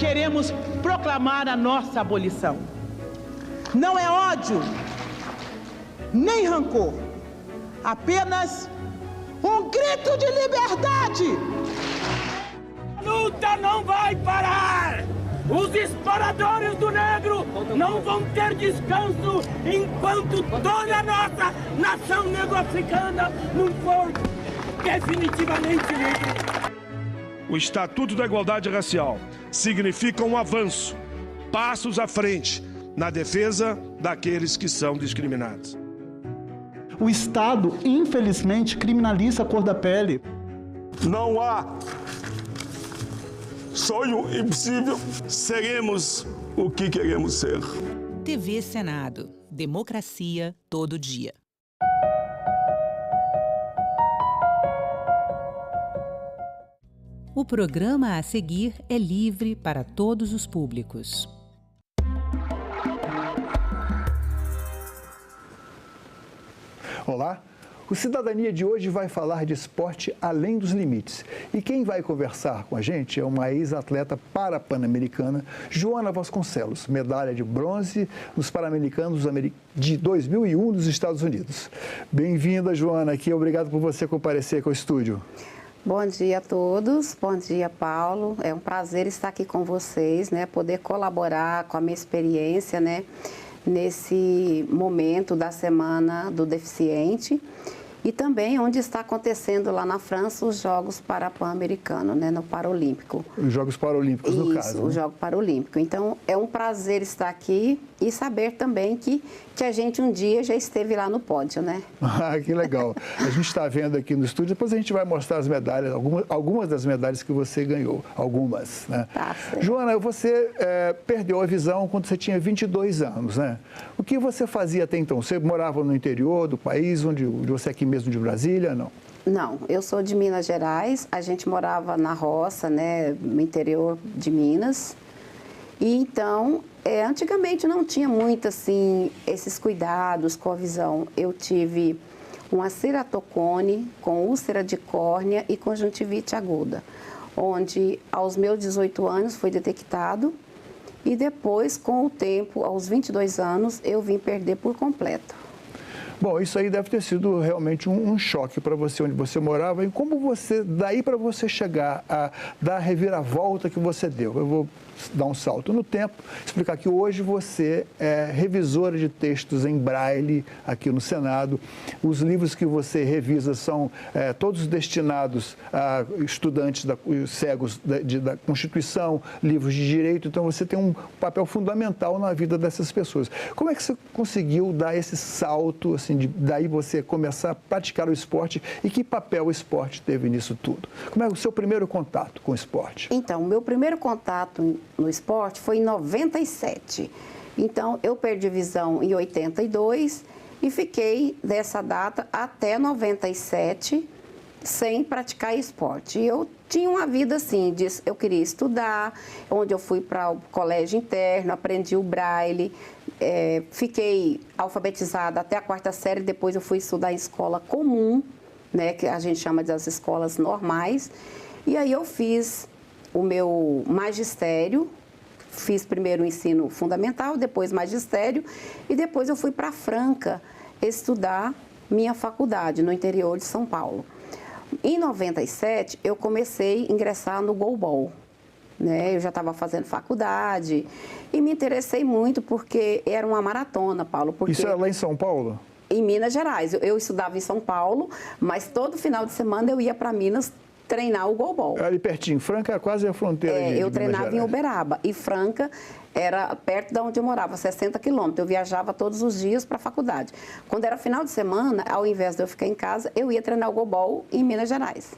queremos proclamar a nossa abolição. Não é ódio, nem rancor, apenas um grito de liberdade. A luta não vai parar! Os exploradores do negro não vão ter descanso enquanto toda a nossa nação negro-africana não for definitivamente livre. O Estatuto da Igualdade Racial significa um avanço, passos à frente na defesa daqueles que são discriminados. O Estado, infelizmente, criminaliza a cor da pele. Não há sonho impossível. Seremos o que queremos ser. TV Senado. Democracia todo dia. O programa a seguir é livre para todos os públicos. Olá, o Cidadania de hoje vai falar de esporte além dos limites. E quem vai conversar com a gente é uma ex-atleta para-pan-americana, Joana Vasconcelos, medalha de bronze nos Pan-Americanos de 2001 nos Estados Unidos. Bem-vinda, Joana, aqui. Obrigado por você comparecer com o estúdio. Bom dia a todos, bom dia, Paulo. É um prazer estar aqui com vocês, né? Poder colaborar com a minha experiência, né? Nesse momento da Semana do Deficiente e também onde está acontecendo lá na França os Jogos Pan-Americanos, né, no Paralímpico. Os Jogos Paralímpicos, no caso. Isso, o Jogo Paralímpico. Então, é um prazer estar aqui e saber também que a gente um dia já esteve lá no pódio, né? Ah, que legal. A gente está vendo aqui no estúdio, depois a gente vai mostrar as medalhas, algumas das medalhas que você ganhou, algumas, né? Tá certo. Joana, você perdeu a visão quando você tinha 22 anos, né? O que você fazia até então? Você morava no interior do país, onde você é aqui mesmo de Brasília, não? Não, eu sou de Minas Gerais, a gente morava na roça, né, no interior de Minas. E então, antigamente não tinha muito, assim, esses cuidados com a visão. Eu tive uma ceratocone com úlcera de córnea e conjuntivite aguda, onde aos meus 18 anos foi detectado e depois, com o tempo, aos 22 anos, eu vim perder por completo. Bom, isso aí deve ter sido realmente um choque para você, onde você morava. E como você, daí para você chegar a dar a reviravolta que você deu? Eu vou dar um salto no tempo, explicar que hoje você é revisora de textos em braille aqui no Senado. Os livros que você revisa são todos destinados a estudantes cegos da Constituição, livros de direito. Então, você tem um papel fundamental na vida dessas pessoas. Como é que você conseguiu dar esse salto, assim, daí você começar a praticar o esporte e que papel o esporte teve nisso tudo? Como é o seu primeiro contato com o esporte? Então, o meu primeiro contato no esporte foi em 97. Então, eu perdi visão em 82 e fiquei dessa data até 97 sem praticar esporte. E eu tinha uma vida assim, eu queria estudar, onde eu fui para o colégio interno, aprendi o braille, fiquei alfabetizada até a 4ª série, depois eu fui estudar em escola comum, né, que a gente chama das escolas normais, e aí eu fiz o meu magistério, fiz primeiro o ensino fundamental, depois magistério, e depois eu fui para Franca estudar minha faculdade no interior de São Paulo. Em 97, eu comecei a ingressar no goalball, né? Eu já estava fazendo faculdade e me interessei muito porque era uma maratona, Paulo. Porque... Isso é lá em São Paulo? Em Minas Gerais. Eu estudava em São Paulo, mas todo final de semana eu ia para Minas treinar o goalball. Ali pertinho, Franca é quase a fronteira de eu treinava Minas Gerais. em Uberaba e Franca era perto de onde eu morava, 60 quilômetros. Eu viajava todos os dias para a faculdade. Quando era final de semana, ao invés de eu ficar em casa, eu ia treinar o goalball em Minas Gerais.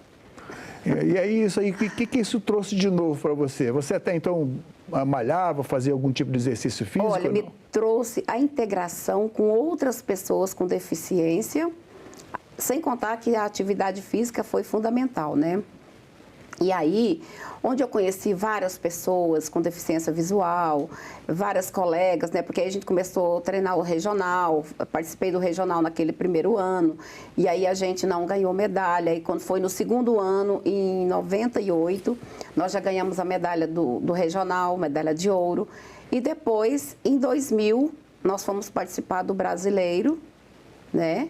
E aí, isso aí, o que isso trouxe de novo para você? Você até então malhava, fazia algum tipo de exercício físico? Olha, me trouxe a integração com outras pessoas com deficiência, sem contar que a atividade física foi fundamental, né? E aí, onde eu conheci várias pessoas com deficiência visual, várias colegas, né? Porque aí a gente começou a treinar o regional, participei do regional naquele primeiro ano, e aí a gente não ganhou medalha. E quando foi no segundo ano, em 98, nós já ganhamos a medalha do regional, medalha de ouro. E depois, em 2000, nós fomos participar do brasileiro, né?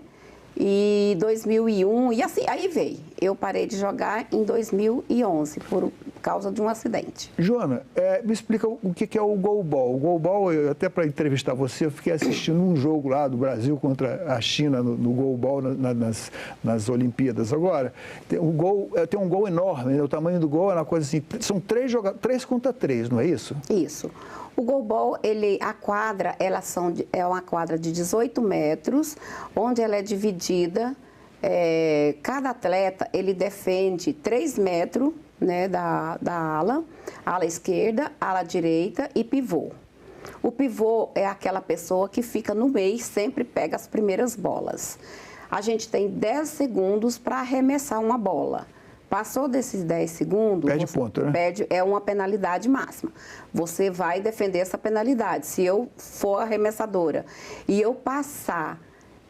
E 2001, e assim, aí veio. Eu parei de jogar em 2011, por causa de um acidente. Joana, me explica o que é o goalball. O goalball, até para entrevistar você, eu fiquei assistindo um jogo lá do Brasil contra a China no goalball nas Olimpíadas. Agora, tem um gol enorme, né? O tamanho do gol é uma coisa assim, são 3 contra 3, não é isso? Isso. O goalball, a quadra, é uma quadra de 18 metros, onde ela é dividida, cada atleta, ele defende 3 metros, né, da ala esquerda, ala direita e pivô. O pivô é aquela pessoa que fica no meio e sempre pega as primeiras bolas. A gente tem 10 segundos para arremessar uma bola. Passou desses 10 segundos, perde ponto, né? É uma penalidade máxima. Você vai defender essa penalidade. Se eu for arremessadora e eu passar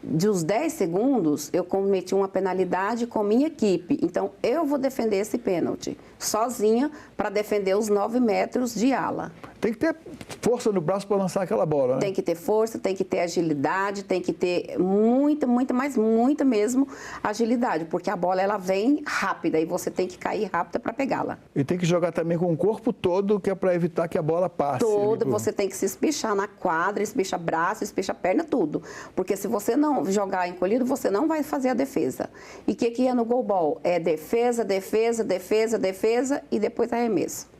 dos 10 segundos, eu cometi uma penalidade com minha equipe. Então, eu vou defender esse pênalti, sozinha, para defender os 9 metros de ala. Tem que ter força no braço para lançar aquela bola, né? Tem que ter força, tem que ter agilidade, tem que ter muita mesmo agilidade, porque a bola ela vem rápida e você tem que cair rápida para pegá-la. E tem que jogar também com o corpo todo, que é para evitar que a bola passe. Você tem que se espichar na quadra, espicha braço, espicha perna, tudo. Porque se você não jogar encolhido, você não vai fazer a defesa. E o que é no goalball? É defesa, defesa, defesa, defesa e depois arremesso.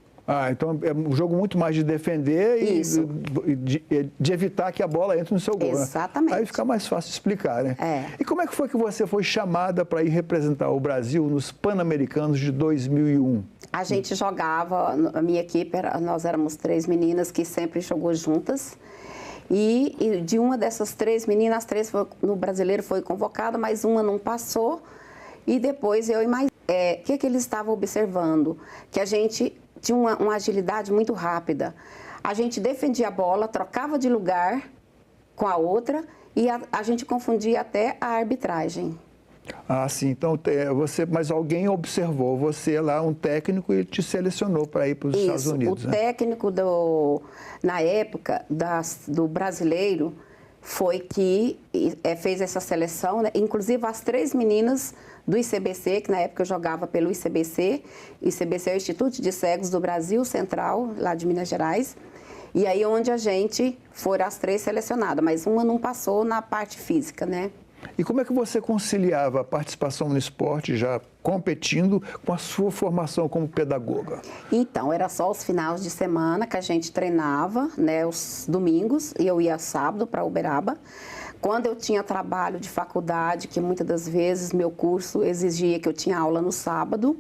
Então é um jogo muito mais de defender e de evitar que a bola entre no seu gol. Exatamente. Né? Aí fica mais fácil de explicar, né? E como é que foi que você foi chamada para ir representar o Brasil nos Pan-Americanos de 2001? A gente jogava, a minha equipe, nós éramos 3 meninas que sempre jogou juntas. E de uma dessas 3 meninas, as 3 no brasileiro foi convocada, mas uma não passou. E depois eu imaginei. O que eles estavam observando? Que a gente tinha uma agilidade muito rápida. A gente defendia a bola, trocava de lugar com a outra e a gente confundia até a arbitragem. Sim. Então, mas alguém observou você lá, um técnico, e te selecionou para ir para os Estados Unidos. O técnico, na época, do brasileiro, foi que fez essa seleção, né? Inclusive as 3 meninas do ICBC, que na época eu jogava pelo ICBC. ICBC é o Instituto de Cegos do Brasil Central, lá de Minas Gerais. E aí onde a gente foram as 3 selecionadas, mas uma não passou na parte física, né? E como é que você conciliava a participação no esporte, já competindo, com a sua formação como pedagoga? Então, era só os finais de semana que a gente treinava, né, os domingos, e eu ia sábado para Uberaba. Quando eu tinha trabalho de faculdade, que muitas das vezes meu curso exigia que eu tinha aula no sábado,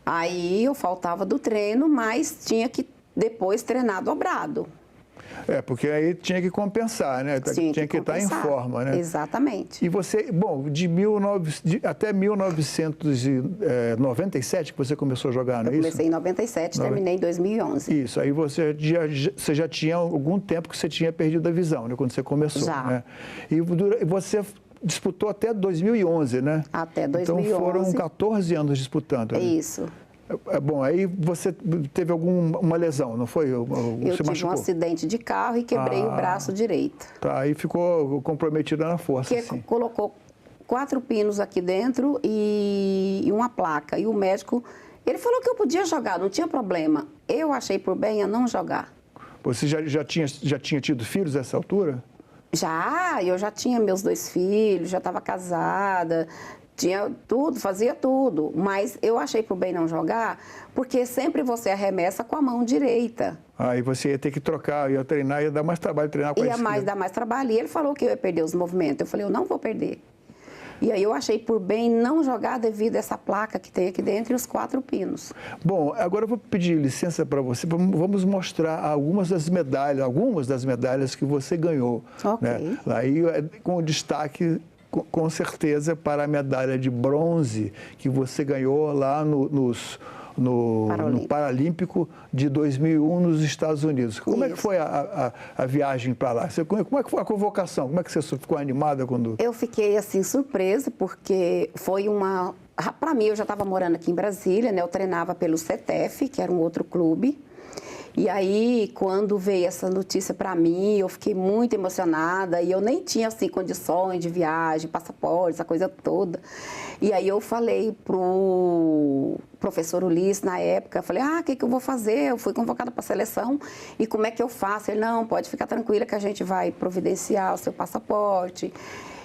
aí eu faltava do treino, mas tinha que depois treinar dobrado. Porque aí tinha que compensar, né? Tinha que estar em forma, né? Exatamente. E você, bom, até 1997 que você começou a jogar, não é isso? Eu comecei em 97 e terminei em 2011. Isso, aí você já tinha algum tempo que você tinha perdido a visão, né? Quando você começou, já. Né? E você disputou até 2011, né? Até 2011. Então foram 14 anos disputando. É isso. Bom, aí você teve alguma lesão, não foi? Eu tive um acidente de carro e quebrei o braço direito. Tá, aí ficou comprometida na força, assim. Colocou 4 pinos aqui dentro e uma placa. E o médico, ele falou que eu podia jogar, não tinha problema. Eu achei por bem a não jogar. Você já tinha tido filhos nessa altura? Eu já tinha meus 2 filhos, já estava casada. Tinha tudo, fazia tudo, mas eu achei por bem não jogar, porque sempre você arremessa com a mão direita. Aí você ia ter que trocar, ia treinar, ia dar mais trabalho treinar com a esquerda. Ia dar mais trabalho, e ele falou que eu ia perder os movimentos. Eu falei, eu não vou perder. E aí eu achei por bem não jogar devido a essa placa que tem aqui dentro e os 4 pinos. Bom, agora eu vou pedir licença para você, vamos mostrar algumas das medalhas que você ganhou. Ok. Né? Aí com destaque, com certeza, para a medalha de bronze que você ganhou lá nos no Paralímpico de 2001 nos Estados Unidos. Como é que foi a viagem para lá? Como é que foi a convocação? Como é que você ficou animada quando... Eu fiquei, assim, surpresa, porque foi uma... Para mim, eu já estava morando aqui em Brasília, né? Eu treinava pelo CETEF, que era um outro clube. E aí, quando veio essa notícia para mim, eu fiquei muito emocionada. E eu nem tinha, assim, condições de viagem, passaporte, essa coisa toda. E aí eu falei pro professor Ulisses, na época, falei, o que eu vou fazer? Eu fui convocada para a seleção e como é que eu faço? Ele, não, pode ficar tranquila que a gente vai providenciar o seu passaporte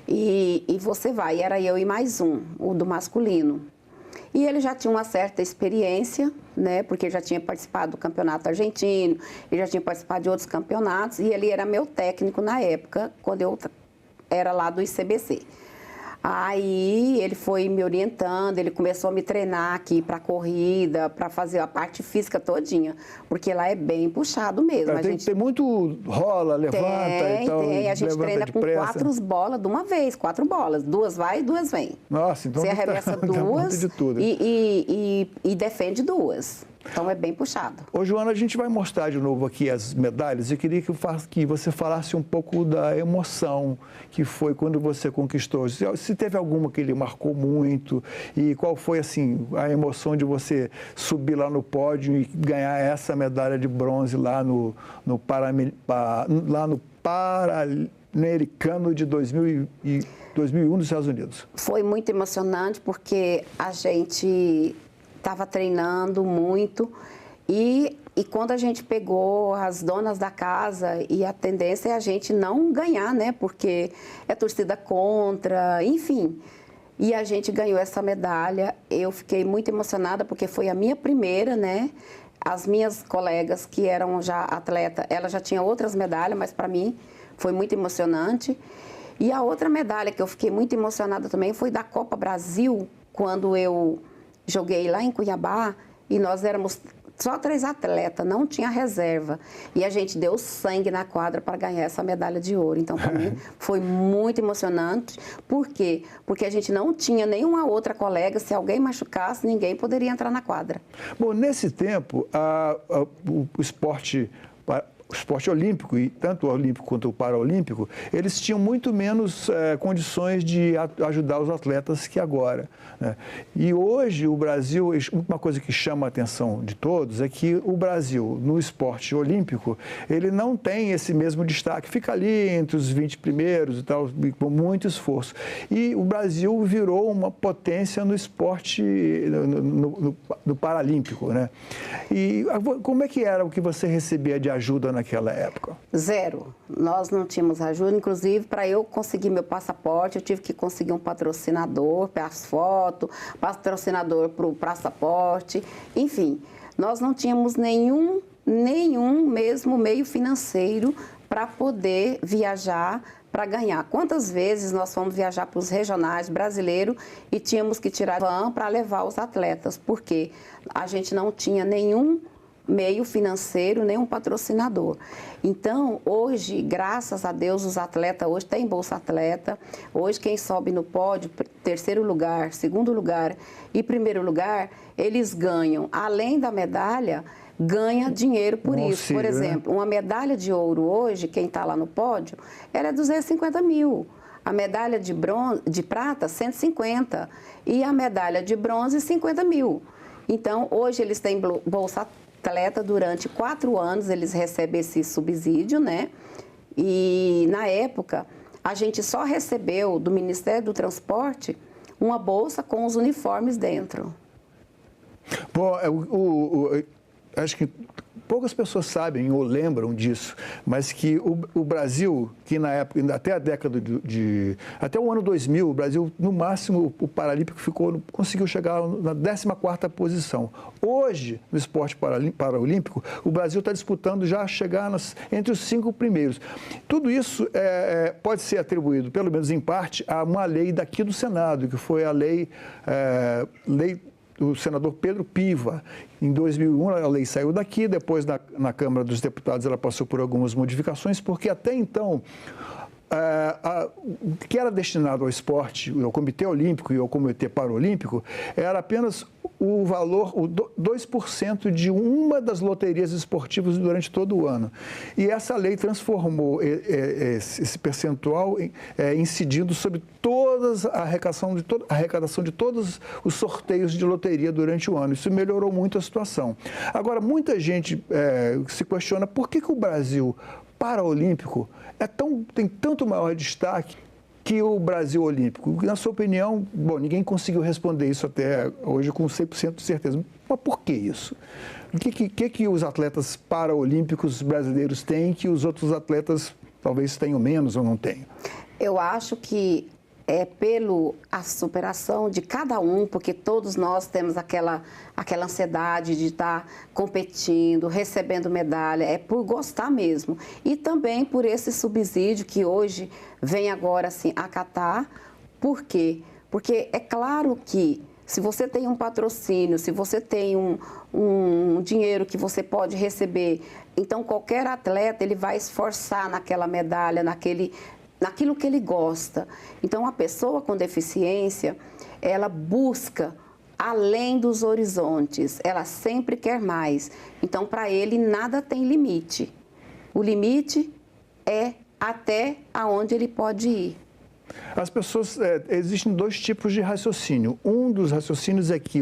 e você vai. E era eu e mais um, o do masculino. E ele já tinha uma certa experiência, né, porque já tinha participado do campeonato argentino, ele já tinha participado de outros campeonatos e ele era meu técnico na época, quando eu era lá do ICBC. Aí ele foi me orientando, ele começou a me treinar aqui para corrida, para fazer a parte física todinha, porque lá é bem puxado mesmo. Tem muito rola, levanta e tal. Tem, a gente treina com 4 bolas de uma vez, 4 bolas. 2 vai e 2 vem. Nossa, então você arremessa 2 de tudo. E defende 2. Então é bem puxado. Ô, Joana, a gente vai mostrar de novo aqui as medalhas. Eu queria que você falasse um pouco da emoção que foi quando você conquistou. Se teve alguma que lhe marcou muito e qual foi, assim, a emoção de você subir lá no pódio e ganhar essa medalha de bronze lá no Pan-Americano de 2001 nos Estados Unidos. Foi muito emocionante porque a gente estava treinando muito e quando a gente pegou as donas da casa e a tendência é a gente não ganhar, né? Porque é torcida contra, enfim. E a gente ganhou essa medalha. Eu fiquei muito emocionada porque foi a minha primeira, né? As minhas colegas que eram já atleta, elas já tinham outras medalhas, mas para mim foi muito emocionante. E a outra medalha que eu fiquei muito emocionada também foi da Copa Brasil, quando eu joguei lá em Cuiabá e nós éramos só 3 atletas, não tinha reserva. E a gente deu sangue na quadra para ganhar essa medalha de ouro. Então, para mim, foi muito emocionante. Por quê? Porque a gente não tinha nenhuma outra colega. Se alguém machucasse, ninguém poderia entrar na quadra. Bom, nesse tempo, o esporte olímpico, e tanto o olímpico quanto o paraolímpico, eles tinham muito menos condições de ajudar os atletas que agora, né? E hoje o Brasil, uma coisa que chama a atenção de todos é que o Brasil, no esporte olímpico, ele não tem esse mesmo destaque, fica ali entre os 20 primeiros e tal, com muito esforço. E o Brasil virou uma potência no esporte, no paralímpico, né? E como é que era o que você recebia de ajuda naquela época? 0. Nós não tínhamos ajuda. Inclusive, para eu conseguir meu passaporte, eu tive que conseguir um patrocinador para as fotos, patrocinador para o passaporte. Enfim, nós não tínhamos nenhum mesmo meio financeiro para poder viajar, para ganhar. Quantas vezes nós fomos viajar para os regionais brasileiros e tínhamos que tirar van para levar os atletas, porque a gente não tinha nenhum meio financeiro, nenhum patrocinador. Então, hoje, graças a Deus, os atletas hoje têm Bolsa Atleta. Hoje, quem sobe no pódio, 3º lugar, 2º lugar e 1º lugar, eles ganham, além da medalha, ganha dinheiro por isso. Por exemplo, uma medalha de ouro hoje, quem está lá no pódio, ela é 250 mil. A medalha de prata, 150. E a medalha de bronze, 50 mil. Então, hoje eles têm Bolsa Atleta durante 4 anos, eles recebem esse subsídio, né? E, na época, a gente só recebeu do Ministério do Transporte uma bolsa com os uniformes dentro. Bom, acho que poucas pessoas sabem ou lembram disso, mas que o Brasil, que na época, até a década até o ano 2000, o Brasil, no máximo, o Paralímpico conseguiu chegar na 14ª posição. Hoje, no esporte paraolímpico, o Brasil está disputando já chegar entre os 5 primeiros. Tudo isso pode ser atribuído, pelo menos em parte, a uma lei daqui do Senado, que foi a lei do senador Pedro Piva. Em 2001, a lei saiu daqui, depois na Câmara dos Deputados ela passou por algumas modificações, porque até então o que era destinado ao esporte, ao Comitê Olímpico e ao Comitê Paralímpico, era apenas o valor, 2% de uma das loterias esportivas durante todo o ano. E essa lei transformou esse percentual incidindo sobre toda a arrecadação de todos os sorteios de loteria durante o ano. Isso melhorou muito a situação. Agora, muita gente se questiona por que o Brasil paraolímpico tem tanto maior destaque que o Brasil olímpico. Na sua opinião, bom, ninguém conseguiu responder isso até hoje com 100% de certeza. Mas por que isso? O que os atletas paraolímpicos brasileiros têm que os outros atletas talvez tenham menos ou não tenham? Eu acho que é a superação de cada um, porque todos nós temos aquela ansiedade de estar competindo, recebendo medalha, é por gostar mesmo. E também por esse subsídio que hoje vem agora assim, acatar. Por quê? Porque é claro que se você tem um patrocínio, se você tem um dinheiro que você pode receber, então qualquer atleta ele vai esforçar naquela medalha, naquilo que ele gosta. Então, a pessoa com deficiência, ela busca além dos horizontes, ela sempre quer mais. Então, para ele, nada tem limite. O limite é até aonde ele pode ir. As pessoas, existem dois tipos de raciocínio. Um dos raciocínios é que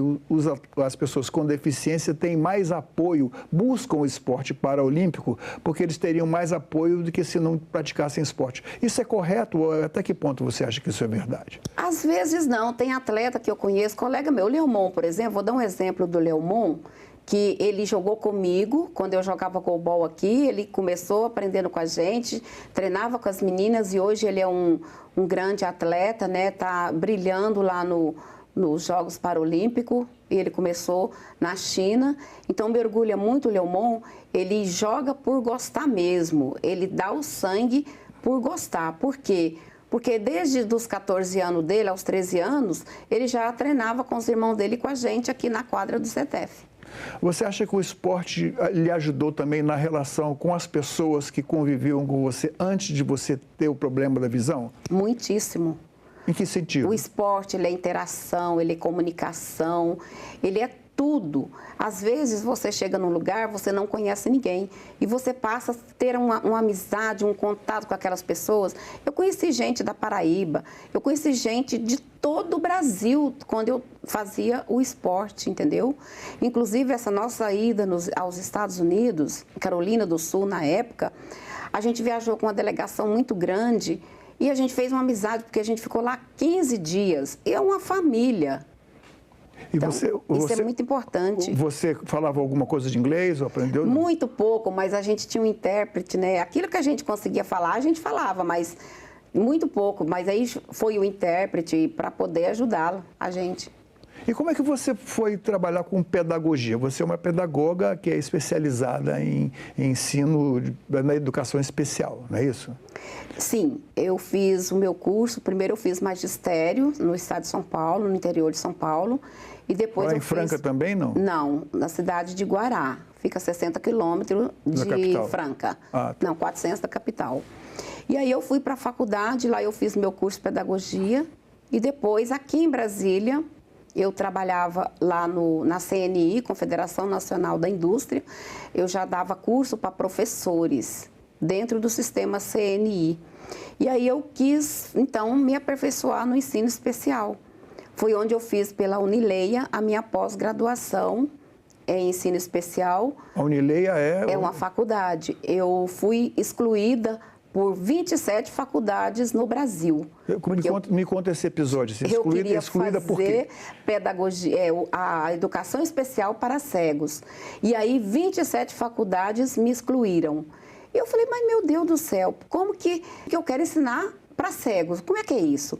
as pessoas com deficiência têm mais apoio, buscam o esporte paraolímpico, porque eles teriam mais apoio do que se não praticassem esporte. Isso é correto? Ou até que ponto você acha que isso é verdade? Às vezes não. Tem atleta que eu conheço, colega meu, o Leomon, por exemplo, vou dar um exemplo do Leomon, que ele jogou comigo, quando eu jogava golbol aqui, ele começou aprendendo com a gente, treinava com as meninas e hoje ele é um grande atleta, né? Tá brilhando lá nos Jogos Paralímpicos, e ele começou na China. Então, me orgulha muito o Leomon, ele joga por gostar mesmo, ele dá o sangue por gostar. Por quê? Porque desde os 14 anos dele, aos 13 anos, ele já treinava com os irmãos dele e com a gente aqui na quadra do CETEF. Você acha que o esporte lhe ajudou também na relação com as pessoas que conviviam com você antes de você ter o problema da visão? Muitíssimo. Em que sentido? O esporte, ele é interação, ele é comunicação, ele é tudo. Às vezes você chega num lugar, você não conhece ninguém e você passa a ter uma amizade, um contato com aquelas pessoas. Eu conheci gente da Paraíba, eu conheci gente de todo o Brasil quando eu fazia o esporte, entendeu? Inclusive, essa nossa ida aos Estados Unidos, Carolina do Sul, na época, a gente viajou com uma delegação muito grande e a gente fez uma amizade, porque a gente ficou lá 15 dias. E é uma família. E então, isso é muito importante. Você falava alguma coisa de inglês ou aprendeu? Muito pouco, mas a gente tinha um intérprete, né? Aquilo que a gente conseguia falar, a gente falava, mas muito pouco. Mas aí foi o intérprete para poder ajudá-lo, a gente. E como é que você foi trabalhar com pedagogia? Você é uma pedagoga que é especializada em ensino na educação especial, não é isso? Sim, eu fiz o meu curso. Primeiro eu fiz magistério no estado de São Paulo, no interior de São Paulo. E depois lá em Franca também, não? Não, na cidade de Guará. Fica a 60 quilômetros de Franca. Ah, tá. Não, 400 da capital. E aí eu fui para a faculdade, lá eu fiz meu curso de pedagogia. E depois, aqui em Brasília, eu trabalhava lá na CNI, Confederação Nacional da Indústria. Eu já dava curso para professores dentro do sistema CNI. E aí eu quis, então, me aperfeiçoar no ensino especial. Foi onde eu fiz pela Unileia a minha pós-graduação em ensino especial. A Unileia é uma faculdade. Eu fui excluída por 27 faculdades no Brasil. Me conta esse episódio. Você eu queria excluída fazer por quê? Pedagogia, a educação especial para cegos. E aí 27 faculdades me excluíram. E eu falei, mas meu Deus do céu, como que eu quero ensinar para cegos? Como é que é isso?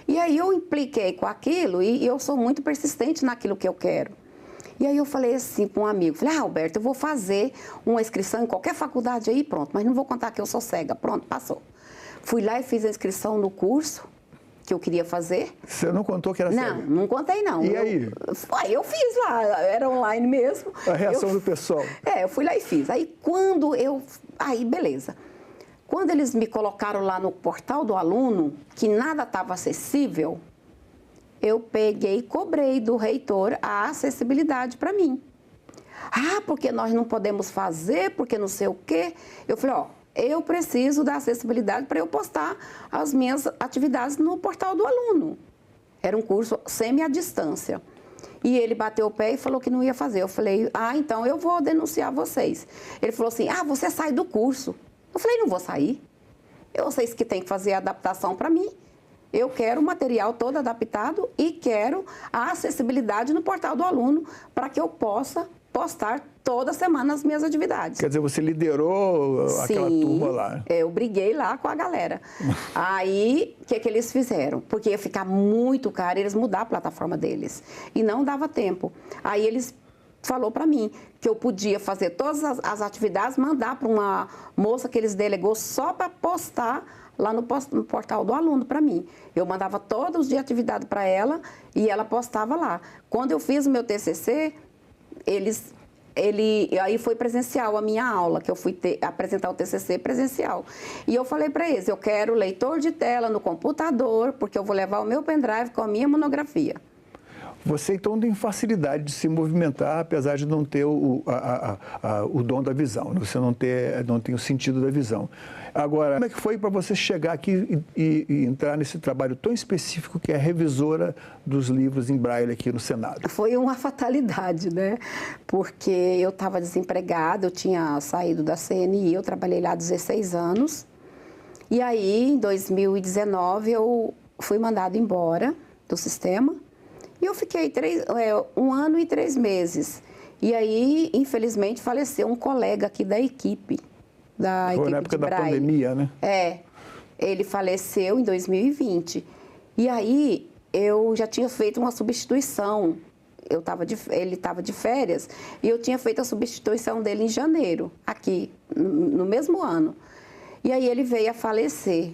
E aí eu impliquei com aquilo e eu sou muito persistente naquilo que eu quero. E aí eu falei assim para um amigo, falei, Alberto, eu vou fazer uma inscrição em qualquer faculdade aí, pronto, mas não vou contar que eu sou cega. Pronto, passou. Fui lá e fiz a inscrição no curso que eu queria fazer. Você não contou que era cega? Não contei não. E aí? Eu fiz lá, era online mesmo. A reação do pessoal? Eu fui lá e fiz. Aí beleza. Quando eles me colocaram lá no portal do aluno, que nada estava acessível, eu peguei e cobrei do reitor a acessibilidade para mim. Ah, porque nós não podemos fazer, porque não sei o quê. Eu falei, ó, eu preciso da acessibilidade para eu postar as minhas atividades no portal do aluno. Era um curso semi à distância. E ele bateu o pé e falou que não ia fazer. Eu falei, ah, então eu vou denunciar vocês. Ele falou assim, ah, você sai do curso. Eu falei, não vou sair. Vocês que têm que fazer a adaptação para mim. Eu quero o material todo adaptado e quero a acessibilidade no portal do aluno para que eu possa postar toda semana as minhas atividades. Quer dizer, você liderou aquela turma lá. Eu briguei lá com a galera. Aí, o que eles fizeram? Porque ia ficar muito caro eles mudar a plataforma deles. E não dava tempo. Aí eles falou para mim que eu podia fazer todas as atividades, mandar para uma moça que eles delegou só para postar lá no portal do aluno para mim. Eu mandava todos os dias de atividade para ela e ela postava lá. Quando eu fiz o meu TCC, aí foi presencial a minha aula, que eu fui apresentar o TCC presencial. E eu falei para eles, eu quero leitor de tela no computador, porque eu vou levar o meu pendrive com a minha monografia. Você, então, tem facilidade de se movimentar, apesar de não ter o dom da visão, você não tem o sentido da visão. Agora, como é que foi para você chegar aqui e entrar nesse trabalho tão específico que é a revisora dos livros em braille aqui no Senado? Foi uma fatalidade, né? Porque eu estava desempregada, eu tinha saído da CNI, eu trabalhei lá 16 anos. E aí, em 2019, eu fui mandada embora do sistema. E eu fiquei 1 ano e 3 meses. E aí, infelizmente, faleceu um colega aqui da equipe. Foi na época da pandemia, né? Ele faleceu em 2020. E aí, eu já tinha feito uma substituição. Ele estava de férias e eu tinha feito a substituição dele em janeiro, aqui, no mesmo ano. E aí, ele veio a falecer.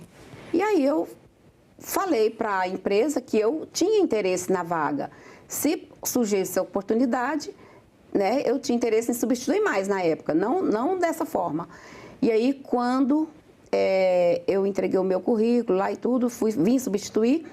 E aí, eu falei para a empresa que eu tinha interesse na vaga. Se surgisse a oportunidade, né, eu tinha interesse em substituir mais na época, não dessa forma. E aí, quando eu entreguei o meu currículo lá e tudo, vim substituir,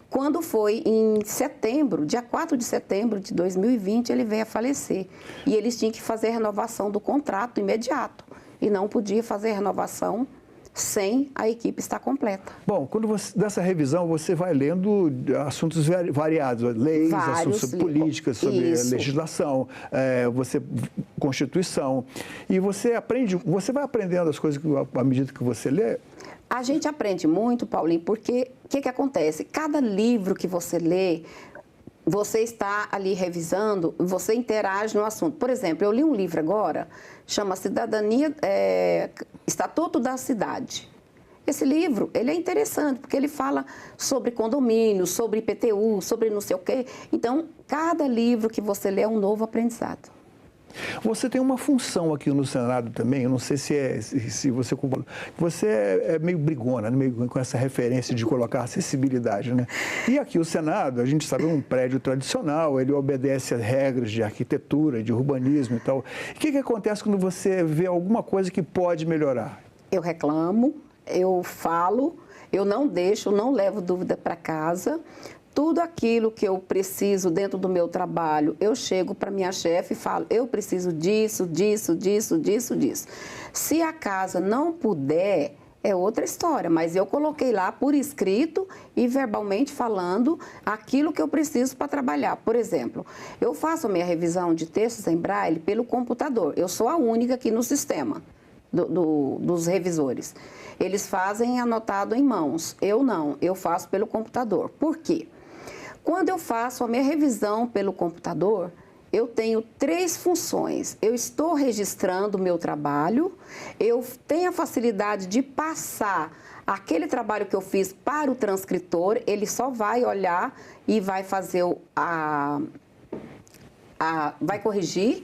quando foi em setembro, dia 4 de setembro de 2020, ele veio a falecer. E eles tinham que fazer a renovação do contrato imediato. E não podia fazer renovação sem a equipe estar completa. Bom, dessa revisão, você vai lendo assuntos variados, leis, assuntos sobre políticas, sobre legislação, Constituição. E você vai aprendendo as coisas à medida que você lê? A gente aprende muito, Paulinho, porque o que acontece? Cada livro que você lê, você está ali revisando, você interage no assunto. Por exemplo, eu li um livro agora, chama Estatuto da Cidade. Esse livro, ele é interessante, porque ele fala sobre condomínios, sobre IPTU, sobre não sei o quê. Então, cada livro que você lê é um novo aprendizado. Você tem uma função aqui no Senado também, eu não sei se você concorda. Você é meio brigona, meio com essa referência de colocar acessibilidade, né? E aqui o Senado, a gente sabe, é um prédio tradicional, ele obedece a regras de arquitetura, de urbanismo e tal. O que acontece quando você vê alguma coisa que pode melhorar? Eu reclamo, eu falo, eu não levo dúvida para casa. Tudo aquilo que eu preciso dentro do meu trabalho, eu chego para minha chefe e falo, eu preciso disso, disso, disso, disso, disso. Se a casa não puder, é outra história, mas eu coloquei lá por escrito e verbalmente falando aquilo que eu preciso para trabalhar. Por exemplo, eu faço a minha revisão de textos em braille pelo computador. Eu sou a única aqui no sistema dos revisores. Eles fazem anotado em mãos. Eu não, eu faço pelo computador. Por quê? Quando eu faço a minha revisão pelo computador, eu tenho 3 funções. Eu estou registrando o meu trabalho, eu tenho a facilidade de passar aquele trabalho que eu fiz para o transcritor, ele só vai olhar e vai fazer vai corrigir.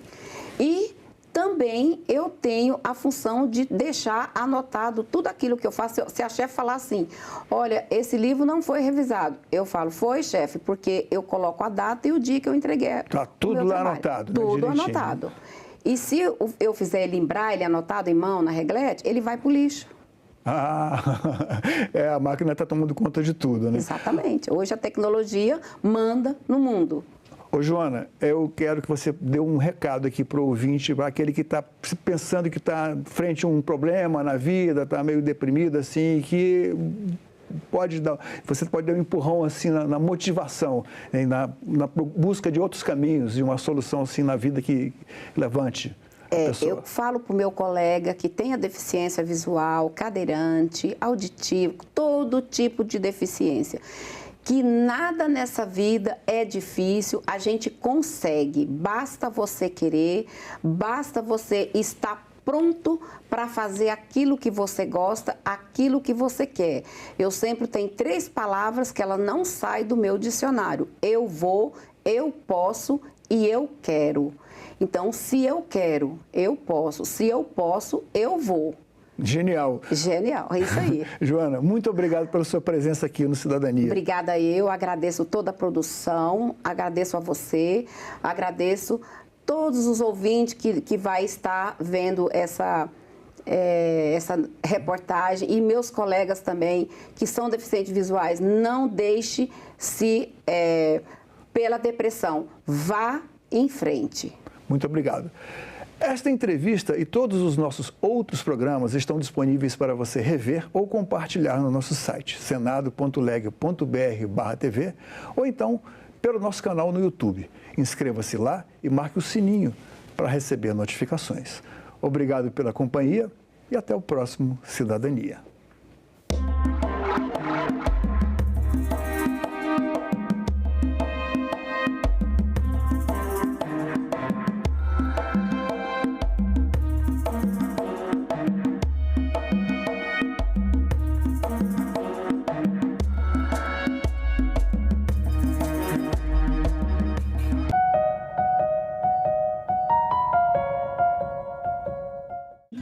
E também eu tenho a função de deixar anotado tudo aquilo que eu faço. Se a chefe falar assim, olha, esse livro não foi revisado, eu falo, foi, chefe, porque eu coloco a data e o dia que eu entreguei. Está tudo lá anotado. Tudo anotado. E se eu fizer ele em braille, anotado em mão, na reglete, ele vai para o lixo. A máquina está tomando conta de tudo, né? Exatamente. Hoje a tecnologia manda no mundo. Ô, Joana, eu quero que você dê um recado aqui para o ouvinte, para aquele que está pensando que está frente a um problema na vida, está meio deprimido, assim, que você pode dar um empurrão assim na motivação, né, na busca de outros caminhos e uma solução assim na vida que levante a pessoa. Eu falo para o meu colega que tem a deficiência visual, cadeirante, auditivo, todo tipo de deficiência, que nada nessa vida é difícil, a gente consegue, basta você querer, basta você estar pronto para fazer aquilo que você gosta, aquilo que você quer. Eu sempre tenho 3 palavras que ela não sai do meu dicionário: eu vou, eu posso e eu quero. Então, se eu quero, eu posso. Se eu posso, eu vou. Genial. Genial, é isso aí. Joana, muito obrigado pela sua presença aqui no Cidadania. Obrigada eu, agradeço toda a produção, agradeço a você, agradeço todos os ouvintes que vai estar vendo essa reportagem, e meus colegas também que são deficientes visuais. Não deixe-se pela depressão, vá em frente. Muito obrigado. Esta entrevista e todos os nossos outros programas estão disponíveis para você rever ou compartilhar no nosso site, senado.leg.br/TV, ou então pelo nosso canal no YouTube. Inscreva-se lá e marque o sininho para receber notificações. Obrigado pela companhia e até o próximo Cidadania.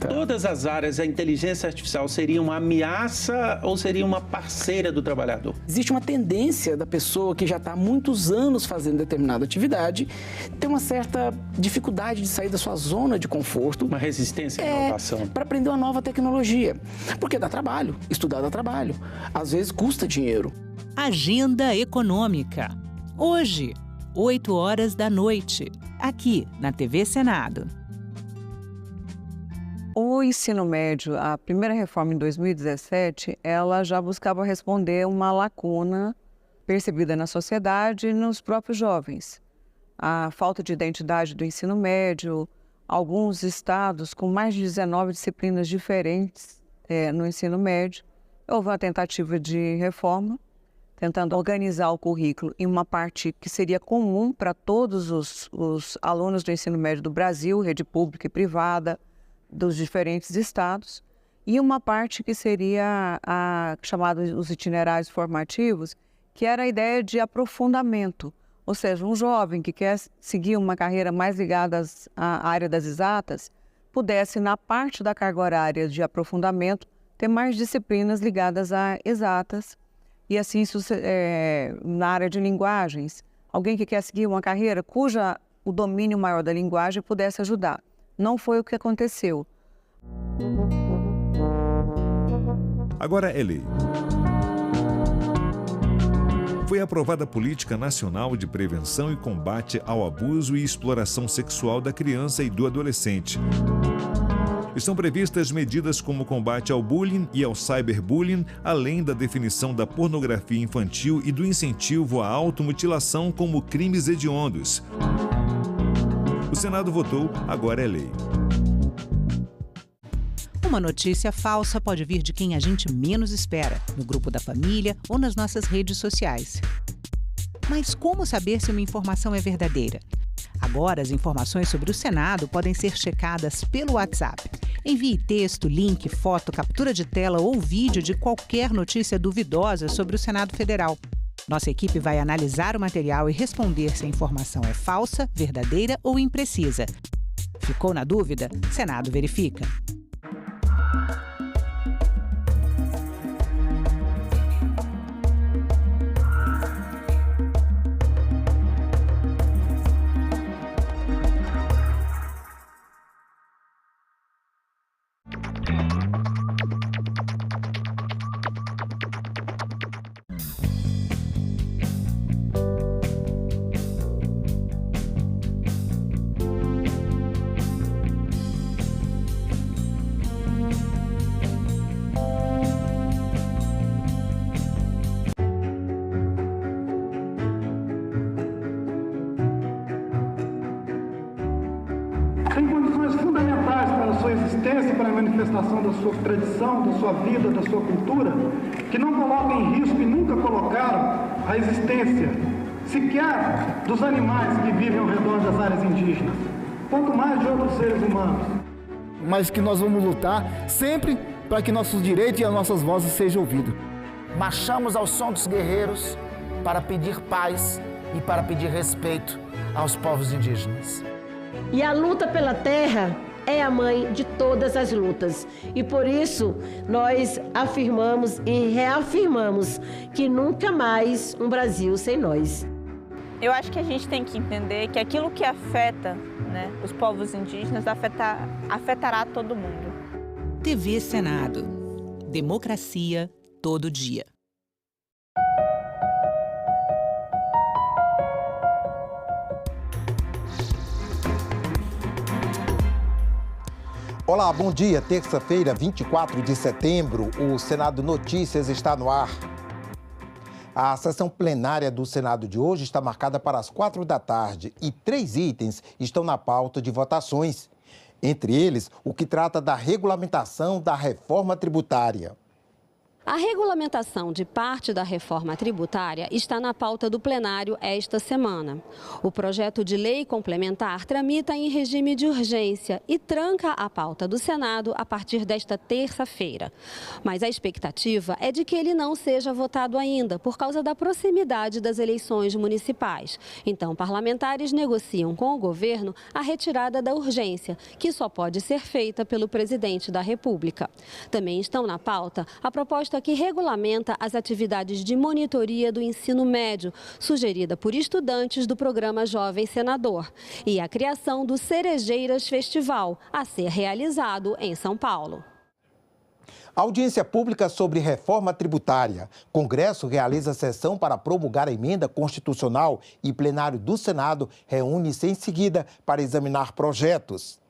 Todas as áreas, a inteligência artificial seria uma ameaça ou seria uma parceira do trabalhador? Existe uma tendência da pessoa que já está há muitos anos fazendo determinada atividade ter uma certa dificuldade de sair da sua zona de conforto. Uma resistência à inovação. Para aprender uma nova tecnologia. Porque dá trabalho, estudar dá trabalho. Às vezes custa dinheiro. Agenda Econômica. Hoje, 20h, aqui na TV Senado. O ensino médio, a primeira reforma em 2017, ela já buscava responder uma lacuna percebida na sociedade e nos próprios jovens. A falta de identidade do ensino médio, alguns estados com mais de 19 disciplinas diferentes no ensino médio. Houve uma tentativa de reforma, tentando organizar o currículo em uma parte que seria comum para todos os alunos do ensino médio do Brasil, rede pública e privada, dos diferentes estados, e uma parte que seria chamada os itinerários formativos, que era a ideia de aprofundamento, ou seja, um jovem que quer seguir uma carreira mais ligada à área das exatas, pudesse, na parte da carga horária de aprofundamento, ter mais disciplinas ligadas a exatas, e assim, na área de linguagens, alguém que quer seguir uma carreira o domínio maior da linguagem pudesse ajudar. Não foi o que aconteceu. Agora é lei. Foi aprovada a Política Nacional de Prevenção e Combate ao Abuso e Exploração Sexual da Criança e do Adolescente. Estão previstas medidas como combate ao bullying e ao cyberbullying, além da definição da pornografia infantil e do incentivo à automutilação como crimes hediondos. O Senado votou, agora é lei. Uma notícia falsa pode vir de quem a gente menos espera, no grupo da família ou nas nossas redes sociais. Mas como saber se uma informação é verdadeira? Agora, as informações sobre o Senado podem ser checadas pelo WhatsApp. Envie texto, link, foto, captura de tela ou vídeo de qualquer notícia duvidosa sobre o Senado Federal. Nossa equipe vai analisar o material e responder se a informação é falsa, verdadeira ou imprecisa. Ficou na dúvida? Senado verifica. livre-pensa para a manifestação da sua tradição, da sua vida, da sua cultura, que não colocam em risco e nunca colocaram a existência sequer dos animais que vivem ao redor das áreas indígenas, quanto mais de outros seres humanos. Mas que nós vamos lutar sempre para que nossos direitos e as nossas vozes sejam ouvidos. Marchamos ao som dos guerreiros para pedir paz e para pedir respeito aos povos indígenas. E a luta pela terra é a mãe de todas as lutas. E por isso nós afirmamos e reafirmamos que nunca mais um Brasil sem nós. Eu acho que a gente tem que entender que aquilo que afeta, né, os povos indígenas afetará todo mundo. TV Senado. Democracia todo dia. Olá, bom dia. Terça-feira, 24 de setembro, o Senado Notícias está no ar. A sessão plenária do Senado de hoje está marcada para as 4 da tarde e 3 itens estão na pauta de votações. Entre eles, o que trata da regulamentação da reforma tributária. A regulamentação de parte da reforma tributária está na pauta do plenário esta semana. O projeto de lei complementar tramita em regime de urgência e tranca a pauta do Senado a partir desta terça-feira. Mas a expectativa é de que ele não seja votado ainda, por causa da proximidade das eleições municipais. Então, parlamentares negociam com o governo a retirada da urgência, que só pode ser feita pelo presidente da República. Também estão na pauta a proposta que regulamenta as atividades de monitoria do ensino médio, sugerida por estudantes do programa Jovem Senador, e a criação do Cerejeiras Festival, a ser realizado em São Paulo. Audiência pública sobre reforma tributária. Congresso realiza sessão para promulgar a emenda constitucional e plenário do Senado reúne-se em seguida para examinar projetos.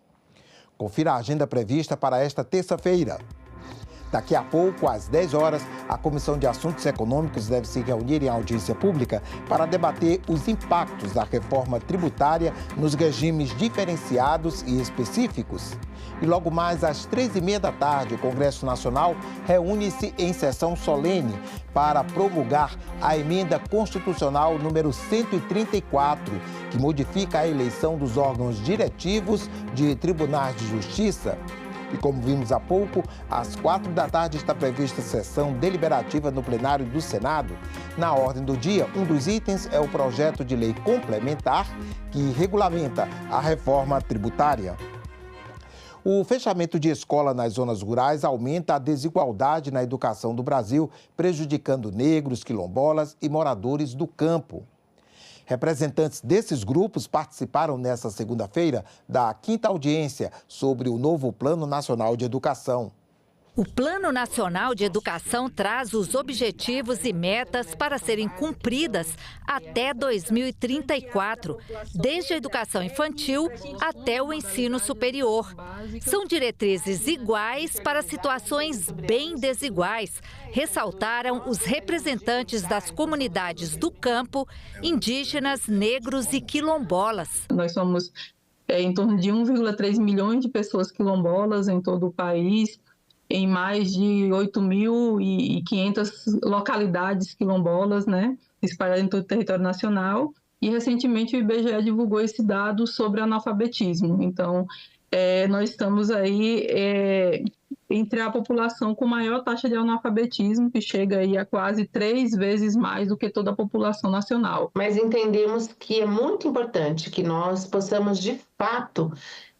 Confira a agenda prevista para esta terça-feira. Daqui a pouco, às 10 horas, a Comissão de Assuntos Econômicos deve se reunir em audiência pública para debater os impactos da reforma tributária nos regimes diferenciados e específicos. E logo mais às 3h30 da tarde, o Congresso Nacional reúne-se em sessão solene para promulgar a emenda constitucional número 134, que modifica a eleição dos órgãos diretivos de tribunais de justiça. E como vimos há pouco, às 4 da tarde está prevista sessão deliberativa no plenário do Senado. Na ordem do dia, um dos itens é o projeto de lei complementar que regulamenta a reforma tributária. O fechamento de escola nas zonas rurais aumenta a desigualdade na educação do Brasil, prejudicando negros, quilombolas e moradores do campo. Representantes desses grupos participaram nesta segunda-feira da 5ª audiência sobre o novo Plano Nacional de Educação. O Plano Nacional de Educação traz os objetivos e metas para serem cumpridas até 2034, desde a educação infantil até o ensino superior. São diretrizes iguais para situações bem desiguais, ressaltaram os representantes das comunidades do campo, indígenas, negros e quilombolas. Nós somos em torno de 1,3 milhões de pessoas quilombolas em todo o país, em mais de 8.500 localidades quilombolas, né, espalhadas em todo o território nacional. E, recentemente, o IBGE divulgou esse dado sobre analfabetismo. Então, nós estamos aí entre a população com maior taxa de analfabetismo, que chega aí a quase 3 vezes mais do que toda a população nacional. Mas entendemos que é muito importante que nós possamos, de fato,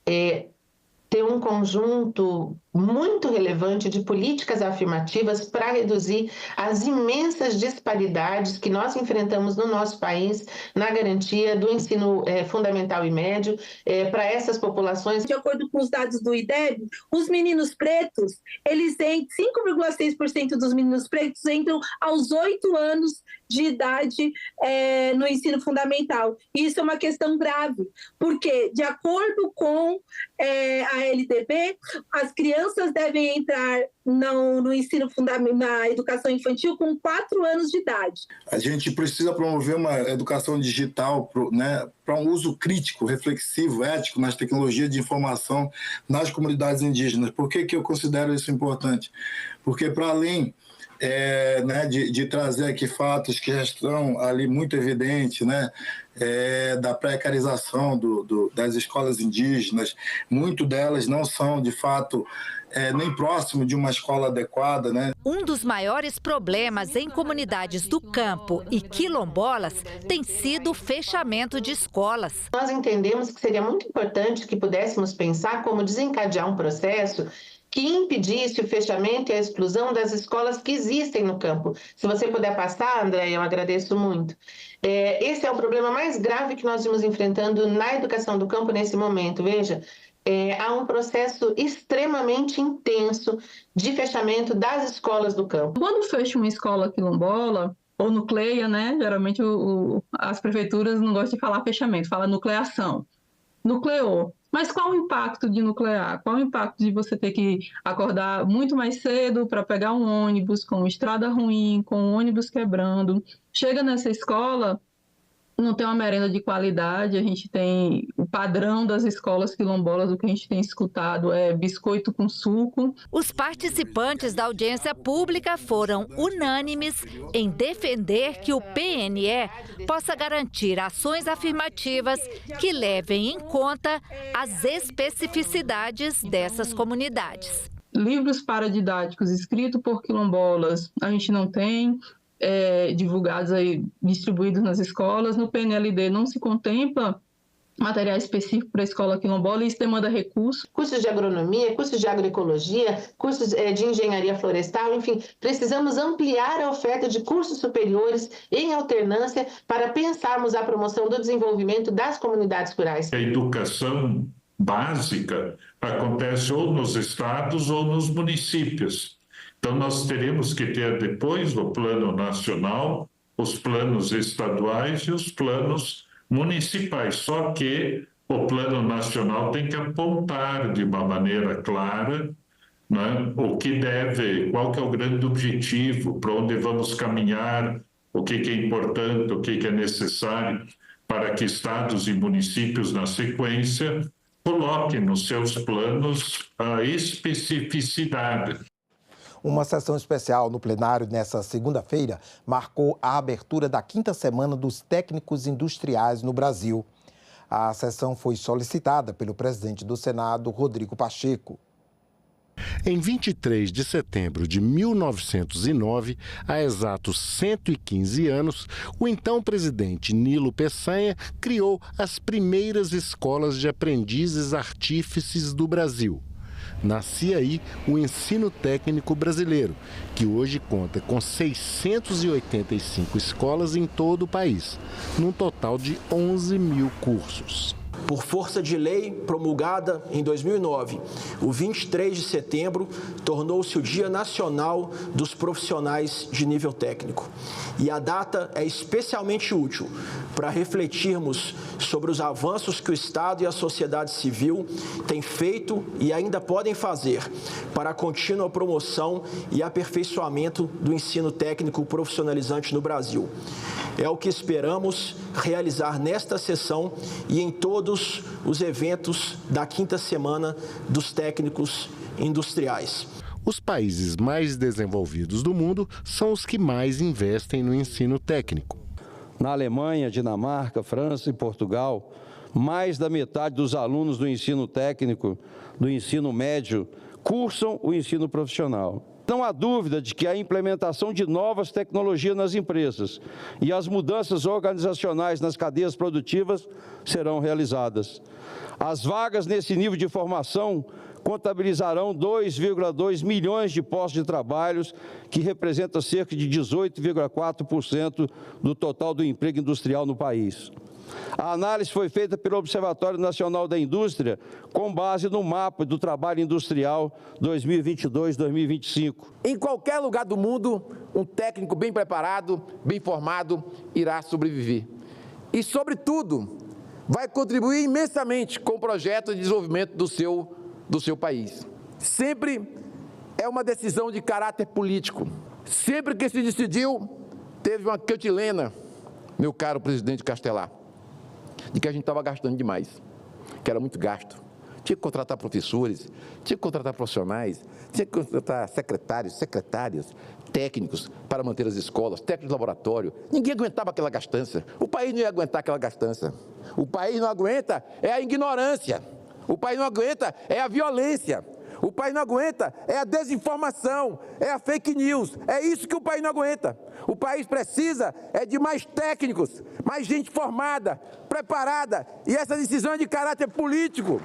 ter um conjunto muito relevante de políticas afirmativas para reduzir as imensas disparidades que nós enfrentamos no nosso país na garantia do ensino fundamental e médio para essas populações. De acordo com os dados do IDEB, os meninos pretos, 5,6% dos meninos pretos entram aos 8 anos de idade no ensino fundamental. E isso é uma questão grave, porque, de acordo com a LDB, as crianças crianças devem entrar no ensino fundamental, na educação infantil, com 4 anos de idade. A gente precisa promover uma educação digital, né, para um uso crítico, reflexivo, ético nas tecnologias de informação nas comunidades indígenas. Por que eu considero isso importante? Porque, para além né, de trazer aqui fatos que já estão ali muito evidentes, né, da precarização das escolas indígenas, muito delas não são, de fato, nem próximo de uma escola adequada, né? Um dos maiores problemas em comunidades do campo e quilombolas tem sido o fechamento de escolas. Nós entendemos que seria muito importante que pudéssemos pensar como desencadear um processo que impedisse o fechamento e a exclusão das escolas que existem no campo. Se você puder passar, André, eu agradeço muito. Esse é o problema mais grave que nós estamos enfrentando na educação do campo nesse momento. Veja, há um processo extremamente intenso de fechamento das escolas do campo. Quando fecha uma escola quilombola, ou nucleia, né? Geralmente as prefeituras não gostam de falar fechamento, fala nucleação. Nucleou. Mas qual o impacto de nuclear? Qual o impacto de você ter que acordar muito mais cedo para pegar um ônibus com estrada ruim, com um ônibus quebrando? Chega nessa escola, não tem uma merenda de qualidade, a gente tem o padrão das escolas quilombolas, o que a gente tem escutado é biscoito com suco. Os participantes da audiência pública foram unânimes em defender que o PNE possa garantir ações afirmativas que levem em conta as especificidades dessas comunidades. Livros paradidáticos escritos por quilombolas a gente não tem, divulgados aí, distribuídos nas escolas. No PNLD não se contempla material específico para a escola quilombola e isso demanda recursos. Cursos de agronomia, cursos de agroecologia, cursos de engenharia florestal, enfim, precisamos ampliar a oferta de cursos superiores em alternância para pensarmos a promoção do desenvolvimento das comunidades rurais. A educação básica acontece ou nos estados ou nos municípios. Então, nós teremos que ter depois o plano nacional, os planos estaduais e os planos municipais. Só que o plano nacional tem que apontar de uma maneira clara, né, o que deve, qual que é o grande objetivo, para onde vamos caminhar, o que é importante, o que é necessário, para que estados e municípios, na sequência, coloquem nos seus planos a especificidade. Uma sessão especial no plenário nesta segunda-feira marcou a abertura da 5ª Semana dos Técnicos Industriais no Brasil. A sessão foi solicitada pelo presidente do Senado, Rodrigo Pacheco. Em 23 de setembro de 1909, há exatos 115 anos, o então presidente Nilo Peçanha criou as primeiras escolas de aprendizes artífices do Brasil. Nascia aí o ensino técnico brasileiro, que hoje conta com 685 escolas em todo o país, num total de 11 mil cursos. Por força de lei promulgada em 2009, o 23 de setembro tornou-se o Dia Nacional dos Profissionais de Nível Técnico. E a data é especialmente útil para refletirmos sobre os avanços que o Estado e a sociedade civil têm feito e ainda podem fazer para a contínua promoção e aperfeiçoamento do ensino técnico profissionalizante no Brasil. É o que esperamos realizar nesta sessão e em todos os eventos da 5ª Semana dos Técnicos Industriais. Os países mais desenvolvidos do mundo são os que mais investem no ensino técnico. Na Alemanha, Dinamarca, França e Portugal, mais da metade dos alunos do ensino técnico, do ensino médio, cursam o ensino profissional. Não há dúvida de que a implementação de novas tecnologias nas empresas e as mudanças organizacionais nas cadeias produtivas serão realizadas. As vagas nesse nível de formação contabilizarão 2,2 milhões de postos de trabalho, que representa cerca de 18,4% do total do emprego industrial no país. A análise foi feita pelo Observatório Nacional da Indústria com base no mapa do trabalho industrial 2022-2025. Em qualquer lugar do mundo, um técnico bem preparado, bem formado, irá sobreviver. E, sobretudo, vai contribuir imensamente com o projeto de desenvolvimento do seu país. sempre é uma decisão de caráter político. Sempre que se decidiu, teve uma cantilena, meu caro presidente Castelar, de que a gente estava gastando demais, que era muito gasto. Tinha que contratar professores, tinha que contratar profissionais, tinha que contratar secretários, secretárias, técnicos para manter as escolas, técnicos de laboratório. Ninguém aguentava aquela gastança. O país não ia aguentar aquela gastança. O país não aguenta é a ignorância. O país não aguenta é a violência. O país não aguenta é a desinformação, é a fake news. É isso que o país não aguenta. O país precisa é de mais técnicos, mais gente formada, preparada. E essa decisão é de caráter político.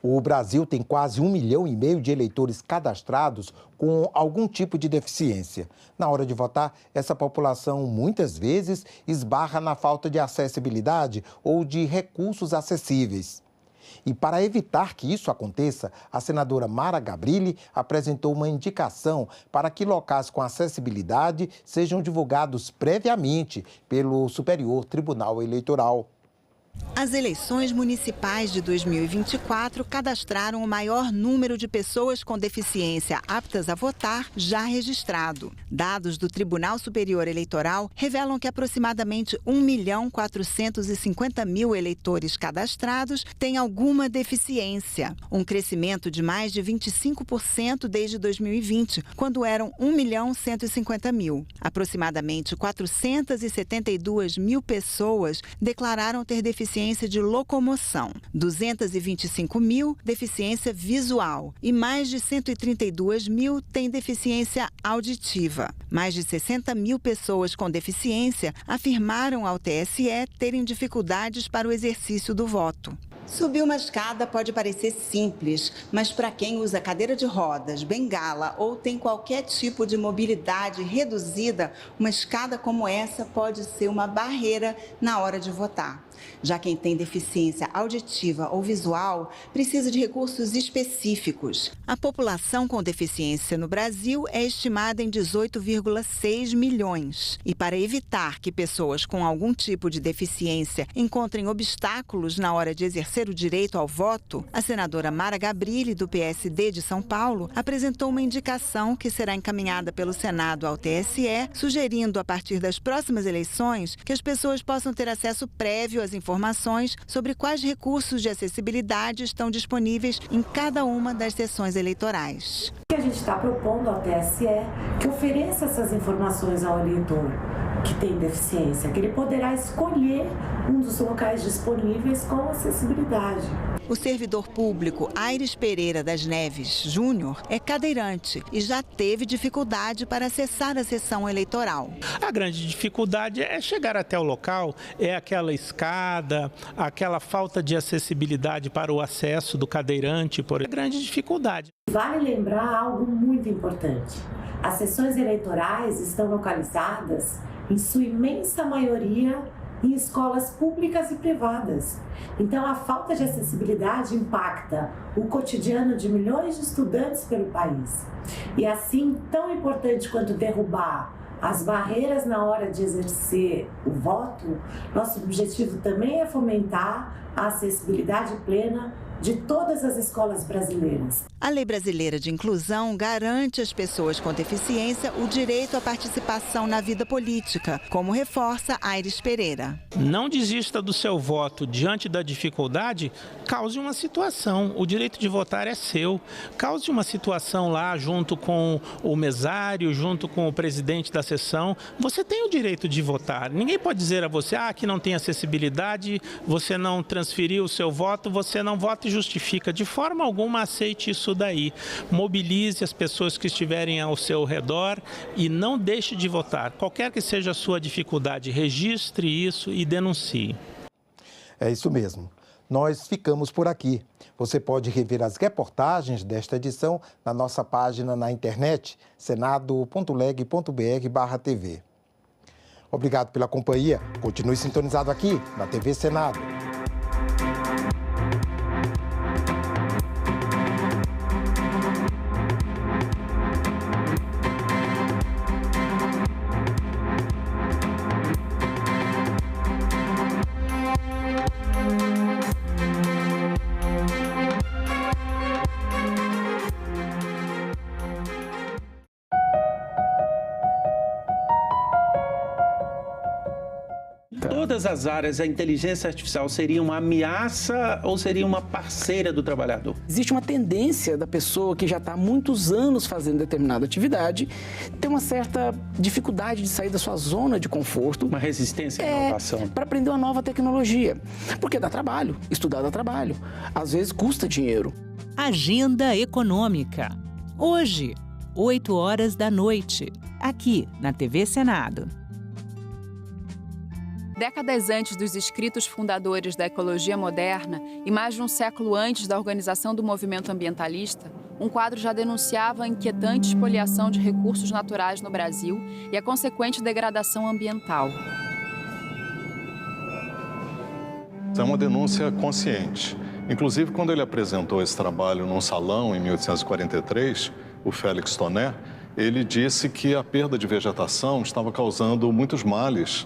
O Brasil tem quase 1,5 milhão de eleitores cadastrados com algum tipo de deficiência. Na hora de votar, essa população muitas vezes esbarra na falta de acessibilidade ou de recursos acessíveis. E para evitar que isso aconteça, a senadora Mara Gabrilli apresentou uma indicação para que locais com acessibilidade sejam divulgados previamente pelo Superior Tribunal Eleitoral. As eleições municipais de 2024 cadastraram o maior número de pessoas com deficiência aptas a votar já registrado. Dados do Tribunal Superior Eleitoral revelam que aproximadamente 1.450.000 eleitores cadastrados têm alguma deficiência, um crescimento de mais de 25% desde 2020, quando eram 1.150.000. Aproximadamente 472.000 pessoas declararam ter deficiência de locomoção, 225.000 deficiência visual e mais de 132.000 têm deficiência auditiva. Mais de 60.000 pessoas com deficiência afirmaram ao TSE terem dificuldades para o exercício do voto. Subir uma escada pode parecer simples, mas para quem usa cadeira de rodas, bengala ou tem qualquer tipo de mobilidade reduzida, uma escada como essa pode ser uma barreira na hora de votar. Já quem tem deficiência auditiva ou visual precisa de recursos específicos. A população com deficiência no Brasil é estimada em 18,6 milhões. E para evitar que pessoas com algum tipo de deficiência encontrem obstáculos na hora de exercer o direito ao voto, a senadora Mara Gabrilli, do PSD de São Paulo, apresentou uma indicação que será encaminhada pelo Senado ao TSE, sugerindo, a partir das próximas eleições, que as pessoas possam ter acesso prévio às informações sobre quais recursos de acessibilidade estão disponíveis em cada uma das sessões eleitorais. A gente está propondo ao TSE que ofereça essas informações ao eleitor que tem deficiência, que ele poderá escolher um dos locais disponíveis com acessibilidade. O servidor público Aires Pereira das Neves Júnior é cadeirante e já teve dificuldade para acessar a sessão eleitoral. A grande dificuldade é chegar até o local, é aquela escada, aquela falta de acessibilidade para o acesso do cadeirante, por exemplo. É a grande dificuldade. Vale lembrar algo muito importante. As sessões eleitorais estão localizadas, em sua imensa maioria, em escolas públicas e privadas. Então, a falta de acessibilidade impacta o cotidiano de milhões de estudantes pelo país. E assim, tão importante quanto derrubar as barreiras na hora de exercer o voto, nosso objetivo também é fomentar a acessibilidade plena de todas as escolas brasileiras. A Lei Brasileira de Inclusão garante às pessoas com deficiência o direito à participação na vida política, como reforça Aires Pereira. Não desista do seu voto diante da dificuldade, cause uma situação. O direito de votar é seu. Cause uma situação lá junto com o mesário, junto com o presidente da sessão. Você tem o direito de votar. Ninguém pode dizer a você, que não tem acessibilidade, você não transferiu o seu voto, você não vota e justifica. De forma alguma aceite isso daí. Mobilize as pessoas que estiverem ao seu redor e não deixe de votar. Qualquer que seja a sua dificuldade, registre isso e denuncie. É isso mesmo. Nós ficamos por aqui. Você pode rever as reportagens desta edição na nossa página na internet, senado.leg.br/TV. Obrigado pela companhia. Continue sintonizado aqui na TV Senado. todas as áreas a inteligência artificial seria uma ameaça ou seria uma parceira do trabalhador? Existe uma tendência da pessoa que já está há muitos anos fazendo determinada atividade ter uma certa dificuldade de sair da sua zona de conforto. Uma resistência à inovação. Para aprender uma nova tecnologia. Porque dá trabalho, estudar dá trabalho. Às vezes custa dinheiro. Agenda Econômica. Hoje, 20h, aqui na TV Senado. Décadas antes dos escritos fundadores da ecologia moderna e mais de um século antes da organização do movimento ambientalista, um quadro já denunciava a inquietante espoliação de recursos naturais no Brasil e a consequente degradação ambiental. É uma denúncia consciente. Inclusive, quando ele apresentou esse trabalho num salão em 1843, o Félix Toné, ele disse que a perda de vegetação estava causando muitos males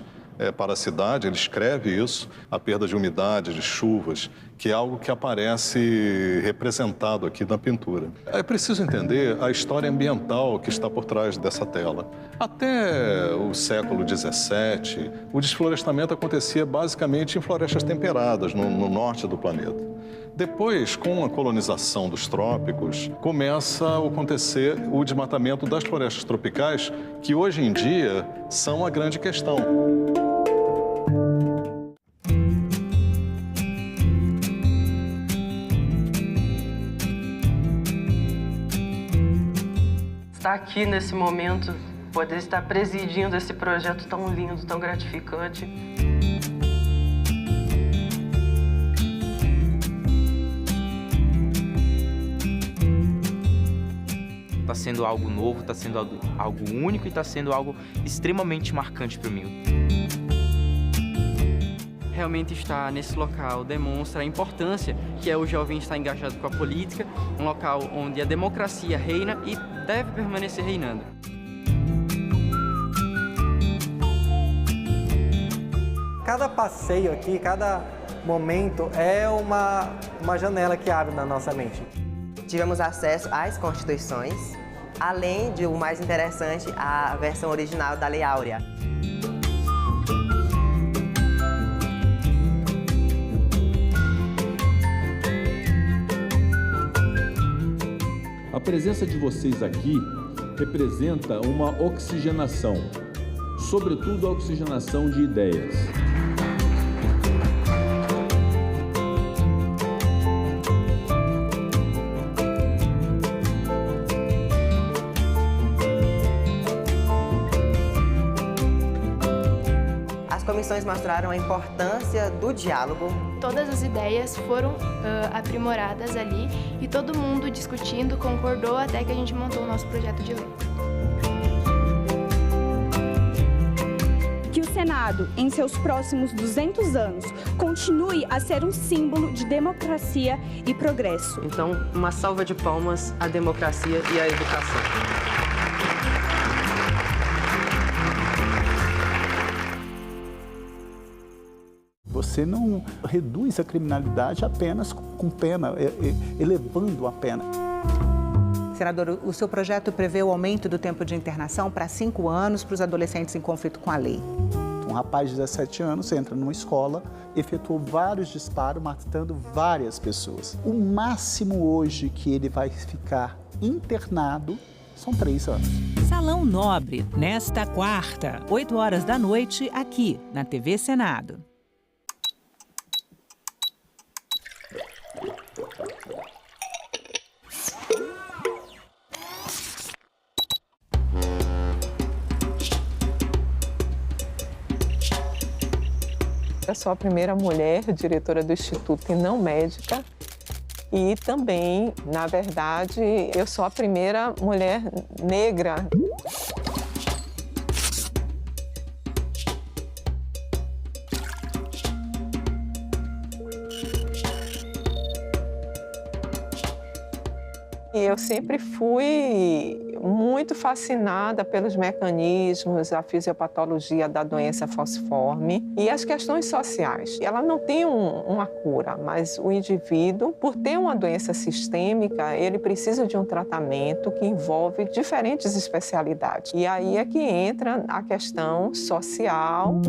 para a cidade. Ele escreve isso, a perda de umidade, de chuvas, que é algo que aparece representado aqui na pintura. É preciso entender a história ambiental que está por trás dessa tela. Até o século XVII, o desflorestamento acontecia basicamente em florestas temperadas, no norte do planeta. Depois, com a colonização dos trópicos, começa a acontecer o desmatamento das florestas tropicais, que hoje em dia são a grande questão. Estar aqui nesse momento, poder estar presidindo esse projeto tão lindo, tão gratificante. Está sendo algo novo, está sendo algo único e está sendo algo extremamente marcante para mim. Realmente estar nesse local demonstra a importância que é o jovem estar engajado com a política, um local onde a democracia reina e deve permanecer reinando. Cada passeio aqui, cada momento é uma janela que abre na nossa mente. Tivemos acesso às constituições, além de, o mais interessante, a versão original da Lei Áurea. A presença de vocês aqui representa uma oxigenação, sobretudo a oxigenação de ideias. As comissões mostraram a importância do diálogo. Todas as ideias foram aprimoradas ali e todo mundo discutindo, concordou até que a gente montou o nosso projeto de lei. Que o Senado, em seus próximos 200 anos, continue a ser um símbolo de democracia e progresso. Então, uma salva de palmas à democracia e à educação. Você não reduz a criminalidade apenas com pena, elevando a pena. Senador, o seu projeto prevê o aumento do tempo de internação para 5 anos para os adolescentes em conflito com a lei. Um rapaz de 17 anos entra numa escola, efetuou vários disparos, matando várias pessoas. O máximo hoje que ele vai ficar internado são 3 anos. Salão Nobre, nesta quarta, 20h, aqui na TV Senado. Eu sou a primeira mulher diretora do Instituto e não médica. E também, na verdade, eu sou a primeira mulher negra. E eu sempre fui muito fascinada pelos mecanismos, a fisiopatologia da doença falciforme e as questões sociais. Ela não tem uma cura, mas o indivíduo, por ter uma doença sistêmica, ele precisa de um tratamento que envolve diferentes especialidades. E aí é que entra a questão social.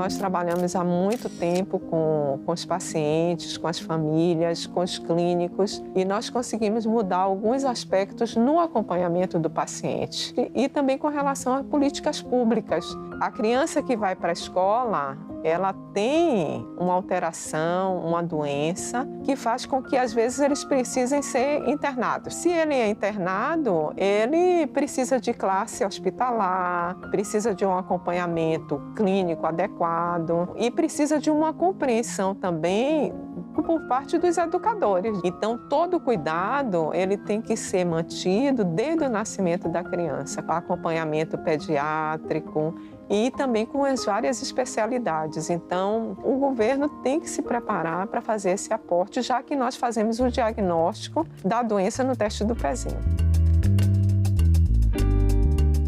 Nós trabalhamos há muito tempo com os pacientes, com as famílias, com os clínicos e nós conseguimos mudar alguns aspectos no acompanhamento do paciente e também com relação a políticas públicas. A criança que vai para a escola, ela tem uma alteração, uma doença que faz com que às vezes eles precisem ser internados. Se ele é internado, ele precisa de classe hospitalar, precisa de um acompanhamento clínico adequado e precisa de uma compreensão também por parte dos educadores. Então, todo cuidado ele tem que ser mantido desde o nascimento da criança, com acompanhamento pediátrico e também com as várias especialidades. Então, o governo tem que se preparar para fazer esse aporte, já que nós fazemos o diagnóstico da doença no teste do pezinho.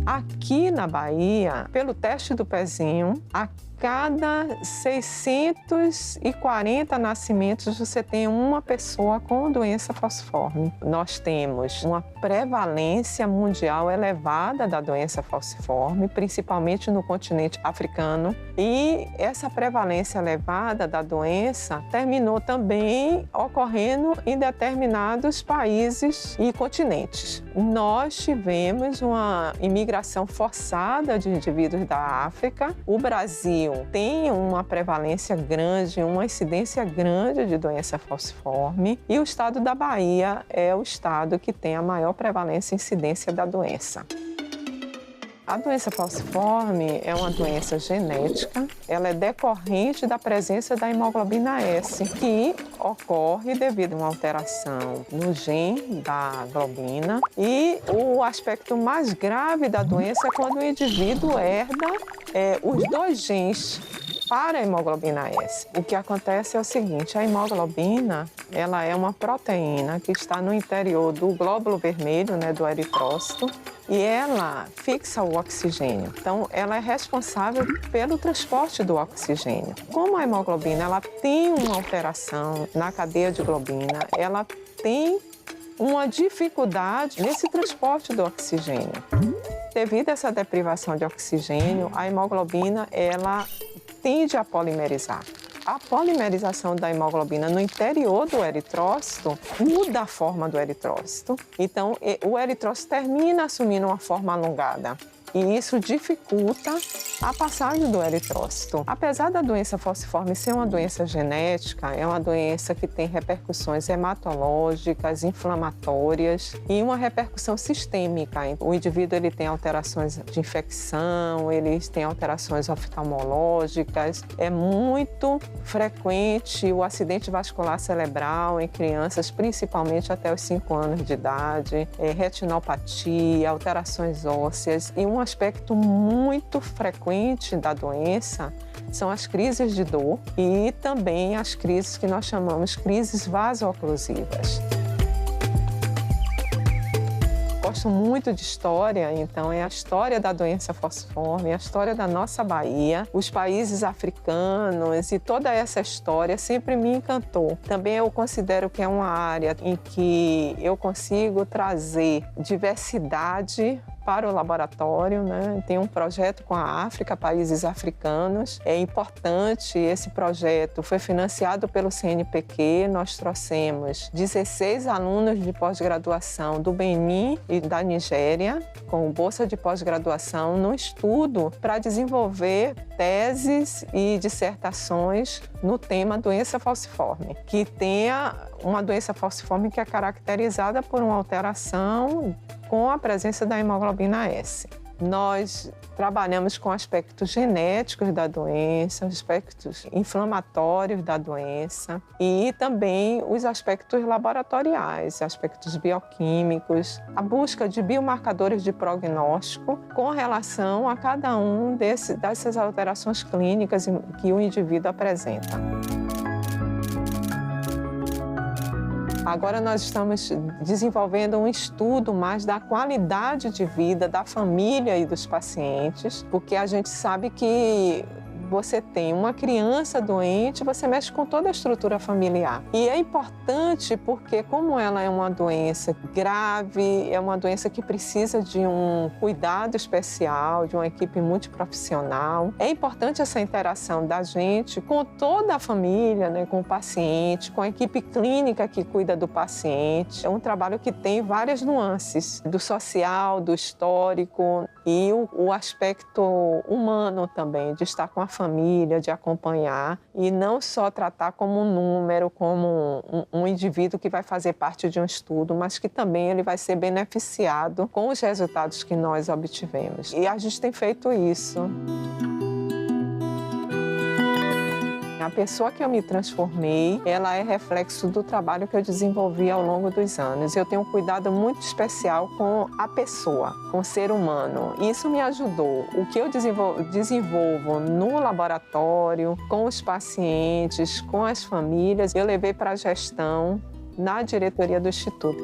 Aqui na Bahia, pelo teste do pezinho, a cada 640 nascimentos você tem uma pessoa com doença falciforme. Nós temos uma prevalência mundial elevada da doença falciforme, principalmente no continente africano. E essa prevalência elevada da doença terminou também ocorrendo em determinados países e continentes. Nós tivemos uma imigração forçada de indivíduos da África. O Brasil tem uma prevalência grande, uma incidência grande de doença falciforme e o estado da Bahia é o estado que tem a maior prevalência e incidência da doença. A doença falciforme é uma doença genética, ela é decorrente da presença da hemoglobina S, que ocorre devido a uma alteração no gene da globina. E o aspecto mais grave da doença é quando o indivíduo herda os dois genes para a hemoglobina S. O que acontece é o seguinte, a hemoglobina ela é uma proteína que está no interior do glóbulo vermelho, do eritrócito, e ela fixa o oxigênio. Então, ela é responsável pelo transporte do oxigênio. Como a hemoglobina ela tem uma alteração na cadeia de globina, ela tem uma dificuldade nesse transporte do oxigênio. Devido a essa deprivação de oxigênio, a hemoglobina ela tende a polimerizar. A polimerização da hemoglobina no interior do eritrócito muda a forma do eritrócito. Então, o eritrócito termina assumindo uma forma alongada. E isso dificulta a passagem do eritrócito. Apesar da doença falciforme ser uma doença genética, é uma doença que tem repercussões hematológicas, inflamatórias e uma repercussão sistêmica. O indivíduo ele tem alterações de infecção, ele tem alterações oftalmológicas. É muito frequente o acidente vascular cerebral em crianças, principalmente até os 5 anos de idade, retinopatia, alterações ósseas e um aspecto muito frequente da doença são as crises de dor e também as crises que nós chamamos crises vaso-oclusivas. Gosto muito de história, então é a história da doença falciforme, a história da nossa Bahia, os países africanos e toda essa história sempre me encantou. Também eu considero que é uma área em que eu consigo trazer diversidade para o laboratório, Tem um projeto com a África, países africanos. É importante, esse projeto foi financiado pelo CNPq. Nós trouxemos 16 alunos de pós-graduação do Benin e da Nigéria, com bolsa de pós-graduação, no estudo para desenvolver teses e dissertações no tema doença falciforme, que tenha uma doença falciforme que é caracterizada por uma alteração com a presença da hemoglobina S. Nós trabalhamos com aspectos genéticos da doença, aspectos inflamatórios da doença e também os aspectos laboratoriais, aspectos bioquímicos, a busca de biomarcadores de prognóstico com relação a cada um dessas alterações clínicas que o indivíduo apresenta. Agora nós estamos desenvolvendo um estudo mais da qualidade de vida da família e dos pacientes, porque a gente sabe que você tem uma criança doente, você mexe com toda a estrutura familiar. E é importante porque, como ela é uma doença grave, é uma doença que precisa de um cuidado especial, de uma equipe multiprofissional, é importante essa interação da gente com toda a família, né, com o paciente, com a equipe clínica que cuida do paciente. É um trabalho que tem várias nuances, do social, do histórico e o aspecto humano também, de estar com a família, de acompanhar e não só tratar como um número, como um indivíduo que vai fazer parte de um estudo, mas que também ele vai ser beneficiado com os resultados que nós obtivemos. E a gente tem feito isso. A pessoa que eu me transformei, ela é reflexo do trabalho que eu desenvolvi ao longo dos anos. Eu tenho um cuidado muito especial com a pessoa, com o ser humano. Isso me ajudou. O que eu desenvolvo no laboratório, com os pacientes, com as famílias, eu levei para a gestão na diretoria do Instituto.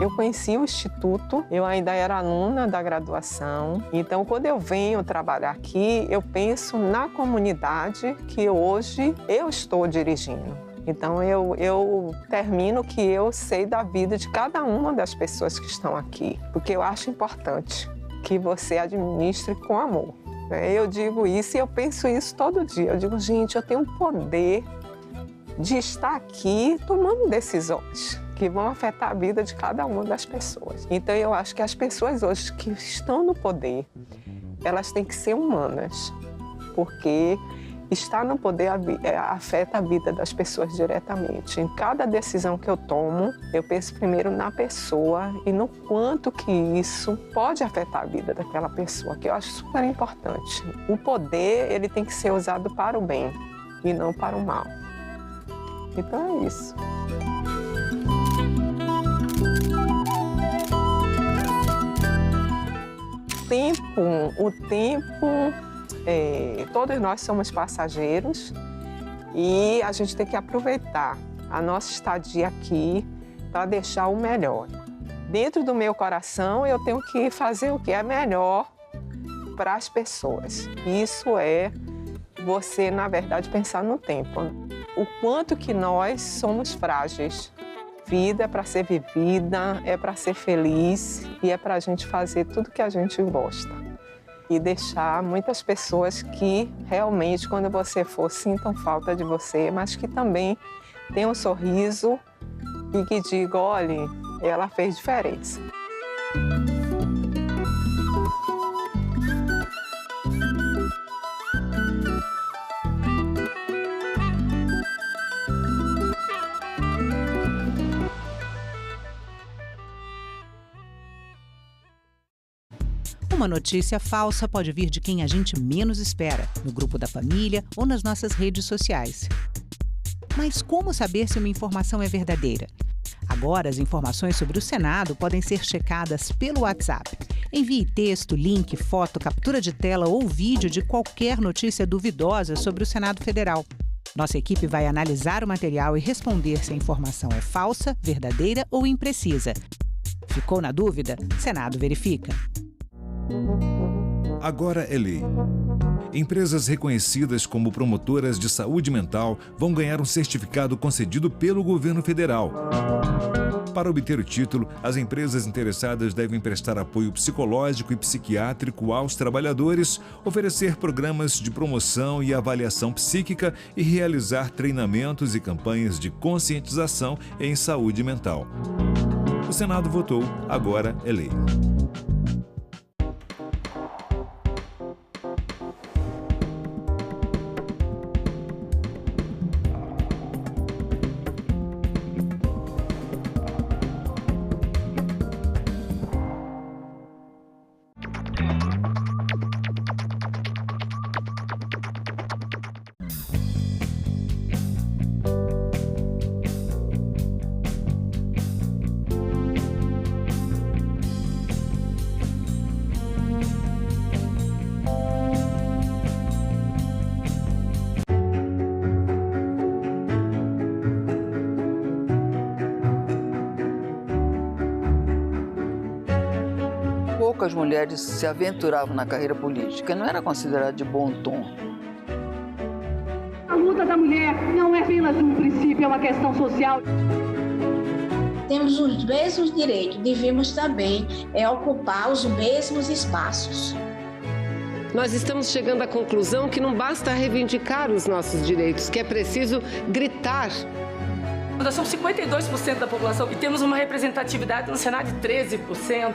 Eu conheci o Instituto, eu ainda era aluna da graduação, então quando eu venho trabalhar aqui, eu penso na comunidade que hoje eu estou dirigindo. Então eu termino que eu sei da vida de cada uma das pessoas que estão aqui, porque eu acho importante que você administre com amor. Eu digo isso e eu penso isso todo dia. Eu digo, gente, eu tenho o poder de estar aqui tomando decisões que vão afetar a vida de cada uma das pessoas. Então, eu acho que as pessoas hoje que estão no poder, elas têm que ser humanas, porque estar no poder afeta a vida das pessoas diretamente. Em cada decisão que eu tomo, eu penso primeiro na pessoa e no quanto que isso pode afetar a vida daquela pessoa, que eu acho super importante. O poder, ele tem que ser usado para o bem e não para o mal. Então, é isso. O tempo, todos nós somos passageiros e a gente tem que aproveitar a nossa estadia aqui para deixar o melhor. Dentro do meu coração, eu tenho que fazer o que é melhor para as pessoas. Isso é você, na verdade, pensar no tempo. O quanto que nós somos frágeis. Vida é para ser vivida, é para ser feliz e é para a gente fazer tudo que a gente gosta. E deixar muitas pessoas que realmente, quando você for, sintam falta de você, mas que também tenham um sorriso e que digam, olha, ela fez diferença. Uma notícia falsa pode vir de quem a gente menos espera, no grupo da família ou nas nossas redes sociais. Mas como saber se uma informação é verdadeira? Agora, as informações sobre o Senado podem ser checadas pelo WhatsApp. Envie texto, link, foto, captura de tela ou vídeo de qualquer notícia duvidosa sobre o Senado Federal. Nossa equipe vai analisar o material e responder se a informação é falsa, verdadeira ou imprecisa. Ficou na dúvida? Senado verifica. Agora é lei. Empresas reconhecidas como promotoras de saúde mental vão ganhar um certificado concedido pelo governo federal. Para obter o título, as empresas interessadas devem prestar apoio psicológico e psiquiátrico aos trabalhadores, oferecer programas de promoção e avaliação psíquica e realizar treinamentos e campanhas de conscientização em saúde mental. O Senado votou, agora é lei. Poucas mulheres se aventuravam na carreira política, não era considerado de bom tom. luta da mulher não é apenas um princípio, é uma questão social. Temos os mesmos direitos, devemos também ocupar os mesmos espaços. Nós estamos chegando à conclusão que não basta reivindicar os nossos direitos, que é preciso gritar. Nós somos 52% da população e temos uma representatividade no Senado de 13%.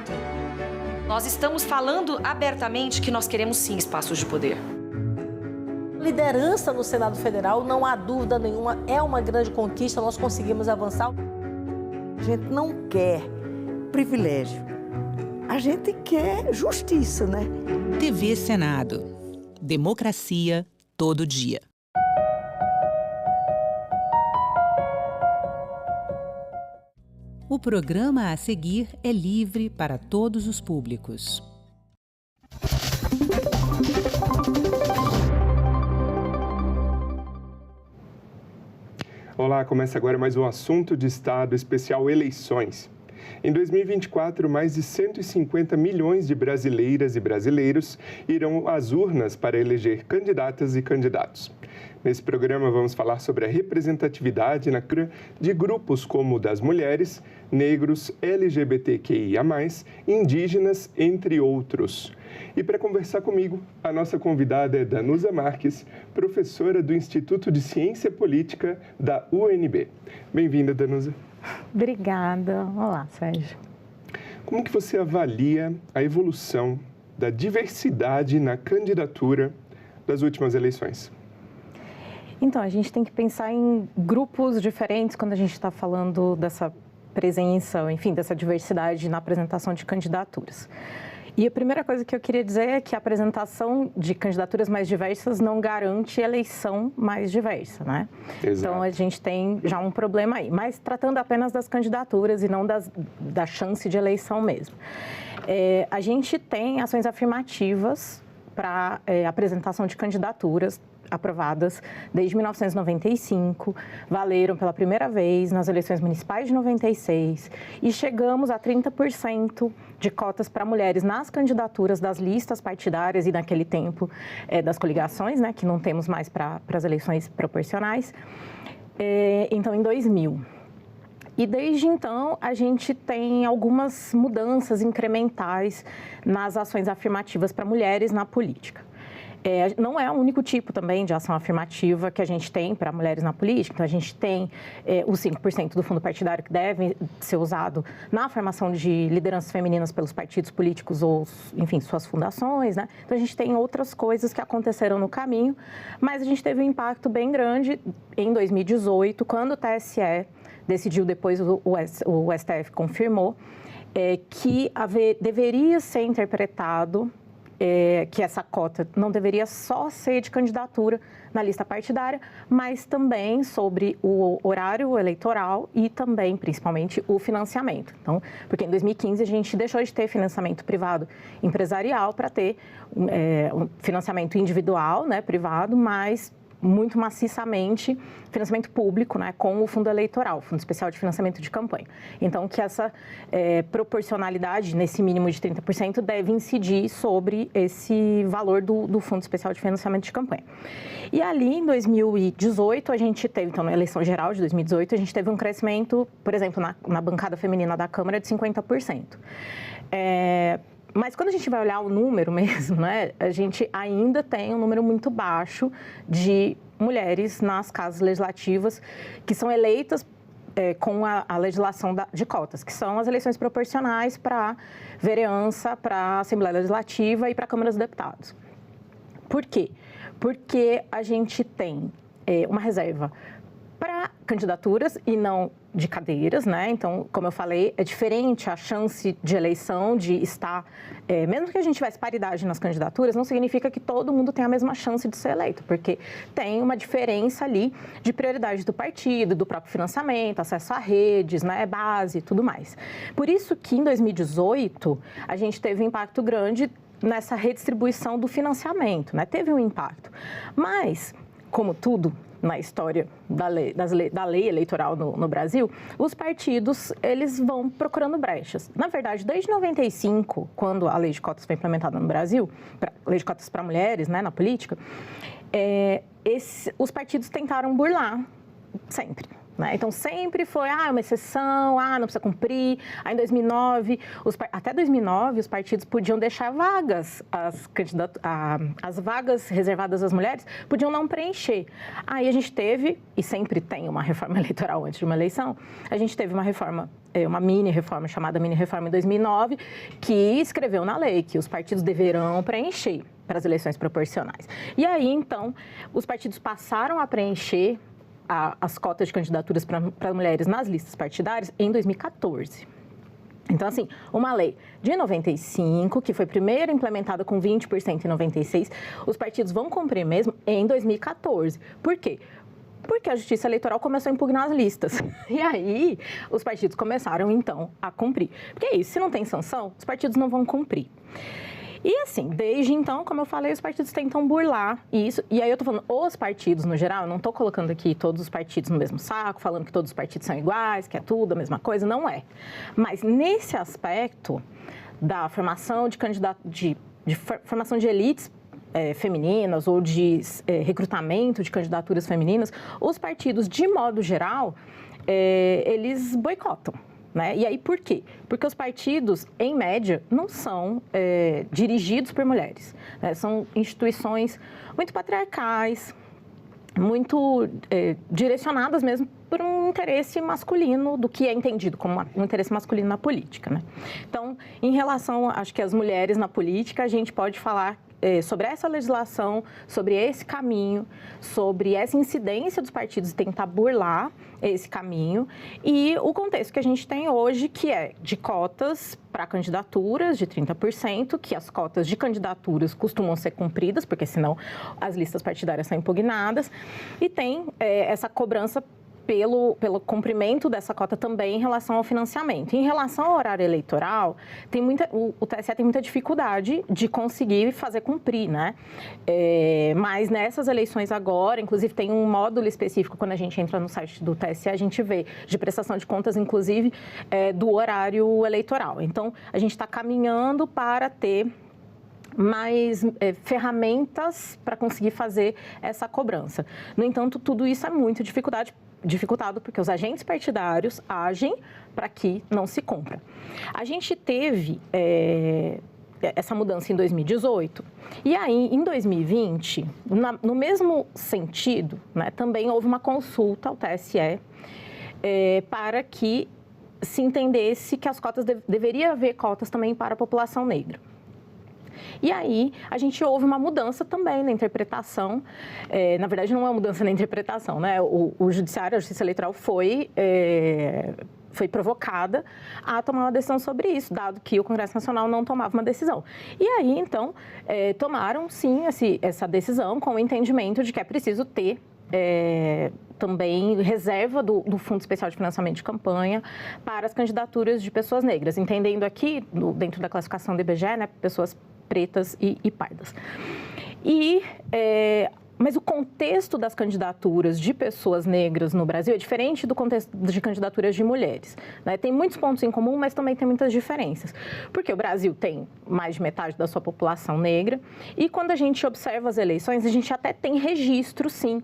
Nós estamos falando abertamente que nós queremos sim espaços de poder. Liderança no Senado Federal, não há dúvida nenhuma, é uma grande conquista, nós conseguimos avançar. A gente não quer privilégio, a gente quer justiça, né? TV Senado. Democracia todo dia. O programa a seguir é livre para todos os públicos. Olá, começa agora mais um Assunto de Estado especial Eleições. Em 2024, mais de 150 milhões de brasileiras e brasileiros irão às urnas para eleger candidatas e candidatos. Nesse programa, vamos falar sobre a representatividade na Câmara de grupos como o das mulheres, negros, LGBTQIA+, indígenas, entre outros. E para conversar comigo, a nossa convidada é Danusa Marques, professora do Instituto de Ciência Política da UNB. Bem-vinda, Danusa. Obrigada. Olá, Sérgio. Como que você avalia a evolução da diversidade na candidatura das últimas eleições? Então, a gente tem que pensar em grupos diferentes quando a gente está falando dessa presença, enfim, dessa diversidade na apresentação de candidaturas. E a primeira coisa que eu queria dizer é que a apresentação de candidaturas mais diversas não garante eleição mais diversa, né? Exato. Então, a gente tem já um problema aí. Mas tratando apenas das candidaturas e não da chance de eleição mesmo. A gente tem ações afirmativas para apresentação de candidaturas aprovadas desde 1995, valeram pela primeira vez nas eleições municipais de 96 e chegamos a 30% de cotas para mulheres nas candidaturas das listas partidárias e naquele tempo das coligações, né, que não temos mais para as eleições proporcionais, então em 2000. E desde então, a gente tem algumas mudanças incrementais nas ações afirmativas para mulheres na política. Não é o único tipo também de ação afirmativa que a gente tem para mulheres na política. Então, a gente tem os 5% do fundo partidário que deve ser usado na formação de lideranças femininas pelos partidos políticos ou, enfim, suas fundações, né? Então, a gente tem outras coisas que aconteceram no caminho, mas a gente teve um impacto bem grande em 2018, quando o TSE decidiu, depois o STF confirmou, que deveria ser interpretado que essa cota não deveria só ser de candidatura na lista partidária, mas também sobre o horário eleitoral e também, principalmente, o financiamento. Então, porque em 2015 a gente deixou de ter financiamento privado empresarial para ter um financiamento individual, né, privado, mas muito maciçamente financiamento público, né, com o fundo eleitoral, Fundo Especial de Financiamento de Campanha. Então, que essa proporcionalidade, nesse mínimo de 30%, deve incidir sobre esse valor do Fundo Especial de Financiamento de Campanha. E ali, em 2018, a gente teve, então, na eleição geral de 2018, a gente teve um crescimento, por exemplo, na bancada feminina da Câmara de 50%. Mas quando a gente vai olhar o número mesmo, né, a gente ainda tem um número muito baixo de mulheres nas casas legislativas que são eleitas com a legislação de cotas, que são as eleições proporcionais para vereança, para a Assembleia Legislativa e para a Câmara dos Deputados. Por quê? Porque a gente tem uma reserva para candidaturas e não de cadeiras, né? Então, como eu falei, é diferente a chance de eleição, de estar... mesmo que a gente tivesse paridade nas candidaturas, não significa que todo mundo tem a mesma chance de ser eleito, porque tem uma diferença ali de prioridade do partido, do próprio financiamento, acesso a redes, né, base e tudo mais. Por isso que, em 2018, a gente teve um impacto grande nessa redistribuição do financiamento, né? Teve um impacto. Mas, como tudo na história da lei eleitoral no Brasil, os partidos, eles vão procurando brechas. Na verdade, desde 95, quando a lei de cotas foi implementada no Brasil, lei de cotas para mulheres, né, na política, os partidos tentaram burlar sempre. Então, sempre foi uma exceção, não precisa cumprir. Aí, em 2009, até 2009, os partidos podiam deixar vagas, as vagas reservadas às mulheres podiam não preencher. Aí, a gente teve, e sempre tem uma reforma eleitoral antes de uma eleição, a gente teve uma reforma, uma mini-reforma, chamada mini-reforma em 2009, que escreveu na lei que os partidos deverão preencher para as eleições proporcionais. E aí, então, os partidos passaram a preencher as cotas de candidaturas para mulheres nas listas partidárias em 2014. Então, assim, uma lei de 95, que foi primeiro implementada com 20% em 96, os partidos vão cumprir mesmo em 2014. Por quê? Porque a Justiça Eleitoral começou a impugnar as listas. E aí, os partidos começaram, então, a cumprir. Porque é isso, se não tem sanção, os partidos não vão cumprir. E assim, desde então, como eu falei, os partidos tentam burlar isso. E aí eu tô falando os partidos no geral, eu não tô colocando aqui todos os partidos no mesmo saco, falando que todos os partidos são iguais, que é tudo a mesma coisa, não é. Mas nesse aspecto da formação de formação de elites femininas ou de recrutamento de candidaturas femininas, os partidos, de modo geral, eles boicotam. E aí, por quê? Porque os partidos, em média, não são dirigidos por mulheres. São instituições muito patriarcais, muito direcionadas mesmo por um interesse masculino, do que é entendido como um interesse masculino na política. Então, em relação, acho que as mulheres na política, a gente pode falar sobre essa legislação, sobre esse caminho, sobre essa incidência dos partidos tentar burlar esse caminho e o contexto que a gente tem hoje, que é de cotas para candidaturas de 30%, que as cotas de candidaturas costumam ser cumpridas, porque senão as listas partidárias são impugnadas, e tem essa cobrança pelo cumprimento dessa cota também em relação ao financiamento. Em relação ao horário eleitoral, o TSE tem muita dificuldade de conseguir fazer cumprir, mas nessas eleições agora, inclusive tem um módulo específico, quando a gente entra no site do TSE, a gente vê de prestação de contas, inclusive, do horário eleitoral. Então, a gente está caminhando para ter mais ferramentas para conseguir fazer essa cobrança. No entanto, tudo isso é muito dificultado porque os agentes partidários agem para que não se cumpra. A gente teve essa mudança em 2018 e aí, em 2020, no mesmo sentido, também houve uma consulta ao TSE para que se entendesse que as cotas deveria haver cotas também para a população negra. E aí, a gente houve uma mudança também na interpretação. Na verdade, não é uma mudança na interpretação, O Judiciário, a Justiça Eleitoral foi provocada a tomar uma decisão sobre isso, dado que o Congresso Nacional não tomava uma decisão. E aí, então, tomaram, sim, essa decisão com o entendimento de que é preciso ter também reserva do Fundo Especial de Financiamento de Campanha para as candidaturas de pessoas negras, entendendo aqui, dentro da classificação do IBGE, pessoas pretas e pardas. Mas o contexto das candidaturas de pessoas negras no Brasil é diferente do contexto de candidaturas de mulheres. Tem muitos pontos em comum, mas também tem muitas diferenças. Porque o Brasil tem mais de metade da sua população negra e quando a gente observa as eleições, a gente até tem registro, sim,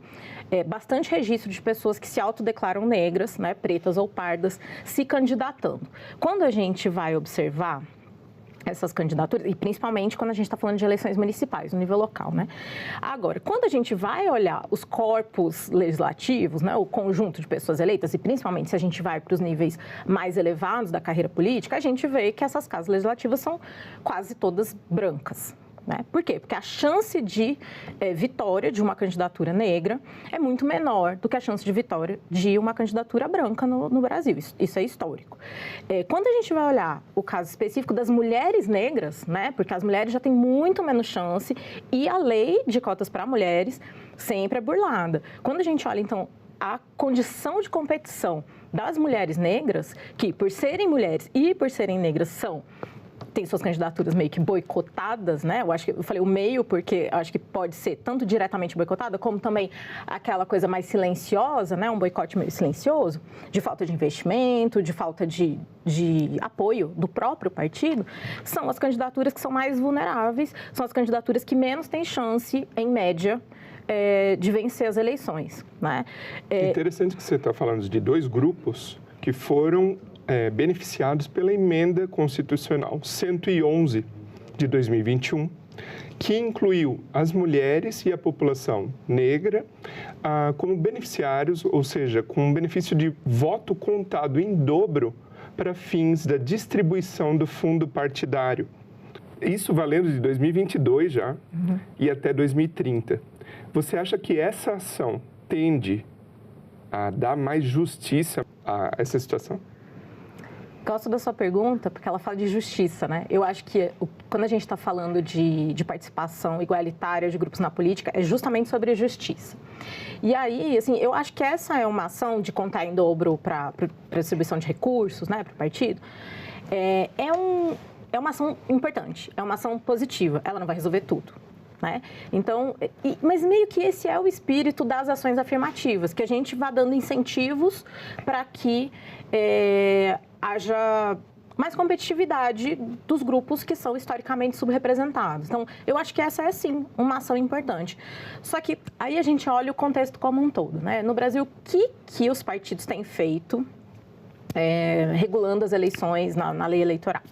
bastante registro de pessoas que se autodeclaram negras, pretas ou pardas, se candidatando. Quando a gente vai observar essas candidaturas, e principalmente quando a gente está falando de eleições municipais, no nível local, Agora, quando a gente vai olhar os corpos legislativos, o conjunto de pessoas eleitas, e principalmente se a gente vai para os níveis mais elevados da carreira política, a gente vê que essas casas legislativas são quase todas brancas. Por quê? Porque a chance de vitória de uma candidatura negra é muito menor do que a chance de vitória de uma candidatura branca no Brasil. Isso é histórico. Quando a gente vai olhar o caso específico das mulheres negras, porque as mulheres já têm muito menos chance e a lei de cotas para mulheres sempre é burlada. Quando a gente olha, então, a condição de competição das mulheres negras, que por serem mulheres e por serem negras tem suas candidaturas meio que boicotadas, Eu acho que eu falei o meio porque acho que pode ser tanto diretamente boicotada, como também aquela coisa mais silenciosa, Um boicote meio silencioso, de falta de investimento, de falta de apoio do próprio partido, são as candidaturas que são mais vulneráveis, são as candidaturas que menos têm chance, em média, de vencer as eleições, né? Interessante que você está falando de 2 grupos que foram beneficiados pela emenda constitucional 111 de 2021, que incluiu as mulheres e a população negra como beneficiários, ou seja, com um benefício de voto contado em dobro para fins da distribuição do fundo partidário. Isso valendo de 2022 já e até 2030. Você acha que essa ação tende a dar mais justiça a essa situação? Gosto da sua pergunta, porque ela fala de justiça, né? Eu acho que quando a gente está falando de participação igualitária de grupos na política, é justamente sobre justiça. E aí, assim, eu acho que essa é uma ação de contar em dobro para distribuição de recursos, né, para o partido, é uma ação importante, é uma ação positiva, ela não vai resolver tudo. Né? Então, mas meio que esse é o espírito das ações afirmativas, que a gente vá dando incentivos para que haja mais competitividade dos grupos que são historicamente subrepresentados. Então, eu acho que essa é, sim, uma ação importante. Só que aí a gente olha o contexto como um todo. Né? No Brasil, o que os partidos têm feito regulando as eleições na lei eleitoral?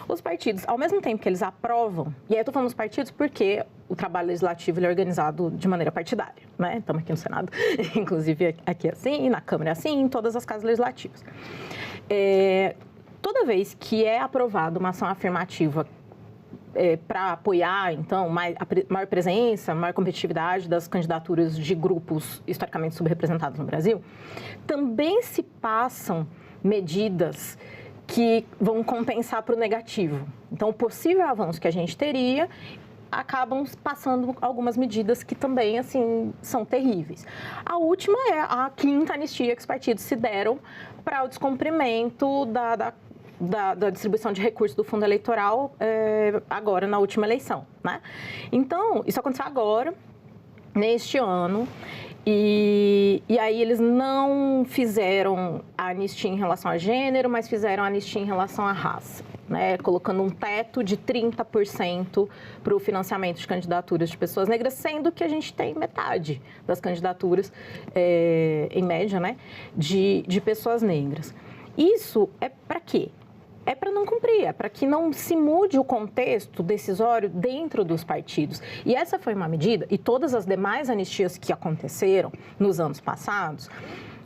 Os partidos, ao mesmo tempo que eles aprovam, e aí eu estou falando dos partidos porque o trabalho legislativo ele é organizado de maneira partidária, né? Estamos aqui no Senado, inclusive aqui é assim, na Câmara é assim, em todas as casas legislativas. Toda vez que é aprovada uma ação afirmativa para apoiar, então, maior presença, maior competitividade das candidaturas de grupos historicamente subrepresentados no Brasil, também se passam medidas que vão compensar para o negativo. Então, o possível avanço que a gente teria acabam passando algumas medidas que também, assim, são terríveis. A última é a 5ª anistia que os partidos se deram para o descumprimento da distribuição de recursos do fundo eleitoral agora na última eleição, né? Então, isso aconteceu agora, neste ano, e aí eles não fizeram a anistia em relação a gênero, mas fizeram a anistia em relação à raça, né? Colocando um teto de 30% para o financiamento de candidaturas de pessoas negras, sendo que a gente tem metade das candidaturas, em média, né, de pessoas negras. Isso é para quê? É para não cumprir, é para que não se mude o contexto decisório dentro dos partidos. E essa foi uma medida, e todas as demais anistias que aconteceram nos anos passados,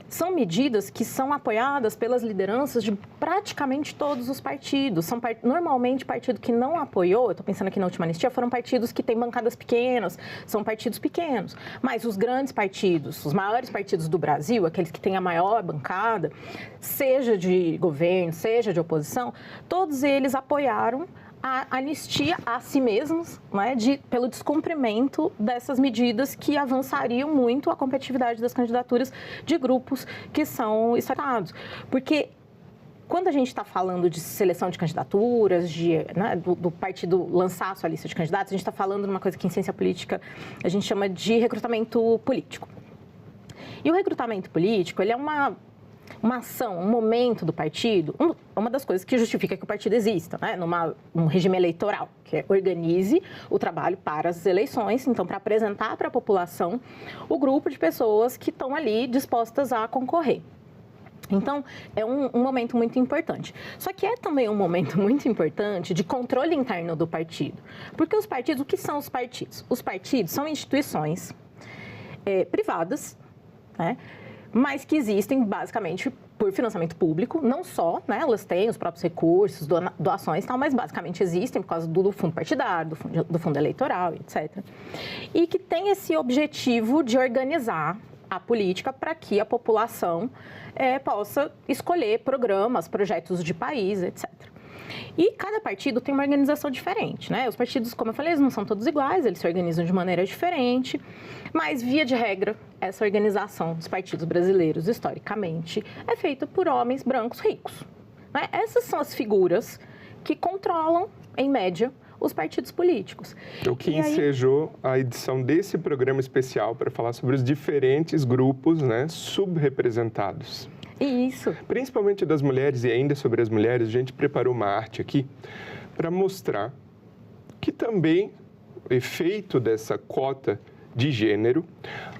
são medidas que são apoiadas pelas lideranças de praticamente todos os partidos. São normalmente partido que não apoiou, eu estou pensando aqui na última anistia, foram partidos que têm bancadas pequenas, são partidos pequenos. Mas os grandes partidos, os maiores partidos do Brasil, aqueles que têm a maior bancada, seja de governo, seja de oposição, todos eles apoiaram a anistia a si mesmos, né, pelo descumprimento dessas medidas que avançariam muito a competitividade das candidaturas de grupos que são estratados. Porque quando a gente está falando de seleção de candidaturas, né, do partido lançar a sua lista de candidatos, a gente está falando de uma coisa que em ciência política a gente chama de recrutamento político. E o recrutamento político, ele é uma ação, um momento do partido, uma das coisas que justifica que o partido exista, né? Num regime eleitoral, que organize o trabalho para as eleições, então, para apresentar para a população o grupo de pessoas que estão ali dispostas a concorrer. Então, é um momento muito importante. Só que é também um momento muito importante de controle interno do partido. Porque os partidos, o que são os partidos? Os partidos são instituições privadas, né? Mas que existem basicamente por financiamento público, não só, né, elas têm os próprios recursos, doações e tal, mas basicamente existem por causa do fundo partidário, do fundo eleitoral, etc. E que tem esse objetivo de organizar a política para que a população possa escolher programas, projetos de país, etc. E cada partido tem uma organização diferente, né? Os partidos, como eu falei, eles não são todos iguais, eles se organizam de maneira diferente, mas, via de regra, essa organização dos partidos brasileiros, historicamente, é feita por homens brancos ricos, né? Essas são as figuras que controlam, em média, os partidos políticos. O que ensejou a edição desse programa especial para falar sobre os diferentes grupos, né, subrepresentados. Isso. Principalmente das mulheres, e ainda sobre as mulheres, a gente preparou uma arte aqui para mostrar que também o efeito dessa cota de gênero,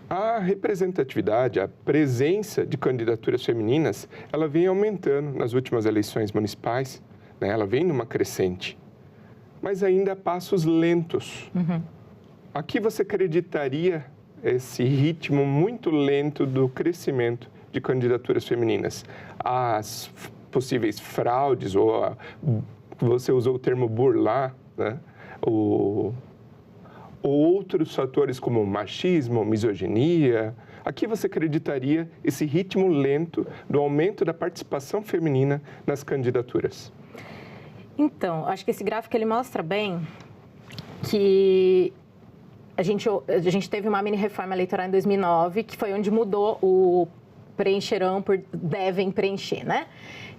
a representatividade, a presença de candidaturas femininas, ela vem aumentando nas últimas eleições municipais, né? Ela vem numa crescente, mas ainda a passos lentos. A que você acreditaria esse ritmo muito lento do crescimento de candidaturas femininas? As possíveis fraudes, ou você usou o termo burlar, né? Ou outros fatores como machismo, misoginia. A que você acreditaria esse ritmo lento do aumento da participação feminina nas candidaturas? Então, acho que esse gráfico ele mostra bem que a gente teve uma mini reforma eleitoral em 2009, que foi onde mudou o preencherão por devem preencher, né?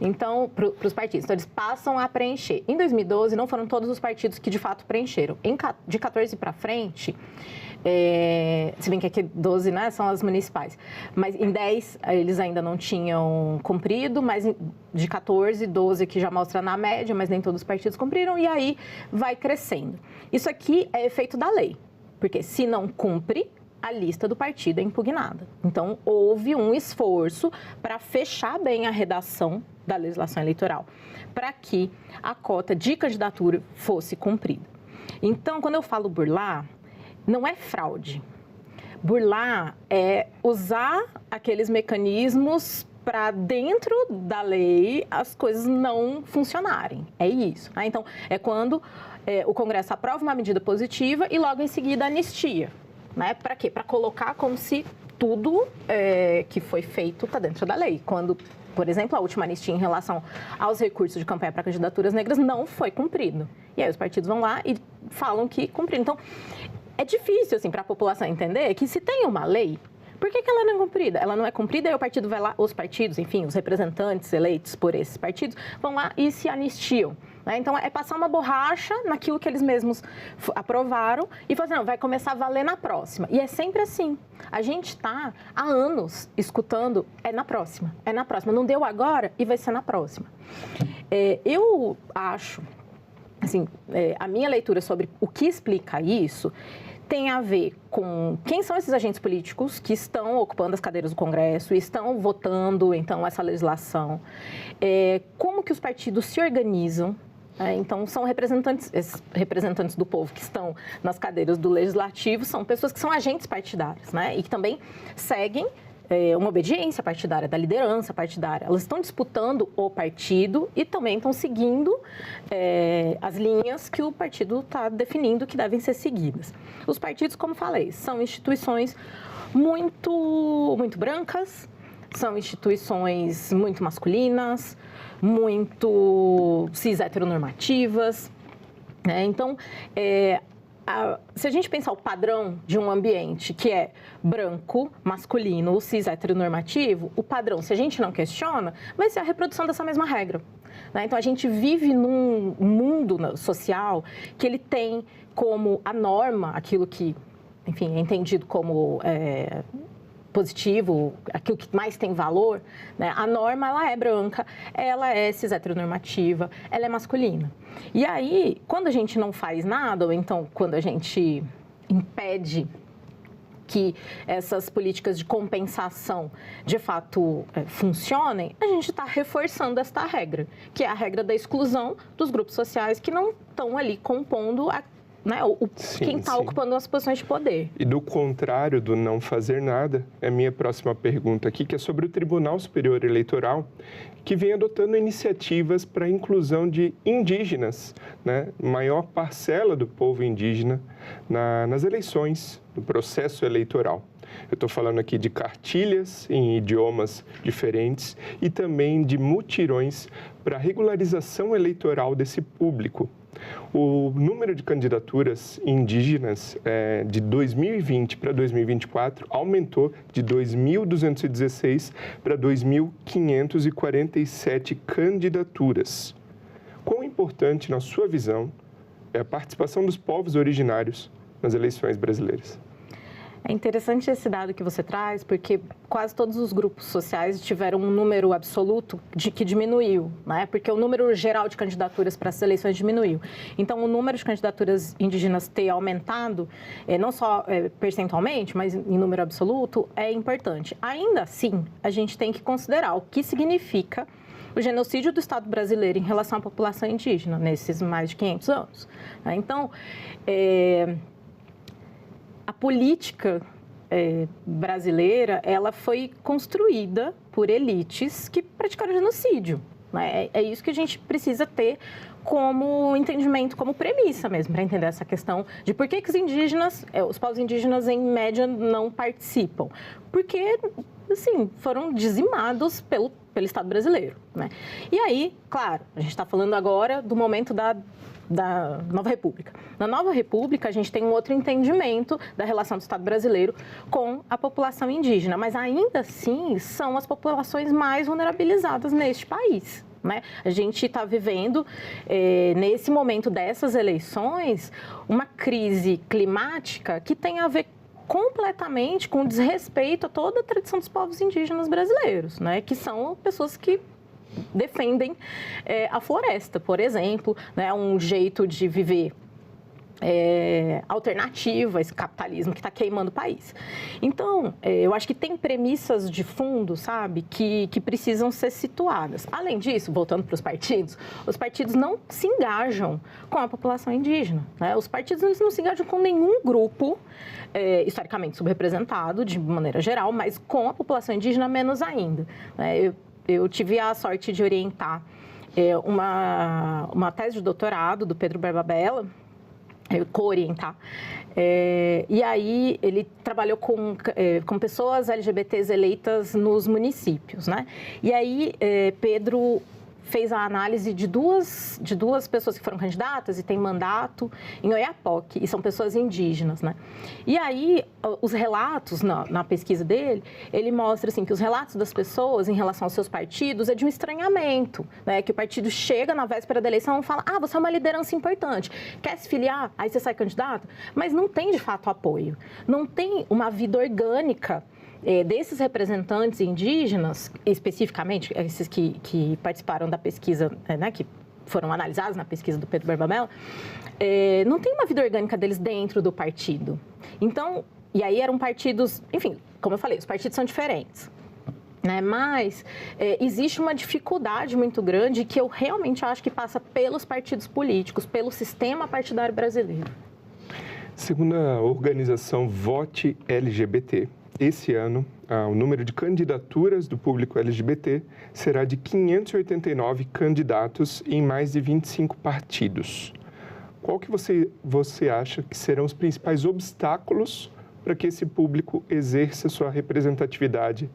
Então, para os partidos. Então, eles passam a preencher. Em 2012, não foram todos os partidos que, de fato, preencheram. De 14 para frente, se bem que aqui 12, né, são as municipais, mas em 10 eles ainda não tinham cumprido, mas de 14, 12 que já mostra na média, mas nem todos os partidos cumpriram, e aí vai crescendo. Isso aqui é efeito da lei, porque se não cumpre, a lista do partido é impugnada. Então, houve um esforço para fechar bem a redação da legislação eleitoral, para que a cota de candidatura fosse cumprida. Então, quando eu falo burlar, não é fraude. Burlar é usar aqueles mecanismos para dentro da lei as coisas não funcionarem. É isso. Né? Então, é quando o Congresso aprova uma medida positiva e logo em seguida anistia. Né? Para quê? Para colocar como se tudo que foi feito está dentro da lei. Quando, por exemplo, a última anistia em relação aos recursos de campanha para candidaturas negras não foi cumprido. E aí os partidos vão lá e falam que cumpriram. Então, é difícil assim, para a população entender que se tem uma lei, por que ela não é cumprida? Ela não é cumprida e o partido vai lá, os partidos, enfim, os representantes eleitos por esses partidos, vão lá e se anistiam. Né? Então, é passar uma borracha naquilo que eles mesmos aprovaram e fazer, não, vai começar a valer na próxima. E é sempre assim. A gente está há anos escutando, é na próxima. Não deu agora e vai ser na próxima. Eu acho, assim, a minha leitura sobre o que explica isso tem a ver com quem são esses agentes políticos que estão ocupando as cadeiras do Congresso e estão votando, então, essa legislação. Como que os partidos se organizam. Então, são representantes do povo que estão nas cadeiras do Legislativo, são pessoas que são agentes partidários, né? E que também seguem uma obediência partidária, da liderança partidária. Elas estão disputando o partido e também estão seguindo as linhas que o partido está definindo que devem ser seguidas. Os partidos, como falei, são instituições muito brancas, são instituições muito masculinas, muito cis-heteronormativas, né? Então, se a gente pensar o padrão de um ambiente que é branco, masculino, cis-heteronormativo, o padrão, se a gente não questiona, vai ser a reprodução dessa mesma regra. Né? Então, a gente vive num mundo social que ele tem como a norma, aquilo que, enfim, é entendido como positivo, aquilo que mais tem valor, né? A norma, ela é branca, ela é cis-heteronormativa, ela é masculina. E aí, quando a gente não faz nada, ou então quando a gente impede que essas políticas de compensação, de fato, funcionem, a gente está reforçando esta regra, que é a regra da exclusão dos grupos sociais que não estão ali compondo né, quem está ocupando as posições de poder. E do contrário do não fazer nada, é a minha próxima pergunta aqui, que é sobre o Tribunal Superior Eleitoral, que vem adotando iniciativas para a inclusão de indígenas, né, maior parcela do povo indígena nas eleições, no processo eleitoral. Eu estou falando aqui de cartilhas em idiomas diferentes e também de mutirões para regularização eleitoral desse público. O número de candidaturas indígenas de 2020 para 2024 aumentou de 2.216 para 2.547 candidaturas. Quão importante, na sua visão, é a participação dos povos originários nas eleições brasileiras? É interessante esse dado que você traz, porque quase todos os grupos sociais tiveram um número absoluto que diminuiu, né? Porque o número geral de candidaturas para as eleições diminuiu. Então, o número de candidaturas indígenas ter aumentado, não só percentualmente, mas em número absoluto, é importante. Ainda assim, a gente tem que considerar o que significa o genocídio do Estado brasileiro em relação à população indígena nesses mais de 500 anos. Então, a política brasileira, ela foi construída por elites que praticaram genocídio. Né? É isso que a gente precisa ter como entendimento, como premissa mesmo, para entender essa questão de por que os indígenas, os povos indígenas, em média, não participam. Porque, assim, foram dizimados pelo Estado brasileiro. Né? E aí, claro, a gente está falando agora do momento da Nova República. Na Nova República, a gente tem um outro entendimento da relação do Estado brasileiro com a população indígena, mas ainda assim são as populações mais vulnerabilizadas neste país. Né? A gente está vivendo, nesse momento dessas eleições, uma crise climática que tem a ver completamente com desrespeito a toda a tradição dos povos indígenas brasileiros, né? Que são pessoas que defendem a floresta, por exemplo, né, um jeito de viver alternativo a esse capitalismo que está queimando o país. Então, eu acho que tem premissas de fundo, sabe, que precisam ser situadas. Além disso, voltando para os partidos não se engajam com a população indígena. Né? Os partidos não se engajam com nenhum grupo historicamente subrepresentado, de maneira geral, mas com a população indígena menos ainda. Né? Eu tive a sorte de orientar uma tese de doutorado do Pedro Barbabella, co-orientar. E aí ele trabalhou com pessoas LGBTs eleitas nos municípios, né? E aí Pedro fez a análise de duas pessoas que foram candidatas e têm mandato em Oiapoque, e são pessoas indígenas, né? E aí, os relatos, na pesquisa dele, ele mostra, assim, que os relatos das pessoas em relação aos seus partidos é de um estranhamento, né? Que o partido chega na véspera da eleição e fala, você é uma liderança importante, quer se filiar? Aí você sai candidato? Mas não tem, de fato, apoio. Não tem uma vida orgânica desses representantes indígenas, especificamente, esses que participaram da pesquisa, né, que foram analisados na pesquisa do Pedro Barbabella, não tem uma vida orgânica deles dentro do partido. Então, e aí eram partidos, enfim, como eu falei, os partidos são diferentes. Né? Mas existe uma dificuldade muito grande que eu realmente acho que passa pelos partidos políticos, pelo sistema partidário brasileiro. Segundo a organização Vote LGBT, esse ano, o número de candidaturas do público LGBT será de 589 candidatos em mais de 25 partidos. Qual que você acha que serão os principais obstáculos para que esse público exerça sua representatividade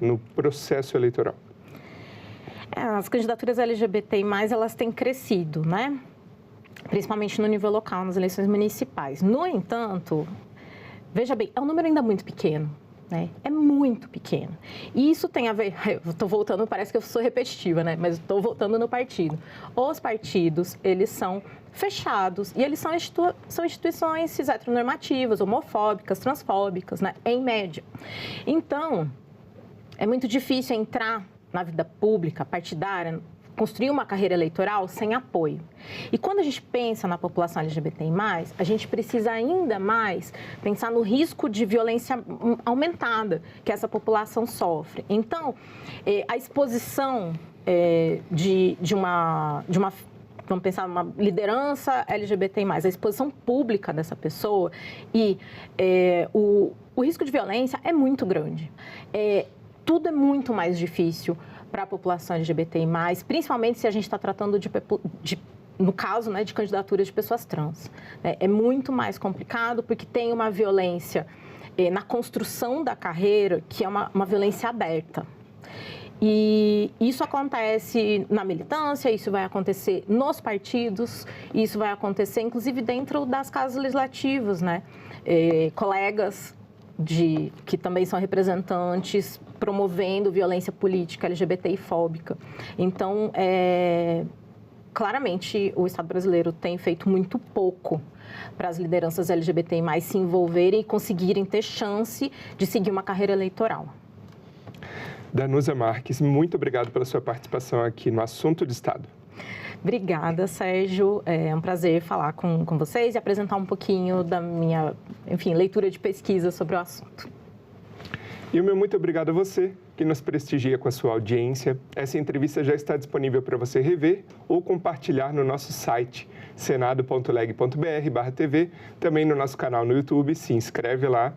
no processo eleitoral? As candidaturas LGBTI+, elas têm crescido, né? Principalmente no nível local, nas eleições municipais. No entanto, veja bem, é um número ainda muito pequeno, né? É muito pequeno. E isso tem a ver, eu estou voltando, parece que eu sou repetitiva, né? Mas estou voltando no partido. Os partidos, eles são fechados e eles são instituições cis heteronormativas, homofóbicas, transfóbicas, né? Em média. Então, é muito difícil entrar na vida pública, partidária, construir uma carreira eleitoral sem apoio. E quando a gente pensa na população LGBTI+, a gente precisa ainda mais pensar no risco de violência aumentada que essa população sofre. Então, a exposição de uma vamos pensar uma liderança LGBTI+, a exposição pública dessa pessoa e o risco de violência é muito grande. Tudo é muito mais difícil para a população LGBTI+, principalmente se a gente está tratando no caso, né, de candidaturas de pessoas trans. É muito mais complicado porque tem uma violência na construção da carreira que é uma violência aberta. E isso acontece na militância, isso vai acontecer nos partidos, isso vai acontecer inclusive dentro das casas legislativas, né? Colegas que também são representantes promovendo violência política LGBTI-fóbica. Então, claramente o Estado brasileiro tem feito muito pouco para as lideranças LGBTI+ se envolverem e conseguirem ter chance de seguir uma carreira eleitoral. Danusa Marques, muito obrigado pela sua participação aqui no Assunto de Estado. Obrigada, Sérgio. É um prazer falar com vocês e apresentar um pouquinho da minha, leitura de pesquisa sobre o assunto. E o meu muito obrigado a você, que nos prestigia com a sua audiência. Essa entrevista já está disponível para você rever ou compartilhar no nosso site, senado.leg.br/tv, também no nosso canal no YouTube, se inscreve lá.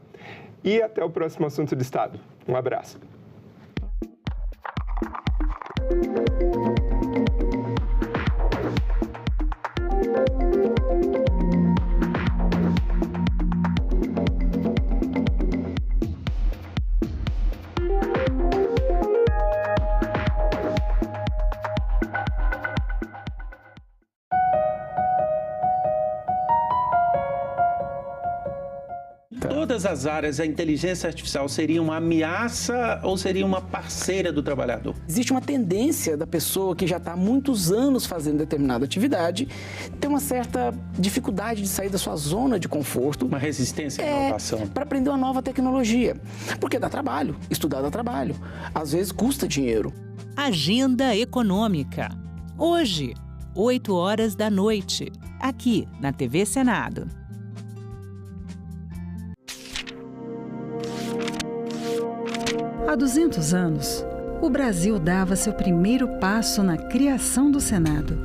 E até o próximo Assunto de Estado. Um abraço. Todas as áreas, a inteligência artificial seria uma ameaça ou seria uma parceira do trabalhador? Existe uma tendência da pessoa que já está há muitos anos fazendo determinada atividade ter uma certa dificuldade de sair da sua zona de conforto. Uma resistência à inovação. Para aprender uma nova tecnologia. Porque dá trabalho, estudar dá trabalho. Às vezes custa dinheiro. Agenda Econômica. Hoje, 20h, aqui na TV Senado. Há 200 anos, o Brasil dava seu primeiro passo na criação do Senado.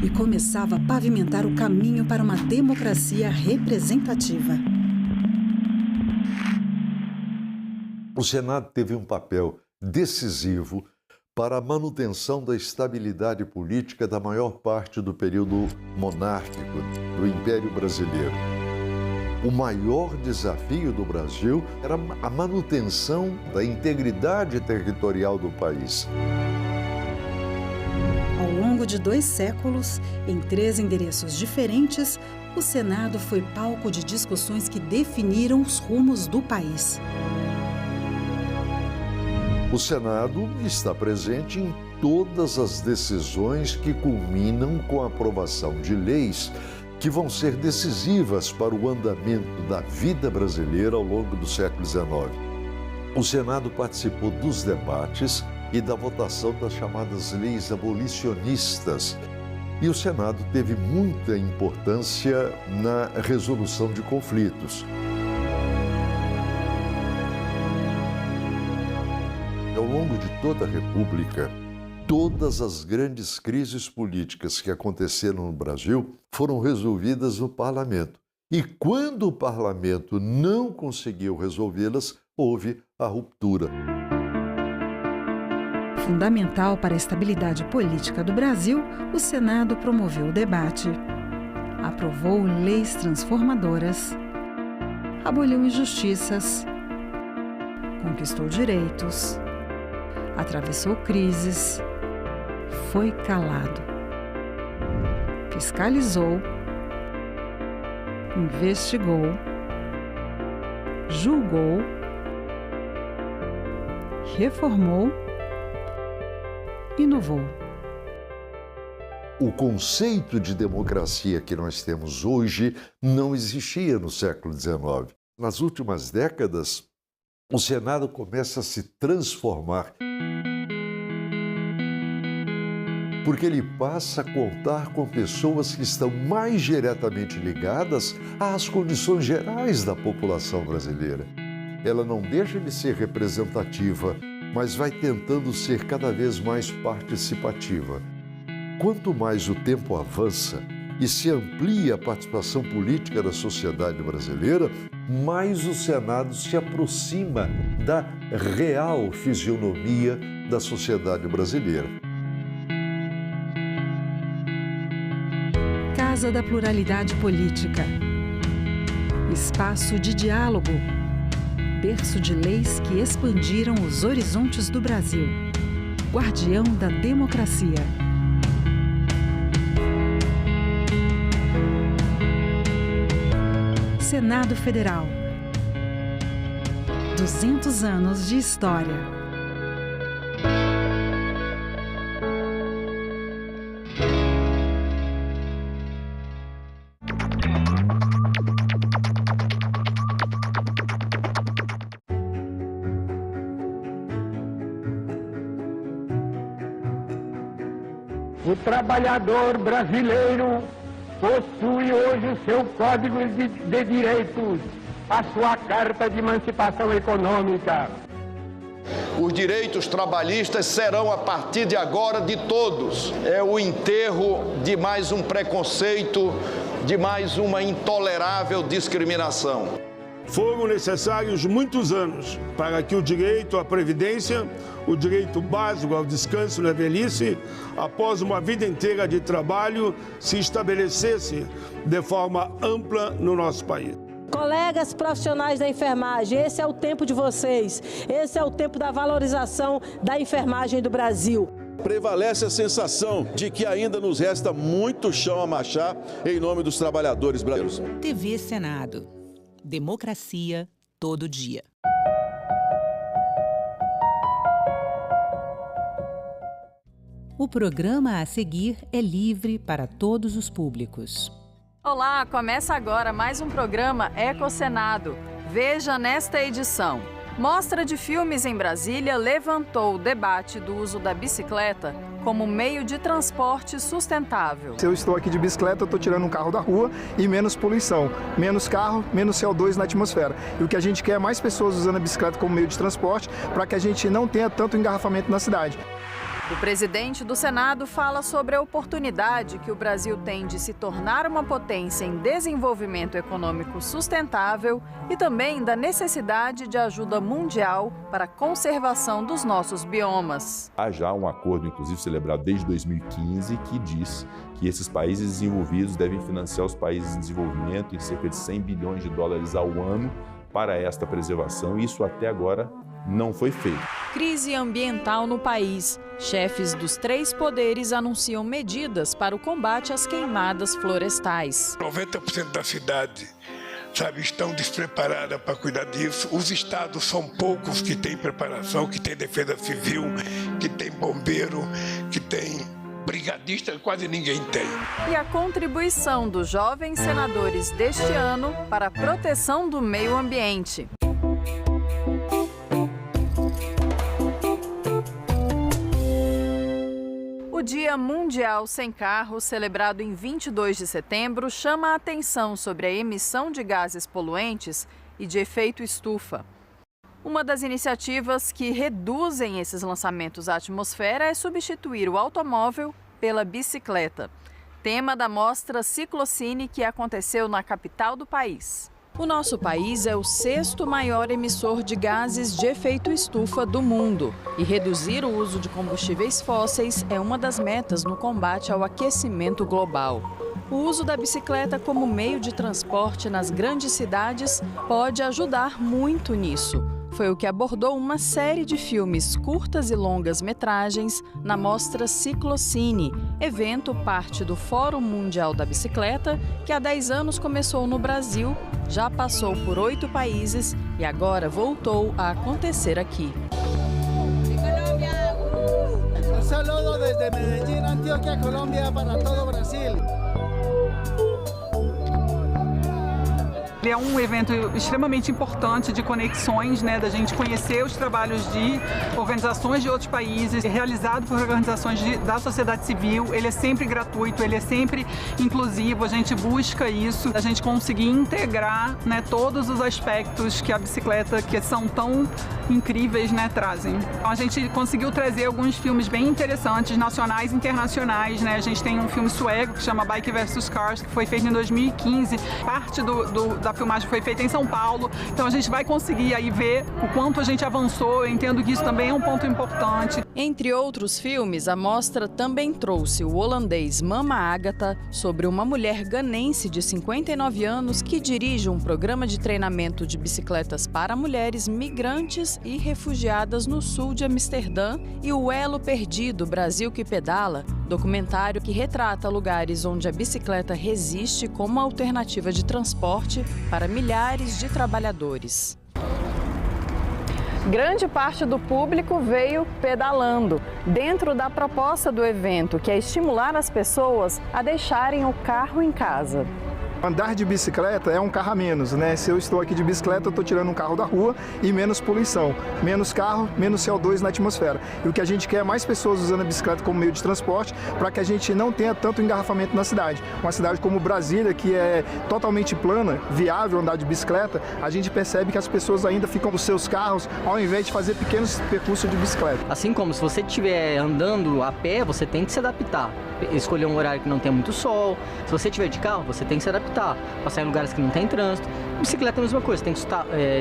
E começava a pavimentar o caminho para uma democracia representativa. O Senado teve um papel decisivo para a manutenção da estabilidade política da maior parte do período monárquico do Império Brasileiro. O maior desafio do Brasil era a manutenção da integridade territorial do país. Ao longo de 2 séculos, em 3 endereços diferentes, o Senado foi palco de discussões que definiram os rumos do país. O Senado está presente em todas as decisões que culminam com a aprovação de leis que vão ser decisivas para o andamento da vida brasileira ao longo do século XIX. O Senado participou dos debates e da votação das chamadas leis abolicionistas. E o Senado teve muita importância na resolução de conflitos. Ao longo de toda a República, todas as grandes crises políticas que aconteceram no Brasil foram resolvidas no Parlamento. E quando o Parlamento não conseguiu resolvê-las, houve a ruptura. Fundamental para a estabilidade política do Brasil, o Senado promoveu o debate, aprovou leis transformadoras, aboliu injustiças, conquistou direitos, atravessou crises, foi calado, fiscalizou, investigou, julgou, reformou, inovou. O conceito de democracia que nós temos hoje não existia no século XIX. Nas últimas décadas, o Senado começa a se transformar, porque ele passa a contar com pessoas que estão mais diretamente ligadas às condições gerais da população brasileira. Ela não deixa de ser representativa, mas vai tentando ser cada vez mais participativa. Quanto mais o tempo avança e se amplia a participação política da sociedade brasileira, mais o Senado se aproxima da real fisionomia da sociedade brasileira. Casa da Pluralidade Política. Espaço de diálogo. Berço de leis que expandiram os horizontes do Brasil. Guardião da democracia. Senado Federal. 200 anos de história. O trabalhador brasileiro possui hoje o seu Código de Direitos, a sua Carta de Emancipação Econômica. Os direitos trabalhistas serão, a partir de agora, de todos. É o enterro de mais um preconceito, de mais uma intolerável discriminação. Foram necessários muitos anos para que o direito à previdência, o direito básico ao descanso na velhice, após uma vida inteira de trabalho, se estabelecesse de forma ampla no nosso país. Colegas profissionais da enfermagem, esse é o tempo de vocês, esse é o tempo da valorização da enfermagem do Brasil. Prevalece a sensação de que ainda nos resta muito chão a marchar em nome dos trabalhadores brasileiros. TV Senado. Democracia todo dia. O programa a seguir é livre para todos os públicos. Olá, começa agora mais um programa Ecosenado. Veja nesta edição. Mostra de Filmes em Brasília levantou o debate do uso da bicicleta como meio de transporte sustentável. Se eu estou aqui de bicicleta, eu estou tirando um carro da rua e menos poluição. Menos carro, menos CO2 na atmosfera. E o que a gente quer é mais pessoas usando a bicicleta como meio de transporte para que a gente não tenha tanto engarrafamento na cidade. O presidente do Senado fala sobre a oportunidade que o Brasil tem de se tornar uma potência em desenvolvimento econômico sustentável e também da necessidade de ajuda mundial para a conservação dos nossos biomas. Há já um acordo, inclusive celebrado desde 2015, que diz que esses países desenvolvidos devem financiar os países em desenvolvimento em cerca de 100 bilhões de dólares ao ano para esta preservação, e isso até agora não foi feito. Crise ambiental no país. Chefes dos 3 poderes anunciam medidas para o combate às queimadas florestais. 90% da cidade, estão despreparadas para cuidar disso. Os estados são poucos que têm preparação, que têm defesa civil, que têm bombeiro, que têm brigadista, quase ninguém tem. E a contribuição dos jovens senadores deste ano para a proteção do meio ambiente. O Dia Mundial Sem Carro, celebrado em 22 de setembro, chama a atenção sobre a emissão de gases poluentes e de efeito estufa. Uma das iniciativas que reduzem esses lançamentos à atmosfera é substituir o automóvel pela bicicleta. Tema da mostra Ciclocine, que aconteceu na capital do país. O nosso país é o 6º maior emissor de gases de efeito estufa do mundo. E reduzir o uso de combustíveis fósseis é uma das metas no combate ao aquecimento global. O uso da bicicleta como meio de transporte nas grandes cidades pode ajudar muito nisso. Foi o que abordou uma série de filmes curtas e longas metragens na mostra Ciclocine, evento parte do Fórum Mundial da Bicicleta, que há 10 anos começou no Brasil, já passou por 8 países e agora voltou a acontecer aqui. Um saludo desde Medellín, Antioquia, Colômbia, para todo o Brasil. Ele é um evento extremamente importante de conexões, da gente conhecer os trabalhos de organizações de outros países, realizado por organizações da sociedade civil. Ele é sempre gratuito, ele é sempre inclusivo, a gente busca isso, a gente conseguir integrar todos os aspectos que a bicicleta, que são tão incríveis, trazem. Então, a gente conseguiu trazer alguns filmes bem interessantes, nacionais e internacionais. A gente tem um filme sueco que chama Bike vs Cars, que foi feito em 2015. Parte da filmagem foi feita em São Paulo, então a gente vai conseguir aí ver o quanto a gente avançou. Eu entendo que isso também é um ponto importante. Entre outros filmes, a mostra também trouxe o holandês Mama Agatha, sobre uma mulher ganense de 59 anos que dirige um programa de treinamento de bicicletas para mulheres migrantes e refugiadas no sul de Amsterdã, e o Elo Perdido, Brasil que Pedala, Documentário que retrata lugares onde a bicicleta resiste como alternativa de transporte para milhares de trabalhadores. Grande parte do público veio pedalando, dentro da proposta do evento, que é estimular as pessoas a deixarem o carro em casa. Andar de bicicleta é um carro a menos, né? Se eu estou aqui de bicicleta, eu estou tirando um carro da rua e menos poluição. Menos carro, menos CO2 na atmosfera. E o que a gente quer é mais pessoas usando a bicicleta como meio de transporte para que a gente não tenha tanto engarrafamento na cidade. Uma cidade como Brasília, que é totalmente plana, viável andar de bicicleta, a gente percebe que as pessoas ainda ficam nos seus carros ao invés de fazer pequenos percursos de bicicleta. Assim como se você estiver andando a pé, você tem que se adaptar. Escolher um horário que não tem muito sol. Se você estiver de carro, você tem que se adaptar. Passar em lugares que não tem trânsito. Bicicleta é a mesma coisa, tem que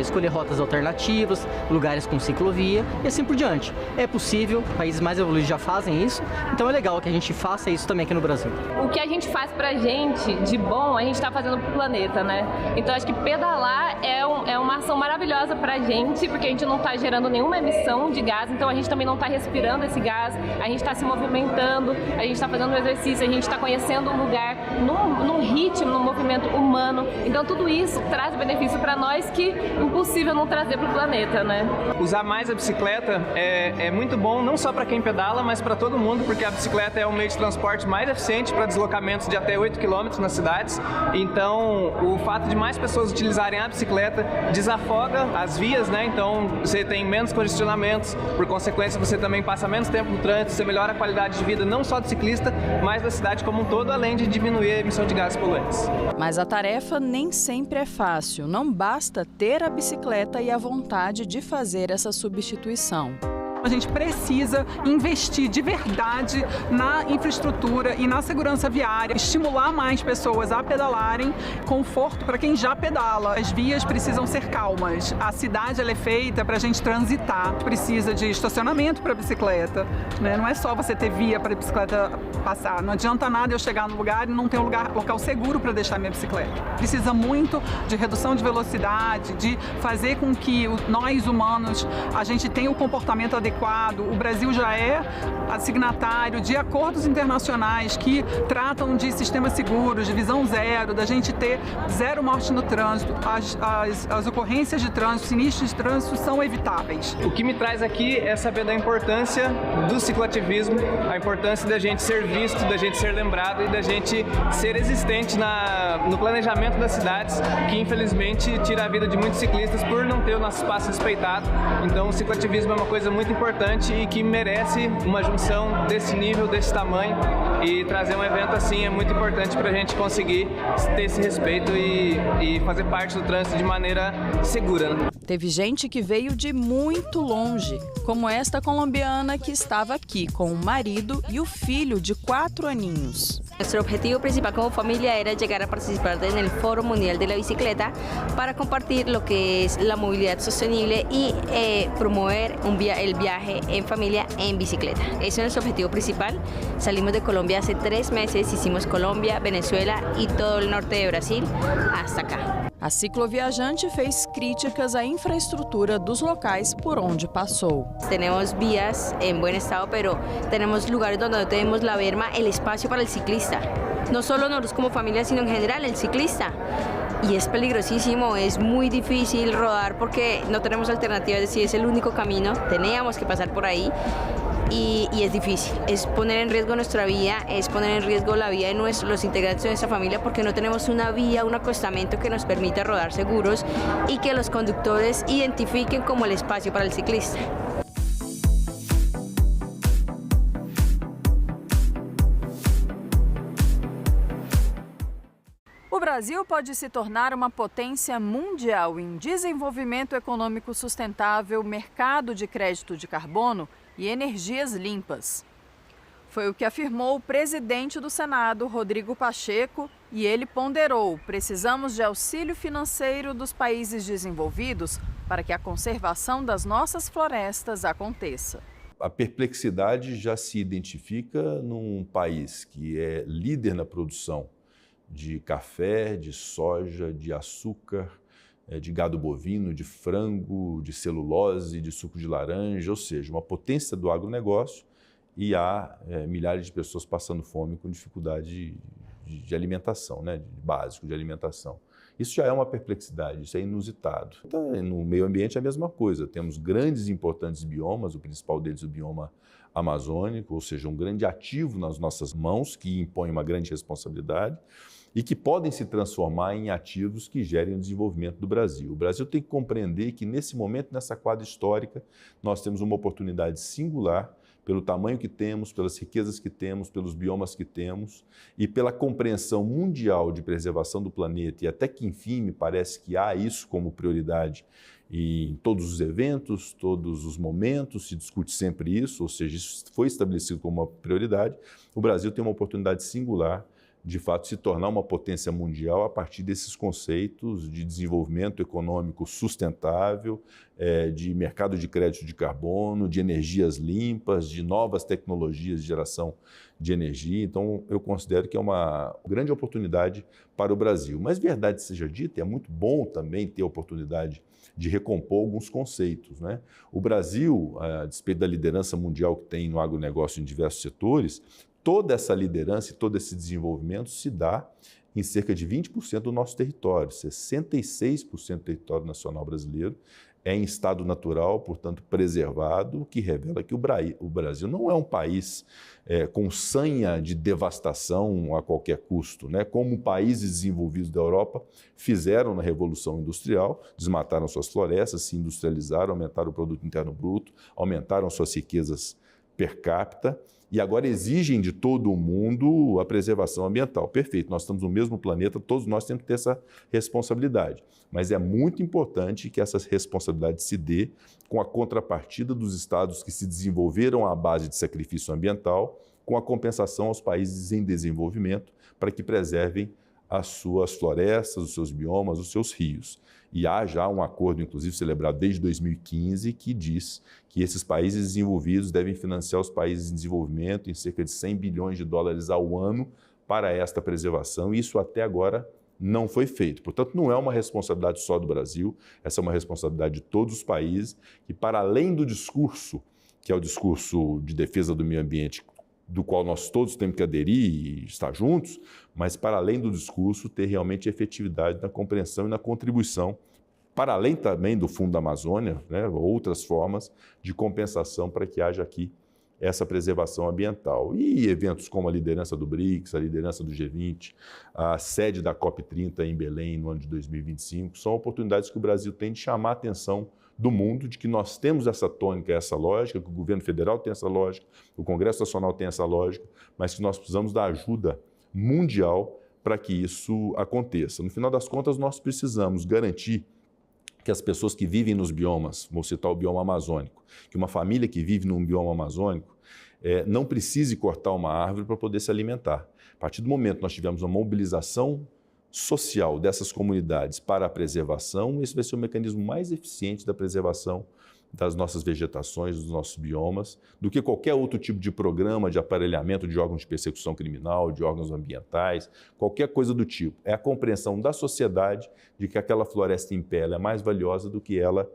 escolher rotas alternativas, lugares com ciclovia e assim por diante. É possível, países mais evoluídos já fazem isso, então é legal que a gente faça isso também aqui no Brasil. O que a gente faz pra gente de bom, a gente está fazendo pro planeta, né? Então acho que pedalar é uma ação maravilhosa pra gente, porque a gente não está gerando nenhuma emissão de gás, então a gente também não está respirando esse gás, a gente está se movimentando, a gente está fazendo um exercício, a gente está conhecendo um lugar num ritmo, num movimento humano. Então tudo isso traz benefício para nós que é impossível não trazer para o planeta, né? Usar mais a bicicleta é muito bom, não só para quem pedala, mas para todo mundo, porque a bicicleta é o meio de transporte mais eficiente para deslocamentos de até 8 km nas cidades. Então, o fato de mais pessoas utilizarem a bicicleta desafoga as vias, né? Então, você tem menos congestionamentos, por consequência, você também passa menos tempo no trânsito, você melhora a qualidade de vida não só do ciclista, mas da cidade como um todo, além de diminuir a emissão de gases poluentes. Mas a tarefa nem sempre é fácil. Não basta ter a bicicleta e a vontade de fazer essa substituição. A gente precisa investir de verdade na infraestrutura e na segurança viária, estimular mais pessoas a pedalarem, conforto para quem já pedala. As vias precisam ser calmas. A cidade ela é feita para a gente transitar. Precisa de estacionamento para bicicleta, né? Não é só você ter via para a bicicleta passar. Não adianta nada eu chegar no lugar e não ter um local seguro para deixar minha bicicleta. Precisa muito de redução de velocidade, de fazer com que nós humanos a gente tenha o comportamento adequado. O Brasil já é signatário de acordos internacionais que tratam de sistemas seguros, de visão zero, da gente ter zero morte no trânsito. As ocorrências de trânsito, sinistros de trânsito são evitáveis. O que me traz aqui é saber da importância do cicloativismo, a importância da gente ser visto, da gente ser lembrado e da gente ser existente no planejamento das cidades, que infelizmente tira a vida de muitos ciclistas por não ter o nosso espaço respeitado. Então o cicloativismo é uma coisa muito importante e que merece uma junção desse nível, desse tamanho, e trazer um evento assim é muito importante para a gente conseguir ter esse respeito e fazer parte do trânsito de maneira segura, né? Teve gente que veio de muito longe, como esta colombiana que estava aqui com o marido e o filho de 4 aninhos. Nuestro objetivo principal como familia era llegar a participar en el Foro Mundial de la Bicicleta para compartir lo que es la movilidad sostenible y promover el viaje en familia en bicicleta. Ese es nuestro objetivo principal. Salimos de Colombia hace 3 meses, hicimos Colombia, Venezuela y todo el norte de Brasil hasta acá. A cicloviajante fez críticas à infraestrutura dos locais por onde passou. Tenemos vías en buen estado, pero tenemos lugares donde no tenemos la berma, el espacio para el ciclista. No solo nosotros como familia, sino en general el ciclista. Y es peligrosísimo, es muy difícil rodar porque no tenemos alternativa, es decir, es el único camino, teníamos que pasar por ahí. Y es difícil, es poner en riesgo nuestra vida, es poner en riesgo la vida de los integrantes de nuestra familia porque no tenemos una vía, un acostamento que nos permita rodar seguros y que los conductores identifiquen como el espacio para el ciclista. O Brasil pode se tornar uma potência mundial em desenvolvimento econômico sustentável, mercado de crédito de carbono e energias limpas. Foi o que afirmou o presidente do Senado, Rodrigo Pacheco, e ele ponderou: precisamos de auxílio financeiro dos países desenvolvidos para que a conservação das nossas florestas aconteça. A perplexidade já se identifica num país que é líder na produção de café, de soja, de açúcar, de gado bovino, de frango, de celulose, de suco de laranja, ou seja, uma potência do agronegócio e há milhares de pessoas passando fome com dificuldade de alimentação, né, básico de alimentação. Isso já é uma perplexidade, isso é inusitado. Então, no meio ambiente é a mesma coisa, temos grandes e importantes biomas, o principal deles o bioma amazônico, ou seja, um grande ativo nas nossas mãos que impõe uma grande responsabilidade e que podem se transformar em ativos que gerem o desenvolvimento do Brasil. O Brasil tem que compreender que nesse momento, nessa quadra histórica, nós temos uma oportunidade singular pelo tamanho que temos, pelas riquezas que temos, pelos biomas que temos e pela compreensão mundial de preservação do planeta e até que, enfim, me parece que há isso como prioridade em todos os eventos, todos os momentos, se discute sempre isso, ou seja, isso foi estabelecido como uma prioridade. O Brasil tem uma oportunidade singular de fato, se tornar uma potência mundial a partir desses conceitos de desenvolvimento econômico sustentável, de mercado de crédito de carbono, de energias limpas, de novas tecnologias de geração de energia. Então, eu considero que é uma grande oportunidade para o Brasil. Mas, verdade seja dita, é muito bom também ter a oportunidade de recompor alguns conceitos, né? O Brasil, a despeito da liderança mundial que tem no agronegócio em diversos setores, toda essa liderança e todo esse desenvolvimento se dá em cerca de 20% do nosso território. 66% do território nacional brasileiro é em estado natural, portanto preservado, o que revela que o Brasil não é um país com sanha de devastação a qualquer custo, né? Como países desenvolvidos da Europa fizeram na Revolução Industrial, desmataram suas florestas, se industrializaram, aumentaram o produto interno bruto, aumentaram suas riquezas per capita, e agora exigem de todo o mundo a preservação ambiental. Perfeito, nós estamos no mesmo planeta, todos nós temos que ter essa responsabilidade. Mas é muito importante que essa responsabilidade se dê com a contrapartida dos estados que se desenvolveram à base de sacrifício ambiental, com a compensação aos países em desenvolvimento, para que preservem as suas florestas, os seus biomas, os seus rios. E há já um acordo, inclusive, celebrado desde 2015, que diz que esses países desenvolvidos devem financiar os países em desenvolvimento em cerca de 100 bilhões de dólares ao ano para esta preservação, e isso até agora não foi feito. Portanto, não é uma responsabilidade só do Brasil, essa é uma responsabilidade de todos os países, que para além do discurso, que é o discurso de defesa do meio ambiente, do qual nós todos temos que aderir e estar juntos, mas para além do discurso, ter realmente efetividade na compreensão e na contribuição, para além também do Fundo da Amazônia, né, outras formas de compensação para que haja aqui essa preservação ambiental. E eventos como a liderança do BRICS, a liderança do G20, a sede da COP30 em Belém no ano de 2025, são oportunidades que o Brasil tem de chamar a atenção do mundo, de que nós temos essa tônica, essa lógica, que o governo federal tem essa lógica, o Congresso Nacional tem essa lógica, mas que nós precisamos da ajuda mundial para que isso aconteça. No final das contas, nós precisamos garantir que as pessoas que vivem nos biomas, vou citar o bioma amazônico, que uma família que vive num bioma amazônico não precise cortar uma árvore para poder se alimentar. A partir do momento que nós tivermos uma mobilização social dessas comunidades para a preservação, esse vai ser o mecanismo mais eficiente da preservação das nossas vegetações, dos nossos biomas, do que qualquer outro tipo de programa de aparelhamento de órgãos de persecução criminal, de órgãos ambientais, qualquer coisa do tipo. É a compreensão da sociedade de que aquela floresta em pé é mais valiosa do que ela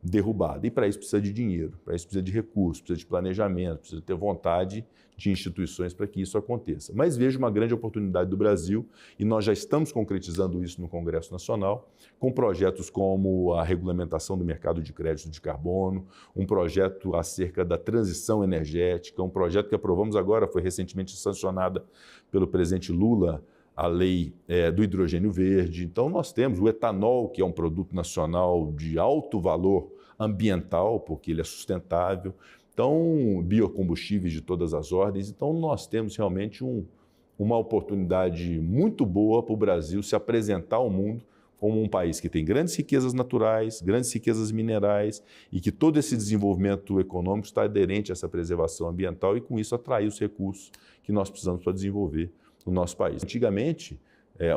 derrubada. E para isso precisa de dinheiro, para isso precisa de recursos, precisa de planejamento, precisa ter vontade de instituições para que isso aconteça. Mas vejo uma grande oportunidade do Brasil, e nós já estamos concretizando isso no Congresso Nacional, com projetos como a regulamentação do mercado de crédito de carbono, um projeto acerca da transição energética, um projeto que aprovamos agora, foi recentemente sancionada pelo presidente Lula, a lei do hidrogênio verde. Então, nós temos o etanol, que é um produto nacional de alto valor ambiental, porque ele é sustentável. Então, biocombustíveis de todas as ordens. Então, nós temos realmente uma oportunidade muito boa para o Brasil se apresentar ao mundo como um país que tem grandes riquezas naturais, grandes riquezas minerais e que todo esse desenvolvimento econômico está aderente a essa preservação ambiental e, com isso, atrair os recursos que nós precisamos para desenvolver no nosso país. Antigamente,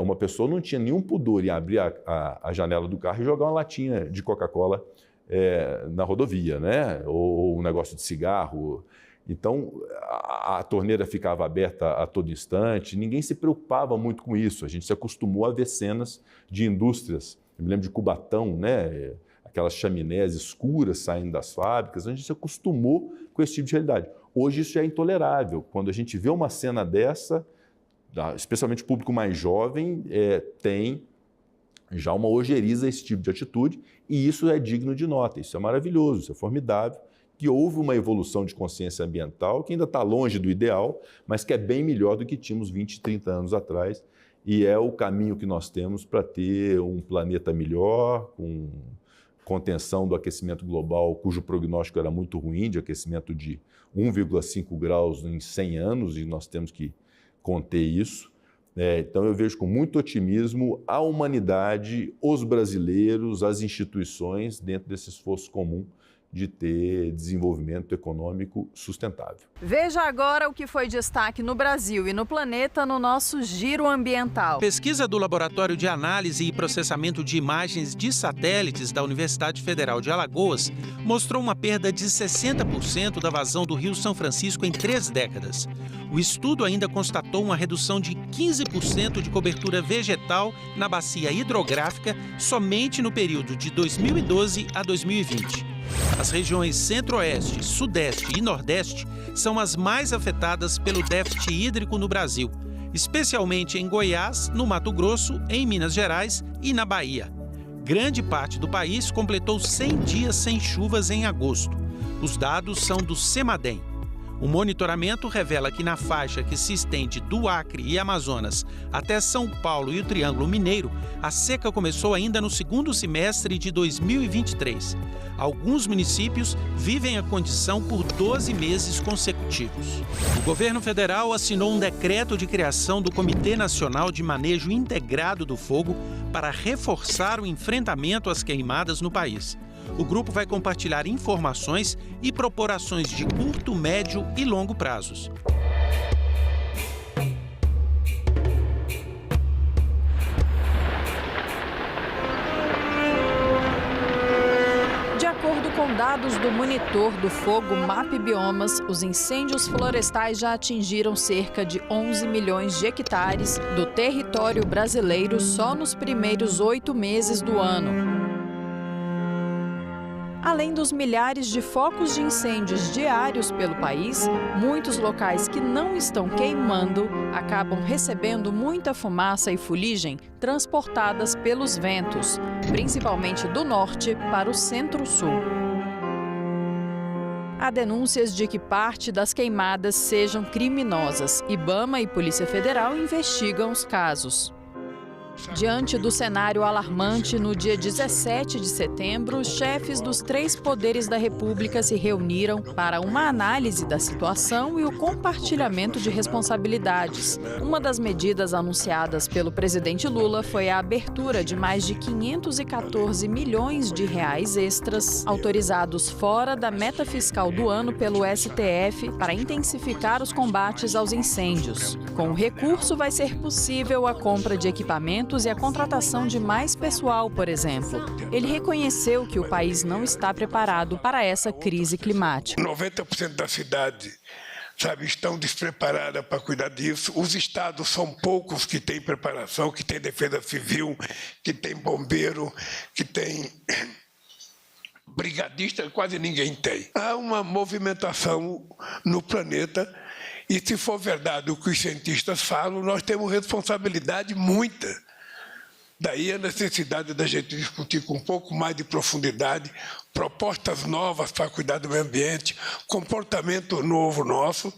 uma pessoa não tinha nenhum pudor em abrir a janela do carro e jogar uma latinha de Coca-Cola na rodovia, né? Ou um negócio de cigarro. Então, a torneira ficava aberta a todo instante, ninguém se preocupava muito com isso. A gente se acostumou a ver cenas de indústrias. Eu me lembro de Cubatão, né? Aquelas chaminés escuras saindo das fábricas. A gente se acostumou com esse tipo de realidade. Hoje isso já é intolerável. Quando a gente vê uma cena dessa, especialmente o público mais jovem, tem já uma ojeriza a esse tipo de atitude, e isso é digno de nota, isso é maravilhoso, isso é formidável, que houve uma evolução de consciência ambiental que ainda está longe do ideal, mas que é bem melhor do que tínhamos 20, 30 anos atrás, e é o caminho que nós temos para ter um planeta melhor, com contenção do aquecimento global, cujo prognóstico era muito ruim, de aquecimento de 1,5 graus em 100 anos, e nós temos que conter isso. Então eu vejo com muito otimismo a humanidade, os brasileiros, as instituições dentro desse esforço comum de ter desenvolvimento econômico sustentável. Veja agora o que foi destaque no Brasil e no planeta no nosso Giro Ambiental. Pesquisa do Laboratório de Análise e Processamento de Imagens de Satélites da Universidade Federal de Alagoas mostrou uma perda de 60% da vazão do Rio São Francisco em 3 décadas. O estudo ainda constatou uma redução de 15% de cobertura vegetal na bacia hidrográfica somente no período de 2012 a 2020. As regiões Centro-Oeste, Sudeste e Nordeste são as mais afetadas pelo déficit hídrico no Brasil, especialmente em Goiás, no Mato Grosso, em Minas Gerais e na Bahia. Grande parte do país completou 100 dias sem chuvas em agosto. Os dados são do CEMADEM. O monitoramento revela que na faixa que se estende do Acre e Amazonas até São Paulo e o Triângulo Mineiro, a seca começou ainda no segundo semestre de 2023. Alguns municípios vivem a condição por 12 meses consecutivos. O governo federal assinou um decreto de criação do Comitê Nacional de Manejo Integrado do Fogo para reforçar o enfrentamento às queimadas no país. O grupo vai compartilhar informações e propor ações de curto, médio e longo prazos. De acordo com dados do monitor do fogo MAP Biomas, os incêndios florestais já atingiram cerca de 11 milhões de hectares do território brasileiro só nos primeiros 8 meses do ano. Além dos milhares de focos de incêndios diários pelo país, muitos locais que não estão queimando acabam recebendo muita fumaça e fuligem transportadas pelos ventos, principalmente do norte para o centro-sul. Há denúncias de que parte das queimadas sejam criminosas. IBAMA e Polícia Federal investigam os casos. Diante do cenário alarmante, no dia 17 de setembro, os chefes dos 3 poderes da República se reuniram para uma análise da situação e o compartilhamento de responsabilidades. Uma das medidas anunciadas pelo presidente Lula foi a abertura de mais de 514 milhões de reais extras, autorizados fora da meta fiscal do ano pelo STF, para intensificar os combates aos incêndios. Com o recurso, vai ser possível a compra de equipamentos e a contratação de mais pessoal, por exemplo. Ele reconheceu que o país não está preparado para essa crise climática. 90% da cidade, estão despreparadas para cuidar disso. Os estados são poucos que têm preparação, que têm defesa civil, que têm bombeiro, que têm brigadista, quase ninguém tem. Há uma movimentação no planeta e, se for verdade o que os cientistas falam, nós temos responsabilidade muita. Daí a necessidade da gente discutir com um pouco mais de profundidade, propostas novas para cuidar do meio ambiente, comportamento novo nosso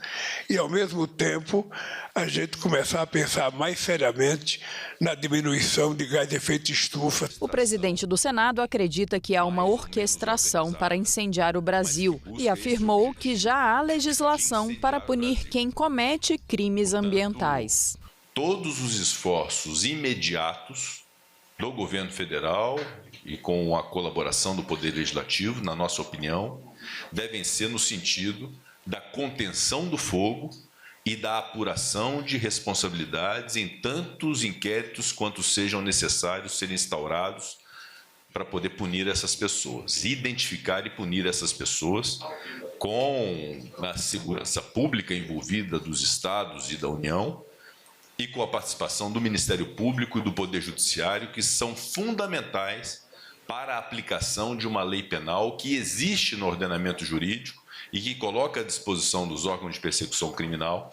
e, ao mesmo tempo, a gente começar a pensar mais seriamente na diminuição de gás de efeito estufa. O presidente do Senado acredita que há uma orquestração para incendiar o Brasil e afirmou que já há legislação para punir quem comete crimes ambientais. Todos os esforços imediatos do governo federal e com a colaboração do Poder Legislativo, na nossa opinião, devem ser no sentido da contenção do fogo e da apuração de responsabilidades em tantos inquéritos quanto sejam necessários serem instaurados para poder punir essas pessoas, identificar e punir essas pessoas com a segurança pública envolvida dos estados e da União, e com a participação do Ministério Público e do Poder Judiciário, que são fundamentais para a aplicação de uma lei penal que existe no ordenamento jurídico e que coloca à disposição dos órgãos de persecução criminal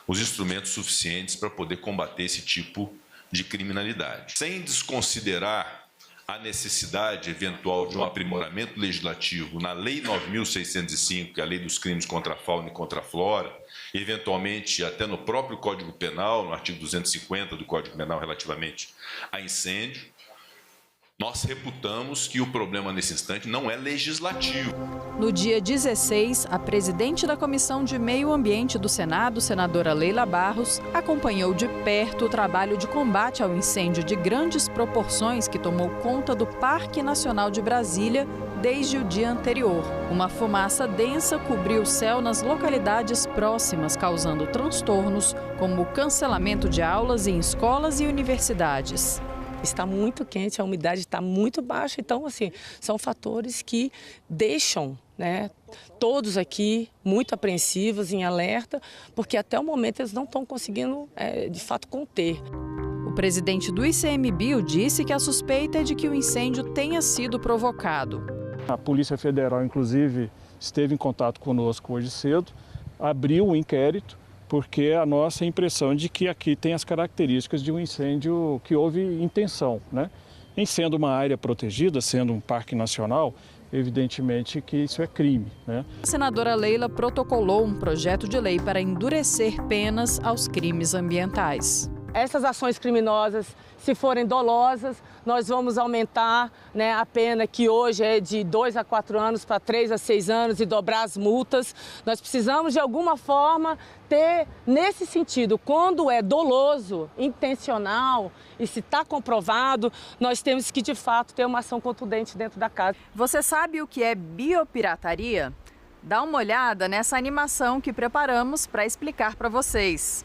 os instrumentos suficientes para poder combater esse tipo de criminalidade. Sem desconsiderar a necessidade eventual de um aprimoramento legislativo na Lei 9.605, que é a Lei dos Crimes contra a Fauna e contra a Flora, eventualmente até no próprio Código Penal, no artigo 250 do Código Penal relativamente a incêndio, nós reputamos que o problema nesse instante não é legislativo. No dia 16, a presidente da Comissão de Meio Ambiente do Senado, senadora Leila Barros, acompanhou de perto o trabalho de combate ao incêndio de grandes proporções que tomou conta do Parque Nacional de Brasília desde o dia anterior. Uma fumaça densa cobriu o céu nas localidades próximas, causando transtornos, como o cancelamento de aulas em escolas e universidades. Está muito quente, a umidade está muito baixa, então, assim, são fatores que deixam, todos aqui muito apreensivos, em alerta, porque até o momento eles não estão conseguindo, de fato, conter. O presidente do ICMBio disse que a suspeita é de que o incêndio tenha sido provocado. A Polícia Federal, inclusive, esteve em contato conosco hoje cedo, abriu o inquérito, porque a nossa impressão de que aqui tem as características de um incêndio que houve intenção, Em sendo uma área protegida, sendo um parque nacional, evidentemente que isso é crime, A senadora Leila protocolou um projeto de lei para endurecer penas aos crimes ambientais. Essas ações criminosas, se forem dolosas, nós vamos aumentar a pena, que hoje é de 2 a 4 anos para 3 a 6 anos, e dobrar as multas. Nós precisamos, de alguma forma, ter, nesse sentido, quando é doloso, intencional e se está comprovado, nós temos que, de fato, ter uma ação contundente dentro da casa. Você sabe o que é biopirataria? Dá uma olhada nessa animação que preparamos para explicar para vocês.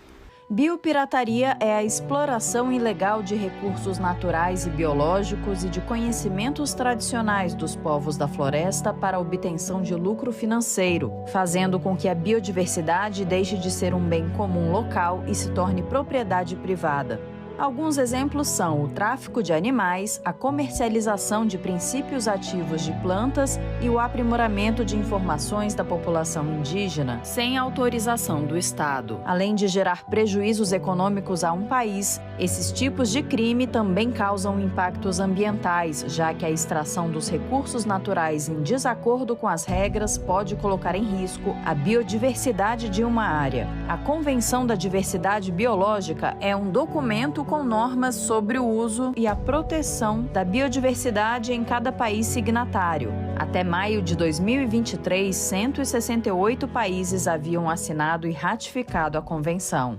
Biopirataria é a exploração ilegal de recursos naturais e biológicos e de conhecimentos tradicionais dos povos da floresta para a obtenção de lucro financeiro, fazendo com que a biodiversidade deixe de ser um bem comum local e se torne propriedade privada. Alguns exemplos são o tráfico de animais, a comercialização de princípios ativos de plantas e o aprimoramento de informações da população indígena sem autorização do Estado. Além de gerar prejuízos econômicos a um país, esses tipos de crime também causam impactos ambientais, já que a extração dos recursos naturais em desacordo com as regras pode colocar em risco a biodiversidade de uma área. A Convenção da Diversidade Biológica é um documento com normas sobre o uso e a proteção da biodiversidade em cada país signatário. Até maio de 2023, 168 países haviam assinado e ratificado a convenção.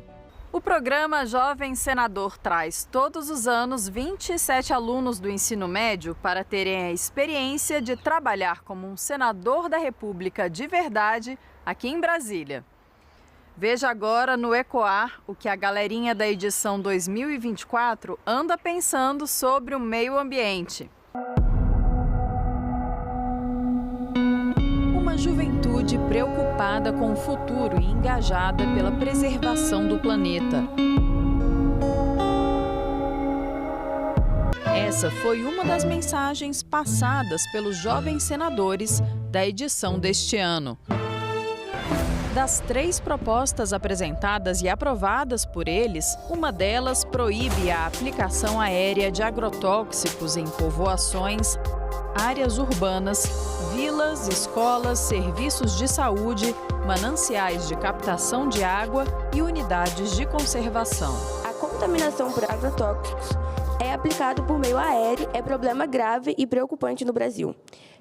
O programa Jovem Senador traz todos os anos 27 alunos do ensino médio para terem a experiência de trabalhar como um senador da República de verdade aqui em Brasília. Veja agora no Ecoar o que a galerinha da edição 2024 anda pensando sobre o meio ambiente. Uma juventude preocupada com o futuro e engajada pela preservação do planeta. Essa foi uma das mensagens passadas pelos jovens senadores da edição deste ano. Das 3 propostas apresentadas e aprovadas por eles, uma delas proíbe a aplicação aérea de agrotóxicos em povoações, áreas urbanas, vilas, escolas, serviços de saúde, mananciais de captação de água e unidades de conservação. A contaminação por agrotóxicos é aplicada por meio aéreo, é problema grave e preocupante no Brasil.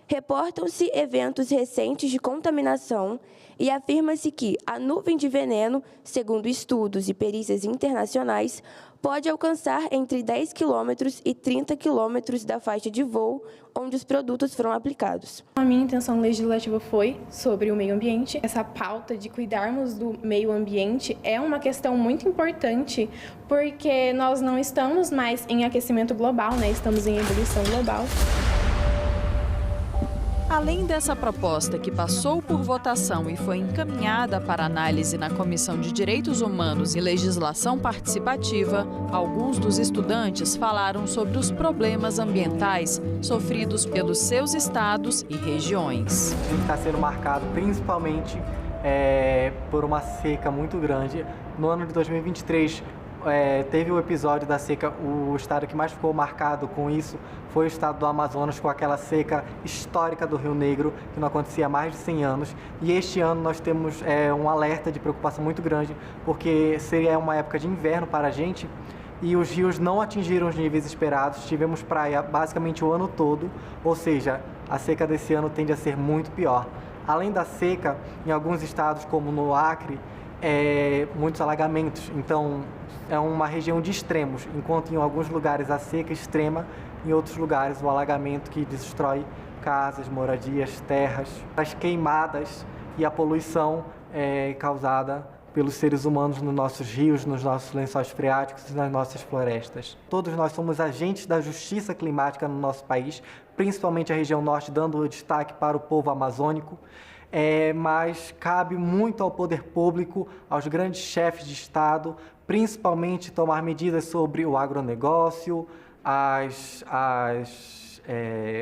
Reportam-se eventos recentes de contaminação e afirma-se que a nuvem de veneno, segundo estudos e perícias internacionais, pode alcançar entre 10 quilômetros e 30 quilômetros da faixa de voo onde os produtos foram aplicados. A minha intenção legislativa foi sobre o meio ambiente. Essa pauta de cuidarmos do meio ambiente é uma questão muito importante porque nós não estamos mais em aquecimento global, estamos em ebulição global. Além dessa proposta que passou por votação e foi encaminhada para análise na Comissão de Direitos Humanos e Legislação Participativa, alguns dos estudantes falaram sobre os problemas ambientais sofridos pelos seus estados e regiões. Está sendo marcado principalmente por uma seca muito grande. No ano de 2023, teve o episódio da seca, o estado que mais ficou marcado com isso foi o estado do Amazonas, com aquela seca histórica do Rio Negro, que não acontecia há mais de 100 anos. E este ano nós temos um alerta de preocupação muito grande, porque seria uma época de inverno para a gente, e os rios não atingiram os níveis esperados, tivemos praia basicamente o ano todo, ou seja, a seca desse ano tende a ser muito pior. Além da seca, em alguns estados, como no Acre, muitos alagamentos, então é uma região de extremos, enquanto em alguns lugares a seca extrema, em outros lugares o alagamento que destrói casas, moradias, terras, as queimadas e a poluição causada pelos seres humanos nos nossos rios, nos nossos lençóis freáticos e nas nossas florestas. Todos nós somos agentes da justiça climática no nosso país, principalmente a região norte, dando destaque para o povo amazônico. Mas cabe muito ao poder público, aos grandes chefes de Estado, principalmente tomar medidas sobre o agronegócio,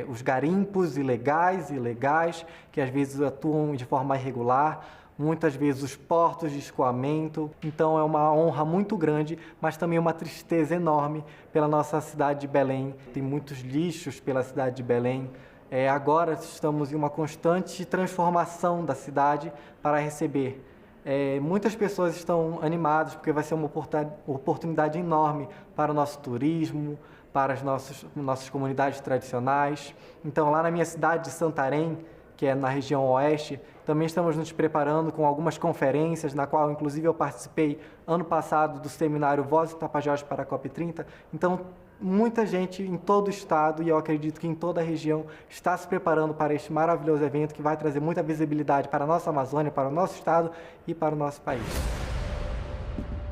os garimpos ilegais e legais, que às vezes atuam de forma irregular, muitas vezes os portos de escoamento. Então é uma honra muito grande, mas também uma tristeza enorme pela nossa cidade de Belém. Tem muitos lixos pela cidade de Belém. Agora estamos em uma constante transformação da cidade para receber. Muitas pessoas estão animadas porque vai ser uma oportunidade enorme para o nosso turismo, para as nossas comunidades tradicionais. Então, lá na minha cidade de Santarém, que é na região oeste, também estamos nos preparando com algumas conferências, na qual, inclusive, eu participei ano passado do seminário Voz do Tapajós para a COP30. Então, muita gente em todo o estado, e eu acredito que em toda a região, está se preparando para este maravilhoso evento que vai trazer muita visibilidade para a nossa Amazônia, para o nosso estado e para o nosso país.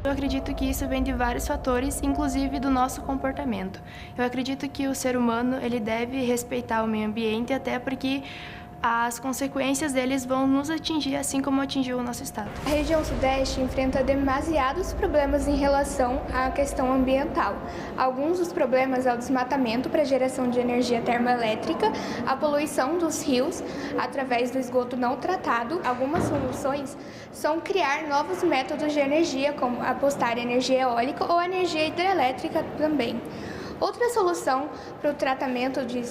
Eu acredito que isso vem de vários fatores, inclusive do nosso comportamento. Eu acredito que o ser humano ele deve respeitar o meio ambiente, até porque as consequências deles vão nos atingir, assim como atingiu o nosso estado. A região sudeste enfrenta demasiados problemas em relação à questão ambiental. Alguns dos problemas é o desmatamento para geração de energia termoelétrica, a poluição dos rios através do esgoto não tratado. Algumas soluções são criar novos métodos de energia, como apostar em energia eólica ou energia hidrelétrica também. Outra solução para o tratamento de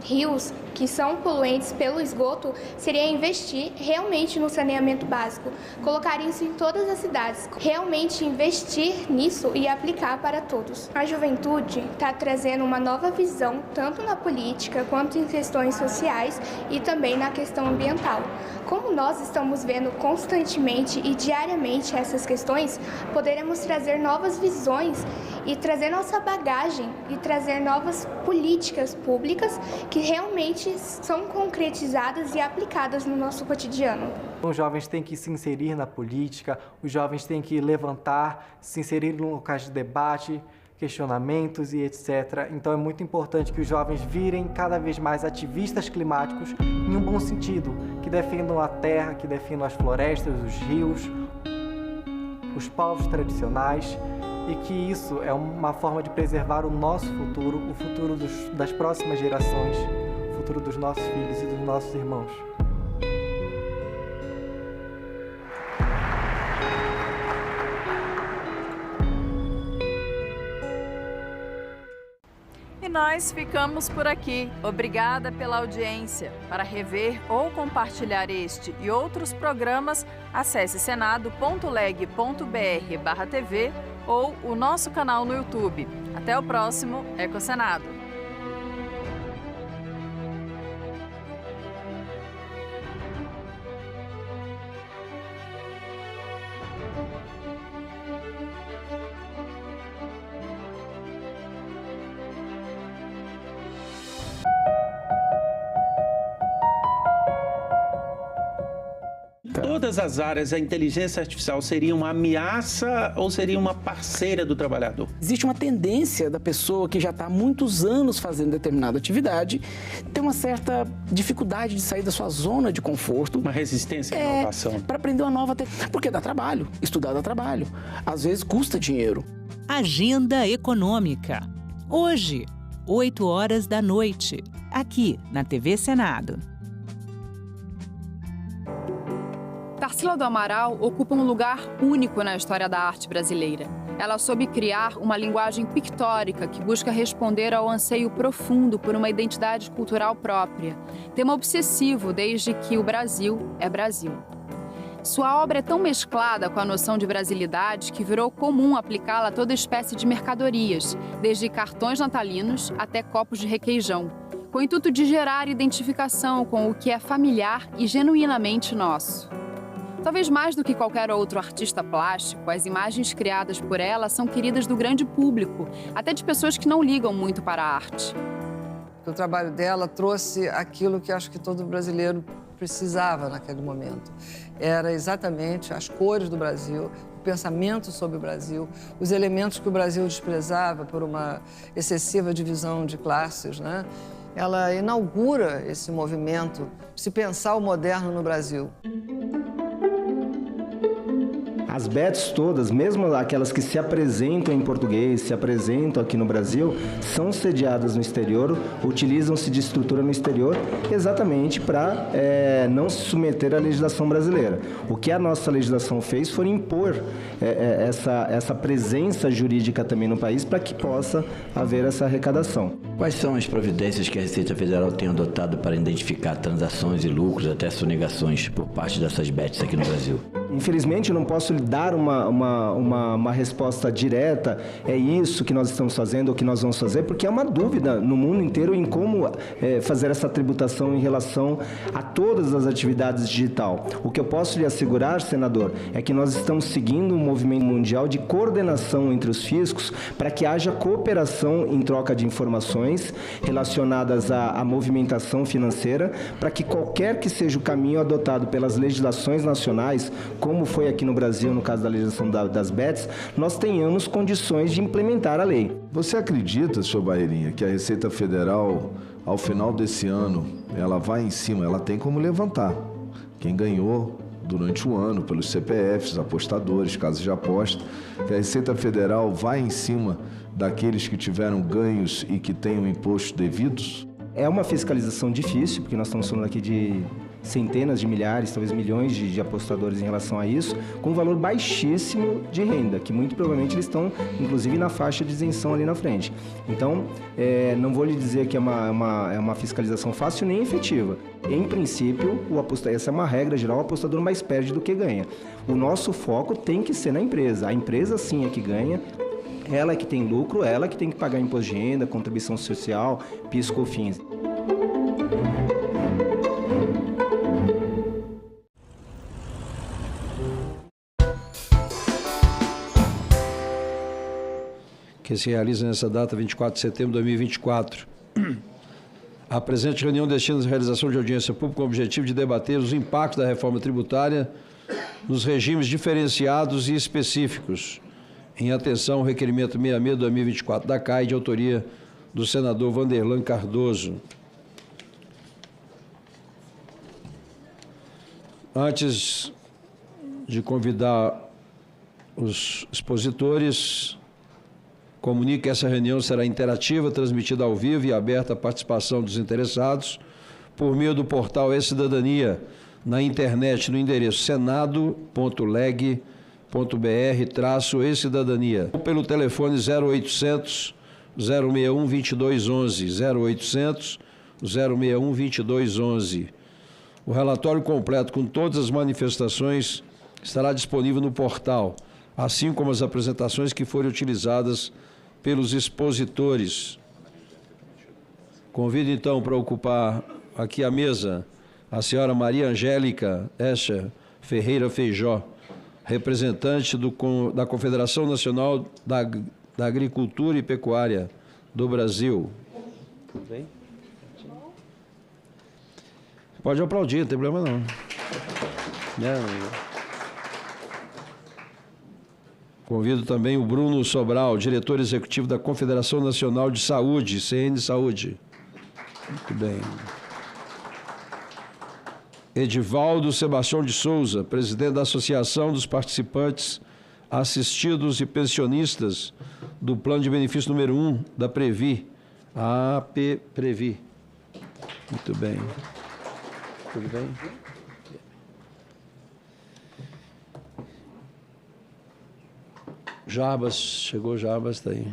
rios que são poluentes pelo esgoto seria investir realmente no saneamento básico, colocar isso em todas as cidades, realmente investir nisso e aplicar para todos. A juventude está trazendo uma nova visão tanto na política quanto em questões sociais e também na questão ambiental. Como nós estamos vendo constantemente e diariamente essas questões, poderemos trazer novas visões e trazer nossa bagagem e trazer novas políticas públicas que realmente são concretizadas e aplicadas no nosso cotidiano. Os jovens têm que se inserir na política, os jovens têm que levantar, se inserir em locais de debate, questionamentos e etc. Então é muito importante que os jovens virem cada vez mais ativistas climáticos em um bom sentido, que defendam a terra, que defendam as florestas, os rios, os povos tradicionais, e que isso é uma forma de preservar o nosso futuro, o futuro das próximas gerações, o futuro dos nossos filhos e dos nossos irmãos. E nós ficamos por aqui. Obrigada pela audiência. Para rever ou compartilhar este e outros programas, acesse senado.leg.br/tv ou o nosso canal no YouTube. Até o próximo EcoSenado. todas as áreas a inteligência artificial seria uma ameaça ou seria uma parceira do trabalhador? Existe uma tendência da pessoa que já está há muitos anos fazendo determinada atividade ter uma certa dificuldade de sair da sua zona de conforto. Uma resistência à inovação. Para aprender uma nova porque dá trabalho, estudar dá trabalho. Às vezes custa dinheiro. Agenda Econômica. Hoje, 20h, aqui na TV Senado. Tarsila do Amaral ocupa um lugar único na história da arte brasileira. Ela soube criar uma linguagem pictórica que busca responder ao anseio profundo por uma identidade cultural própria, tema obsessivo desde que o Brasil é Brasil. Sua obra é tão mesclada com a noção de brasilidade que virou comum aplicá-la a toda espécie de mercadorias, desde cartões natalinos até copos de requeijão, com o intuito de gerar identificação com o que é familiar e genuinamente nosso. Talvez mais do que qualquer outro artista plástico, as imagens criadas por ela são queridas do grande público, até de pessoas que não ligam muito para a arte. O trabalho dela trouxe aquilo que acho que todo brasileiro precisava naquele momento. Era exatamente as cores do Brasil, o pensamento sobre o Brasil, os elementos que o Brasil desprezava por uma excessiva divisão de classes, né? Ela inaugura esse movimento de se pensar o moderno no Brasil. As bets todas, mesmo aquelas que se apresentam em português, se apresentam aqui no Brasil, são sediadas no exterior, utilizam-se de estrutura no exterior exatamente para não se submeter à legislação brasileira. O que a nossa legislação fez foi impor essa presença jurídica também no país para que possa haver essa arrecadação. Quais são as providências que a Receita Federal tem adotado para identificar transações e lucros, até sonegações, por parte dessas bets aqui no Brasil? Infelizmente, eu não posso lhe dar uma resposta direta, é isso que nós estamos fazendo ou que nós vamos fazer, porque é uma dúvida no mundo inteiro em como fazer essa tributação em relação a todas as atividades digital. O que eu posso lhe assegurar, senador, é que nós estamos seguindo um movimento mundial de coordenação entre os fiscos para que haja cooperação em troca de informações relacionadas à movimentação financeira, para que qualquer que seja o caminho adotado pelas legislações nacionais, como foi aqui no Brasil, no caso da legislação das bets, nós tenhamos condições de implementar a lei. Você acredita, senhor Barreirinha, que a Receita Federal, ao final desse ano, ela vai em cima, ela tem como levantar quem ganhou durante o ano pelos CPFs, apostadores, casas de aposta, que a Receita Federal vai em cima daqueles que tiveram ganhos e que tenham impostos devidos? É uma fiscalização difícil, porque nós estamos falando aqui de centenas de milhares, talvez milhões de apostadores em relação a isso, com um valor baixíssimo de renda, que muito provavelmente eles estão, inclusive, na faixa de isenção ali na frente. Então, não vou lhe dizer que é uma fiscalização fácil nem efetiva. Em princípio, essa é uma regra geral, o apostador mais perde do que ganha. O nosso foco tem que ser na empresa. A empresa, sim, é que ganha. Ela é que tem lucro, ela que tem que pagar imposto de renda, contribuição social, PIS, COFINS. Que se realiza nessa data, 24 de setembro de 2024. A presente reunião destina-se à realização de audiência pública com o objetivo de debater os impactos da reforma tributária nos regimes diferenciados e específicos, em atenção ao requerimento 66/2024 da CAI, de autoria do senador Vanderlan Cardoso. Antes de convidar os expositores, comunico que essa reunião será interativa, transmitida ao vivo e aberta à participação dos interessados por meio do portal E-Cidadania, na internet, no endereço senado.leg.br/e-cidadania, ou pelo telefone 0800 061 2211, 0800 061 2211. O relatório completo com todas as manifestações estará disponível no portal, assim como as apresentações que forem utilizadas pelos expositores. Convido, então, para ocupar aqui a mesa a senhora Maria Angélica Escher Ferreira Feijó, representante da Confederação Nacional da Agricultura e Pecuária do Brasil. Tudo bem? Pode aplaudir, não tem problema não. Convido também o Bruno Sobral, diretor executivo da Confederação Nacional de Saúde, CN Saúde. Muito bem. Edivaldo Sebastião de Souza, presidente da Associação dos Participantes Assistidos e Pensionistas do Plano de Benefício número 1 da Previ, a AP Previ. Muito bem. Tudo bem? Jarbas, chegou Jarbas, está aí.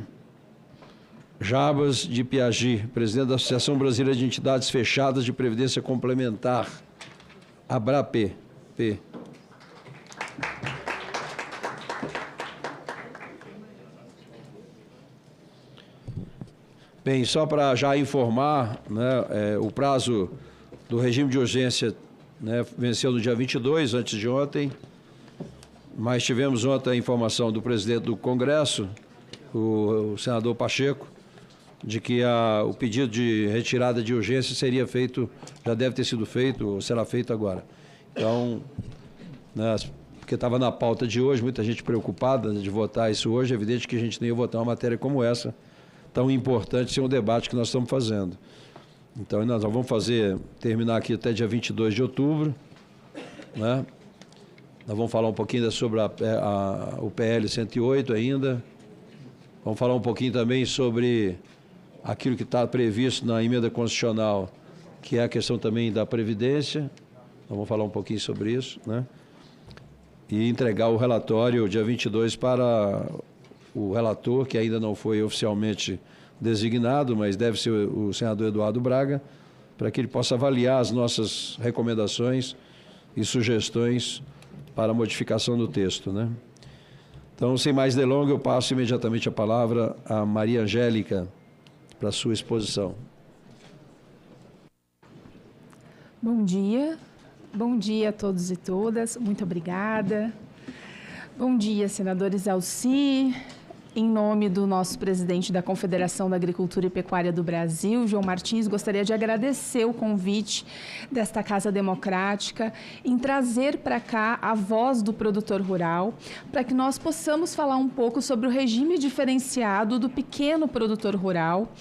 Jarbas de Piagi, presidente da Associação Brasileira de Entidades Fechadas de Previdência Complementar, ABRAP. Bem, só para já informar, né, o prazo do regime de urgência, né, venceu no dia 22, antes de ontem, mas tivemos ontem a informação do presidente do Congresso, o senador Pacheco, de que o pedido de retirada de urgência seria feito, já deve ter sido feito, ou será feito agora. Então, né, porque estava na pauta de hoje, muita gente preocupada de votar isso hoje, é evidente que a gente nem ia votar uma matéria como essa, tão importante ser um debate que nós estamos fazendo. Então, nós vamos terminar aqui até dia 22 de outubro, né? Nós vamos falar um pouquinho sobre o PL 108 ainda, vamos falar um pouquinho também sobre aquilo que está previsto na emenda constitucional, que é a questão também da Previdência, vamos falar um pouquinho sobre isso, né? E entregar o relatório dia 22 para o relator, que ainda não foi oficialmente designado, mas deve ser o senador Eduardo Braga, para que ele possa avaliar as nossas recomendações e sugestões para a modificação do texto, né? Então, sem mais delongas, eu passo imediatamente a palavra a Maria Angélica para a sua exposição. Bom dia a todos e todas, muito obrigada. Bom dia, senadores Alci. Em nome do nosso presidente da Confederação da Agricultura e Pecuária do Brasil, João Martins, gostaria de agradecer o convite desta Casa Democrática em trazer para cá a voz do produtor rural, para que nós possamos falar um pouco sobre o regime diferenciado do pequeno produtor rural,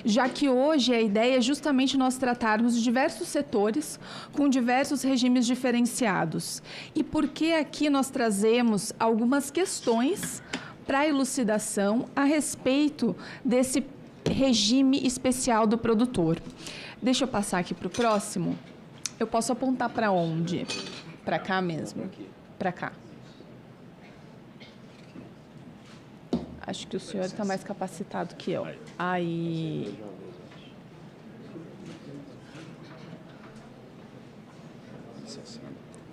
já que hoje a ideia é justamente nós tratarmos de diversos setores com diversos regimes diferenciados. E por que aqui nós trazemos algumas questões para elucidação a respeito desse regime especial do produtor. Deixa eu passar aqui para o próximo. Eu posso apontar para onde? Para cá mesmo? Para cá. Acho que o senhor está mais capacitado que eu. Aí.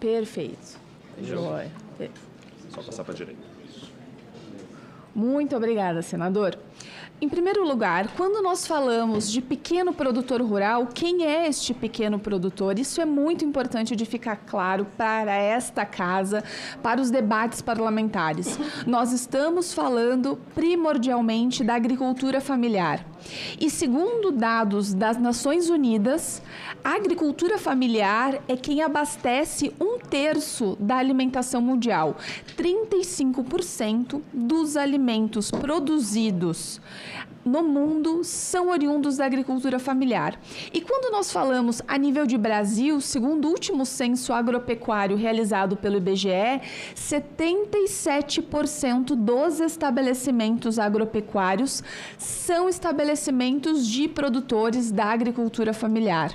Perfeito. Joia. Só passar para a direita. Muito obrigada, senador. Em primeiro lugar, quando nós falamos de pequeno produtor rural, quem é este pequeno produtor? Isso é muito importante de ficar claro para esta casa, para os debates parlamentares. Nós estamos falando primordialmente da agricultura familiar. E segundo dados das Nações Unidas, a agricultura familiar é quem abastece 1/3 da alimentação mundial. 35% dos alimentos produzidos no mundo são oriundos da agricultura familiar. E quando nós falamos a nível de Brasil, segundo o último censo agropecuário realizado pelo IBGE, 77% dos estabelecimentos agropecuários são estabelecimentos de produtores da agricultura familiar.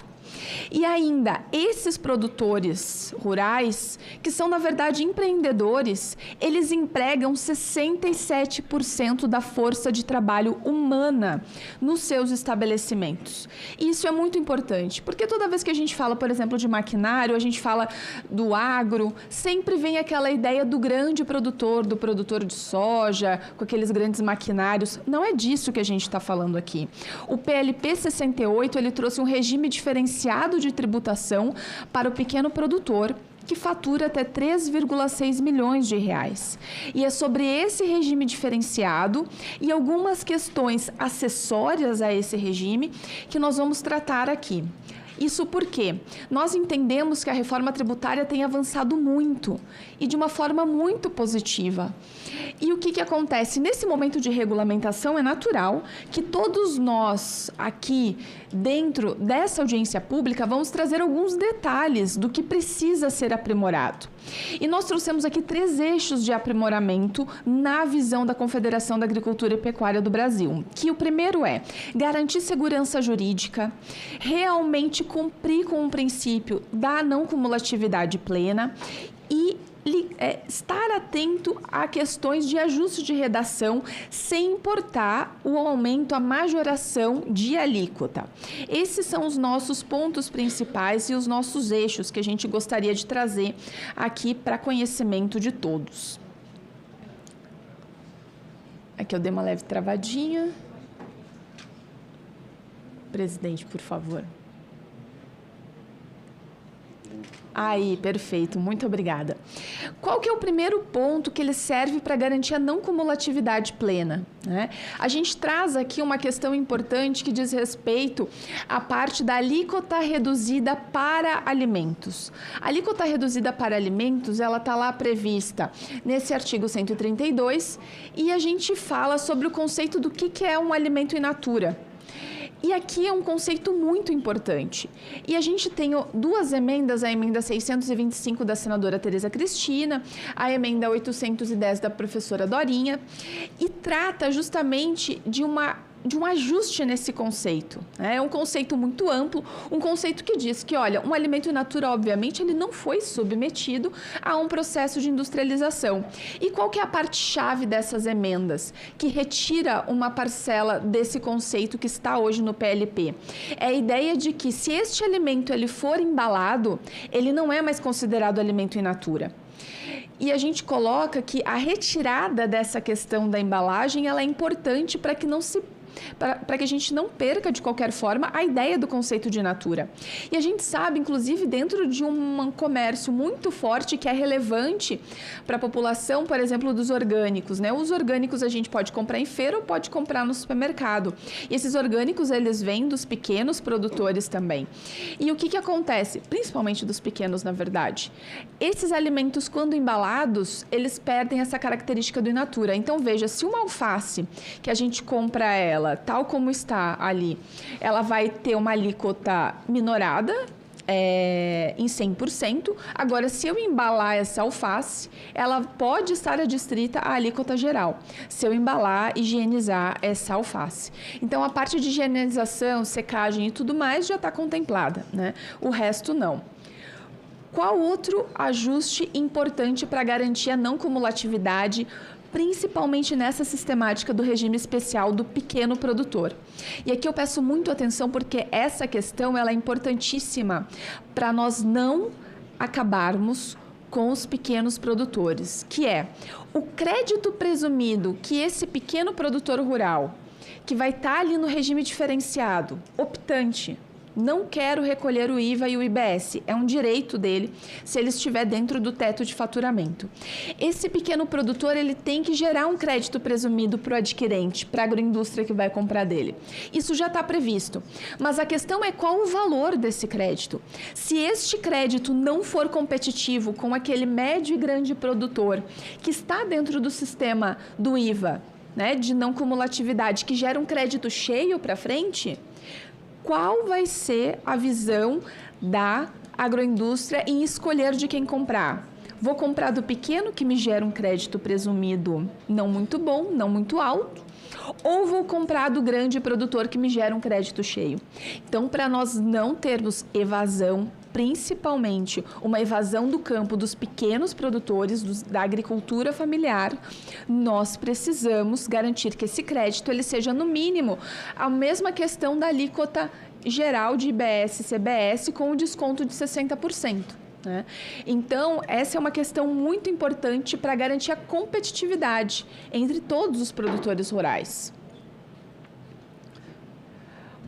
E ainda, esses produtores rurais, que são, na verdade, empreendedores, eles empregam 67% da força de trabalho humana nos seus estabelecimentos. E isso é muito importante, porque toda vez que a gente fala, por exemplo, de maquinário, a gente fala do agro, sempre vem aquela ideia do grande produtor, do produtor de soja, com aqueles grandes maquinários. Não é disso que a gente está falando aqui. O PLP 68, ele trouxe um regime diferenciado de tributação para o pequeno produtor, que fatura até 3,6 milhões de reais. E é sobre esse regime diferenciado e algumas questões acessórias a esse regime que nós vamos tratar aqui. Isso porque nós entendemos que a reforma tributária tem avançado muito e de uma forma muito positiva. E o que acontece? Nesse momento de regulamentação, é natural que todos nós aqui, dentro dessa audiência pública, vamos trazer alguns detalhes do que precisa ser aprimorado. E nós trouxemos aqui 3 eixos de aprimoramento na visão da Confederação da Agricultura e Pecuária do Brasil. Que o primeiro é garantir segurança jurídica, realmente cumprir com o princípio da não cumulatividade plena e estar atento a questões de ajuste de redação sem importar o aumento, a majoração de alíquota. Esses são os nossos pontos principais e os nossos eixos que a gente gostaria de trazer aqui para conhecimento de todos. Aqui eu dei uma leve travadinha. Presidente, por favor. Aí, perfeito, muito obrigada. Qual que é o primeiro ponto que ele serve para garantir a não cumulatividade plena, né? A gente traz aqui uma questão importante que diz respeito à parte da alíquota reduzida para alimentos. A alíquota reduzida para alimentos, ela está lá prevista nesse artigo 132 e a gente fala sobre o conceito do que é um alimento in natura. E aqui é um conceito muito importante. E a gente tem 2 emendas, a emenda 625 da senadora Tereza Cristina, a emenda 810 da professora Dorinha, e trata justamente de um ajuste nesse conceito. É um conceito muito amplo, um conceito que diz que, olha, um alimento in natura, obviamente, ele não foi submetido a um processo de industrialização. E qual que é a parte-chave dessas emendas? Que retira uma parcela desse conceito que está hoje no PLP. É a ideia de que, se este alimento ele for embalado, ele não é mais considerado alimento in natura. E a gente coloca que a retirada dessa questão da embalagem ela é importante para que a gente não perca de qualquer forma a ideia do conceito de natura. E a gente sabe, inclusive, dentro de um comércio muito forte que é relevante para a população, por exemplo, dos orgânicos, né? Os orgânicos a gente pode comprar em feira ou pode comprar no supermercado. E esses orgânicos, eles vêm dos pequenos produtores também. E o que acontece? Principalmente dos pequenos, na verdade. Esses alimentos, quando embalados, eles perdem essa característica do in natura. Então, veja, se uma alface que a gente compra ela, tal como está ali, ela vai ter uma alíquota minorada em 100%. Agora, se eu embalar essa alface, ela pode estar adstrita à alíquota geral, se eu embalar, higienizar essa alface. Então, a parte de higienização, secagem e tudo mais já está contemplada, né? O resto não. Qual outro ajuste importante para garantir a não cumulatividade, principalmente nessa sistemática do regime especial do pequeno produtor? E aqui eu peço muito atenção porque essa questão ela é importantíssima para nós não acabarmos com os pequenos produtores, que é o crédito presumido que esse pequeno produtor rural, que vai estar ali no regime diferenciado, optante, não quero recolher o IVA e o IBS, é um direito dele se ele estiver dentro do teto de faturamento. Esse pequeno produtor, ele tem que gerar um crédito presumido para o adquirente, para a agroindústria que vai comprar dele. Isso já está previsto, mas a questão é qual o valor desse crédito. Se este crédito não for competitivo com aquele médio e grande produtor que está dentro do sistema do IVA, né, de não cumulatividade, que gera um crédito cheio para frente, qual vai ser a visão da agroindústria em escolher de quem comprar? Vou comprar do pequeno, que me gera um crédito presumido não muito bom, não muito alto, ou vou comprar do grande produtor, que me gera um crédito cheio? Então, para nós não termos evasão, principalmente uma evasão do campo dos pequenos produtores, da agricultura familiar, nós precisamos garantir que esse crédito ele seja, no mínimo, a mesma questão da alíquota geral de IBS e CBS com o desconto de 60%. Né? Então, essa é uma questão muito importante para garantir a competitividade entre todos os produtores rurais.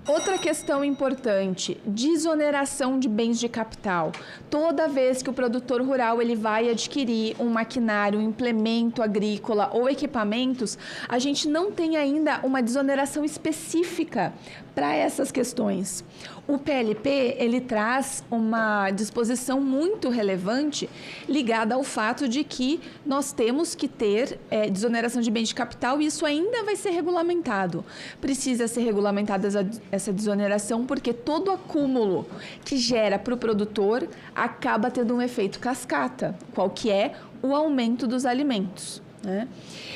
Outra questão importante, desoneração de bens de capital. Toda vez que o produtor rural ele vai adquirir um maquinário, um implemento agrícola ou equipamentos, a gente não tem ainda uma desoneração específica para essas questões. O PLP, ele traz uma disposição muito relevante ligada ao fato de que nós temos que ter desoneração de bens de capital e isso ainda vai ser regulamentado. Precisa ser regulamentada essa desoneração porque todo acúmulo que gera para o produtor acaba tendo um efeito cascata, qual que é o aumento dos alimentos.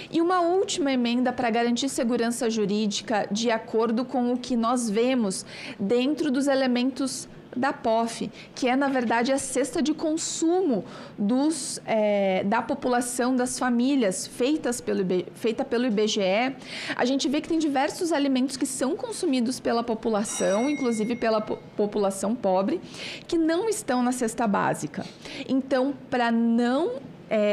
E uma última emenda para garantir segurança jurídica de acordo com o que nós vemos dentro dos elementos da POF, que é, na verdade, a cesta de consumo da população, das famílias, feita pelo IBGE. A gente vê que tem diversos alimentos que são consumidos pela população, inclusive pela população pobre, que não estão na cesta básica. Então, para não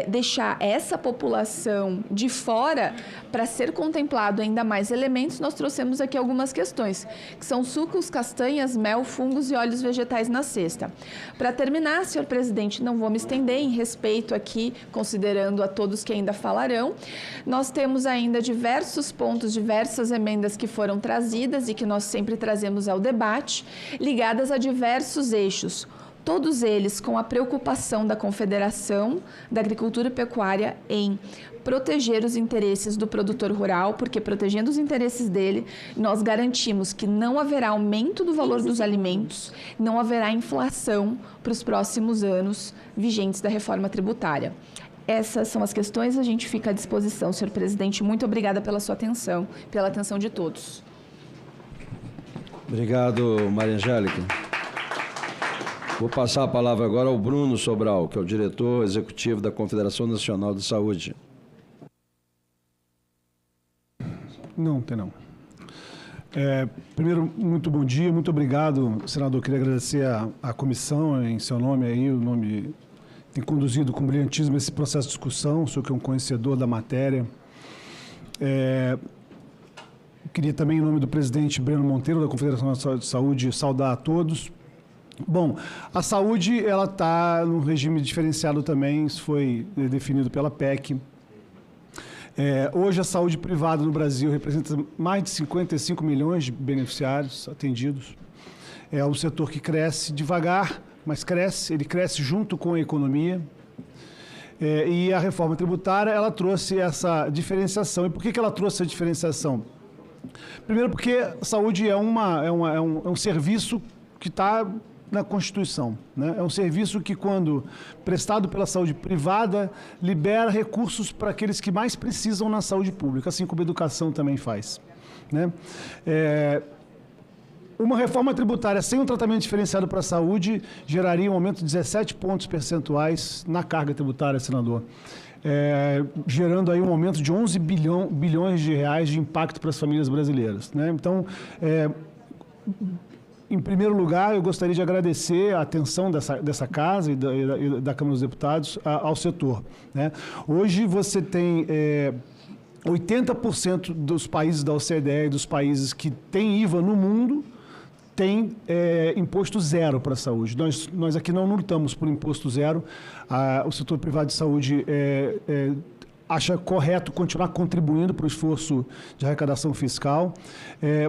deixar essa população de fora, para ser contemplado ainda mais elementos, nós trouxemos aqui algumas questões, que são sucos, castanhas, mel, fungos e óleos vegetais na cesta. Para terminar, senhor presidente, não vou me estender em respeito aqui, considerando a todos que ainda falarão, nós temos ainda diversos pontos, diversas emendas que foram trazidas e que nós sempre trazemos ao debate, ligadas a diversos eixos. Todos eles com a preocupação da Confederação da Agricultura e Pecuária em proteger os interesses do produtor rural, porque protegendo os interesses dele, nós garantimos que não haverá aumento do valor dos alimentos, não haverá inflação para os próximos anos vigentes da reforma tributária. Essas são as questões, a gente fica à disposição, senhor presidente. Muito obrigada pela sua atenção, pela atenção de todos. Obrigado, Maria Angélica. Vou passar a palavra agora ao Bruno Sobral, que é o diretor executivo da Confederação Nacional de Saúde. Não, tem não. Primeiro, muito bom dia, muito obrigado, senador. Queria agradecer à comissão, em seu nome aí, o nome tem conduzido com brilhantismo esse processo de discussão, o senhor que é um conhecedor da matéria. Queria também, em nome do presidente Breno Monteiro, da Confederação Nacional de Saúde, saudar a todos. Bom, a saúde ela está num regime diferenciado também, isso foi definido pela PEC. Hoje a saúde privada no Brasil representa mais de 55 milhões de beneficiários atendidos. É um setor que cresce devagar, mas cresce, ele cresce junto com a economia. E a reforma tributária ela trouxe essa diferenciação. E por que ela trouxe essa diferenciação? Primeiro porque a saúde é um serviço que está na Constituição, né? É um serviço que, quando prestado pela saúde privada, libera recursos para aqueles que mais precisam na saúde pública, assim como a educação também faz, né? Uma reforma tributária sem um tratamento diferenciado para a saúde geraria um aumento de 17 pontos percentuais na carga tributária, senador. Gerando aí um aumento de 11 bilhões de reais de impacto para as famílias brasileiras, né? Então, em primeiro lugar, eu gostaria de agradecer a atenção dessa casa e da Câmara dos Deputados ao setor, né? Hoje você tem 80% dos países da OCDE e dos países que têm IVA no mundo tem imposto zero para a saúde. Nós aqui não lutamos por imposto zero. O setor privado de saúde acha correto continuar contribuindo para o esforço de arrecadação fiscal,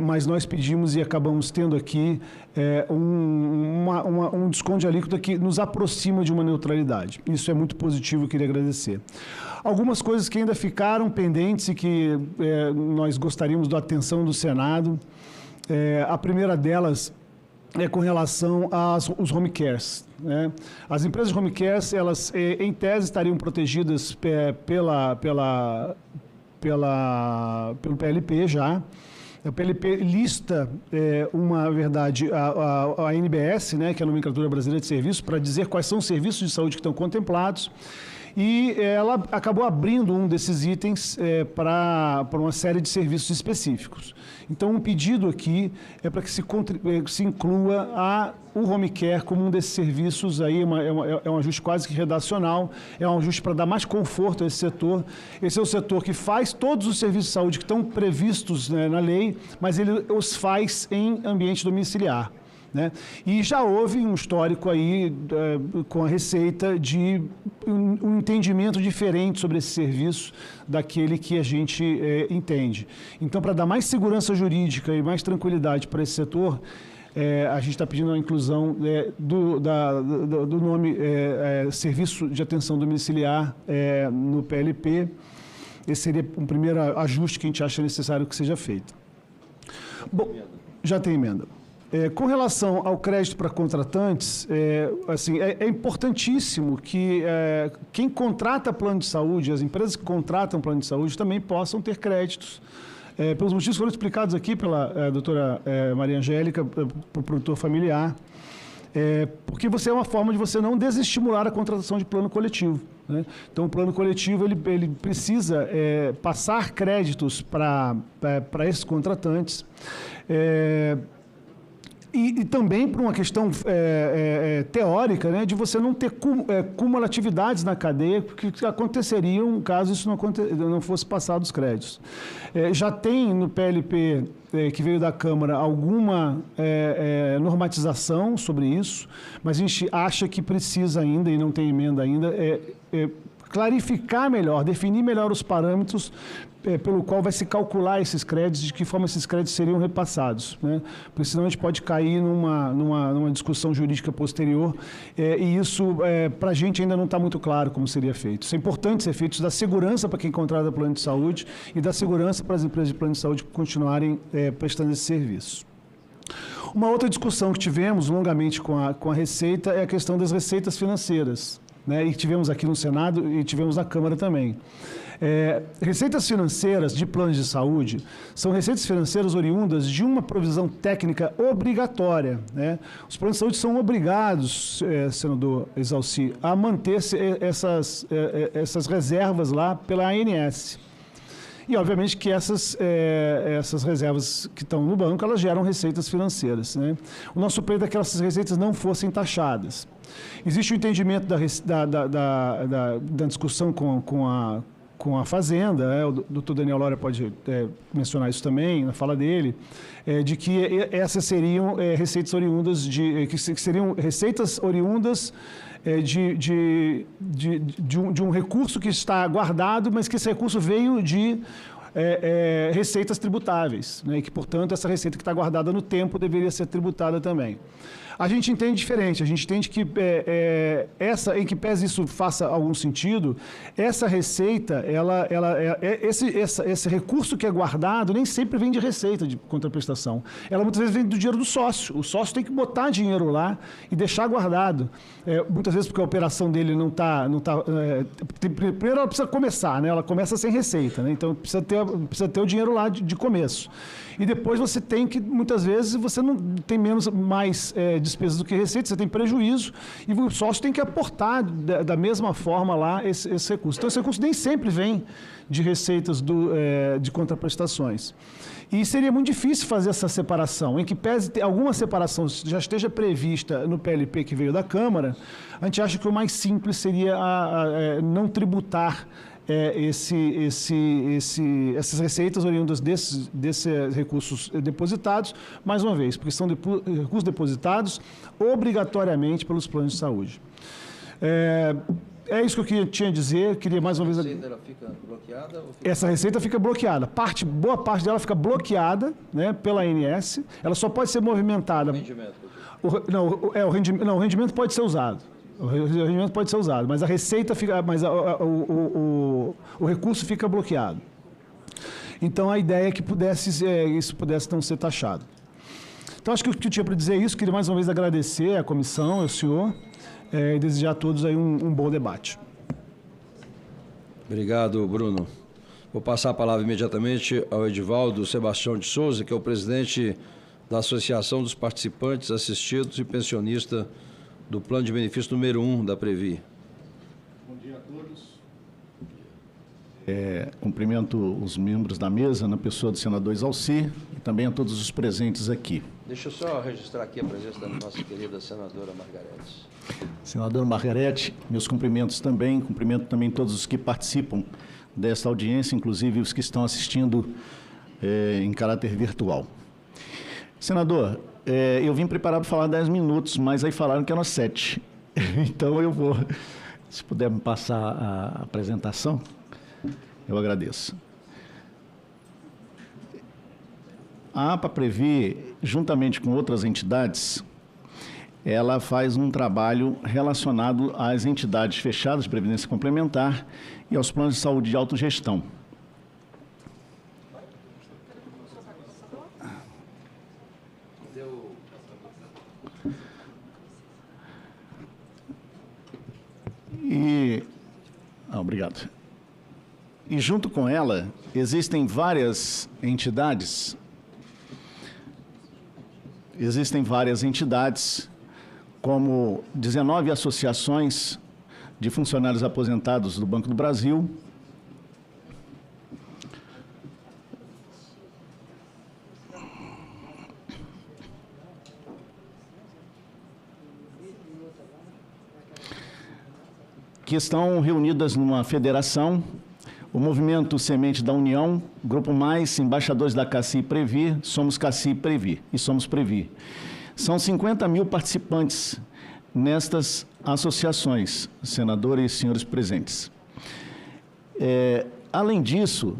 mas nós pedimos e acabamos tendo aqui um desconto de alíquota que nos aproxima de uma neutralidade. Isso é muito positivo, eu queria agradecer. Algumas coisas que ainda ficaram pendentes e que nós gostaríamos da atenção do Senado. A primeira delas é com relação aos home cares, né? As empresas de home cares, elas, em tese, estariam protegidas pelo PLP já. O PLP lista, a NBS, né, que é a Nomenclatura Brasileira de Serviços, para dizer quais são os serviços de saúde que estão contemplados. e ela acabou abrindo um desses itens para uma série de serviços específicos. Então, um pedido aqui é para que se inclua o home care como um desses serviços, aí é um ajuste quase que redacional, é um ajuste para dar mais conforto a esse setor. Esse é o setor que faz todos os serviços de saúde que estão previstos, né, na lei, mas ele os faz em ambiente domiciliar, né? E já houve um histórico aí com a Receita de um entendimento diferente sobre esse serviço daquele que a gente entende. Então, para dar mais segurança jurídica e mais tranquilidade para esse setor, a gente está pedindo a inclusão do nome Serviço de Atenção Domiciliar no PLP. Esse seria um primeiro ajuste que a gente acha necessário que seja feito. Bom, já tem emenda. Com relação ao crédito para contratantes, é importantíssimo que quem contrata plano de saúde, as empresas que contratam plano de saúde, também possam ter créditos. Pelos motivos que foram explicados aqui pela doutora Maria Angélica, para o produtor familiar, porque é uma forma de você não desestimular a contratação de plano coletivo, né? Então, o plano coletivo ele precisa passar créditos para esses contratantes, e também por uma questão teórica, né, de você não ter cumulatividades na cadeia que aconteceriam caso isso não fosse passado os créditos. Já tem no PLP que veio da Câmara alguma normatização sobre isso, mas a gente acha que precisa ainda, e não tem emenda ainda, clarificar melhor, definir melhor os parâmetros pelo qual vai se calcular esses créditos, de que forma esses créditos seriam repassados, né? Porque senão a gente pode cair numa discussão jurídica posterior, e isso para a gente ainda não está muito claro como seria feito. Isso é importante ser feito, isso dá segurança para quem contrata plano de saúde e dá segurança para as empresas de plano de saúde continuarem prestando esse serviço. Uma outra discussão que tivemos longamente com a Receita é a questão das receitas financeiras, né? E tivemos aqui no Senado e tivemos na Câmara também. Receitas financeiras de planos de saúde são receitas financeiras oriundas de uma provisão técnica obrigatória, né? Os planos de saúde são obrigados, senador Exalci, a manter essas reservas lá pela ANS. E, obviamente, que essas reservas que estão no banco, elas geram receitas financeiras, né? O nosso pleito é que essas receitas não fossem taxadas. Existe o entendimento da discussão com a Fazenda, o doutor Daniel Lora pode mencionar isso também na fala dele, de que essas seriam receitas oriundas de um recurso que está guardado, mas que esse recurso veio de receitas tributáveis, né? E que, portanto, essa receita que está guardada no tempo deveria ser tributada também. A gente entende diferente, a gente entende que em que pese isso faça algum sentido, essa receita, esse recurso que é guardado nem sempre vem de receita de contraprestação. Ela muitas vezes vem do dinheiro do sócio. O sócio tem que botar dinheiro lá e deixar guardado. Muitas vezes porque a operação dele não está... primeiro ela precisa começar, né? Ela começa sem receita, né? Então precisa ter o dinheiro lá de começo. E depois você tem que, muitas vezes, você não tem mais despesas do que receita, você tem prejuízo, e o sócio tem que aportar da mesma forma lá esse recurso. Então, esse recurso nem sempre vem de receitas de contraprestações. E seria muito difícil fazer essa separação, em que pese alguma separação já esteja prevista no PLP que veio da Câmara, a gente acha que o mais simples seria não tributar essas receitas oriundas desses recursos depositados, mais uma vez, porque são recursos depositados obrigatoriamente pelos planos de saúde. É isso que eu tinha a dizer, queria mais uma vez... Essa receita fica bloqueada? Essa receita fica bloqueada. Boa parte dela fica bloqueada, né, pela ANS, ela só pode ser movimentada... O rendimento pode ser usado. O rendimento pode ser usado, mas a receita fica, o recurso fica bloqueado. Então a ideia é que isso pudesse não ser taxado. Então acho que o que eu tinha para dizer é isso. Queria mais uma vez agradecer à comissão, ao senhor, e desejar a todos aí um bom debate. Obrigado, Bruno. Vou passar a palavra imediatamente ao Edivaldo Sebastião de Souza, que é o presidente da Associação dos Participantes Assistidos e Pensionista do Plano de Benefício número 1 da Previ. Bom dia a todos. todos. Cumprimento os membros da mesa, na pessoa do senador Exalci, e também a todos os presentes aqui. Deixa eu só registrar aqui a presença da nossa querida senadora Margarete. Senadora Margarete, meus cumprimentos também, cumprimento também todos os que participam desta audiência, inclusive os que estão assistindo em caráter virtual. Senador, eu vim preparado para falar 10 minutos, mas aí falaram que eram 7. Então eu vou, se puder me passar a apresentação, eu agradeço. A APA-Previ, juntamente com outras entidades, ela faz um trabalho relacionado às entidades fechadas de previdência complementar e aos planos de saúde de autogestão. Obrigado. E junto com ela, existem várias entidades, como 19 associações de funcionários aposentados do Banco do Brasil, que estão reunidas numa federação, o Movimento Semente da União, Grupo Mais, embaixadores da CACI e Previ, somos CACI e Previ, e somos Previ. São 50 mil participantes nestas associações, senadores e senhores presentes. Além disso,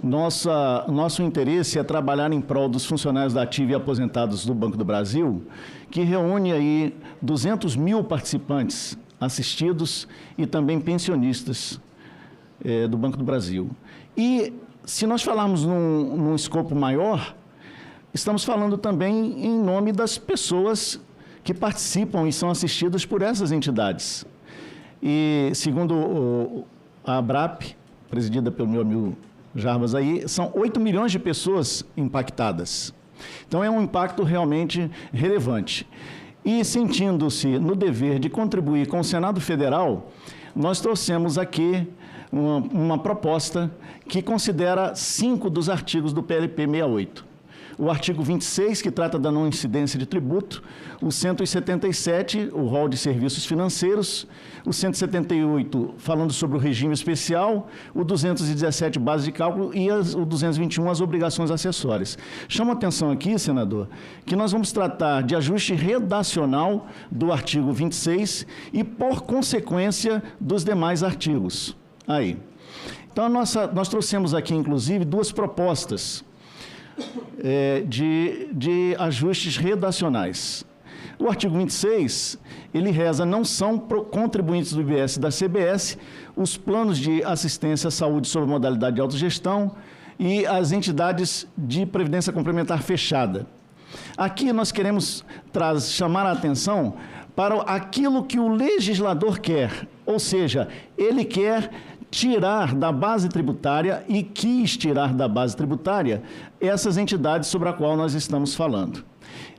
nosso interesse é trabalhar em prol dos funcionários da ativa e aposentados do Banco do Brasil, que reúne aí 200 mil participantes assistidos e também pensionistas do Banco do Brasil. E, se nós falarmos num escopo maior, estamos falando também em nome das pessoas que participam e são assistidas por essas entidades. E, segundo a ABRAP, presidida pelo meu amigo Jarbas aí, são 8 milhões de pessoas impactadas. Então, é um impacto realmente relevante. E, sentindo-se no dever de contribuir com o Senado Federal, nós trouxemos aqui uma proposta que considera 5 dos artigos do PLP 68. O artigo 26, que trata da não incidência de tributo, o 177, o rol de serviços financeiros, o 178, falando sobre o regime especial, o 217, base de cálculo, e o 221, as obrigações acessórias. Chamo a atenção aqui, senador, que nós vamos tratar de ajuste redacional do artigo 26 e, por consequência, dos demais artigos. Aí. Então, nós trouxemos aqui, inclusive, 2 propostas de ajustes redacionais. O artigo 26, ele reza, não são contribuintes do IBS e da CBS os planos de assistência à saúde sob modalidade de autogestão e as entidades de previdência complementar fechada. Aqui nós queremos chamar a atenção para aquilo que o legislador quer, ou seja, ele quer tirar da base tributária e quis tirar da base tributária essas entidades sobre a qual nós estamos falando.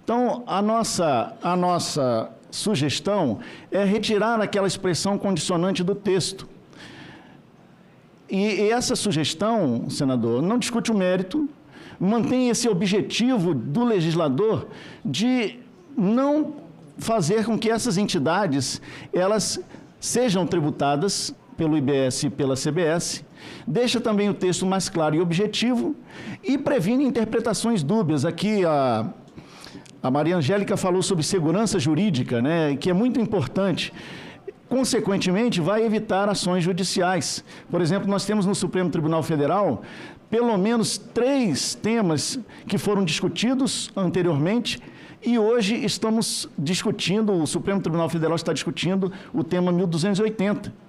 Então, a nossa sugestão é retirar aquela expressão condicionante do texto. E essa sugestão, senador, não discute o mérito, mantém esse objetivo do legislador de não fazer com que essas entidades elas sejam tributadas pelo IBS e pela CBS, deixa também o texto mais claro e objetivo e previne interpretações dúbias. Aqui a Maria Angélica falou sobre segurança jurídica, né, que é muito importante. Consequentemente, vai evitar ações judiciais. Por exemplo, nós temos no Supremo Tribunal Federal pelo menos 3 temas que foram discutidos anteriormente e hoje estamos discutindo, o Supremo Tribunal Federal está discutindo o tema 1280,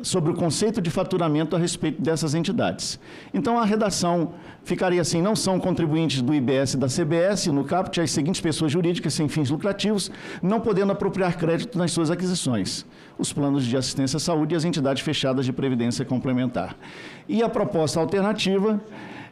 sobre o conceito de faturamento a respeito dessas entidades. Então, a redação ficaria assim: não são contribuintes do IBS e da CBS, no caput, as seguintes pessoas jurídicas sem fins lucrativos, não podendo apropriar crédito nas suas aquisições: os planos de assistência à saúde e as entidades fechadas de previdência complementar. E a proposta alternativa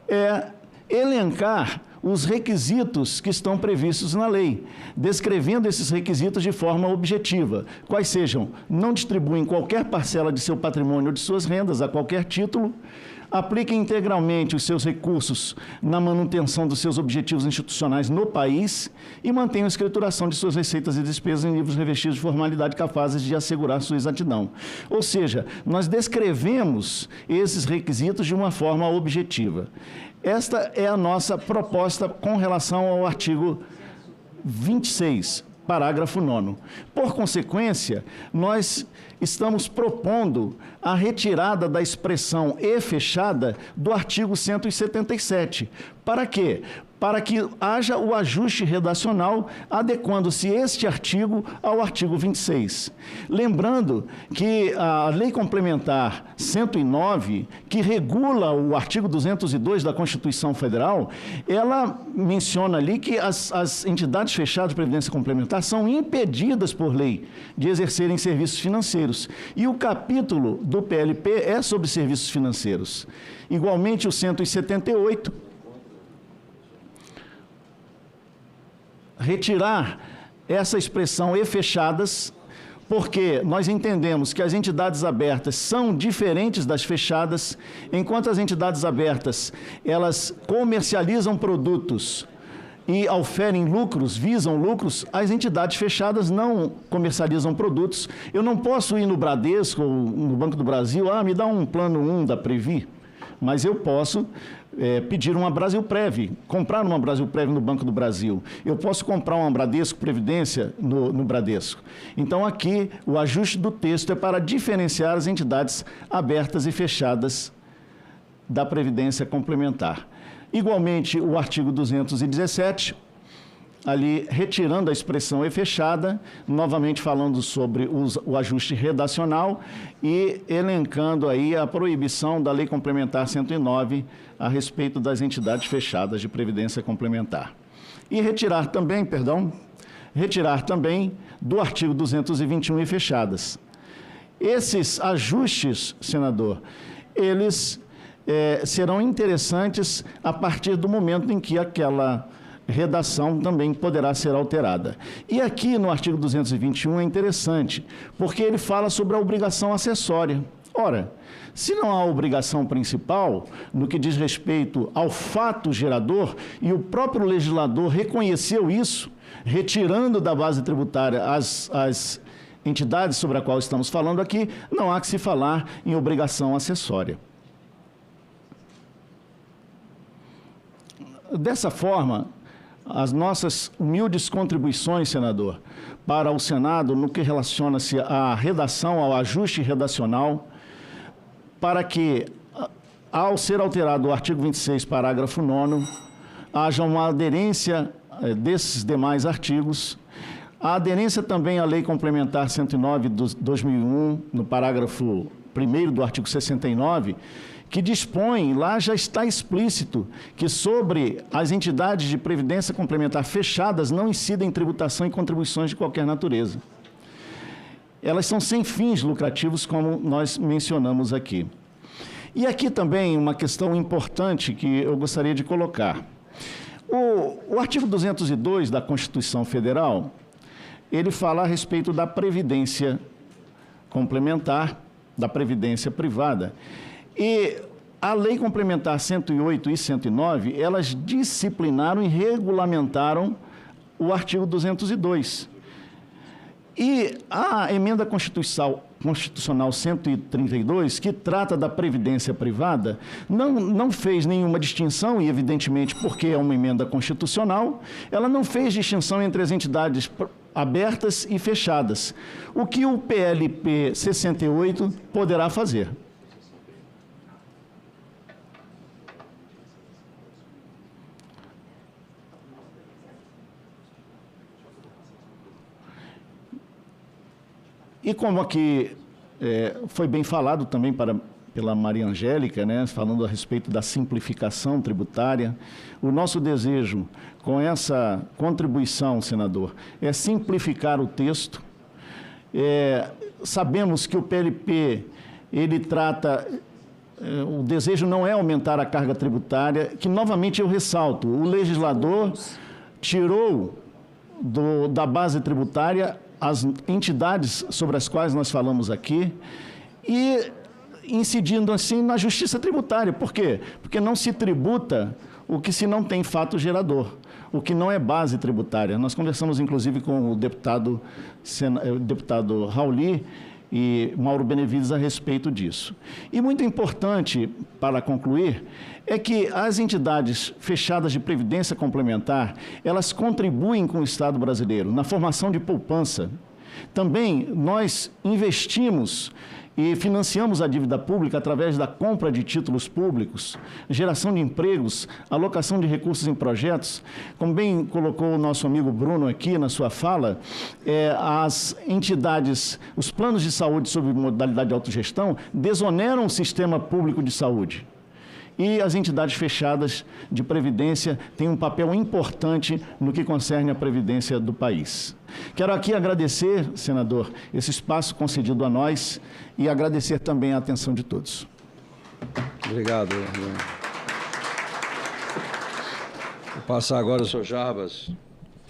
é elencar os requisitos que estão previstos na lei, descrevendo esses requisitos de forma objetiva, quais sejam: não distribuem qualquer parcela de seu patrimônio ou de suas rendas a qualquer título, apliquem integralmente os seus recursos na manutenção dos seus objetivos institucionais no país e mantenham a escrituração de suas receitas e despesas em livros revestidos de formalidade capazes de assegurar sua exatidão. Ou seja, nós descrevemos esses requisitos de uma forma objetiva. Esta é a nossa proposta com relação ao artigo 26, parágrafo 9º. Por consequência, nós estamos propondo a retirada da expressão "e fechada" do artigo 177. Para quê? Para que haja o ajuste redacional, adequando-se este artigo ao artigo 26. Lembrando que a Lei Complementar 109, que regula o artigo 202 da Constituição Federal, ela menciona ali que as entidades fechadas de previdência complementar são impedidas por lei de exercerem serviços financeiros. E o capítulo do PLP é sobre serviços financeiros. Igualmente, o 178... retirar essa expressão "e fechadas", porque nós entendemos que as entidades abertas são diferentes das fechadas, enquanto as entidades abertas, elas comercializam produtos e auferem lucros, visam lucros, as entidades fechadas não comercializam produtos. Eu não posso ir no Bradesco ou no Banco do Brasil, me dá um plano 1 da Previ, mas eu posso pedir uma Brasilprev, comprar uma Brasilprev no Banco do Brasil. Eu posso comprar uma Bradesco Previdência no Bradesco. Então, aqui, o ajuste do texto é para diferenciar as entidades abertas e fechadas da Previdência Complementar. Igualmente, o artigo 217, ali retirando a expressão "e fechada", novamente falando sobre o ajuste redacional e elencando aí a proibição da Lei Complementar 109 a respeito das entidades fechadas de previdência complementar. E retirar também do artigo 221 "e fechadas". Esses ajustes, senador, eles serão interessantes a partir do momento em que aquela redação também poderá ser alterada. E aqui no artigo 221 é interessante, porque ele fala sobre a obrigação acessória. Ora, se não há obrigação principal, no que diz respeito ao fato gerador, e o próprio legislador reconheceu isso, retirando da base tributária as entidades sobre a qual estamos falando aqui, não há que se falar em obrigação acessória. Dessa forma, as nossas humildes contribuições, senador, para o Senado, no que relaciona-se à redação, ao ajuste redacional, para que, ao ser alterado o artigo 26, parágrafo 9º, haja uma aderência desses demais artigos, a aderência também à Lei Complementar 109 de 2001, no parágrafo 1º do artigo 69, que dispõe, lá já está explícito, que sobre as entidades de previdência complementar fechadas não incidem tributação e contribuições de qualquer natureza. Elas são sem fins lucrativos, como nós mencionamos aqui. E aqui também uma questão importante que eu gostaria de colocar. O artigo 202 da Constituição Federal, ele fala a respeito da previdência complementar, da previdência privada. E a Lei Complementar 108 e 109, elas disciplinaram e regulamentaram o artigo 202. E a emenda constitucional 132, que trata da previdência privada, não fez nenhuma distinção, e evidentemente porque é uma emenda constitucional, ela não fez distinção entre as entidades abertas e fechadas, o que o PLP 68 poderá fazer. E como aqui foi bem falado também pela Maria Angélica, né, falando a respeito da simplificação tributária, o nosso desejo com essa contribuição, senador, é simplificar o texto. Sabemos que o PLP, ele trata o desejo não é aumentar a carga tributária, que novamente eu ressalto, o legislador tirou da base tributária as entidades sobre as quais nós falamos aqui e incidindo assim na justiça tributária. Por quê? Porque não se tributa o que se não tem fato gerador, o que não é base tributária. Nós conversamos, inclusive, com o deputado Rauli e Mauro Benevides a respeito disso. E muito importante, para concluir, é que as entidades fechadas de previdência complementar, elas contribuem com o Estado brasileiro na formação de poupança. Também nós investimos e financiamos a dívida pública através da compra de títulos públicos, geração de empregos, alocação de recursos em projetos. Como bem colocou o nosso amigo Bruno aqui na sua fala, as entidades, os planos de saúde sob modalidade de autogestão desoneram o sistema público de saúde. E as entidades fechadas de previdência têm um papel importante no que concerne à previdência do país. Quero aqui agradecer, senador, esse espaço concedido a nós e agradecer também a atenção de todos. Obrigado. Vou passar agora ao senhor Jarbas,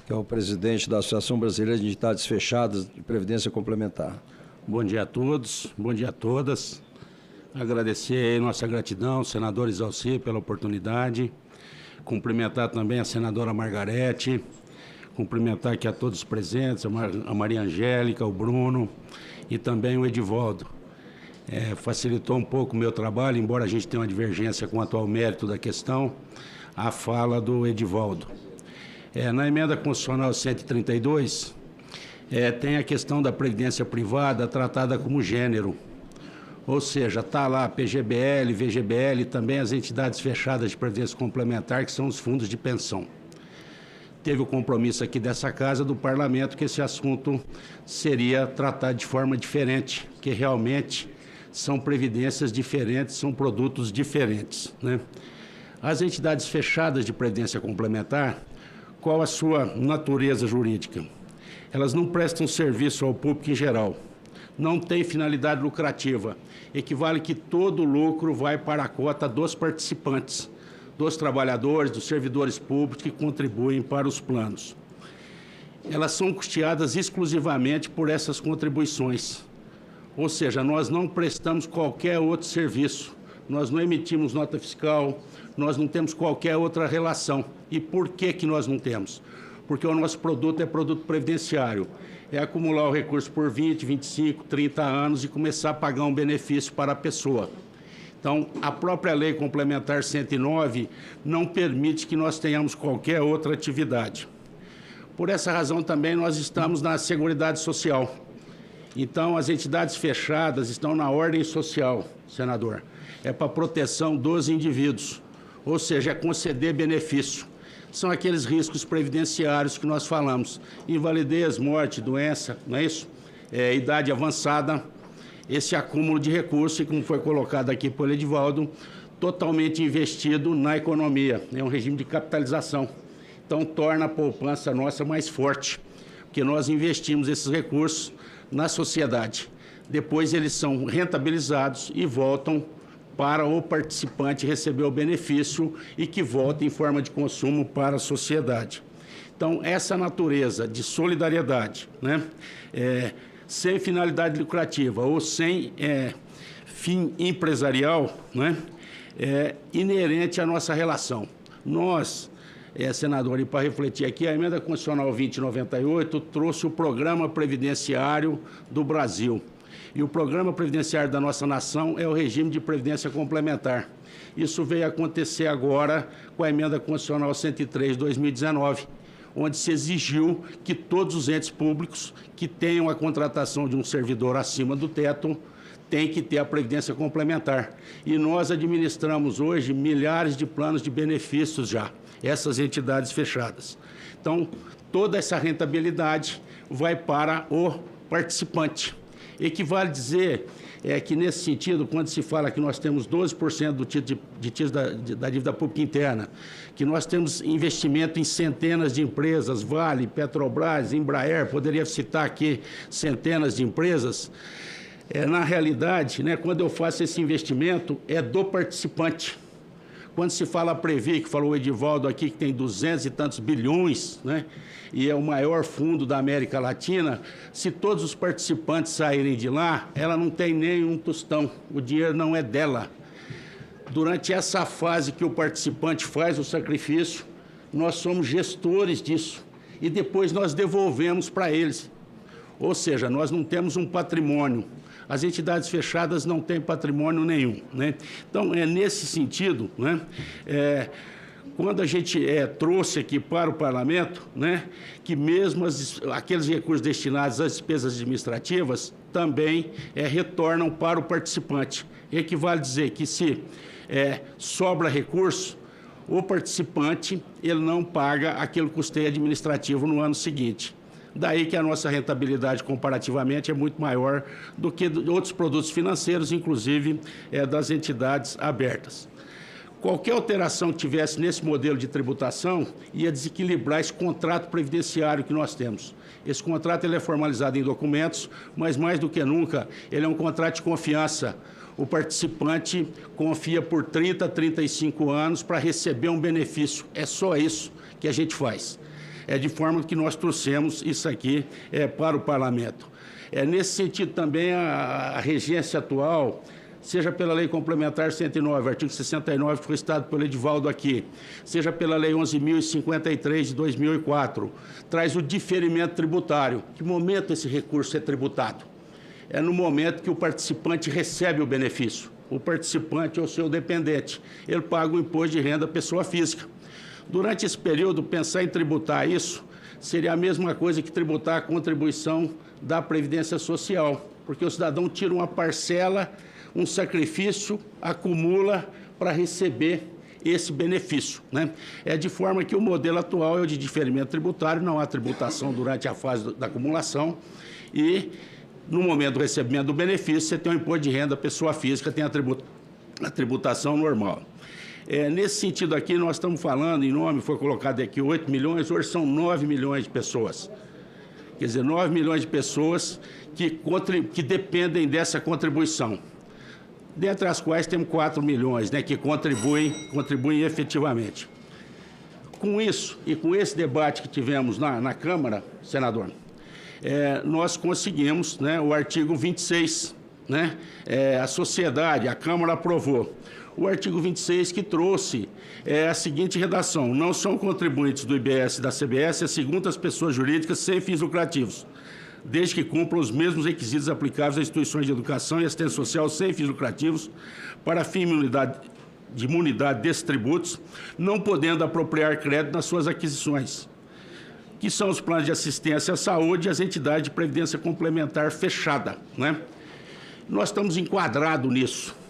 que é o presidente da Associação Brasileira de Entidades Fechadas de Previdência Complementar. Bom dia a todos, bom dia a todas. Agradecer aí nossa gratidão, senador Exalci, pela oportunidade. Cumprimentar também a senadora Margarete. Cumprimentar aqui a todos os presentes, a Maria Angélica, o Bruno e também o Edivaldo. Facilitou um pouco o meu trabalho, embora a gente tenha uma divergência quanto ao mérito da questão, a fala do Edivaldo. Na emenda constitucional 132, tem a questão da previdência privada tratada como gênero. Ou seja, está lá PGBL, VGBL, também as entidades fechadas de previdência complementar, que são os fundos de pensão. Teve o compromisso aqui dessa casa, do parlamento, que esse assunto seria tratado de forma diferente, que realmente são previdências diferentes, são produtos diferentes, né? As entidades fechadas de previdência complementar, qual a sua natureza jurídica? Elas não prestam serviço ao público em geral, não têm finalidade lucrativa, equivale que todo o lucro vai para a cota dos participantes, dos trabalhadores, dos servidores públicos que contribuem para os planos. Elas são custeadas exclusivamente por essas contribuições, ou seja, nós não prestamos qualquer outro serviço, nós não emitimos nota fiscal, nós não temos qualquer outra relação. E por que nós não temos? Porque o nosso produto é produto previdenciário, é acumular o recurso por 20, 25, 30 anos e começar a pagar um benefício para a pessoa. Então, a própria Lei Complementar 109 não permite que nós tenhamos qualquer outra atividade. Por essa razão também nós estamos na Seguridade Social. Então, as entidades fechadas estão na ordem social, senador. É para proteção dos indivíduos, ou seja, é conceder benefício. São aqueles riscos previdenciários que nós falamos. Invalidez, morte, doença, não é isso? Idade avançada. Esse acúmulo de recursos, e como foi colocado aqui por Edivaldo, totalmente investido na economia. É um regime de capitalização. Então, torna a poupança nossa mais forte, porque nós investimos esses recursos na sociedade. Depois, eles são rentabilizados e voltam para o participante receber o benefício e que volta em forma de consumo para a sociedade. Então, essa natureza de solidariedade, né? Sem finalidade lucrativa ou sem fim empresarial, né, é inerente à nossa relação. Nós, senador, e para refletir aqui, a Emenda Constitucional 2098 trouxe o Programa Previdenciário do Brasil. E o Programa Previdenciário da nossa nação é o regime de previdência complementar. Isso veio acontecer agora com a Emenda Constitucional 103 de 2019, onde se exigiu que todos os entes públicos que tenham a contratação de um servidor acima do teto têm que ter a previdência complementar. E nós administramos hoje milhares de planos de benefícios já, essas entidades fechadas. Então, toda essa rentabilidade vai para o participante. Equivale dizer que, nesse sentido, quando se fala que nós temos 12% do título da dívida pública interna, que nós temos investimento em centenas de empresas, Vale, Petrobras, Embraer, poderia citar aqui centenas de empresas, Na realidade, né, quando eu faço esse investimento, é do participante. Quando se fala a Previc, falou o Edivaldo aqui, que tem 200 e tantos bilhões, né, e é o maior fundo da América Latina, se todos os participantes saírem de lá, ela não tem nem um tostão, o dinheiro não é dela. Durante essa fase que o participante faz o sacrifício, nós somos gestores disso e depois nós devolvemos para eles. Ou seja, nós não temos um patrimônio. As entidades fechadas não têm patrimônio nenhum, né? Então, é nesse sentido, né, quando a gente trouxe aqui para o Parlamento, né, que mesmo aqueles recursos destinados às despesas administrativas também retornam para o participante. Equivale dizer que se sobra recurso, o participante ele não paga aquele custeio administrativo no ano seguinte. Daí que a nossa rentabilidade comparativamente é muito maior do que de outros produtos financeiros, inclusive das entidades abertas. Qualquer alteração que tivesse nesse modelo de tributação ia desequilibrar esse contrato previdenciário que nós temos. Esse contrato ele é formalizado em documentos, mas mais do que nunca ele é um contrato de confiança. O participante confia por 30, 35 anos para receber um benefício. É só isso que a gente faz. É de forma que nós trouxemos isso aqui para o Parlamento. Nesse sentido também a regência atual, seja pela Lei Complementar 109, artigo 69, que foi citado pelo Edivaldo aqui, seja pela Lei 11.053 de 2004, traz o diferimento tributário. Que momento esse recurso é tributado? É no momento que o participante recebe o benefício. O participante é o seu dependente. Ele paga o imposto de renda pessoa física. Durante esse período, pensar em tributar isso seria a mesma coisa que tributar a contribuição da Previdência Social, porque o cidadão tira uma parcela, um sacrifício, acumula para receber esse benefício, né? De forma que o modelo atual é o de diferimento tributário, não há tributação durante a fase da acumulação e, no momento do recebimento do benefício, você tem o imposto de renda pessoa física, tem a tributação normal. Nesse sentido aqui, nós estamos falando, em nome, foi colocado aqui 8 milhões, hoje são 9 milhões de pessoas. Quer dizer, 9 milhões de pessoas que dependem dessa contribuição. Dentre as quais temos 4 milhões, né, que contribuem efetivamente. Com isso, e com esse debate que tivemos na Câmara, senador, nós conseguimos, né, o artigo 26, né, a sociedade, a Câmara aprovou. O artigo 26 que trouxe a seguinte redação: não são contribuintes do IBS e da CBS as seguintes pessoas jurídicas sem fins lucrativos, desde que cumpram os mesmos requisitos aplicáveis às instituições de educação e assistência social sem fins lucrativos para fim de imunidade desses tributos, não podendo apropriar crédito nas suas aquisições, que são os planos de assistência à saúde e as entidades de previdência complementar fechada, né? Nós estamos enquadrados nisso.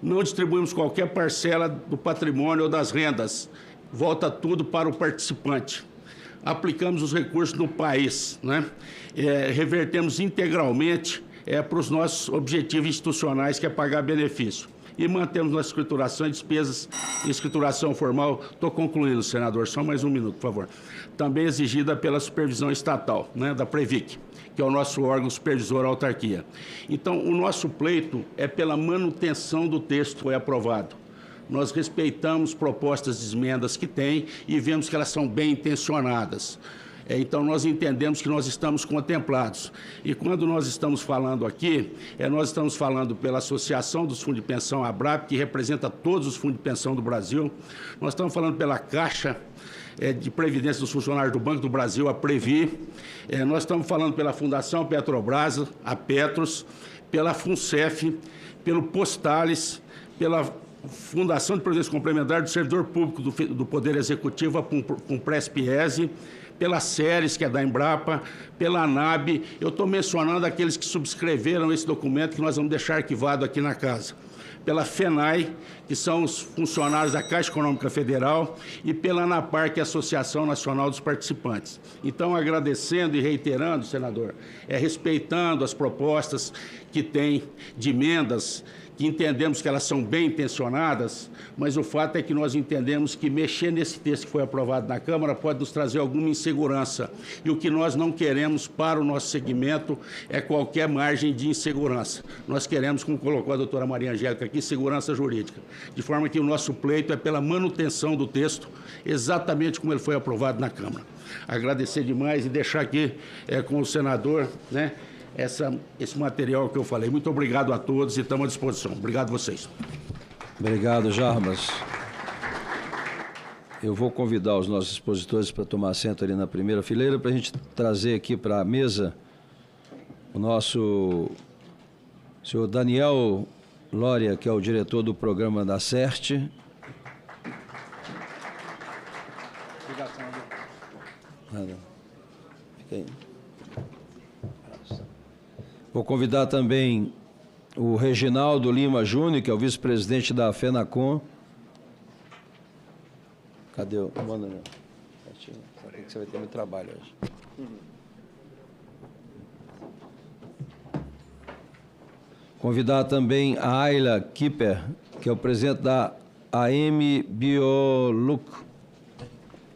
Não distribuímos qualquer parcela do patrimônio ou das rendas. Volta tudo para o participante. Aplicamos os recursos no país, né? Revertemos integralmente para os nossos objetivos institucionais, que é pagar benefício. E mantemos nossa escrituração e despesas de escrituração formal. Estou concluindo, senador, só mais um minuto, por favor. Também exigida pela supervisão estatal, né, da Previc, que é o nosso órgão supervisor à autarquia. Então, o nosso pleito é pela manutenção do texto que foi aprovado. Nós respeitamos propostas de emendas que tem e vemos que elas são bem intencionadas. Então, nós entendemos que nós estamos contemplados. E quando nós estamos falando aqui, nós estamos falando pela Associação dos Fundos de Pensão, a ABRAP, que representa todos os fundos de pensão do Brasil. Nós estamos falando pela Caixa de Previdência dos Funcionários do Banco do Brasil, a Previ. Nós estamos falando pela Fundação Petrobras, a Petros, pela FUNCEF, pelo Postales, pela Fundação de Previdência Complementar do Servidor Público do Poder Executivo, com Prespiese, pela Ceres, que é da Embrapa, pela ANAB. Eu estou mencionando aqueles que subscreveram esse documento que nós vamos deixar arquivado aqui na casa. Pela FENAI, que são os funcionários da Caixa Econômica Federal, e pela ANAPAR, que é a Associação Nacional dos Participantes. Então, agradecendo e reiterando, senador, respeitando as propostas que tem de emendas que entendemos que elas são bem intencionadas, mas o fato é que nós entendemos que mexer nesse texto que foi aprovado na Câmara pode nos trazer alguma insegurança. E o que nós não queremos para o nosso segmento é qualquer margem de insegurança. Nós queremos, como colocou a doutora Maria Angélica aqui, segurança jurídica. De forma que o nosso pleito é pela manutenção do texto, exatamente como ele foi aprovado na Câmara. Agradecer demais e deixar aqui com o senador, né, esse material que eu falei. Muito obrigado a todos e estamos à disposição. Obrigado a vocês. Obrigado, Jarbas. Eu vou convidar os nossos expositores para tomar assento ali na primeira fileira para a gente trazer aqui para a mesa o nosso senhor Daniel Lória, que é o diretor do programa da CERT. Nada. Fica aí. Vou convidar também o Reginaldo Lima Júnior, que é o vice-presidente da FENACOM. Cadê o... Manda, né? Você vai ter muito trabalho hoje. Convidar também a Ayla Kipper, que é o presidente da AM Bioluc.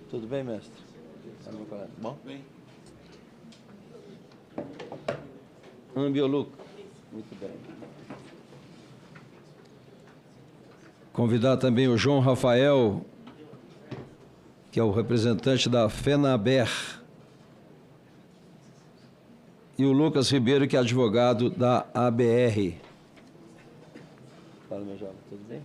Tudo bem, mestre? Bom? Bem. Ambioluc. Muito bem. Convidar também o João Rafael, que é o representante da FENABER, e o Lucas Ribeiro, que é advogado da ABR. Fala, meu jovem, tudo bem?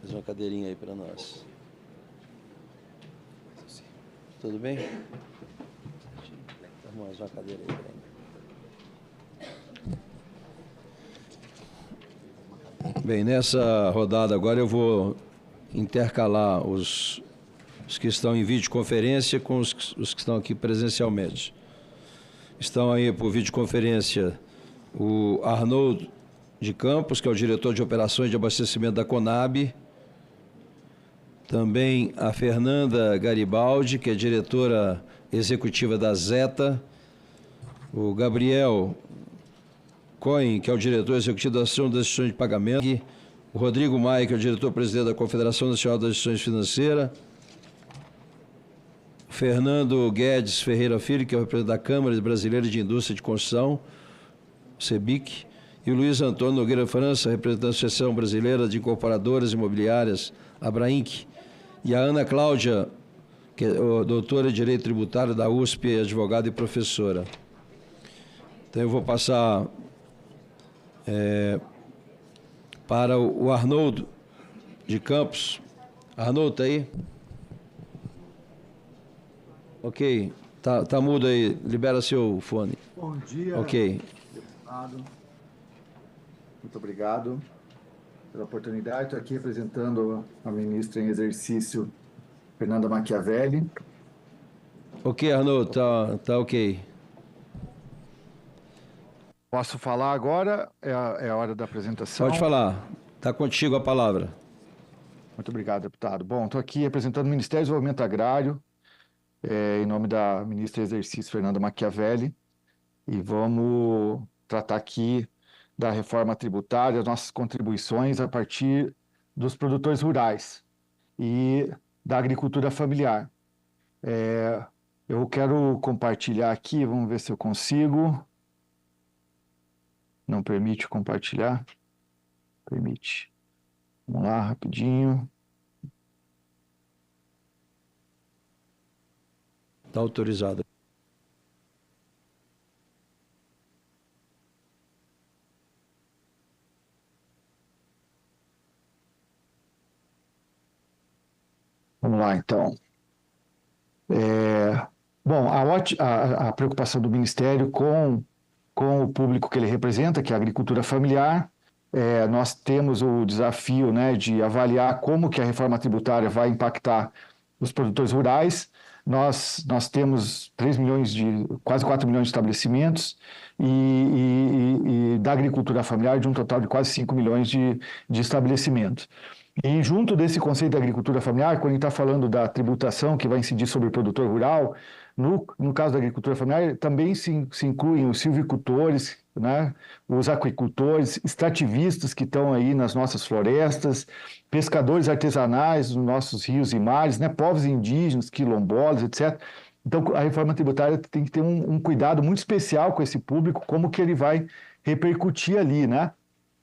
Faz uma cadeirinha aí para nós. Tudo bem? Arruma uma cadeira aí para mim. Bem, nessa rodada agora eu vou intercalar os que estão em videoconferência com os que estão aqui presencialmente. Estão aí por videoconferência o Arnold de Campos, que é o diretor de operações de abastecimento da Conab. Também a Fernanda Garibaldi, que é diretora executiva da Zeta. O Gabriel Cohen, que é o diretor executivo da Associação das Instituições de Pagamento. O Rodrigo Maia, que é o diretor-presidente da Confederação Nacional das Instituições Financeiras. O Fernando Guedes Ferreira Filho, que é o representante da Câmara Brasileira de Indústria de Construção, CEBIC. E o Luiz Antônio Nogueira França, representante da Associação Brasileira de Incorporadoras Imobiliárias, Abrainc. E a Ana Cláudia, que é doutora em Direito Tributário da USP, advogada e professora. Então, eu vou passar para o Arnoldo de Campos. Arnoldo, está aí? Ok. Tá mudo aí. Libera seu fone. Bom dia. Ok. Deputado. Muito obrigado pela oportunidade. Estou aqui representando a ministra em exercício, Fernanda Machiavelli. Ok, Arnoldo, tá ok. Posso falar agora? É a hora da apresentação. Pode falar. Está contigo a palavra. Muito obrigado, deputado. Bom, estou aqui representando o Ministério do Desenvolvimento Agrário, em nome da ministra em exercício, Fernanda Machiavelli, e vamos tratar aqui da reforma tributária, as nossas contribuições a partir dos produtores rurais e da agricultura familiar. Eu quero compartilhar aqui, vamos ver se eu consigo. Não permite compartilhar? Permite. Vamos lá, rapidinho. Está autorizado. Vamos lá, então. Bom, a preocupação do Ministério com o público que ele representa, que é a agricultura familiar. Nós temos o desafio, né, de avaliar como que a reforma tributária vai impactar os produtores rurais. Nós temos quase 4 milhões de estabelecimentos e da agricultura familiar de um total de quase 5 milhões de estabelecimentos. E junto desse conceito da agricultura familiar, quando a gente está falando da tributação que vai incidir sobre o produtor rural, no caso da agricultura familiar, também se incluem os silvicultores, né? Os aquicultores, extrativistas que estão aí nas nossas florestas, pescadores artesanais nos nossos rios e mares, né? Povos indígenas, quilombolas, etc. Então, a reforma tributária tem que ter um cuidado muito especial com esse público, como que ele vai repercutir ali, né?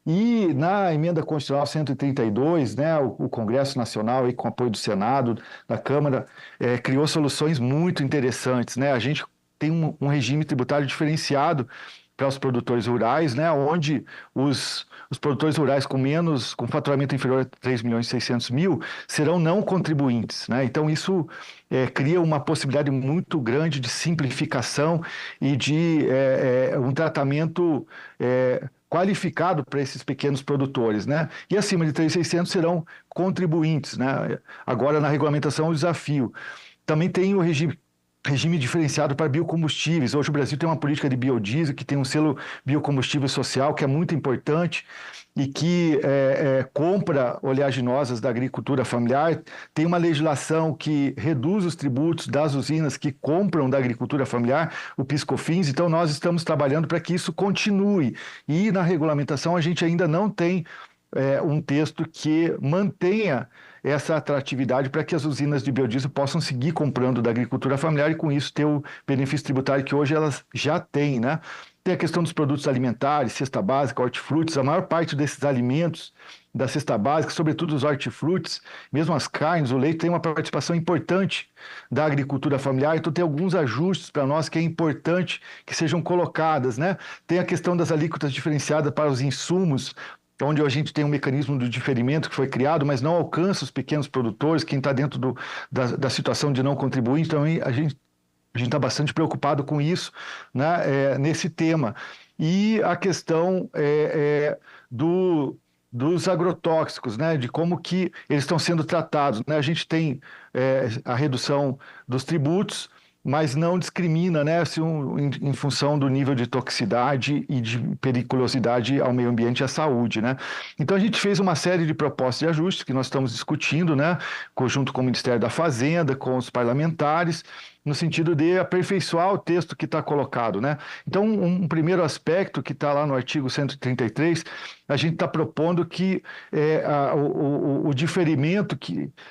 E na emenda constitucional 132, né, o Congresso Nacional, aí, com apoio do Senado, da Câmara, criou soluções muito interessantes, né? A gente tem um regime tributário diferenciado para os produtores rurais, né, onde os produtores rurais com faturamento inferior a 3.600.000 serão não contribuintes, né? Então isso cria uma possibilidade muito grande de simplificação e de um tratamento qualificado para esses pequenos produtores, né? E acima de 3.600 serão contribuintes, né? Agora na regulamentação o desafio. Também tem o regime diferenciado para biocombustíveis. Hoje o Brasil tem uma política de biodiesel que tem um selo biocombustível social que é muito importante e que compra oleaginosas da agricultura familiar. Tem uma legislação que reduz os tributos das usinas que compram da agricultura familiar, o PIS/COFINS. Então nós estamos trabalhando para que isso continue. E na regulamentação a gente ainda não tem um texto que mantenha essa atratividade para que as usinas de biodiesel possam seguir comprando da agricultura familiar e com isso ter o benefício tributário que hoje elas já têm, né? Tem a questão dos produtos alimentares, cesta básica, hortifrutis. A maior parte desses alimentos da cesta básica, sobretudo os hortifrutis, mesmo as carnes, o leite, tem uma participação importante da agricultura familiar. Então tem alguns ajustes para nós que é importante que sejam colocadas, né? Tem a questão das alíquotas diferenciadas para os insumos, onde a gente tem um mecanismo do diferimento que foi criado, mas não alcança os pequenos produtores, quem está dentro da situação de não contribuir. Então, a gente está bastante preocupado com isso, né, nesse tema. E a questão dos agrotóxicos, né, de como que eles estão sendo tratados, né? A gente tem a redução dos tributos, mas não discrimina, né, em função do nível de toxicidade e de periculosidade ao meio ambiente e à saúde, né? Então a gente fez uma série de propostas de ajustes que nós estamos discutindo, né, junto com o Ministério da Fazenda, com os parlamentares, no sentido de aperfeiçoar o texto que está colocado, né? Então, um primeiro aspecto que está lá no artigo 133, a gente está propondo que o diferimento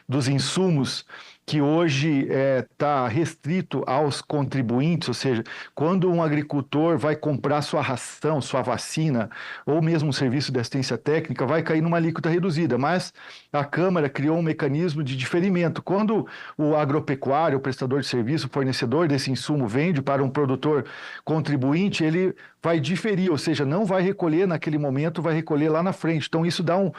dos insumos que hoje está restrito aos contribuintes, ou seja, quando um agricultor vai comprar sua ração, sua vacina, ou mesmo um serviço de assistência técnica, vai cair numa alíquota reduzida, mas a Câmara criou um mecanismo de diferimento. Quando o agropecuário, o prestador de serviço, o fornecedor desse insumo vende para um produtor contribuinte, ele vai diferir, ou seja, não vai recolher naquele momento, vai recolher lá na frente. Então isso dá um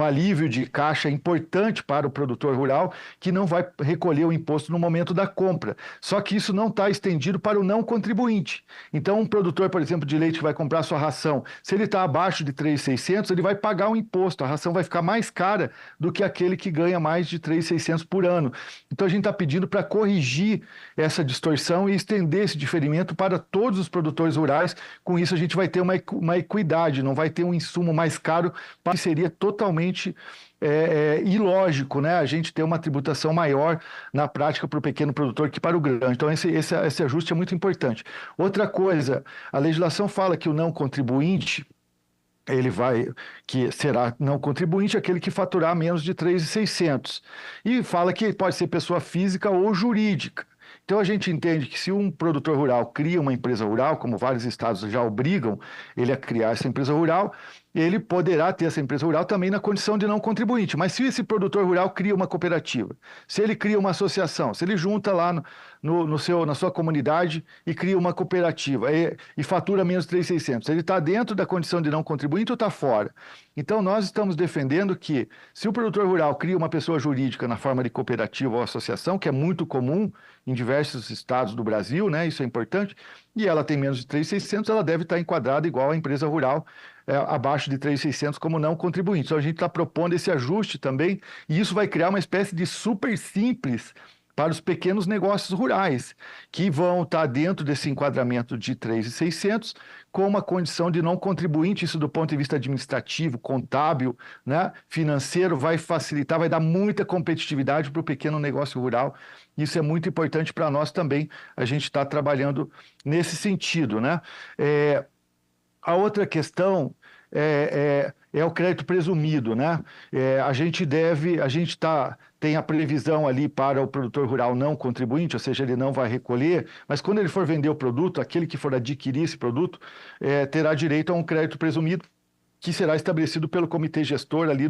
alívio de caixa importante para o produtor rural, que não vai recolher o imposto no momento da compra. Só que isso não está estendido para o não contribuinte. Então, um produtor, por exemplo, de leite que vai comprar sua ração, se ele está abaixo de 3.600, ele vai pagar um imposto. A ração vai ficar mais cara do que aquele que ganha mais de 3.600 por ano. Então, a gente está pedindo para corrigir essa distorção e estender esse diferimento para todos os produtores rurais. Com isso, a gente vai ter uma equidade, não vai ter um insumo mais caro, que seria totalmente ilógico, né? A gente ter uma tributação maior na prática para o pequeno produtor que para o grande. Então, esse ajuste é muito importante. Outra coisa, a legislação fala que o não contribuinte, que será não contribuinte aquele que faturar menos de 3.600. E fala que pode ser pessoa física ou jurídica. Então, a gente entende que se um produtor rural cria uma empresa rural, como vários estados já obrigam ele a criar essa empresa rural, ele poderá ter essa empresa rural também na condição de não contribuinte. Mas se esse produtor rural cria uma cooperativa, se ele cria uma associação, se ele junta lá na sua comunidade e cria uma cooperativa e fatura menos de 3.600, ele está dentro da condição de não contribuinte ou está fora? Então, nós estamos defendendo que, se o produtor rural cria uma pessoa jurídica na forma de cooperativa ou associação, que é muito comum em diversos estados do Brasil, né, isso é importante, e ela tem menos de 3.600, ela deve estar enquadrada igual à empresa rural abaixo de 3.600 como não contribuinte. Então, a gente está propondo esse ajuste também, e isso vai criar uma espécie de super simples para os pequenos negócios rurais, que vão estar dentro desse enquadramento de 3.600, com uma condição de não contribuinte. Isso do ponto de vista administrativo, contábil, né, financeiro, vai facilitar, vai dar muita competitividade para o pequeno negócio rural. Isso é muito importante para nós também, a gente está trabalhando nesse sentido, né? A outra questão é o crédito presumido, né? Tem a previsão ali para o produtor rural não contribuinte, ou seja, ele não vai recolher, mas quando ele for vender o produto, aquele que for adquirir esse produto terá direito a um crédito presumido que será estabelecido pelo comitê gestor ali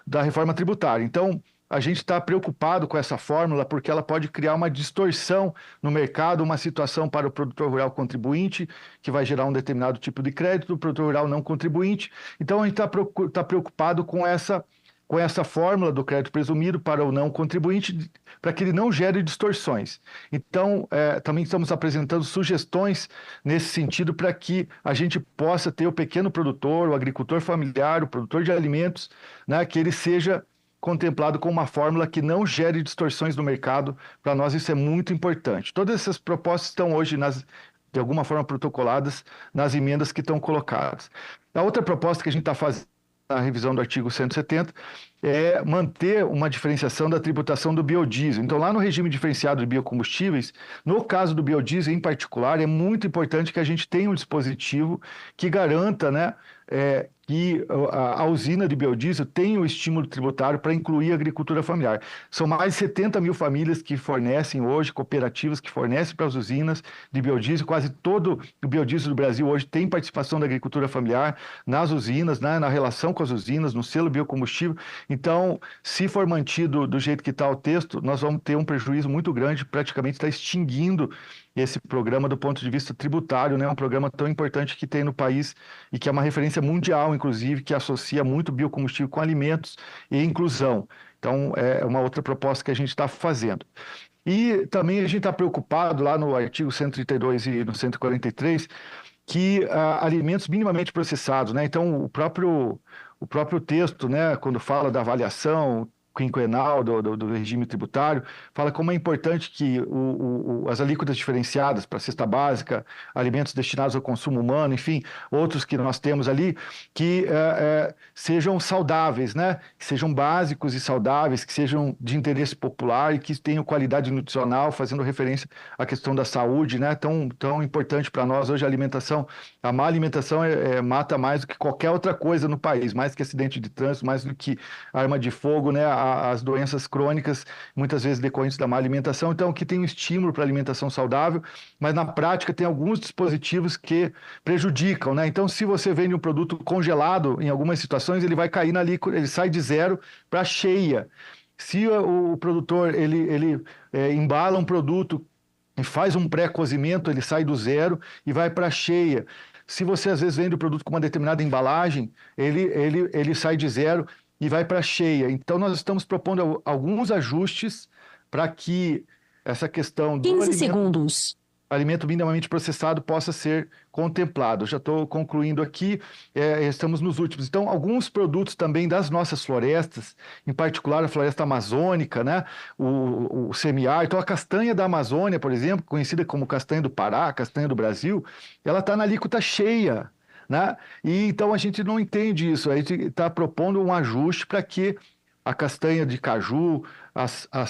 da reforma tributária. Então, a gente está preocupado com essa fórmula porque ela pode criar uma distorção no mercado, uma situação para o produtor rural contribuinte, que vai gerar um determinado tipo de crédito, o produtor rural não contribuinte. Então, a gente está preocupado com essa fórmula do crédito presumido para o não contribuinte, para que ele não gere distorções. Então, também estamos apresentando sugestões nesse sentido para que a gente possa ter o pequeno produtor, o agricultor familiar, o produtor de alimentos, né, que ele seja contemplado com uma fórmula que não gere distorções no mercado. Para nós isso é muito importante. Todas essas propostas estão hoje, de alguma forma, protocoladas nas emendas que estão colocadas. A outra proposta que a gente está fazendo na revisão do artigo 170 é manter uma diferenciação da tributação do biodiesel. Então, lá no regime diferenciado de biocombustíveis, no caso do biodiesel em particular, é muito importante que a gente tenha um dispositivo que garanta, né, que a usina de biodiesel tenha o estímulo tributário para incluir a agricultura familiar. São mais de 70 mil famílias que fornecem hoje, cooperativas que fornecem para as usinas de biodiesel. Quase todo o biodiesel do Brasil hoje tem participação da agricultura familiar nas usinas, né, na relação com as usinas, no selo biocombustível. Então, se for mantido do jeito que está o texto, nós vamos ter um prejuízo muito grande, praticamente está extinguindo esse programa do ponto de vista tributário, né? Um programa tão importante que tem no país e que é uma referência mundial, inclusive, que associa muito biocombustível com alimentos e inclusão. Então, é uma outra proposta que a gente está fazendo. E também a gente está preocupado lá no artigo 132 e no 143, que alimentos minimamente processados, né? Então, o próprio texto, né, quando fala da avaliação quinquenal do regime tributário, fala como é importante que as alíquotas diferenciadas para cesta básica, alimentos destinados ao consumo humano, enfim, outros que nós temos ali, que sejam saudáveis, né? Que sejam básicos e saudáveis, que sejam de interesse popular e que tenham qualidade nutricional, fazendo referência à questão da saúde, né? Tão importante para nós hoje a alimentação. A má alimentação mata mais do que qualquer outra coisa no país, mais que acidente de trânsito, mais do que arma de fogo, né? As doenças crônicas, muitas vezes decorrentes da má alimentação. Então, que tem um estímulo para a alimentação saudável, mas na prática tem alguns dispositivos que prejudicam, né? Então, se você vende um produto congelado, em algumas situações, ele vai cair na alíquota, ele sai de 0 para cheia. Se o produtor ele embala um produto e faz um pré-cozimento, ele sai do 0 e vai para cheia. Se você, às vezes, vende o produto com uma determinada embalagem, ele sai de 0 e vai para cheia. Então, nós estamos propondo alguns ajustes para que essa questão do 15 segundos. Alimento minimamente processado possa ser contemplado. Já estou concluindo aqui, estamos nos últimos. Então, alguns produtos também das nossas florestas, em particular a floresta amazônica, né? O semiárido. Então, a castanha da Amazônia, por exemplo, conhecida como castanha do Pará, castanha do Brasil, ela está na alíquota cheia, né? E então a gente não entende isso. A gente está propondo um ajuste para que a castanha de caju,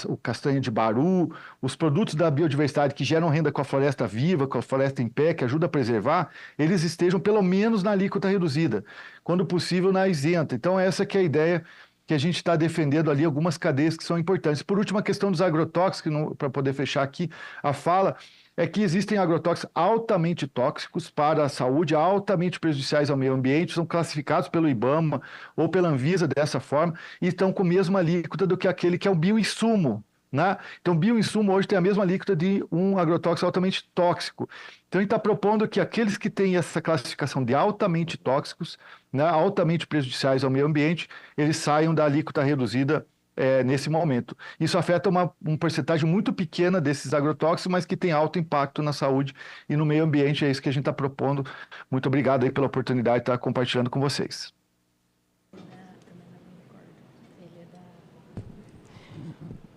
o castanha de baru, os produtos da biodiversidade que geram renda com a floresta viva, com a floresta em pé, que ajuda a preservar, eles estejam pelo menos na alíquota reduzida, quando possível na isenta. Então essa que é a ideia que a gente está defendendo ali, algumas cadeias que são importantes. Por último, a questão dos agrotóxicos, para poder fechar aqui a fala, é que existem agrotóxicos altamente tóxicos para a saúde, altamente prejudiciais ao meio ambiente, são classificados pelo IBAMA ou pela Anvisa dessa forma, e estão com a mesma alíquota do que aquele que é o bioinsumo, né? Então, bioinsumo hoje tem a mesma alíquota de um agrotóxico altamente tóxico. Então, a gente está propondo que aqueles que têm essa classificação de altamente tóxicos, né, altamente prejudiciais ao meio ambiente, eles saiam da alíquota reduzida nesse momento. Isso afeta uma porcentagem muito pequena desses agrotóxicos, mas que tem alto impacto na saúde e no meio ambiente. É isso que a gente está propondo. Muito obrigado aí pela oportunidade de estar compartilhando com vocês.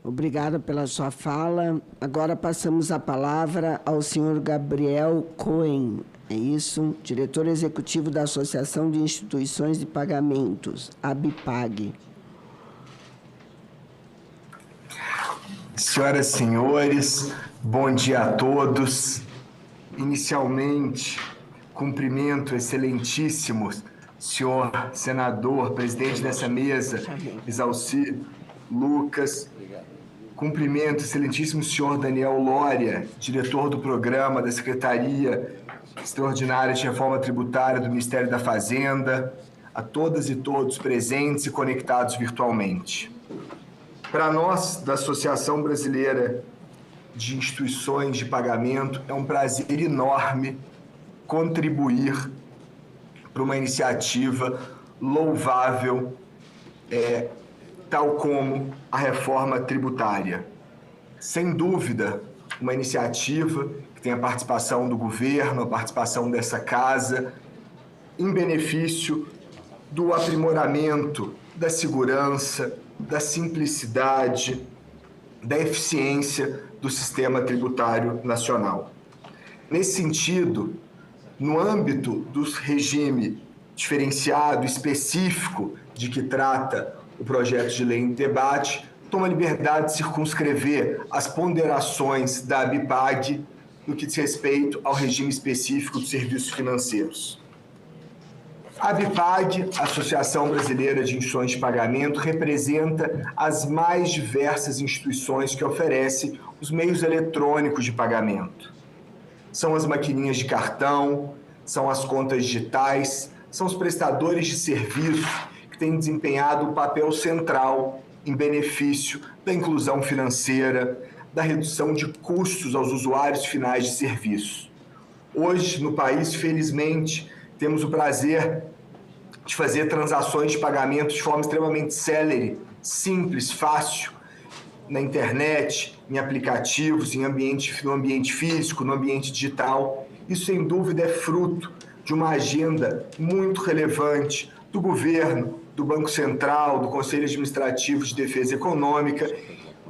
Obrigada pela sua fala. Agora passamos a palavra ao senhor Gabriel Cohen, é isso? Diretor Executivo da Associação de Instituições de Pagamentos, ABIPAG. Senhoras e senhores, bom dia a todos. Inicialmente, Cumprimento o excelentíssimo senhor senador, presidente dessa mesa, Exalci Lucas. Cumprimento o excelentíssimo senhor Daniel Lória, diretor do programa da Secretaria Extraordinária de Reforma Tributária do Ministério da Fazenda, a todas e todos presentes e conectados virtualmente. Para nós, da Associação Brasileira de Instituições de Pagamento, é um prazer enorme contribuir para uma iniciativa louvável, tal como a reforma tributária. Sem dúvida, uma iniciativa que tem a participação do governo, a participação dessa casa, em benefício do aprimoramento da segurança, da simplicidade, da eficiência do sistema tributário nacional. Nesse sentido, no âmbito do regime diferenciado, específico, de que trata o projeto de lei em debate, toma a liberdade de circunscrever as ponderações da ABIPAG no que diz respeito ao regime específico dos serviços financeiros. A ABIPAG, Associação Brasileira de Instituições de Pagamento, representa as mais diversas instituições que oferecem os meios eletrônicos de pagamento. São as maquininhas de cartão, são as contas digitais, são os prestadores de serviço que têm desempenhado um papel central em benefício da inclusão financeira, da redução de custos aos usuários finais de serviço. Hoje, no país, felizmente, temos o prazer de fazer transações de pagamento de forma extremamente célere, simples, fácil, na internet, em aplicativos, no ambiente físico, no ambiente digital. Isso, sem dúvida, é fruto de uma agenda muito relevante do governo, do Banco Central, do Conselho Administrativo de Defesa Econômica,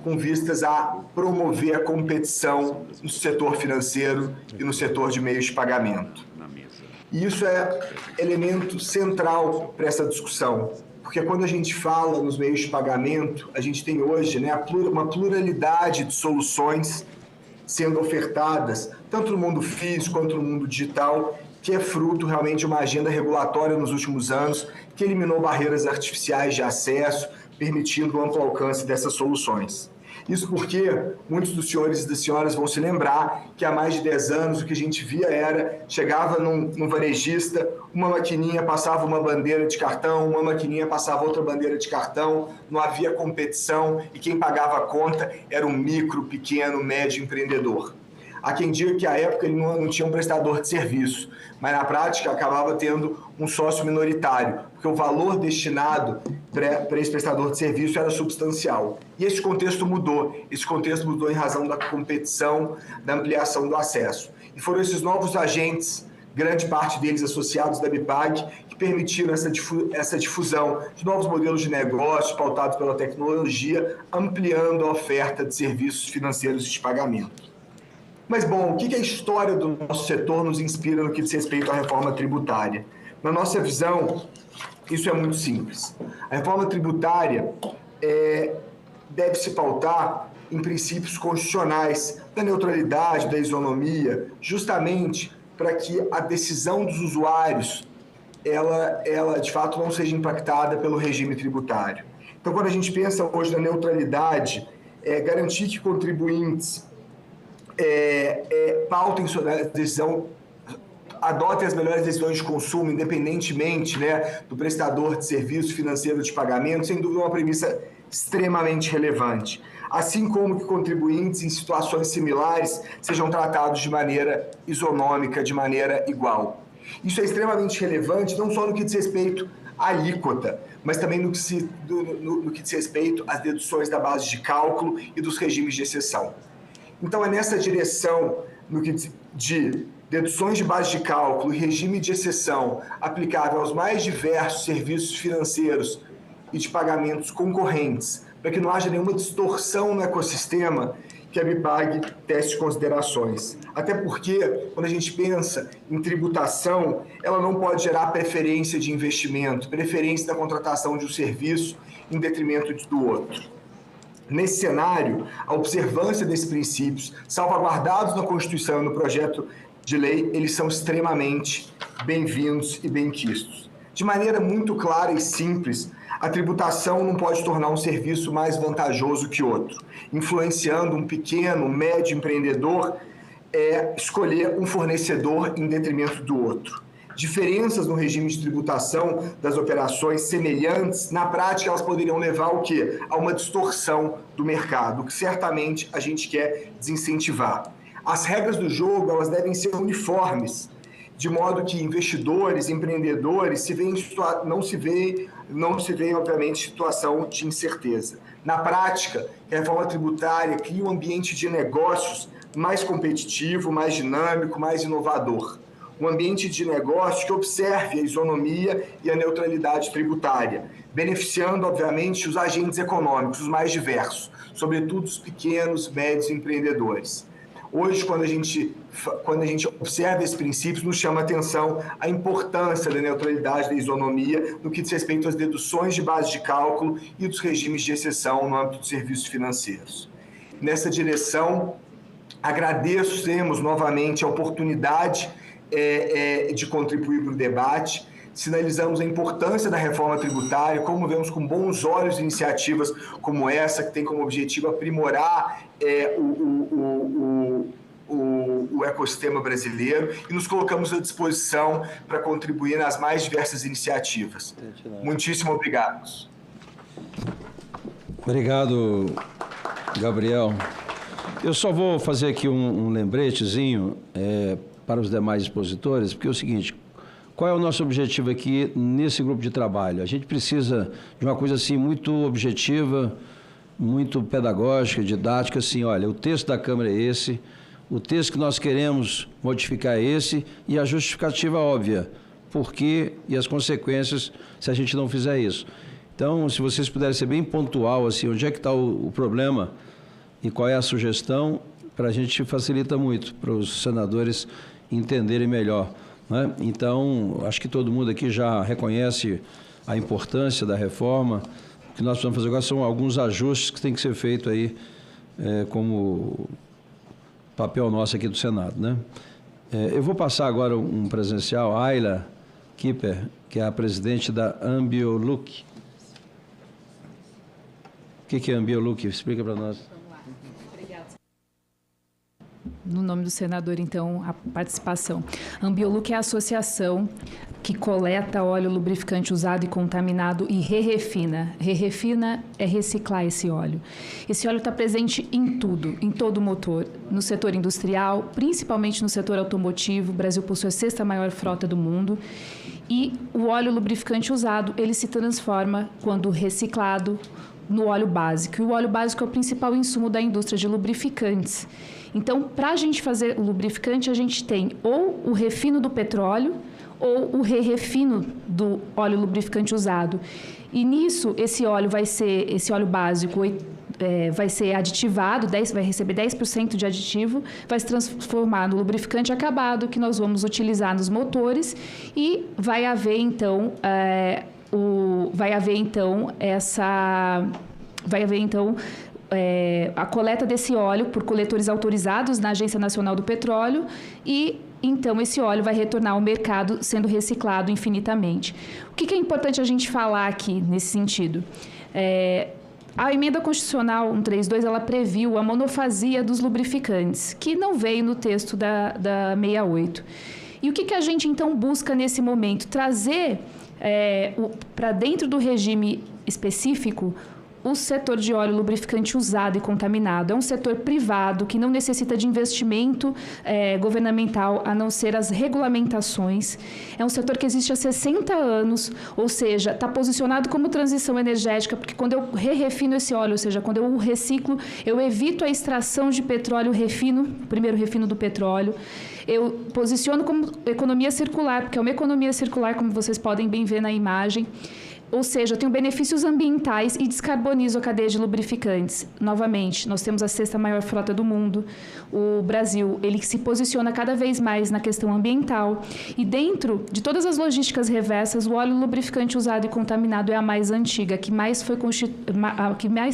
com vistas a promover a competição no setor financeiro e no setor de meios de pagamento. E isso é elemento central para essa discussão, porque quando a gente fala nos meios de pagamento, a gente tem hoje, né, uma pluralidade de soluções sendo ofertadas, tanto no mundo físico quanto no mundo digital, que é fruto realmente de uma agenda regulatória nos últimos anos, que eliminou barreiras artificiais de acesso, permitindo o amplo alcance dessas soluções. Isso porque muitos dos senhores e das senhoras vão se lembrar que há mais de 10 anos o que a gente via era, chegava num varejista, uma maquininha passava uma bandeira de cartão, uma maquininha passava outra bandeira de cartão, não havia competição e quem pagava a conta era um micro, pequeno, médio empreendedor. Há quem diga que à época ele não tinha um prestador de serviço, mas na prática acabava tendo um sócio minoritário, porque o valor destinado para esse prestador de serviço era substancial. E esse contexto mudou. Esse contexto mudou em razão da competição, da ampliação do acesso. E foram esses novos agentes, grande parte deles associados da ABIPAG, que permitiram essa difusão de novos modelos de negócio pautados pela tecnologia, ampliando a oferta de serviços financeiros de pagamento. Mas, bom, o que a história do nosso setor nos inspira no que diz respeito à reforma tributária? Na nossa visão, isso é muito simples. A reforma tributária deve se pautar em princípios constitucionais da neutralidade, da isonomia, justamente para que a decisão dos usuários, ela de fato não seja impactada pelo regime tributário. Então, quando a gente pensa hoje na neutralidade, garantir que contribuintes pautem sua decisão, adotem as melhores decisões de consumo, independentemente, né, do prestador de serviço financeiro de pagamento, sem dúvida é uma premissa extremamente relevante. Assim como que contribuintes em situações similares sejam tratados de maneira isonômica, de maneira igual. Isso é extremamente relevante, não só no que diz respeito à alíquota, mas também no que diz respeito às deduções da base de cálculo e dos regimes de exceção. Então, é nessa direção, no que de deduções de base de cálculo e regime de exceção aplicável aos mais diversos serviços financeiros e de pagamentos concorrentes, para que não haja nenhuma distorção no ecossistema, que a ABIPAG teste considerações. Até porque, quando a gente pensa em tributação, ela não pode gerar preferência de investimento, preferência da contratação de um serviço em detrimento do outro. Nesse cenário, a observância desses princípios, salvaguardados na Constituição e no projeto de lei, eles são extremamente bem-vindos e bem-quistos. De maneira muito clara e simples, a tributação não pode tornar um serviço mais vantajoso que outro, influenciando um pequeno, médio empreendedor escolher um fornecedor em detrimento do outro. Diferenças no regime de tributação das operações semelhantes, na prática, elas poderiam levar ao quê? A uma distorção do mercado, que certamente a gente quer desincentivar. As regras do jogo, elas devem ser uniformes, de modo que investidores, empreendedores não se veem, obviamente, situação de incerteza. Na prática, a reforma tributária cria um ambiente de negócios mais competitivo, mais dinâmico, mais inovador. Um ambiente de negócio que observe a isonomia e a neutralidade tributária, beneficiando, obviamente, os agentes econômicos, os mais diversos, sobretudo os pequenos, médios empreendedores. Hoje, quando a gente observa esses princípios, nos chama a atenção a importância da neutralidade da isonomia no que diz respeito às deduções de base de cálculo e dos regimes de exceção no âmbito de serviços financeiros. Nessa direção, agradecemos novamente a oportunidade de contribuir para o debate, sinalizamos a importância da reforma tributária, como vemos com bons olhos iniciativas como essa, que tem como objetivo aprimorar o ecossistema brasileiro, e nos colocamos à disposição para contribuir nas mais diversas iniciativas. Muitíssimo obrigado. Obrigado, Gabriel. Eu só vou fazer aqui um lembretezinho para os demais expositores, porque é o seguinte: qual é o nosso objetivo aqui nesse grupo de trabalho? A gente precisa de uma coisa assim muito objetiva, muito pedagógica, didática, assim, olha, o texto da Câmara é esse, o texto que nós queremos modificar é esse, e a justificativa óbvia, por quê e as consequências se a gente não fizer isso. Então, se vocês puderem ser bem pontual, assim, onde é que está o problema e qual é a sugestão, para a gente facilita muito, para os senadores entenderem melhor, né? Então, acho que todo mundo aqui já reconhece a importância da reforma. O que nós precisamos fazer agora são alguns ajustes que têm que ser feitos aí, como papel nosso aqui do Senado, né? Eu vou passar agora um presencial, a Ayla Kipper, que é a presidente da Ambioluc. O que é Ambioluc? Explica para nós. No nome do senador, então, a participação. A Ambioluc é a associação que coleta óleo lubrificante usado e contaminado e re-refina. Re-refina é reciclar esse óleo. Esse óleo está presente em tudo, em todo o motor, no setor industrial, principalmente no setor automotivo. O Brasil possui a 6ª maior frota do mundo. E o óleo lubrificante usado, ele se transforma, quando reciclado, no óleo básico. E o óleo básico é o principal insumo da indústria de lubrificantes. Então, para a gente fazer o lubrificante, a gente tem ou o refino do petróleo ou o re-refino do óleo lubrificante usado. E nisso, esse óleo básico vai ser aditivado, vai receber 10% de aditivo, vai se transformar no lubrificante acabado, que nós vamos utilizar nos motores, e vai haver, então, a coleta desse óleo por coletores autorizados na Agência Nacional do Petróleo, e então esse óleo vai retornar ao mercado sendo reciclado infinitamente. O que é importante a gente falar aqui nesse sentido? A emenda constitucional 132, ela previu a monofasia dos lubrificantes, que não veio no texto da 68. E o que a gente então busca nesse momento? Trazer para dentro do regime específico o setor de óleo lubrificante usado e contaminado. É um setor privado que não necessita de investimento governamental, a não ser as regulamentações. É um setor que existe há 60 anos, ou seja, está posicionado como transição energética, porque quando eu refino esse óleo, ou seja, quando eu o reciclo, eu evito a extração de petróleo, primeiro refino do petróleo. Eu posiciono como economia circular, porque é uma economia circular, como vocês podem bem ver na imagem. ou seja, eu tenho benefícios ambientais e descarbonizo a cadeia de lubrificantes. Novamente, nós temos a 6ª maior frota do mundo. O Brasil, ele se posiciona cada vez mais na questão ambiental. E dentro de todas as logísticas reversas, o óleo lubrificante usado e contaminado é a mais antiga, que mais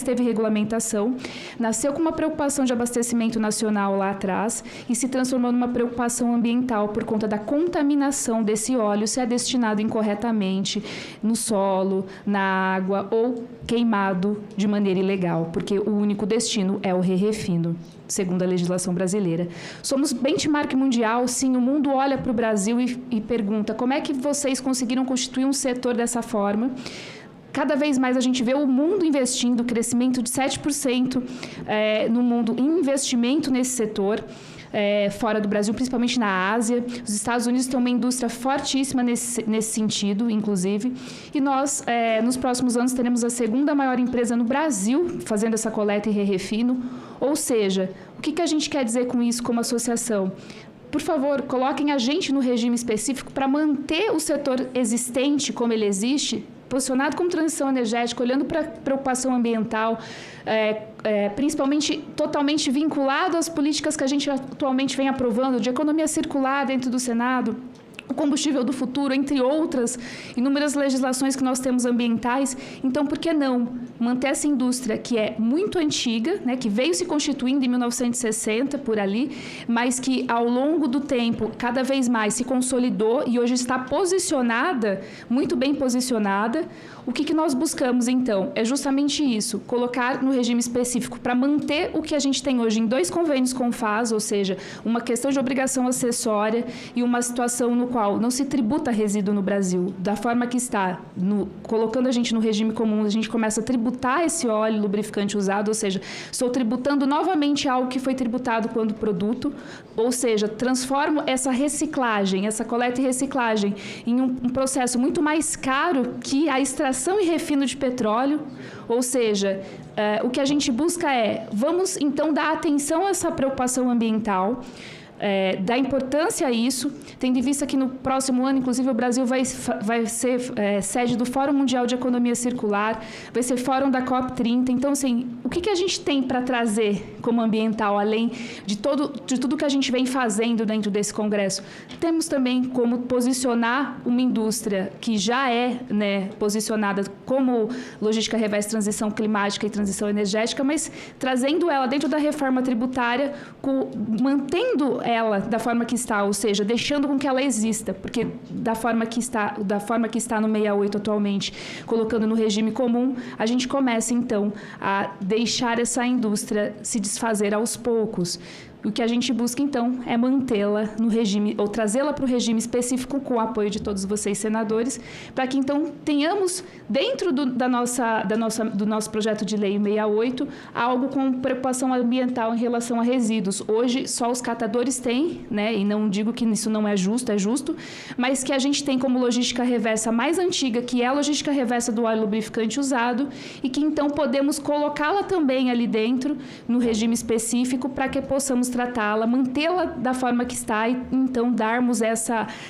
teve regulamentação. Nasceu com uma preocupação de abastecimento nacional lá atrás e se transformou numa preocupação ambiental por conta da contaminação desse óleo se é destinado incorretamente no solo, na água ou queimado de maneira ilegal, porque o único destino é o re-refino, segundo a legislação brasileira. Somos benchmark mundial, sim, o mundo olha para o Brasil e pergunta como é que vocês conseguiram constituir um setor dessa forma. Cada vez mais a gente vê o mundo investindo, crescimento de 7% no mundo em investimento nesse setor. Fora do Brasil, principalmente na Ásia. Os Estados Unidos têm uma indústria fortíssima nesse sentido, inclusive. E nós, nos próximos anos, teremos a 2ª maior empresa no Brasil fazendo essa coleta e re-refino. Ou seja, o que a gente quer dizer com isso como associação? Por favor, coloquem a gente no regime específico para manter o setor existente como ele existe, posicionado como transição energética, olhando para a preocupação ambiental, principalmente totalmente vinculado às políticas que a gente atualmente vem aprovando, de economia circular dentro do Senado, o combustível do futuro, entre outras inúmeras legislações que nós temos ambientais. Então, por que não manter essa indústria que é muito antiga, né, que veio se constituindo em 1960, por ali, mas que ao longo do tempo, cada vez mais se consolidou e hoje está posicionada, muito bem posicionada. O que nós buscamos, então, é justamente isso, colocar no regime específico para manter o que a gente tem hoje em 2 convênios com o FAS, ou seja, uma questão de obrigação acessória e uma situação no qual não se tributa resíduo no Brasil, da forma que está, colocando a gente no regime comum, a gente começa a tributar esse óleo lubrificante usado, ou seja, estou tributando novamente algo que foi tributado quando produto, ou seja, transformo essa reciclagem, essa coleta e reciclagem em um processo muito mais caro que a extração e refino de petróleo, ou seja, o que a gente busca vamos então dar atenção a essa preocupação ambiental, dar importância a isso, tendo em vista que no próximo ano, inclusive, o Brasil vai ser sede do Fórum Mundial de Economia Circular, vai ser fórum da COP30. Então, assim, o que a gente tem para trazer como ambiental, além de tudo que a gente vem fazendo dentro desse congresso? Temos também como posicionar uma indústria que já posicionada como logística reversa, transição climática e transição energética, mas trazendo ela dentro da reforma tributária, mantendo ela da forma que está, ou seja, deixando com que ela exista, porque da forma que está no 68 atualmente, colocando no regime comum, a gente começa então a deixar essa indústria se desfazer aos poucos. O que a gente busca, então, é mantê-la no regime, ou trazê-la para o regime específico com o apoio de todos vocês, senadores, para que, então, tenhamos, dentro do nosso projeto de lei 68, algo com preocupação ambiental em relação a resíduos. Hoje, só os catadores têm, né, e não digo que isso não é justo, mas que a gente tem como logística reversa mais antiga, que é a logística reversa do óleo lubrificante usado, e que, então, podemos colocá-la também ali dentro, no regime específico, para que possamos tratá-la, mantê-la da forma que está e, então, darmos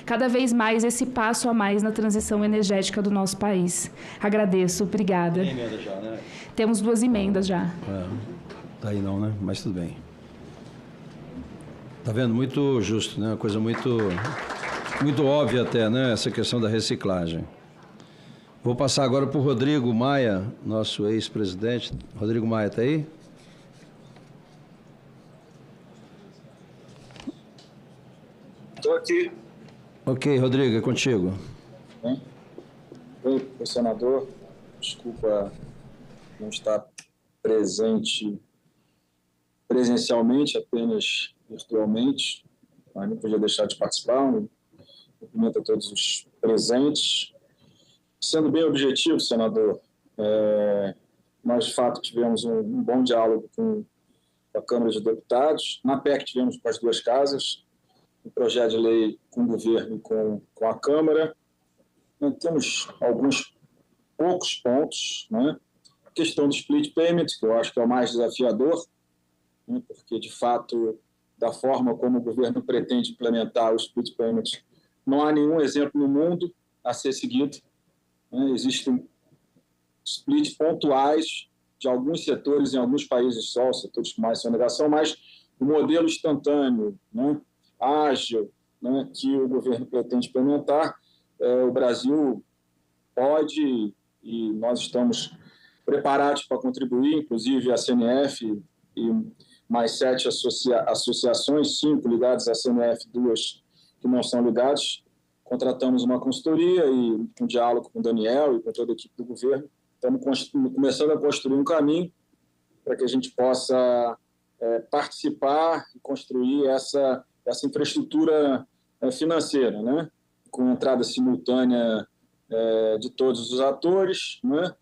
cada vez mais esse passo a mais na transição energética do nosso país. Agradeço, obrigada. Tem emenda já, né? Temos 2 emendas já. Tá aí não, né? Mas tudo bem. Tá vendo? Muito justo, né? Uma coisa muito óbvia até, né? Essa questão da reciclagem. Vou passar agora para o Rodrigo Maia, nosso ex-presidente. Rodrigo Maia, está aí? Estou aqui. Ok, Rodrigo, é contigo. Oi, senador. Desculpa não estar presente presencialmente, apenas virtualmente, mas não podia deixar de participar. Um cumprimento a todos os presentes. Sendo bem objetivo, senador, nós, de fato, tivemos um bom diálogo com a Câmara de Deputados. Na PEC tivemos com as 2 casas, um projeto de lei com o governo e com a Câmara. Temos alguns poucos pontos, né? A questão do split payment, que eu acho que é o mais desafiador, né? Porque, de fato, da forma como o governo pretende implementar o split payment, não há nenhum exemplo no mundo a ser seguido, né? Existem splits pontuais de alguns setores em alguns países só, os setores com mais sonegação, mas o modelo instantâneo, né, ágil, né, que o governo pretende implementar, o Brasil pode e nós estamos preparados para contribuir, inclusive a CNF e mais 7 associações, 5 ligadas à CNF, 2 que não são ligadas. Contratamos uma consultoria e um diálogo com o Daniel e com toda a equipe do governo. Estamos começando a construir um caminho para que a gente possa participar e construir essa infraestrutura financeira, né? Com entrada simultânea de todos os atores, né?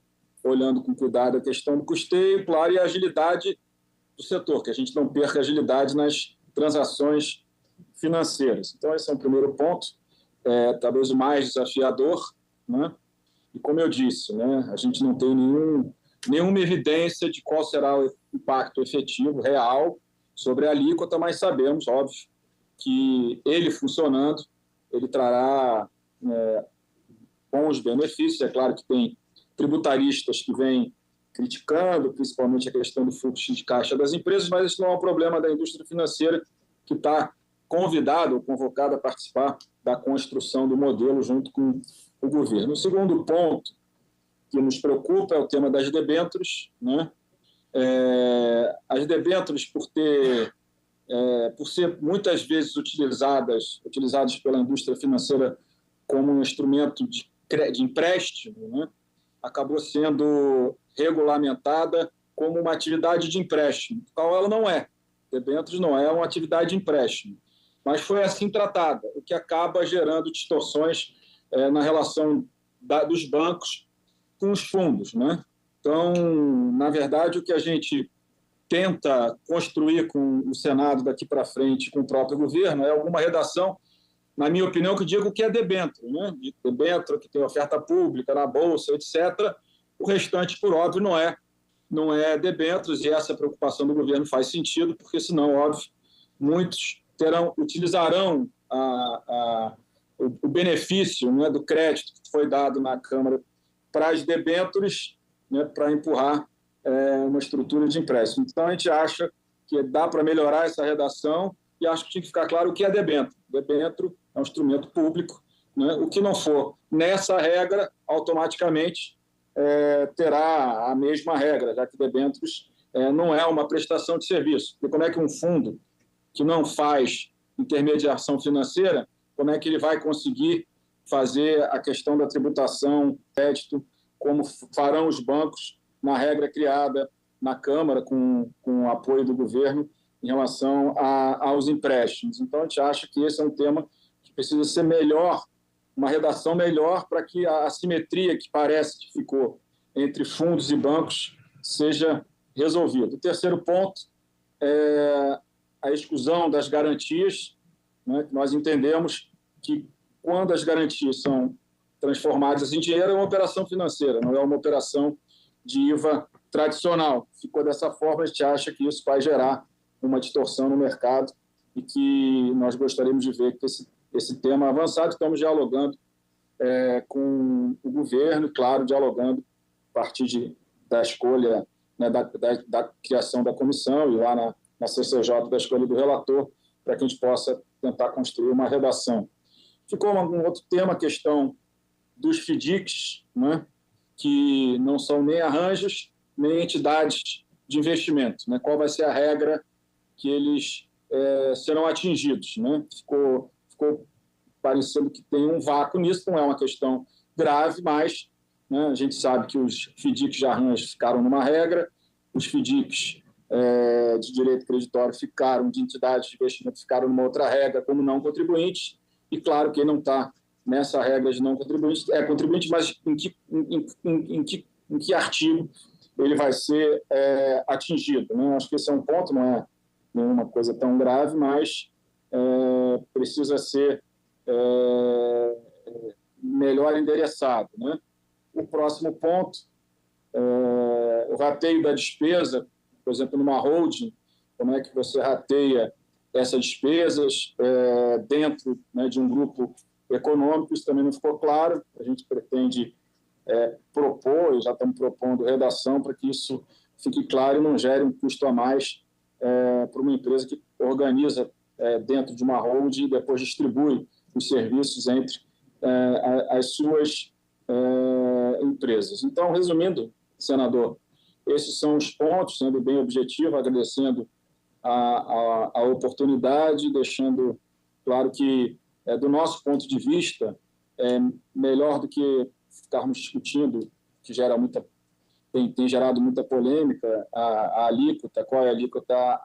Olhando com cuidado a questão do custeio, claro, e a agilidade do setor, que a gente não perca agilidade nas transações financeiras. Então, esse é o primeiro ponto, talvez o mais desafiador, né? E como eu disse, né, a gente não tem nenhuma evidência de qual será o impacto efetivo, real, sobre a alíquota, mas sabemos, óbvio, que ele funcionando, ele trará bons benefícios. É claro que tem tributaristas que vêm criticando, principalmente a questão do fluxo de caixa das empresas, mas isso não é um problema da indústria financeira, que está convidado ou convocado a participar da construção do modelo junto com o governo. O segundo ponto que nos preocupa é o tema das debêntures, né? As debêntures, por ser muitas vezes utilizadas pela indústria financeira como um instrumento de empréstimo, né? Acabou sendo regulamentada como uma atividade de empréstimo, qual ela não é. Debêntures não é uma atividade de empréstimo, mas foi assim tratada, o que acaba gerando distorções na relação dos bancos com os fundos, né? Então, na verdade, o que a gente tenta construir com o Senado daqui para frente, com o próprio governo, é alguma redação, na minha opinião, que diga o que é debênture, né? De debênture, que tem oferta pública na Bolsa, etc. O restante, por óbvio, não é debêntures, e essa preocupação do governo faz sentido, porque senão, óbvio, muitos utilizarão o benefício, né, do crédito que foi dado na Câmara para as debêntures, né, para empurrar uma estrutura de empréstimo. Então, a gente acha que dá para melhorar essa redação e acho que tinha que ficar claro o que é debênture. Debênture é um instrumento público, né? O que não for nessa regra, automaticamente terá a mesma regra, já que debêntures não é uma prestação de serviço. E como é que um fundo que não faz intermediação financeira, como é que ele vai conseguir fazer a questão da tributação, crédito, como farão os bancos na regra criada na Câmara com o apoio do governo em relação aos empréstimos. Então, a gente acha que esse é um tema que precisa ser melhor, uma redação melhor para que a assimetria que parece que ficou entre fundos e bancos seja resolvida. O terceiro ponto é a exclusão das garantias, né? Nós entendemos que quando as garantias são transformadas em dinheiro, é uma operação financeira, não é uma operação de IVA tradicional. Ficou dessa forma, a gente acha que isso vai gerar uma distorção no mercado e que nós gostaríamos de ver que esse tema avançado. Estamos dialogando com o governo, claro, dialogando a partir da escolha, né, da criação da comissão e lá na CCJ da escolha do relator, para que a gente possa tentar construir uma redação. Ficou um outro tema, a questão dos FDICs, né, que não são nem arranjos, nem entidades de investimento, né? Qual vai ser a regra que eles serão atingidos, né? Ficou parecendo que tem um vácuo nisso, não é uma questão grave, mas, né, a gente sabe que os FDICs de arranjo ficaram numa regra, os FDICs de direito creditório ficaram, de entidades de investimento ficaram numa outra regra como não contribuintes, e claro, quem não está nessa regra de não contribuinte é contribuinte, mas em que artigo ele vai ser atingido, né? Acho que esse é um ponto, não é nenhuma coisa tão grave, mas precisa ser melhor endereçado, né? O próximo ponto, o rateio da despesa, por exemplo, numa holding, como é que você rateia essas despesas dentro, né, de um grupo econômico, isso também não ficou claro. A gente pretende propor, e já estamos propondo redação para que isso fique claro e não gere um custo a mais para uma empresa que organiza dentro de uma holding e depois distribui os serviços entre as suas empresas. Então, resumindo, senador, esses são os pontos, sendo bem objetivo, agradecendo a oportunidade, deixando claro que, do nosso ponto de vista, melhor do que ficarmos discutindo, que gera tem gerado muita polêmica, a alíquota, qual é a alíquota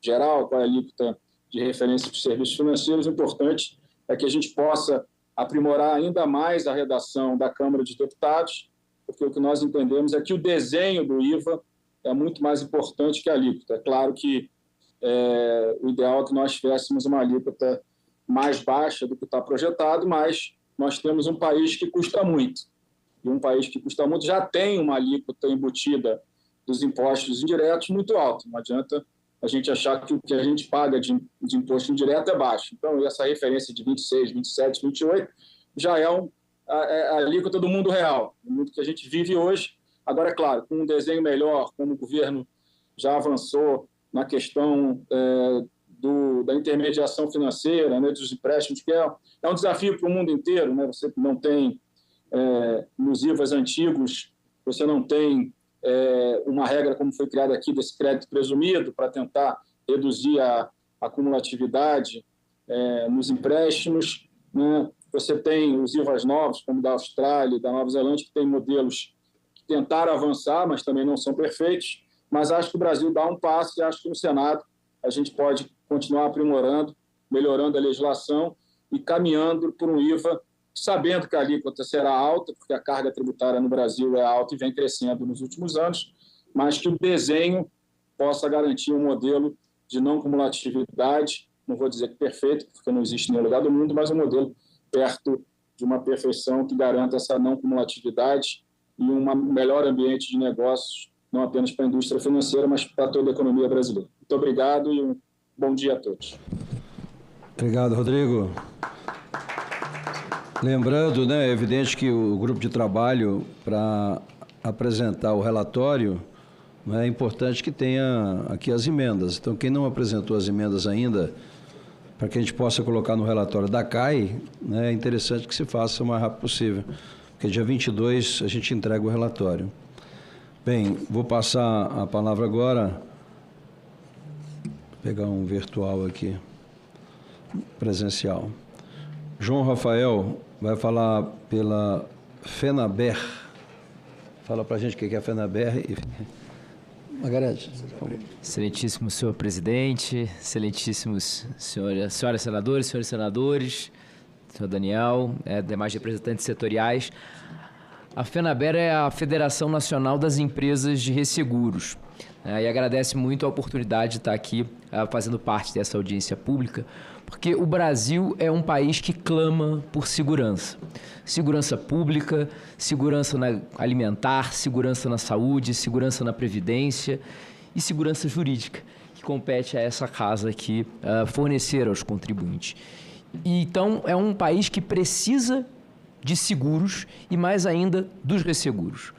geral, qual é a alíquota de referência dos serviços financeiros. O importante é que a gente possa aprimorar ainda mais a redação da Câmara dos Deputados, porque o que nós entendemos é que o desenho do IVA é muito mais importante que a alíquota. É claro que o ideal é que nós tivéssemos uma alíquota mais baixa do que está projetado, mas nós temos um país que custa muito. E um país que custa muito já tem uma alíquota embutida dos impostos indiretos muito alta. Não adianta a gente achar que o que a gente paga de imposto indireto é baixo. Então, essa referência de 26, 27, 28 já é a alíquota do mundo real, do mundo que a gente vive hoje. Agora, é claro, com um desenho melhor, como o governo já avançou na questão da intermediação financeira, né, dos empréstimos, que é um desafio para o mundo inteiro. Né? Você não tem, nos IVAs antigos, você não tem uma regra como foi criada aqui desse crédito presumido para tentar reduzir a acumulatividade nos empréstimos. Né? Você tem os IVAs novos, como da Austrália e da Nova Zelândia, que tem modelos que tentaram avançar, mas também não são perfeitos. Mas acho que o Brasil dá um passo e acho que no Senado a gente pode continuar aprimorando, melhorando a legislação e caminhando por um IVA, sabendo que a alíquota será alta, porque a carga tributária no Brasil é alta e vem crescendo nos últimos anos, mas que o desenho possa garantir um modelo de não cumulatividade, não vou dizer que perfeito, porque não existe em nenhum lugar do mundo, mas um modelo perto de uma perfeição que garanta essa não cumulatividade e um melhor ambiente de negócios, não apenas para a indústria financeira, mas para toda a economia brasileira. Muito obrigado e um bom dia a todos. Obrigado, Rodrigo. Lembrando, né, é evidente que o grupo de trabalho, para apresentar o relatório, é importante que tenha aqui as emendas. Então, quem não apresentou as emendas ainda, para que a gente possa colocar no relatório da CAI, né, é interessante que se faça o mais rápido possível, porque dia 22 a gente entrega o relatório. Bem, vou passar a palavra agora, vou pegar um virtual aqui, presencial. João Rafael vai falar pela FENABER. Fala para a gente o que é a FENABER. Margarete. Excelentíssimo senhor presidente, excelentíssimos senhoras senadores, senhores senadores, senhor Daniel, demais representantes setoriais. A FENABER é a Federação Nacional das Empresas de Resseguros. E agradece muito a oportunidade de estar aqui fazendo parte dessa audiência pública, porque o Brasil é um país que clama por segurança. Segurança pública, segurança alimentar, segurança na saúde, segurança na previdência e segurança jurídica, que compete a essa casa aqui fornecer aos contribuintes. E, então, é um país que precisa de seguros e, mais ainda, dos resseguros.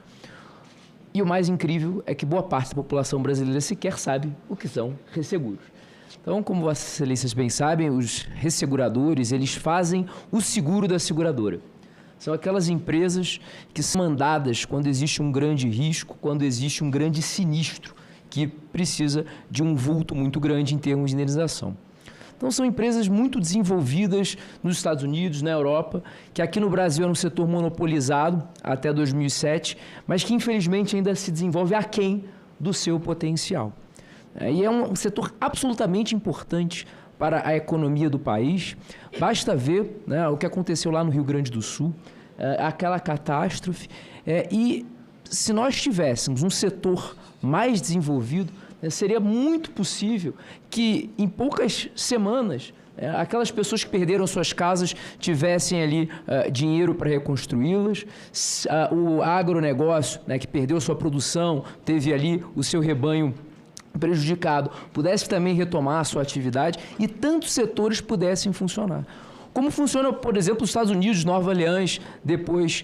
E o mais incrível é que boa parte da população brasileira sequer sabe o que são resseguros. Então, como Vossas Excelências bem sabem, os resseguradores, eles fazem o seguro da seguradora. São aquelas empresas que são mandadas quando existe um grande risco, quando existe um grande sinistro, que precisa de um vulto muito grande em termos de indenização. Então, são empresas muito desenvolvidas nos Estados Unidos, na Europa, que aqui no Brasil era um setor monopolizado até 2007, mas que, infelizmente, ainda se desenvolve aquém do seu potencial. E é um setor absolutamente importante para a economia do país. Basta ver, né, o que aconteceu lá no Rio Grande do Sul, aquela catástrofe. E se nós tivéssemos um setor mais desenvolvido, seria muito possível que, em poucas semanas, aquelas pessoas que perderam suas casas tivessem ali dinheiro para reconstruí-las, o agronegócio, né, que perdeu sua produção, teve ali o seu rebanho prejudicado, pudesse também retomar a sua atividade e tantos setores pudessem funcionar. Como funciona, por exemplo, os Estados Unidos, Nova Orleans, depois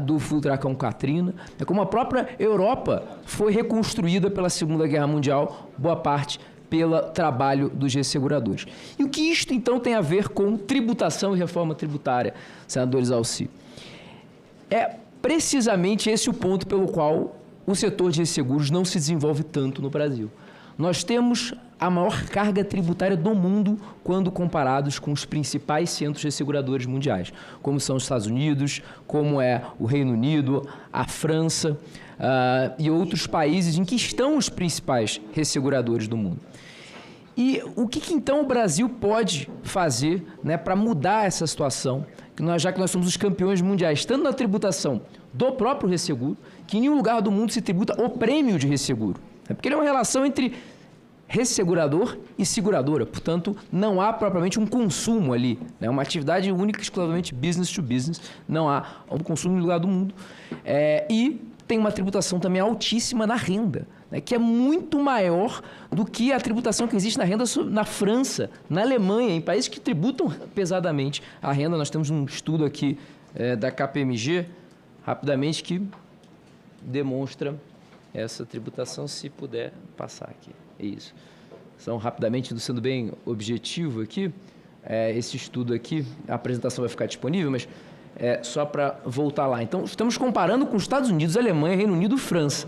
do furacão Katrina, como a própria Europa foi reconstruída pela Segunda Guerra Mundial, boa parte pelo trabalho dos resseguradores. E o que isto, então, tem a ver com tributação e reforma tributária, senadores Alci? É precisamente esse o ponto pelo qual o setor de resseguros não se desenvolve tanto no Brasil. Nós temos a maior carga tributária do mundo quando comparados com os principais centros resseguradores mundiais, como são os Estados Unidos, como é o Reino Unido, a França e outros países em que estão os principais resseguradores do mundo. E o que então o Brasil pode fazer, né, para mudar essa situação, já que nós somos os campeões mundiais, tanto na tributação do próprio resseguro, que em nenhum lugar do mundo se tributa o prêmio de resseguro. Porque ele é uma relação entre ressegurador e seguradora, portanto, não há propriamente um consumo ali, né? Uma atividade única, exclusivamente business to business, não há um consumo em lugar do mundo. E tem uma tributação também altíssima na renda, né? Que é muito maior do que a tributação que existe na renda na França, na Alemanha, em países que tributam pesadamente a renda. Nós temos um estudo aqui da KPMG, rapidamente, que demonstra essa tributação, se puder passar aqui. É isso. Então, rapidamente, sendo bem objetivo aqui, esse estudo aqui, a apresentação vai ficar disponível, mas só para voltar lá. Então, estamos comparando com os Estados Unidos, Alemanha, Reino Unido e França.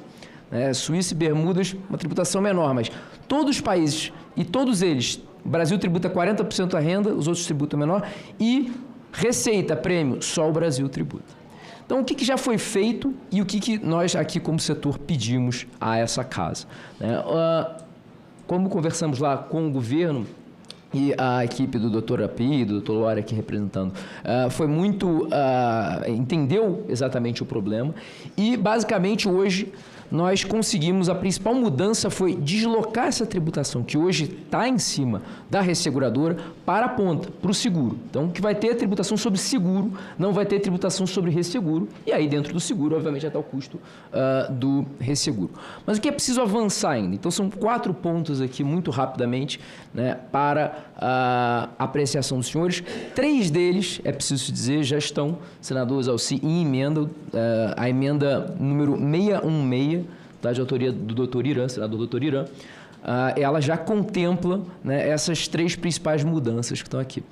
Suíça e Bermudas, uma tributação menor, mas todos os países, e todos eles, o Brasil tributa 40% da renda, os outros tributam menor, e receita, prêmio, só o Brasil tributa. Então, o que já foi feito e o que nós aqui como setor pedimos a essa casa? Como conversamos lá com o governo e a equipe do Dr. Api, do Dr. Lore aqui representando, foi muito... entendeu exatamente o problema e, basicamente, hoje nós conseguimos, a principal mudança foi deslocar essa tributação, que hoje está em cima da resseguradora, para a ponta, para o seguro. Então, que vai ter a tributação sobre seguro, não vai ter tributação sobre resseguro, e aí dentro do seguro, obviamente, já está o custo do resseguro. Mas o que é preciso avançar ainda? Então, são 4 pontos aqui, muito rapidamente, né, para a apreciação dos senhores. 3 deles, é preciso dizer, já estão, senadores Alci, em emenda, a emenda número 616, de autoria do Dr. Irã, senador Dr. Irã, ela já contempla, né, essas 3 principais mudanças que estão aqui.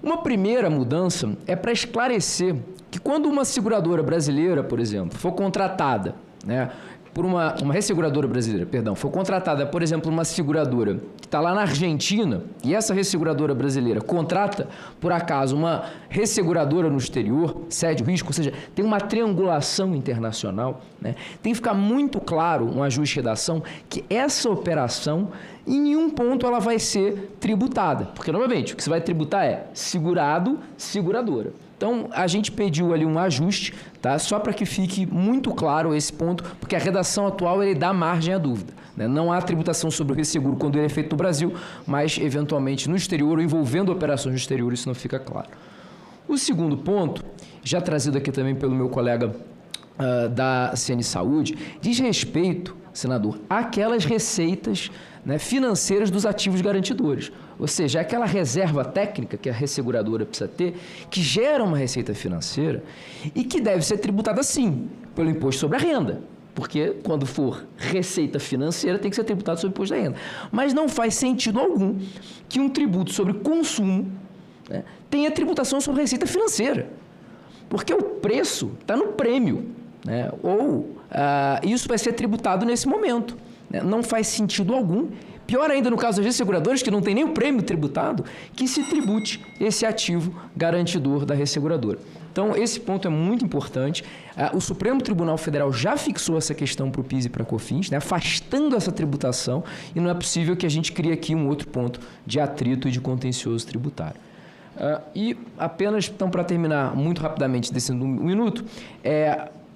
Uma primeira mudança é para esclarecer que quando uma seguradora brasileira, por exemplo, for contratada, né, por uma resseguradora brasileira, perdão, for contratada, por exemplo, uma seguradora que está lá na Argentina, e essa resseguradora brasileira contrata, por acaso, uma resseguradora no exterior, cede o risco, ou seja, tem uma triangulação internacional, né? Tem que ficar muito claro, um ajuste de redação, que essa operação, em nenhum ponto ela vai ser tributada, porque, novamente, o que você vai tributar é segurado, seguradora. Então, a gente pediu ali um ajuste, tá? Só para que fique muito claro esse ponto, porque a redação atual ele dá margem à dúvida, né? Não há tributação sobre o resseguro quando ele é feito no Brasil, mas, eventualmente, no exterior, ou envolvendo operações no exterior, isso não fica claro. O segundo ponto, já trazido aqui também pelo meu colega da CN Saúde, diz respeito, senador, àquelas receitas, né, financeiras dos ativos garantidores. Ou seja, aquela reserva técnica que a resseguradora precisa ter, que gera uma receita financeira e que deve ser tributada, sim, pelo imposto sobre a renda. Porque quando for receita financeira, tem que ser tributado sobre o imposto da renda. Mas não faz sentido algum que um tributo sobre consumo, né, tenha tributação sobre receita financeira. Porque o preço está no prêmio, né, ou isso vai ser tributado nesse momento. Né, não faz sentido algum. Pior ainda no caso das resseguradores, que não tem nem o prêmio tributado, que se tribute esse ativo garantidor da resseguradora. Então, esse ponto é muito importante. O Supremo Tribunal Federal já fixou essa questão para o PIS e para a COFINS, né, afastando essa tributação, e não é possível que a gente crie aqui um outro ponto de atrito e de contencioso tributário. E apenas, então, para terminar muito rapidamente, descendo um minuto,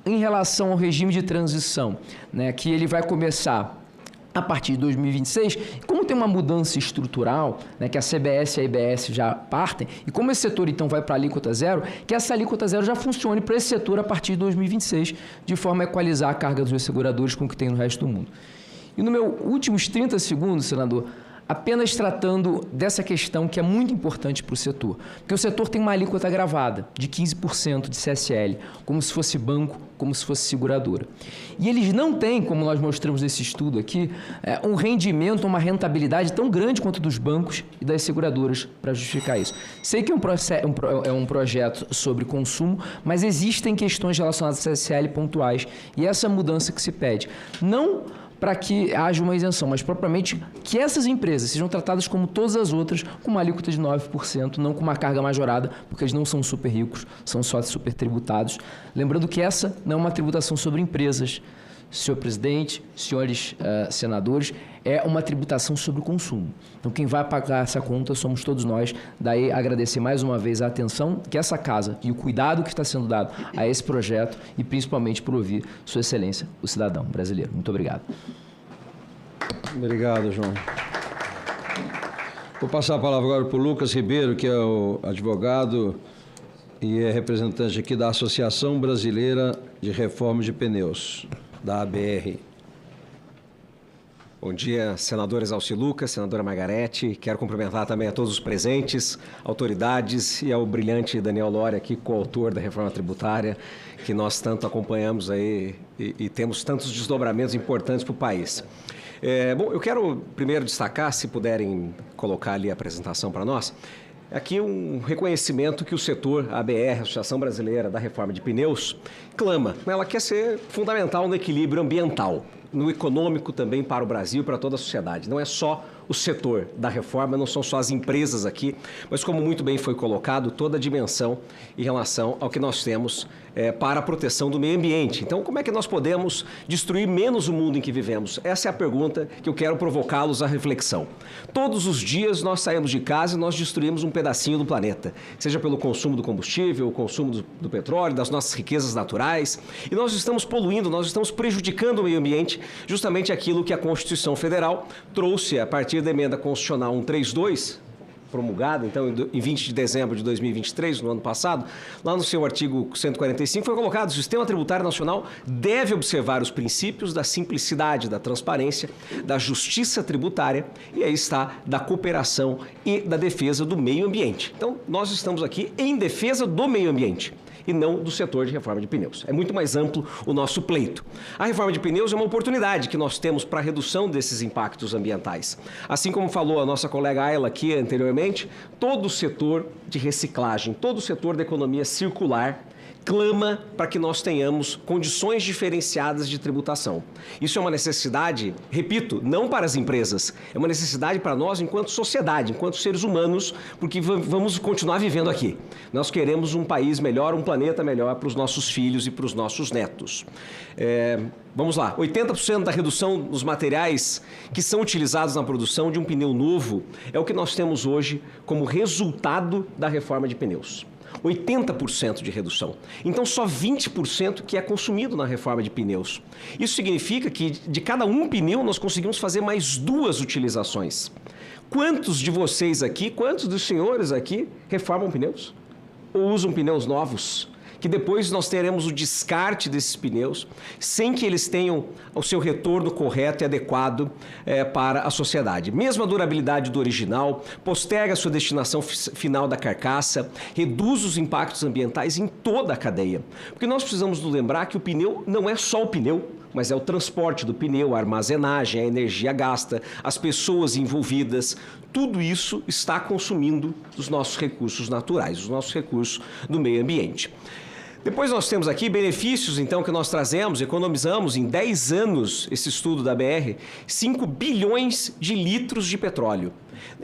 em relação ao regime de transição, né, que ele vai começar a partir de 2026, como tem uma mudança estrutural, né, que a CBS e a IBS já partem, e como esse setor, então, vai para a alíquota zero, que essa alíquota zero já funcione para esse setor a partir de 2026, de forma a equalizar a carga dos resseguradores com o que tem no resto do mundo. E no meu últimos 30 segundos, senador, apenas tratando dessa questão que é muito importante para o setor. Porque o setor tem uma alíquota gravada de 15% de CSL, como se fosse banco, como se fosse seguradora. E eles não têm, como nós mostramos nesse estudo aqui, um rendimento, uma rentabilidade tão grande quanto dos bancos e das seguradoras para justificar isso. Sei que é um projeto sobre consumo, mas existem questões relacionadas a CSL pontuais e essa mudança que se pede. Não para que haja uma isenção, mas propriamente que essas empresas sejam tratadas como todas as outras, com uma alíquota de 9%, não com uma carga majorada, porque eles não são super ricos, são só super tributados. Lembrando que essa não é uma tributação sobre empresas, senhor presidente, senhores senadores, é uma tributação sobre o consumo. Então, quem vai pagar essa conta somos todos nós. Daí, agradecer mais uma vez a atenção que essa casa e o cuidado que está sendo dado a esse projeto e, principalmente, por ouvir Sua Excelência, o cidadão brasileiro. Muito obrigado. Obrigado, João. Vou passar a palavra agora para o Lucas Ribeiro, que é o advogado e é representante aqui da Associação Brasileira de Reforma de Pneus, da ABR. Bom dia, senador Exaussi Lucas, senadora Margarete. Quero cumprimentar também a todos os presentes, autoridades e ao brilhante Daniel Lori, aqui, coautor da reforma tributária, que nós tanto acompanhamos aí e temos tantos desdobramentos importantes para o país. Bom, eu quero primeiro destacar, se puderem colocar ali a apresentação para nós, aqui um reconhecimento que o setor ABR, Associação Brasileira da Reforma de Pneus, clama. Ela quer ser fundamental no equilíbrio ambiental, no econômico também para o Brasil e para toda a sociedade. Não é só o setor da reforma, não são só as empresas aqui, mas como muito bem foi colocado, toda a dimensão em relação ao que nós temos para a proteção do meio ambiente. Então, como é que nós podemos destruir menos o mundo em que vivemos? Essa é a pergunta que eu quero provocá-los à reflexão. Todos os dias nós saímos de casa e nós destruímos um pedacinho do planeta, seja pelo consumo do combustível, o consumo do petróleo, das nossas riquezas naturais, e nós estamos poluindo, nós estamos prejudicando o meio ambiente, justamente aquilo que a Constituição Federal trouxe a partir da emenda constitucional 132, promulgada, então, em 20 de dezembro de 2023, no ano passado, lá no seu artigo 145, foi colocado: o Sistema Tributário Nacional deve observar os princípios da simplicidade, da transparência, da justiça tributária, e aí está, da cooperação e da defesa do meio ambiente. Então, nós estamos aqui em defesa do meio ambiente e não do setor de reforma de pneus. É muito mais amplo o nosso pleito. A reforma de pneus é uma oportunidade que nós temos para a redução desses impactos ambientais. Assim como falou a nossa colega Ayla aqui anteriormente, todo o setor de reciclagem, todo o setor da economia circular clama para que nós tenhamos condições diferenciadas de tributação. Isso é uma necessidade, repito, não para as empresas, é uma necessidade para nós enquanto sociedade, enquanto seres humanos, porque vamos continuar vivendo aqui. Nós queremos um país melhor, um planeta melhor para os nossos filhos e para os nossos netos. Vamos lá, 80% da redução dos materiais que são utilizados na produção de um pneu novo é o que nós temos hoje como resultado da reforma de pneus. 80% de redução. Então, só 20% que é consumido na reforma de pneus. Isso significa que de cada um pneu nós conseguimos fazer mais 2 utilizações. Quantos de vocês aqui, quantos dos senhores aqui reformam pneus? Ou usam pneus novos? Que depois nós teremos o descarte desses pneus, sem que eles tenham o seu retorno correto e adequado para a sociedade. Mesmo a durabilidade do original, posterga a sua destinação final da carcaça, reduz os impactos ambientais em toda a cadeia. Porque nós precisamos nos lembrar que o pneu não é só o pneu, mas é o transporte do pneu, a armazenagem, a energia gasta, as pessoas envolvidas. Tudo isso está consumindo os nossos recursos naturais, os nossos recursos do meio ambiente. Depois nós temos aqui benefícios, então, que nós trazemos, economizamos em 10 anos, esse estudo da BR, 5 bilhões de litros de petróleo.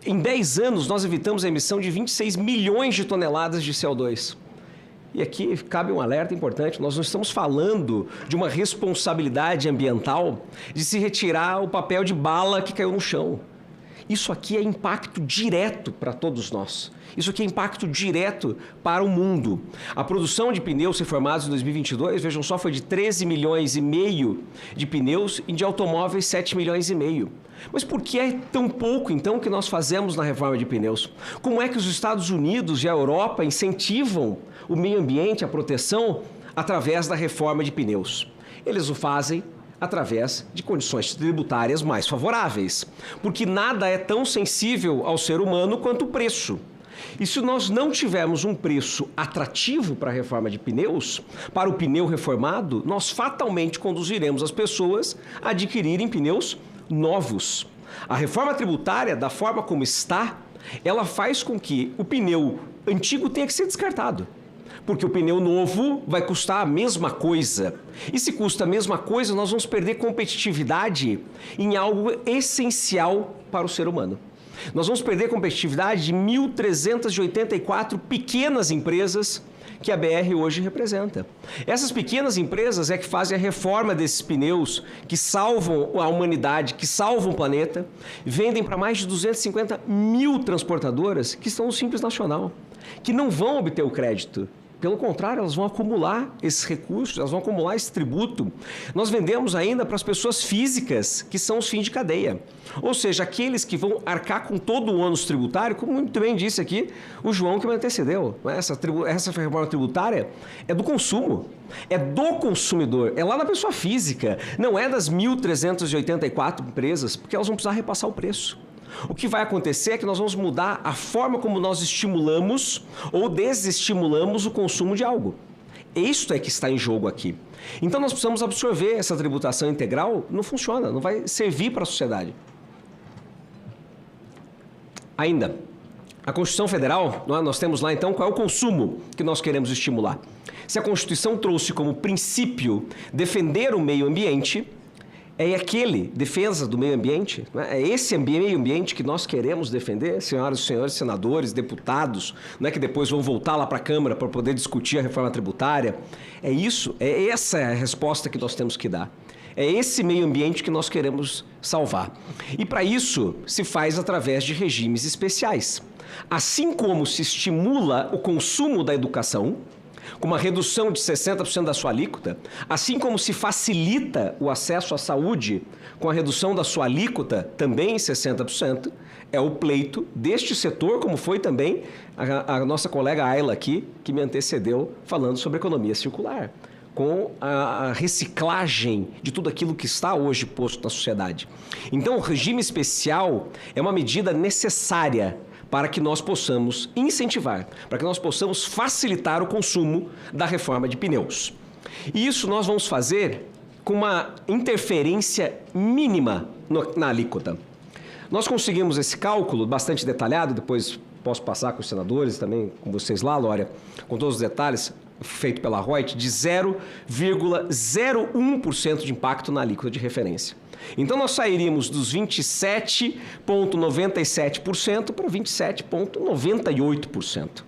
Em 10 anos, nós evitamos a emissão de 26 milhões de toneladas de CO2. E aqui cabe um alerta importante, nós não estamos falando de uma responsabilidade ambiental de se retirar o papel de bala que caiu no chão. Isso aqui é impacto direto para todos nós. Isso aqui é impacto direto para o mundo. A produção de pneus reformados em 2022, vejam só, foi de 13 milhões e meio de pneus e de automóveis 7 milhões e meio. Mas por que é tão pouco, então, que nós fazemos na reforma de pneus? Como é que os Estados Unidos e a Europa incentivam o meio ambiente, a proteção, através da reforma de pneus? Eles o fazem através de condições tributárias mais favoráveis, porque nada é tão sensível ao ser humano quanto o preço. E se nós não tivermos um preço atrativo para a reforma de pneus, para o pneu reformado, nós fatalmente conduziremos as pessoas a adquirirem pneus novos. A reforma tributária, da forma como está, ela faz com que o pneu antigo tenha que ser descartado. Porque o pneu novo vai custar a mesma coisa. E se custa a mesma coisa, nós vamos perder competitividade em algo essencial para o ser humano. Nós vamos perder competitividade de 1.384 pequenas empresas que a BR hoje representa. Essas pequenas empresas é que fazem a reforma desses pneus, que salvam a humanidade, que salvam o planeta, vendem para mais de 250 mil transportadoras que estão no Simples Nacional, que não vão obter o crédito. Pelo contrário, elas vão acumular esses recursos, elas vão acumular esse tributo. Nós vendemos ainda para as pessoas físicas, que são os fins de cadeia. Ou seja, aqueles que vão arcar com todo o ônus tributário, como muito bem disse aqui o João que me antecedeu. Essa reforma tributária é do consumo, é do consumidor, é lá da pessoa física, não é das 1.384 empresas, porque elas vão precisar repassar o preço. O que vai acontecer é que nós vamos mudar a forma como nós estimulamos ou desestimulamos o consumo de algo. Isto é que está em jogo aqui. Então nós precisamos absorver essa tributação integral, não funciona, não vai servir para a sociedade. Ainda, a Constituição Federal, nós temos lá então qual é o consumo que nós queremos estimular. Se a Constituição trouxe como princípio defender o meio ambiente, é aquele, defesa do meio ambiente, é esse meio ambiente que nós queremos defender, senhoras e senhores senadores, deputados, que depois vão voltar lá para a Câmara para poder discutir a reforma tributária. É isso, essa é a resposta que nós temos que dar. É esse meio ambiente que nós queremos salvar. E para isso se faz através de regimes especiais. Assim como se estimula o consumo da educação, com uma redução de 60% da sua alíquota, assim como se facilita o acesso à saúde com a redução da sua alíquota também em 60%, é o pleito deste setor, como foi também a nossa colega Ayla aqui, que me antecedeu falando sobre economia circular, com a reciclagem de tudo aquilo que está hoje posto na sociedade. Então, o regime especial é uma medida necessária para que nós possamos incentivar, para que nós possamos facilitar o consumo da reforma de pneus. E isso nós vamos fazer com uma interferência mínima na alíquota. Nós conseguimos esse cálculo bastante detalhado, depois posso passar com os senadores, também com vocês lá, Lória, com todos os detalhes, feito pela Reut, de 0,01% de impacto na alíquota de referência. Então, nós sairíamos dos 27,97% para 27,98%.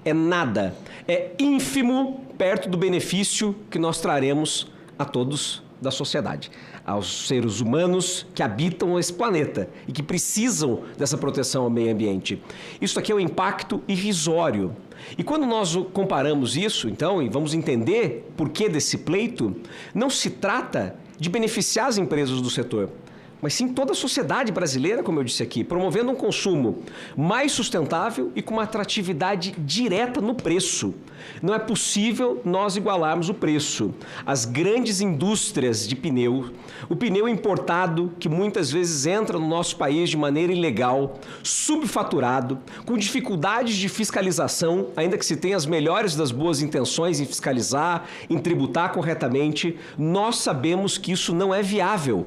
É nada, é ínfimo perto do benefício que nós traremos a todos da sociedade, aos seres humanos que habitam esse planeta e que precisam dessa proteção ao meio ambiente. Isso aqui é um impacto irrisório. E quando nós comparamos isso, então, e vamos entender por que desse pleito, não se trata de beneficiar as empresas do setor, mas sim toda a sociedade brasileira, como eu disse aqui, promovendo um consumo mais sustentável e com uma atratividade direta no preço. Não é possível nós igualarmos o preço. As grandes indústrias de pneu, o pneu importado, que muitas vezes entra no nosso país de maneira ilegal, subfaturado, com dificuldades de fiscalização, ainda que se tenha as melhores das boas intenções em fiscalizar, em tributar corretamente, nós sabemos que isso não é viável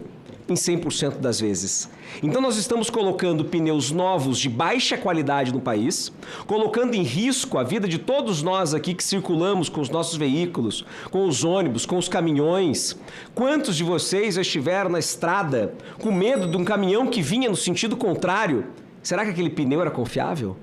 em 100% das vezes. Então nós estamos colocando pneus novos de baixa qualidade no país, colocando em risco a vida de todos nós aqui que circulamos com os nossos veículos, com os ônibus, com os caminhões. Quantos de vocês já estiveram na estrada com medo de um caminhão que vinha no sentido contrário? Será que aquele pneu era confiável?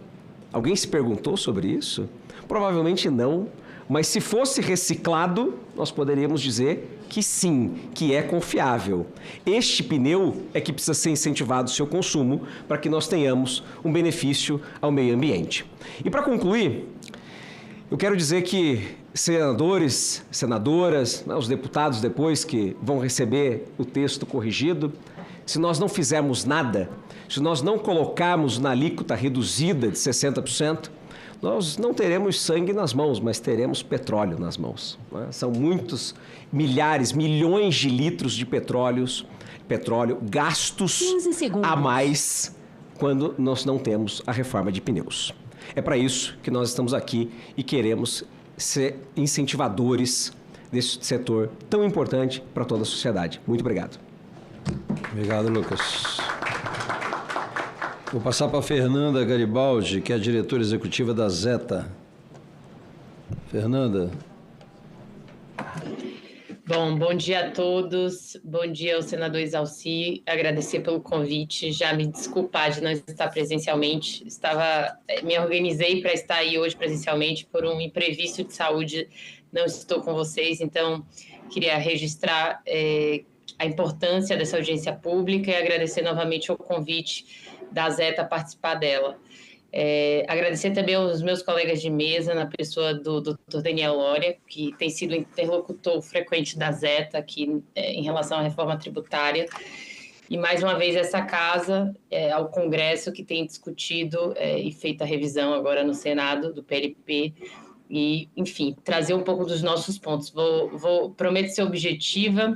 Alguém se perguntou sobre isso? Provavelmente não. Mas se fosse reciclado, nós poderíamos dizer que sim, que é confiável. Este pneu é que precisa ser incentivado o seu consumo para que nós tenhamos um benefício ao meio ambiente. E para concluir, eu quero dizer que senadores, senadoras, os deputados depois que vão receber o texto corrigido, se nós não fizermos nada, se nós não colocarmos na alíquota reduzida de 60%, nós não teremos sangue nas mãos, mas teremos petróleo nas mãos. Né? São muitos, milhares, milhões de litros de petróleo gastos a mais quando nós não temos a reforma de pneus. É para isso que nós estamos aqui e queremos ser incentivadores desse setor tão importante para toda a sociedade. Muito obrigado. Obrigado, Lucas. Vou passar para a Fernanda Garibaldi, que é a diretora executiva da Zeta. Fernanda. Bom dia a todos. Bom dia ao senador Exaussi. Agradecer pelo convite. Já me desculpar de não estar presencialmente. Me organizei para estar aí hoje presencialmente por um imprevisto de saúde. Não estou com vocês, então queria registrar a importância dessa audiência pública e agradecer novamente o convite da Zeta a participar dela. Agradecer também aos meus colegas de mesa, na pessoa do Dr. Daniel Loria, que tem sido interlocutor frequente da Zeta aqui em relação à reforma tributária. E, mais uma vez, essa casa, ao Congresso, que tem discutido e feito a revisão agora no Senado do PLP, e, enfim, trazer um pouco dos nossos pontos. Prometo ser objetiva,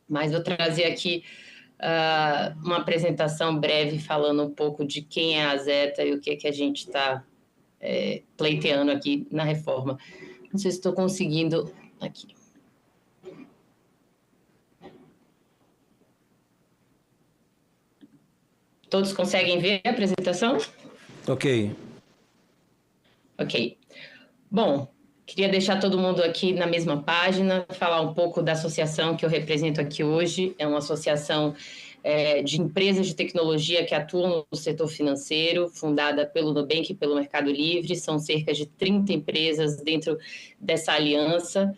mas vou trazer aqui uma apresentação breve falando um pouco de quem é a Zeta e o que a gente está pleiteando aqui na reforma. Não sei se estou conseguindo aqui. Todos conseguem ver a apresentação? Ok. Ok. Bom, queria deixar todo mundo aqui na mesma página, falar um pouco da associação que eu represento aqui hoje. É uma associação de empresas de tecnologia que atuam no setor financeiro, fundada pelo Nubank e pelo Mercado Livre. São cerca de 30 empresas dentro dessa aliança.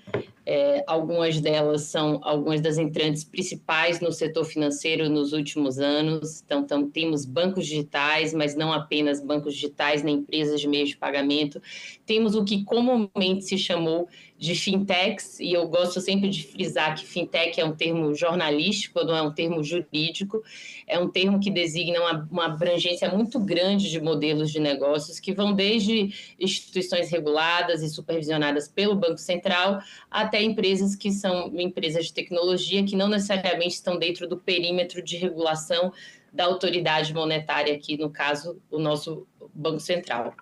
Algumas delas são algumas das entrantes principais no setor financeiro nos últimos anos. Então, temos bancos digitais, mas não apenas bancos digitais, nem empresas de meios de pagamento. Temos o que comumente se chamou de fintechs, e eu gosto sempre de frisar que fintech é um termo jornalístico, não é um termo jurídico, é um termo que designa uma abrangência muito grande de modelos de negócios que vão desde instituições reguladas e supervisionadas pelo Banco Central até empresas que são empresas de tecnologia que não necessariamente estão dentro do perímetro de regulação da autoridade monetária, aqui no caso, o nosso Banco Central.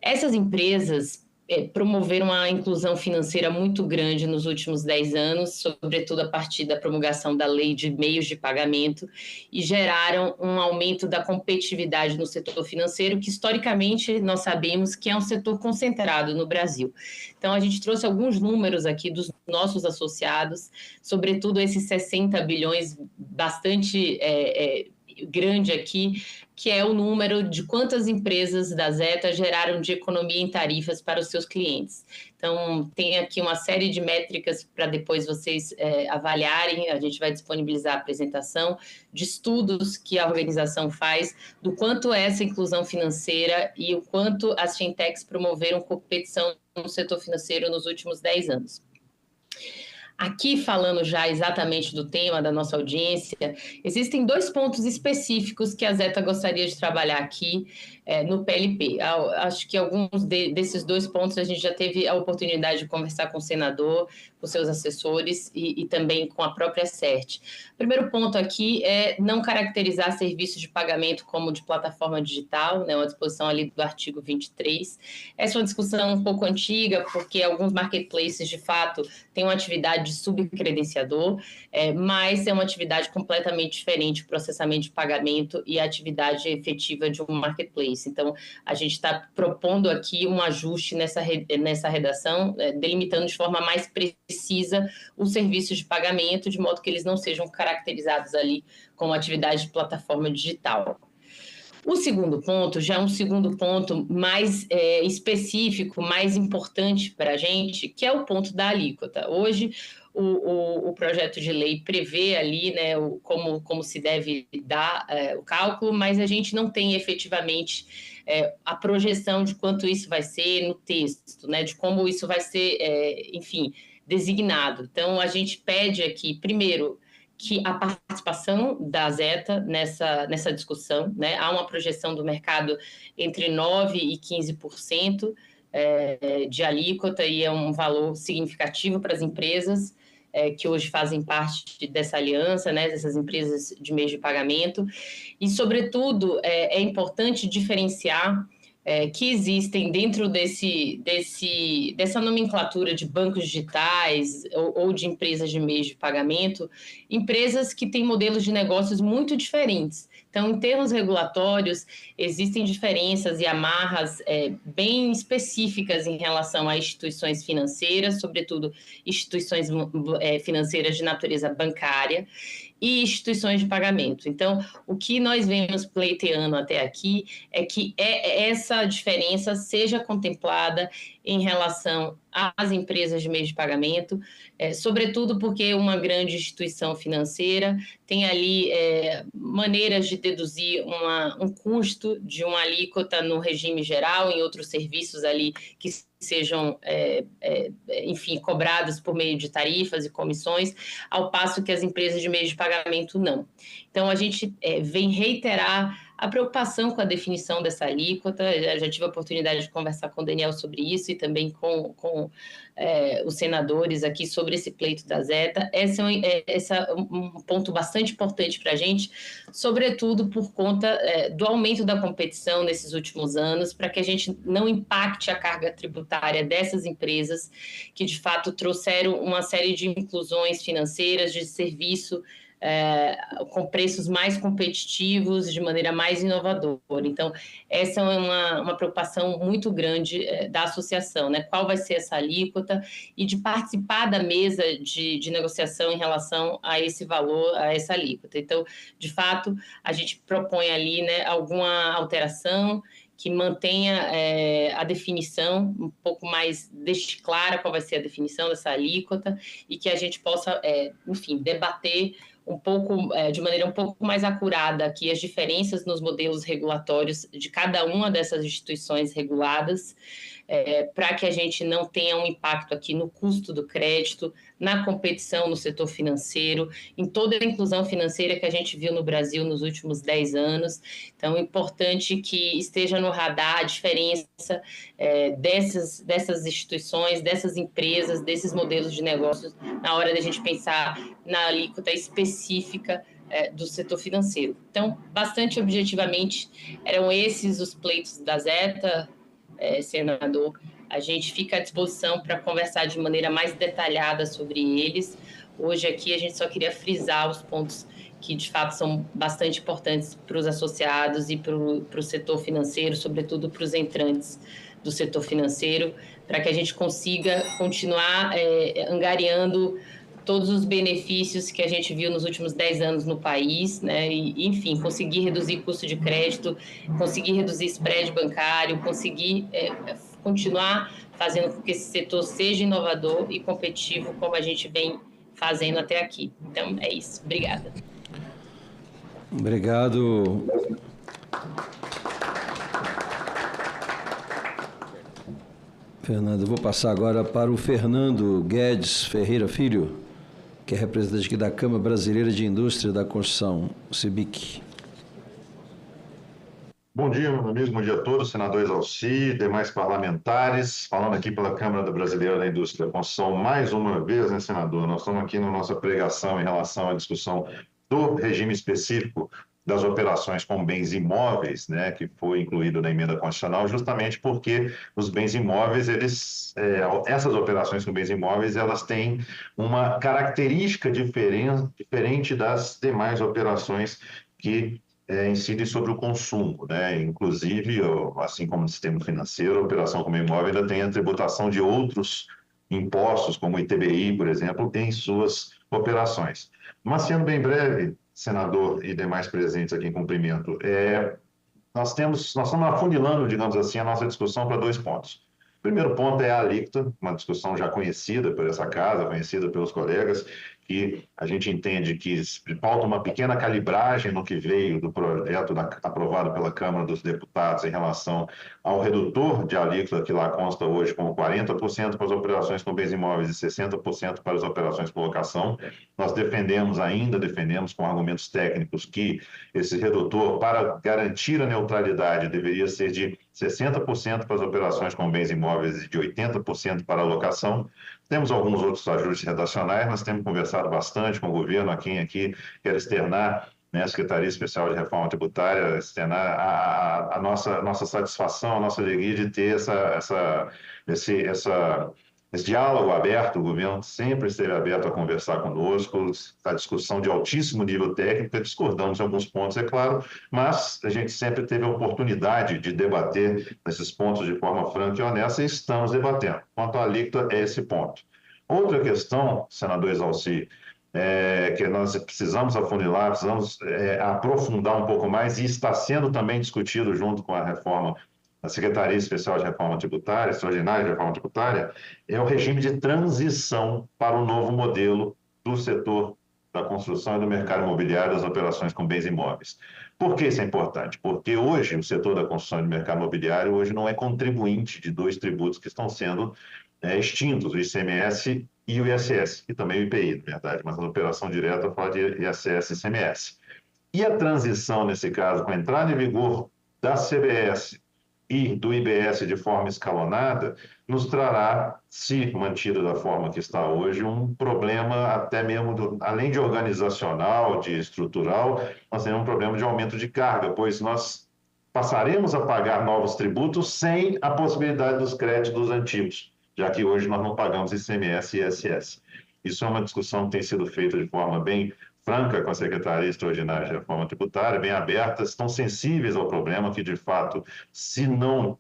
Essas empresas promoveram uma inclusão financeira muito grande nos últimos 10 anos, sobretudo a partir da promulgação da Lei de Meios de Pagamento, e geraram um aumento da competitividade no setor financeiro, que historicamente nós sabemos que é um setor concentrado no Brasil. Então, a gente trouxe alguns números aqui dos nossos associados, sobretudo esses 60 bilhões, bastante grande aqui, que é o número de quantas empresas da Zeta geraram de economia em tarifas para os seus clientes. Então, tem aqui uma série de métricas para depois vocês avaliarem. A gente vai disponibilizar a apresentação de estudos que a organização faz do quanto é essa inclusão financeira e o quanto as fintechs promoveram competição no setor financeiro nos últimos 10 anos. Aqui, falando já exatamente do tema da nossa audiência, existem 2 pontos específicos que a Zeta gostaria de trabalhar aqui no PLP. Acho que alguns desses 2 pontos a gente já teve a oportunidade de conversar com o senador, com seus assessores e também com a própria CERT. O primeiro ponto aqui é não caracterizar serviços de pagamento como de plataforma digital, né, uma disposição ali do artigo 23. Essa é uma discussão um pouco antiga, porque alguns marketplaces, de fato, têm uma atividade de subcredenciador, mas é uma atividade completamente diferente, o processamento de pagamento e a atividade efetiva de um marketplace. Então, a gente está propondo aqui um ajuste nessa redação, delimitando de forma mais precisa os serviços de pagamento, de modo que eles não sejam caracterizados ali como atividade de plataforma digital. O segundo ponto, já é um segundo ponto mais específico, mais importante para a gente, que é o ponto da alíquota. Hoje, o projeto de lei prevê ali, né, como se deve dar o cálculo, mas a gente não tem efetivamente a projeção de quanto isso vai ser no texto, né, de como isso vai ser, enfim, designado. Então, a gente pede aqui, primeiro, que a participação da Zeta nessa discussão, né? Há uma projeção do mercado entre 9% e 15% de alíquota, e é um valor significativo para as empresas que hoje fazem parte dessa aliança, né? Dessas empresas de meios de pagamento. E, sobretudo, é importante diferenciar que existem dentro dessa nomenclatura de bancos digitais ou de empresas de meios de pagamento, empresas que têm modelos de negócios muito diferentes. Então, em termos regulatórios, existem diferenças e amarras bem específicas em relação a instituições financeiras, sobretudo instituições financeiras de natureza bancária, e instituições de pagamento. Então, o que nós vemos pleiteando até aqui é que essa diferença seja contemplada em relação às empresas de meios de pagamento, sobretudo porque uma grande instituição financeira tem ali maneiras de deduzir um custo de uma alíquota no regime geral, em outros serviços ali que sejam, enfim, cobrados por meio de tarifas e comissões, ao passo que as empresas de meios de pagamento não. Então, a gente vem reiterar a preocupação com a definição dessa alíquota. Já tive a oportunidade de conversar com o Daniel sobre isso e também com os senadores aqui sobre esse pleito da Zeta. Esse é um ponto bastante importante para a gente, sobretudo por conta do aumento da competição nesses últimos anos, para que a gente não impacte a carga tributária dessas empresas que, de fato, trouxeram uma série de inclusões financeiras, de serviço, com preços mais competitivos, de maneira mais inovadora. Então, essa é uma preocupação muito grande da associação, né? Qual vai ser essa alíquota e de participar da mesa de negociação em relação a esse valor, a essa alíquota. Então, de fato, a gente propõe ali, né, alguma alteração que mantenha a definição um pouco mais, deixe clara qual vai ser a definição dessa alíquota e que a gente possa, enfim, debater um pouco, de maneira um pouco mais acurada aqui as diferenças nos modelos regulatórios de cada uma dessas instituições reguladas, para que a gente não tenha um impacto aqui no custo do crédito, na competição no setor financeiro, em toda a inclusão financeira que a gente viu no Brasil nos últimos 10 anos. Então, é importante que esteja no radar a diferença dessas instituições, dessas empresas, desses modelos de negócios, na hora da gente pensar na alíquota específica do setor financeiro. Então, bastante objetivamente, eram esses os pleitos da Zeta, senador. A gente fica à disposição para conversar de maneira mais detalhada sobre eles. Hoje aqui a gente só queria frisar os pontos que de fato são bastante importantes para os associados e para o setor financeiro, sobretudo para os entrantes do setor financeiro, para que a gente consiga continuar angariando todos os benefícios que a gente viu nos últimos 10 anos no país, né? E, enfim, conseguir reduzir custo de crédito, conseguir reduzir spread bancário, conseguir continuar fazendo com que esse setor seja inovador e competitivo, como a gente vem fazendo até aqui. Então, é isso. Obrigada. Obrigado. Fernando, eu vou passar agora para o Fernando Guedes Ferreira Filho, que é representante aqui da Câmara Brasileira de Indústria da Construção, o CIBIC. Bom dia, meus amigos, bom dia a todos, senador Exalci, demais parlamentares, falando aqui pela Câmara Brasileira da Indústria da Construção, mais uma vez, né, senador? Nós estamos aqui na nossa pregação em relação à discussão do regime específico das operações com bens imóveis, né, que foi incluído na emenda constitucional, justamente porque os bens imóveis, essas operações com bens imóveis, elas têm uma característica diferente das demais operações que incidem sobre o consumo, né? Inclusive, assim como no sistema financeiro, a operação com bem imóvel ainda tem a tributação de outros impostos, como o ITBI, por exemplo, em suas operações. Mas, sendo bem breve, senador e demais presentes aqui em cumprimento, nós estamos afunilando, digamos assim, a nossa discussão para 2 pontos. O primeiro ponto é a alíquota, uma discussão já conhecida por essa casa, conhecida pelos colegas, que a gente entende que falta uma pequena calibragem no que veio do projeto aprovado pela Câmara dos Deputados em relação ao redutor de alíquota que lá consta hoje como 40% para as operações com bens imóveis e 60% para as operações com locação. Nós defendemos com argumentos técnicos que esse redutor, para garantir a neutralidade, deveria ser de 60% para as operações com bens imóveis e de 80% para a locação. Temos alguns outros ajustes redacionais, nós temos conversado bastante com o governo, aqui quero externar, né, a Secretaria Especial de Reforma Tributária, externar a nossa satisfação, a nossa alegria de ter esse diálogo aberto. O governo sempre esteve aberto a conversar conosco, a discussão de altíssimo nível técnico, discordamos em alguns pontos, é claro, mas a gente sempre teve a oportunidade de debater esses pontos de forma franca e honesta, e estamos debatendo. Quanto à alíquota, é esse ponto. Outra questão, senador Exaussi, que nós precisamos afunilar, precisamos aprofundar um pouco mais, e está sendo também discutido junto com a reforma da Secretaria Especial de Reforma Tributária, Extraordinária de Reforma Tributária, é o regime de transição para o novo modelo do setor da construção e do mercado imobiliário das operações com bens imóveis. Por que isso é importante? Porque hoje o setor da construção e do mercado imobiliário hoje não é contribuinte de dois tributos que estão sendo extintos, o ICMS e o ISS, e também o IPI, na verdade, mas a operação direta fala de ISS e ICMS. E a transição, nesse caso, com a entrada em vigor da CBS e do IBS de forma escalonada, nos trará, se mantida da forma que está hoje, um problema até mesmo, além de organizacional, de estrutural, nós teremos um problema de aumento de carga, pois nós passaremos a pagar novos tributos sem a possibilidade dos créditos antigos, já que hoje nós não pagamos ICMS e ISS. Isso é uma discussão que tem sido feita de forma bem franca com a Secretaria Extraordinária de Reforma Tributária, bem aberta, estão sensíveis ao problema que, de fato, se não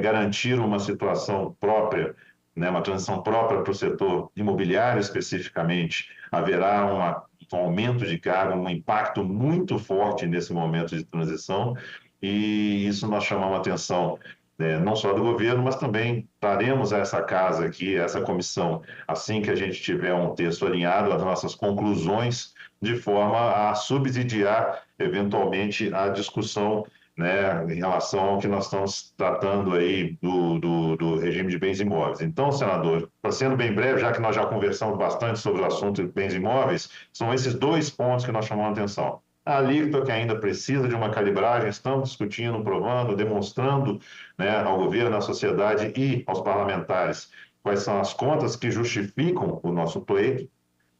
garantir uma situação própria, né, uma transição própria para o setor imobiliário especificamente, haverá um aumento de carga, um impacto muito forte nesse momento de transição, e isso nós chamamos a atenção não só do governo, mas também traremos a essa casa aqui, a essa comissão, assim que a gente tiver um texto alinhado às nossas conclusões, de forma a subsidiar, eventualmente, a discussão, né, em relação ao que nós estamos tratando aí do regime de bens imóveis. Então, senador, sendo bem breve, já que nós já conversamos bastante sobre o assunto de bens imóveis, são esses dois pontos que nós chamamos a atenção. A alíquota, que ainda precisa de uma calibragem, estamos discutindo, provando, demonstrando, né, ao governo, à sociedade e aos parlamentares quais são as contas que justificam o nosso pleito,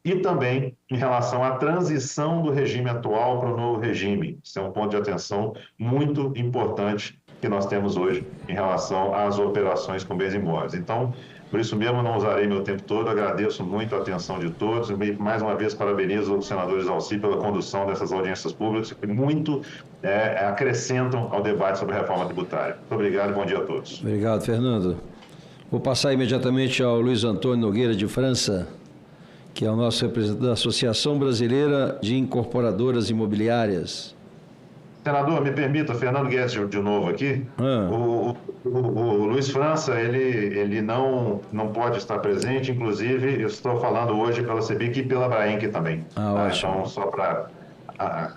e também em relação à transição do regime atual para o novo regime. Isso é um ponto de atenção muito importante que nós temos hoje em relação às operações com bens imóveis. Então, por isso mesmo, não usarei meu tempo todo, agradeço muito a atenção de todos, e mais uma vez parabenizo o senador Exaussi pela condução dessas audiências públicas, que muito acrescentam ao debate sobre a reforma tributária. Muito obrigado e bom dia a todos. Obrigado, Fernando. Vou passar imediatamente ao Luiz Antônio Nogueira de França, que é o nosso representante da Associação Brasileira de Incorporadoras Imobiliárias. Senador, me permita, Fernando Guedes de novo aqui. O Luiz França, ele não pode estar presente, inclusive eu estou falando hoje pela CEBIC e pela Abraenc também. Ótimo. Então, só para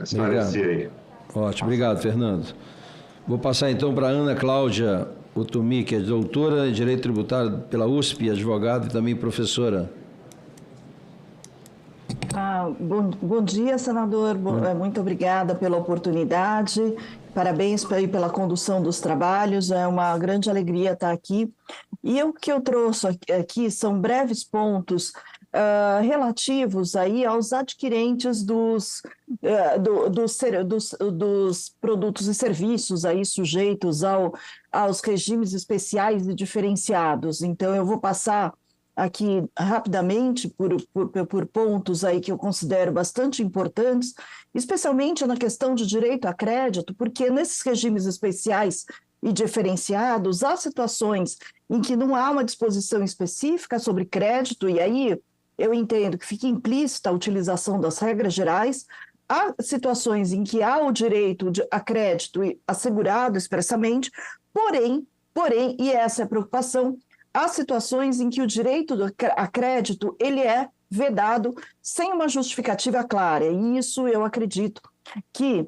esclarecer aí. Ótimo, obrigado, Fernando. Vou passar então para a Ana Cláudia Utumi, que é doutora em Direito Tributário pela USP, advogada e também professora. Bom dia, senador. Muito obrigada pela oportunidade. Parabéns pela condução dos trabalhos. É uma grande alegria estar aqui. E o que eu trouxe aqui são breves pontos relativos aí aos adquirentes dos produtos e serviços aí sujeitos aos regimes especiais e diferenciados. Então, eu vou passar aqui rapidamente por pontos aí que eu considero bastante importantes, especialmente na questão de direito a crédito, porque nesses regimes especiais e diferenciados, há situações em que não há uma disposição específica sobre crédito, e aí eu entendo que fica implícita a utilização das regras gerais. Há situações em que há o direito a crédito assegurado expressamente, porém, e essa é a preocupação, há situações em que o direito a crédito ele é vedado sem uma justificativa clara. E isso eu acredito que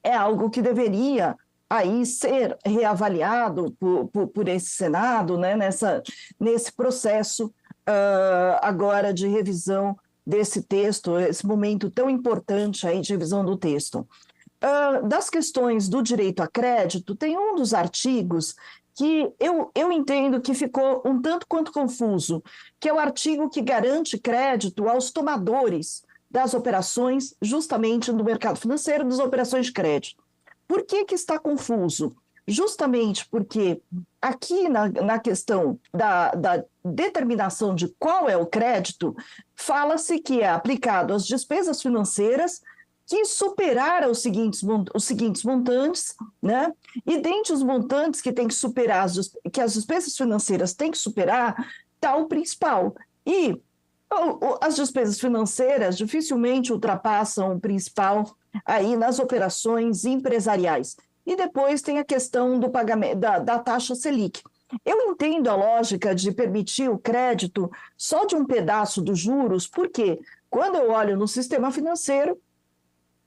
é algo que deveria aí ser reavaliado por esse Senado, né, nesse processo agora de revisão desse texto, esse momento tão importante aí de revisão do texto. Das questões do direito a crédito, tem um dos artigos que eu entendo que ficou um tanto quanto confuso, que é o artigo que garante crédito aos tomadores das operações, justamente no mercado financeiro, das operações de crédito. Por que está confuso? Justamente porque aqui na questão da determinação de qual é o crédito, fala-se que é aplicado às despesas financeiras que superaram os seguintes montantes, né? E dentre os montantes que tem que superar, que as despesas financeiras têm que superar, está o principal. E as despesas financeiras dificilmente ultrapassam o principal aí nas operações empresariais. E depois tem a questão do pagamento da taxa Selic. Eu entendo a lógica de permitir o crédito só de um pedaço dos juros, porque quando eu olho no sistema financeiro,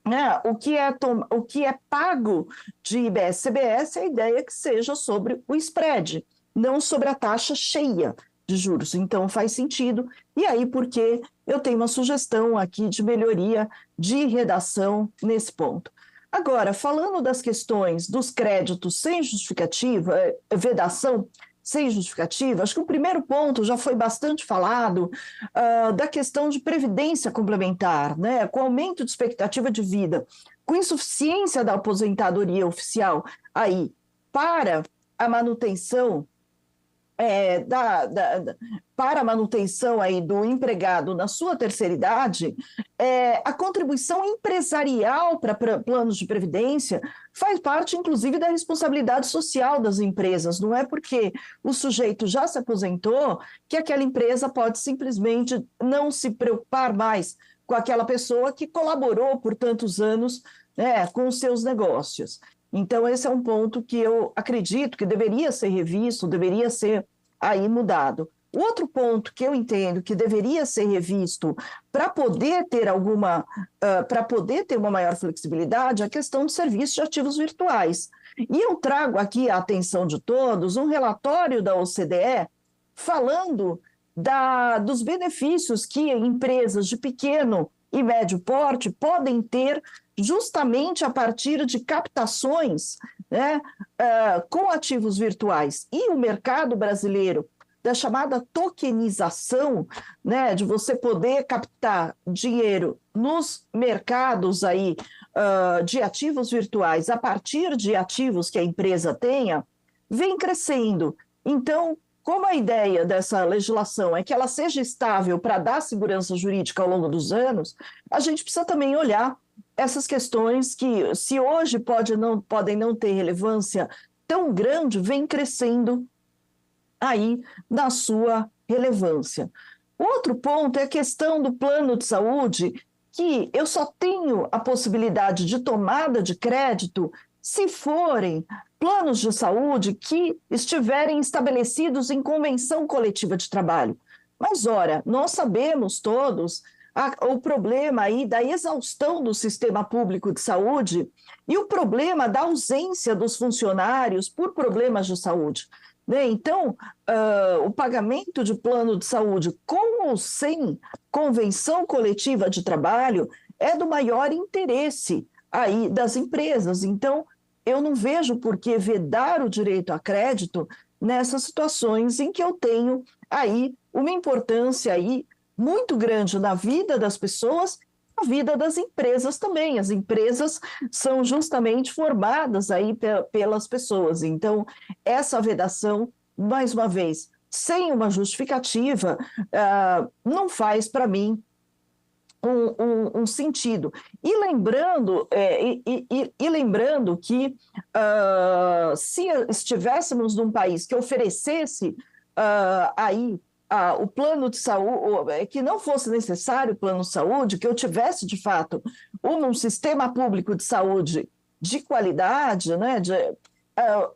né, o que é pago de IBS-CBS, a ideia é que seja sobre o spread, não sobre a taxa cheia de juros. Então, faz sentido. E aí, porque eu tenho uma sugestão aqui de melhoria de redação nesse ponto. Agora, falando das questões dos créditos sem justificativa, vedação sem justificativa, acho que o primeiro ponto já foi bastante falado, da questão de previdência complementar, né? Com aumento de expectativa de vida, com insuficiência da aposentadoria oficial aí para a manutenção para a manutenção aí do empregado na sua terceira idade, a contribuição empresarial para planos de previdência faz parte, inclusive, da responsabilidade social das empresas. Não é porque o sujeito já se aposentou que aquela empresa pode simplesmente não se preocupar mais com aquela pessoa que colaborou por tantos anos, né, com os seus negócios. Então, esse é um ponto que eu acredito que deveria ser revisto, deveria ser aí mudado. O outro ponto que eu entendo que deveria ser revisto para poder ter uma maior flexibilidade é a questão do serviço de ativos virtuais. E eu trago aqui a atenção de todos um relatório da OCDE falando dos benefícios que empresas de pequeno e médio porte podem ter justamente a partir de captações, né, com ativos virtuais. E o mercado brasileiro, da chamada tokenização, né, de você poder captar dinheiro nos mercados aí, de ativos virtuais a partir de ativos que a empresa tenha, vem crescendo. Então, como a ideia dessa legislação é que ela seja estável para dar segurança jurídica ao longo dos anos, a gente precisa também olhar essas questões que, se hoje podem não ter relevância tão grande, vem crescendo aí na sua relevância. Outro ponto é a questão do plano de saúde, que eu só tenho a possibilidade de tomada de crédito se forem planos de saúde que estiverem estabelecidos em convenção coletiva de trabalho. Mas, ora, nós sabemos todos o problema aí da exaustão do sistema público de saúde e o problema da ausência dos funcionários por problemas de saúde. Né? Então, o pagamento de plano de saúde com ou sem convenção coletiva de trabalho é do maior interesse aí das empresas. Então, eu não vejo por que vedar o direito a crédito nessas situações em que eu tenho aí uma importância aí muito grande na vida das pessoas, na vida das empresas também. As empresas são justamente formadas aí pelas pessoas. Então, essa vedação, mais uma vez, sem uma justificativa, não faz para mim um sentido. E lembrando, que se estivéssemos num país que oferecesse aí o plano de saúde, que não fosse necessário o plano de saúde, que eu tivesse, de fato, um sistema público de saúde de qualidade, né,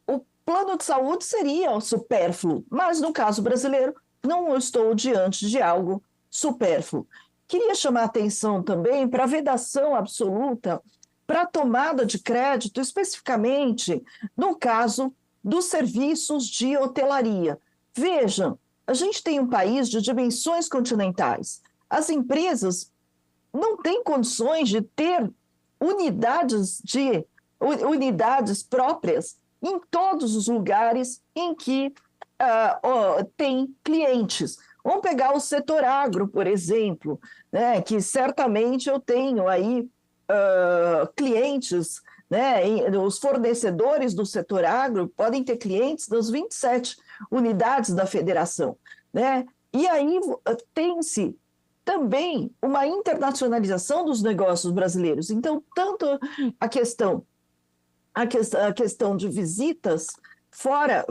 o plano de saúde seria supérfluo, mas no caso brasileiro não estou diante de algo supérfluo. Queria chamar a atenção também para a vedação absoluta para a tomada de crédito, especificamente no caso dos serviços de hotelaria. Vejam, a gente tem um país de dimensões continentais. As empresas não têm condições de ter unidades próprias em todos os lugares em que tem clientes. Vamos pegar o setor agro, por exemplo, né, que certamente eu tenho aí clientes, né, os fornecedores do setor agro podem ter clientes das 27 unidades da federação, né? E aí tem-se também uma internacionalização dos negócios brasileiros. Então, tanto a questão de visitas fora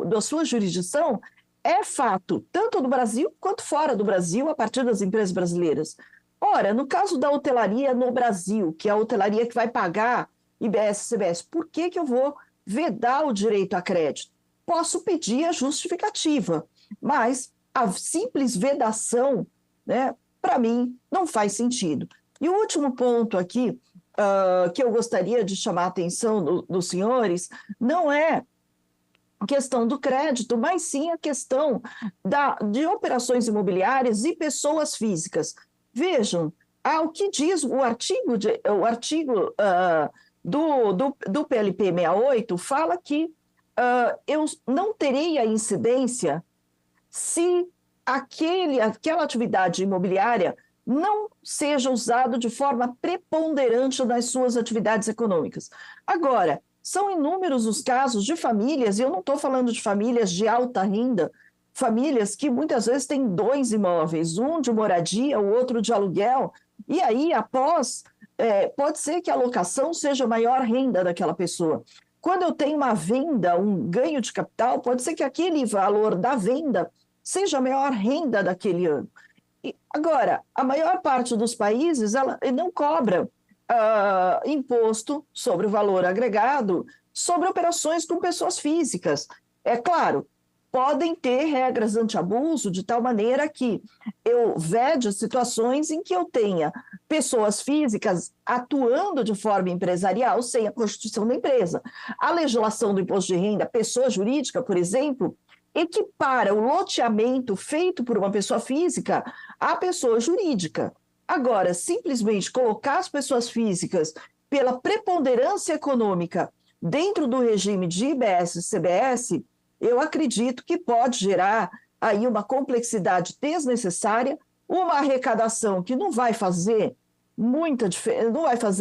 da sua jurisdição é fato, tanto no Brasil quanto fora do Brasil, a partir das empresas brasileiras. Ora, no caso da hotelaria no Brasil, que é a hotelaria que vai pagar IBS e CBS, por que eu vou vedar o direito a crédito? Posso pedir a justificativa, mas a simples vedação, né, para mim, não faz sentido. E o último ponto aqui, que eu gostaria de chamar a atenção dos senhores, não é a questão do crédito, mas sim a questão de operações imobiliárias e pessoas físicas. Vejam, o que diz o artigo do PLP 68 fala que eu não terei a incidência se aquela atividade imobiliária não seja usado de forma preponderante nas suas atividades econômicas. Agora, são inúmeros os casos de famílias, e eu não estou falando de famílias de alta renda, famílias que muitas vezes têm 2 imóveis, um de moradia, o outro de aluguel, e aí pode ser que a locação seja a maior renda daquela pessoa. Quando eu tenho uma venda, um ganho de capital, pode ser que aquele valor da venda seja a maior renda daquele ano. Agora, a maior parte dos países não cobra imposto sobre o valor agregado sobre operações com pessoas físicas. É claro, podem ter regras anti-abuso de tal maneira que eu vede situações em que eu tenha pessoas físicas atuando de forma empresarial sem a constituição da empresa. A legislação do imposto de renda, pessoa jurídica, por exemplo, equipara o loteamento feito por uma pessoa física à pessoa jurídica. Agora, simplesmente colocar as pessoas físicas pela preponderância econômica dentro do regime de IBS e CBS, eu acredito que pode gerar aí uma complexidade desnecessária, uma arrecadação que não vai fazer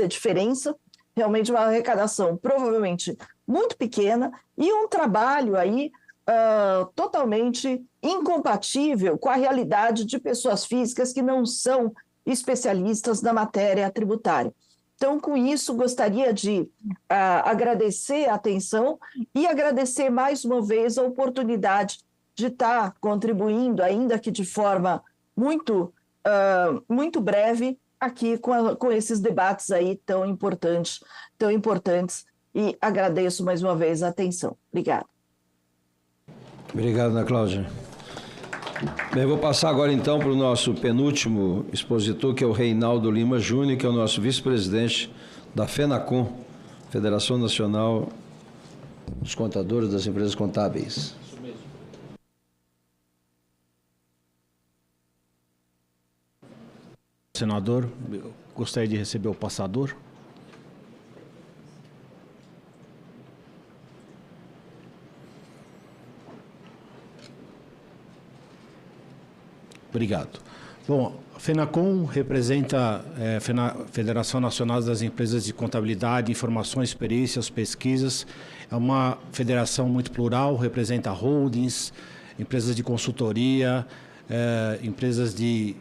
diferença, realmente uma arrecadação provavelmente muito pequena, e um trabalho aí totalmente incompatível com a realidade de pessoas físicas que não são especialistas na matéria tributária. Então, com isso, gostaria de agradecer a atenção e agradecer mais uma vez a oportunidade de estar contribuindo, ainda que de forma muito breve, aqui com esses debates aí tão importantes, e agradeço mais uma vez a atenção. Obrigada. Obrigado, Ana Cláudia. Bem, vou passar agora então para o nosso penúltimo expositor, que é o Reinaldo Lima Júnior, que é o nosso vice-presidente da FENACON, Federação Nacional dos Contadores das Empresas Contábeis. Isso mesmo. Senador, gostaria de receber o passador. Obrigado. Bom, a FENACON representa a Federação Nacional das Empresas de Contabilidade, Informações, Perícias, Pesquisas. É uma federação muito plural, representa holdings, empresas de consultoria, empresas de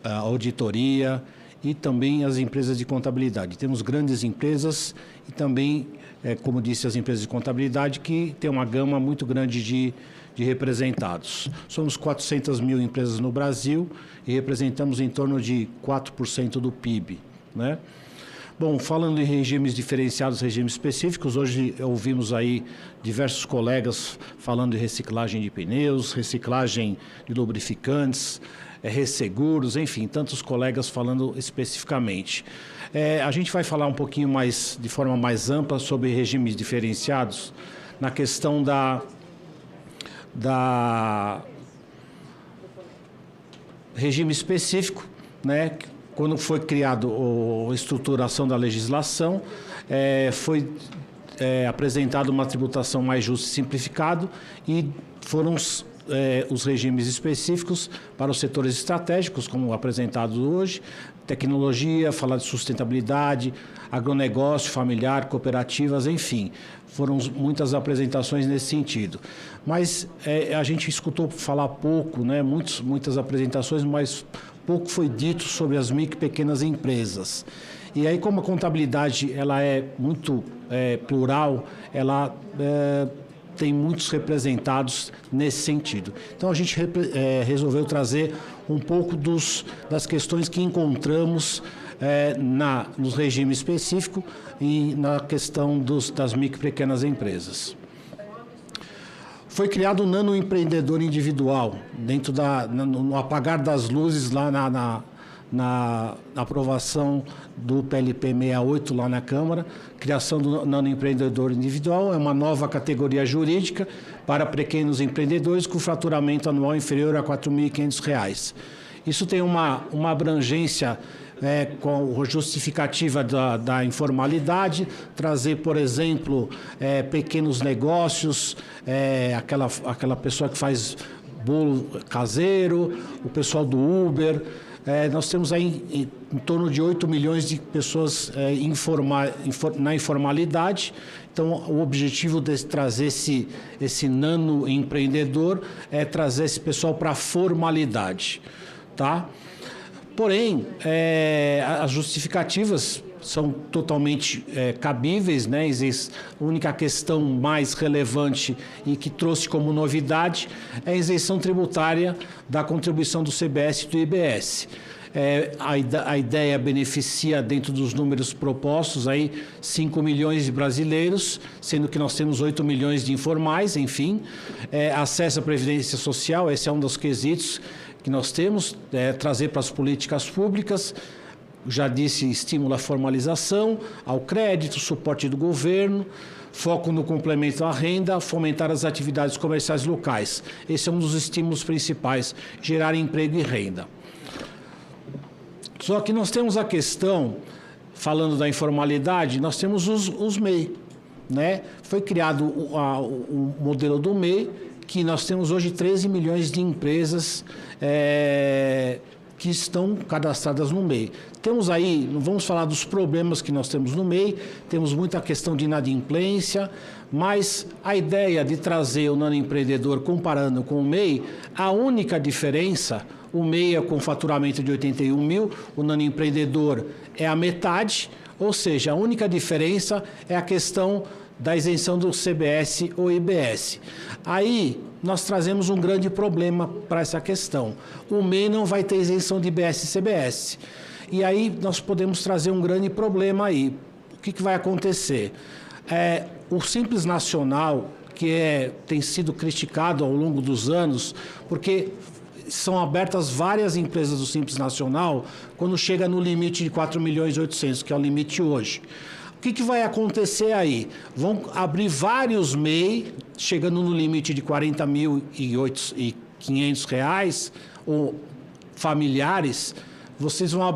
auditoria e também as empresas de contabilidade. Temos grandes empresas e também, como disse, as empresas de contabilidade, que tem uma gama muito grande de representados. Somos 400 mil empresas no Brasil e representamos em torno de 4% do PIB, né? Bom, falando em regimes diferenciados, regimes específicos, hoje ouvimos aí diversos colegas falando de reciclagem de pneus, reciclagem de lubrificantes, resseguros, enfim, tantos colegas falando especificamente. A gente vai falar um pouquinho mais, de forma mais ampla, sobre regimes diferenciados, na questão da regime específico, né? Quando foi criado a estruturação da legislação, foi apresentada uma tributação mais justa e simplificada, e foram os regimes específicos para os setores estratégicos, como apresentado hoje, tecnologia, falar de sustentabilidade, agronegócio, familiar, cooperativas, enfim. Foram muitas apresentações nesse sentido. Mas a gente escutou falar pouco, né? Muitas apresentações, mas pouco foi dito sobre as micro e pequenas empresas. E aí, como a contabilidade ela é muito plural, ela tem muitos representados nesse sentido. Então, a gente resolveu trazer um pouco das questões que encontramos nos regimes específicos e na questão das micro e pequenas empresas. Foi criado um nanoempreendedor individual, dentro no apagar das luzes, lá na aprovação do PLP 68 lá na Câmara. Criação do nanoempreendedor individual é uma nova categoria jurídica para pequenos empreendedores com faturamento anual inferior a R$ 4.500. Isso tem uma abrangência com justificativa da informalidade, trazer, por exemplo, pequenos negócios, aquela pessoa que faz bolo caseiro, o pessoal do Uber. Nós temos aí em torno de 8 milhões de pessoas na informalidade. Então, o objetivo de trazer esse nano empreendedor é trazer esse pessoal para a formalidade, tá? Porém, as justificativas são totalmente cabíveis, né? A única questão mais relevante e que trouxe como novidade é a isenção tributária da contribuição do CBS e do IBS. A ideia beneficia, dentro dos números propostos, aí 5 milhões de brasileiros, sendo que nós temos 8 milhões de informais, enfim. Acesso à Previdência Social, esse é um dos quesitos que nós temos, trazer para as políticas públicas. Já disse, estímulo à formalização, ao crédito, suporte do governo, foco no complemento à renda, fomentar as atividades comerciais locais. Esse é um dos estímulos principais, gerar emprego e renda. Só que nós temos a questão, falando da informalidade, nós temos os MEI, né? Foi criado o modelo do MEI, que nós temos hoje 13 milhões de empresas que estão cadastradas no MEI. Temos aí, não vamos falar dos problemas que nós temos no MEI, temos muita questão de inadimplência, mas a ideia de trazer o nanoempreendedor comparando com o MEI, a única diferença, o MEI é com faturamento de 81 mil, o nanoempreendedor é a metade, ou seja, a única diferença é a questão da isenção do CBS ou IBS. Aí nós trazemos um grande problema para essa questão. O MEI não vai ter isenção de IBS e CBS. E aí nós podemos trazer um grande problema aí. O que vai acontecer? O Simples Nacional, que tem sido criticado ao longo dos anos, porque são abertas várias empresas do Simples Nacional quando chega no limite de 4 milhões e 800, que é o limite hoje. O que vai acontecer aí? Vão abrir vários MEI, chegando no limite de R$ 40.500, ou familiares, vocês vão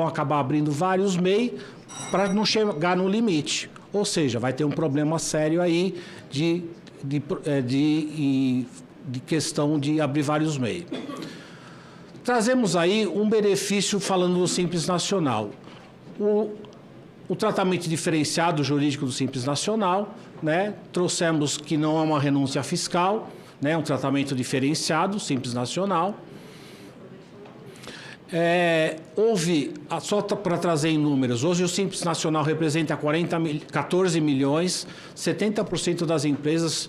acabar abrindo vários MEI para não chegar no limite. Ou seja, vai ter um problema sério aí de questão de abrir vários MEI. Trazemos aí um benefício falando do Simples Nacional. O tratamento diferenciado jurídico do Simples Nacional, né? Trouxemos que não há uma renúncia fiscal, né? Um tratamento diferenciado, Simples Nacional. Só para trazer em números, hoje o Simples Nacional representa 14 milhões, 70% das empresas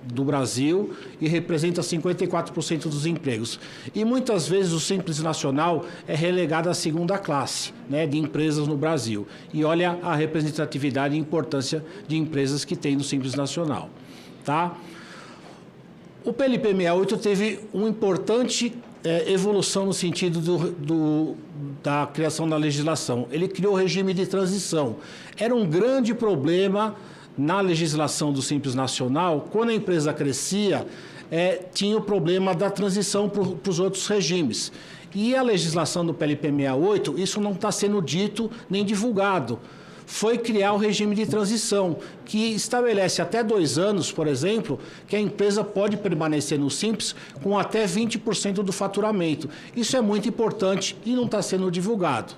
do Brasil e representa 54% dos empregos. E muitas vezes o Simples Nacional é relegado à segunda classe, né, de empresas no Brasil. E olha a representatividade e importância de empresas que tem no Simples Nacional. Tá? O PLP 68 teve um importante evolução no sentido da criação da legislação. Ele criou o regime de transição. Era um grande problema na legislação do Simples Nacional, quando a empresa crescia, tinha o problema da transição para os outros regimes. E a legislação do PLP 68, isso não está sendo dito nem divulgado. Foi criar o regime de transição, que estabelece até 2 anos, por exemplo, que a empresa pode permanecer no Simples com até 20% do faturamento. Isso é muito importante e não está sendo divulgado.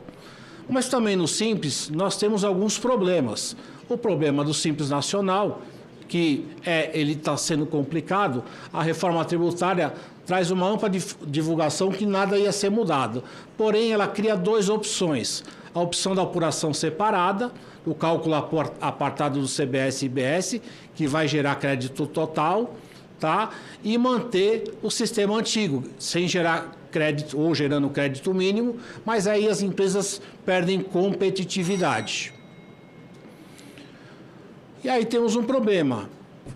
Mas também no Simples nós temos alguns problemas. O problema do Simples Nacional, que ele está sendo complicado, a reforma tributária traz uma ampla divulgação que nada ia ser mudado. Porém, ela cria 2 opções. A opção da apuração separada, o cálculo apartado do CBS e IBS, que vai gerar crédito total, tá? E manter o sistema antigo, sem gerar crédito ou gerando crédito mínimo, mas aí as empresas perdem competitividade. E aí temos um problema.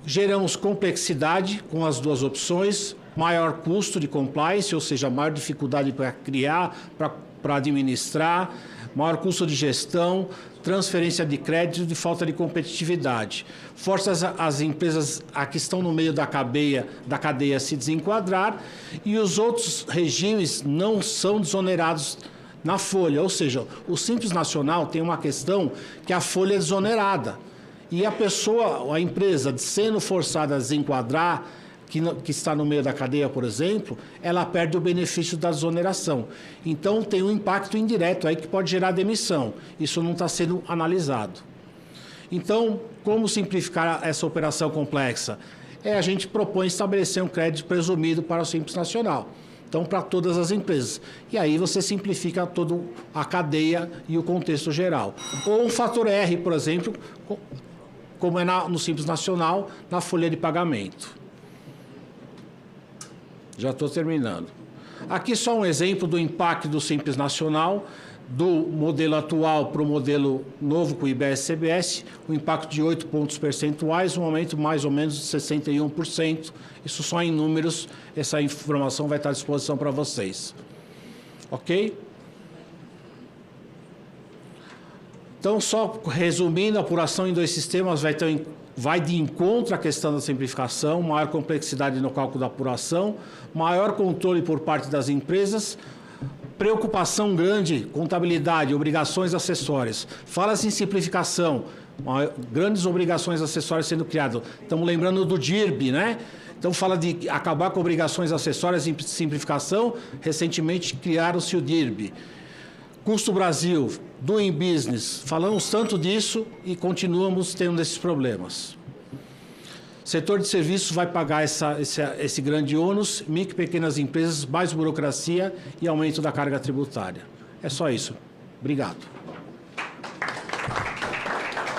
Geramos complexidade com as 2 opções, maior custo de compliance, ou seja, maior dificuldade para criar, para administrar, maior custo de gestão, transferência de crédito e falta de competitividade. Força as empresas que estão no meio da cadeia a se desenquadrar e os outros regimes não são desonerados na folha. Ou seja, o Simples Nacional tem uma questão que a folha é desonerada. E a empresa, sendo forçada a desenquadrar, que está no meio da cadeia, por exemplo, ela perde o benefício da desoneração. Então, tem um impacto indireto aí que pode gerar demissão. Isso não está sendo analisado. Então, como simplificar essa operação complexa? A gente propõe estabelecer um crédito presumido para o Simples Nacional. Então, para todas as empresas. E aí você simplifica toda a cadeia e o contexto geral. Ou um fator R, por exemplo, como é no Simples Nacional, na folha de pagamento. Já estou terminando. Aqui só um exemplo do impacto do Simples Nacional, do modelo atual para o modelo novo com o IBS-CBS, um impacto de 8 pontos percentuais, um aumento mais ou menos de 61%. Isso só em números, essa informação vai estar à disposição para vocês. Ok? Então, só resumindo, a apuração em 2 sistemas vai de encontro à questão da simplificação, maior complexidade no cálculo da apuração, maior controle por parte das empresas, preocupação grande, contabilidade, obrigações acessórias. Fala-se em simplificação, grandes obrigações acessórias sendo criadas. Estamos lembrando do DIRB, né? Então, fala de acabar com obrigações acessórias e simplificação. Recentemente, criaram-se o DIRB. Custo Brasil, Doing Business, falamos tanto disso e continuamos tendo esses problemas. Setor de serviços vai pagar esse grande ônus, micro e pequenas empresas, mais burocracia e aumento da carga tributária. É só isso. Obrigado.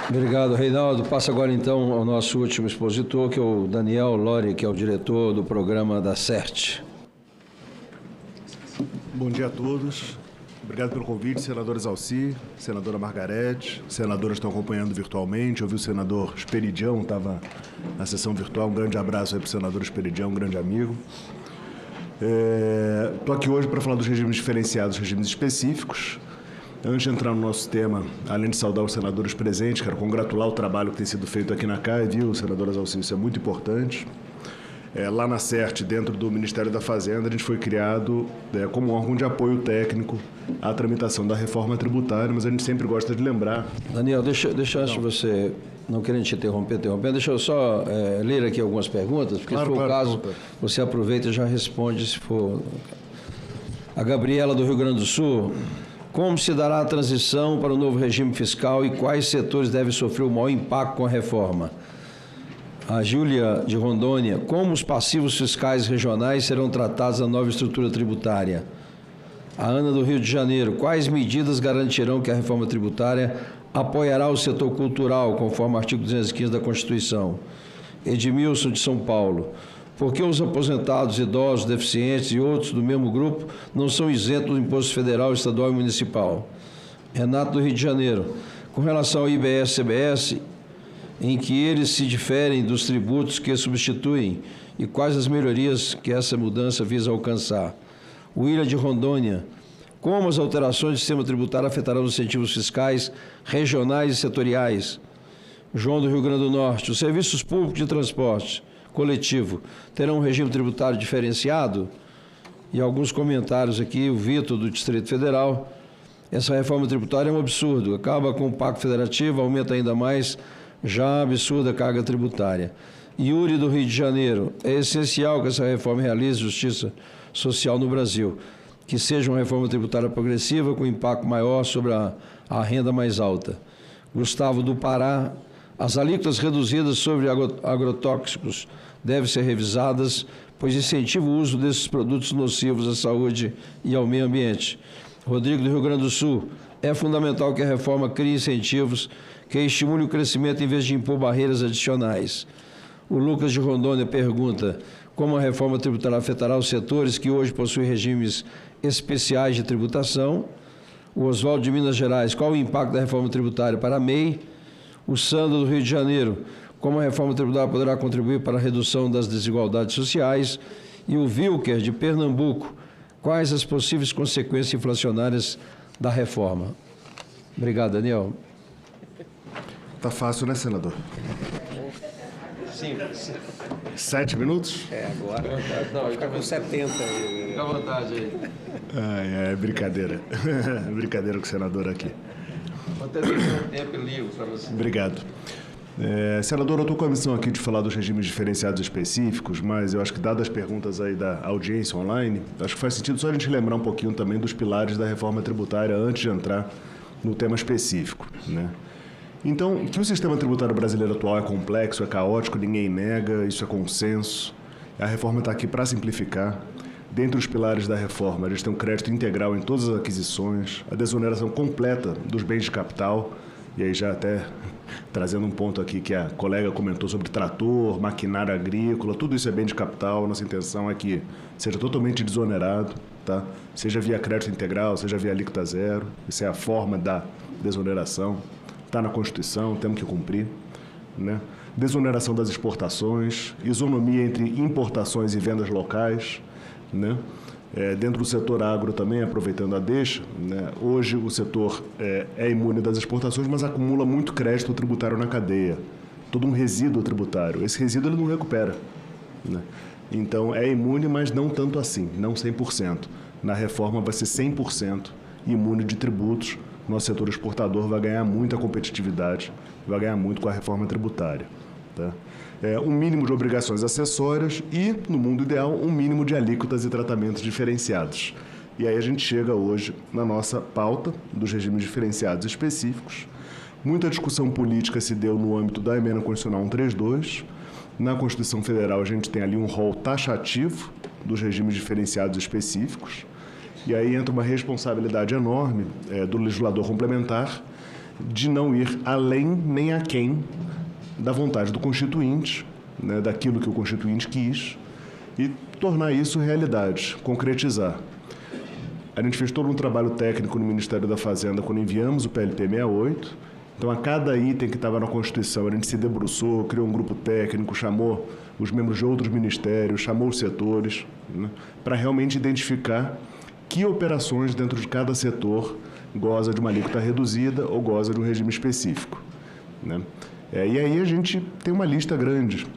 Obrigado, Reinaldo. Passa agora, então, ao nosso último expositor, que é o Daniel Lori, que é o diretor do programa da CERT. Bom dia a todos. Obrigado pelo convite, senador Exalci, senadora Margarete, senadoras estão acompanhando virtualmente, ouvi o senador Esperidião, estava na sessão virtual, um grande abraço aí para o senador Esperidião, um grande amigo. Estou aqui hoje para falar dos regimes diferenciados, regimes específicos. Antes de entrar no nosso tema, além de saudar os senadores presentes, quero congratular o trabalho que tem sido feito aqui na CAE, viu, senador Exalci, isso é muito importante. Lá na CERT, dentro do Ministério da Fazenda, a gente foi criado como órgão de apoio técnico à tramitação da reforma tributária, mas a gente sempre gosta de lembrar... Daniel, deixa antes de você, não querendo te interromper, deixa eu só ler aqui algumas perguntas, porque se for o caso, você aproveita e já responde se for... A Gabriela, do Rio Grande do Sul, como se dará a transição para o novo regime fiscal e quais setores devem sofrer o maior impacto com a reforma? A Júlia, de Rondônia, como os passivos fiscais regionais serão tratados na nova estrutura tributária? A Ana, do Rio de Janeiro, quais medidas garantirão que a reforma tributária apoiará o setor cultural, conforme o artigo 215 da Constituição? Edmilson, de São Paulo, por que os aposentados, idosos, deficientes e outros do mesmo grupo não são isentos do imposto federal, estadual e municipal? Renato, do Rio de Janeiro, com relação ao IBS-CBS, em que eles se diferem dos tributos que substituem e quais as melhorias que essa mudança visa alcançar. William de Rondônia. Como as alterações do sistema tributário afetarão os incentivos fiscais regionais e setoriais? João do Rio Grande do Norte. Os serviços públicos de transporte coletivo terão um regime tributário diferenciado? E alguns comentários aqui, o Vitor, do Distrito Federal. Essa reforma tributária é um absurdo, acaba com o Pacto Federativo, aumenta ainda mais já a absurda carga tributária. Yuri, do Rio de Janeiro. É essencial que essa reforma realize justiça social no Brasil, que seja uma reforma tributária progressiva com impacto maior sobre a renda mais alta. Gustavo, do Pará. As alíquotas reduzidas sobre agrotóxicos devem ser revisadas, pois incentiva o uso desses produtos nocivos à saúde e ao meio ambiente. Rodrigo, do Rio Grande do Sul. É fundamental que a reforma crie incentivos que estimule o crescimento em vez de impor barreiras adicionais. O Lucas de Rondônia pergunta como a reforma tributária afetará os setores que hoje possuem regimes especiais de tributação. O Oswaldo, de Minas Gerais. Qual o impacto da reforma tributária para a MEI? O Sandro, do Rio de Janeiro. Como a reforma tributária poderá contribuir para a redução das desigualdades sociais? E o Wilker, de Pernambuco. Quais as possíveis consequências inflacionárias da reforma? Obrigado, Daniel. Tá fácil, né, senador? Simples. 7 minutos? Agora. Não, fica com 70. Fica à vontade aí. É brincadeira. Brincadeira com o senador aqui. Vou até deixar um tempo livre para você. Obrigado. Senador, eu estou com a missão aqui de falar dos regimes diferenciados específicos, mas eu acho que, dadas as perguntas aí da audiência online, acho que faz sentido só a gente lembrar um pouquinho também dos pilares da reforma tributária antes de entrar no tema específico, né? Então, que o sistema tributário brasileiro atual é complexo, é caótico, ninguém nega, isso é consenso. A reforma está aqui para simplificar. Dentre os pilares da reforma, a gente tem um crédito integral em todas as aquisições, a desoneração completa dos bens de capital, e aí já até trazendo um ponto aqui que a colega comentou sobre trator, maquinário agrícola, tudo isso é bem de capital. Nossa intenção é que seja totalmente desonerado, tá? Seja via crédito integral, seja via alíquota zero. Essa é a forma da desoneração. Está na Constituição, temos que cumprir, né? Desoneração das exportações, isonomia entre importações e vendas locais, né? Dentro do setor agro também, aproveitando a deixa, né? Hoje o setor é imune das exportações, mas acumula muito crédito tributário na cadeia, todo um resíduo tributário. Esse resíduo ele não recupera, né? Então é imune, mas não tanto assim, não 100%. Na reforma vai ser 100% imune de tributos. Nosso setor exportador vai ganhar muita competitividade, vai ganhar muito com a reforma tributária, tá? Um mínimo de obrigações acessórias e, no mundo ideal, um mínimo de alíquotas e tratamentos diferenciados. E aí a gente chega hoje na nossa pauta dos regimes diferenciados específicos. Muita discussão política se deu no âmbito da Emenda Constitucional 132. Na Constituição Federal a gente tem ali um rol taxativo dos regimes diferenciados específicos. E aí entra uma responsabilidade enorme do legislador complementar de não ir além nem aquém da vontade do Constituinte, né, daquilo que o Constituinte quis, e tornar isso realidade, concretizar. A gente fez todo um trabalho técnico no Ministério da Fazenda quando enviamos o PLP 68. Então, a cada item que estava na Constituição, a gente se debruçou, criou um grupo técnico, chamou os membros de outros ministérios, chamou os setores, né, para realmente identificar que operações dentro de cada setor goza de uma alíquota reduzida ou goza de um regime específico, né? E aí a gente tem uma lista grande.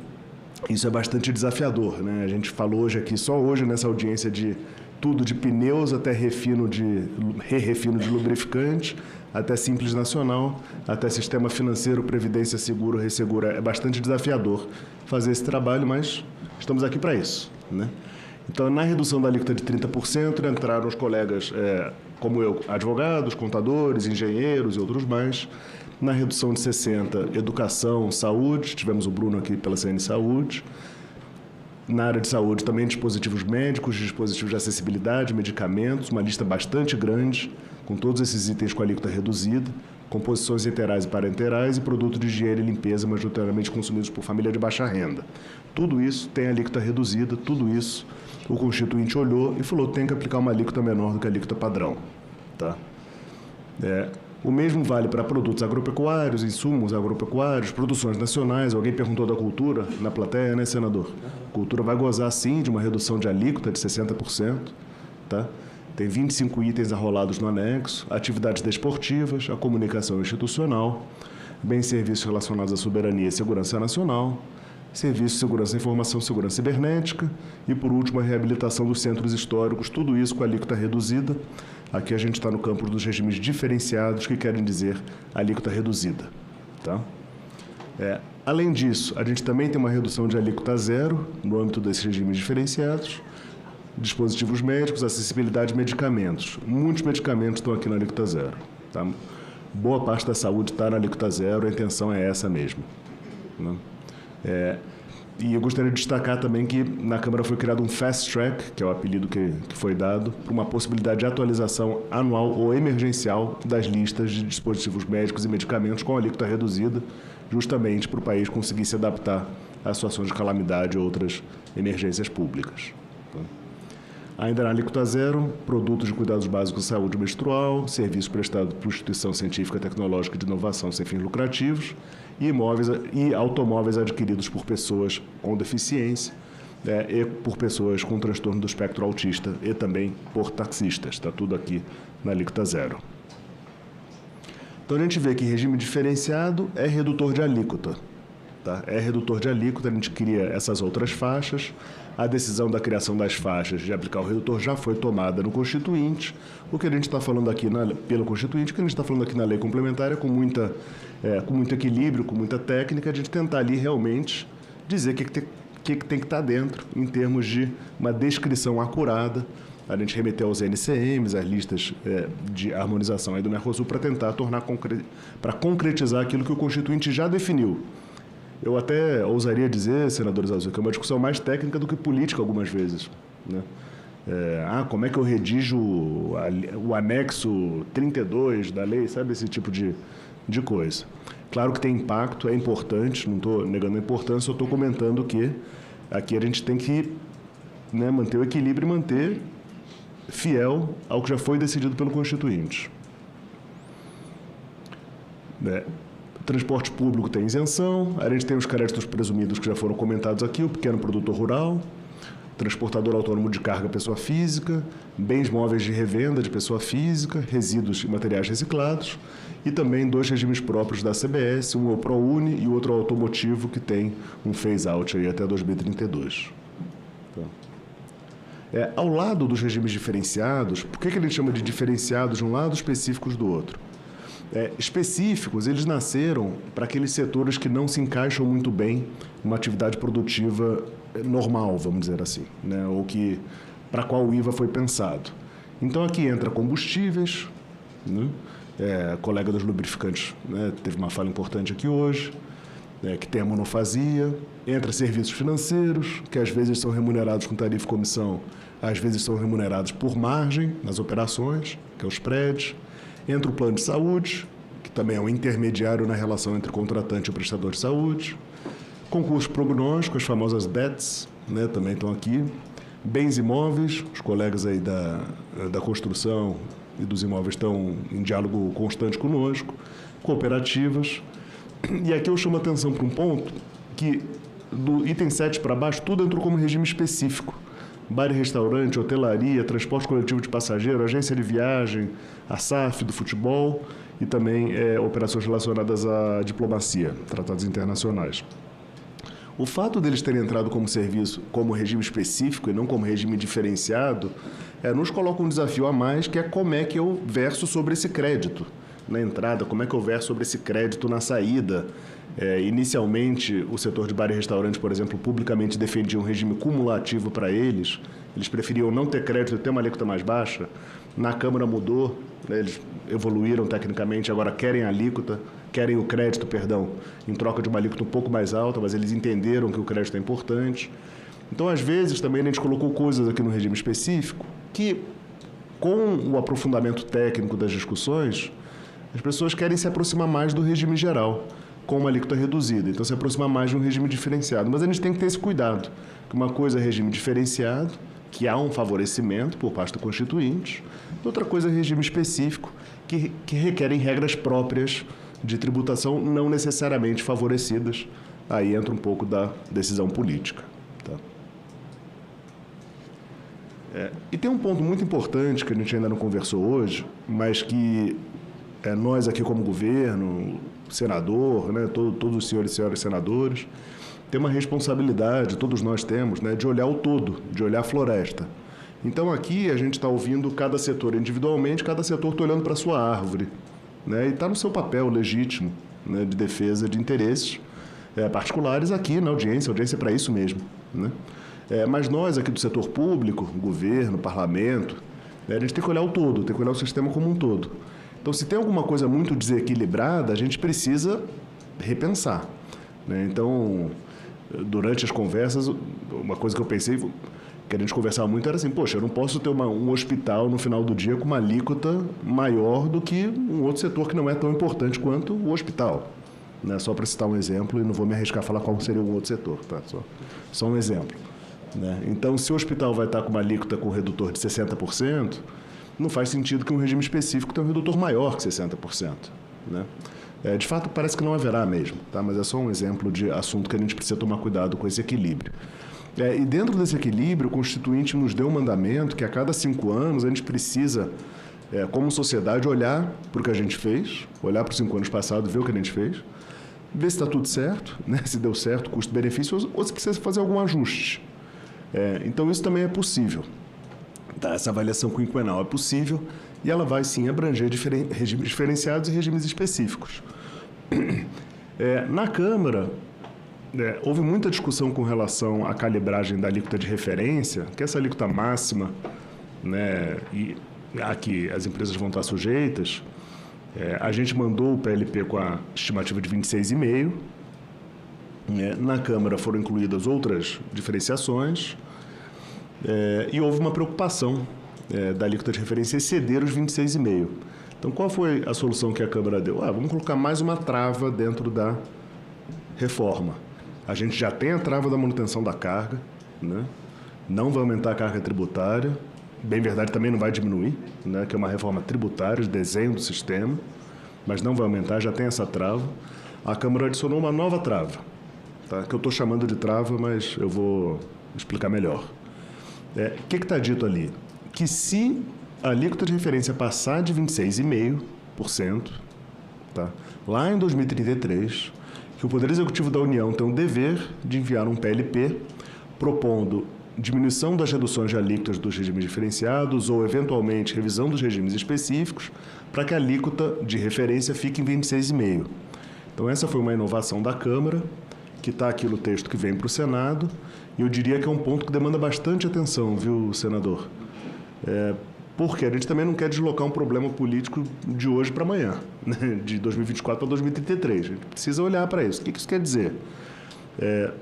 Isso é bastante desafiador, né? A gente falou hoje aqui, só hoje nessa audiência, de tudo de pneus até refino de lubrificante, até Simples Nacional, até sistema financeiro, previdência, seguro, resseguro. É bastante desafiador fazer esse trabalho, mas estamos aqui para isso, né? Então, na redução da alíquota de 30%, entraram os colegas, como eu, advogados, contadores, engenheiros e outros mais. Na redução de 60%, educação, saúde, tivemos o Bruno aqui pela CN Saúde. Na área de saúde, também dispositivos médicos, dispositivos de acessibilidade, medicamentos, uma lista bastante grande, com todos esses itens com alíquota reduzida, composições enterais e parenterais e produtos de higiene e limpeza majoritariamente consumidos por família de baixa renda. Tudo isso tem alíquota reduzida, tudo isso o Constituinte olhou e falou que tem que aplicar uma alíquota menor do que a alíquota padrão, tá? O mesmo vale para produtos agropecuários, insumos agropecuários, produções nacionais. Alguém perguntou da cultura na plateia, né, senador? A cultura vai gozar, sim, de uma redução de alíquota de 60%. tá? Tem 25 itens arrolados no anexo: atividades desportivas, a comunicação institucional, bens e serviços relacionados à soberania e segurança nacional, serviços de segurança da informação e segurança cibernética e, por último, a reabilitação dos centros históricos, tudo isso com alíquota reduzida. Aqui a gente está no campo dos regimes diferenciados, que querem dizer alíquota reduzida. Tá? Além disso, a gente também tem uma redução de alíquota zero no âmbito desses regimes diferenciados, dispositivos médicos, acessibilidade de medicamentos. Muitos medicamentos estão aqui na alíquota zero. Tá? Boa parte da saúde está na alíquota zero, a intenção é essa mesmo. Né? E eu gostaria de destacar também que na Câmara foi criado um Fast Track, que é o apelido que foi dado, para uma possibilidade de atualização anual ou emergencial das listas de dispositivos médicos e medicamentos com alíquota reduzida, justamente para o país conseguir se adaptar a situações de calamidade ou outras emergências públicas. Ainda na alíquota zero, produtos de cuidados básicos de saúde menstrual, serviços prestados por instituição científica, tecnológica e de inovação sem fins lucrativos, e imóveis e automóveis adquiridos por pessoas com deficiência e por pessoas com transtorno do espectro autista e também por taxistas. Está tudo aqui na alíquota zero. Então a gente vê que regime diferenciado é redutor de alíquota. Tá? É redutor de alíquota, a gente cria essas outras faixas. A decisão da criação das faixas de aplicar o redutor já foi tomada no Constituinte. O que a gente está falando aqui pelo Constituinte, o que a gente está falando aqui na lei complementar com muito equilíbrio, com muita técnica, de tentar ali realmente dizer o que tem que estar dentro em termos de uma descrição acurada. A gente remeteu aos NCMs, às listas de harmonização aí do Mercosul, para tentar para concretizar aquilo que o Constituinte já definiu. Eu até ousaria dizer, senador Zalci, que é uma discussão mais técnica do que política algumas vezes. Né? Como é que eu redijo o anexo 32 da lei, sabe? Esse tipo de coisa. Claro que tem impacto, é importante, não estou negando a importância, eu estou comentando que aqui a gente tem que manter o equilíbrio e manter fiel ao que já foi decidido pelo Constituinte. Transporte público tem isenção, a gente tem os créditos presumidos que já foram comentados aqui, o pequeno produtor rural, transportador autônomo de carga pessoa física, bens móveis de revenda de pessoa física, resíduos e materiais reciclados, e também 2 regimes próprios da CBS, um é o ProUni e o outro é o automotivo, que tem um phase-out aí até 2032. Ao lado dos regimes diferenciados, por que a gente chama de diferenciados de um lado, específicos do outro? Específicos, eles nasceram para aqueles setores que não se encaixam muito bem numa atividade produtiva normal, vamos dizer assim, né? Ou que para a qual o IVA foi pensado. Então, aqui entra combustíveis, né? Colega dos lubrificantes, né? Teve uma fala importante aqui hoje, que tem a monofasia, entra serviços financeiros, que às vezes são remunerados com tarifa e comissão, às vezes são remunerados por margem nas operações, que é os spreads. Entra o plano de saúde, que também é um intermediário na relação entre o contratante e o prestador de saúde. Concurso prognóstico, as famosas BETs, né, também estão aqui. Bens imóveis, os colegas aí da construção e dos imóveis estão em diálogo constante conosco. Cooperativas. E aqui eu chamo a atenção para um ponto que, do item 7 para baixo, tudo entrou como regime específico. Bar e restaurante, hotelaria, transporte coletivo de passageiro, agência de viagem, a SAF do futebol e também operações relacionadas à diplomacia, tratados internacionais. O fato deles terem entrado como serviço, como regime específico e não como regime diferenciado, nos coloca um desafio a mais, que é como é que eu verso sobre esse crédito na entrada, como é que eu verso sobre esse crédito na saída. Inicialmente, o setor de bar e restaurante, por exemplo, publicamente defendia um regime cumulativo para eles. Eles preferiam não ter crédito e ter uma alíquota mais baixa. Na Câmara mudou, né? Eles evoluíram tecnicamente, agora querem o crédito, em troca de uma alíquota um pouco mais alta, mas eles entenderam que o crédito é importante. Então, às vezes, também a gente colocou coisas aqui no regime específico que, com o aprofundamento técnico das discussões, as pessoas querem se aproximar mais do regime geral, com uma alíquota reduzida, então se aproximar mais de um regime diferenciado. Mas a gente tem que ter esse cuidado, que uma coisa é regime diferenciado, que há um favorecimento por parte do Constituinte, outra coisa é regime específico, que requerem regras próprias de tributação não necessariamente favorecidas. Aí entra um pouco da decisão política. Tá? E tem um ponto muito importante que a gente ainda não conversou hoje, mas que nós aqui como governo, senador, né, todos os senhores e senhoras senadores, tem uma responsabilidade, todos nós temos, né, de olhar o todo, de olhar a floresta. Então aqui a gente está ouvindo cada setor individualmente, cada setor está olhando para a sua árvore, né, e está no seu papel legítimo, né, de defesa de interesses particulares aqui na audiência. A audiência é para isso mesmo, né? Mas nós aqui do setor público, governo, parlamento, a gente tem que olhar o todo, tem que olhar o sistema como um todo. Então, se tem alguma coisa muito desequilibrada, a gente precisa repensar, né? Então, durante as conversas, uma coisa que eu pensei, que a gente conversava muito, era assim, poxa, eu não posso ter um hospital no final do dia com uma alíquota maior do que um outro setor que não é tão importante quanto o hospital, né? Só para citar um exemplo, e não vou me arriscar a falar qual seria o outro setor, tá? Só um exemplo, né? Então, se o hospital vai estar com uma alíquota com redutor de 60%, não faz sentido que um regime específico tenha um redutor maior que 60%, né? De fato, parece que não haverá mesmo, tá? Mas é só um exemplo de assunto que a gente precisa tomar cuidado com esse equilíbrio. E dentro desse equilíbrio, o Constituinte nos deu um mandamento que a cada 5 anos a gente precisa, como sociedade, olhar para o que a gente fez, olhar para os 5 anos passados, ver o que a gente fez, ver se está tudo certo, né? Se deu certo, custo-benefício, ou se precisa fazer algum ajuste. Então, isso também é possível. Tá? Essa avaliação quinquenal é possível e ela vai, sim, abranger regimes diferenciados e regimes específicos. Na Câmara, houve muita discussão com relação à calibragem da alíquota de referência, que é essa alíquota máxima, né, e a que as empresas vão estar sujeitas. A gente mandou o PLP com a estimativa de 26,5%. Na Câmara foram incluídas outras diferenciações e houve uma preocupação da alíquota de referência exceder os 26,5%. Então, qual foi a solução que a Câmara deu? Vamos colocar mais uma trava dentro da reforma. A gente já tem a trava da manutenção da carga, né? Não vai aumentar a carga tributária, bem verdade também não vai diminuir, né? Que é uma reforma tributária, de desenho do sistema, mas não vai aumentar, já tem essa trava. A Câmara adicionou uma nova trava, tá? Que eu estou chamando de trava, mas eu vou explicar melhor. O que está dito ali? Que se a alíquota de referência passar de 26,5%, tá? Lá em 2033, que o Poder Executivo da União tem o dever de enviar um PLP propondo diminuição das reduções de alíquotas dos regimes diferenciados ou, eventualmente, revisão dos regimes específicos para que a alíquota de referência fique em 26,5%. Então, essa foi uma inovação da Câmara, que está aqui no texto que vem para o Senado, e eu diria que é um ponto que demanda bastante atenção, viu, senador? Porque a gente também não quer deslocar um problema político de hoje para amanhã, né? De 2024 para 2033. A gente precisa olhar para isso. O que isso quer dizer?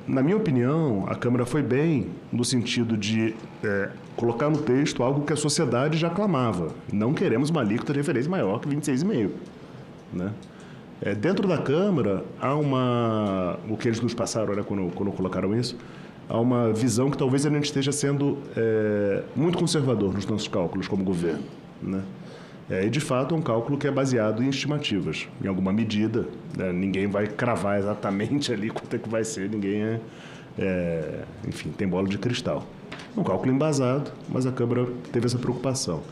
Na minha opinião, a Câmara foi bem no sentido de colocar no texto algo que a sociedade já clamava. Não queremos uma alíquota de referência maior que 26,5%. Né? Dentro da Câmara, há o que eles nos passaram, né, quando colocaram isso, há uma visão que talvez a gente esteja sendo muito conservador nos nossos cálculos como governo, né? E, de fato, é um cálculo que é baseado em estimativas. Em alguma medida, né? Ninguém vai cravar exatamente ali quanto é que vai ser, ninguém enfim, tem bola de cristal. É um cálculo embasado, mas a Câmara teve essa preocupação.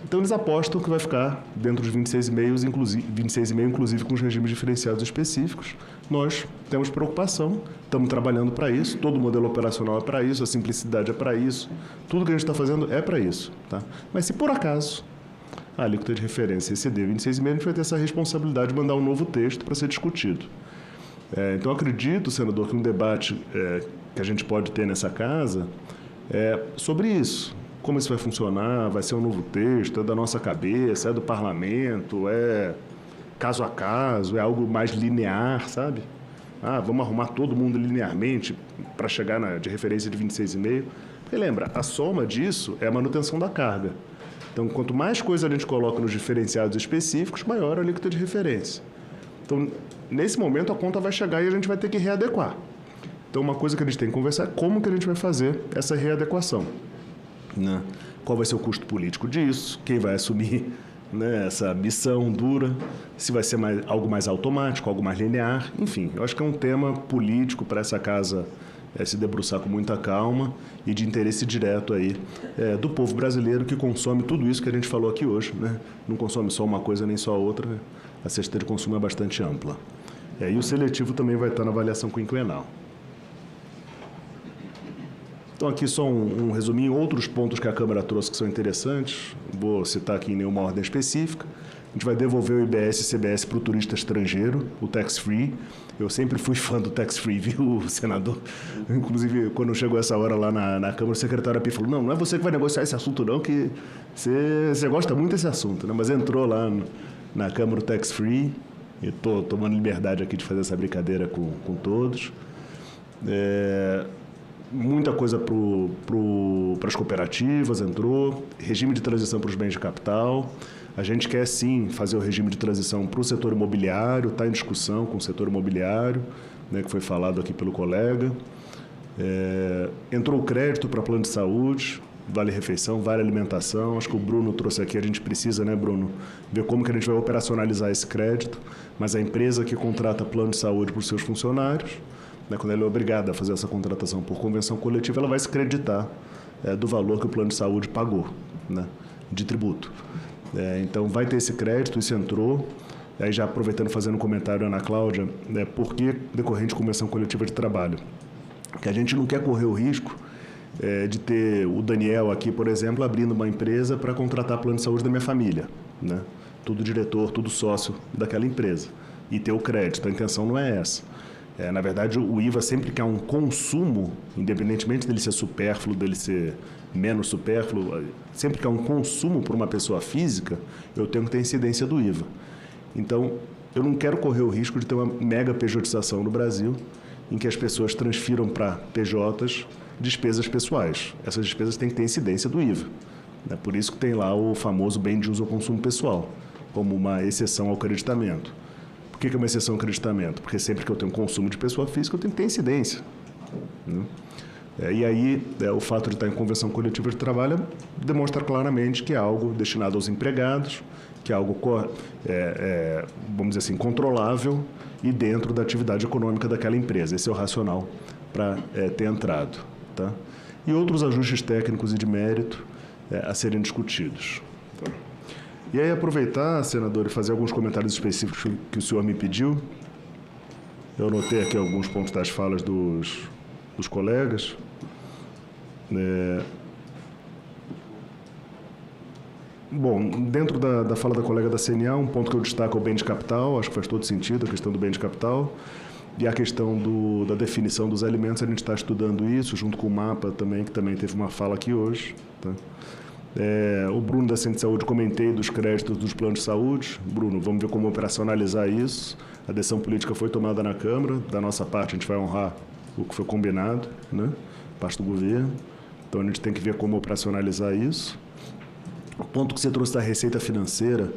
Então, eles apostam que vai ficar dentro dos 26,5%, inclusive com os regimes diferenciados específicos. Nós temos preocupação, estamos trabalhando para isso, todo o modelo operacional é para isso, a simplicidade é para isso, tudo que a gente está fazendo é para isso. Tá? Mas, se por acaso a alíquota de referência exceder 26,5%, a gente vai ter essa responsabilidade de mandar um novo texto para ser discutido. Então, acredito, senador, que um debate que a gente pode ter nessa casa é sobre isso. Como isso vai funcionar, vai ser um novo texto, é da nossa cabeça, é do parlamento, é caso a caso, é algo mais linear, sabe? Vamos arrumar todo mundo linearmente para chegar de referência de 26,5%. Porque lembra, a soma disso é a manutenção da carga. Então, quanto mais coisa a gente coloca nos diferenciados específicos, maior a alíquota de referência. Então, nesse momento, a conta vai chegar e a gente vai ter que readequar. Então, uma coisa que a gente tem que conversar é como que a gente vai fazer essa readequação. Né? Qual vai ser o custo político disso, quem vai assumir, né, essa missão dura, se vai ser algo mais automático, algo mais linear, enfim, eu acho que é um tema político para essa casa se debruçar com muita calma e de interesse direto aí do povo brasileiro que consome tudo isso que a gente falou aqui hoje, né? Não consome só uma coisa nem só outra, né? A cesta de consumo é bastante ampla. E o seletivo também vai estar na avaliação quinquenal. Então, aqui só um resuminho, outros pontos que a Câmara trouxe que são interessantes, vou citar aqui em nenhuma ordem específica. A gente vai devolver o IBS e CBS para o turista estrangeiro, o tax-free. Eu sempre fui fã do tax-free, viu, senador? Inclusive, quando chegou essa hora lá na Câmara, o secretário Api falou, não é você que vai negociar esse assunto não, que você gosta muito desse assunto, né? Mas entrou lá na Câmara o tax-free, e estou tomando liberdade aqui de fazer essa brincadeira com todos. Muita coisa para as cooperativas entrou, regime de transição para os bens de capital. A gente quer, sim, fazer o regime de transição para o setor imobiliário, está em discussão com o setor imobiliário, né, que foi falado aqui pelo colega. Entrou o crédito para plano de saúde, vale refeição, vale alimentação. Acho que o Bruno trouxe aqui, a gente precisa, né, Bruno, ver como que a gente vai operacionalizar esse crédito, mas a empresa que contrata plano de saúde para os seus funcionários, né, quando ela é obrigada a fazer essa contratação por convenção coletiva, ela vai se creditar do valor que o plano de saúde pagou, né, de tributo. Então, vai ter esse crédito, isso entrou. Aí, já aproveitando, fazendo um comentário, Ana Cláudia, por que decorrente de convenção coletiva de trabalho? Que a gente não quer correr o risco de ter o Daniel aqui, por exemplo, abrindo uma empresa para contratar plano de saúde da minha família, né? Tudo diretor, tudo sócio daquela empresa. E ter o crédito, a intenção não é essa. Na verdade, o IVA, sempre que há um consumo, independentemente dele ser supérfluo, dele ser menos supérfluo, sempre que há um consumo por uma pessoa física, eu tenho que ter incidência do IVA. Então, eu não quero correr o risco de ter uma mega pejotização no Brasil, em que as pessoas transfiram para PJs despesas pessoais. Essas despesas têm que ter incidência do IVA. É por isso que tem lá o famoso bem de uso ao consumo pessoal, como uma exceção ao creditamento. Por que é uma exceção ao creditamento? Porque sempre que eu tenho consumo de pessoa física, eu tenho que ter incidência, né? E aí, o fato de estar em convenção coletiva de trabalho demonstra claramente que é algo destinado aos empregados, que é algo, vamos dizer assim, controlável e dentro da atividade econômica daquela empresa. Esse é o racional para ter entrado, tá? E outros ajustes técnicos e de mérito a serem discutidos. Tá? E aí, aproveitar, senador, e fazer alguns comentários específicos que o senhor me pediu. Eu anotei aqui alguns pontos das falas dos colegas. Bom, dentro da fala da colega da CNA, um ponto que eu destaco é o bem de capital, acho que faz todo sentido a questão do bem de capital, e a questão da definição dos alimentos, a gente está estudando isso, junto com o MAPA também, que também teve uma fala aqui hoje, tá? O Bruno da Centro de Saúde, comentei dos créditos dos planos de saúde. Bruno, vamos ver como operacionalizar isso. A decisão política foi tomada na Câmara, da nossa parte a gente vai honrar o que foi combinado, né? Parte do governo. Então, a gente tem que ver como operacionalizar isso. O ponto que você trouxe da receita financeira,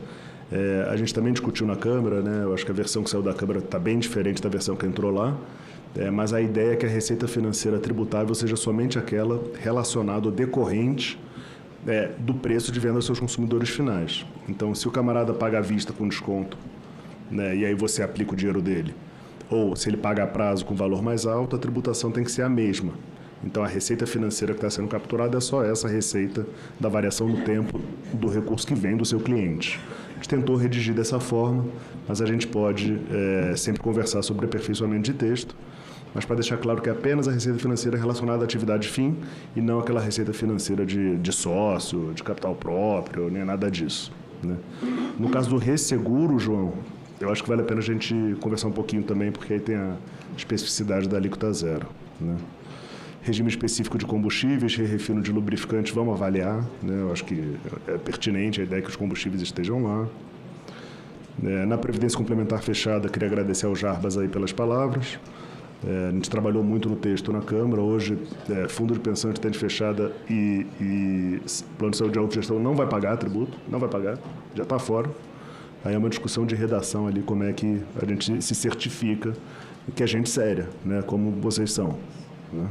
a gente também discutiu na Câmara, né? Eu acho que a versão que saiu da Câmara está bem diferente da versão que entrou lá, mas a ideia é que a receita financeira tributável seja somente aquela relacionada ou decorrente do preço de venda aos seus consumidores finais. Então, se o camarada paga à vista com desconto, né, e aí você aplica o dinheiro dele, ou se ele paga a prazo com valor mais alto, a tributação tem que ser a mesma. Então, a receita financeira que está sendo capturada é só essa receita da variação no tempo do recurso que vem do seu cliente. A gente tentou redigir dessa forma, mas a gente pode sempre conversar sobre aperfeiçoamento de texto, mas para deixar claro que é apenas a receita financeira relacionada à atividade fim e não aquela receita financeira de sócio, de capital próprio, nem nada disso, né? No caso do resseguro, João, eu acho que vale a pena a gente conversar um pouquinho também, porque aí tem a especificidade da alíquota zero, né? Regime específico de combustíveis, refino de lubrificantes, vamos avaliar, né? Eu acho que é pertinente a ideia que os combustíveis estejam lá. Na Previdência Complementar Fechada, queria agradecer ao Jarbas aí pelas palavras. A gente trabalhou muito no texto na Câmara. Hoje, fundo de pensão de entidade fechada e plano de saúde de autogestão não vai pagar tributo, não vai pagar, já está fora. Aí é uma discussão de redação ali, como é que a gente se certifica que é gente séria, né, como vocês são, né?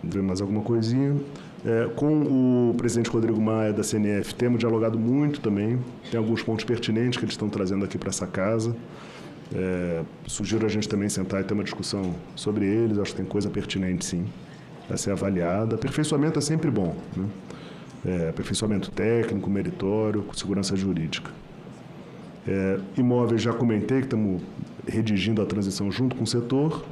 Ver mais alguma coisinha. Com o presidente Rodrigo Maia, da CNF, temos dialogado muito também. Tem alguns pontos pertinentes que eles estão trazendo aqui para essa casa. Sugiro a gente também sentar e ter uma discussão sobre eles. Acho que tem coisa pertinente, sim, a ser avaliada. Aperfeiçoamento é sempre bom, né? Aperfeiçoamento técnico, meritório, com segurança jurídica. Imóveis, já comentei que estamos redigindo a transição junto com o setor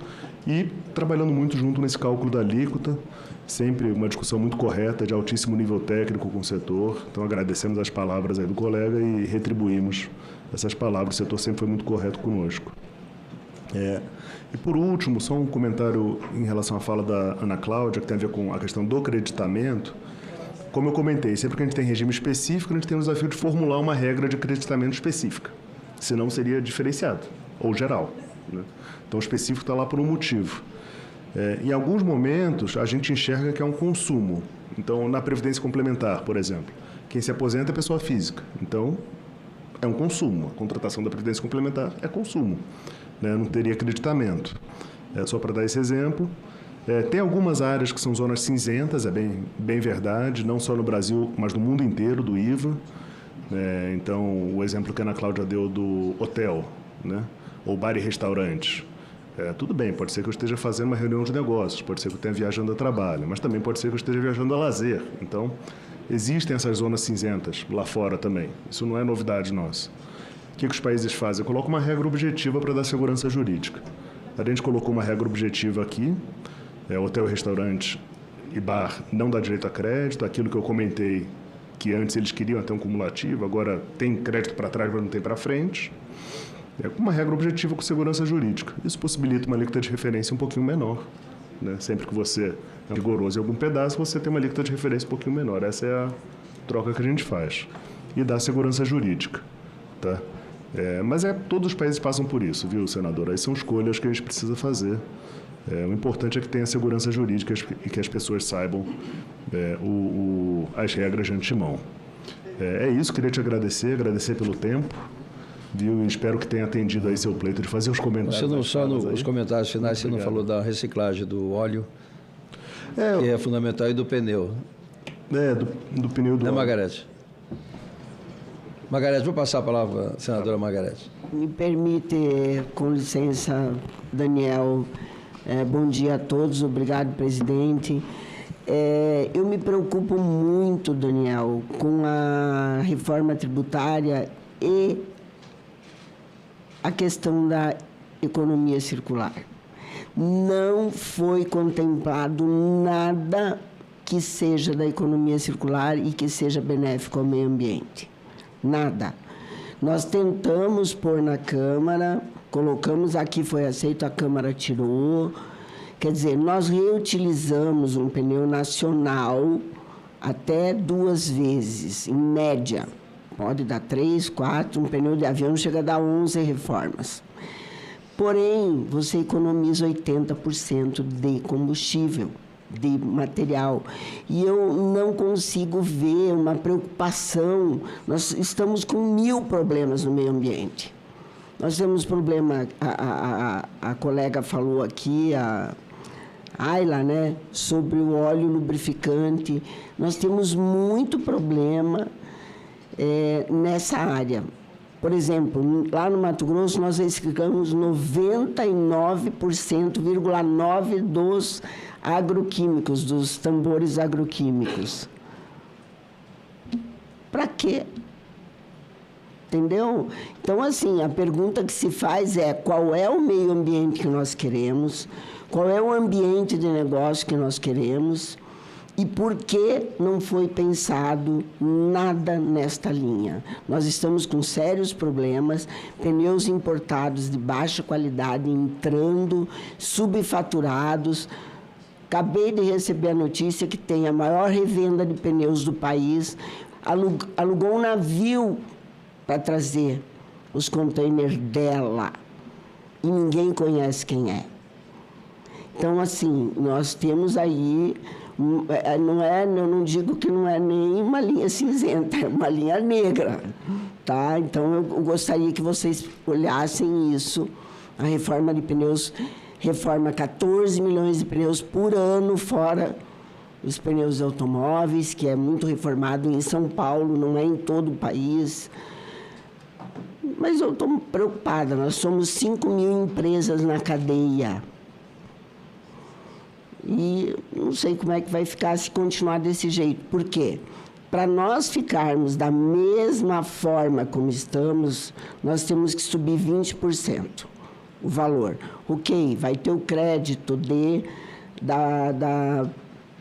e trabalhando muito junto nesse cálculo da alíquota, sempre uma discussão muito correta, de altíssimo nível técnico com o setor. Então, agradecemos as palavras aí do colega e retribuímos essas palavras. O setor sempre foi muito correto conosco. E, por último, só um comentário em relação à fala da Ana Cláudia, que tem a ver com a questão do creditamento. Como eu comentei, sempre que a gente tem regime específico, a gente tem o desafio de formular uma regra de creditamento específica. Senão seria diferenciado, ou geral, né? Então, o específico está lá por um motivo. Em alguns momentos, a gente enxerga que é um consumo. Então, na Previdência Complementar, por exemplo, quem se aposenta é pessoa física. Então, é um consumo. A contratação da Previdência Complementar é consumo, né? Não teria creditamento. Só para dar esse exemplo. Tem algumas áreas que são zonas cinzentas, é bem verdade, não só no Brasil, mas no mundo inteiro, do IVA. Então, o exemplo que a Ana Cláudia deu do hotel, né? Ou bar e restaurante. Tudo bem, pode ser que eu esteja fazendo uma reunião de negócios, pode ser que eu esteja viajando a trabalho, mas também pode ser que eu esteja viajando a lazer. Então, existem essas zonas cinzentas lá fora também. Isso não é novidade nossa. O que os países fazem? Colocam uma regra objetiva para dar segurança jurídica. A gente colocou uma regra objetiva aqui. Hotel, restaurante e bar não dá direito a crédito. Aquilo que eu comentei, que antes eles queriam até um cumulativo, agora tem crédito para trás, mas não tem para frente. Uma regra objetiva com segurança jurídica. Isso possibilita uma alíquota de referência um pouquinho menor, né? Sempre que você é rigoroso em algum pedaço, você tem uma alíquota de referência um pouquinho menor. Essa é a troca que a gente faz. E dá segurança jurídica, tá? Mas todos os países passam por isso, viu, senador? Aí são escolhas que a gente precisa fazer. O importante é que tenha segurança jurídica e que as pessoas saibam as regras de antemão. É isso, queria te agradecer pelo tempo, viu? E espero que tenha atendido aí seu pleito de fazer os comentários. Você não só nos comentários finais, você não falou da reciclagem do óleo, que é fundamental, e do pneu. Do pneu do óleo. Margarete? Margarete, vou passar a palavra à senadora Margarete. Me permite, com licença, Daniel. Bom dia a todos, obrigado, presidente. Eu me preocupo muito, Daniel, com a reforma tributária e a questão da economia circular. Não foi contemplado nada que seja da economia circular e que seja benéfico ao meio ambiente. Nada. Nós tentamos pôr na Câmara, colocamos aqui, foi aceito, a Câmara tirou. Quer dizer, nós reutilizamos um pneu nacional até 2 vezes, em média. Pode dar 3, 4, um pneu de avião chega a dar 11 reformas. Porém, você economiza 80% de combustível, de material. E eu não consigo ver uma preocupação. Nós estamos com 1000 problemas no meio ambiente. Nós temos problema, a colega falou aqui, a Ayla, né, sobre o óleo lubrificante. Nós temos muito problema nessa área. Por exemplo, lá no Mato Grosso, nós reciclamos 99,9% dos agroquímicos, dos tambores agroquímicos. Para quê? Entendeu? Então, assim, a pergunta que se faz é qual é o meio ambiente que nós queremos, qual é o ambiente de negócio que nós queremos e por que não foi pensado nada nesta linha. Nós estamos com sérios problemas, pneus importados de baixa qualidade entrando, subfaturados. Acabei de receber a notícia que tem a maior revenda de pneus do país, alugou um navio para trazer os containers dela e ninguém conhece quem é. Então, assim, nós temos aí, eu não digo que não é nem uma linha cinzenta, é uma linha negra, tá? Então, eu gostaria que vocês olhassem isso, a reforma de pneus, reforma 14 milhões de pneus por ano, fora os pneus automóveis, que é muito reformado em São Paulo, não é em todo o país. Mas eu estou preocupada, nós somos 5.000 empresas na cadeia. E não sei como é que vai ficar se continuar desse jeito. Por quê? Para nós ficarmos da mesma forma como estamos, nós temos que subir 20% o valor. Ok, vai ter o crédito da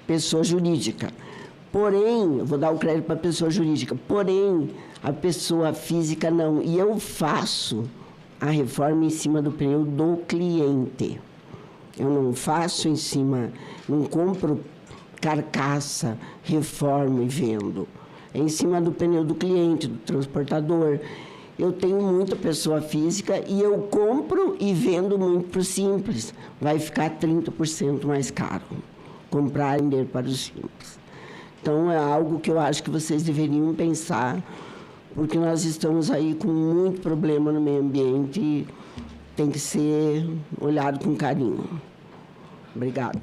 pessoa jurídica. Porém, eu vou dar o crédito para a pessoa jurídica, porém, a pessoa física não. E eu faço a reforma em cima do pneu do cliente. Eu não faço em cima, não compro carcaça, reformo e vendo. É em cima do pneu do cliente, do transportador. Eu tenho muita pessoa física e eu compro e vendo muito para o simples. Vai ficar 30% mais caro comprar e vender para os simples. Então, é algo que eu acho que vocês deveriam pensar, porque nós estamos aí com muito problema no meio ambiente e tem que ser olhado com carinho. Obrigada.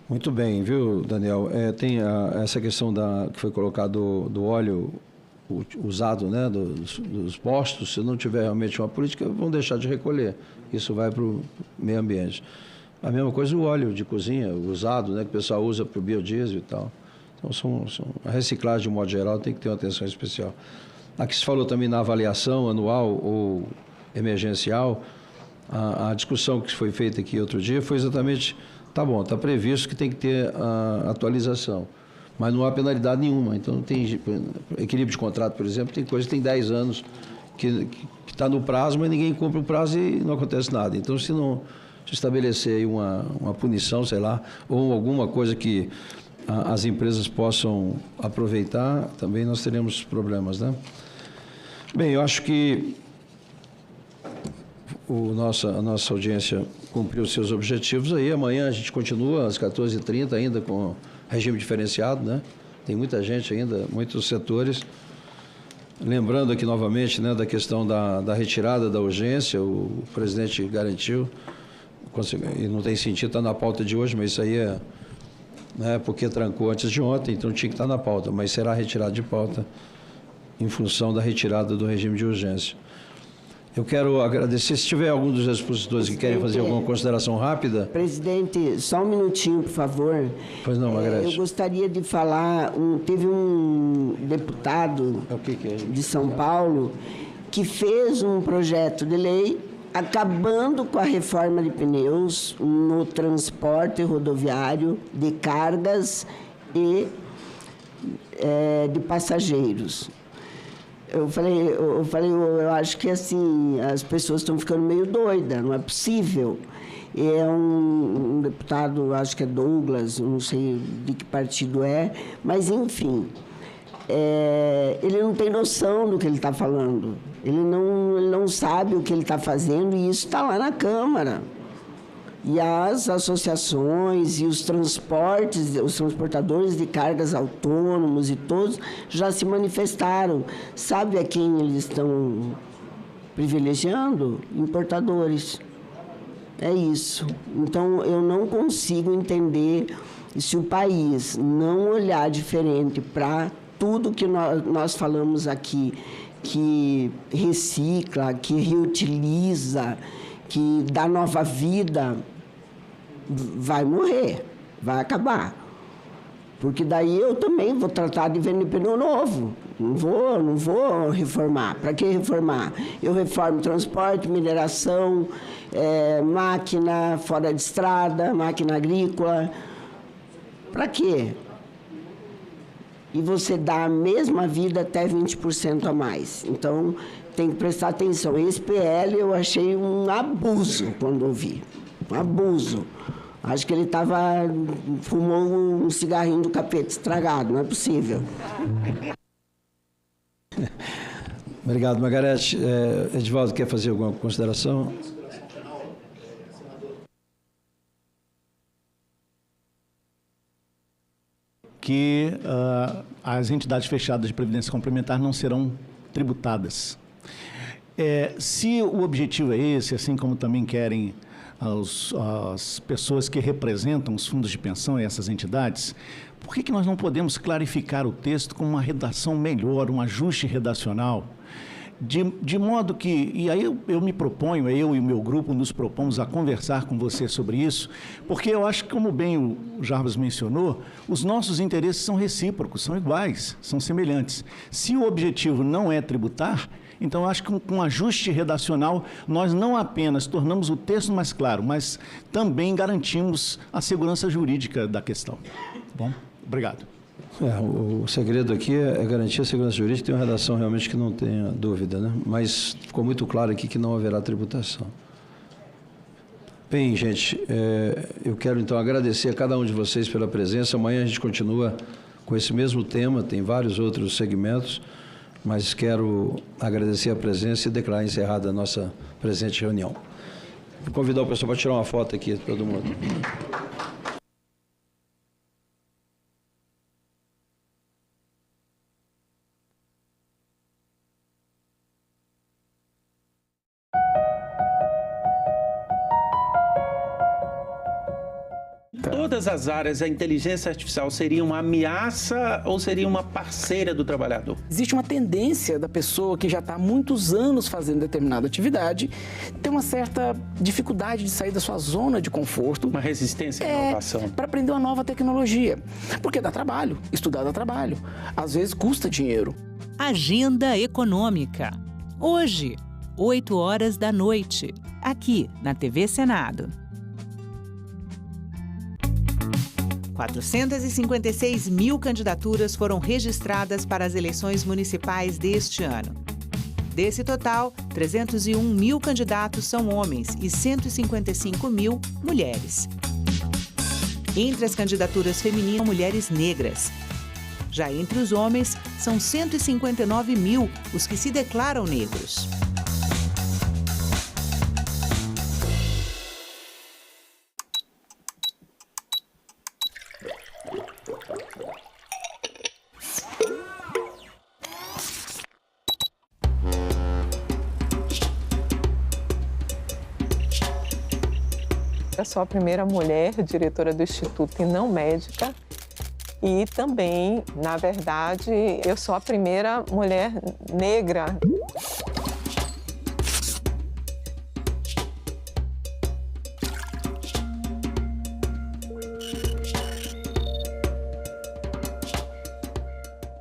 Muito bem, viu, Daniel? Tem essa questão que foi colocado do óleo usado, né, dos postos. Se não tiver realmente uma política, vão deixar de recolher. Isso vai para o meio ambiente. A mesma coisa o óleo de cozinha usado, né, que o pessoal usa para o biodiesel e tal. Então, a reciclagem, de um modo geral, tem que ter uma atenção especial. Aqui se falou também na avaliação anual ou emergencial. A discussão que foi feita aqui outro dia foi exatamente, tá bom, está previsto que tem que ter a atualização, mas não há penalidade nenhuma. Então, tem equilíbrio de contrato, por exemplo, tem coisa que tem 10 anos que está no prazo, mas ninguém cumpre o prazo e não acontece nada. Então, se não se estabelecer aí uma punição, sei lá, ou alguma coisa que as empresas possam aproveitar, também nós teremos problemas, né? Bem, eu acho que a nossa audiência cumpriu os seus objetivos aí. Amanhã a gente continua às 14h30 ainda com regime diferenciado, né? Tem muita gente ainda, muitos setores. Lembrando aqui novamente, né, da questão da retirada da urgência, o presidente garantiu, e não tem sentido estar na pauta de hoje, mas isso aí é, né, porque trancou antes de ontem, então tinha que estar na pauta, mas será retirado de pauta em função da retirada do regime de urgência. Eu quero agradecer. Se tiver algum dos expositores que querem fazer alguma consideração rápida. Presidente, só um minutinho, por favor. Pois não, Margarete. Eu gostaria de falar, teve um deputado de São Paulo que fez um projeto de lei acabando com a reforma de pneus no transporte rodoviário de cargas e de passageiros. Eu acho que assim, as pessoas estão ficando meio doidas, não é possível. É um deputado, acho que é Douglas, não sei de que partido é, mas enfim, ele não tem noção do que ele está falando, ele não sabe o que ele está fazendo e isso está lá na Câmara. E as associações e os transportadores de cargas autônomos e todos já se manifestaram. Sabe a quem eles estão privilegiando? Importadores. É isso. Então, eu não consigo entender se o país não olhar diferente para tudo que nós falamos aqui, que recicla, que reutiliza, que dá nova vida, vai morrer, vai acabar. Porque daí eu também vou tratar de vender pneu novo. Não vou reformar. Para que reformar? Eu reformo transporte, mineração, máquina fora de estrada, máquina agrícola. Para quê? E você dá a mesma vida até 20% a mais. Então, tem que prestar atenção. Esse PL eu achei um abuso quando eu vi. Um abuso. Acho que ele fumou um cigarrinho do capeta estragado, não é possível. Obrigado, Margarete. Edivaldo, quer fazer alguma consideração? Que as entidades fechadas de previdência complementar não serão tributadas. Se o objetivo é esse, assim como também querem as pessoas que representam os fundos de pensão e essas entidades, por que nós não podemos clarificar o texto com uma redação melhor, um ajuste redacional De modo que, e aí eu me proponho, eu e o meu grupo nos propomos a conversar com você sobre isso, porque eu acho que, como bem o Jarbas mencionou, os nossos interesses são recíprocos, são iguais, são semelhantes. Se o objetivo não é tributar, então eu acho que com um ajuste redacional nós não apenas tornamos o texto mais claro, mas também garantimos a segurança jurídica da questão. Bom, obrigado. O segredo aqui é garantir a segurança jurídica, tem uma redação realmente que não tenha dúvida, né? Mas ficou muito claro aqui que não haverá tributação. Bem, gente, eu quero então agradecer a cada um de vocês pela presença. Amanhã a gente continua com esse mesmo tema, tem vários outros segmentos, mas quero agradecer a presença e declarar encerrada a nossa presente reunião. Vou convidar o pessoal para tirar uma foto aqui, todo mundo. Todas as áreas, a inteligência artificial seria uma ameaça ou seria uma parceira do trabalhador? Existe uma tendência da pessoa que já está há muitos anos fazendo determinada atividade ter uma certa dificuldade de sair da sua zona de conforto. Uma resistência à inovação. Para aprender uma nova tecnologia. Porque dá trabalho, estudar dá trabalho. Às vezes custa dinheiro. Agenda Econômica. Hoje, 20h, aqui na TV Senado. 456 mil candidaturas foram registradas para as eleições municipais deste ano. Desse total, 301 mil candidatos são homens e 155 mil mulheres. Entre as candidaturas femininas, mulheres negras. Já entre os homens, são 159 mil os que se declaram negros. Eu sou a primeira mulher diretora do Instituto e não médica. E também, na verdade, eu sou a primeira mulher negra.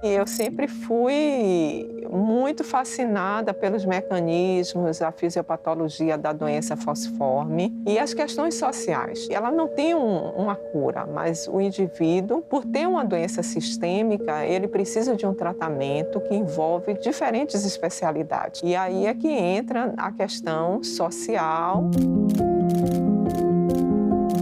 E eu sempre fui muito fascinada pelos mecanismos, a fisiopatologia da doença falciforme e as questões sociais. Ela não tem uma cura, mas o indivíduo, por ter uma doença sistêmica, ele precisa de um tratamento que envolve diferentes especialidades. E aí é que entra a questão social.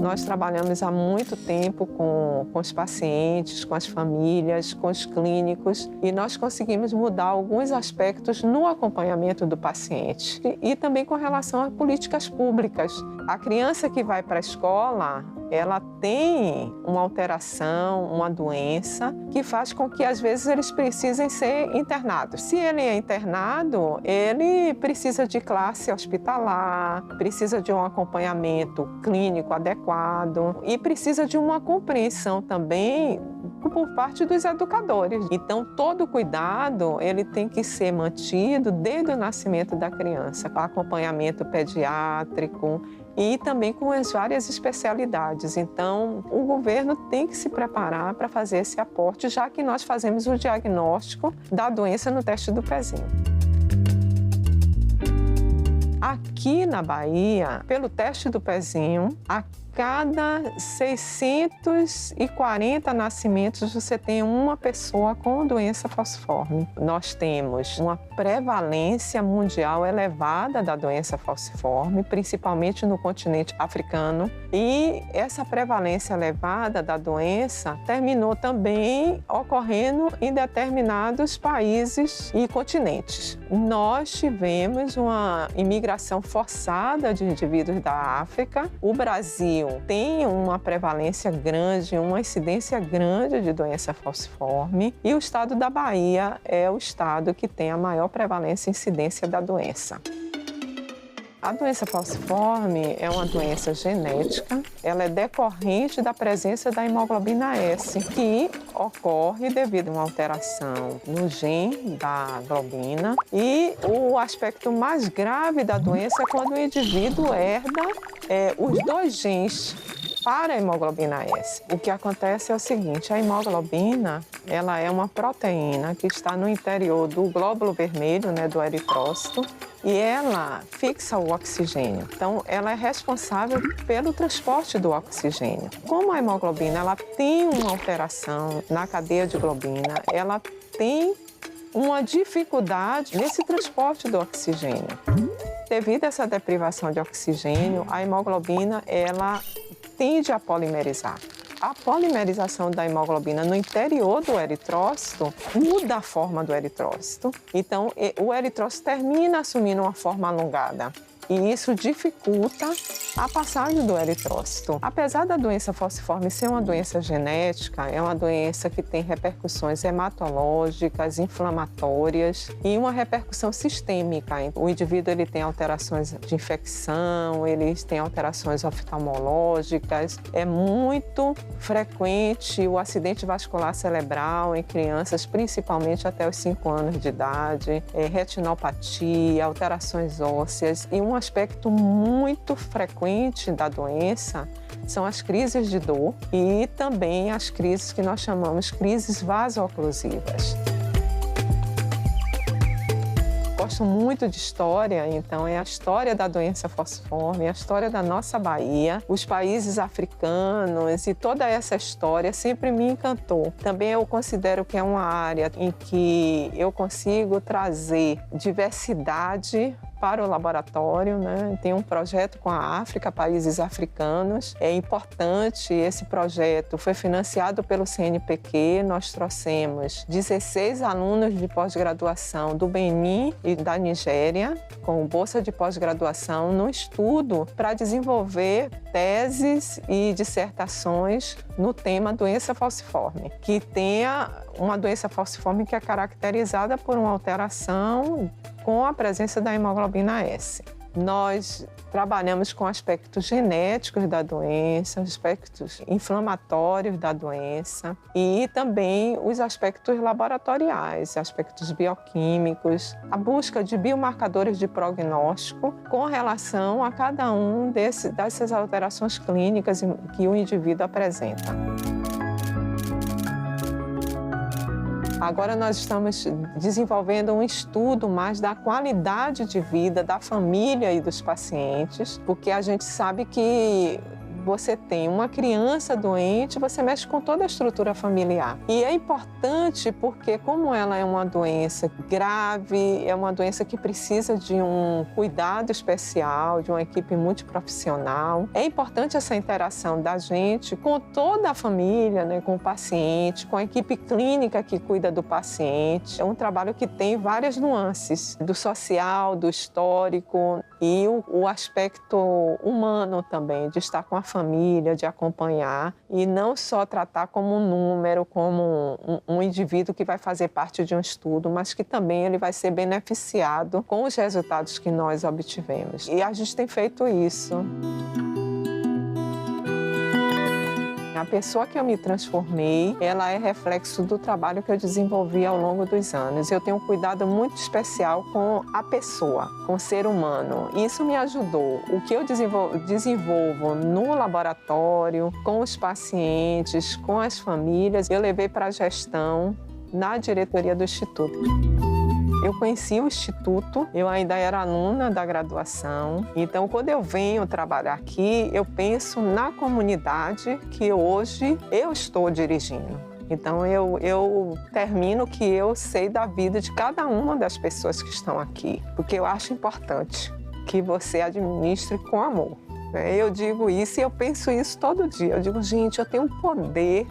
Nós trabalhamos há muito tempo com os pacientes, com as famílias, com os clínicos e nós conseguimos mudar alguns aspectos no acompanhamento do paciente e também com relação a políticas públicas. A criança que vai para a escola, ela tem uma alteração, uma doença que faz com que às vezes eles precisem ser internados. Se ele é internado, ele precisa de classe hospitalar, precisa de um acompanhamento clínico adequado e precisa de uma compreensão também por parte dos educadores. Então, todo cuidado ele tem que ser mantido desde o nascimento da criança, com acompanhamento pediátrico e também com as várias especialidades. Então, o governo tem que se preparar para fazer esse aporte, já que nós fazemos o diagnóstico da doença no teste do pezinho. Aqui na Bahia, pelo teste do pezinho, a cada 640 nascimentos, você tem uma pessoa com doença falciforme. Nós temos uma prevalência mundial elevada da doença falciforme, principalmente no continente africano. E essa prevalência elevada da doença terminou também ocorrendo em determinados países e continentes. Nós tivemos uma imigração forçada de indivíduos da África. O Brasil tem uma prevalência grande, uma incidência grande de doença falciforme e o estado da Bahia é o estado que tem a maior prevalência e incidência da doença. A doença falciforme é uma doença genética, ela é decorrente da presença da hemoglobina S, que ocorre devido a uma alteração no gene da globina. E o aspecto mais grave da doença é quando o indivíduo herda os 2 genes para a hemoglobina S. O que acontece é o seguinte, a hemoglobina, ela é uma proteína que está no interior do glóbulo vermelho, né, do eritrócito, e ela fixa o oxigênio. Então, ela é responsável pelo transporte do oxigênio. Como a hemoglobina ela tem uma alteração na cadeia de globina, ela tem uma dificuldade nesse transporte do oxigênio. Devido a essa deprivação de oxigênio, a hemoglobina ela tende a polimerizar. A polimerização da hemoglobina no interior do eritrócito muda a forma do eritrócito. Então, o eritrócito termina assumindo uma forma alongada. E isso dificulta a passagem do eritrócito. Apesar da doença falciforme ser uma doença genética, é uma doença que tem repercussões hematológicas, inflamatórias e uma repercussão sistêmica. O indivíduo ele tem alterações de infecção, ele tem alterações oftalmológicas. É muito frequente o acidente vascular cerebral em crianças, principalmente até os 5 anos de idade, retinopatia, alterações ósseas e um aspecto muito frequente da doença são as crises de dor e também as crises que nós chamamos crises vaso-oclusivas. Gosto muito de história, então é a história da doença falciforme, a história da nossa Bahia, os países africanos e toda essa história sempre me encantou. Também eu considero que é uma área em que eu consigo trazer diversidade para o laboratório, né? Tem um projeto com a África, países africanos. É importante, esse projeto foi financiado pelo CNPq. Nós trouxemos 16 alunos de pós-graduação do Benin e da Nigéria, com bolsa de pós-graduação, no estudo para desenvolver teses e dissertações no tema doença falciforme, que tenha uma doença falciforme que é caracterizada por uma alteração com a presença da hemoglobina S. Nós trabalhamos com aspectos genéticos da doença, aspectos inflamatórios da doença e também os aspectos laboratoriais, aspectos bioquímicos, a busca de biomarcadores de prognóstico com relação a cada um dessas alterações clínicas que o indivíduo apresenta. Agora nós estamos desenvolvendo um estudo mais da qualidade de vida da família e dos pacientes, porque a gente sabe que você tem uma criança doente, você mexe com toda a estrutura familiar. E é importante porque, como ela é uma doença grave, é uma doença que precisa de um cuidado especial, de uma equipe multiprofissional, é importante essa interação da gente com toda a família, né, com o paciente, com a equipe clínica que cuida do paciente. É um trabalho que tem várias nuances, do social, do histórico e o aspecto humano também, de estar com a família, de acompanhar e não só tratar como um número, como um indivíduo que vai fazer parte de um estudo, mas que também ele vai ser beneficiado com os resultados que nós obtivemos. E a gente tem feito isso. A pessoa que eu me transformei, ela é reflexo do trabalho que eu desenvolvi ao longo dos anos. Eu tenho um cuidado muito especial com a pessoa, com o ser humano. Isso me ajudou. O que eu desenvolvo no laboratório, com os pacientes, com as famílias, eu levei para a gestão na diretoria do Instituto. Eu conheci o Instituto, eu ainda era aluna da graduação, então quando eu venho trabalhar aqui, eu penso na comunidade que hoje eu estou dirigindo. Então eu termino que eu sei da vida de cada uma das pessoas que estão aqui, porque eu acho importante que você administre com amor. Eu digo isso e eu penso isso todo dia. Eu digo, gente, eu tenho o poder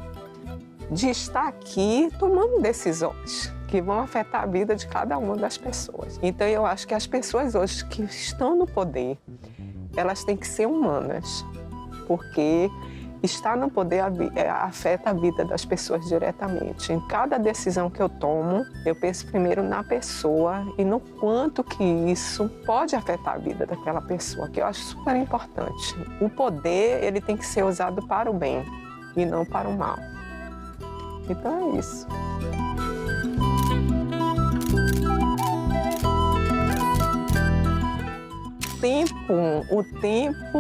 de estar aqui tomando decisões que vão afetar a vida de cada uma das pessoas. Então, eu acho que as pessoas hoje que estão no poder, elas têm que ser humanas, porque Estar no poder afeta a vida das pessoas diretamente. Em cada decisão que eu tomo, eu penso primeiro na pessoa e no quanto que isso pode afetar a vida daquela pessoa, que eu acho super importante. O poder, ele tem que ser usado para o bem e não para o mal. Então é isso. O tempo,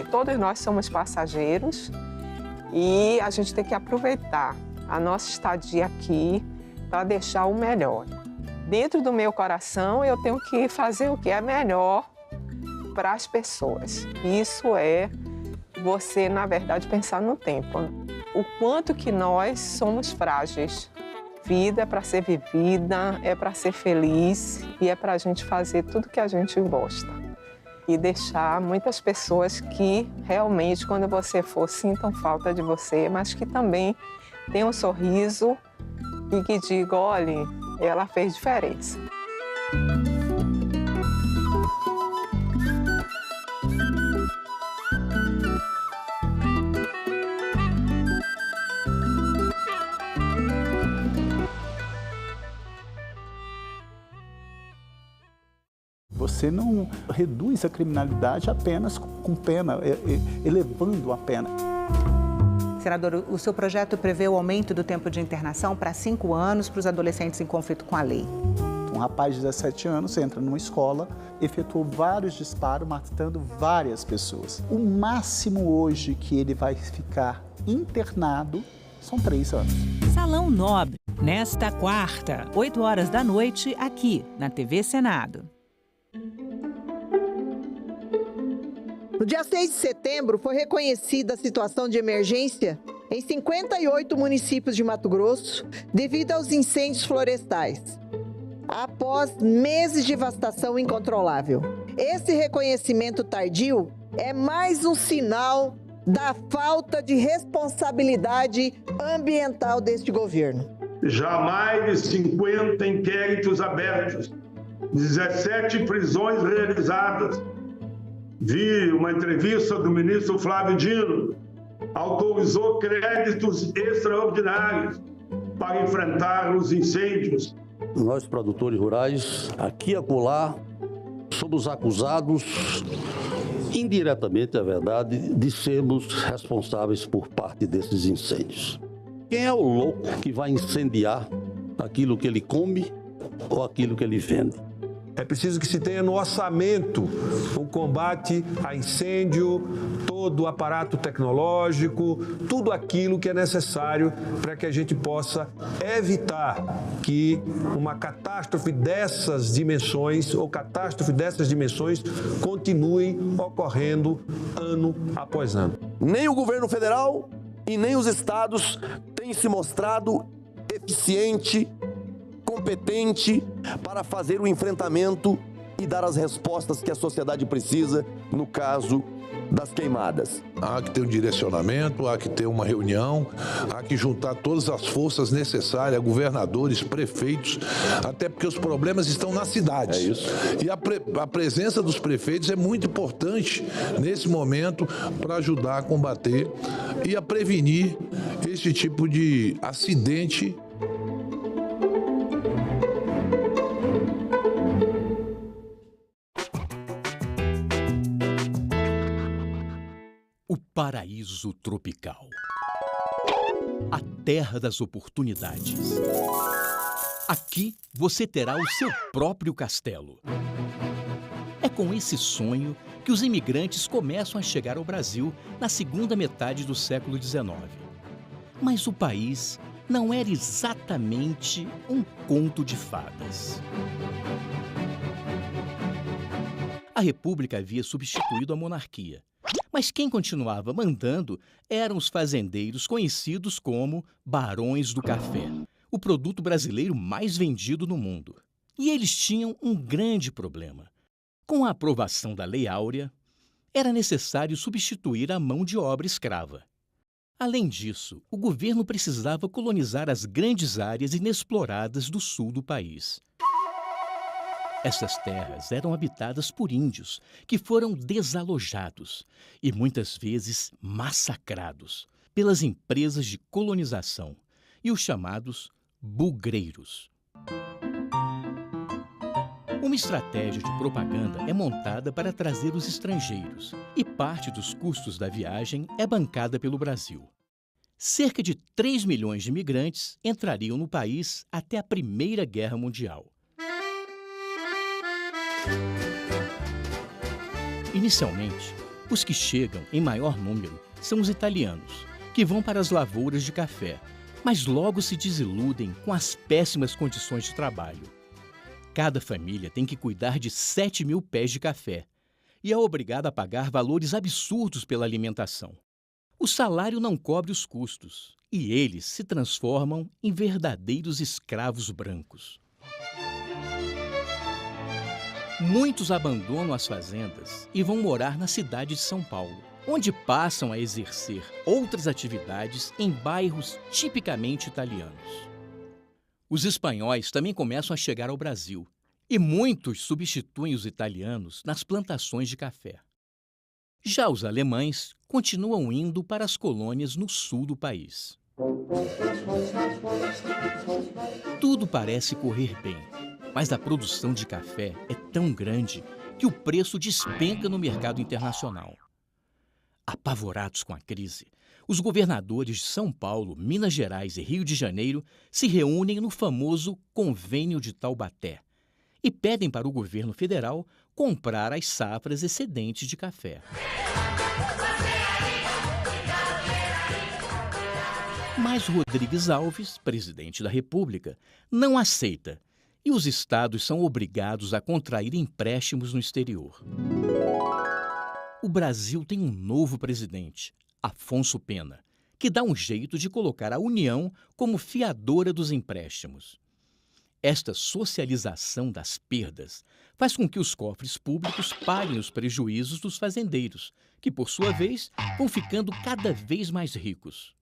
todos nós somos passageiros e a gente tem que aproveitar a nossa estadia aqui para deixar o melhor. Dentro do meu coração, eu tenho que fazer o que é melhor para as pessoas. Isso é você, na verdade, pensar no tempo. O quanto que nós somos frágeis. Vida é para ser vivida, é para ser feliz e é para a gente fazer tudo que a gente gosta. E deixar muitas pessoas que realmente, quando você for, sintam falta de você, mas que também tenham um sorriso e que digam, olha, ela fez diferença. Você não reduz a criminalidade apenas com pena, elevando a pena. Senador, o seu projeto prevê o aumento do tempo de internação para 5 anos para os adolescentes em conflito com a lei. Um rapaz de 17 anos entra numa escola, efetuou vários disparos, matando várias pessoas. O máximo hoje que ele vai ficar internado são 3 anos. Salão Nobre, nesta quarta, 8 horas da noite, aqui na TV Senado. No dia 6 de setembro, foi reconhecida a situação de emergência em 58 municípios de Mato Grosso devido aos incêndios florestais, após meses de devastação incontrolável. Esse reconhecimento tardio é mais um sinal da falta de responsabilidade ambiental deste governo. Já mais de 50 inquéritos abertos, 17 prisões realizadas. Vi uma entrevista do ministro Flávio Dino, autorizou créditos extraordinários para enfrentar os incêndios. Nós, produtores rurais, aqui e acolá, somos acusados, indiretamente, é verdade, de sermos responsáveis por parte desses incêndios. Quem é o louco que vai incendiar aquilo que ele come ou aquilo que ele vende? É preciso que se tenha no orçamento o combate a incêndio, todo o aparato tecnológico, tudo aquilo que é necessário para que a gente possa evitar que uma catástrofe dessas dimensões ou catástrofe dessas dimensões continuem ocorrendo ano após ano. Nem o governo federal e nem os estados têm se mostrado eficiente, competente para fazer o enfrentamento e dar as respostas que a sociedade precisa no caso das queimadas. Há que ter um direcionamento, há que ter uma reunião, há que juntar todas as forças necessárias, governadores, prefeitos, até porque os problemas estão nas cidades. É isso. E a presença dos prefeitos é muito importante nesse momento para ajudar a combater e a prevenir esse tipo de acidente. O paraíso tropical. A terra das oportunidades. Aqui você terá o seu próprio castelo. É com esse sonho que os imigrantes começam a chegar ao Brasil na segunda metade do século XIX. Mas o país não era exatamente um conto de fadas. A República havia substituído a monarquia. Mas quem continuava mandando eram os fazendeiros conhecidos como Barões do Café, o produto brasileiro mais vendido no mundo. E eles tinham um grande problema. Com a aprovação da Lei Áurea, era necessário substituir a mão de obra escrava. Além disso, o governo precisava colonizar as grandes áreas inexploradas do sul do país. Essas terras eram habitadas por índios que foram desalojados e muitas vezes massacrados pelas empresas de colonização e os chamados bugreiros. Uma estratégia de propaganda é montada para trazer os estrangeiros e parte dos custos da viagem é bancada pelo Brasil. Cerca de 3 milhões de imigrantes entrariam no país até a Primeira Guerra Mundial. Inicialmente, os que chegam em maior número são os italianos, que vão para as lavouras de café, mas logo se desiludem com as péssimas condições de trabalho. Cada família tem que cuidar de 7 mil pés de café e é obrigada a pagar valores absurdos pela alimentação. O salário não cobre os custos e eles se transformam em verdadeiros escravos brancos. Muitos abandonam as fazendas e vão morar na cidade de São Paulo, onde passam a exercer outras atividades em bairros tipicamente italianos. Os espanhóis também começam a chegar ao Brasil e muitos substituem os italianos nas plantações de café. Já os alemães continuam indo para as colônias no sul do país. Tudo parece correr bem, mas a produção de café é tão grande que o preço despenca no mercado internacional. Apavorados com a crise, os governadores de São Paulo, Minas Gerais e Rio de Janeiro se reúnem no famoso Convênio de Taubaté e pedem para o governo federal comprar as safras excedentes de café. Mas Rodrigues Alves, presidente da República, não aceita e os estados são obrigados a contrair empréstimos no exterior. O Brasil tem um novo presidente, Afonso Pena, que dá um jeito de colocar a União como fiadora dos empréstimos. Esta socialização das perdas faz com que os cofres públicos paguem os prejuízos dos fazendeiros, que, por sua vez, vão ficando cada vez mais ricos.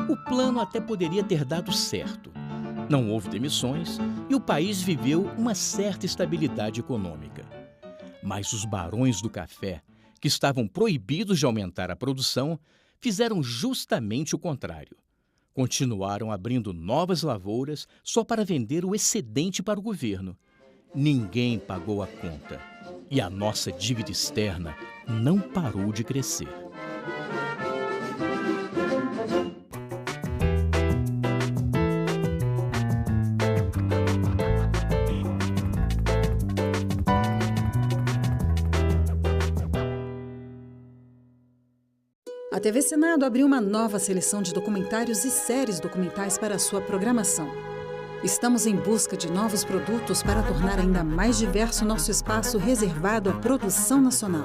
O plano até poderia ter dado certo. Não houve demissões e o país viveu uma certa estabilidade econômica. Mas os barões do café, que estavam proibidos de aumentar a produção, fizeram justamente o contrário. Continuaram abrindo novas lavouras só para vender o excedente para o governo. Ninguém pagou a conta e a nossa dívida externa não parou de crescer. A TV Senado abriu uma nova seleção de documentários e séries documentais para a sua programação. Estamos em busca de novos produtos para tornar ainda mais diverso nosso espaço reservado à produção nacional.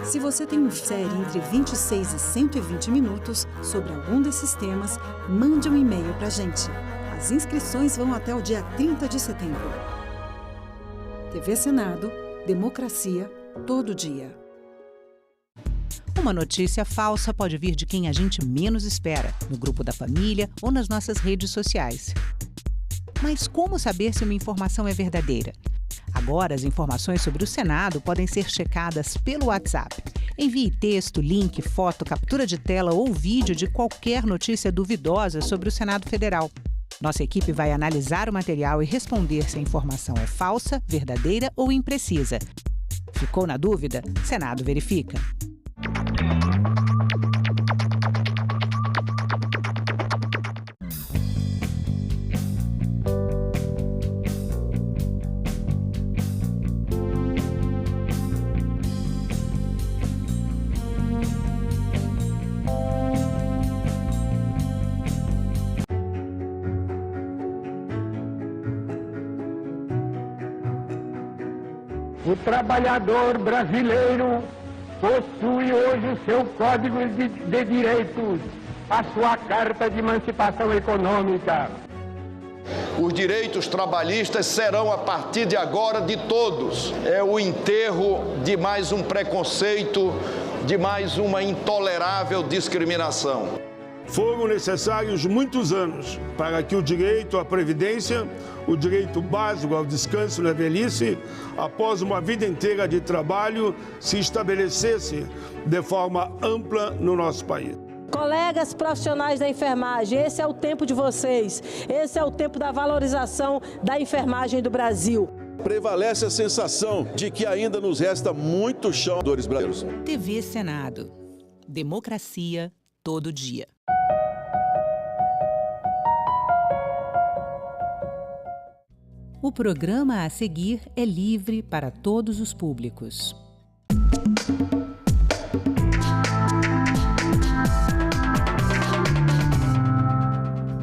Se você tem uma série entre 26 e 120 minutos sobre algum desses temas, mande um e-mail para a gente. As inscrições vão até o dia 30 de setembro. TV Senado, democracia, todo dia. Uma notícia falsa pode vir de quem a gente menos espera, no grupo da família ou nas nossas redes sociais. Mas como saber se uma informação é verdadeira? Agora, as informações sobre o Senado podem ser checadas pelo WhatsApp. Envie texto, link, foto, captura de tela ou vídeo de qualquer notícia duvidosa sobre o Senado Federal. Nossa equipe vai analisar o material e responder se a informação é falsa, verdadeira ou imprecisa. Ficou na dúvida? Senado verifica. O trabalhador brasileiro possui hoje o seu Código de Direitos, a sua Carta de Emancipação Econômica. Os direitos trabalhistas serão, a partir de agora, de todos. É o enterro de mais um preconceito, de mais uma intolerável discriminação. Foram necessários muitos anos para que o direito à previdência, o direito básico ao descanso na velhice, após uma vida inteira de trabalho, se estabelecesse de forma ampla no nosso país. Colegas profissionais da enfermagem, esse é o tempo de vocês, esse é o tempo da valorização da enfermagem do Brasil. Prevalece a sensação de que ainda nos resta muito chão, dores brasileiros. TV Senado. Democracia todo dia. O programa a seguir é livre para todos os públicos.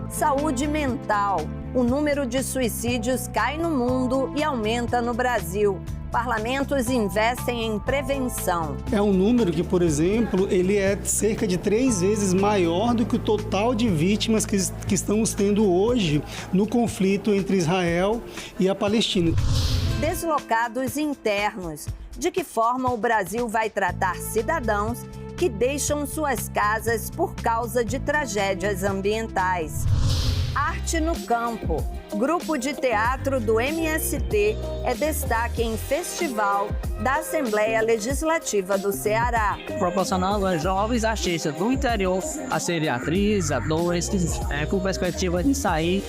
Saúde mental. O número de suicídios cai no mundo e aumenta no Brasil. Parlamentos investem em prevenção. É um número que, por exemplo, ele é cerca de 3 vezes maior do que o total de vítimas que estamos tendo hoje no conflito entre Israel e a Palestina. Deslocados internos. De que forma o Brasil vai tratar cidadãos que deixam suas casas por causa de tragédias ambientais? Arte no campo. Grupo de teatro do MST é destaque em festival da Assembleia Legislativa do Ceará. Proporcionando aos jovens artistas do interior a serem atrizes, atores, com perspectiva de sair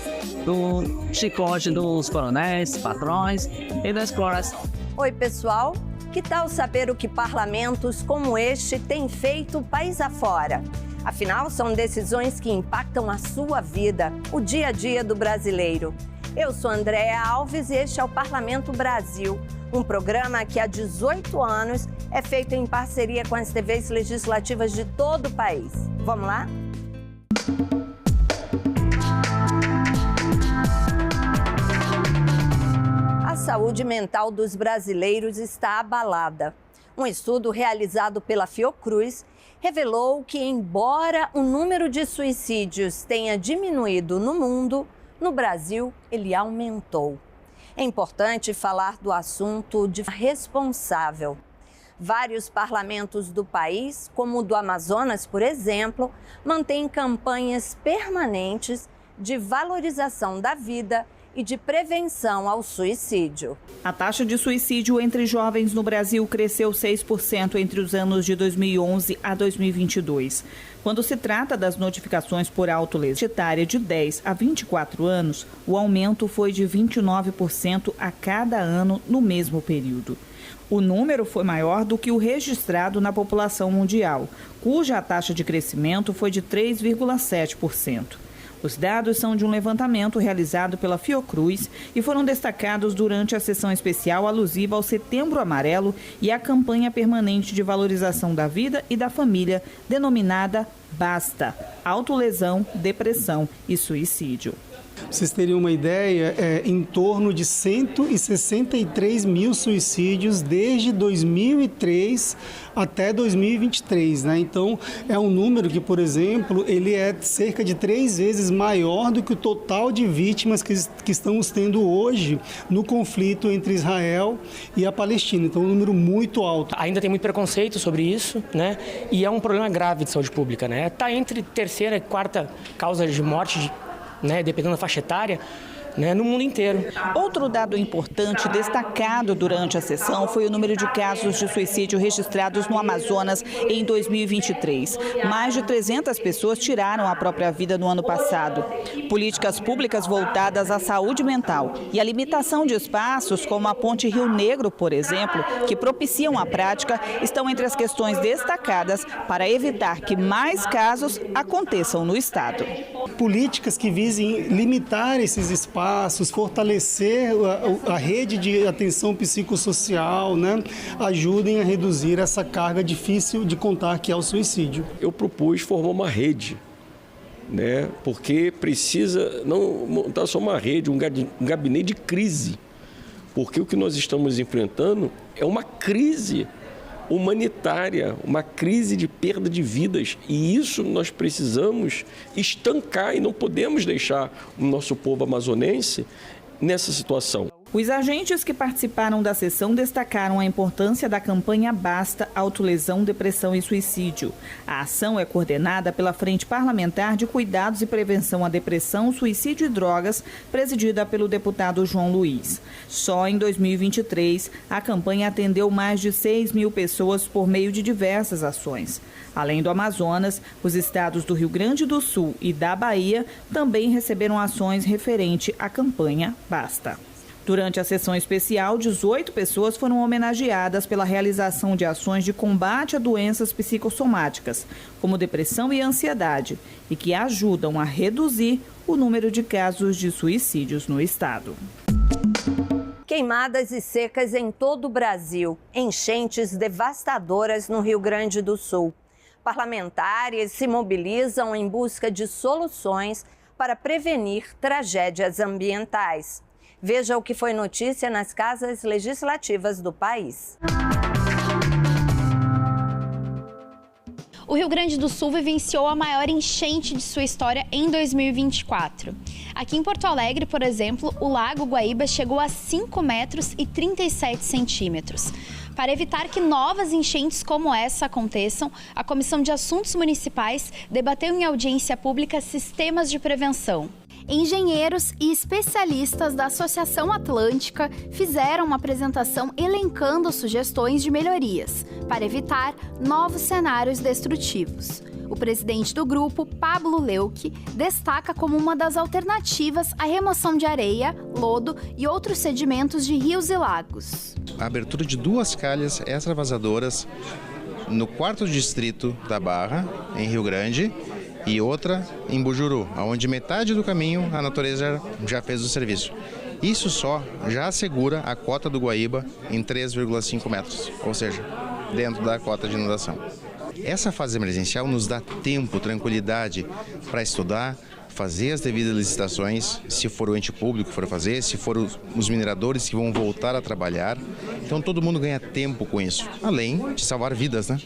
do chicote dos coronéis, patrões e das exploração. Oi, pessoal. Que tal saber o que parlamentos como este têm feito país afora? Afinal, são decisões que impactam a sua vida, o dia a dia do brasileiro. Eu sou Andréa Alves e este é o Parlamento Brasil, um programa que há 18 anos é feito em parceria com as TVs legislativas de todo o país. Vamos lá? A saúde mental dos brasileiros está abalada. Um estudo realizado pela Fiocruz revelou que, embora o número de suicídios tenha diminuído no mundo, no Brasil ele aumentou. É importante falar do assunto de forma responsável. Vários parlamentos do país, como o do Amazonas, por exemplo, mantêm campanhas permanentes de valorização da vida e de prevenção ao suicídio. A taxa de suicídio entre jovens no Brasil cresceu 6% entre os anos de 2011 a 2022. Quando se trata das notificações por auto-lesão etária de 10 a 24 anos, o aumento foi de 29% a cada ano no mesmo período. O número foi maior do que o registrado na população mundial, cuja taxa de crescimento foi de 3,7%. Os dados são de um levantamento realizado pela Fiocruz e foram destacados durante a sessão especial alusiva ao Setembro Amarelo e à campanha permanente de valorização da vida e da família, denominada BASTA, autolesão, depressão e suicídio. Vocês teriam uma ideia, em torno de 163 mil suicídios desde 2003 até 2023, né? Então, é um número que, por exemplo, ele é cerca de 3 vezes maior do que o total de vítimas que estamos tendo hoje no conflito entre Israel e a Palestina. Então, é um número muito alto. Ainda tem muito preconceito sobre isso, né? E é um problema grave de saúde pública, né? Está entre terceira e quarta causa de morte, né, dependendo da faixa etária, né, no mundo inteiro. Outro dado importante destacado durante a sessão foi o número de casos de suicídio registrados no Amazonas em 2023. Mais de 300 pessoas tiraram a própria vida no ano passado. Políticas públicas voltadas à saúde mental e a limitação de espaços, como a Ponte Rio Negro, por exemplo, que propiciam a prática, estão entre as questões destacadas para evitar que mais casos aconteçam no estado. Políticas que visem limitar esses espaços, fortalecer a rede de atenção psicossocial, né, ajudem a reduzir essa carga difícil de contar que é o suicídio. Eu propus formar uma rede, né, porque precisa não montar só uma rede, um gabinete de crise, porque o que nós estamos enfrentando é uma crise humanitária, uma crise de perda de vidas, e isso nós precisamos estancar e não podemos deixar o nosso povo amazonense nessa situação. Os agentes que participaram da sessão destacaram a importância da campanha Basta Autolesão, Depressão e Suicídio. A ação é coordenada pela Frente Parlamentar de Cuidados e Prevenção à Depressão, Suicídio e Drogas, presidida pelo deputado João Luiz. Só em 2023, a campanha atendeu mais de 6 mil pessoas por meio de diversas ações. Além do Amazonas, os estados do Rio Grande do Sul e da Bahia também receberam ações referente à campanha Basta. Durante a sessão especial, 18 pessoas foram homenageadas pela realização de ações de combate a doenças psicossomáticas, como depressão e ansiedade, e que ajudam a reduzir o número de casos de suicídios no estado. Queimadas e secas em todo o Brasil, enchentes devastadoras no Rio Grande do Sul. Parlamentares se mobilizam em busca de soluções para prevenir tragédias ambientais. Veja o que foi notícia nas casas legislativas do país. O Rio Grande do Sul vivenciou a maior enchente de sua história em 2024. Aqui em Porto Alegre, por exemplo, o Lago Guaíba chegou a 5 metros e 37 centímetros. Para evitar que novas enchentes como essa aconteçam, a Comissão de Assuntos Municipais debateu em audiência pública sistemas de prevenção. Engenheiros e especialistas da Associação Atlântica fizeram uma apresentação elencando sugestões de melhorias para evitar novos cenários destrutivos. O presidente do grupo, Pablo Leuque, destaca como uma das alternativas a remoção de areia, lodo e outros sedimentos de rios e lagos. A abertura de 2 calhas extravasadoras no 4º distrito da Barra, em Rio Grande, e outra em Bujuru, onde metade do caminho a natureza já fez o serviço. Isso só já assegura a cota do Guaíba em 3,5 metros, ou seja, dentro da cota de inundação. Essa fase emergencial nos dá tempo, tranquilidade para estudar, fazer as devidas licitações, se for o ente público que for fazer, se for os mineradores que vão voltar a trabalhar. Então todo mundo ganha tempo com isso, além de salvar vidas, né?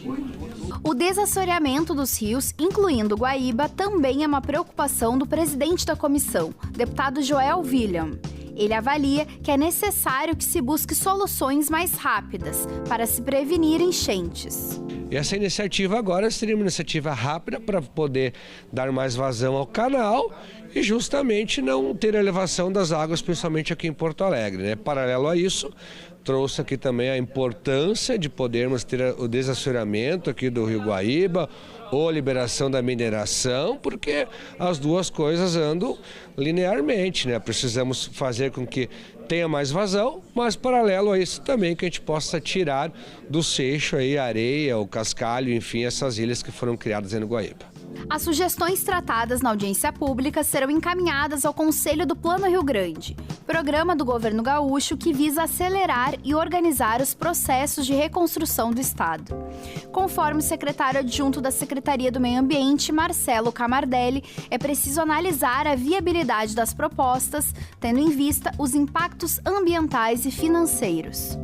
O desassoreamento dos rios, incluindo Guaíba, também é uma preocupação do presidente da comissão, deputado Joel William. Ele avalia que é necessário que se busque soluções mais rápidas para se prevenir enchentes. Essa iniciativa agora seria uma iniciativa rápida para poder dar mais vazão ao canal e justamente não ter elevação das águas, principalmente aqui em Porto Alegre, né? Paralelo a isso, trouxe aqui também a importância de podermos ter o desassoreamento aqui do Rio Guaíba ou a liberação da mineração, porque as duas coisas andam linearmente, né? Precisamos fazer com que tenha mais vazão, mas paralelo a isso também que a gente possa tirar do seixo aí a areia, o cascalho, enfim, essas ilhas que foram criadas aí no Guaíba. As sugestões tratadas na audiência pública serão encaminhadas ao Conselho do Plano Rio Grande, programa do governo gaúcho que visa acelerar e organizar os processos de reconstrução do estado. Conforme o secretário adjunto da Secretaria do Meio Ambiente, Marcelo Camardelli, é preciso analisar a viabilidade das propostas, tendo em vista os impactos ambientais e financeiros.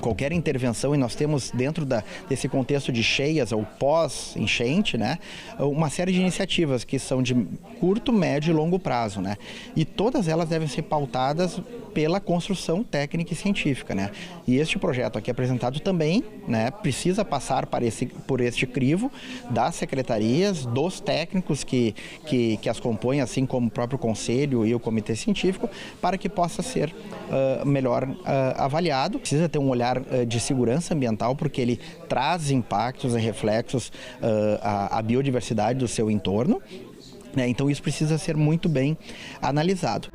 Qualquer intervenção, e nós temos dentro desse contexto de cheias ou pós-enchente, né, uma série de iniciativas que são de curto, médio e longo prazo, né, e todas elas devem ser pautadas pela construção técnica e científica, né, e este projeto aqui apresentado também, né, precisa passar por este crivo das secretarias, dos técnicos que as compõem, assim como o próprio conselho e o comitê científico, para que possa ser melhor avaliado. Precisa ter um olhar de segurança ambiental, porque ele traz impactos e reflexos à biodiversidade do seu entorno, né? Então isso precisa ser muito bem analisado.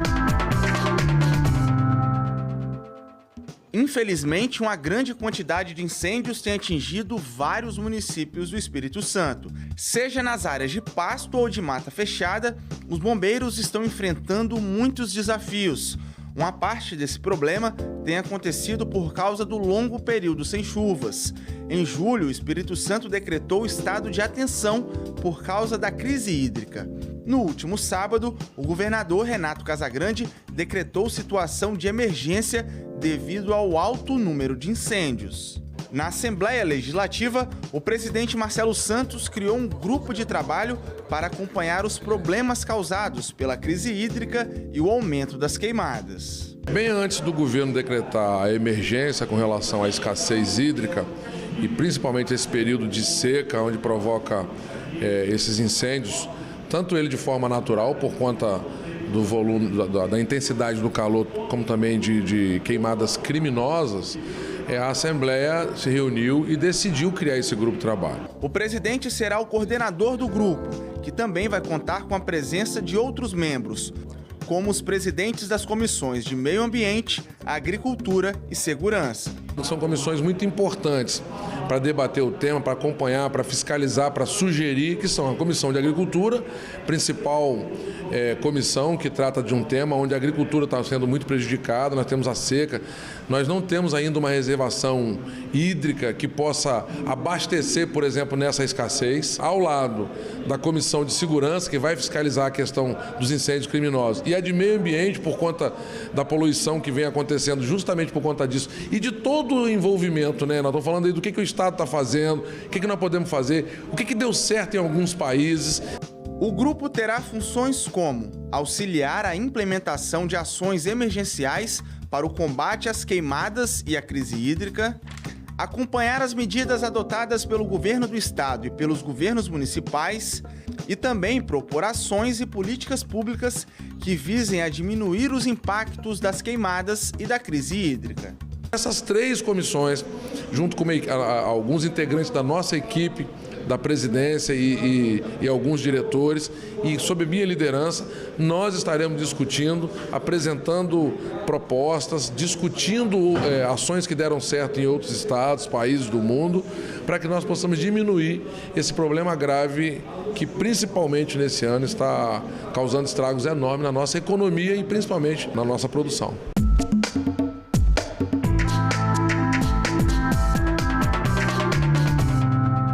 Infelizmente, uma grande quantidade de incêndios tem atingido vários municípios do Espírito Santo. Seja nas áreas de pasto ou de mata fechada, os bombeiros estão enfrentando muitos desafios. Uma parte desse problema tem acontecido por causa do longo período sem chuvas. Em julho, o Espírito Santo decretou estado de atenção por causa da crise hídrica. No último sábado, o governador Renato Casagrande decretou situação de emergência devido ao alto número de incêndios. Na Assembleia Legislativa, o presidente Marcelo Santos criou um grupo de trabalho para acompanhar os problemas causados pela crise hídrica e o aumento das queimadas. Bem antes do governo decretar a emergência com relação à escassez hídrica, e principalmente esse período de seca, onde provoca esses incêndios, tanto ele de forma natural, por conta do volume, da intensidade do calor, como também de queimadas criminosas, a Assembleia se reuniu e decidiu criar esse grupo de trabalho. O presidente será o coordenador do grupo, que também vai contar com a presença de outros membros, como os presidentes das comissões de Meio Ambiente, Agricultura e Segurança. São comissões muito importantes para debater o tema, para acompanhar, para fiscalizar, para sugerir, que são a Comissão de Agricultura, principal comissão que trata de um tema onde a agricultura está sendo muito prejudicada, nós temos a seca, nós não temos ainda uma reservação hídrica que possa abastecer, por exemplo, nessa escassez, ao lado da Comissão de Segurança, que vai fiscalizar a questão dos incêndios criminosos, e a de Meio Ambiente, por conta da poluição que vem acontecendo justamente por conta disso, e de todo o envolvimento, né? Nós estamos falando aí do que o Estado está fazendo, o que nós podemos fazer, o que deu certo em alguns países. O grupo terá funções como auxiliar a implementação de ações emergenciais para o combate às queimadas e à crise hídrica, acompanhar as medidas adotadas pelo governo do estado e pelos governos municipais e também propor ações e políticas públicas que visem a diminuir os impactos das queimadas e da crise hídrica. Essas 3 comissões, junto com alguns integrantes da nossa equipe, da presidência e alguns diretores, e sob minha liderança, nós estaremos discutindo, apresentando propostas, discutindo ações que deram certo em outros estados, países do mundo, para que nós possamos diminuir esse problema grave que principalmente nesse ano está causando estragos enormes na nossa economia e principalmente na nossa produção.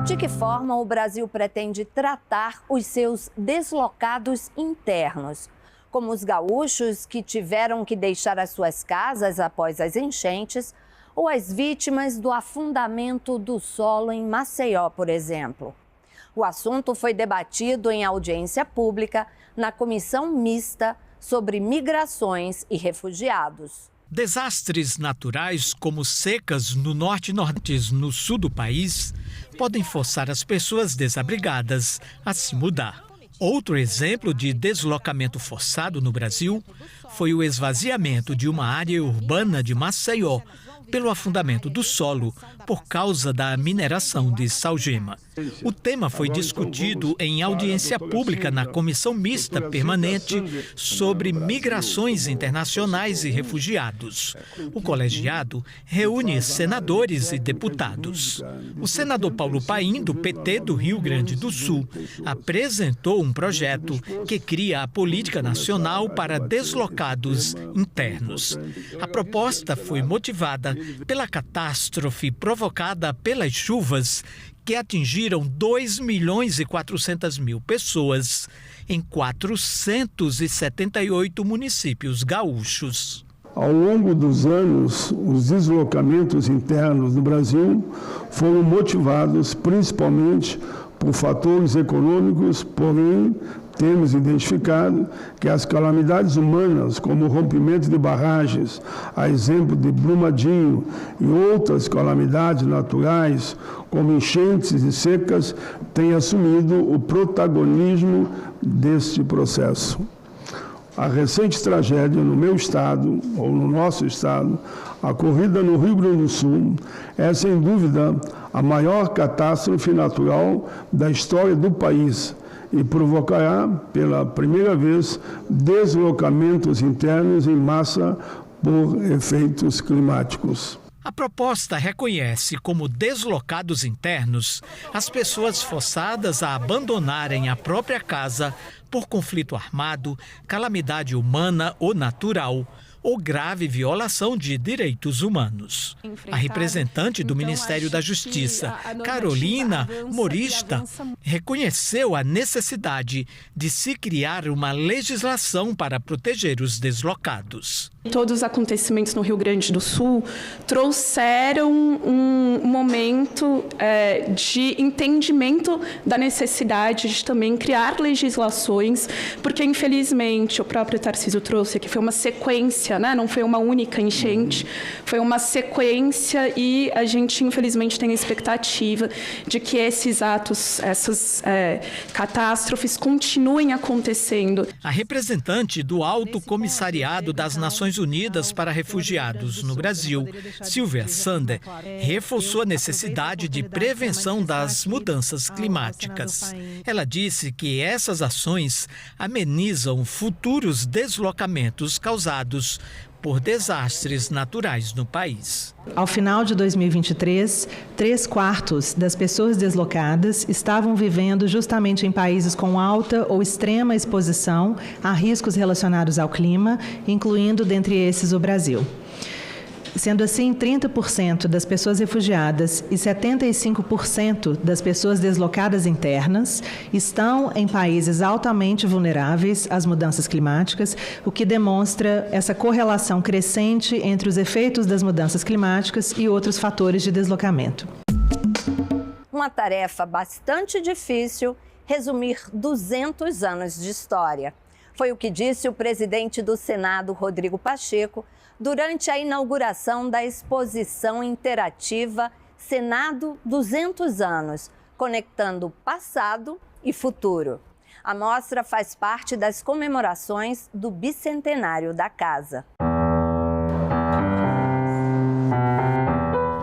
De que forma o Brasil pretende tratar os seus deslocados internos, como os gaúchos que tiveram que deixar as suas casas após as enchentes, ou as vítimas do afundamento do solo em Maceió, por exemplo? O assunto foi debatido em audiência pública na Comissão Mista sobre Migrações e Refugiados. Desastres naturais, como secas no norte e nordeste no sul do país, podem forçar as pessoas desabrigadas a se mudar. Outro exemplo de deslocamento forçado no Brasil foi o esvaziamento de uma área urbana de Maceió pelo afundamento do solo por causa da mineração de salgema. O tema foi discutido em audiência pública na Comissão Mista Permanente sobre Migrações Internacionais e Refugiados. O colegiado reúne senadores e deputados. O senador Paulo Paim, do PT do Rio Grande do Sul, apresentou um projeto que cria a Política Nacional para Deslocados Internos. A proposta foi motivada pela catástrofe provocada pelas chuvas que atingiram 2.400.000 pessoas em 478 municípios gaúchos. Ao longo dos anos, os deslocamentos internos no Brasil foram motivados principalmente por fatores econômicos, porém, temos identificado que as calamidades humanas, como o rompimento de barragens, a exemplo de Brumadinho, e outras calamidades naturais, como enchentes e secas, têm assumido o protagonismo deste processo. A recente tragédia no meu estado, ou no nosso estado, ocorrida no Rio Grande do Sul, é sem dúvida a maior catástrofe natural da história do país e provocará, pela primeira vez, deslocamentos internos em massa por efeitos climáticos. A proposta reconhece como deslocados internos as pessoas forçadas a abandonarem a própria casa por conflito armado, calamidade humana ou natural, ou grave violação de direitos humanos. A representante do Ministério da Justiça, Carolina Morista, reconheceu a necessidade de se criar uma legislação para proteger os deslocados. Todos os acontecimentos no Rio Grande do Sul trouxeram um momento de entendimento da necessidade de também criar legislações, porque infelizmente o próprio Tarcísio trouxe que foi uma sequência, né? Não foi uma única enchente, foi uma sequência e a gente infelizmente tem a expectativa de que esses atos, essas catástrofes continuem acontecendo. A representante do Alto Comissariado das Nações Unidas para Refugiados no Brasil, Sylvia Sander, reforçou a necessidade de prevenção das mudanças climáticas. Ela disse que essas ações amenizam futuros deslocamentos causados por desastres naturais no país. Ao final de 2023, 3/4 das pessoas deslocadas estavam vivendo justamente em países com alta ou extrema exposição a riscos relacionados ao clima, incluindo dentre esses o Brasil. Sendo assim, 30% das pessoas refugiadas e 75% das pessoas deslocadas internas estão em países altamente vulneráveis às mudanças climáticas, o que demonstra essa correlação crescente entre os efeitos das mudanças climáticas e outros fatores de deslocamento. Uma tarefa bastante difícil, resumir 200 anos de história. Foi o que disse o presidente do Senado, Rodrigo Pacheco, durante a inauguração da exposição interativa Senado 200 anos, conectando passado e futuro. A mostra faz parte das comemorações do bicentenário da Casa.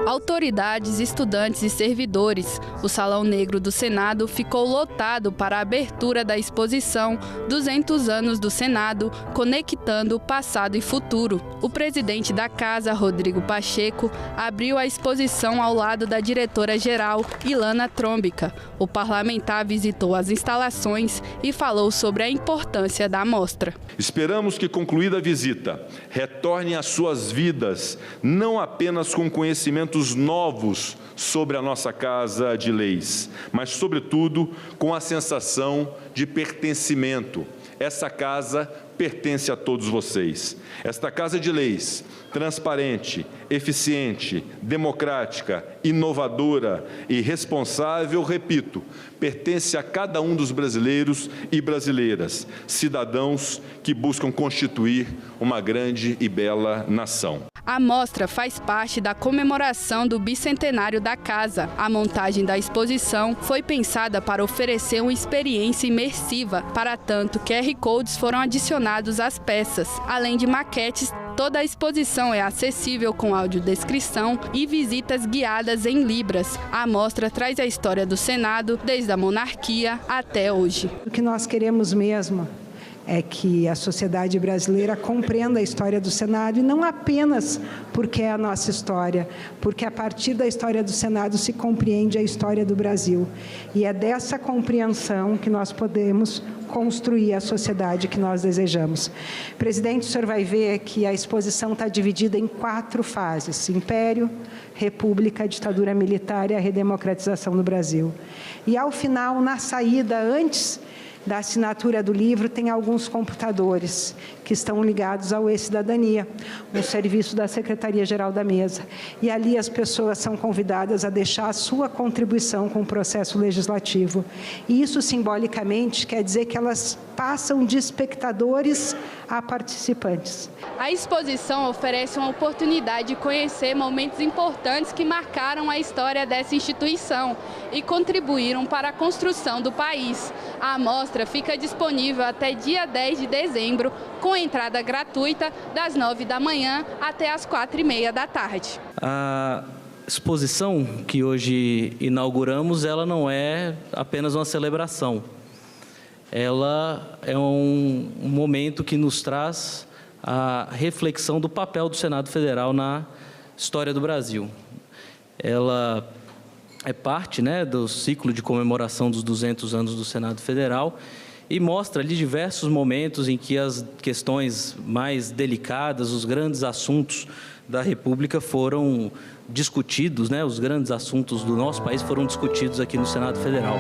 Autoridades, estudantes e servidores. O Salão Negro do Senado ficou lotado para a abertura da exposição 200 anos do Senado, conectando passado e futuro. O presidente da Casa, Rodrigo Pacheco, abriu a exposição ao lado da diretora-geral, Ilana Trombica. O parlamentar visitou as instalações e falou sobre a importância da mostra. Esperamos que, concluída a visita, retornem às suas vidas, não apenas com conhecimentos novos sobre a nossa Casa de Leis, mas, sobretudo, com a sensação de pertencimento. Essa casa pertence a todos vocês. Esta Casa de Leis, transparente, eficiente, democrática, inovadora e responsável, repito, pertence a cada um dos brasileiros e brasileiras, cidadãos que buscam constituir uma grande e bela nação. A mostra faz parte da comemoração do bicentenário da Casa. A montagem da exposição foi pensada para oferecer uma experiência imersiva. Para tanto, QR Codes foram adicionados às peças. Além de maquetes, toda a exposição é acessível com audiodescrição e visitas guiadas em Libras. A mostra traz a história do Senado, desde a monarquia até hoje. O que nós queremos mesmo é que a sociedade brasileira compreenda a história do Senado, e não apenas porque é a nossa história, porque a partir da história do Senado se compreende a história do Brasil. E é dessa compreensão que nós podemos construir a sociedade que nós desejamos. Presidente, o senhor vai ver que a exposição está dividida em 4 fases: Império, República, Ditadura Militar e a redemocratização do Brasil. E ao final, na saída, antes da assinatura do livro, tem alguns computadores que estão ligados ao E-Cidadania, um serviço da Secretaria-Geral da Mesa. E ali as pessoas são convidadas a deixar a sua contribuição com o processo legislativo. E isso, simbolicamente, quer dizer que elas passam de espectadores a participantes. A exposição oferece uma oportunidade de conhecer momentos importantes que marcaram a história dessa instituição e contribuíram para a construção do país. A amostra fica disponível até dia 10 de dezembro, com entrada gratuita das 9 da manhã até as 4h30 da tarde. A exposição que hoje inauguramos, ela não é apenas uma celebração. Ela é um momento que nos traz a reflexão do papel do Senado Federal na história do Brasil. Ela é parte, do ciclo de comemoração dos 200 anos do Senado Federal e mostra ali diversos momentos em que as questões mais delicadas, os grandes assuntos da República foram discutidos, os grandes assuntos do nosso país foram discutidos aqui no Senado Federal.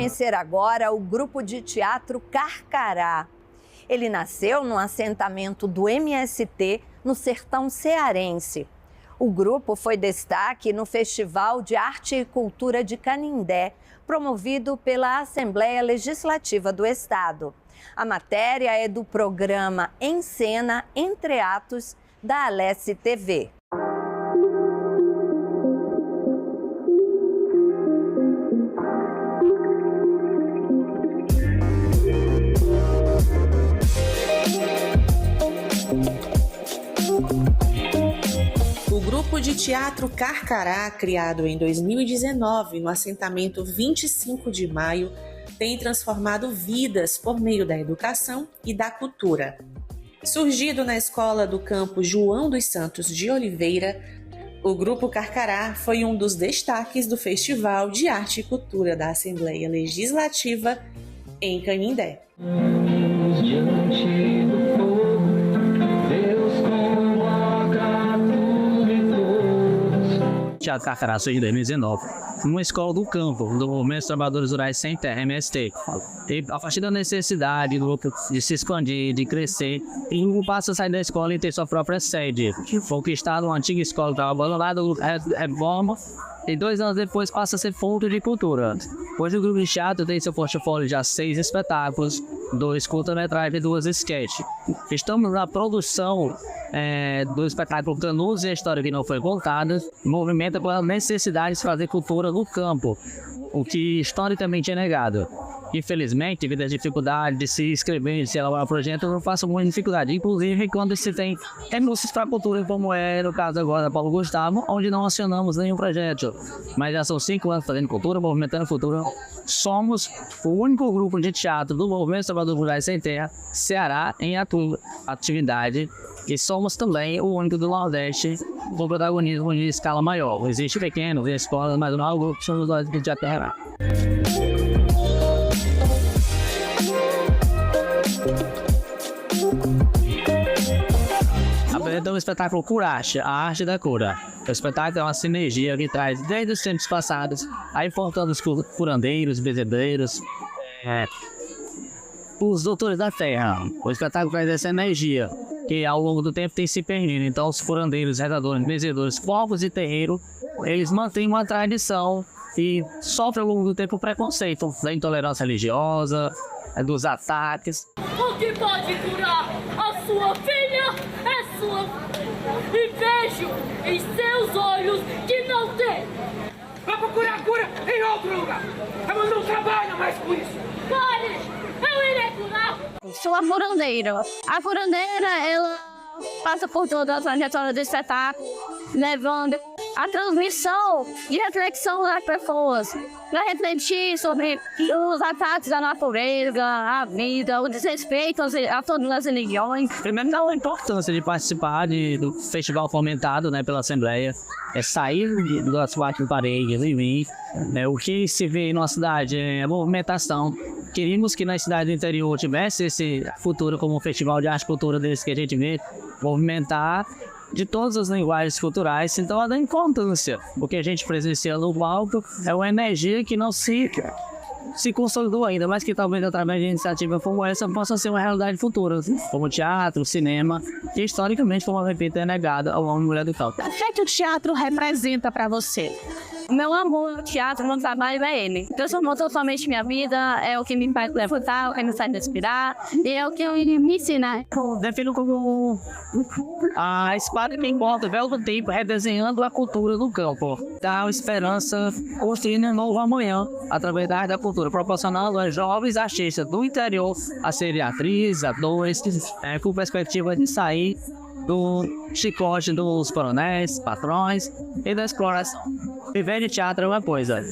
conhecer agora o grupo de teatro Carcará. Ele nasceu no assentamento do MST, no sertão cearense. O grupo foi destaque no Festival de Arte e Cultura de Canindé, promovido pela Assembleia Legislativa do Estado. A matéria é do programa Em Cena, Entre Atos, da Alesse TV. O grupo de teatro Carcará, criado em 2019 no assentamento 25 de Maio, tem transformado vidas por meio da educação e da cultura. Surgido na escola do campo João dos Santos de Oliveira, o grupo Carcará foi um dos destaques do Festival de Arte e Cultura da Assembleia Legislativa em Canindé. Teatro Carcará surgiu em 2019, numa escola do campo, do Movimento dos Trabalhadores Rurais Sem Terra, MST. E a partir da necessidade do grupo de se expandir, de crescer, o grupo passa a sair da escola e ter sua própria sede. Conquistado uma antiga escola que estava abandonada, o reforma, e 2 anos depois passa a ser ponto de cultura. Hoje o grupo de teatro tem seu portfólio já 6 espetáculos, 2 curta-metragens e 2 sketches. Estamos na produção do espetáculo Canudos e a História que Não Foi Contada, movimenta pela necessidade de fazer cultura no campo, o que historicamente é negado. Infelizmente, devido às dificuldades de se inscrever, de se elaborar projeto, eu não faço muita dificuldade. Inclusive, quando se tem renúncias para a cultura, como é no caso agora da Paulo Gustavo, onde não acionamos nenhum projeto. Mas já são 5 anos fazendo cultura, movimentando cultura. Somos o único grupo de teatro do Movimento dos Trabalhadores Rurais Sem Terra, Ceará, em atividade. E somos também o único do Nordeste com protagonismo de escala maior. Existe pequenos, escolas, mas não é o grupo que somos nós de teatro. Apresentamos o espetáculo Curache, a arte da cura. O espetáculo é uma sinergia que traz desde os tempos passados a importância dos curandeiros, bezedeiros, os doutores da terra. O espetáculo traz essa energia que ao longo do tempo tem se perdido. Então os curandeiros, rezadores, bezedores, povos e terreiro, eles mantêm uma tradição e sofrem ao longo do tempo o preconceito da intolerância religiosa, dos ataques. O que pode curar a sua filha é sua. E vejo em seus olhos que não tem. Vai procurar cura em outro lugar. Eu não trabalho mais com isso. Pare! Eu irei curar. Sou a curandeira. A curandeira, ela passa por toda a trajetória do espetáculo, levando a transmissão e reflexão das pessoas, para refletir sobre os ataques à natureza, à vida, o desrespeito a todas as religiões. Primeiro, dá a importância de participar do festival fomentado pela Assembleia, sair das 4 paredes e vir. O que se vê na cidade é movimentação. Queríamos que na cidade do interior tivesse esse futuro como um festival de arte e cultura desse que a gente vê, movimentar de todas as linguagens culturais. Então, a da importância. O que a gente presencia no palco é uma energia que não se consolidou ainda, mas que talvez através de iniciativa como essa possa ser uma realidade futura, como teatro, cinema, que historicamente, como eu repito, é negada ao homem e mulher do campo. O que o teatro representa para você? O meu amor, o teatro, meu trabalho é ele. Transformou totalmente minha vida, é o que me faz levantar, é o que me faz respirar, e é o que me ensina. Defino como a espada que envolve o véu do tempo, redesenhando a cultura do campo. Dá esperança, construindo um novo amanhã, através da arte da cultura, proporcionando a jovens artistas do interior a serem atrizes, atores, com perspectiva de sair do chicote dos coronéis, patrões e da exploração. Viver de teatro é uma coisa,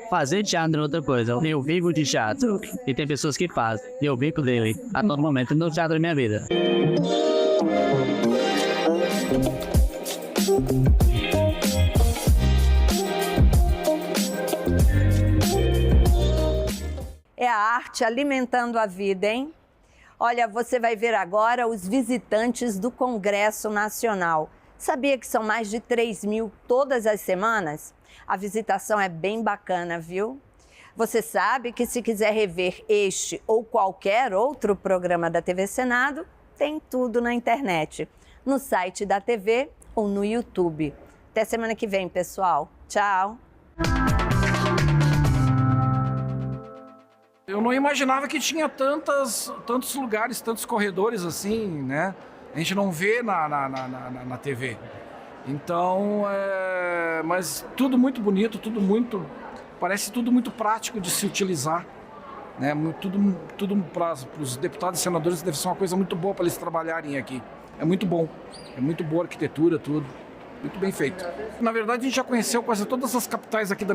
fazer teatro é outra coisa. Eu vivo de teatro e tem pessoas que fazem, e eu vivo dele a todo momento. No teatro é minha vida. É a arte alimentando a vida, hein? Olha, você vai ver agora os visitantes do Congresso Nacional. Sabia que são mais de 3.000 todas as semanas? A visitação é bem bacana, viu? Você sabe que se quiser rever este ou qualquer outro programa da TV Senado, tem tudo na internet, no site da TV ou no YouTube. Até semana que vem, pessoal. Tchau! Eu não imaginava que tinha tantos lugares, tantos corredores assim, né? A gente não vê na TV. Então, mas tudo muito bonito, parece tudo muito prático de se utilizar. Né? Tudo para os deputados e senadores deve ser uma coisa muito boa para eles trabalharem aqui. É muito bom, é muito boa a arquitetura, tudo. Muito bem feito. Na verdade, a gente já conheceu quase todas as capitais aqui da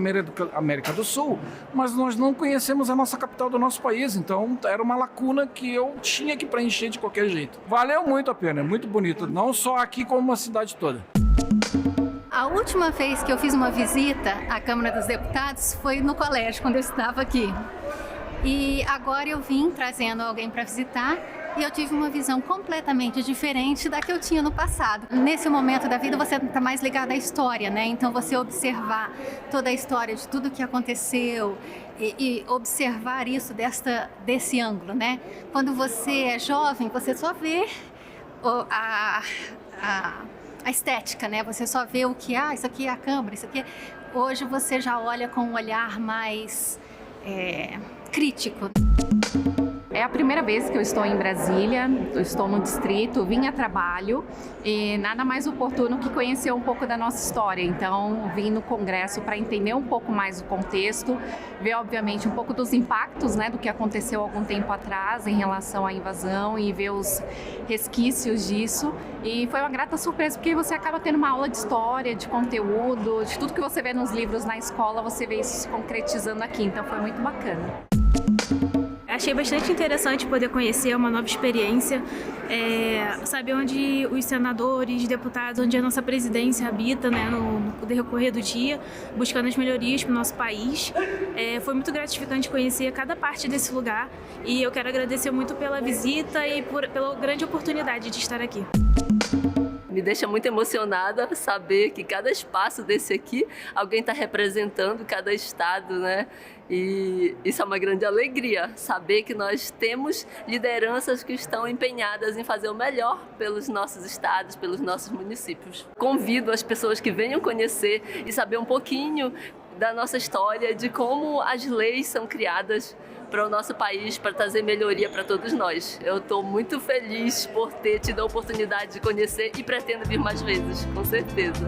América do Sul, mas nós não conhecemos a nossa capital do nosso país, então era uma lacuna que eu tinha que preencher de qualquer jeito. Valeu muito a pena, é muito bonito, não só aqui como a cidade toda. A última vez que eu fiz uma visita à Câmara dos Deputados foi no colégio, quando eu estava aqui. E agora eu vim trazendo alguém para visitar e eu tive uma visão completamente diferente da que eu tinha no passado. Nesse momento da vida você está mais ligado à história, né? Então você observar toda a história de tudo que aconteceu e observar isso desse ângulo, né? Quando você é jovem, você só vê a estética, né? Você só vê o que, isso aqui é a Câmara, isso aqui. Hoje você já olha com um olhar mais crítico. É a primeira vez que eu estou em Brasília, eu estou no distrito, vim a trabalho e nada mais oportuno que conhecer um pouco da nossa história. Então, vim no Congresso para entender um pouco mais o contexto, ver, obviamente, um pouco dos impactos, né, do que aconteceu há algum tempo atrás em relação à invasão e ver os resquícios disso. E foi uma grata surpresa, porque você acaba tendo uma aula de história, de conteúdo, de tudo que você vê nos livros na escola, você vê isso se concretizando aqui. Então, foi muito bacana. Achei bastante interessante poder conhecer uma nova experiência, saber onde os senadores, deputados, onde a nossa presidência habita, né, no decorrer do dia, buscando as melhorias para o nosso país. Foi muito gratificante conhecer cada parte desse lugar e eu quero agradecer muito pela visita e pela grande oportunidade de estar aqui. Me deixa muito emocionada saber que cada espaço desse aqui, alguém está representando cada estado, né? E isso é uma grande alegria, saber que nós temos lideranças que estão empenhadas em fazer o melhor pelos nossos estados, pelos nossos municípios. Convido as pessoas que venham conhecer e saber um pouquinho da nossa história, de como as leis são criadas para o nosso país, para trazer melhoria para todos nós. Eu estou muito feliz por ter tido a oportunidade de conhecer e pretendo vir mais vezes, com certeza.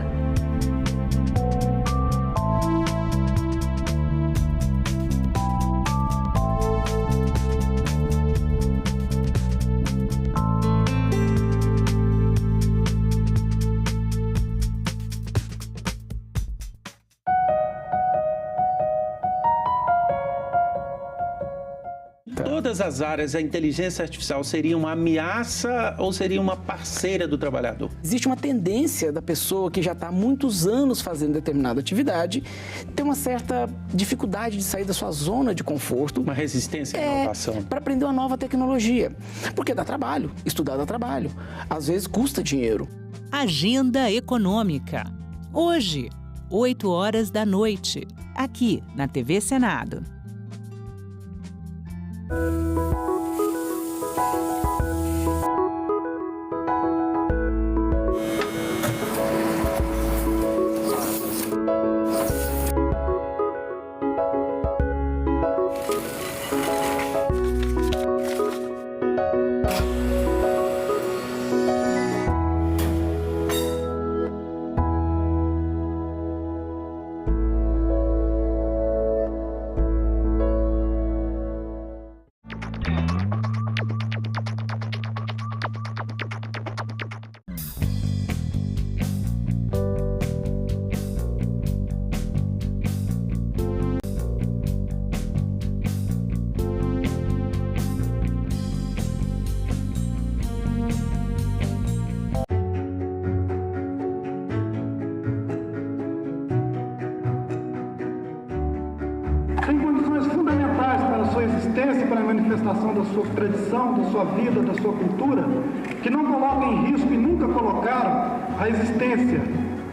Todas as áreas, a inteligência artificial seria uma ameaça ou seria uma parceira do trabalhador? Existe uma tendência da pessoa que já está há muitos anos fazendo determinada atividade ter uma certa dificuldade de sair da sua zona de conforto. Uma resistência à inovação. Para aprender uma nova tecnologia. Porque dá trabalho, estudar dá trabalho. Às vezes custa dinheiro. Agenda Econômica. Hoje, 20h, aqui na TV Senado. Tem condições fundamentais para a sua existência e para a manifestação da sua tradição, da sua vida, da sua cultura, que não colocam em risco e nunca colocaram a existência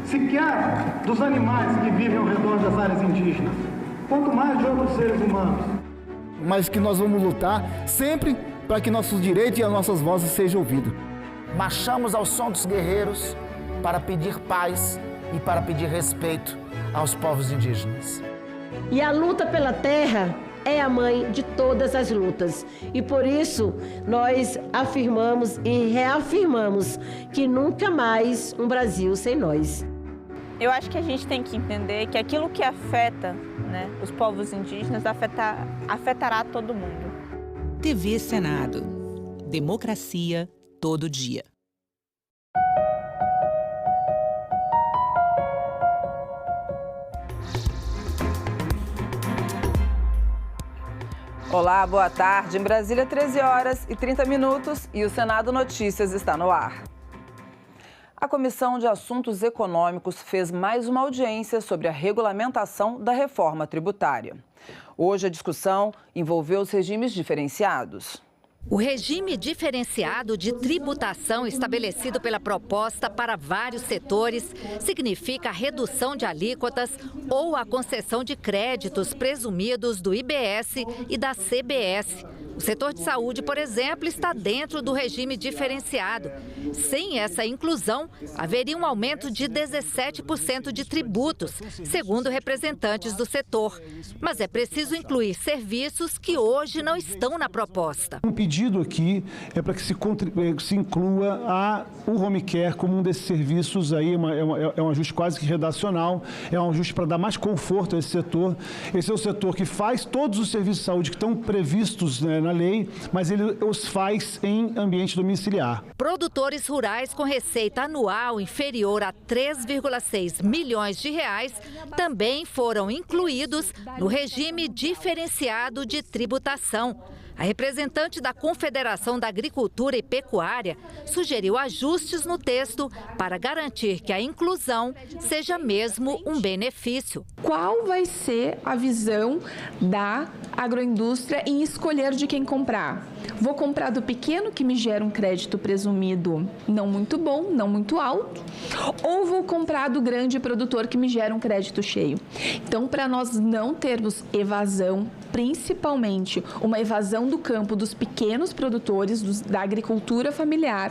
sequer dos animais que vivem ao redor das áreas indígenas. quanto mais de outros seres humanos. Mas que nós vamos lutar sempre para que nossos direitos e as nossas vozes sejam ouvidos. Marchamos ao som dos guerreiros para pedir paz e para pedir respeito aos povos indígenas. E a luta pela terra é a mãe de todas as lutas. E por isso nós afirmamos e reafirmamos que nunca mais um Brasil sem nós. Eu acho que a gente tem que entender que aquilo que afeta, né, os povos indígenas afetará todo mundo. TV Senado. Democracia todo dia. Olá, boa tarde. Em Brasília, 13h30 e o Senado Notícias está no ar. A Comissão de Assuntos Econômicos fez mais uma audiência sobre a regulamentação da reforma tributária. Hoje a discussão envolveu os regimes diferenciados. O regime diferenciado de tributação estabelecido pela proposta para vários setores significa a redução de alíquotas ou a concessão de créditos presumidos do IBS e da CBS. O setor de saúde, por exemplo, está dentro do regime diferenciado. Sem essa inclusão, haveria um aumento de 17% de tributos, segundo representantes do setor. Mas é preciso incluir serviços que hoje não estão na proposta. O pedido aqui é para que se inclua o home care como um desses serviços aí, é um ajuste quase que redacional, é um ajuste para dar mais conforto a esse setor. Esse é o setor que faz todos os serviços de saúde que estão previstos, né, na lei, mas ele os faz em ambiente domiciliar. Produtores rurais com receita anual inferior a 3,6 milhões de reais também foram incluídos no regime diferenciado de tributação. A representante da Confederação da Agricultura e Pecuária sugeriu ajustes no texto para garantir que a inclusão seja mesmo um benefício. Qual vai ser a visão da agroindústria em escolher de quem comprar? Vou comprar do pequeno que me gera um crédito presumido não muito bom, não muito alto, ou vou comprar do grande produtor que me gera um crédito cheio? Então, para nós não termos evasão, principalmente uma evasão do campo dos pequenos produtores, da agricultura familiar,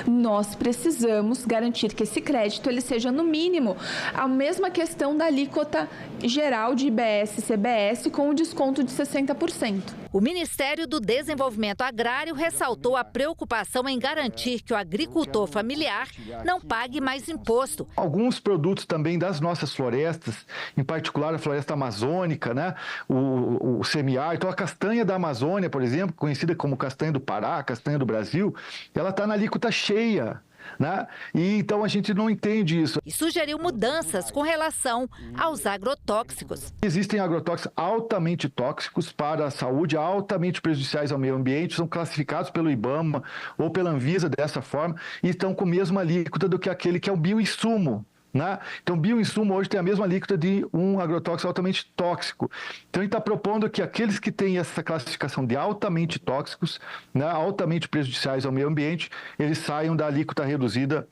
nós precisamos garantir que esse crédito ele seja, no mínimo, a mesma questão da alíquota geral de IBS e CBS com o desconto de 60%. O Ministério do Desenvolvimento Agrário ressaltou a preocupação em garantir que o agricultor familiar não pague mais imposto. Alguns produtos também das nossas florestas, em particular a floresta amazônica, né? O semiárido, então a castanha da Amazônia, por exemplo, conhecida como castanha do Pará, castanha do Brasil, ela está na alíquota cheia. Né? E então a gente não entende isso. E sugeriu mudanças com relação aos agrotóxicos. Existem agrotóxicos altamente tóxicos para a saúde, altamente prejudiciais ao meio ambiente, são classificados pelo IBAMA ou pela Anvisa dessa forma e estão com a mesma alíquota do que aquele que é o bioinsumo. Né? Então, o bioinsumo hoje tem a mesma alíquota de um agrotóxico altamente tóxico. Então, ele está propondo que aqueles que têm essa classificação de altamente tóxicos, né, altamente prejudiciais ao meio ambiente, eles saiam da alíquota reduzida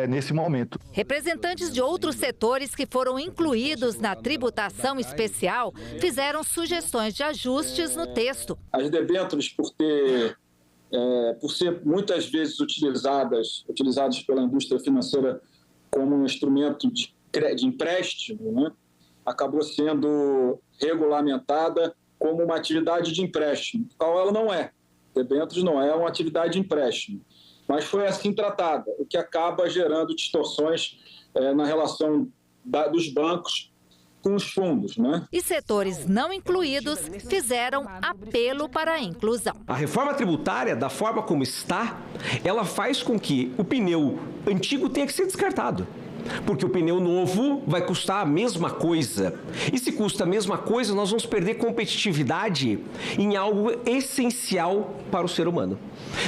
nesse momento. Representantes de outros setores que foram incluídos na tributação especial fizeram sugestões de ajustes no texto. As debêntures, por ser muitas vezes utilizadas pela indústria financeira como um instrumento de empréstimo, né, acabou sendo regulamentada como uma atividade de empréstimo, qual ela não é. Debêntures não é uma atividade de empréstimo, mas foi assim tratada, o que acaba gerando distorções na relação dos bancos com os fundos, né? E setores não incluídos fizeram apelo para a inclusão. A reforma tributária, da forma como está, ela faz com que o pneu antigo tenha que ser descartado. Porque o pneu novo vai custar a mesma coisa. E se custa a mesma coisa, nós vamos perder competitividade em algo essencial para o ser humano.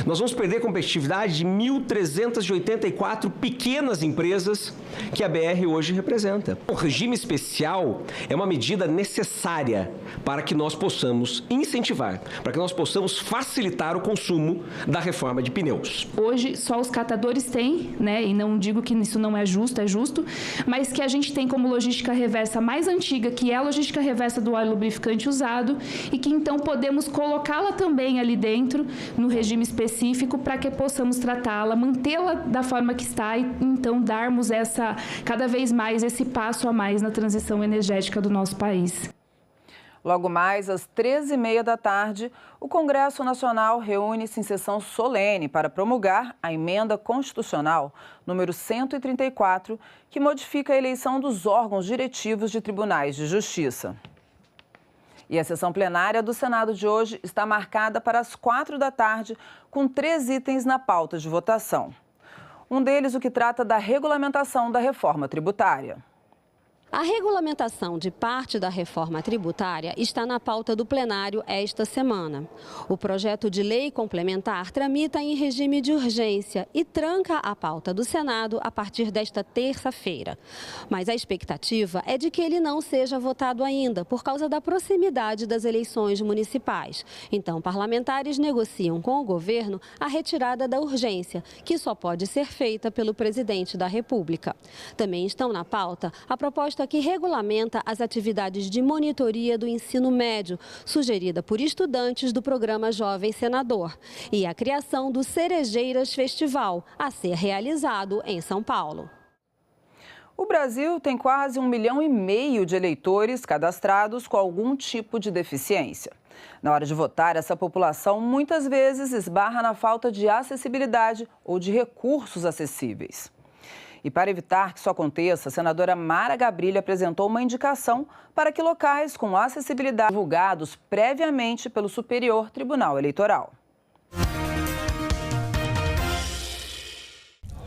Nós vamos perder competitividade de 1.384 pequenas empresas que a BR hoje representa. O regime especial é uma medida necessária para que nós possamos incentivar, para que nós possamos facilitar o consumo da reforma de pneus. Hoje, só os catadores têm, né? E não digo que isso não é justo, é justo, mas que a gente tem como logística reversa mais antiga, que é a logística reversa do óleo lubrificante usado, e que então podemos colocá-la também ali dentro, no regime específico, para que possamos tratá-la, mantê-la da forma que está e então darmos cada vez mais esse passo a mais na transição energética do nosso país. Logo mais, às 13h30 da tarde, o Congresso Nacional reúne-se em sessão solene para promulgar a emenda constitucional número 134, que modifica a eleição dos órgãos diretivos de tribunais de justiça. E a sessão plenária do Senado de hoje está marcada para as 4 da tarde, com 3 itens na pauta de votação. Um deles, o que trata da regulamentação da reforma tributária. A regulamentação de parte da reforma tributária está na pauta do plenário esta semana. O projeto de lei complementar tramita em regime de urgência e tranca a pauta do Senado a partir desta terça-feira. Mas a expectativa é de que ele não seja votado ainda, por causa da proximidade das eleições municipais. Então, parlamentares negociam com o governo a retirada da urgência, que só pode ser feita pelo presidente da República. Também estão na pauta a proposta que regulamenta as atividades de monitoria do ensino médio, sugerida por estudantes do programa Jovem Senador, e a criação do Cerejeiras Festival, a ser realizado em São Paulo. O Brasil tem quase 1,5 milhão de eleitores cadastrados com algum tipo de deficiência. Na hora de votar, essa população muitas vezes esbarra na falta de acessibilidade ou de recursos acessíveis. E para evitar que isso aconteça, a senadora Mara Gabrilli apresentou uma indicação para que locais com acessibilidade divulgados previamente pelo Superior Tribunal Eleitoral.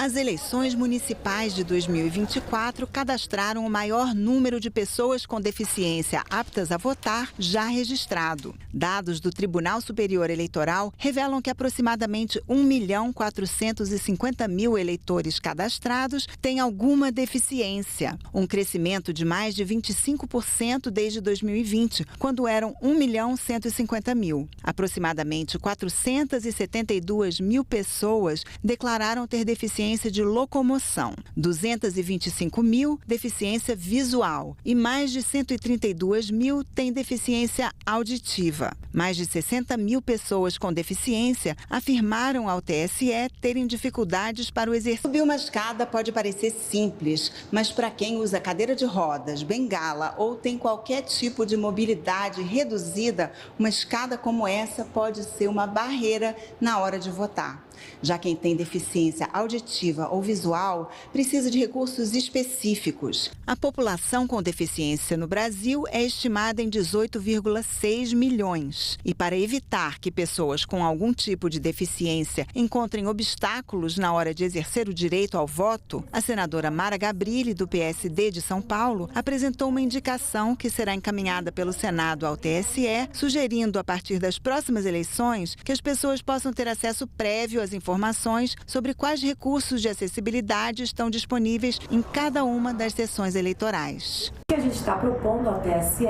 As eleições municipais de 2024 cadastraram o maior número de pessoas com deficiência aptas a votar já registrado. Dados do Tribunal Superior Eleitoral revelam que aproximadamente 1.450.000 eleitores cadastrados têm alguma deficiência, um crescimento de mais de 25% desde 2020, quando eram 1.150.000. Aproximadamente 472.000 pessoas declararam ter deficiência de locomoção, 225.000 deficiência visual e mais de 132.000 têm deficiência auditiva. Mais de 60.000 pessoas com deficiência afirmaram ao TSE terem dificuldades para o exercício. Subir uma escada pode parecer simples, mas para quem usa cadeira de rodas, bengala ou tem qualquer tipo de mobilidade reduzida, uma escada como essa pode ser uma barreira na hora de votar. Já quem tem deficiência auditiva ou visual precisa de recursos específicos. A população com deficiência no Brasil é estimada em 18,6 milhões. E para evitar que pessoas com algum tipo de deficiência encontrem obstáculos na hora de exercer o direito ao voto, a senadora Mara Gabrilli, do PSD de São Paulo, apresentou uma indicação que será encaminhada pelo Senado ao TSE, sugerindo, a partir das próximas eleições, que as pessoas possam ter acesso prévio às informações sobre quais recursos de acessibilidade estão disponíveis em cada uma das sessões eleitorais. O que a gente está propondo ao TSE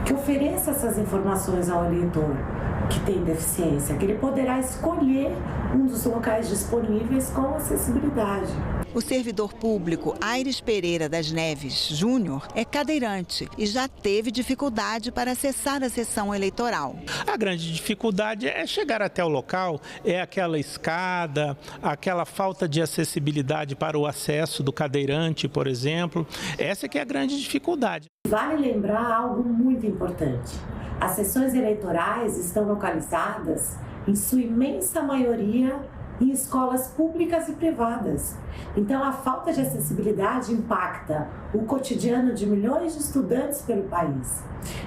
que ofereça essas informações ao eleitor que tem deficiência, que ele poderá escolher um dos locais disponíveis com acessibilidade. O servidor público Aires Pereira das Neves Júnior é cadeirante e já teve dificuldade para acessar a sessão eleitoral. A grande dificuldade é chegar até o local, é aquela escada, aquela falta de acessibilidade para o acesso do cadeirante, por exemplo. Essa que é a grande dificuldade. Vale lembrar algo muito importante. As sessões eleitorais estão localizadas, em sua imensa maioria, em escolas públicas e privadas. Então, a falta de acessibilidade impacta o cotidiano de milhões de estudantes pelo país.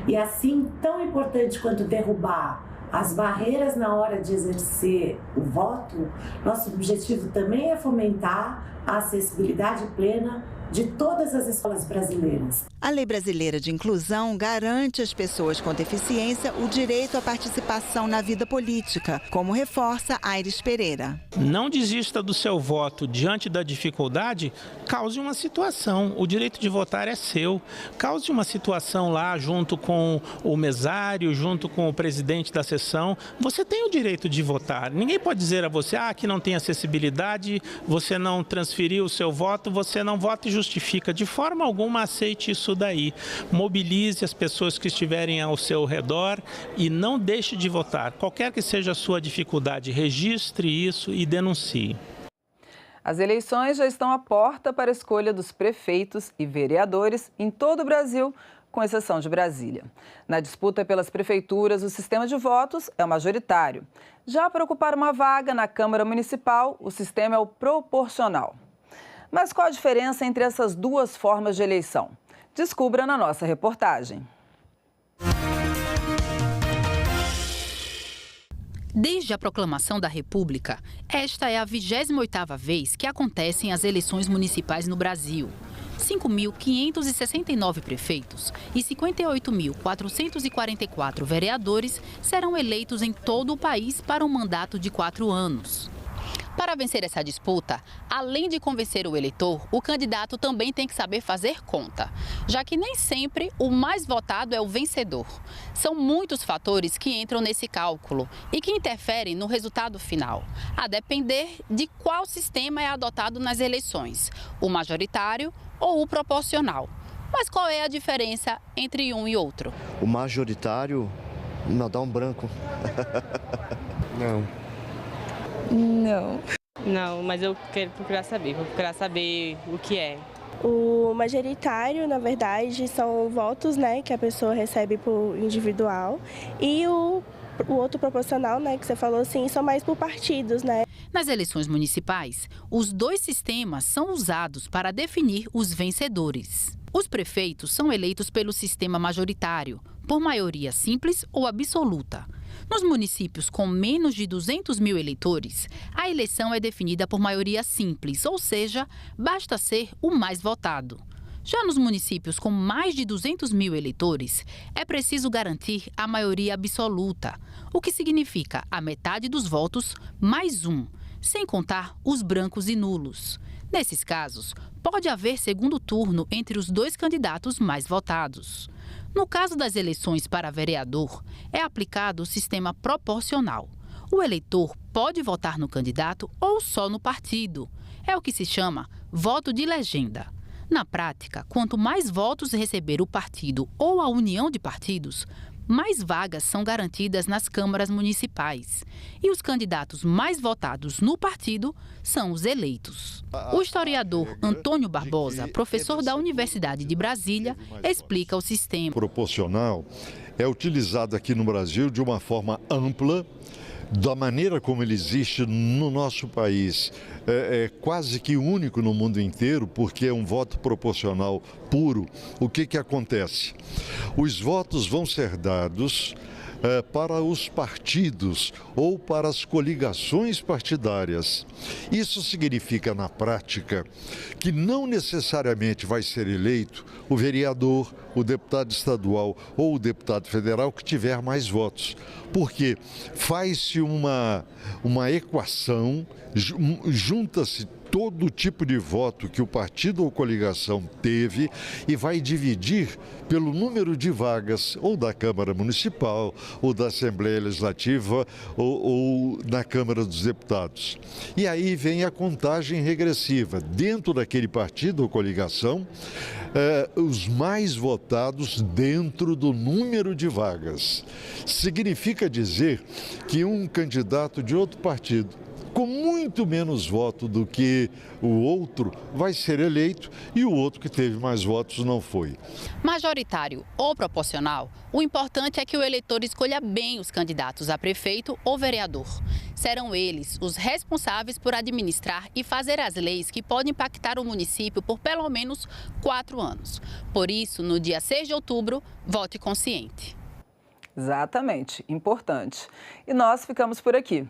E assim, tão importante quanto derrubar as barreiras na hora de exercer o voto, nosso objetivo também é fomentar a acessibilidade plena de todas as escolas brasileiras. A Lei Brasileira de Inclusão garante às pessoas com deficiência o direito à participação na vida política, como reforça Aires Pereira. Não desista do seu voto diante da dificuldade, cause uma situação. O direito de votar é seu. Cause uma situação lá junto com o mesário, junto com o presidente da sessão. Você tem o direito de votar. Ninguém pode dizer a você, que não tem acessibilidade, você não transferiu o seu voto, você não vota e justifica. De forma alguma aceite isso daí. Mobilize as pessoas que estiverem ao seu redor e não deixe de votar. Qualquer que seja a sua dificuldade, registre isso e denuncie. As eleições já estão à porta para a escolha dos prefeitos e vereadores em todo o Brasil, com exceção de Brasília. Na disputa pelas prefeituras, o sistema de votos é o majoritário. Já para ocupar uma vaga na Câmara Municipal, o sistema é o proporcional. Mas qual a diferença entre essas duas formas de eleição? Descubra na nossa reportagem. Desde a proclamação da República, esta é a 28ª vez que acontecem as eleições municipais no Brasil. 5.569 prefeitos e 58.444 vereadores serão eleitos em todo o país para um mandato de 4 anos. Para vencer essa disputa, além de convencer o eleitor, o candidato também tem que saber fazer conta, já que nem sempre o mais votado é o vencedor. São muitos fatores que entram nesse cálculo e que interferem no resultado final, a depender de qual sistema é adotado nas eleições, o majoritário ou o proporcional. Mas qual é a diferença entre um e outro? O majoritário, não, dá um branco. Não. Não, mas eu quero procurar saber, vou procurar saber o que é. O majoritário, na verdade, são votos, né, que a pessoa recebe por individual, e o outro proporcional, né, que você falou assim, são mais por partidos, né? Nas eleições municipais, os dois sistemas são usados para definir os vencedores. Os prefeitos são eleitos pelo sistema majoritário, por maioria simples ou absoluta. Nos municípios com menos de 200 mil eleitores, a eleição é definida por maioria simples, ou seja, basta ser o mais votado. Já nos municípios com mais de 200 mil eleitores, é preciso garantir a maioria absoluta, o que significa a metade dos votos mais um, sem contar os brancos e nulos. Nesses casos, pode haver segundo turno entre os dois candidatos mais votados. No caso das eleições para vereador, é aplicado o sistema proporcional. O eleitor pode votar no candidato ou só no partido. É o que se chama voto de legenda. Na prática, quanto mais votos receber o partido ou a união de partidos, mais vagas são garantidas nas câmaras municipais. E os candidatos mais votados no partido são os eleitos. O historiador Antônio Barbosa, professor da Universidade de Brasília, explica o sistema. Proporcional é utilizado aqui no Brasil de uma forma ampla, da maneira como ele existe no nosso país. É quase que único no mundo inteiro, porque é um voto proporcional puro. O que acontece? Os votos vão ser dados para os partidos ou para as coligações partidárias. Isso significa, na prática, que não necessariamente vai ser eleito o vereador, o deputado estadual ou o deputado federal que tiver mais votos. Porque faz-se uma equação, junta-se todo tipo de voto que o partido ou coligação teve e vai dividir pelo número de vagas ou da Câmara Municipal, ou da Assembleia Legislativa, ou na Câmara dos Deputados. E aí vem a contagem regressiva. Dentro daquele partido ou coligação, os mais votados dentro do número de vagas. Significa dizer que um candidato de outro partido, com muito menos voto do que o outro, vai ser eleito e o outro que teve mais votos não foi. Majoritário ou proporcional, o importante é que o eleitor escolha bem os candidatos a prefeito ou vereador. Serão eles os responsáveis por administrar e fazer as leis que podem impactar o município por pelo menos 4 anos. Por isso, no dia 6 de outubro, vote consciente. Exatamente, importante. E nós ficamos por aqui.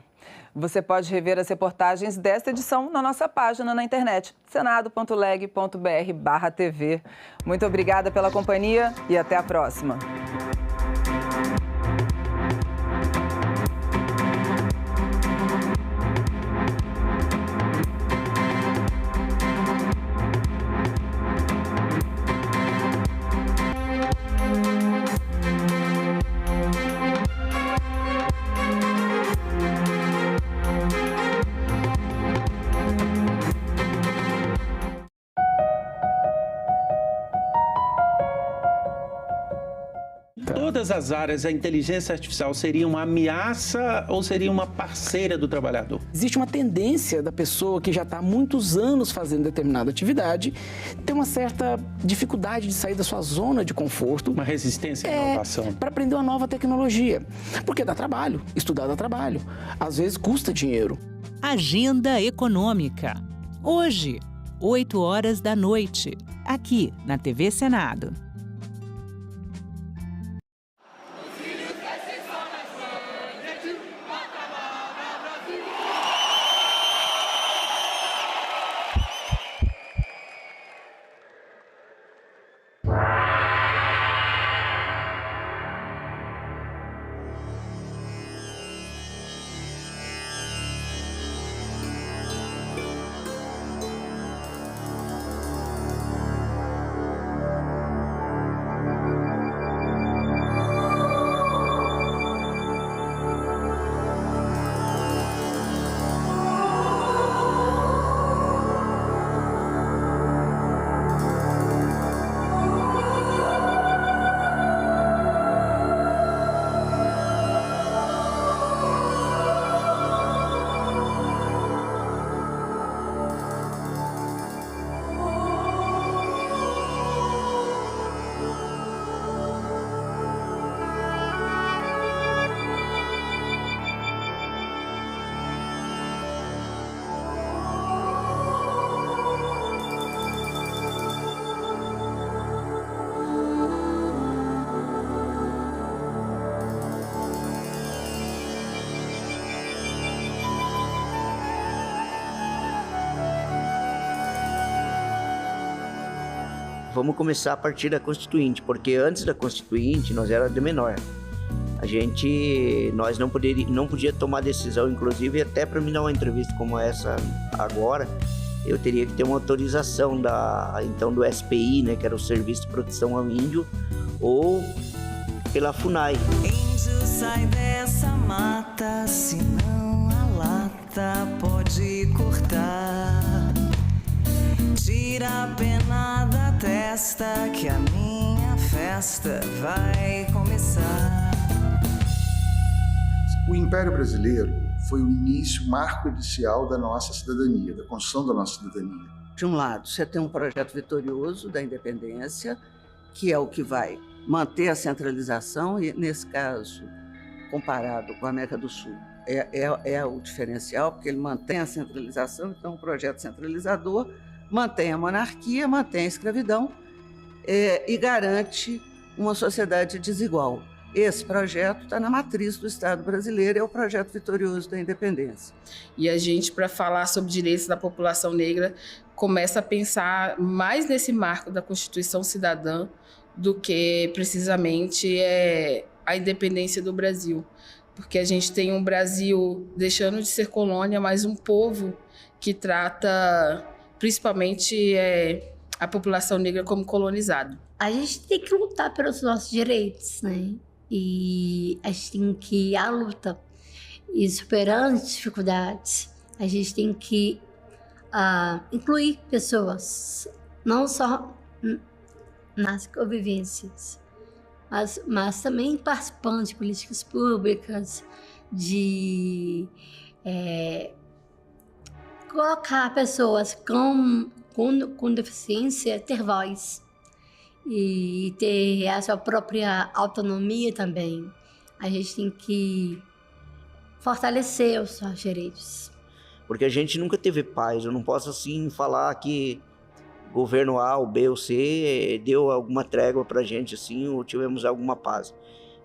Você pode rever as reportagens desta edição na nossa página na internet, senado.leg.br/tv. Muito obrigada pela companhia e até a próxima. todas as áreas a inteligência artificial seria uma ameaça ou seria uma parceira do trabalhador? Existe uma tendência da pessoa que já está há muitos anos fazendo determinada atividade ter uma certa dificuldade de sair da sua zona de conforto. Uma resistência à inovação. Para aprender uma nova tecnologia. Porque dá trabalho, estudar dá trabalho. Às vezes custa dinheiro. Agenda Econômica. Hoje, 20h, aqui na TV Senado. Vamos começar a partir da Constituinte, porque antes da Constituinte nós era de menor. Nós não podia tomar decisão, inclusive até para me dar uma entrevista como essa agora, eu teria que ter uma autorização do SPI, né, que era o Serviço de Proteção ao Índio, ou pela FUNAI. Índio, sai dessa mata, senão a lata pode cortar. Tira a pena da testa que a minha festa vai começar. O Império Brasileiro foi o início, o marco inicial da nossa cidadania, da construção da nossa cidadania. De um lado, você tem um projeto vitorioso da independência, que é o que vai manter a centralização, e nesse caso, comparado com a América do Sul, é o diferencial, porque ele mantém a centralização, então um projeto centralizador, mantém a monarquia, mantém a escravidão e garante uma sociedade desigual. Esse projeto está na matriz do Estado brasileiro, é o projeto vitorioso da independência. E a gente, para falar sobre direitos da população negra, começa a pensar mais nesse marco da Constituição Cidadã do que precisamente a independência do Brasil. Porque a gente tem um Brasil deixando de ser colônia, mas um povo que trata principalmente a população negra como colonizado. A gente tem que lutar pelos nossos direitos, né? E a gente tem que ir à luta. E superando as dificuldades, a gente tem que incluir pessoas, não só nas convivências, mas também participando de políticas públicas, de colocar pessoas com deficiência, ter voz e ter a sua própria autonomia também. A gente tem que fortalecer os seus direitos. Porque a gente nunca teve paz. Eu não posso assim falar que governo A, ou B, ou C deu alguma trégua para a gente assim, ou tivemos alguma paz.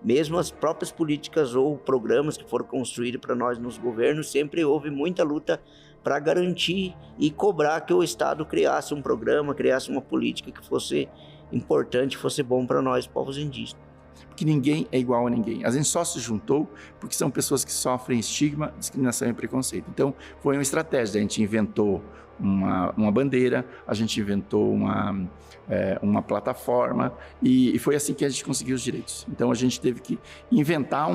Mesmo as próprias políticas ou programas que foram construídos para nós nos governos, sempre houve muita luta para garantir e cobrar que o Estado criasse um programa, criasse uma política que fosse importante, fosse bom para nós, povos indígenas. Porque ninguém é igual a ninguém. A gente só se juntou porque são pessoas que sofrem estigma, discriminação e preconceito. Então, foi uma estratégia. A gente inventou uma bandeira, a gente inventou uma plataforma e foi assim que a gente conseguiu os direitos. Então, a gente teve que inventar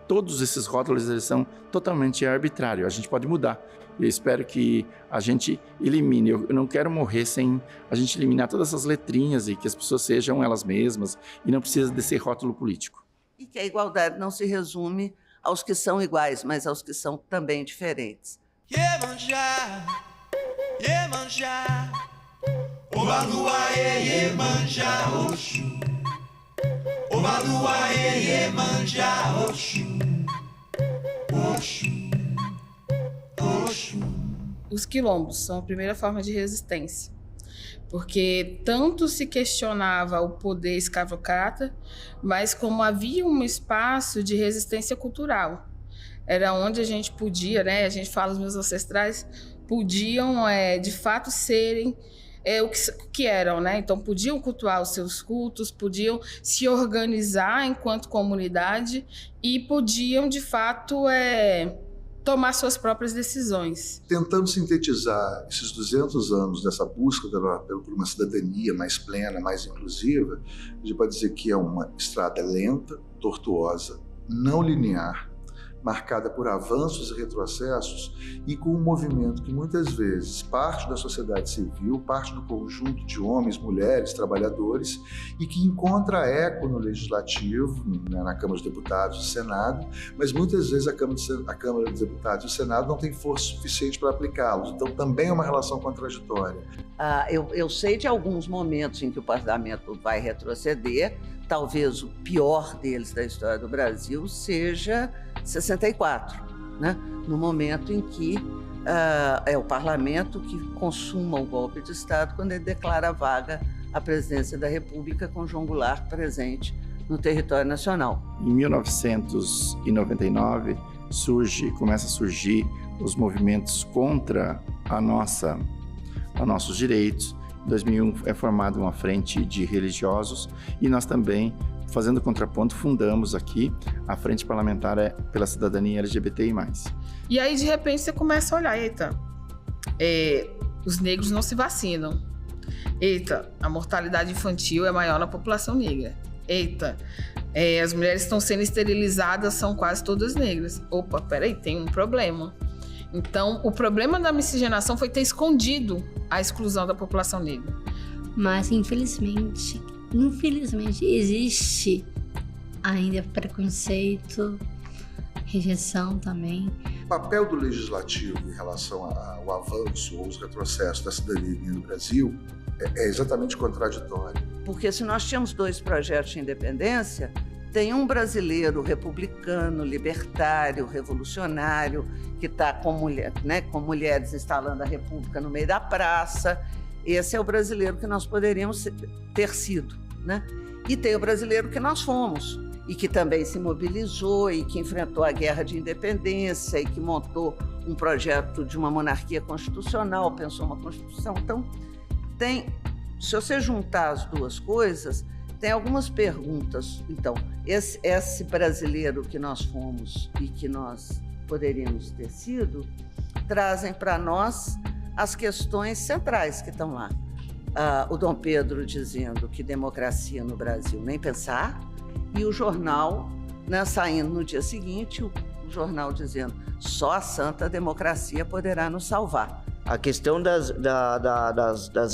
todos esses rótulos, eles são totalmente arbitrários. A gente pode mudar. Eu espero que a gente elimine. Eu não quero morrer sem a gente eliminar todas essas letrinhas e que as pessoas sejam elas mesmas e não precisa desse rótulo político. E que a igualdade não se resume aos que são iguais, mas aos que são também diferentes. Iemanjá, Iemanjá, Obalua, Iemanjá, Oxu. Obalua, Iemanjá, Oxu. Oxu. Oxu. Os quilombos são a primeira forma de resistência, porque tanto se questionava o poder escravocrata, mas como havia um espaço de resistência cultural. Era onde a gente podia, né? A gente fala, os meus ancestrais podiam, de fato, serem o que eram, né? Então, podiam cultuar os seus cultos, podiam se organizar enquanto comunidade e podiam, de fato, tomar suas próprias decisões. Tentando sintetizar esses 200 anos dessa busca por uma cidadania mais plena, mais inclusiva, a gente pode dizer que é uma estrada lenta, tortuosa, não linear, marcada por avanços e retrocessos e com um movimento que muitas vezes parte da sociedade civil, parte do conjunto de homens, mulheres, trabalhadores e que encontra eco no Legislativo, na Câmara dos Deputados e Senado, mas muitas vezes a Câmara dos Deputados e o Senado não tem força suficiente para aplicá-los, então também é uma relação contraditória. Eu sei de alguns momentos em que o parlamento vai retroceder, talvez o pior deles da história do Brasil seja 64, né? No momento em que é o parlamento que consuma o golpe de Estado quando ele declara vaga a presidência da República com João Goulart presente no território nacional. Em 1999 começa a surgir os movimentos contra nossos direitos. Em 2001 é formada uma frente de religiosos e nós também, fazendo contraponto, fundamos aqui a Frente Parlamentar pela Cidadania LGBTI+. E aí, de repente, você começa a olhar, eita, os negros não se vacinam. Eita, a mortalidade infantil é maior na população negra. Eita, as mulheres que estão sendo esterilizadas são quase todas negras. Opa, peraí, tem um problema. Então, o problema da miscigenação foi ter escondido a exclusão da população negra. Mas, infelizmente, existe ainda preconceito, rejeição também. O papel do Legislativo em relação ao avanço ou os retrocessos da cidadania no Brasil é exatamente contraditório. Porque se nós tínhamos 2 projetos de independência, tem um brasileiro republicano, libertário, revolucionário, que está com mulheres instalando a República no meio da praça. Esse é o brasileiro que nós poderíamos ter sido, né? E tem o brasileiro que nós fomos, e que também se mobilizou, e que enfrentou a guerra de independência, e que montou um projeto de uma monarquia constitucional, pensou uma Constituição. Então, se você juntar as duas coisas, tem algumas perguntas. Então, esse brasileiro que nós fomos e que nós poderíamos ter sido, trazem para nós as questões centrais que estão lá. O Dom Pedro dizendo que democracia no Brasil nem pensar, e o jornal, né, saindo no dia seguinte, o jornal dizendo só a santa democracia poderá nos salvar. A questão das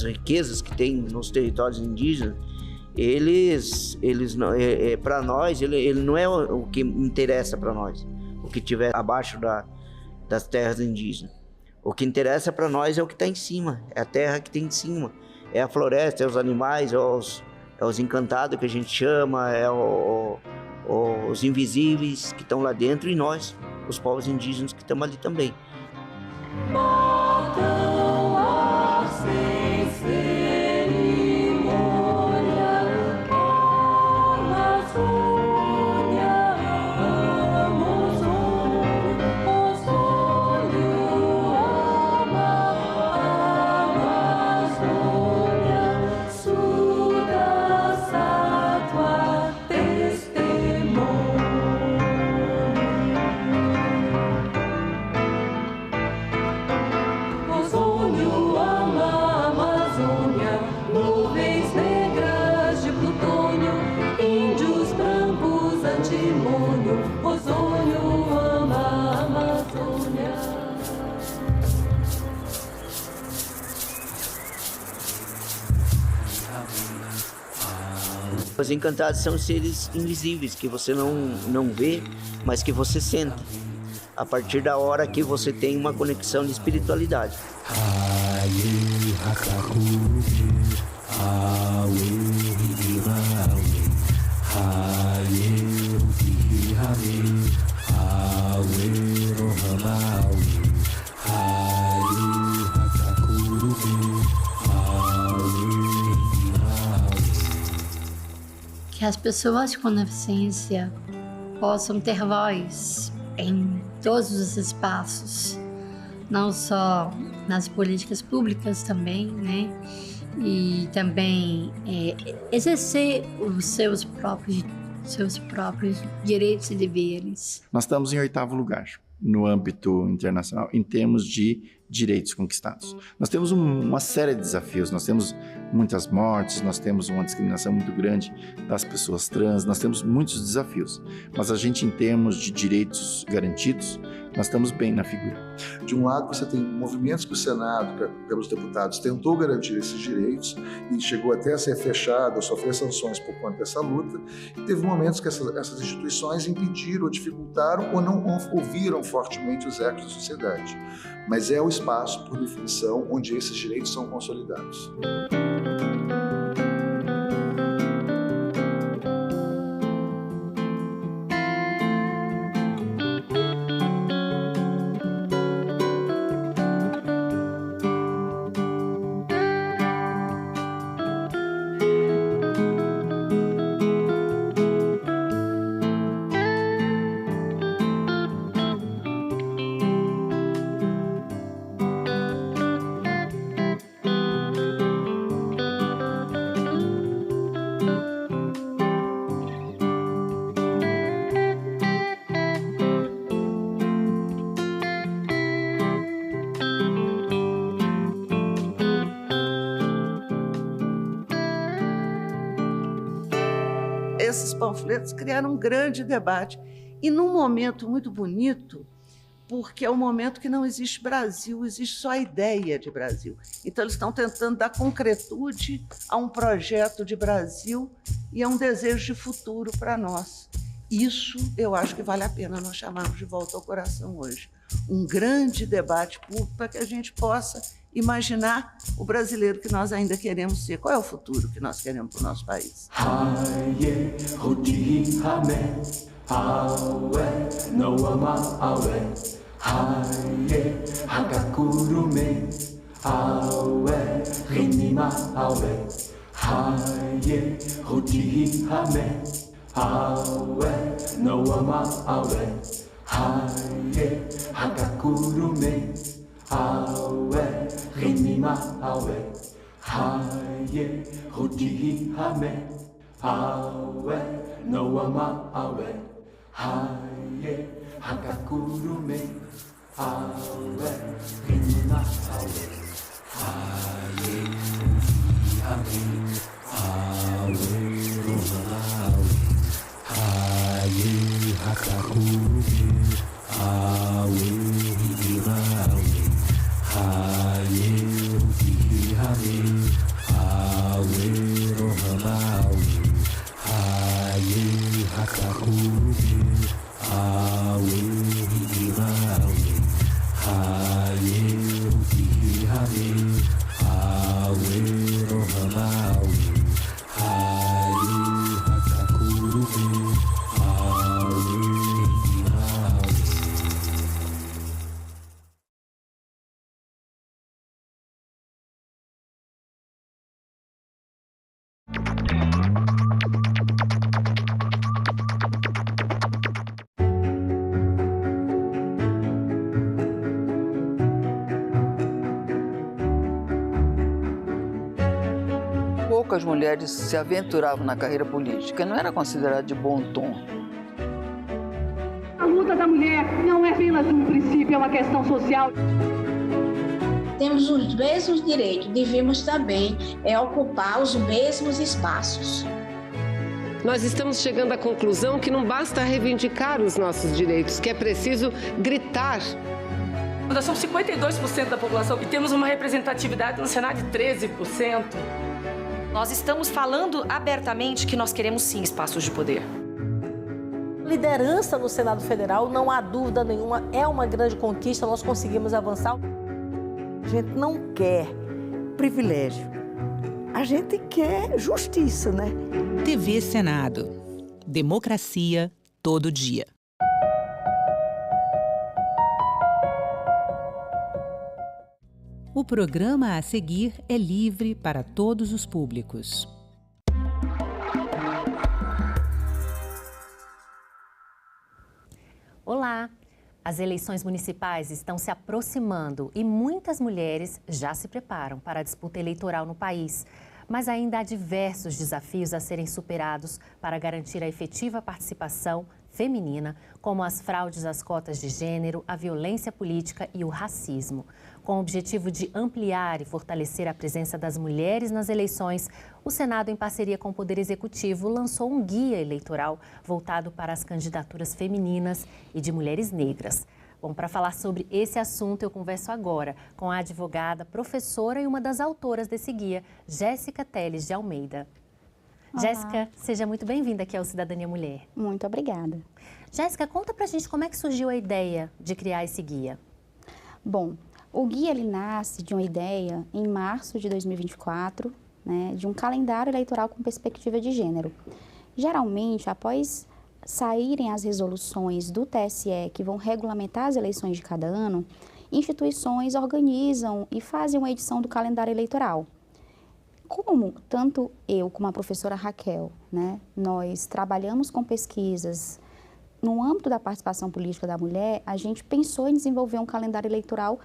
riquezas que tem nos territórios indígenas, eles para nós, ele não é o que interessa para nós, o que tiver abaixo das terras indígenas. O que interessa para nós é o que está em cima, é a terra que tem em cima, é a floresta, é os animais, é os encantados que a gente chama, os invisíveis que estão lá dentro e nós, os povos indígenas que estamos ali também. Os encantados são seres invisíveis, que você não vê, mas que você sente. A partir da hora que você tem uma conexão de espiritualidade. Que as pessoas com deficiência possam ter voz em todos os espaços, não só nas políticas públicas também, né? E também exercer os seus próprios direitos e deveres. Nós estamos em 8º lugar no âmbito internacional em termos de direitos conquistados. Nós temos uma série de desafios, nós temos muitas mortes, nós temos uma discriminação muito grande das pessoas trans, nós temos muitos desafios, mas a gente, em termos de direitos garantidos, nós estamos bem na figura. De um lado, você tem movimentos que o Senado, pelos deputados, tentou garantir esses direitos e chegou até a ser fechado, a sofrer sanções por conta dessa luta. E teve momentos que essas instituições impediram, ou dificultaram, ou não ouviram fortemente os ecos da sociedade. Mas é o espaço, por definição, onde esses direitos são consolidados. Esses panfletos criaram um grande debate e num momento muito bonito, porque é um momento que não existe Brasil, existe só a ideia de Brasil. Então eles estão tentando dar concretude a um projeto de Brasil e a um desejo de futuro para nós. Isso eu acho que vale a pena nós chamarmos de volta ao coração hoje. Um grande debate público para que a gente possa imaginar o brasileiro que nós ainda queremos ser. Qual é o futuro que nós queremos para o nosso país? Awe, Rinima Awe, Haye, Hutihi Hame, Awe, Noama Awe, Haye, Hakakurume, Awe, Rinima Awe, Haye, Hutihi Hame, Awe, Noama Awe, Haye, Hakakurume, Awe, Rinima Awe. Haye, Hutihi Hame, Awe, Rohama Awe, Haye, Hakakurume, Awe, Hidima Awe, Haye, Hutihi Hame, Awe, Rohama Awe, Haye, Hakakurume, Awe, Hidima Awe. Poucas mulheres se aventuravam na carreira política, não era considerado de bom tom. A luta da mulher não é apenas um princípio, é uma questão social. Temos os mesmos direitos, devemos também ocupar os mesmos espaços. Nós estamos chegando à conclusão que não basta reivindicar os nossos direitos, que é preciso gritar. Nós somos 52% da população e temos uma representatividade no Senado de 13%. Nós estamos falando abertamente que nós queremos sim espaços de poder. Liderança no Senado Federal, não há dúvida nenhuma, é uma grande conquista, nós conseguimos avançar. A gente não quer privilégio, a gente quer justiça, né? TV Senado. Democracia todo dia. O programa a seguir é livre para todos os públicos. Olá! As eleições municipais estão se aproximando e muitas mulheres já se preparam para a disputa eleitoral no país. Mas ainda há diversos desafios a serem superados para garantir a efetiva participação feminina, como as fraudes às cotas de gênero, a violência política e o racismo. Com o objetivo de ampliar e fortalecer a presença das mulheres nas eleições, o Senado, em parceria com o Poder Executivo, lançou um guia eleitoral voltado para as candidaturas femininas e de mulheres negras. Bom, para falar sobre esse assunto, eu converso agora com a advogada, professora e uma das autoras desse guia, Jéssica Teles de Almeida. Olá. Jéssica, seja muito bem-vinda aqui ao Cidadania Mulher. Muito obrigada. Jéssica, conta pra gente como é que surgiu a ideia de criar esse guia. Bom, o guia ele nasce de uma ideia em março de 2024, né, de um calendário eleitoral com perspectiva de gênero. Geralmente, após saírem as resoluções do TSE que vão regulamentar as eleições de cada ano, instituições organizam e fazem uma edição do calendário eleitoral. Como tanto eu como a professora Raquel, né, nós trabalhamos com pesquisas no âmbito da participação política da mulher, a gente pensou em desenvolver um calendário eleitoral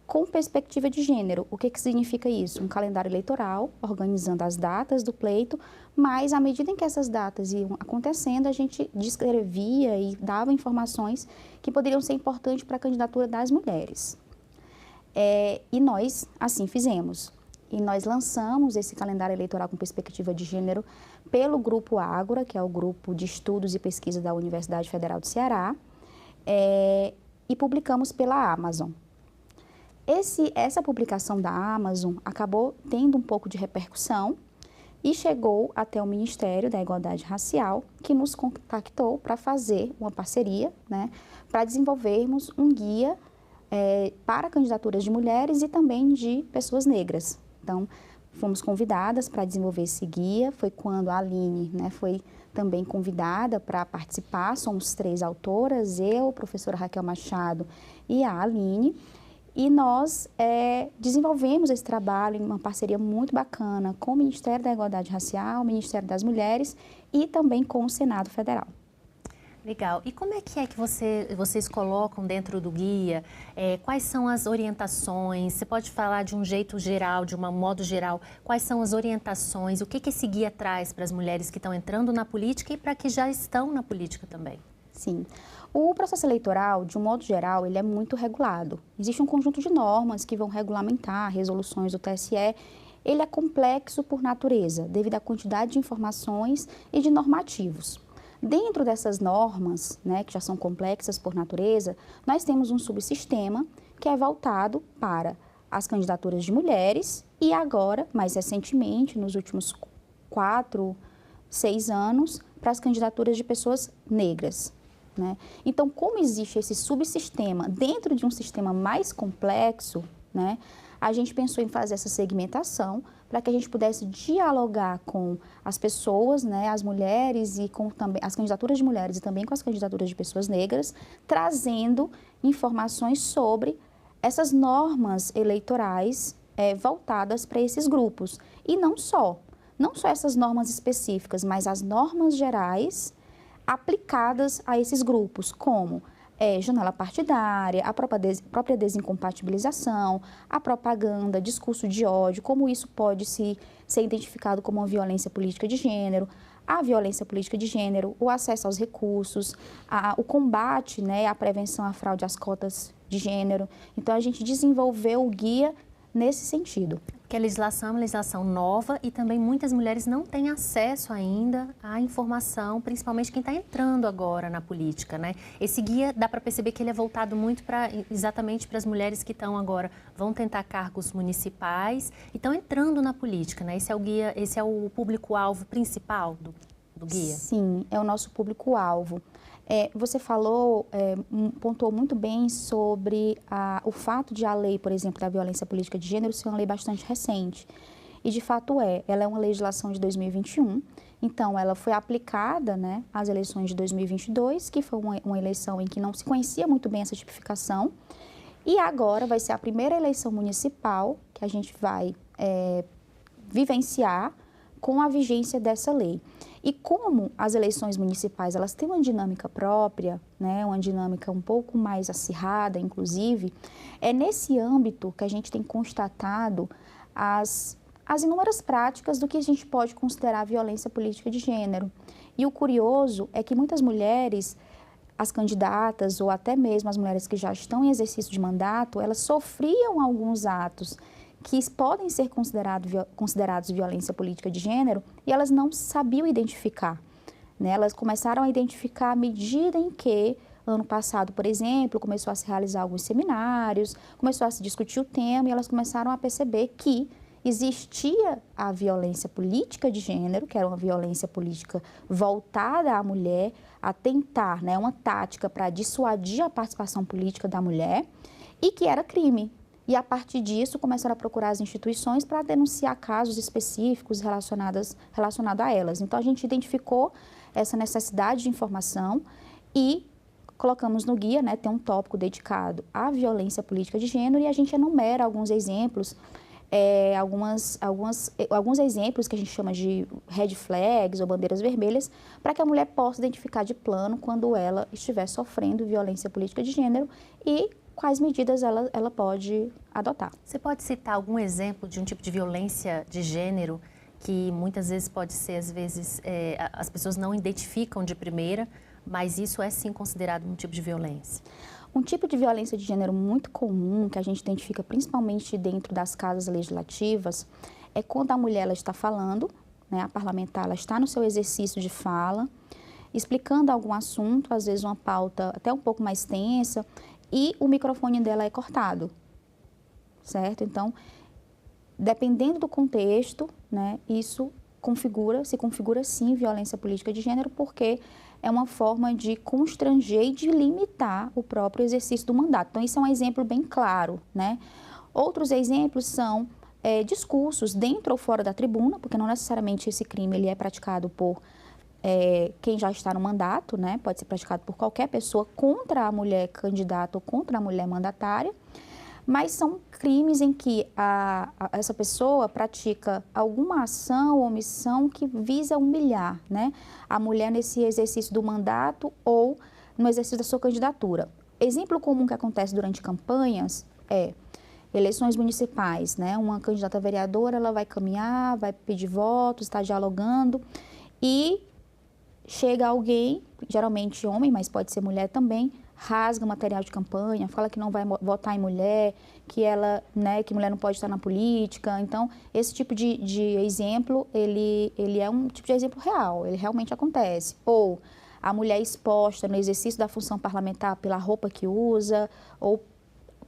com perspectiva de gênero. O que significa isso? Um calendário eleitoral, organizando as datas do pleito, mas à medida em que essas datas iam acontecendo, a gente descrevia e dava informações que poderiam ser importantes para a candidatura das mulheres. E nós, assim, fizemos. E nós lançamos esse calendário eleitoral com perspectiva de gênero pelo Grupo Ágora, que é o Grupo de Estudos e Pesquisa da Universidade Federal do Ceará, e publicamos pela Amazon. Essa publicação da Amazon acabou tendo um pouco de repercussão e chegou até o Ministério da Igualdade Racial, que nos contactou para fazer uma parceria, né, para desenvolvermos um guia para candidaturas de mulheres e também de pessoas negras. Então, fomos convidadas para desenvolver esse guia, foi quando a Aline, né, foi também convidada para participar, somos 3 autoras, eu, a professora Raquel Machado e a Aline. E nós desenvolvemos esse trabalho em uma parceria muito bacana com o Ministério da Igualdade Racial, o Ministério das Mulheres e também com o Senado Federal. Legal. E como é que vocês colocam dentro do guia? Quais são as orientações? Você pode falar de um jeito geral, de um modo geral, quais são as orientações? O que esse guia traz para as mulheres que estão entrando na política e para que já estão na política também? Sim. O processo eleitoral, de um modo geral, ele é muito regulado. Existe um conjunto de normas que vão regulamentar resoluções do TSE. Ele é complexo por natureza, devido à quantidade de informações e de normativos. Dentro dessas normas, né, que já são complexas por natureza, nós temos um subsistema que é voltado para as candidaturas de mulheres e agora, mais recentemente, nos últimos 4, 6 anos, para as candidaturas de pessoas negras. Né? Então, como existe esse subsistema dentro de um sistema mais complexo, né, a gente pensou em fazer essa segmentação para que a gente pudesse dialogar com as pessoas, né, as mulheres e com também as candidaturas de mulheres e também com as candidaturas de pessoas negras, trazendo informações sobre essas normas eleitorais voltadas para esses grupos. E não só essas normas específicas, mas as normas gerais aplicadas a esses grupos, como janela partidária, a própria desincompatibilização, a propaganda, discurso de ódio, como isso pode ser identificado como uma violência política de gênero, a violência política de gênero, o acesso aos recursos, o combate, né, a prevenção à fraude às cotas de gênero. Então, a gente desenvolveu o guia nesse sentido. Porque a legislação é uma legislação nova e também muitas mulheres não têm acesso ainda à informação, principalmente quem está entrando agora na política, né? Esse guia, dá para perceber que ele é voltado muito exatamente para as mulheres que estão agora, vão tentar cargos municipais e estão entrando na política, né? Esse é o guia, esse é o público-alvo principal do guia? Sim, é o nosso público-alvo. Você falou, pontuou muito bem sobre o fato de a lei, por exemplo, da violência política de gênero ser uma lei bastante recente. E, de fato, ela é uma legislação de 2021, então ela foi aplicada, né, às eleições de 2022, que foi uma eleição em que não se conhecia muito bem essa tipificação, e agora vai ser a primeira eleição municipal que a gente vai vivenciar com a vigência dessa lei. E como as eleições municipais elas têm uma dinâmica própria, né, uma dinâmica um pouco mais acirrada, inclusive, é nesse âmbito que a gente tem constatado as inúmeras práticas do que a gente pode considerar violência política de gênero. E o curioso é que muitas mulheres, as candidatas ou até mesmo as mulheres que já estão em exercício de mandato, elas sofriam alguns atos que podem ser considerados violência política de gênero e elas não sabiam identificar, né? Elas começaram a identificar à medida em que, ano passado, por exemplo, começou a se realizar alguns seminários, começou a se discutir o tema e elas começaram a perceber que existia a violência política de gênero, que era uma violência política voltada à mulher, a tentar, né, uma tática para dissuadir a participação política da mulher e que era crime. E, a partir disso, começaram a procurar as instituições para denunciar casos específicos relacionados a elas. Então, a gente identificou essa necessidade de informação e colocamos no guia, né, tem um tópico dedicado à violência política de gênero e a gente enumera alguns exemplos, alguns exemplos que a gente chama de red flags ou bandeiras vermelhas, para que a mulher possa identificar de plano quando ela estiver sofrendo violência política de gênero e quais medidas ela pode adotar. Você pode citar algum exemplo de um tipo de violência de gênero que muitas vezes pode ser, às vezes, as pessoas não identificam de primeira, mas isso é sim considerado um tipo de violência? Um tipo de violência de gênero muito comum, que a gente identifica principalmente dentro das casas legislativas, é quando a mulher ela está falando, né, a parlamentar ela está no seu exercício de fala, explicando algum assunto, às vezes uma pauta até um pouco mais tensa, e o microfone dela é cortado, certo? Então, dependendo do contexto, né, isso se configura sim violência política de gênero, porque é uma forma de constranger e de limitar o próprio exercício do mandato. Então, isso é um exemplo bem claro, né? Outros exemplos são discursos dentro ou fora da tribuna, porque não necessariamente esse crime ele é praticado por quem já está no mandato, né? Pode ser praticado por qualquer pessoa contra a mulher candidata ou contra a mulher mandatária, mas são crimes em que essa pessoa pratica alguma ação ou omissão que visa humilhar, né, a mulher nesse exercício do mandato ou no exercício da sua candidatura. Exemplo comum que acontece durante campanhas é eleições municipais, né? Uma candidata vereadora, ela vai caminhar, vai pedir votos, está dialogando e chega alguém, geralmente homem, mas pode ser mulher também, rasga material de campanha, fala que não vai votar em mulher, que ela, né, que mulher não pode estar na política. Então, esse tipo de exemplo, ele é um tipo de exemplo real, ele realmente acontece. Ou a mulher exposta no exercício da função parlamentar pela roupa que usa, ou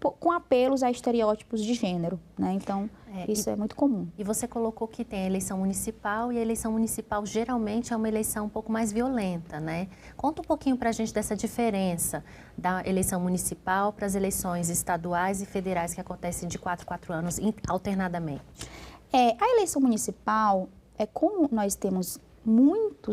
com apelos a estereótipos de gênero, né? Então, isso é muito comum. E você colocou que tem a eleição municipal, e a eleição municipal geralmente é uma eleição um pouco mais violenta, né? Conta um pouquinho pra gente dessa diferença da eleição municipal para as eleições estaduais e federais que acontecem de 4 em 4 anos, alternadamente. A eleição municipal, como nós temos muito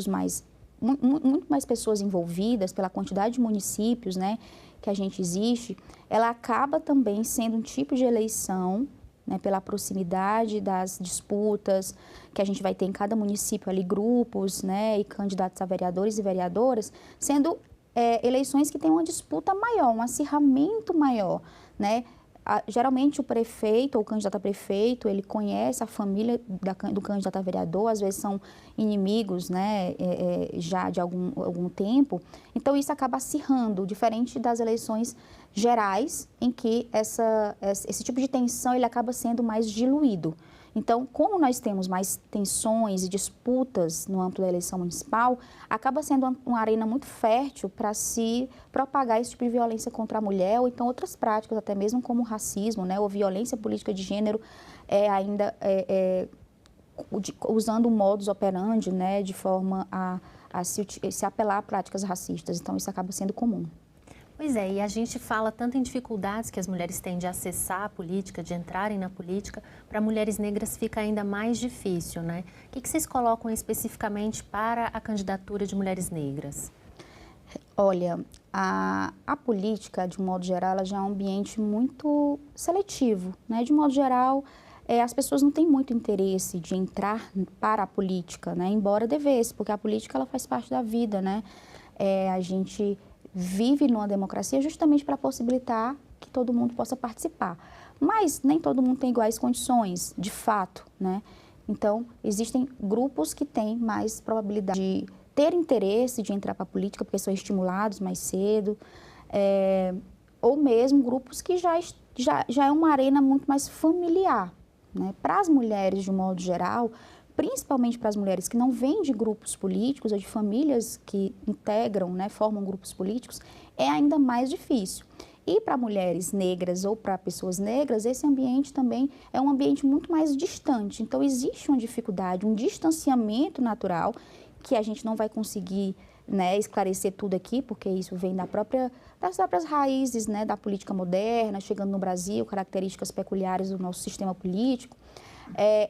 mais pessoas envolvidas pela quantidade de municípios, né, que a gente existe, ela acaba também sendo um tipo de eleição, né, pela proximidade das disputas que a gente vai ter em cada município ali, grupos, né, e candidatos a vereadores e vereadoras, sendo eleições que têm uma disputa maior, um acirramento maior, né, Geralmente o prefeito ou o candidato a prefeito, ele conhece a família do candidato a vereador, às vezes são inimigos, né, já de algum tempo. Então isso acaba acirrando, diferente das eleições gerais, em que esse tipo de tensão ele acaba sendo mais diluído. Então, como nós temos mais tensões e disputas no âmbito da eleição municipal, acaba sendo uma arena muito fértil para se propagar esse tipo de violência contra a mulher, ou então outras práticas, até mesmo como o racismo, né, ou violência política de gênero, usando modus operandi, né, de forma a se apelar a práticas racistas. Então, isso acaba sendo comum. Pois é, e a gente fala tanto em dificuldades que as mulheres têm de acessar a política, de entrarem na política, para mulheres negras fica ainda mais difícil, né? O que vocês colocam especificamente para a candidatura de mulheres negras? Olha, a política, de um modo geral, ela já é um ambiente muito seletivo, né? De um modo geral, as pessoas não têm muito interesse de entrar para a política, né? Embora devesse, porque a política ela faz parte da vida, né? A gente vive numa democracia justamente para possibilitar que todo mundo possa participar. Mas nem todo mundo tem iguais condições, de fato, né? Então, existem grupos que têm mais probabilidade de ter interesse de entrar para a política, porque são estimulados mais cedo, ou mesmo grupos que já é uma arena muito mais familiar, né? Para as mulheres, de um modo geral, principalmente para as mulheres que não vêm de grupos políticos ou de famílias que integram, né, formam grupos políticos, é ainda mais difícil. E para mulheres negras ou para pessoas negras, esse ambiente também é um ambiente muito mais distante. Então, existe uma dificuldade, um distanciamento natural, que a gente não vai conseguir, né, esclarecer tudo aqui, porque isso vem das próprias raízes, né, da política moderna, chegando no Brasil, características peculiares do nosso sistema político.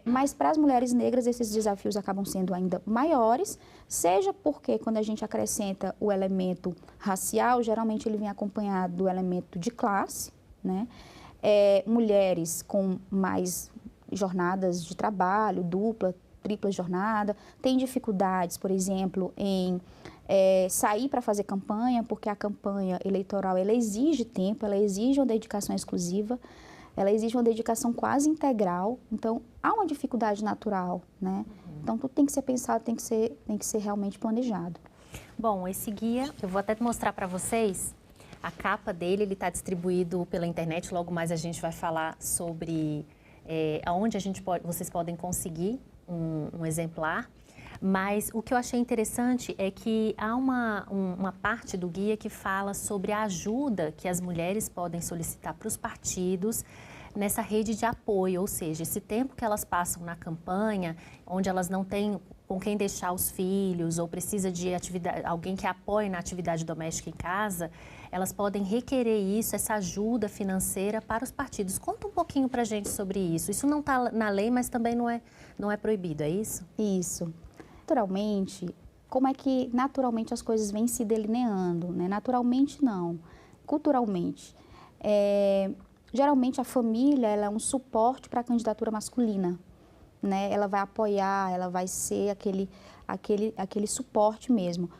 Mas para as mulheres negras esses desafios acabam sendo ainda maiores, seja porque quando a gente acrescenta o elemento racial, geralmente ele vem acompanhado do elemento de classe, né? Mulheres com mais jornadas de trabalho, dupla, tripla jornada, têm dificuldades, por exemplo, em sair para fazer campanha, porque a campanha eleitoral ela exige tempo, ela exige uma dedicação exclusiva, ela exige uma dedicação quase integral, então há uma dificuldade natural, né? Então tudo tem que ser pensado, tem que ser realmente planejado. Bom, esse guia, eu vou até mostrar para vocês, a capa dele, ele está distribuído pela internet, logo mais a gente vai falar sobre aonde vocês podem conseguir um exemplar. Mas o que eu achei interessante é que há uma parte do guia que fala sobre a ajuda que as mulheres podem solicitar para os partidos nessa rede de apoio, ou seja, esse tempo que elas passam na campanha, onde elas não têm com quem deixar os filhos ou precisa de alguém que apoie na atividade doméstica em casa, elas podem requerer isso, essa ajuda financeira para os partidos. Conta um pouquinho para a gente sobre isso. Isso não está na lei, mas também não é proibido, é isso? Isso. Naturalmente, como é que naturalmente as coisas vêm se delineando, né? Naturalmente não, culturalmente. Geralmente a família ela é um suporte para a candidatura masculina, né? Ela vai apoiar, ela vai ser aquele suporte mesmo.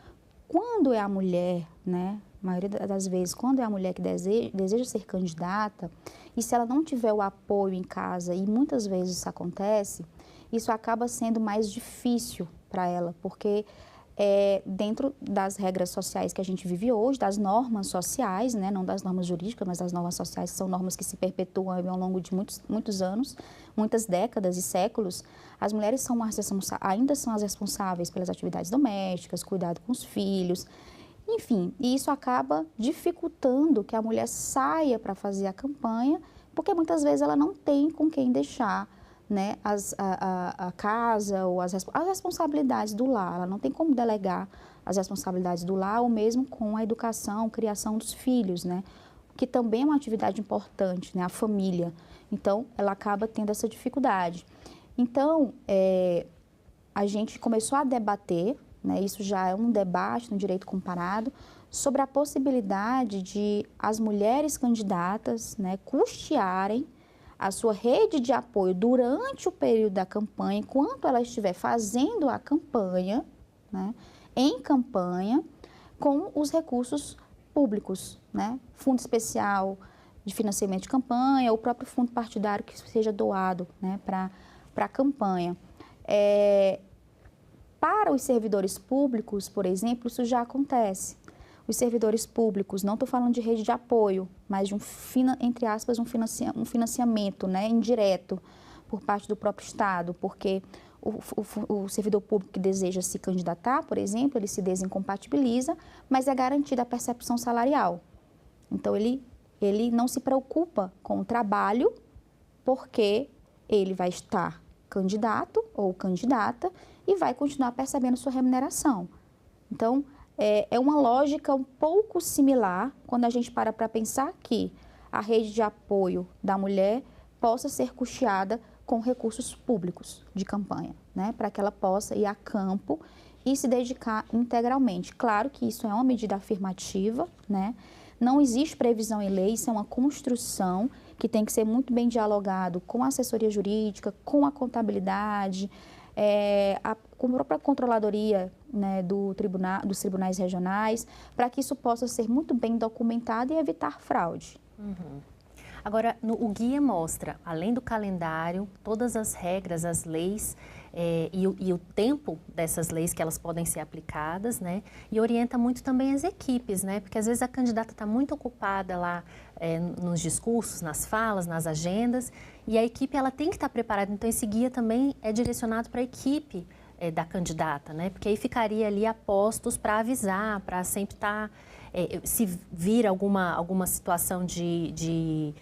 Quando é a mulher, né? A maioria das vezes, quando é a mulher que deseja ser candidata, e se ela não tiver o apoio em casa, e muitas vezes isso acontece, isso acaba sendo mais difícil para ela, porque dentro das regras sociais que a gente vive hoje, das normas sociais, né, não das normas jurídicas, mas das normas sociais, que são normas que se perpetuam ao longo de muitos anos, muitas décadas e séculos, as mulheres ainda são as responsáveis pelas atividades domésticas, cuidado com os filhos, enfim, e isso acaba dificultando que a mulher saia para fazer a campanha, porque muitas vezes ela não tem com quem deixar, né, a casa ou as responsabilidades do lar. Ela não tem como delegar as responsabilidades do lar ou mesmo com a educação, criação dos filhos, né, que também é uma atividade importante, né, a família. Então, ela acaba tendo essa dificuldade. Então, a gente começou a debater, né, isso já é um debate no direito comparado, sobre a possibilidade de as mulheres candidatas, né, custearem a sua rede de apoio durante o período da campanha, enquanto ela estiver fazendo a campanha, né, em campanha, com os recursos públicos, né, fundo especial de financiamento de campanha, ou o próprio fundo partidário que seja doado, né, para a campanha. Para os servidores públicos, por exemplo, isso já acontece. Os servidores públicos, não estou falando de rede de apoio, mas de entre aspas, um financiamento, né, indireto por parte do próprio Estado, porque o servidor público que deseja se candidatar, por exemplo, ele se desincompatibiliza, mas é garantida a percepção salarial. Então, ele não se preocupa com o trabalho, porque ele vai estar candidato ou candidata e vai continuar percebendo sua remuneração. Então, é uma lógica um pouco similar quando a gente para pensar que a rede de apoio da mulher possa ser custeada com recursos públicos de campanha, né? Para que ela possa ir a campo e se dedicar integralmente. Claro que isso é uma medida afirmativa, né? Não existe previsão em lei, isso é uma construção que tem que ser muito bem dialogado com a assessoria jurídica, com a contabilidade, com a própria controladoria, né, dos tribunais regionais, para que isso possa ser muito bem documentado e evitar fraude. Uhum. Agora, o guia mostra, além do calendário, todas as regras, as leis e o tempo dessas leis que elas podem ser aplicadas, né? E orienta muito também as equipes, né? Porque às vezes a candidata está muito ocupada lá nos discursos, nas falas, nas agendas, e a equipe ela tem que estar preparada. Então, esse guia também é direcionado para a equipe da candidata, né? Porque aí ficaria ali a postos para avisar, para sempre estar... se vir alguma situação de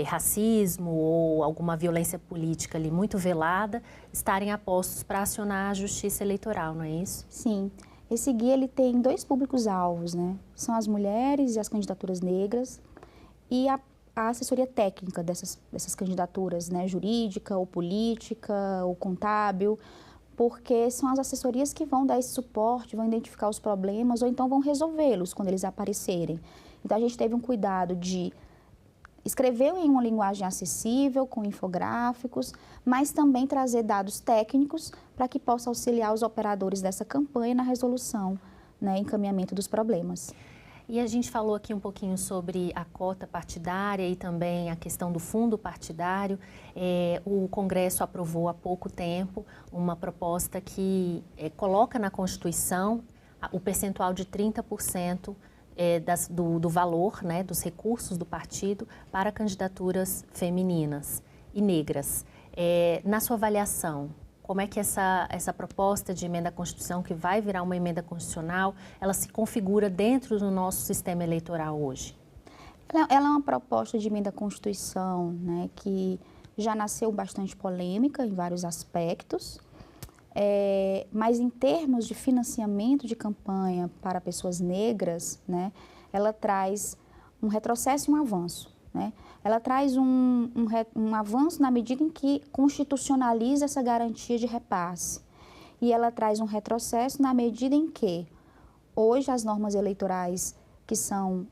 racismo ou alguma violência política ali muito velada, estarem a postos para acionar a justiça eleitoral, não é isso? Sim. Esse guia ele tem 2 públicos-alvos, né? São as mulheres e as candidaturas negras e a assessoria técnica dessas candidaturas, né? Jurídica ou política ou contábil, porque são as assessorias que vão dar esse suporte, vão identificar os problemas ou então vão resolvê-los quando eles aparecerem. Então, a gente teve um cuidado de escrever em uma linguagem acessível, com infográficos, mas também trazer dados técnicos para que possa auxiliar os operadores dessa campanha na resolução, né, encaminhamento dos problemas. E a gente falou aqui um pouquinho sobre a cota partidária e também a questão do fundo partidário. O Congresso aprovou há pouco tempo uma proposta que coloca na Constituição o percentual de 30% do valor, né, dos recursos do partido para candidaturas femininas e negras. Na sua avaliação, como é que essa proposta de emenda à Constituição, que vai virar uma emenda constitucional, ela se configura dentro do nosso sistema eleitoral hoje? Ela é uma proposta de emenda à Constituição, né, que já nasceu bastante polêmica em vários aspectos, mas em termos de financiamento de campanha para pessoas negras, né, ela traz um retrocesso e um avanço, né? Ela traz um avanço na medida em que constitucionaliza essa garantia de repasse. E ela traz um retrocesso na medida em que, hoje, as normas eleitorais que são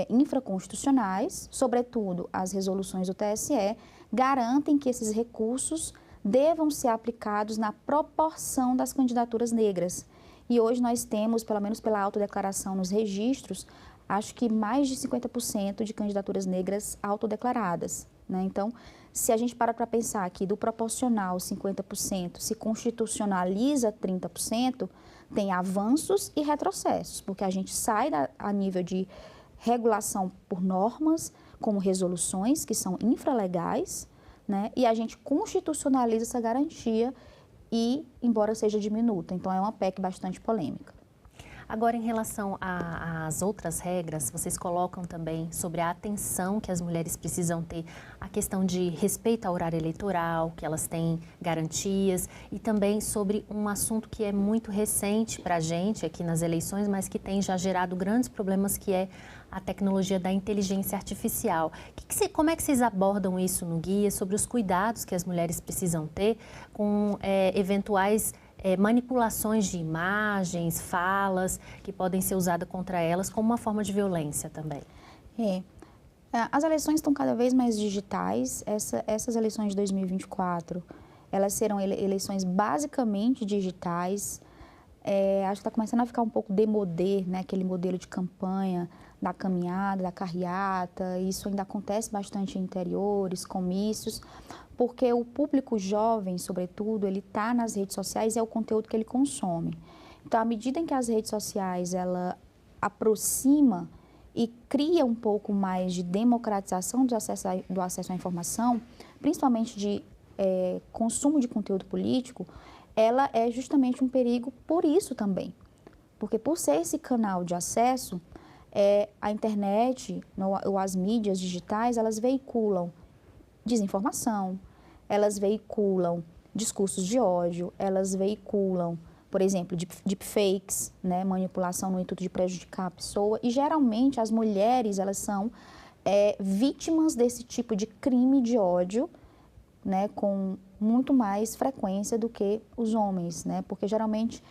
infraconstitucionais, sobretudo as resoluções do TSE, garantem que esses recursos devam ser aplicados na proporção das candidaturas negras. E hoje nós temos, pelo menos pela autodeclaração nos registros, acho que mais de 50% de candidaturas negras autodeclaradas, né? Então, se a gente para pensar que do proporcional 50% se constitucionaliza 30%, tem avanços e retrocessos, porque a gente sai a nível de regulação por normas, como resoluções, que são infralegais, né? E a gente constitucionaliza essa garantia e, embora seja diminuta. Então, é uma PEC bastante polêmica. Agora, em relação às outras regras, vocês colocam também sobre a atenção que as mulheres precisam ter, a questão de respeito ao horário eleitoral, que elas têm garantias, e também sobre um assunto que é muito recente para a gente aqui nas eleições, mas que tem já gerado grandes problemas, que é a tecnologia da inteligência artificial. Como é que vocês abordam isso no guia, sobre os cuidados que as mulheres precisam ter com eventuais manipulações de imagens, falas, que podem ser usadas contra elas como uma forma de violência também? As eleições estão cada vez mais digitais. Essas eleições de 2024, elas serão eleições basicamente digitais. Acho que está começando a ficar um pouco demodê, né, aquele modelo de campanha da caminhada, da carreata. Isso ainda acontece bastante em interiores, comícios, porque o público jovem, sobretudo, ele está nas redes sociais e é o conteúdo que ele consome. Então, à medida em que as redes sociais, ela aproxima e cria um pouco mais de democratização do acesso à informação, principalmente de consumo de conteúdo político, ela é justamente um perigo por isso também. Porque por ser esse canal de acesso, a internet ou as mídias digitais, elas veiculam desinformação, elas veiculam discursos de ódio, elas veiculam, por exemplo, deepfakes, né, manipulação no intuito de prejudicar a pessoa. E geralmente as mulheres, elas são vítimas desse tipo de crime de ódio, né, com muito mais frequência do que os homens, né, porque geralmente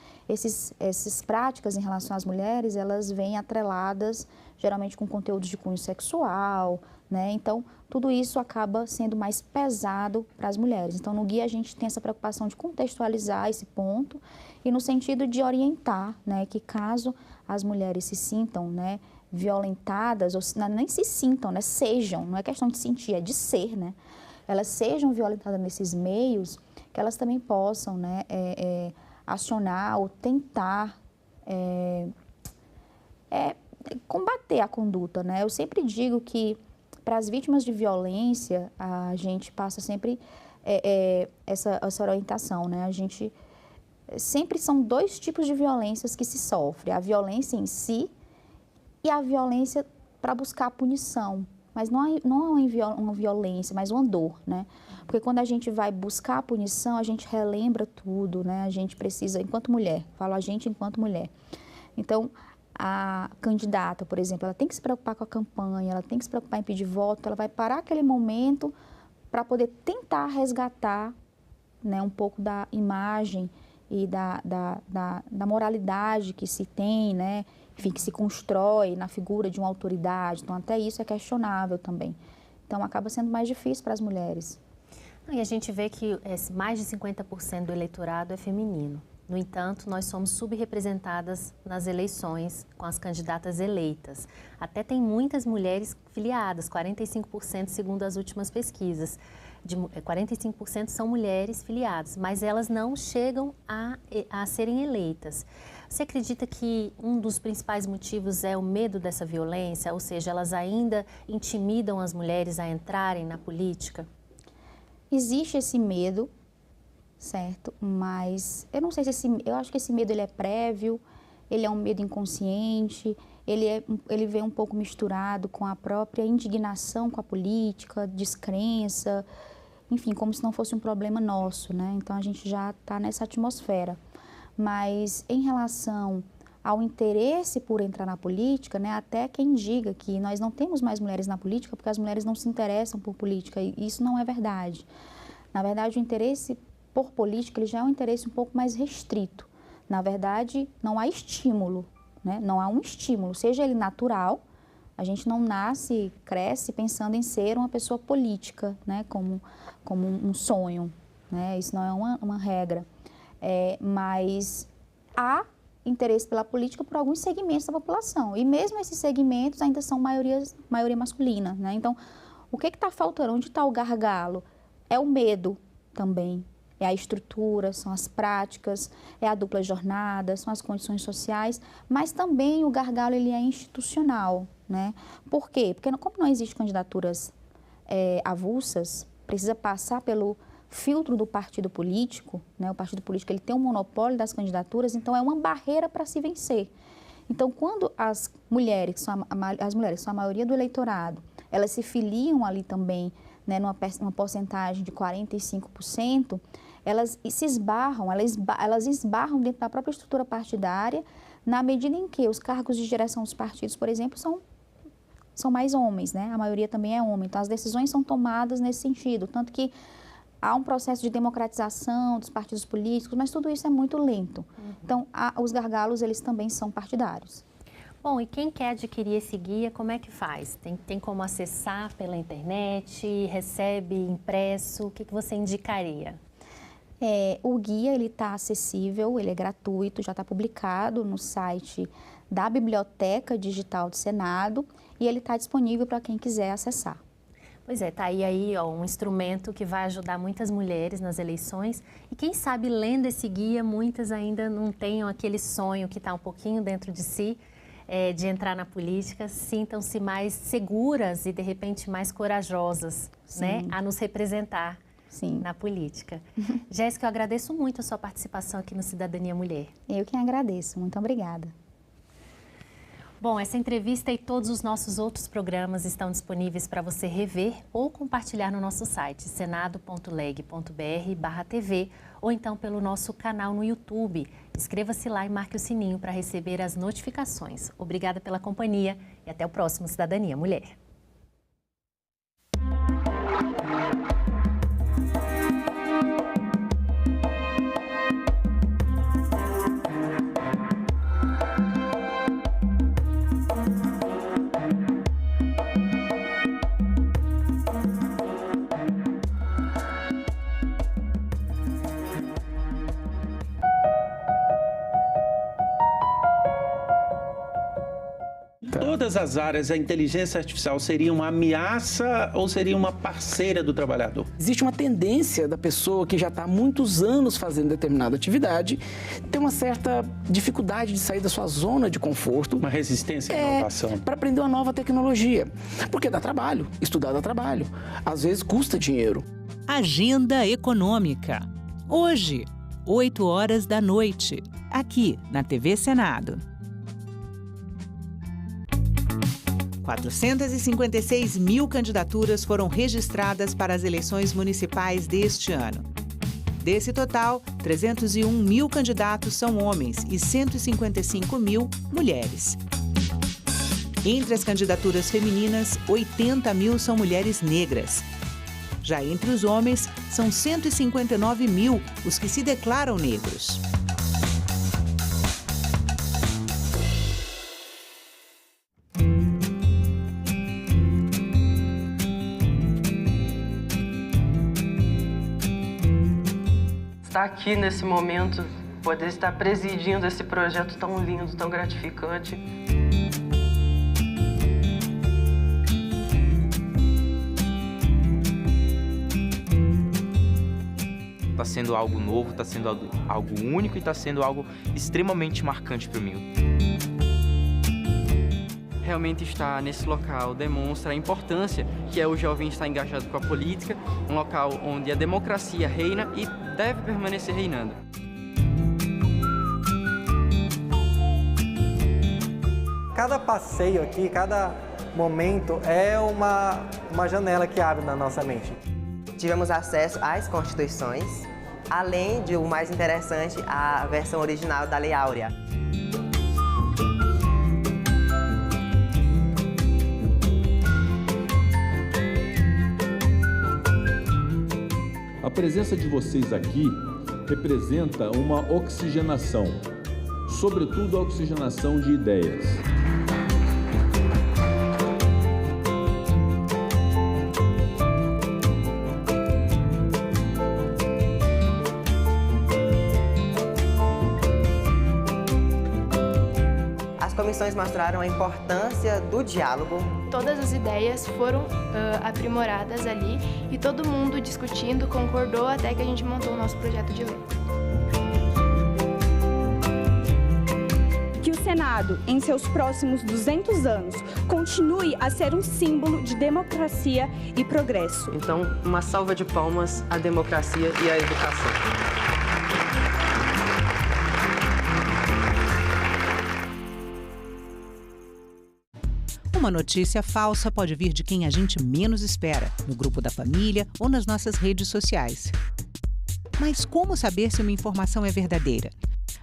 essas práticas em relação às mulheres, elas vêm atreladas geralmente com conteúdos de cunho sexual, né, então tudo isso acaba sendo mais pesado para as mulheres. Então no guia a gente tem essa preocupação de contextualizar esse ponto e no sentido de orientar, né, que caso as mulheres se sintam, né, violentadas, ou nem se sintam, né, sejam, não é questão de sentir, é de ser, né, elas sejam violentadas nesses meios, que elas também possam, né, acionar ou tentar combater a conduta, né. Eu sempre digo que para as vítimas de violência, a gente passa sempre essa orientação, né, a gente sempre são dois tipos de violências que se sofre, a violência em si e a violência para buscar a punição. Mas não é uma violência, mas uma dor, né? Porque quando a gente vai buscar a punição, a gente relembra tudo, né? A gente precisa, enquanto mulher, falo a gente enquanto mulher. Então, a candidata, por exemplo, ela tem que se preocupar com a campanha, ela tem que se preocupar em pedir voto, ela vai parar aquele momento para poder tentar resgatar, né, um pouco da imagem e da moralidade que se tem, né? Enfim, que se constrói na figura de uma autoridade. Então, até isso é questionável também. Então, acaba sendo mais difícil para as mulheres. E a gente vê que mais de 50% do eleitorado é feminino. No entanto, nós somos subrepresentadas nas eleições com as candidatas eleitas. Até tem muitas mulheres filiadas, 45% segundo as últimas pesquisas. 45% são mulheres filiadas, mas elas não chegam a serem eleitas. Você acredita que um dos principais motivos é o medo dessa violência? Ou seja, elas ainda intimidam as mulheres a entrarem na política? Existe esse medo, certo? Mas eu não sei se eu acho que esse medo ele é prévio, ele é um medo inconsciente, ele vem um pouco misturado com a própria indignação com a política, descrença, enfim, como se não fosse um problema nosso, né? Então a gente já está nessa atmosfera. Mas em relação ao interesse por entrar na política, né, até quem diga que nós não temos mais mulheres na política porque as mulheres não se interessam por política, e isso não é verdade. Na verdade, o interesse por política ele já é um interesse um pouco mais restrito. Na verdade, não há estímulo, né? Não há um estímulo, seja ele natural, a gente não nasce, cresce pensando em ser uma pessoa política, né, como um sonho, né? Isso não é uma regra. Mas há interesse pela política por alguns segmentos da população. E mesmo esses segmentos ainda são maioria masculina, né? Então, o que está faltando? Onde está o gargalo? É o medo também. É a estrutura, são as práticas, é a dupla jornada, são as condições sociais, mas também o gargalo ele é institucional, né? Por quê? Porque como não existem candidaturas avulsas, precisa passar pelo filtro do partido político, né? O partido político ele tem um monopólio das candidaturas, então é uma barreira para se vencer. Então, quando as mulheres, que são a maioria do eleitorado, elas se filiam ali também, né, numa porcentagem de 45%, elas se esbarram, elas esbarram dentro da própria estrutura partidária, na medida em que os cargos de direção dos partidos, por exemplo, são mais homens, né? A maioria também é homem, então as decisões são tomadas nesse sentido, tanto que há um processo de democratização dos partidos políticos, mas tudo isso é muito lento. Então, os gargalos, eles também são partidários. Bom, e quem quer adquirir esse guia, como é que faz? Tem como acessar pela internet? Recebe impresso? O que você indicaria? O guia, ele está acessível, ele é gratuito, já está publicado no site da Biblioteca Digital do Senado e ele está disponível para quem quiser acessar. Pois é, tá aí ó, um instrumento que vai ajudar muitas mulheres nas eleições e quem sabe lendo esse guia, muitas ainda não tenham aquele sonho que está um pouquinho dentro de si, de entrar na política, sintam-se mais seguras e de repente mais corajosas, né, a nos representar na política. Jéssica, eu agradeço muito a sua participação aqui no Cidadania Mulher. Eu que agradeço, muito obrigada. Bom, essa entrevista e todos os nossos outros programas estão disponíveis para você rever ou compartilhar no nosso site senado.leg.br/tv ou então pelo nosso canal no YouTube. Inscreva-se lá e marque o sininho para receber as notificações. Obrigada pela companhia e até o próximo Cidadania Mulher. Todas as áreas, a inteligência artificial seria uma ameaça ou seria uma parceira do trabalhador? Existe uma tendência da pessoa que já está há muitos anos fazendo determinada atividade ter uma certa dificuldade de sair da sua zona de conforto. Uma resistência à inovação. Para aprender uma nova tecnologia. Porque dá trabalho, estudar dá trabalho. Às vezes custa dinheiro. Agenda Econômica. Hoje, 8 horas da noite, aqui na TV Senado. 456 mil candidaturas foram registradas para as eleições municipais deste ano. Desse total, 301 mil candidatos são homens e 155 mil mulheres. Entre as candidaturas femininas, 80 mil são mulheres negras. Já entre os homens, são 159 mil os que se declaram negros. Estar aqui nesse momento, poder estar presidindo esse projeto tão lindo, tão gratificante. Está sendo algo novo, está sendo algo único e está sendo algo extremamente marcante para mim. Realmente estar nesse local demonstra a importância que é o jovem estar engajado com a política, um local onde a democracia reina e deve permanecer reinando. Cada passeio aqui, cada momento é uma janela que abre na nossa mente. Tivemos acesso às constituições, além de o mais interessante, a versão original da Lei Áurea. A presença de vocês aqui representa uma oxigenação, sobretudo a oxigenação de ideias. As comissões mostraram a importância do diálogo. Todas as ideias foram aprimoradas ali e todo mundo discutindo, concordou até que a gente montou o nosso projeto de lei. Que o Senado, em seus próximos 200 anos, continue a ser um símbolo de democracia e progresso. Então, uma salva de palmas à democracia e à educação. Uma notícia falsa pode vir de quem a gente menos espera, no grupo da família ou nas nossas redes sociais. Mas como saber se uma informação é verdadeira?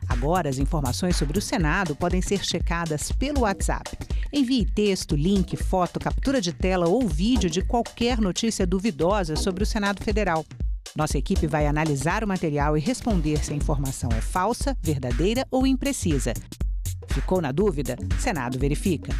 Agora, as informações sobre o Senado podem ser checadas pelo WhatsApp. Envie texto, link, foto, captura de tela ou vídeo de qualquer notícia duvidosa sobre o Senado Federal. Nossa equipe vai analisar o material e responder se a informação é falsa, verdadeira ou imprecisa. Ficou na dúvida? Senado verifica.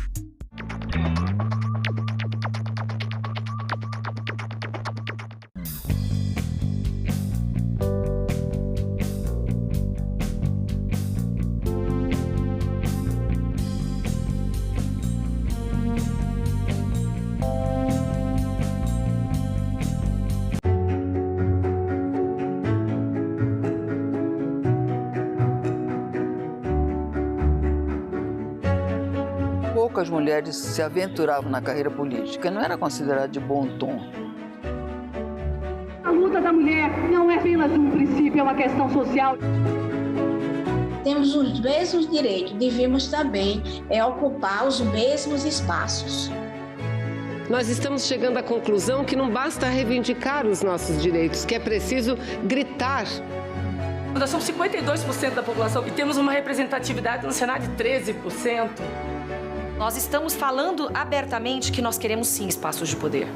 poucas mulheres se aventuravam na carreira política, não era considerado de bom tom. A luta da mulher não é apenas um princípio, é uma questão social. Temos os mesmos direitos, devemos também ocupar os mesmos espaços. Nós estamos chegando à conclusão que não basta reivindicar os nossos direitos, que é preciso gritar. Nós somos 52% da população e temos uma representatividade no Senado de 13%. Nós estamos falando abertamente que nós queremos sim espaços de poder.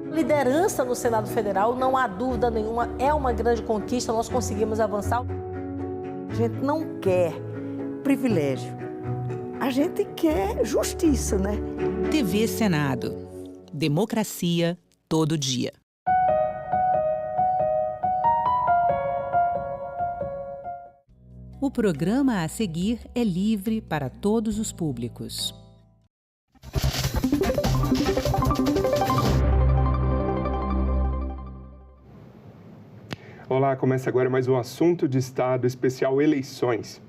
Liderança no Senado Federal, não há dúvida nenhuma, é uma grande conquista, nós conseguimos avançar. A gente não quer privilégio, a gente quer justiça, né? TV Senado. Democracia todo dia. O programa a seguir é livre para todos os públicos. Olá, começa agora mais um assunto de Estado especial Eleições.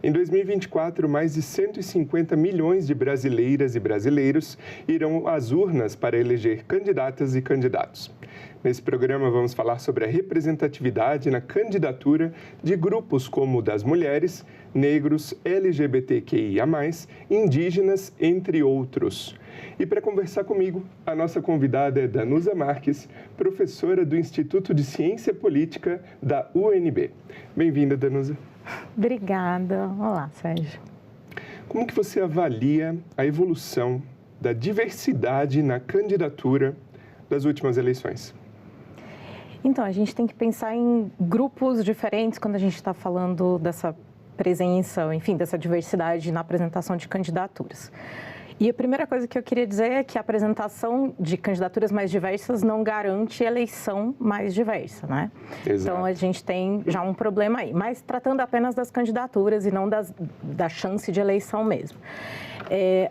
Em 2024, mais de 150 milhões de brasileiras e brasileiros irão às urnas para eleger candidatas e candidatos. Nesse programa, vamos falar sobre a representatividade na candidatura de grupos como o das mulheres, negros, LGBTQIA+, indígenas, entre outros. E para conversar comigo, a nossa convidada é Danusa Marques, professora do Instituto de Ciência Política da UNB. Bem-vinda, Danusa. Obrigada. Olá, Sérgio. Como que você avalia a evolução da diversidade na candidatura das últimas eleições? Então, a gente tem que pensar em grupos diferentes quando a gente está falando dessa presença, enfim, dessa diversidade na apresentação de candidaturas. E a primeira coisa que eu queria dizer é que a apresentação de candidaturas mais diversas não garante eleição mais diversa, né? Exato. Então, a gente tem já um problema aí, mas tratando apenas das candidaturas e não da chance de eleição mesmo.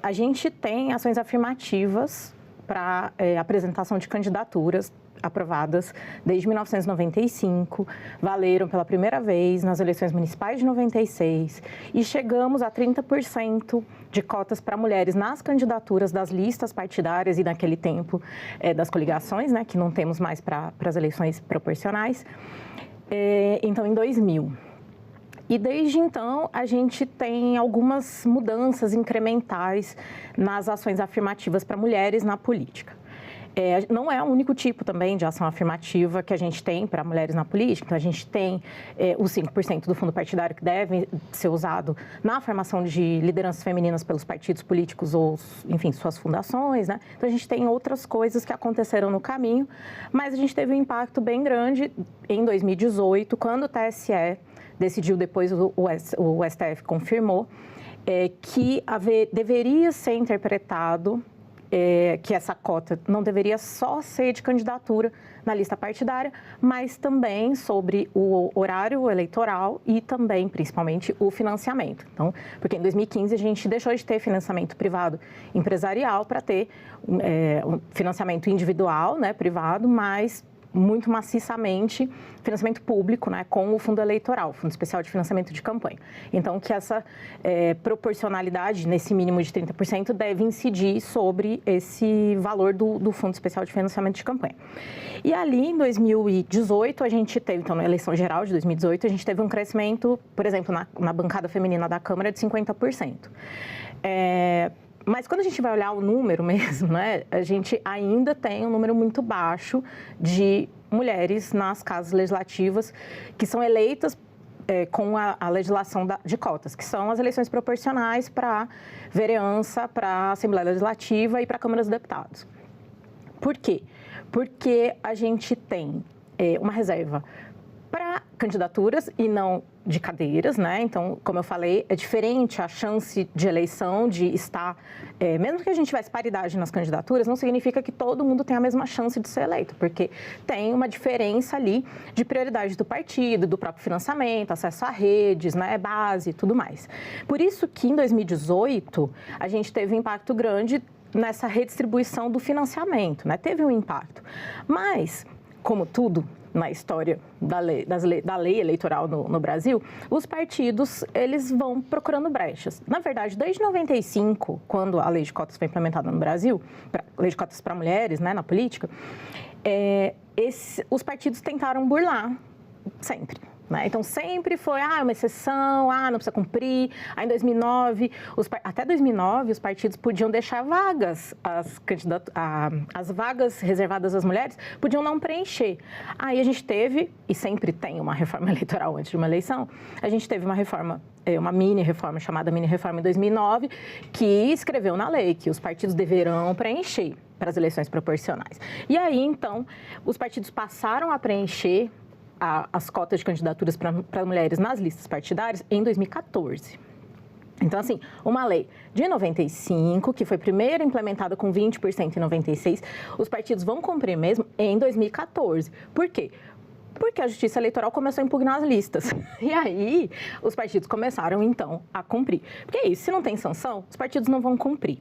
A gente tem ações afirmativas para apresentação de candidaturas aprovadas desde 1995, valeram pela primeira vez nas eleições municipais de 96 e chegamos a 30% de cotas para mulheres nas candidaturas das listas partidárias e naquele tempo das coligações, né, que não temos mais para as eleições proporcionais, então em 2000. E desde então, a gente tem algumas mudanças incrementais nas ações afirmativas para mulheres na política. Não é o único tipo também de ação afirmativa que a gente tem para mulheres na política. Então, a gente tem os 5% do fundo partidário que deve ser usado na formação de lideranças femininas pelos partidos políticos ou, enfim, suas fundações, né? Então, a gente tem outras coisas que aconteceram no caminho, mas a gente teve um impacto bem grande em 2018, quando o TSE decidiu, depois o STF confirmou, que deveria ser interpretado que essa cota não deveria só ser de candidatura na lista partidária, mas também sobre o horário eleitoral e também, principalmente, o financiamento. Então, porque em 2015 a gente deixou de ter financiamento privado empresarial para ter um financiamento individual, né, privado, mas muito maciçamente financiamento público, né, com o fundo eleitoral, Fundo Especial de Financiamento de Campanha. Então, que essa proporcionalidade, nesse mínimo de 30%, deve incidir sobre esse valor do Fundo Especial de Financiamento de Campanha. E ali, em 2018, a gente teve, então, na eleição geral de 2018, a gente teve um crescimento, por exemplo, na bancada feminina da Câmara de 50%. Mas quando a gente vai olhar o número mesmo, né, a gente ainda tem um número muito baixo de mulheres nas casas legislativas que são eleitas com a legislação de cotas, que são as eleições proporcionais para vereança, para a Assembleia Legislativa e para a Câmara dos Deputados. Por quê? Porque a gente tem uma reserva para candidaturas e não de cadeiras, né? Então, como eu falei, é diferente a chance de eleição, de estar... mesmo que a gente tivesse paridade nas candidaturas, não significa que todo mundo tem a mesma chance de ser eleito, porque tem uma diferença ali de prioridade do partido, do próprio financiamento, acesso a redes, né, base e tudo mais. Por isso que, em 2018, a gente teve um impacto grande nessa redistribuição do financiamento, né? Teve um impacto. Mas... como tudo na história da lei eleitoral no Brasil, os partidos, eles vão procurando brechas. Na verdade, desde 95, quando a lei de cotas foi implementada no Brasil, lei de cotas para mulheres, né, na política, os partidos tentaram burlar sempre. Né? Então, sempre foi uma exceção, não precisa cumprir. Aí, em 2009, até 2009, os partidos podiam deixar vagas, as vagas reservadas às mulheres podiam não preencher. Aí a gente teve, e sempre tem uma reforma eleitoral antes de uma eleição, a gente teve uma mini-reforma chamada mini-reforma em 2009, que escreveu na lei que os partidos deverão preencher para as eleições proporcionais. E aí, então, os partidos passaram a preencher as cotas de candidaturas para mulheres nas listas partidárias em 2014. Então, assim, uma lei de 95, que foi primeiro implementada com 20% em 96, os partidos vão cumprir mesmo em 2014. Por quê? Porque a Justiça Eleitoral começou a impugnar as listas. E aí, os partidos começaram, então, a cumprir. Porque é isso, se não tem sanção, os partidos não vão cumprir.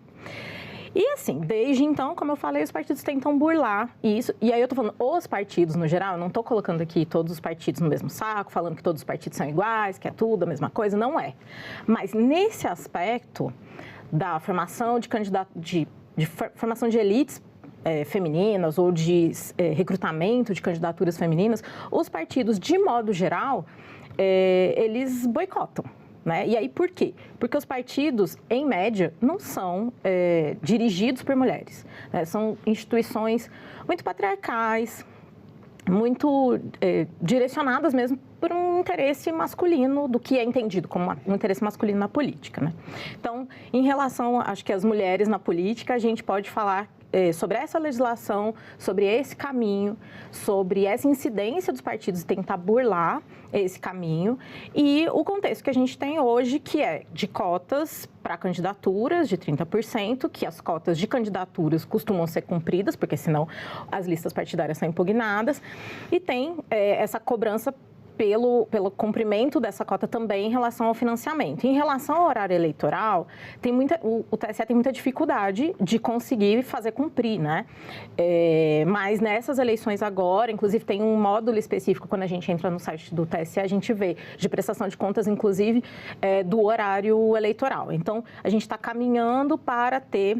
E assim, desde então, como eu falei, os partidos tentam burlar isso. E aí eu tô falando os partidos no geral, eu não tô colocando aqui todos os partidos no mesmo saco, falando que todos os partidos são iguais, que é tudo a mesma coisa, não é. Mas nesse aspecto da formação de formação de elites femininas ou de recrutamento de candidaturas femininas, os partidos, de modo geral, eles boicotam. Né? E aí, por quê? Porque os partidos, em média, não são dirigidos por mulheres. Né? São instituições muito patriarcais, muito direcionadas mesmo por um interesse masculino, do que é entendido como um interesse masculino na política. Né? Então, em relação, acho que as mulheres na política, a gente pode falar sobre essa legislação, sobre esse caminho, sobre essa incidência dos partidos em tentar burlar esse caminho e o contexto que a gente tem hoje, que é de cotas para candidaturas de 30%, que as cotas de candidaturas costumam ser cumpridas, porque senão as listas partidárias são impugnadas, e tem essa cobrança pelo cumprimento dessa cota também em relação ao financiamento. Em relação ao horário eleitoral, o TSE tem muita dificuldade de conseguir fazer cumprir, né? Mas nessas eleições agora, inclusive tem um módulo específico, quando a gente entra no site do TSE, a gente vê de prestação de contas, inclusive, do horário eleitoral. Então, a gente está caminhando para ter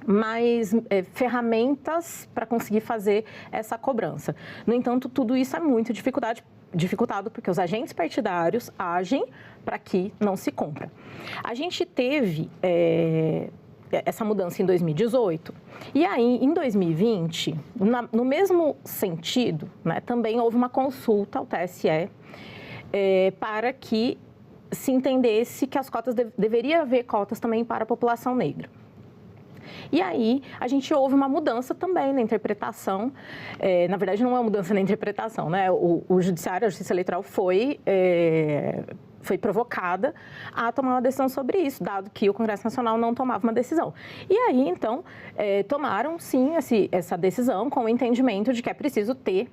mais ferramentas para conseguir fazer essa cobrança. No entanto, tudo isso é muito dificultado porque os agentes partidários agem para que não se cumpra. A gente teve essa mudança em 2018 e aí, em 2020, no mesmo sentido, né, também houve uma consulta ao TSE para que se entendesse que as cotas deveria haver cotas também para a população negra. E aí, a gente houve uma mudança também na interpretação. Na verdade, não é uma mudança na interpretação, né? O Judiciário, a Justiça Eleitoral foi provocada a tomar uma decisão sobre isso, dado que o Congresso Nacional não tomava uma decisão. E aí, então, tomaram, sim, essa decisão com o entendimento de que é preciso ter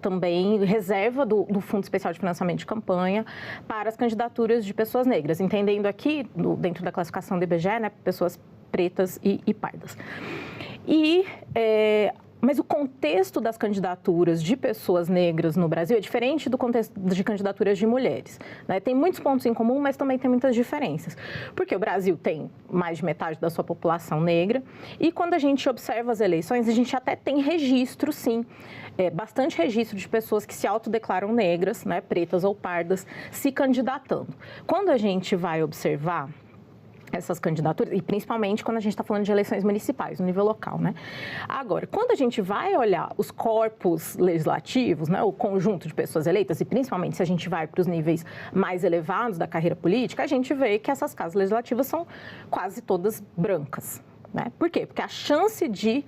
também reserva do Fundo Especial de Financiamento de Campanha para as candidaturas de pessoas negras, entendendo aqui, dentro da classificação do IBGE, né, pessoas pretas e pardas. Mas o contexto das candidaturas de pessoas negras no Brasil é diferente do contexto de candidaturas de mulheres. Né? Tem muitos pontos em comum, mas também tem muitas diferenças. Porque o Brasil tem mais de metade da sua população negra e quando a gente observa as eleições, a gente até tem registro, sim, bastante registro de pessoas que se autodeclaram negras, né, pretas ou pardas, se candidatando. Quando a gente vai observar essas candidaturas, e principalmente quando a gente está falando de eleições municipais, no nível local, né? Agora, quando a gente vai olhar os corpos legislativos, né, o conjunto de pessoas eleitas, e principalmente se a gente vai para os níveis mais elevados da carreira política, a gente vê que essas casas legislativas são quase todas brancas. Né? Por quê? Porque a chance de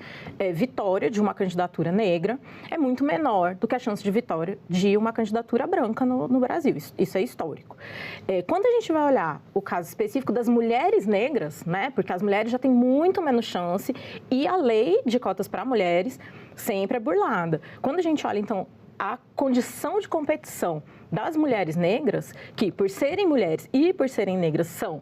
vitória de uma candidatura negra é muito menor do que a chance de vitória de uma candidatura branca no Brasil. Isso é histórico. Quando a gente vai olhar o caso específico das mulheres negras, né? Porque as mulheres já têm muito menos chance e a lei de cotas para mulheres sempre é burlada. Quando a gente olha, então, a condição de competição das mulheres negras, que por serem mulheres e por serem negras são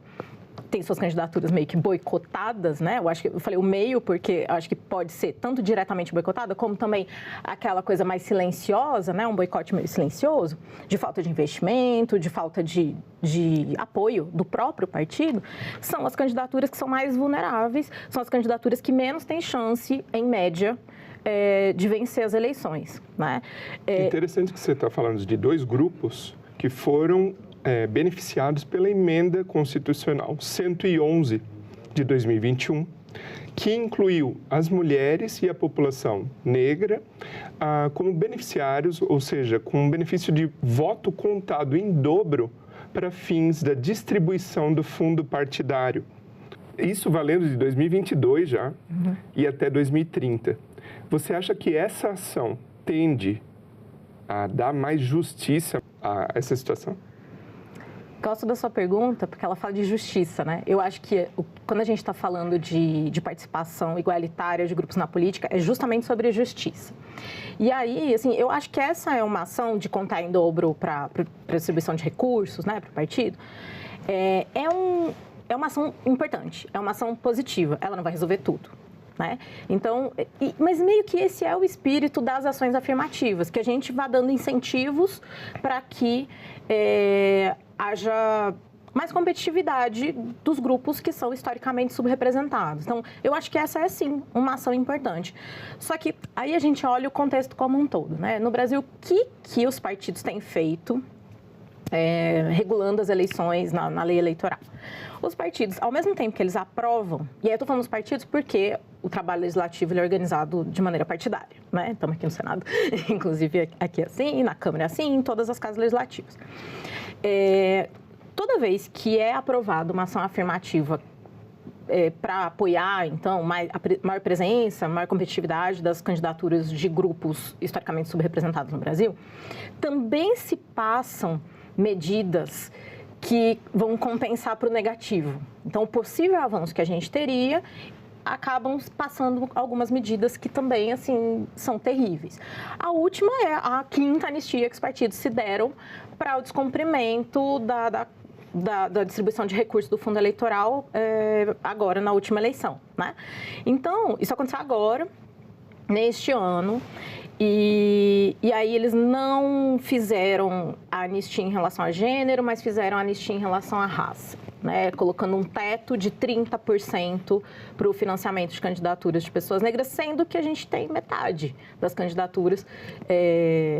tem suas candidaturas meio que boicotadas, né? Eu acho que eu falei o meio porque eu acho que pode ser tanto diretamente boicotada, como também aquela coisa mais silenciosa, né? Um boicote meio silencioso, de falta de investimento, de falta de apoio do próprio partido, são as candidaturas que são mais vulneráveis, são as candidaturas que menos têm chance, em média, de vencer as eleições, né? Interessante que você está falando de dois grupos que foram beneficiados pela emenda constitucional 111 de 2021, que incluiu as mulheres e a população negra como beneficiários, ou seja, com um benefício de voto contado em dobro para fins da distribuição do fundo partidário. Isso valendo de 2022 já e até 2030. Você acha que essa ação tende a dar mais justiça a essa situação? Gosto da sua pergunta, porque ela fala de justiça, né? Eu acho que quando a gente está falando de participação igualitária de grupos na política, é justamente sobre justiça. E aí, assim, eu acho que essa é uma ação de contar em dobro para distribuição de recursos, né, para o partido. É uma ação importante, é uma ação positiva. Ela não vai resolver tudo, né? Então, mas meio que esse é o espírito das ações afirmativas, que a gente vá dando incentivos para que haja mais competitividade dos grupos que são historicamente subrepresentados. Então, eu acho que essa é, sim, uma ação importante. Só que aí a gente olha o contexto como um todo, né? No Brasil, o que os partidos têm feito regulando as eleições na lei eleitoral? Os partidos, ao mesmo tempo que eles aprovam, e aí eu estou falando dos partidos porque o trabalho legislativo ele é organizado de maneira partidária, né? Estamos aqui no Senado, inclusive aqui assim, na Câmara assim, em todas as casas legislativas. Toda vez que é aprovada uma ação afirmativa para apoiar, então, maior presença, maior competitividade das candidaturas de grupos historicamente subrepresentados no Brasil, também se passam medidas que vão compensar para o negativo. Então, o possível avanço que a gente teria acabam passando algumas medidas que também, assim, são terríveis. A última é a 5ª anistia que os partidos se deram para o descumprimento da distribuição de recursos do fundo eleitoral agora na última eleição, né? Então, isso aconteceu agora, neste ano, e aí eles não fizeram a anistia em relação a gênero, mas fizeram a anistia em relação à raça, né? Colocando um teto de 30% para o financiamento de candidaturas de pessoas negras, sendo que a gente tem metade das candidaturas,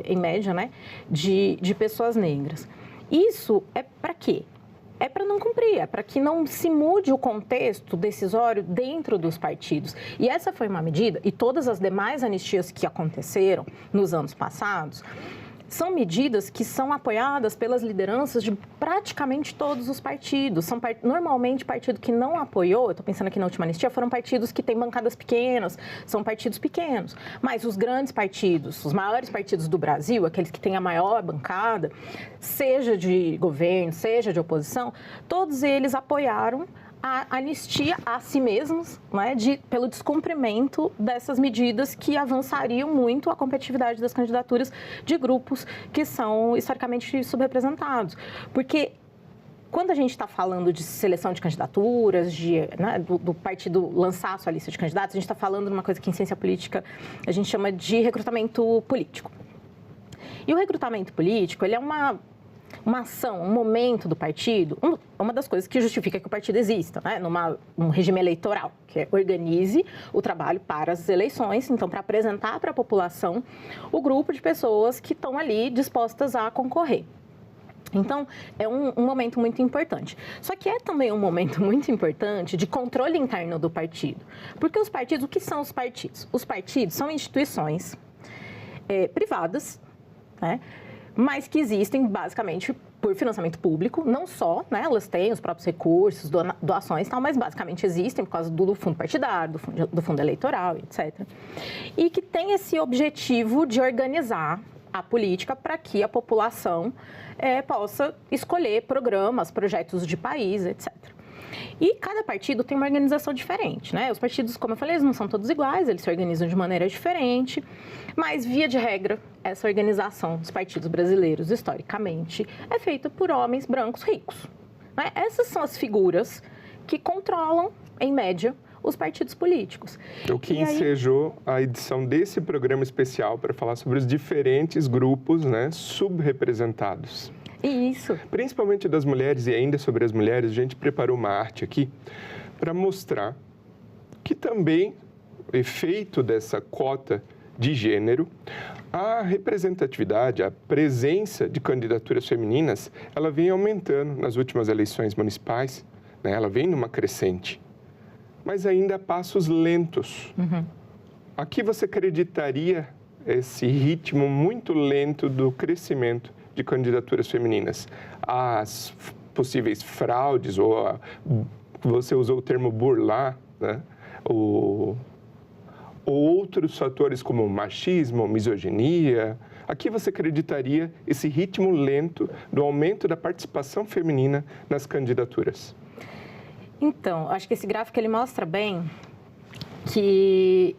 em média, né, de pessoas negras. Isso é para quê? É para não cumprir, é para que não se mude o contexto decisório dentro dos partidos. E essa foi uma medida, e todas as demais anistias que aconteceram nos anos passados, são medidas que são apoiadas pelas lideranças de praticamente todos os partidos. São normalmente partido que não apoiou, eu estou pensando aqui na última anistia, foram partidos que têm bancadas pequenas, são partidos pequenos. Mas os grandes partidos, os maiores partidos do Brasil, aqueles que têm a maior bancada, seja de governo, seja de oposição, todos eles apoiaram a anistia a si mesmos, né, pelo descumprimento dessas medidas que avançariam muito a competitividade das candidaturas de grupos que são historicamente subrepresentados. Porque quando a gente está falando de seleção de candidaturas, né, do partido lançar a sua lista de candidatos, a gente está falando de uma coisa que em ciência política a gente chama de recrutamento político. E o recrutamento político, ele é uma ação, um momento do partido, uma das coisas que justifica que o partido exista, né? Num regime eleitoral, que organize o trabalho para as eleições, então, para apresentar para a população o grupo de pessoas que estão ali dispostas a concorrer. Então, é um momento muito importante. Só que é também um momento muito importante de controle interno do partido. Porque os partidos, o que são os partidos? Os partidos são instituições privadas, né? Mas que existem basicamente por financiamento público, não só, né, elas têm os próprios recursos, doações e tal, mas basicamente existem por causa do fundo partidário, do fundo eleitoral, etc. E que tem esse objetivo de organizar a política para que a população possa escolher programas, projetos de país, etc. E cada partido tem uma organização diferente, né? Os partidos, como eu falei, eles não são todos iguais, eles se organizam de maneira diferente, mas, via de regra, essa organização dos partidos brasileiros, historicamente, é feita por homens brancos ricos, né? Essas são as figuras que controlam, em média, os partidos políticos. O que ensejou a edição desse programa especial para falar sobre os diferentes grupos, né, subrepresentados. Isso. Principalmente das mulheres, e ainda sobre as mulheres, a gente preparou uma arte aqui para mostrar que também o efeito dessa cota de gênero, a representatividade, a presença de candidaturas femininas, ela vem aumentando nas últimas eleições municipais, né? Ela vem numa crescente, mas ainda a passos lentos. A que você acreditaria esse ritmo muito lento do crescimento de candidaturas femininas? As possíveis fraudes, ou você usou o termo burlar, né? Ou outros fatores como machismo, misoginia. A que você acreditaria esse ritmo lento do aumento da participação feminina nas candidaturas? Então, acho que esse gráfico ele mostra bem que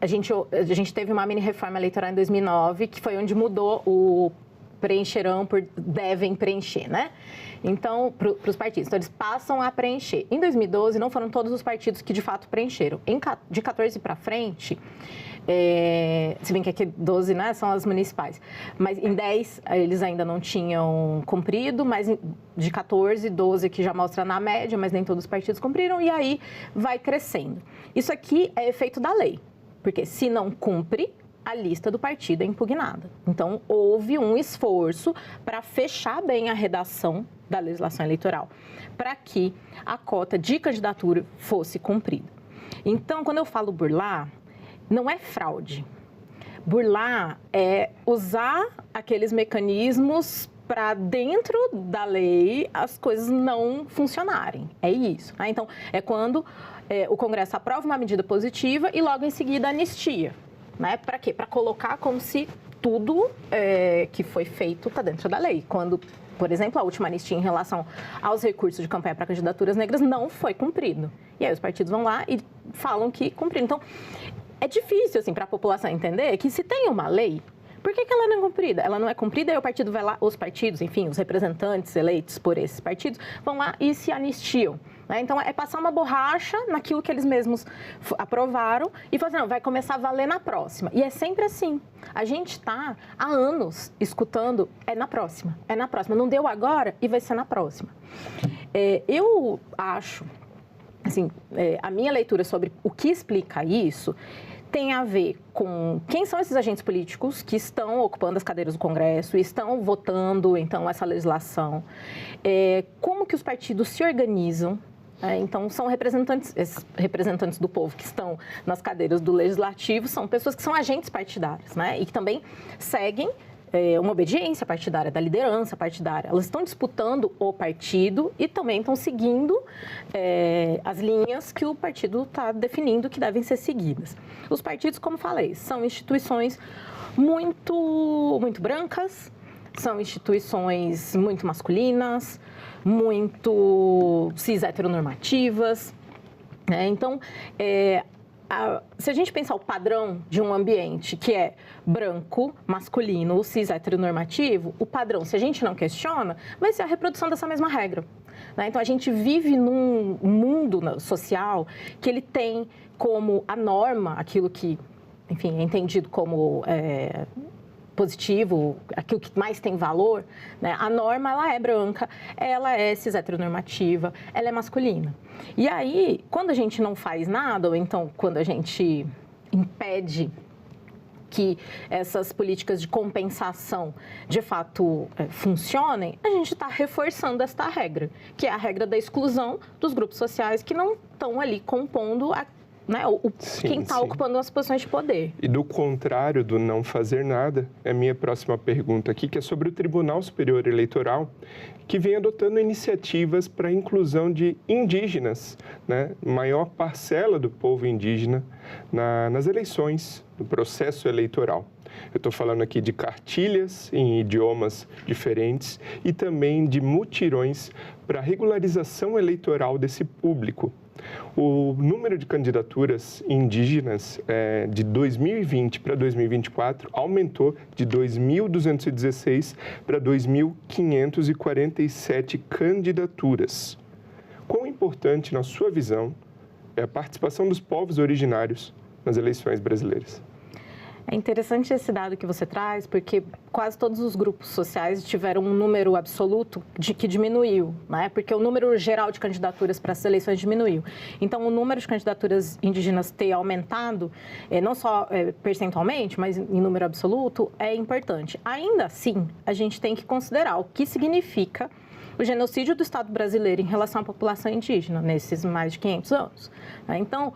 a gente teve uma mini reforma eleitoral em 2009, que foi onde mudou o preencherão por devem preencher, né? Então, para os partidos. Então, eles passam a preencher. Em 2012, não foram todos os partidos que, de fato, preencheram. De 14 para frente, se bem que aqui 12, né, são as municipais, mas em 10 eles ainda não tinham cumprido, mas de 14, 12 que já mostra na média, mas nem todos os partidos cumpriram, e aí vai crescendo. Isso aqui é efeito da lei, porque se não cumpre, a lista do partido é impugnada. Então, houve um esforço para fechar bem a redação da legislação eleitoral, para que a cota de candidatura fosse cumprida. Então, quando eu falo burlar, não é fraude. Burlar é usar aqueles mecanismos para dentro da lei as coisas não funcionarem. É isso. Né? Então, é quando o Congresso aprova uma medida positiva e logo em seguida anistia. Né? Para quê? Para colocar como se tudo que foi feito está dentro da lei. Quando, por exemplo, a última anistia em relação aos recursos de campanha para candidaturas negras não foi cumprido. E aí os partidos vão lá e falam que cumpriram. Então, é difícil assim, para a população entender que se tem uma lei, por que ela não é cumprida? Ela não é cumprida, aí o partido vai lá, os partidos, enfim, os representantes eleitos por esses partidos, vão lá e se anistiam. Né? Então, é passar uma borracha naquilo que eles mesmos aprovaram e fazer, não, vai começar a valer na próxima. E é sempre assim. A gente está há anos escutando, é na próxima, não deu agora e vai ser na próxima. Eu acho, assim, a minha leitura sobre o que explica isso tem a ver com quem são esses agentes políticos que estão ocupando as cadeiras do Congresso e estão votando, então, essa legislação, como que os partidos se organizam. Então, são representantes do povo que estão nas cadeiras do Legislativo, são pessoas que são agentes partidários, né? E que também seguem uma obediência partidária, da liderança partidária. Elas estão disputando o partido e também estão seguindo as linhas que o partido está definindo que devem ser seguidas. Os partidos, como falei, são instituições muito brancas, são instituições muito masculinas, muito cis-heteronormativas, né? Então, se a gente pensar o padrão de um ambiente que é branco, masculino, cis-heteronormativo, o padrão, se a gente não questiona, vai ser a reprodução dessa mesma regra. Né? Então, a gente vive num mundo social que ele tem como a norma, aquilo que, enfim, é entendido como positivo, aquilo que mais tem valor, né? A norma, ela é branca, ela é cis-heteronormativa, ela é masculina. E aí, quando a gente não faz nada, ou então quando a gente impede que essas políticas de compensação, de fato, funcionem, a gente está reforçando esta regra, que é a regra da exclusão dos grupos sociais que não estão ali compondo né, quem está ocupando as posições de poder. E do contrário do não fazer nada, é a minha próxima pergunta aqui, que é sobre o Tribunal Superior Eleitoral, que vem adotando iniciativas para a inclusão de indígenas, né, maior parcela do povo indígena nas eleições, no processo eleitoral. Eu estou falando aqui de cartilhas em idiomas diferentes e também de mutirões para regularização eleitoral desse público. O número de candidaturas indígenas de 2020 para 2024 aumentou de 2.216 para 2.547 candidaturas. Quão importante, na sua visão, é a participação dos povos originários nas eleições brasileiras? É interessante esse dado que você traz, porque quase todos os grupos sociais tiveram um número absoluto que diminuiu, né? Porque o número geral de candidaturas para as eleições diminuiu. Então, o número de candidaturas indígenas ter aumentado, não só percentualmente, mas em número absoluto, é importante. Ainda assim, a gente tem que considerar o que significa o genocídio do Estado brasileiro em relação à população indígena nesses mais de 500 anos. Então,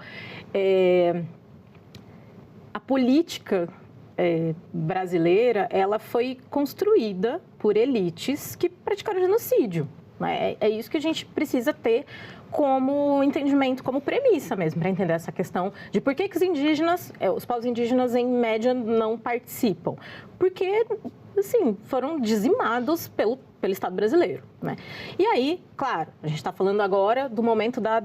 a política brasileira, ela foi construída por elites que praticaram genocídio. Né? É isso que a gente precisa ter como entendimento, como premissa mesmo, para entender essa questão de por que os indígenas, os povos indígenas, em média, não participam. Porque, assim, foram dizimados pelo Estado brasileiro. Né? E aí, claro, a gente está falando agora do momento da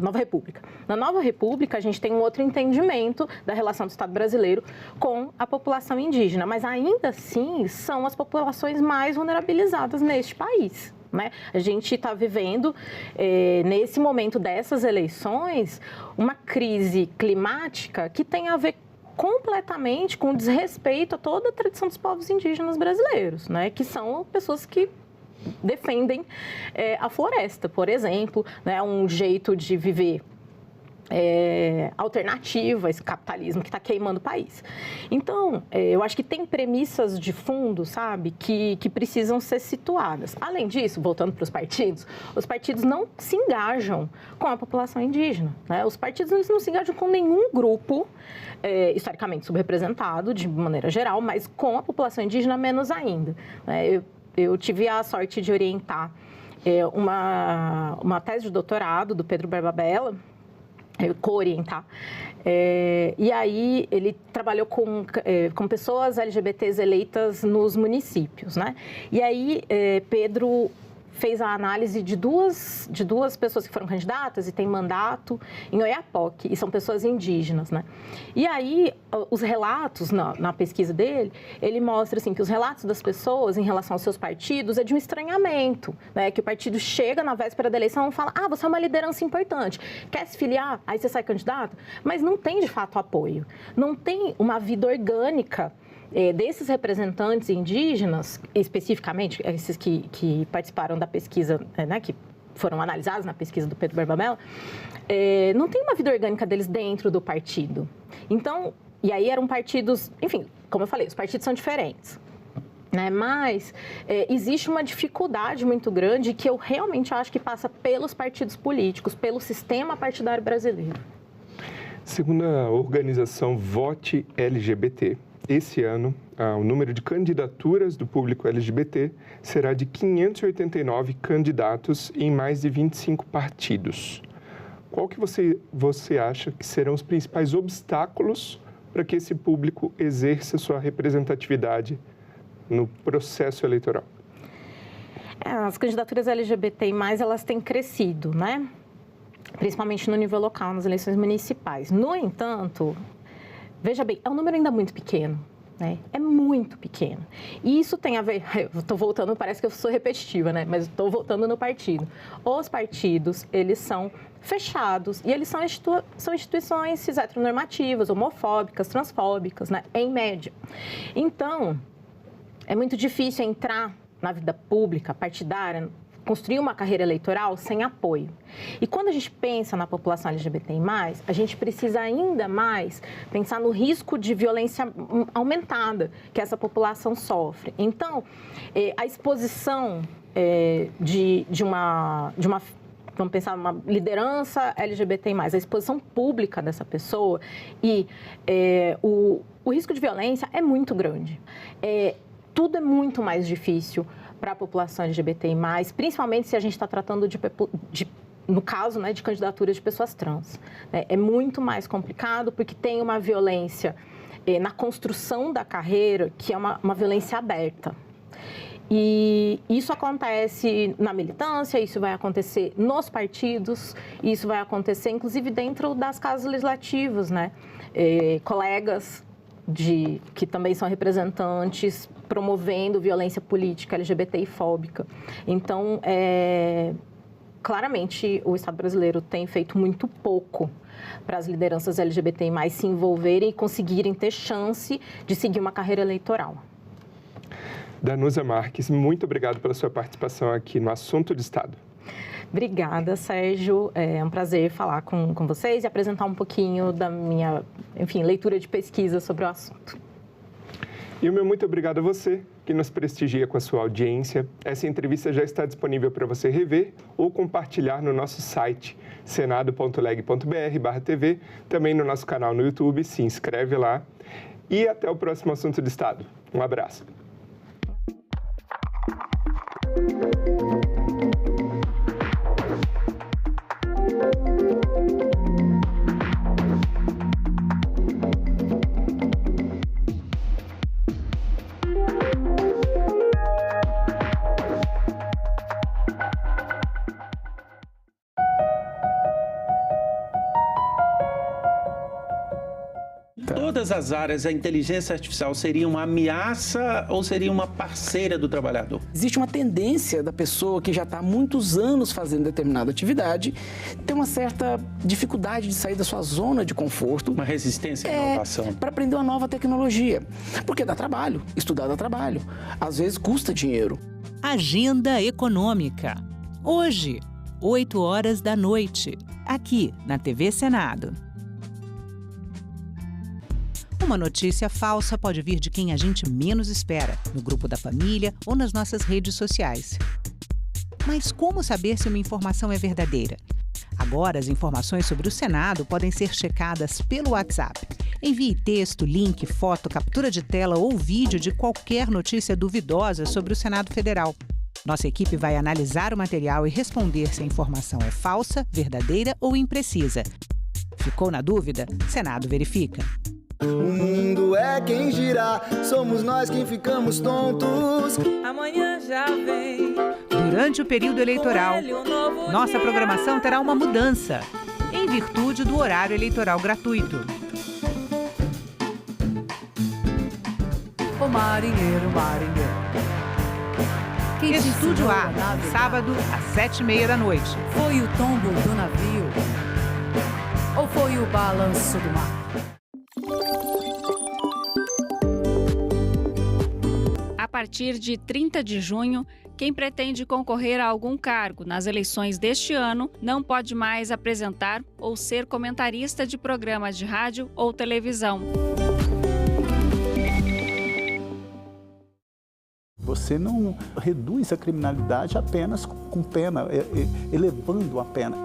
Nova República. Na Nova República, a gente tem um outro entendimento da relação do Estado brasileiro com a população indígena, mas ainda assim são as populações mais vulnerabilizadas neste país. Né? A gente está vivendo, nesse momento dessas eleições, uma crise climática que tem a ver completamente com desrespeito a toda a tradição dos povos indígenas brasileiros, né? Que são pessoas que defendem a floresta, por exemplo, né, um jeito de viver alternativo a esse capitalismo que está queimando o país. Então, eu acho que tem premissas de fundo, sabe, que precisam ser situadas. Além disso, voltando para os partidos não se engajam com a população indígena. Né? Os partidos não se engajam com nenhum grupo historicamente subrepresentado, de maneira geral, mas com a população indígena menos ainda. Né? Eu tive a sorte de orientar uma tese de doutorado do Pedro Barbabella, co-orientar. E aí ele trabalhou com pessoas LGBTs eleitas nos municípios, né? E aí Pedro fez a análise de duas pessoas que foram candidatas e têm mandato em Oiapoque, e são pessoas indígenas, né? E aí, os relatos, na pesquisa dele, ele mostra, assim, que os relatos das pessoas em relação aos seus partidos é de um estranhamento, né? Que o partido chega na véspera da eleição e fala, você é uma liderança importante, quer se filiar? Aí você sai candidato? Mas não tem, de fato, apoio. Não tem uma vida orgânica desses representantes indígenas, especificamente esses que participaram da pesquisa, né, que foram analisados na pesquisa do Pedro Barbabella, não tem uma vida orgânica deles dentro do partido. Então, e aí eram partidos, enfim, como eu falei, os partidos são diferentes. Né? Mas existe uma dificuldade muito grande que eu realmente acho que passa pelos partidos políticos, pelo sistema partidário brasileiro. Segundo a organização Vote LGBT, esse ano, o número de candidaturas do público LGBT será de 589 candidatos em mais de 25 partidos. Qual que você acha que serão os principais obstáculos para que esse público exerça sua representatividade no processo eleitoral? As candidaturas LGBTI+, elas têm crescido, né? Principalmente no nível local, nas eleições municipais. No entanto, veja bem, é um número ainda muito pequeno, né? É muito pequeno. E isso tem a ver, eu estou voltando, parece que eu sou repetitiva, né? Mas estou voltando no partido. Os partidos, eles são fechados e eles são instituições cis heteronormativas, homofóbicas, transfóbicas, né? Em média. Então, é muito difícil entrar na vida pública, partidária, construir uma carreira eleitoral sem apoio. E quando a gente pensa na população LGBTI+, a gente precisa ainda mais pensar no risco de violência aumentada que essa população sofre. Então, a exposição de uma vamos pensar, uma liderança LGBTI+, a exposição pública dessa pessoa e o risco de violência é muito grande. Tudo é muito mais difícil para a população LGBTI+, principalmente se a gente está tratando no caso, né, de candidaturas de pessoas trans. É muito mais complicado porque tem uma violência na construção da carreira que é uma violência aberta. E isso acontece na militância, isso vai acontecer nos partidos, isso vai acontecer inclusive dentro das casas legislativas, né? Colegas que também são representantes promovendo violência política LGBTI-fóbica. Então, claramente, o Estado brasileiro tem feito muito pouco para as lideranças LGBTI+ se envolverem e conseguirem ter chance de seguir uma carreira eleitoral. Danusa Marques, muito obrigado pela sua participação aqui no Assunto de Estado. Obrigada, Sérgio. É um prazer falar com vocês e apresentar um pouquinho da minha, leitura de pesquisa sobre o assunto. E o meu muito obrigado a você, que nos prestigia com a sua audiência. Essa entrevista já está disponível para você rever ou compartilhar no nosso site, senado.leg.br/tv, também no nosso canal no YouTube, se inscreve lá. E até o próximo Assunto de Estado. Um abraço. Todas as áreas, a inteligência artificial seria uma ameaça ou seria uma parceira do trabalhador? Existe uma tendência da pessoa que já está há muitos anos fazendo determinada atividade ter uma certa dificuldade de sair da sua zona de conforto. Uma resistência à inovação. Para aprender uma nova tecnologia. Porque dá trabalho, estudar dá trabalho. Às vezes custa dinheiro. Agenda Econômica. Hoje, 20h, aqui na TV Senado. Uma notícia falsa pode vir de quem a gente menos espera, no grupo da família ou nas nossas redes sociais. Mas como saber se uma informação é verdadeira? Agora, as informações sobre o Senado podem ser checadas pelo WhatsApp. Envie texto, link, foto, captura de tela ou vídeo de qualquer notícia duvidosa sobre o Senado Federal. Nossa equipe vai analisar o material e responder se a informação é falsa, verdadeira ou imprecisa. Ficou na dúvida? Senado verifica. O mundo é quem gira, somos nós quem ficamos tontos. Amanhã já vem. Durante o período eleitoral, nossa programação terá uma mudança, em virtude do horário eleitoral gratuito. O marinheiro, marinheiro. Estúdio A, sábado às 19h30. Foi o tombo do navio? Ou foi o balanço do mar? A partir de 30 de junho, quem pretende concorrer a algum cargo nas eleições deste ano não pode mais apresentar ou ser comentarista de programas de rádio ou televisão. Você não reduz a criminalidade apenas com pena, elevando a pena.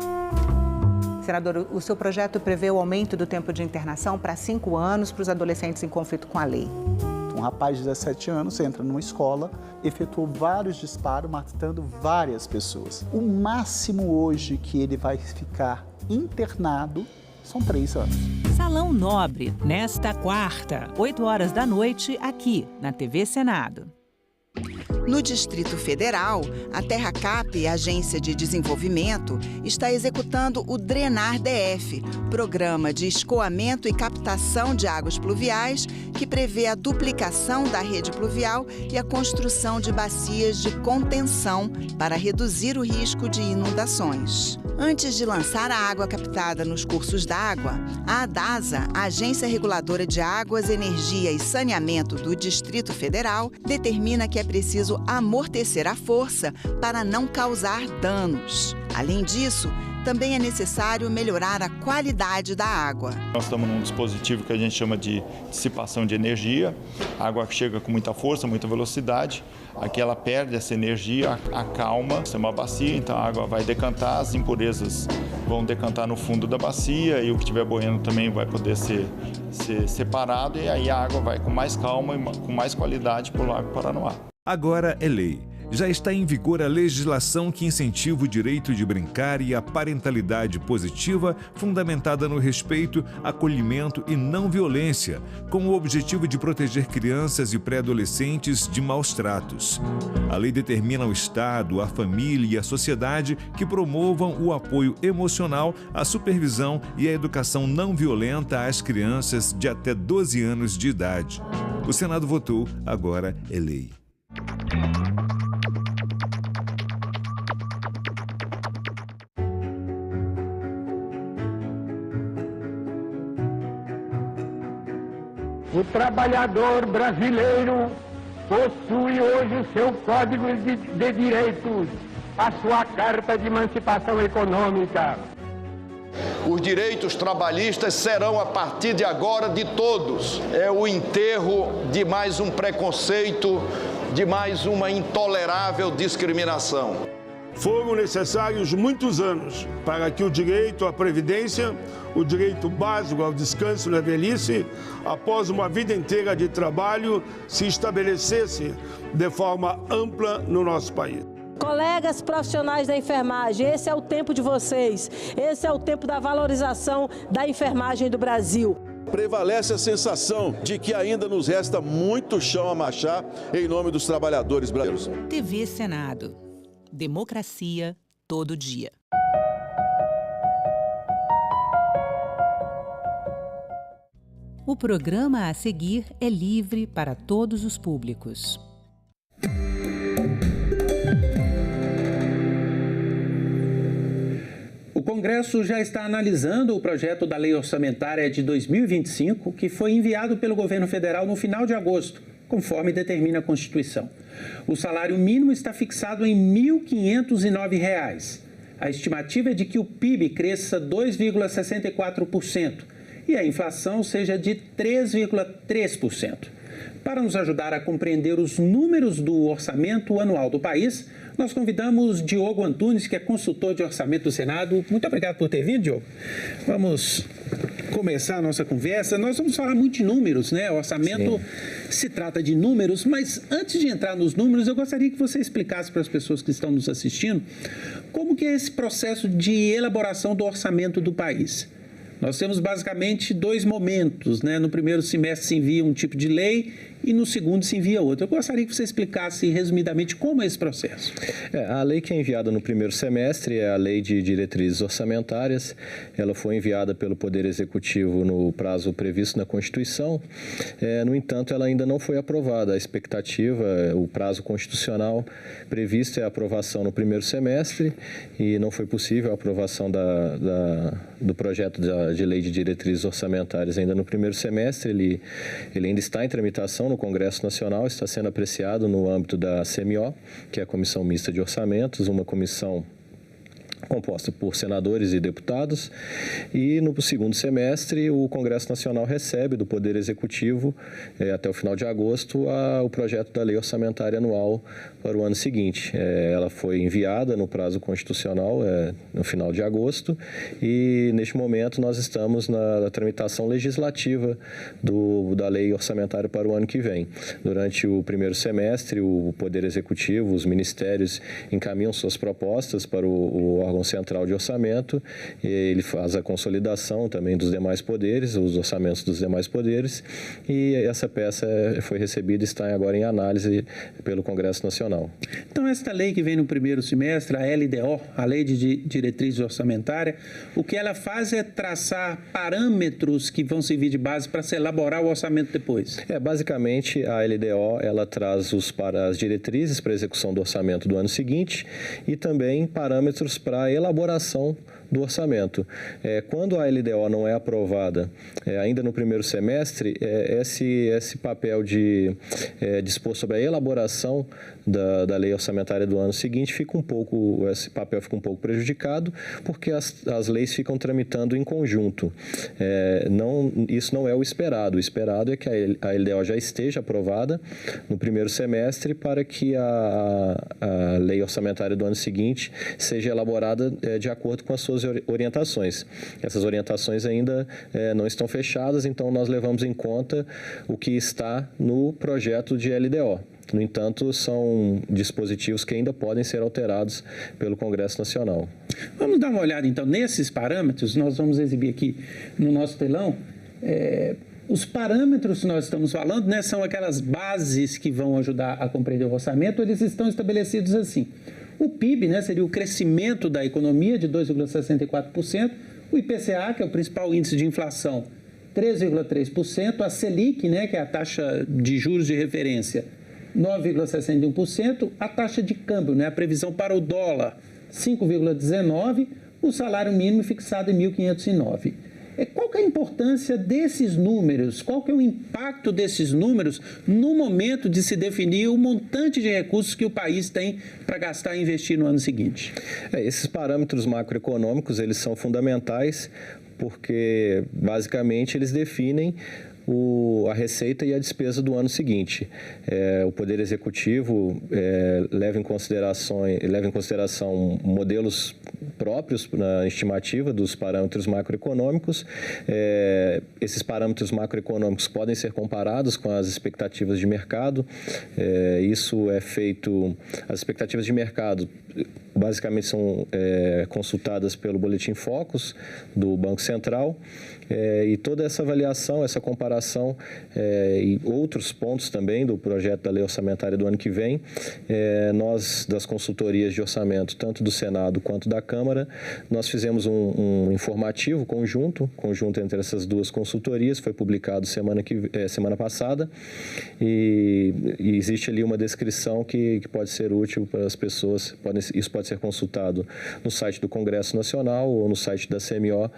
Senador, o seu projeto prevê o aumento do tempo de internação para 5 anos para os adolescentes em conflito com a lei. Um rapaz de 17 anos entra numa escola, efetuou vários disparos, matando várias pessoas. O máximo hoje que ele vai ficar internado são 3 anos. Salão Nobre, nesta quarta, 20h, aqui na TV Senado. No Distrito Federal, a TerraCap, Agência de Desenvolvimento, está executando o Drenar DF, programa de escoamento e captação de águas pluviais que prevê a duplicação da rede pluvial e a construção de bacias de contenção para reduzir o risco de inundações. Antes de lançar a água captada nos cursos d'água, a ADASA, a Agência Reguladora de Águas, Energia e Saneamento do Distrito Federal, determina que é preciso amortecer a força para não causar danos. Além disso, também é necessário melhorar a qualidade da água. Nós estamos num dispositivo que a gente chama de dissipação de energia. A água chega com muita força, muita velocidade. Aqui ela perde essa energia, acalma. Isso é uma bacia, então a água vai decantar, as impurezas vão decantar no fundo da bacia e o que estiver boiando também vai poder ser separado e aí a água vai com mais calma e com mais qualidade para o Lago Paranoá. Agora é lei. Já está em vigor a legislação que incentiva o direito de brincar e a parentalidade positiva fundamentada no respeito, acolhimento e não violência, com o objetivo de proteger crianças e pré-adolescentes de maus tratos. A lei determina ao Estado, a família e a sociedade que promovam o apoio emocional, a supervisão e a educação não violenta às crianças de até 12 anos de idade. O Senado votou, agora é lei. O trabalhador brasileiro possui hoje o seu Código de Direitos, a sua Carta de Emancipação Econômica. Os direitos trabalhistas serão, a partir de agora, de todos. É o enterro de mais um preconceito, de mais uma intolerável discriminação. Foram necessários muitos anos para que o direito à previdência, o direito básico ao descanso na velhice, após uma vida inteira de trabalho, se estabelecesse de forma ampla no nosso país. Colegas profissionais da enfermagem, esse é o tempo de vocês. Esse é o tempo da valorização da enfermagem do Brasil. Prevalece a sensação de que ainda nos resta muito chão a marchar em nome dos trabalhadores brasileiros. TV Senado. Democracia todo dia. O programa a seguir é livre para todos os públicos. O Congresso já está analisando o projeto da Lei Orçamentária de 2025, que foi enviado pelo governo federal no final de agosto, conforme determina a Constituição. O salário mínimo está fixado em R$ 1.509. A estimativa é de que o PIB cresça 2,64% e a inflação seja de 3,3%. Para nos ajudar a compreender os números do orçamento anual do país, nós convidamos Diogo Antunes, que é consultor de orçamento do Senado. Muito obrigado por ter vindo, Diogo. Vamos começar a nossa conversa. Nós vamos falar muito de números, né? O orçamento se trata de números, mas antes de entrar nos números, eu gostaria que você explicasse para as pessoas que estão nos assistindo como que é esse processo de elaboração do orçamento do país. Nós temos basicamente dois momentos, né? No primeiro semestre se envia um tipo de lei e no segundo se envia outro. Eu gostaria que você explicasse resumidamente como é esse processo. A lei que é enviada no primeiro semestre é a Lei de Diretrizes Orçamentárias. Ela foi enviada pelo Poder Executivo no prazo previsto na Constituição. No entanto, ela ainda não foi aprovada. A expectativa, o prazo constitucional previsto é a aprovação no primeiro semestre e não foi possível a aprovação do projeto de Lei de Diretrizes Orçamentárias ainda no primeiro semestre. Ele ainda está em tramitação no Congresso Nacional, está sendo apreciado no âmbito da CMO, que é a Comissão Mista de Orçamentos, uma comissão composta por senadores e deputados, e no segundo semestre o Congresso Nacional recebe do Poder Executivo, até o final de agosto, o projeto da Lei Orçamentária Anual para o ano seguinte. Ela foi enviada no prazo constitucional no final de agosto e neste momento nós estamos na tramitação legislativa da Lei Orçamentária para o ano que vem. Durante o primeiro semestre, o Poder Executivo, os ministérios encaminham suas propostas para o órgão central de orçamento, e ele faz a consolidação também dos demais poderes, os orçamentos dos demais poderes, e essa peça foi recebida e está agora em análise pelo Congresso Nacional. Então, esta lei que vem no primeiro semestre, a LDO, a Lei de Diretrizes Orçamentárias, o que ela faz é traçar parâmetros que vão servir de base para se elaborar o orçamento depois. Basicamente, a LDO, ela traz as diretrizes para a execução do orçamento do ano seguinte e também parâmetros para a elaboração do orçamento. Quando a LDO não é aprovada ainda no primeiro semestre, esse papel de dispor sobre a elaboração da lei orçamentária do ano seguinte esse papel fica um pouco prejudicado, porque as leis ficam tramitando em conjunto. Isso não é o esperado. O esperado é que a LDO já esteja aprovada no primeiro semestre para que a lei orçamentária do ano seguinte seja elaborada de acordo com as suas orientações. Essas orientações ainda não estão fechadas, então nós levamos em conta o que está no projeto de LDO. No entanto, são dispositivos que ainda podem ser alterados pelo Congresso Nacional. Vamos dar uma olhada, então, nesses parâmetros. Nós vamos exibir aqui no nosso telão. Os parâmetros que nós estamos falando, né, são aquelas bases que vão ajudar a compreender o orçamento. Eles estão estabelecidos assim. O PIB, né, seria o crescimento da economia de 2,64%. O IPCA, que é o principal índice de inflação, 3,3%. A Selic, né, que é a taxa de juros de referência, 9,61%, a taxa de câmbio, né, a previsão para o dólar, 5,19%, o salário mínimo fixado em 1.509. Qual que é a importância desses números? Qual que é o impacto desses números no momento de se definir o montante de recursos que o país tem para gastar e investir no ano seguinte? Esses parâmetros macroeconômicos, eles são fundamentais porque, basicamente, eles definem a receita e a despesa do ano seguinte. O Poder Executivo leva em consideração modelos próprios na estimativa dos parâmetros macroeconômicos. Esses parâmetros macroeconômicos podem ser comparados com as expectativas de mercado. Isso é feito... As expectativas de mercado basicamente são consultadas pelo Boletim Focus do Banco Central, e toda essa avaliação, essa comparação e outros pontos também do projeto da lei orçamentária do ano que vem, nós, das consultorias de orçamento, tanto do Senado quanto da Câmara, nós fizemos um informativo conjunto entre essas duas consultorias, foi publicado semana passada, e existe ali uma descrição que pode ser útil para as pessoas. Isso pode ser consultado no site do Congresso Nacional ou no site da CMO,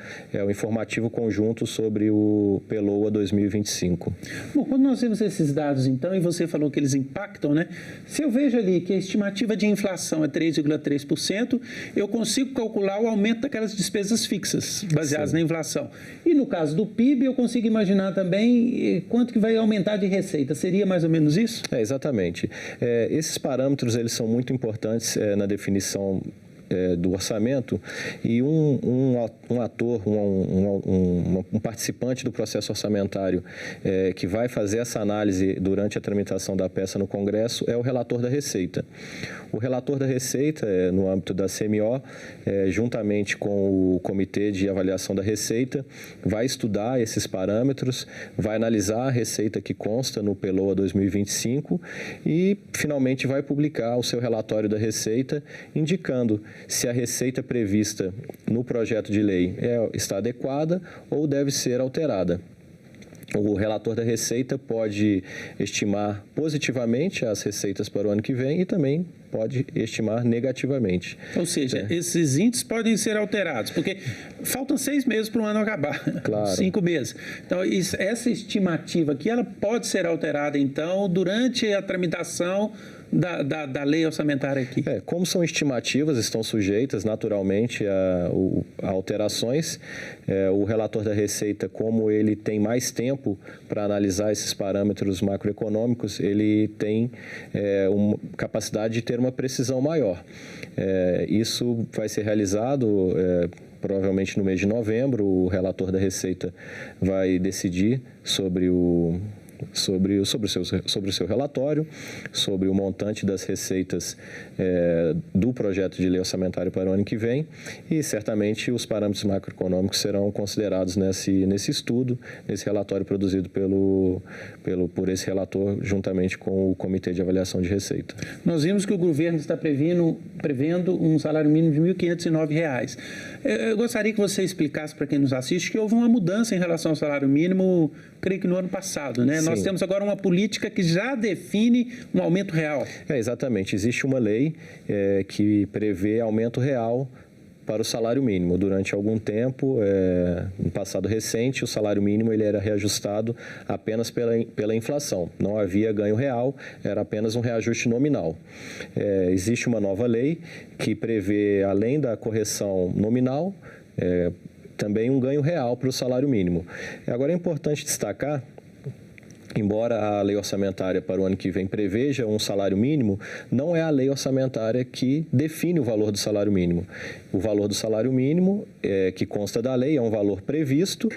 o informativo conjunto sobre o PELOA 2025. Bom, quando nós vemos esses dados, então, e você falou que eles impactam, né? Se eu vejo ali que a estimativa de inflação é 3,3%, eu consigo calcular o aumento daquelas despesas fixas, baseadas na inflação. E no caso do PIB, eu consigo imaginar também quanto que vai aumentar de receita. Seria mais ou menos isso? Exatamente. Esses parâmetros, eles são muito importantes na definição do orçamento, e um ator, um participante do processo orçamentário que vai fazer essa análise durante a tramitação da peça no Congresso é o relator da Receita. O relator da Receita, no âmbito da CMO, juntamente com o Comitê de Avaliação da Receita, vai estudar esses parâmetros, vai analisar a receita que consta no PELOA 2025 e, finalmente, vai publicar o seu relatório da Receita, indicando se a receita prevista no projeto de lei está adequada ou deve ser alterada. O relator da Receita pode estimar positivamente as receitas para o ano que vem e também pode estimar negativamente. Ou seja, esses índices podem ser alterados, porque faltam 6 meses para o ano acabar. Claro. 5 meses. Então, essa estimativa aqui, ela pode ser alterada, então, durante a tramitação da lei orçamentária aqui. Como são estimativas, estão sujeitas naturalmente a alterações. O relator da Receita, como ele tem mais tempo para analisar esses parâmetros macroeconômicos, ele tem uma capacidade de ter uma precisão maior. Isso vai ser realizado provavelmente no mês de novembro. O relator da Receita vai decidir sobre o seu relatório, sobre o montante das receitas do projeto de lei orçamentário para o ano que vem, e certamente os parâmetros macroeconômicos serão considerados nesse estudo, nesse relatório produzido por esse relator, juntamente com o Comitê de Avaliação de Receita. Nós vimos que o governo está prevendo um salário mínimo de R$ 1.509. Eu gostaria que você explicasse para quem nos assiste que houve uma mudança em relação ao salário mínimo, creio que no ano passado, né? Sim. Nós temos agora uma política que já define um aumento real. Exatamente. Existe uma lei que prevê aumento real para o salário mínimo. Durante algum tempo, no passado recente, o salário mínimo ele era reajustado apenas pela inflação. Não havia ganho real, era apenas um reajuste nominal. Existe uma nova lei que prevê, além da correção nominal, também um ganho real para o salário mínimo. Agora, é importante destacar, embora a lei orçamentária para o ano que vem preveja um salário mínimo, não é a lei orçamentária que define o valor do salário mínimo. O valor do salário mínimo, que consta da lei, é um valor previsto,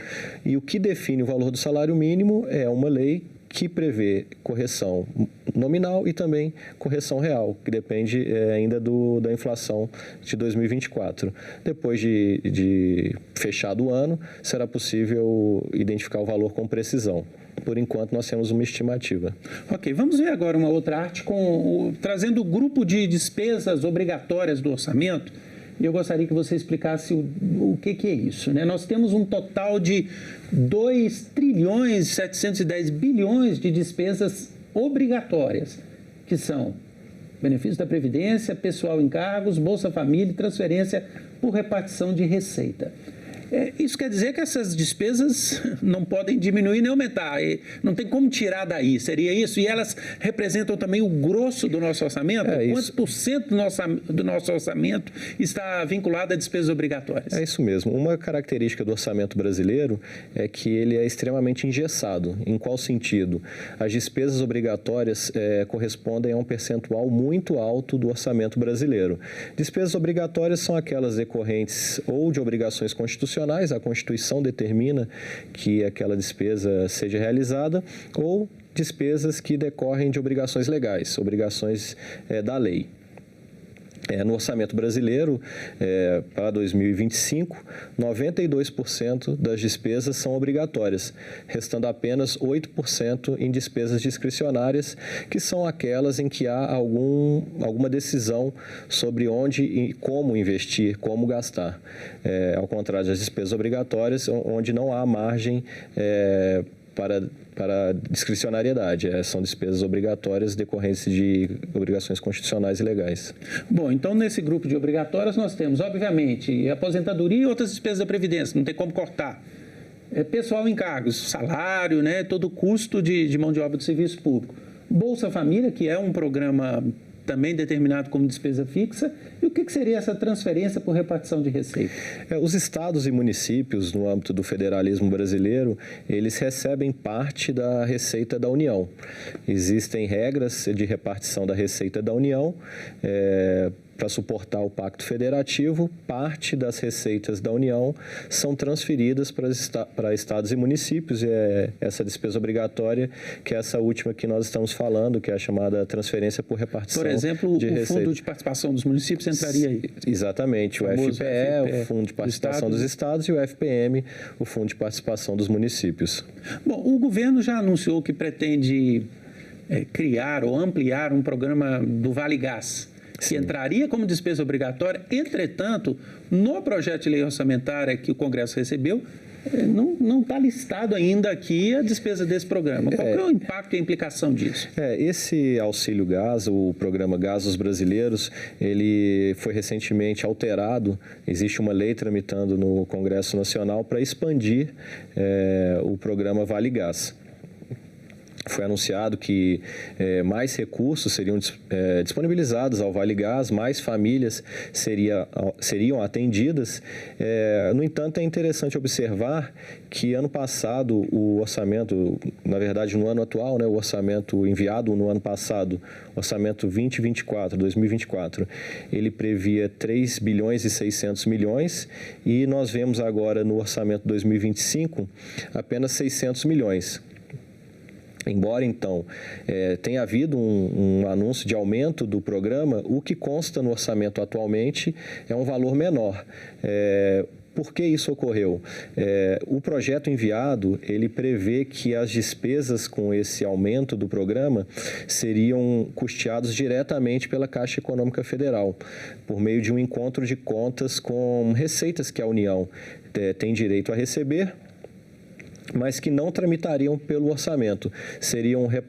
e o que define o valor do salário mínimo é uma lei que prevê correção nominal e também correção real, que depende ainda da inflação de 2024. Depois de fechado o ano, será possível identificar o valor com precisão. Por enquanto, nós temos uma estimativa. Ok, vamos ver agora uma outra arte, trazendo o grupo de despesas obrigatórias do orçamento. Eu gostaria que você explicasse o que é isso, né? Nós temos um total de 2.710 bilhões de despesas obrigatórias, que são benefício da Previdência, pessoal em cargos, Bolsa Família e transferência por repartição de receita. Isso quer dizer que essas despesas não podem diminuir nem aumentar, não tem como tirar daí, seria isso? E elas representam também o grosso do nosso orçamento? Quantos por cento do nosso orçamento está vinculado a despesas obrigatórias? É isso mesmo. Uma característica do orçamento brasileiro é que ele é extremamente engessado. Em qual sentido? As despesas obrigatórias correspondem a um percentual muito alto do orçamento brasileiro. Despesas obrigatórias são aquelas decorrentes ou de obrigações constitucionais, a Constituição determina que aquela despesa seja realizada, ou despesas que decorrem de obrigações legais, obrigações da lei. No orçamento brasileiro, para 2025, 92% das despesas são obrigatórias, restando apenas 8% em despesas discricionárias, que são aquelas em que há alguma decisão sobre onde e como investir, como gastar. Ao contrário das despesas obrigatórias, onde não há margem para discricionariedade. São despesas obrigatórias decorrentes de obrigações constitucionais e legais. Bom, então nesse grupo de obrigatórias nós temos, obviamente, aposentadoria e outras despesas da Previdência, não tem como cortar. Pessoal em cargos, salário, todo o custo de mão de obra do serviço público. Bolsa Família, que é um programa também determinado como despesa fixa. E o que seria essa transferência por repartição de receita? Os estados e municípios, no âmbito do federalismo brasileiro, eles recebem parte da receita da União. Existem regras de repartição da receita da União. Para suportar o Pacto Federativo, parte das receitas da União são transferidas para estados e municípios, e é essa despesa obrigatória, que é essa última que nós estamos falando, que é a chamada transferência por repartição de receita. Por exemplo, o Fundo de Participação dos Municípios entraria aí? Exatamente, o FPE, o Fundo de Participação dos Estados, e o FPM, o Fundo de Participação dos Municípios. Bom, o governo já anunciou que pretende criar ou ampliar um programa do Vale Gás, que entraria como despesa obrigatória. Entretanto, no projeto de lei orçamentária que o Congresso recebeu, não está listado ainda aqui a despesa desse programa. Qual é o impacto e a implicação disso? Esse auxílio gás, o programa Gás dos Brasileiros, ele foi recentemente alterado. Existe uma lei tramitando no Congresso Nacional para expandir o programa Vale Gás. Foi anunciado que mais recursos seriam disponibilizados ao Vale Gás, mais famílias seriam atendidas. No entanto, é interessante observar que ano passado o orçamento, na verdade no ano atual, o orçamento enviado no ano passado, orçamento 2024, ele previa 3 bilhões e 600 milhões e nós vemos agora no orçamento 2025 apenas 600 milhões. Embora, então, tenha havido um anúncio de aumento do programa, o que consta no orçamento atualmente é um valor menor. Por que isso ocorreu? O projeto enviado, ele prevê que as despesas com esse aumento do programa seriam custeados diretamente pela Caixa Econômica Federal, por meio de um encontro de contas com receitas que a União tem direito a receber, mas que não tramitariam pelo orçamento.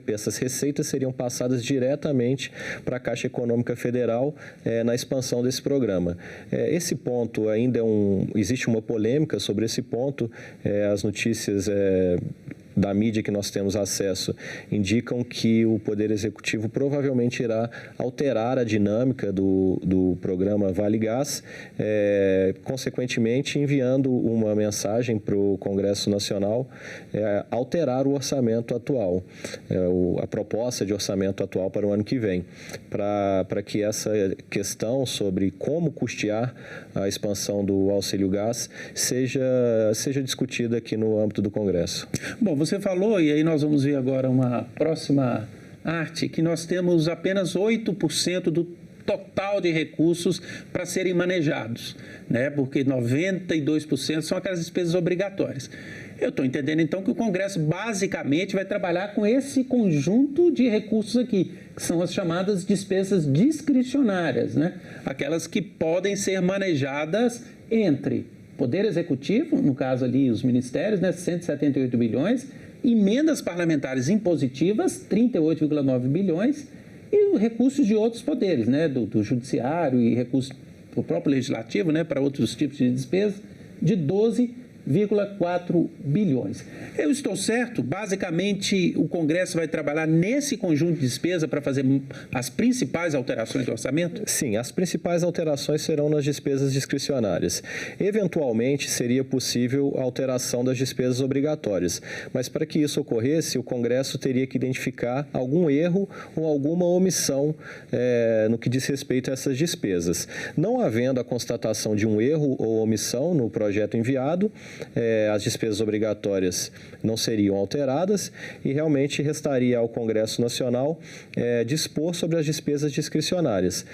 Essas receitas seriam passadas diretamente para a Caixa Econômica Federal na expansão desse programa. Esse ponto ainda existe uma polêmica sobre esse ponto. As notícias da mídia que nós temos acesso indicam que o Poder Executivo provavelmente irá alterar a dinâmica do programa Vale Gás, consequentemente enviando uma mensagem para o Congresso Nacional alterar o orçamento atual, a proposta de orçamento atual para o ano que vem, para que essa questão sobre como custear a expansão do auxílio gás seja discutida aqui no âmbito do Congresso. Bom, você falou, e aí nós vamos ver agora uma próxima arte, que nós temos apenas 8% do total de recursos para serem manejados, porque 92% são aquelas despesas obrigatórias. Eu estou entendendo, então, que o Congresso basicamente vai trabalhar com esse conjunto de recursos aqui, que são as chamadas despesas discricionárias, aquelas que podem ser manejadas entre Poder Executivo, no caso ali os ministérios, 178 bilhões, emendas parlamentares impositivas, 38,9 bilhões, e recursos de outros poderes, do Judiciário e recursos do próprio Legislativo, para outros tipos de despesa, de 12,4 bilhões. Eu estou certo? Basicamente, o Congresso vai trabalhar nesse conjunto de despesa para fazer as principais alterações do orçamento? Sim, as principais alterações serão nas despesas discricionárias. Eventualmente, seria possível a alteração das despesas obrigatórias, mas para que isso ocorresse, o Congresso teria que identificar algum erro ou alguma omissão no que diz respeito a essas despesas. Não havendo a constatação de um erro ou omissão no projeto enviado, as despesas obrigatórias não seriam alteradas e realmente restaria ao Congresso Nacional dispor sobre as despesas discricionárias.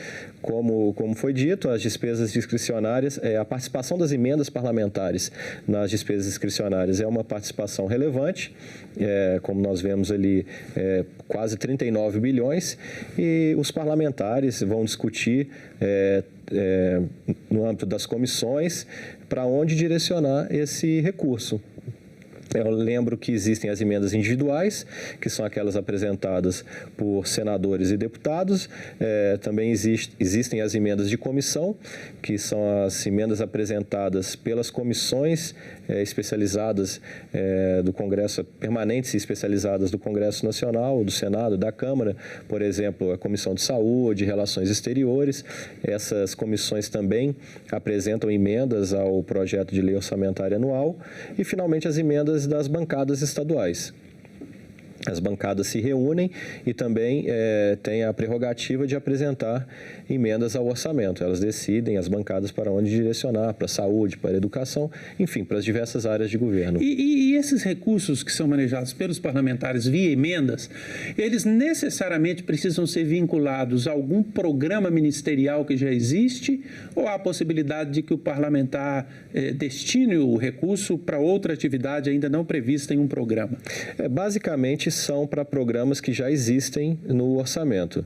Como foi dito, as despesas discricionárias, a participação das emendas parlamentares nas despesas discricionárias é uma participação relevante, como nós vemos ali, quase 39 bilhões, e os parlamentares vão discutir no âmbito das comissões para onde direcionar esse recurso. Eu lembro que existem as emendas individuais, que são aquelas apresentadas por senadores e deputados. Também existem as emendas de comissão, que são as emendas apresentadas pelas comissões especializadas do Congresso, permanentes e especializadas do Congresso Nacional, do Senado, da Câmara, por exemplo, a Comissão de Saúde, Relações Exteriores. Essas comissões também apresentam emendas ao projeto de lei orçamentária anual e, finalmente, as emendas das bancadas estaduais. As bancadas se reúnem e também têm a prerrogativa de apresentar emendas ao orçamento. Elas decidem, as bancadas, para onde direcionar, para a saúde, para a educação, enfim, para as diversas áreas de governo. E esses recursos que são manejados pelos parlamentares via emendas, eles necessariamente precisam ser vinculados a algum programa ministerial que já existe, ou há a possibilidade de que o parlamentar destine o recurso para outra atividade ainda não prevista em um programa? Basicamente, são para programas que já existem no orçamento.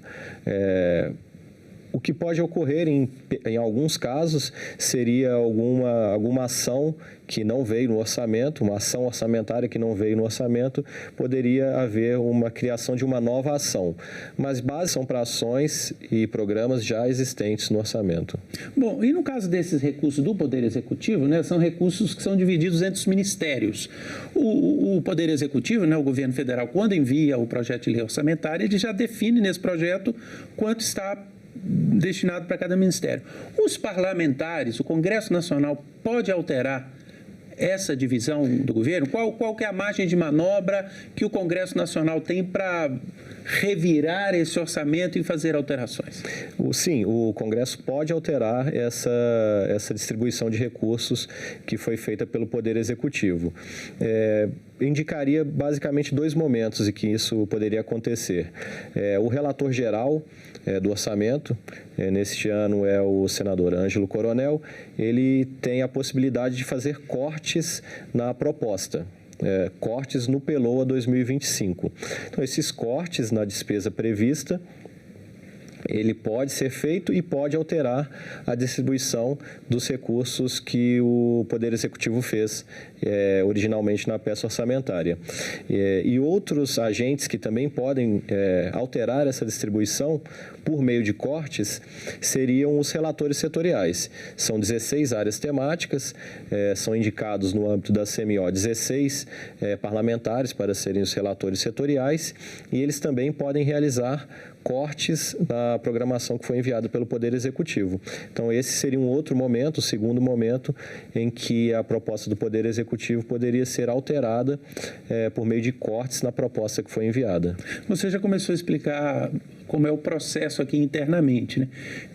O que pode ocorrer em alguns casos seria alguma ação que não veio no orçamento, uma ação orçamentária que não veio no orçamento, poderia haver uma criação de uma nova ação. Mas base são para ações e programas já existentes no orçamento. Bom, e no caso desses recursos do Poder Executivo, né, são recursos que são divididos entre os ministérios. O Poder Executivo, né, o governo federal, quando envia o projeto de lei orçamentária, ele já define nesse projeto quanto está destinado para cada ministério. Os parlamentares, o Congresso Nacional pode alterar essa divisão do governo? Qual que é a margem de manobra que o Congresso Nacional tem para revirar esse orçamento e fazer alterações? Sim, o Congresso pode alterar essa distribuição de recursos que foi feita pelo Poder Executivo. Indicaria basicamente dois momentos em que isso poderia acontecer. O relator geral do orçamento, neste ano é o senador Ângelo Coronel, ele tem a possibilidade de fazer cortes na proposta. Cortes no PELOA 2025. Então, esses cortes na despesa prevista, ele pode ser feito e pode alterar a distribuição dos recursos que o Poder Executivo fez originalmente na peça orçamentária. E outros agentes que também podem alterar essa distribuição por meio de cortes seriam os relatores setoriais. São 16 áreas temáticas, são indicados no âmbito da CMO 16 parlamentares para serem os relatores setoriais, e eles também podem realizar cortes na programação que foi enviada pelo Poder Executivo. Então, esse seria um outro momento, o segundo momento, em que a proposta do Poder Executivo poderia ser alterada por meio de cortes na proposta que foi enviada. Você já começou a explicar como é o processo aqui internamente, né?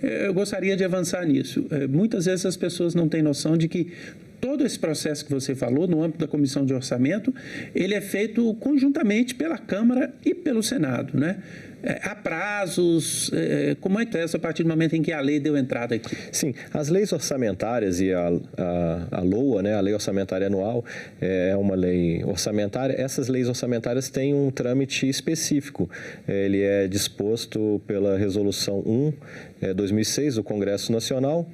Eu gostaria de avançar nisso. Muitas vezes as pessoas não têm noção de que todo esse processo que você falou, no âmbito da Comissão de Orçamento, ele é feito conjuntamente pela Câmara e pelo Senado, né? Há prazos, como é que é isso a partir do momento em que a lei deu entrada aqui? Sim, as leis orçamentárias e a LOA, né, a Lei Orçamentária Anual, é uma lei orçamentária. Essas leis orçamentárias têm um trâmite específico. Ele é disposto pela Resolução 1/2006 do Congresso Nacional.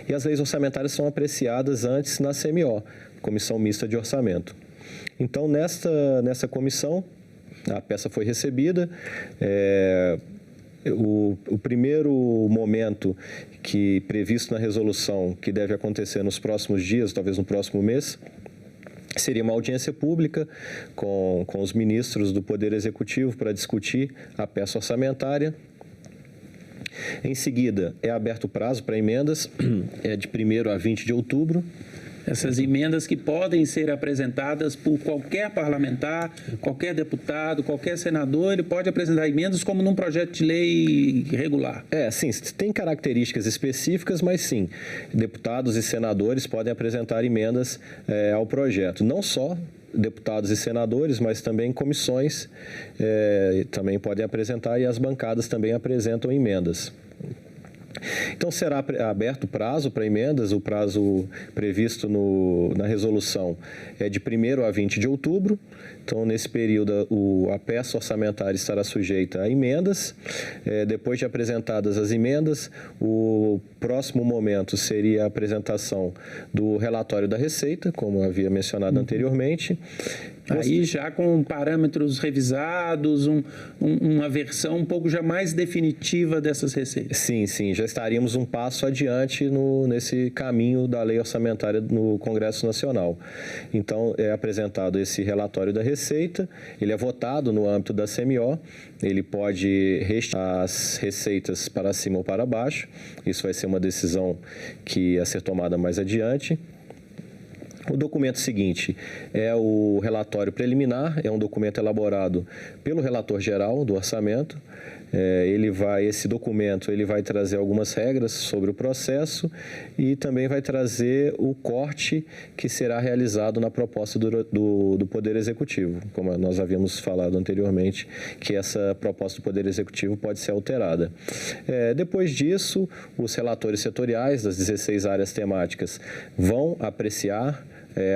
E as leis orçamentárias são apreciadas antes na CMO, Comissão Mista de Orçamento. Então, nessa comissão, a peça foi recebida, O primeiro momento que previsto na resolução, que deve acontecer nos próximos dias, talvez no próximo mês, seria uma audiência pública com os ministros do Poder Executivo para discutir a peça orçamentária. Em seguida, é aberto o prazo para emendas, é de 1º a 20 de outubro. Essas emendas que podem ser apresentadas por qualquer parlamentar, qualquer deputado, qualquer senador, ele pode apresentar emendas como num projeto de lei regular. Sim, tem características específicas, mas sim, deputados e senadores podem apresentar emendas ao projeto. Não só deputados e senadores, mas também comissões também podem apresentar, e as bancadas também apresentam emendas. Então, será aberto o prazo para emendas. O prazo previsto na resolução é de 1º a 20 de outubro. Então, nesse período, a peça orçamentária estará sujeita a emendas. Depois de apresentadas as emendas, o próximo momento seria a apresentação do relatório da Receita, como havia mencionado anteriormente. Aí já com parâmetros revisados, uma versão um pouco já mais definitiva dessas receitas. Sim, já estaríamos um passo adiante nesse caminho da lei orçamentária no Congresso Nacional. Então, é apresentado esse relatório da Receita, ele é votado no âmbito da CMO, ele pode restringir as receitas para cima ou para baixo, isso vai ser uma decisão que ia ser tomada mais adiante. O documento seguinte é o relatório preliminar, é um documento elaborado pelo relator geral do orçamento. Esse documento vai trazer algumas regras sobre o processo e também vai trazer o corte que será realizado na proposta do Poder Executivo, como nós havíamos falado anteriormente, que essa proposta do Poder Executivo pode ser alterada. Depois disso, os relatores setoriais das 16 áreas temáticas vão apreciar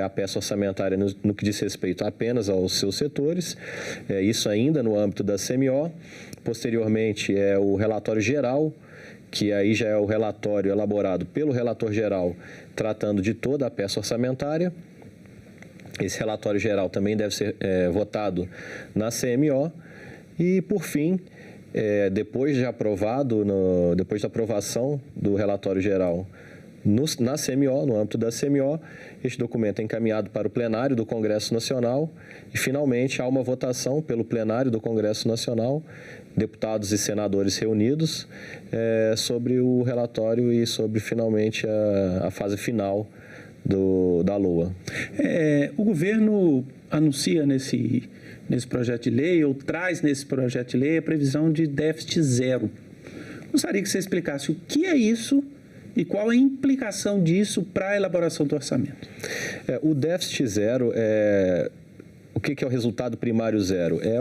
a peça orçamentária no que diz respeito apenas aos seus setores, isso ainda no âmbito da CMO. Posteriormente, é o relatório geral, que aí já é o relatório elaborado pelo relator geral, tratando de toda a peça orçamentária. Esse relatório geral também deve ser votado na CMO. E, por fim, depois da aprovação do relatório geral na CMO, no âmbito da CMO, este documento é encaminhado para o plenário do Congresso Nacional e, finalmente, há uma votação pelo plenário do Congresso Nacional, deputados e senadores reunidos, sobre o relatório e sobre, finalmente, a fase final da LOA. O governo anuncia nesse projeto de lei, ou traz nesse projeto de lei, a previsão de déficit zero. Gostaria que você explicasse o que é isso e qual a implicação disso para a elaboração do orçamento. O déficit zero o que é o resultado primário zero? É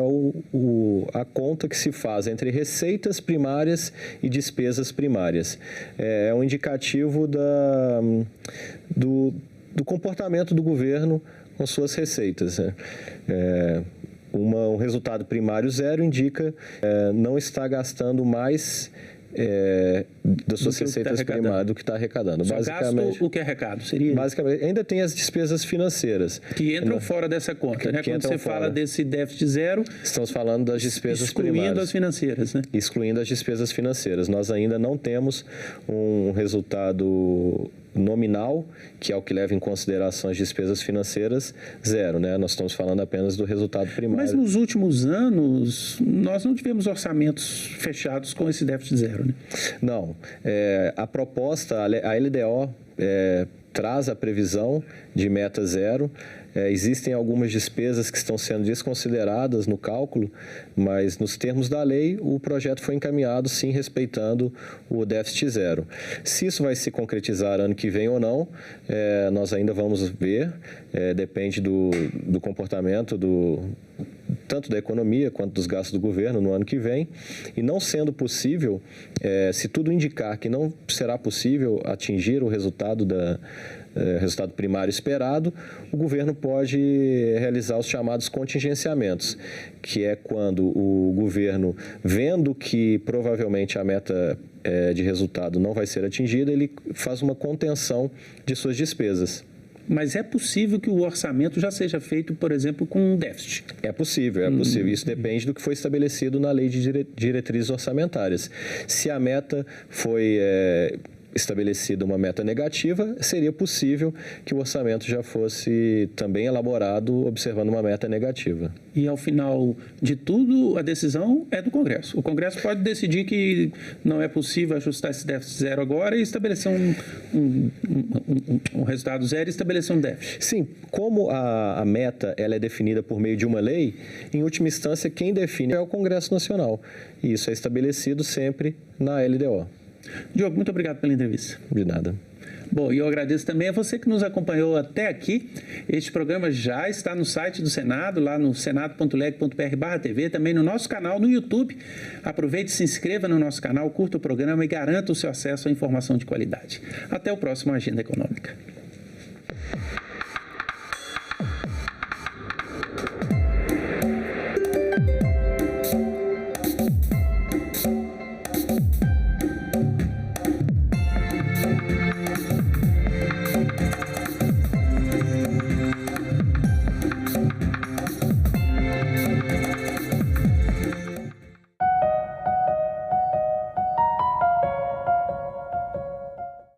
a conta que se faz entre receitas primárias e despesas primárias. É um indicativo do comportamento do governo com suas receitas. Um resultado primário zero indica não estar gastando mais das suas receitas primárias do que está arrecadando. Só gasto o que arrecada, seria? Basicamente, ainda tem as despesas financeiras. Que entram fora dessa conta, né? Quando você fala desse déficit zero... Estamos falando das despesas primárias. Excluindo as financeiras, né? Excluindo as despesas financeiras. Nós ainda não temos um resultado nominal, que é o que leva em consideração as despesas financeiras, zero, né? Nós estamos falando apenas do resultado primário. Mas nos últimos anos, nós não tivemos orçamentos fechados com esse déficit zero, né? Não. A proposta, a LDO traz a previsão de meta zero. Existem algumas despesas que estão sendo desconsideradas no cálculo, mas nos termos da lei, o projeto foi encaminhado, sim, respeitando o déficit zero. Se isso vai se concretizar ano que vem ou não, nós ainda vamos ver, depende do comportamento tanto da economia quanto dos gastos do governo no ano que vem. E não sendo possível, se tudo indicar que não será possível atingir o resultado resultado primário esperado, o governo pode realizar os chamados contingenciamentos, que é quando o governo, vendo que provavelmente a meta de resultado não vai ser atingida, ele faz uma contenção de suas despesas. Mas é possível que o orçamento já seja feito, por exemplo, com um déficit? É possível, é possível. Isso depende do que foi estabelecido na Lei de Diretrizes Orçamentárias. Se a meta foi estabelecida uma meta negativa, seria possível que o orçamento já fosse também elaborado observando uma meta negativa. E ao final de tudo, a decisão é do Congresso. O Congresso pode decidir que não é possível ajustar esse déficit zero agora e estabelecer um resultado zero e estabelecer um déficit. Sim, como a meta ela é definida por meio de uma lei, em última instância quem define é o Congresso Nacional. E isso é estabelecido sempre na LDO. Diogo, muito obrigado pela entrevista. De nada. Bom, e eu agradeço também a você que nos acompanhou até aqui. Este programa já está no site do Senado, lá no senado.leg.br/TV, também no nosso canal no YouTube. Aproveite, se inscreva no nosso canal, curta o programa e garanta o seu acesso à informação de qualidade. Até o próximo Agenda Econômica.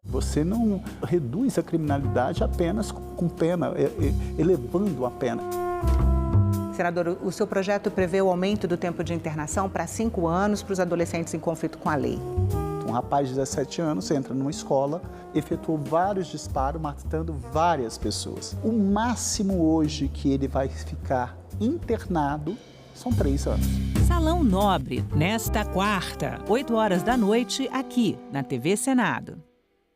Você não reduz a criminalidade apenas com pena, elevando a pena. Senador, o seu projeto prevê o aumento do tempo de internação para 5 anos para os adolescentes em conflito com a lei. Um rapaz de 17 anos entra numa escola, efetuou vários disparos, matando várias pessoas. O máximo hoje que ele vai ficar internado são 3 anos. Salão Nobre, nesta quarta, 8 horas da noite, aqui na TV Senado.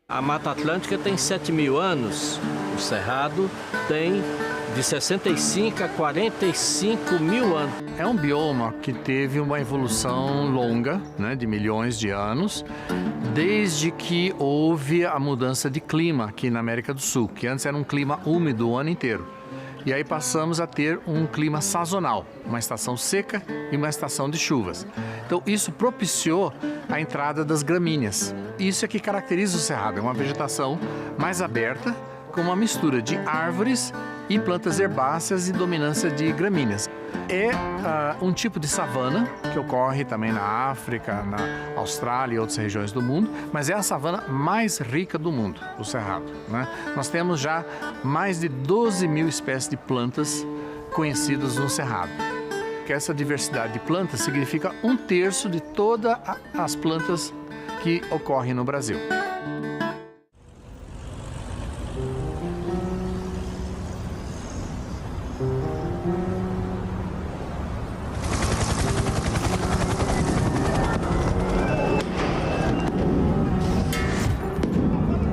A Mata Atlântica tem 7.000 anos, o Cerrado tem de 65 a 45 mil anos. É um bioma que teve uma evolução longa, né, de milhões de anos, desde que houve a mudança de clima aqui na América do Sul, que antes era um clima úmido o ano inteiro. E aí passamos a ter um clima sazonal, uma estação seca e uma estação de chuvas. Então isso propiciou a entrada das gramíneas. Isso é que caracteriza o Cerrado, é uma vegetação mais aberta, com uma mistura de árvores e plantas herbáceas e dominância de gramíneas. É um tipo de savana que ocorre também na África, na Austrália e outras regiões do mundo, mas é a savana mais rica do mundo, o Cerrado, né? Nós temos já mais de 12.000 espécies de plantas conhecidas no Cerrado. Que essa diversidade de plantas significa 1/3 de todas as plantas que ocorrem no Brasil.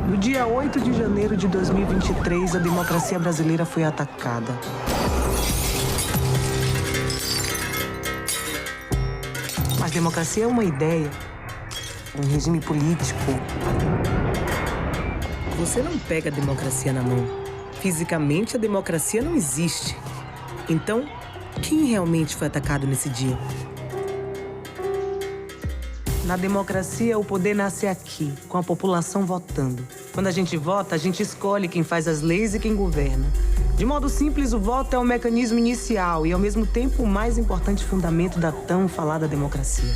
No dia 8 de janeiro de 2023, a democracia brasileira foi atacada. Mas democracia é uma ideia, um regime político. Você não pega a democracia na mão. Fisicamente, a democracia não existe. Então, quem realmente foi atacado nesse dia? Na democracia, o poder nasce aqui, com a população votando. Quando a gente vota, a gente escolhe quem faz as leis e quem governa. De modo simples, o voto é o mecanismo inicial e, ao mesmo tempo, o mais importante fundamento da tão falada democracia.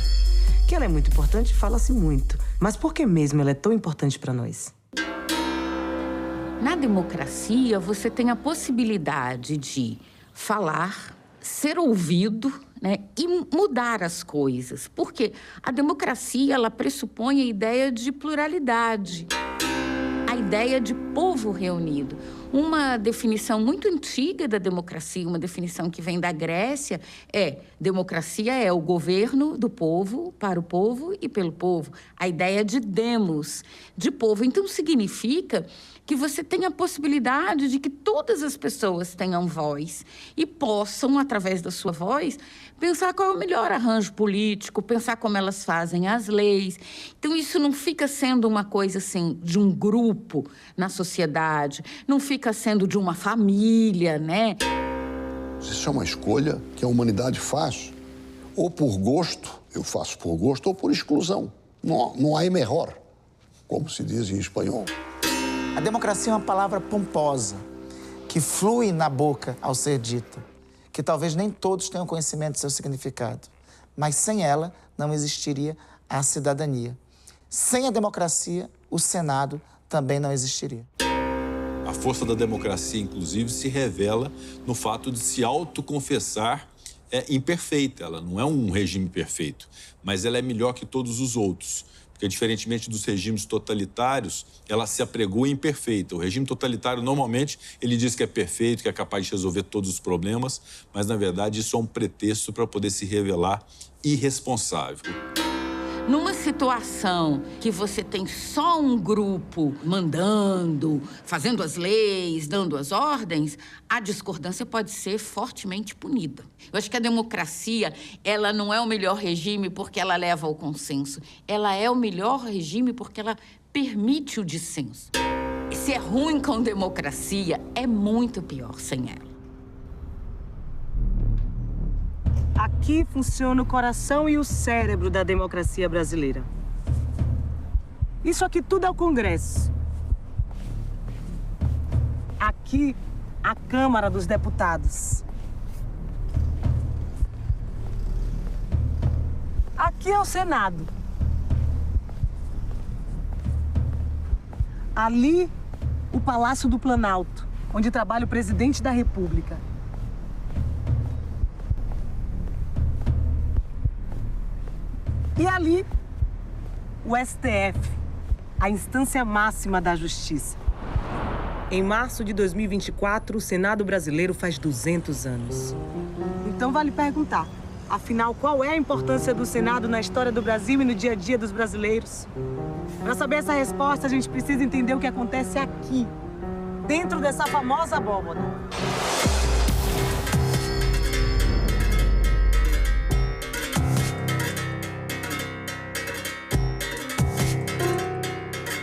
Que ela é muito importante, fala-se muito. Mas por que mesmo ela é tão importante para nós? Na democracia, você tem a possibilidade de falar, ser ouvido, né, e mudar as coisas. Porque a democracia, ela pressupõe a ideia de pluralidade, a ideia de povo reunido. Uma definição muito antiga da democracia, uma definição que vem da Grécia, democracia é o governo do povo, para o povo e pelo povo. A ideia de demos, de povo. Então, significa que você tem a possibilidade de que todas as pessoas tenham voz e possam, através da sua voz, pensar qual é o melhor arranjo político, pensar como elas fazem as leis. Então, isso não fica sendo uma coisa, assim, de um grupo na sociedade, não fica sendo de uma família, né? Isso é uma escolha que a humanidade faz, ou por gosto, eu faço por gosto, ou por exclusão. Não há melhor, como se diz em espanhol. A democracia é uma palavra pomposa, que flui na boca ao ser dita, que talvez nem todos tenham conhecimento do seu significado, mas sem ela não existiria a cidadania. Sem a democracia, o Senado também não existiria. A força da democracia, inclusive, se revela no fato de se autoconfessar imperfeita. Ela não é um regime perfeito, mas ela é melhor que todos os outros. Porque, diferentemente dos regimes totalitários, ela se apregou imperfeita. O regime totalitário, normalmente, ele diz que é perfeito, que é capaz de resolver todos os problemas, mas, na verdade, isso é um pretexto para poder se revelar irresponsável. Numa situação que você tem só um grupo mandando, fazendo as leis, dando as ordens, a discordância pode ser fortemente punida. Eu acho que a democracia, ela não é o melhor regime porque ela leva ao consenso. Ela é o melhor regime porque ela permite o dissenso. Se é ruim com democracia, é muito pior sem ela. Aqui funciona o coração e o cérebro da democracia brasileira. Isso aqui tudo é o Congresso. Aqui, a Câmara dos Deputados. Aqui é o Senado. Ali, o Palácio do Planalto, onde trabalha o presidente da República. E ali, o STF, a instância máxima da justiça. Em março de 2024, o Senado brasileiro faz 200 anos. Então vale perguntar, afinal, qual é a importância do Senado na história do Brasil e no dia a dia dos brasileiros? Para saber essa resposta, a gente precisa entender o que acontece aqui, dentro dessa famosa abóbora.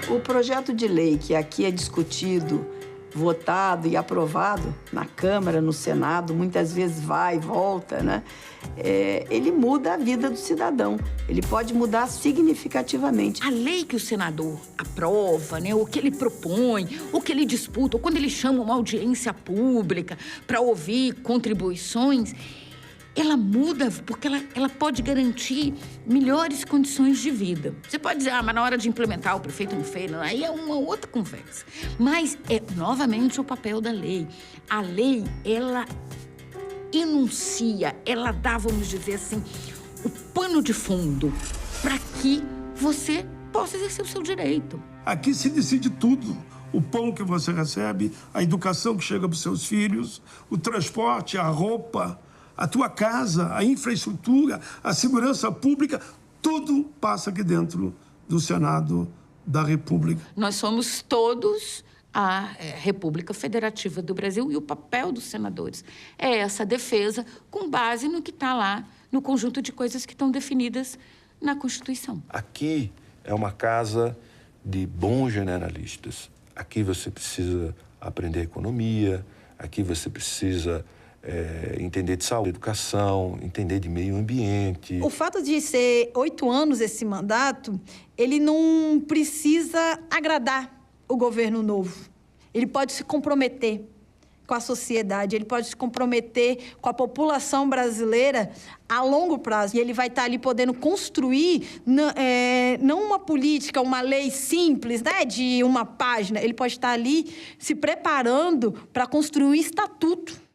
O projeto de lei que aqui é discutido, votado e aprovado na Câmara, no Senado, muitas vezes vai e volta, né? Ele muda a vida do cidadão. Ele pode mudar significativamente. A lei que o senador aprova, né, o que ele propõe, o que ele disputa, ou quando ele chama uma audiência pública para ouvir contribuições, ela muda porque ela pode garantir melhores condições de vida. Você pode dizer, mas na hora de implementar o prefeito não fez, aí é uma outra conversa. Mas é, novamente, o papel da lei. A lei, ela enuncia, ela dá, vamos dizer assim, o pano de fundo para que você possa exercer o seu direito. Aqui se decide tudo. O pão que você recebe, a educação que chega para os seus filhos, o transporte, a roupa, a tua casa, a infraestrutura, a segurança pública, tudo passa aqui dentro do Senado da República. Nós somos todos a República Federativa do Brasil e o papel dos senadores é essa defesa com base no que está lá, no conjunto de coisas que estão definidas na Constituição. Aqui é uma casa de bons generalistas. Aqui você precisa aprender economia, aqui você precisa entender de saúde, educação, entender de meio ambiente. O fato de ser 8 anos esse mandato, ele não precisa agradar o governo novo. Ele pode se comprometer com a sociedade, ele pode se comprometer com a população brasileira a longo prazo. E ele vai estar ali podendo construir não uma política, uma lei simples, né, de uma página. Ele pode estar ali se preparando para construir um estatuto.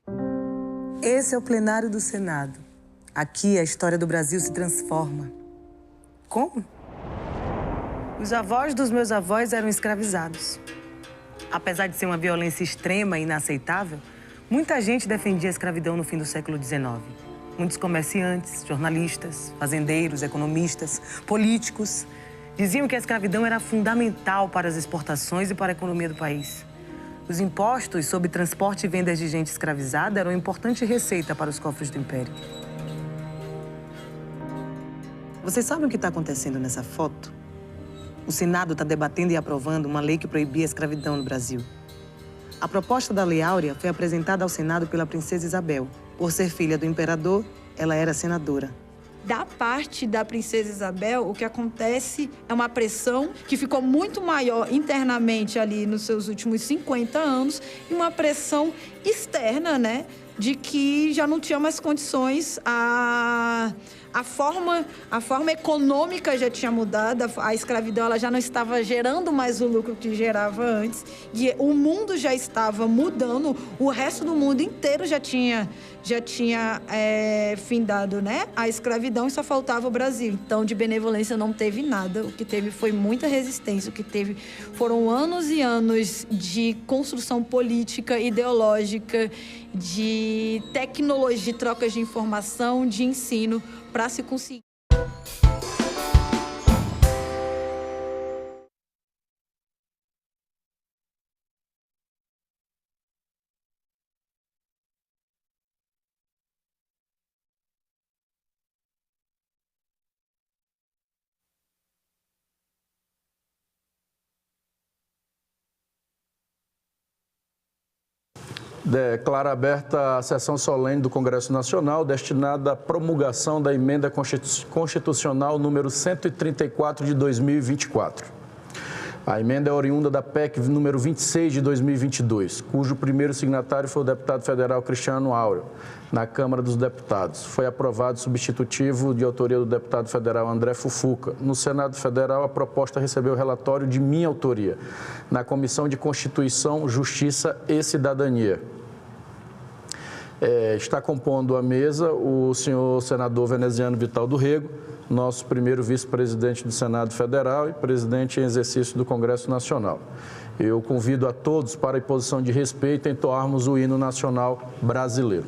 Esse é o plenário do Senado. Aqui a história do Brasil se transforma. Como? Os avós dos meus avós eram escravizados. Apesar de ser uma violência extrema e inaceitável, muita gente defendia a escravidão no fim do século XIX. Muitos comerciantes, jornalistas, fazendeiros, economistas, políticos diziam que a escravidão era fundamental para as exportações e para a economia do país. Os impostos sobre transporte e vendas de gente escravizada eram uma importante receita para os cofres do Império. Vocês sabem o que está acontecendo nessa foto? O Senado está debatendo e aprovando uma lei que proibia a escravidão no Brasil. A proposta da Lei Áurea foi apresentada ao Senado pela princesa Isabel. Por ser filha do imperador, ela era senadora. Da parte da princesa Isabel, o que acontece é uma pressão que ficou muito maior internamente ali nos seus últimos 50 anos e uma pressão externa, né, de que já não tinha mais condições, a forma econômica já tinha mudado, a escravidão ela já não estava gerando mais o lucro que gerava antes, e o mundo já estava mudando, o resto do mundo inteiro já tinha findado, né, a escravidão e só faltava o Brasil. Então, de benevolência não teve nada, o que teve foi muita resistência, o que teve foram anos e anos de construção política, ideológica, de tecnologia, de trocas de informação, de ensino, para se conseguir. Declara aberta a sessão solene do Congresso Nacional destinada à promulgação da Emenda Constitucional número 134 de 2024. A emenda é oriunda da PEC número 26 de 2022, cujo primeiro signatário foi o deputado federal Cristiano Áureo, na Câmara dos Deputados. Foi aprovado substitutivo de autoria do deputado federal André Fufuca. No Senado Federal, a proposta recebeu relatório de minha autoria, na Comissão de Constituição, Justiça e Cidadania. Está compondo a mesa o senhor senador veneziano Vital do Rego, nosso primeiro vice-presidente do Senado Federal e presidente em exercício do Congresso Nacional. Eu convido a todos para, em posição de respeito, entoarmos o hino nacional brasileiro.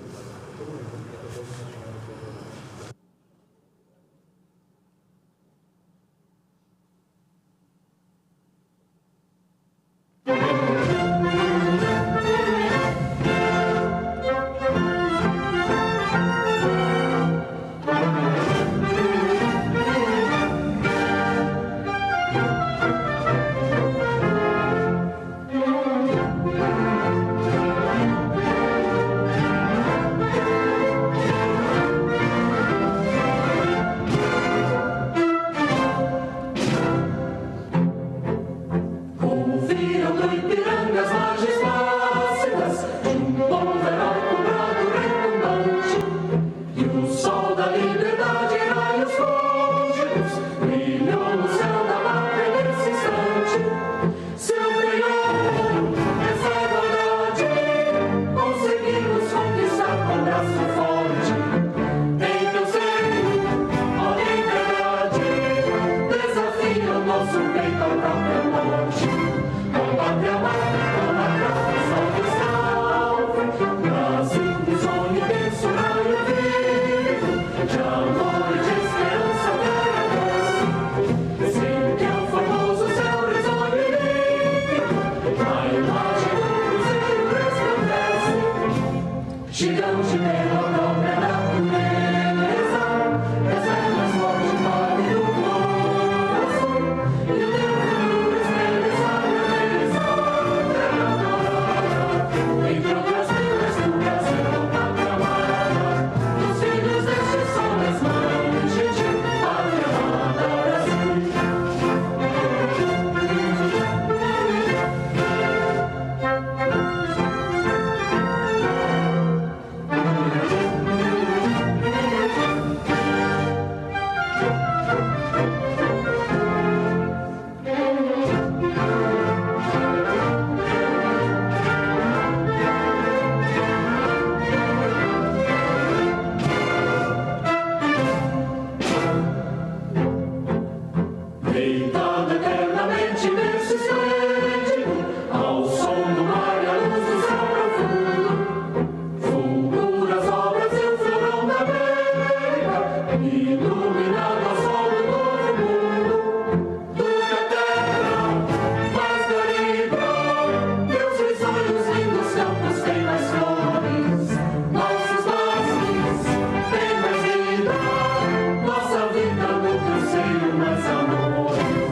Nossa vida no teu seio mais amor.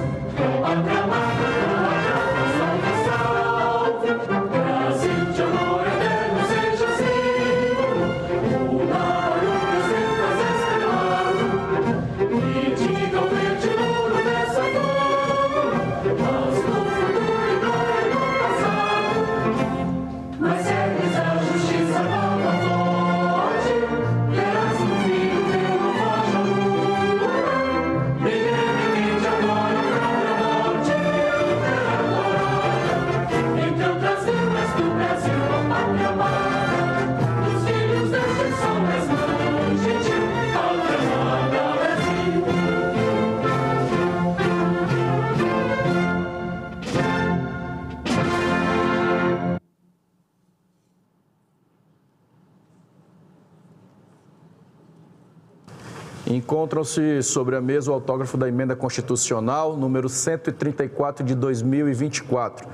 Encontram-se sobre a mesa o autógrafo da Emenda Constitucional número 134 de 2024.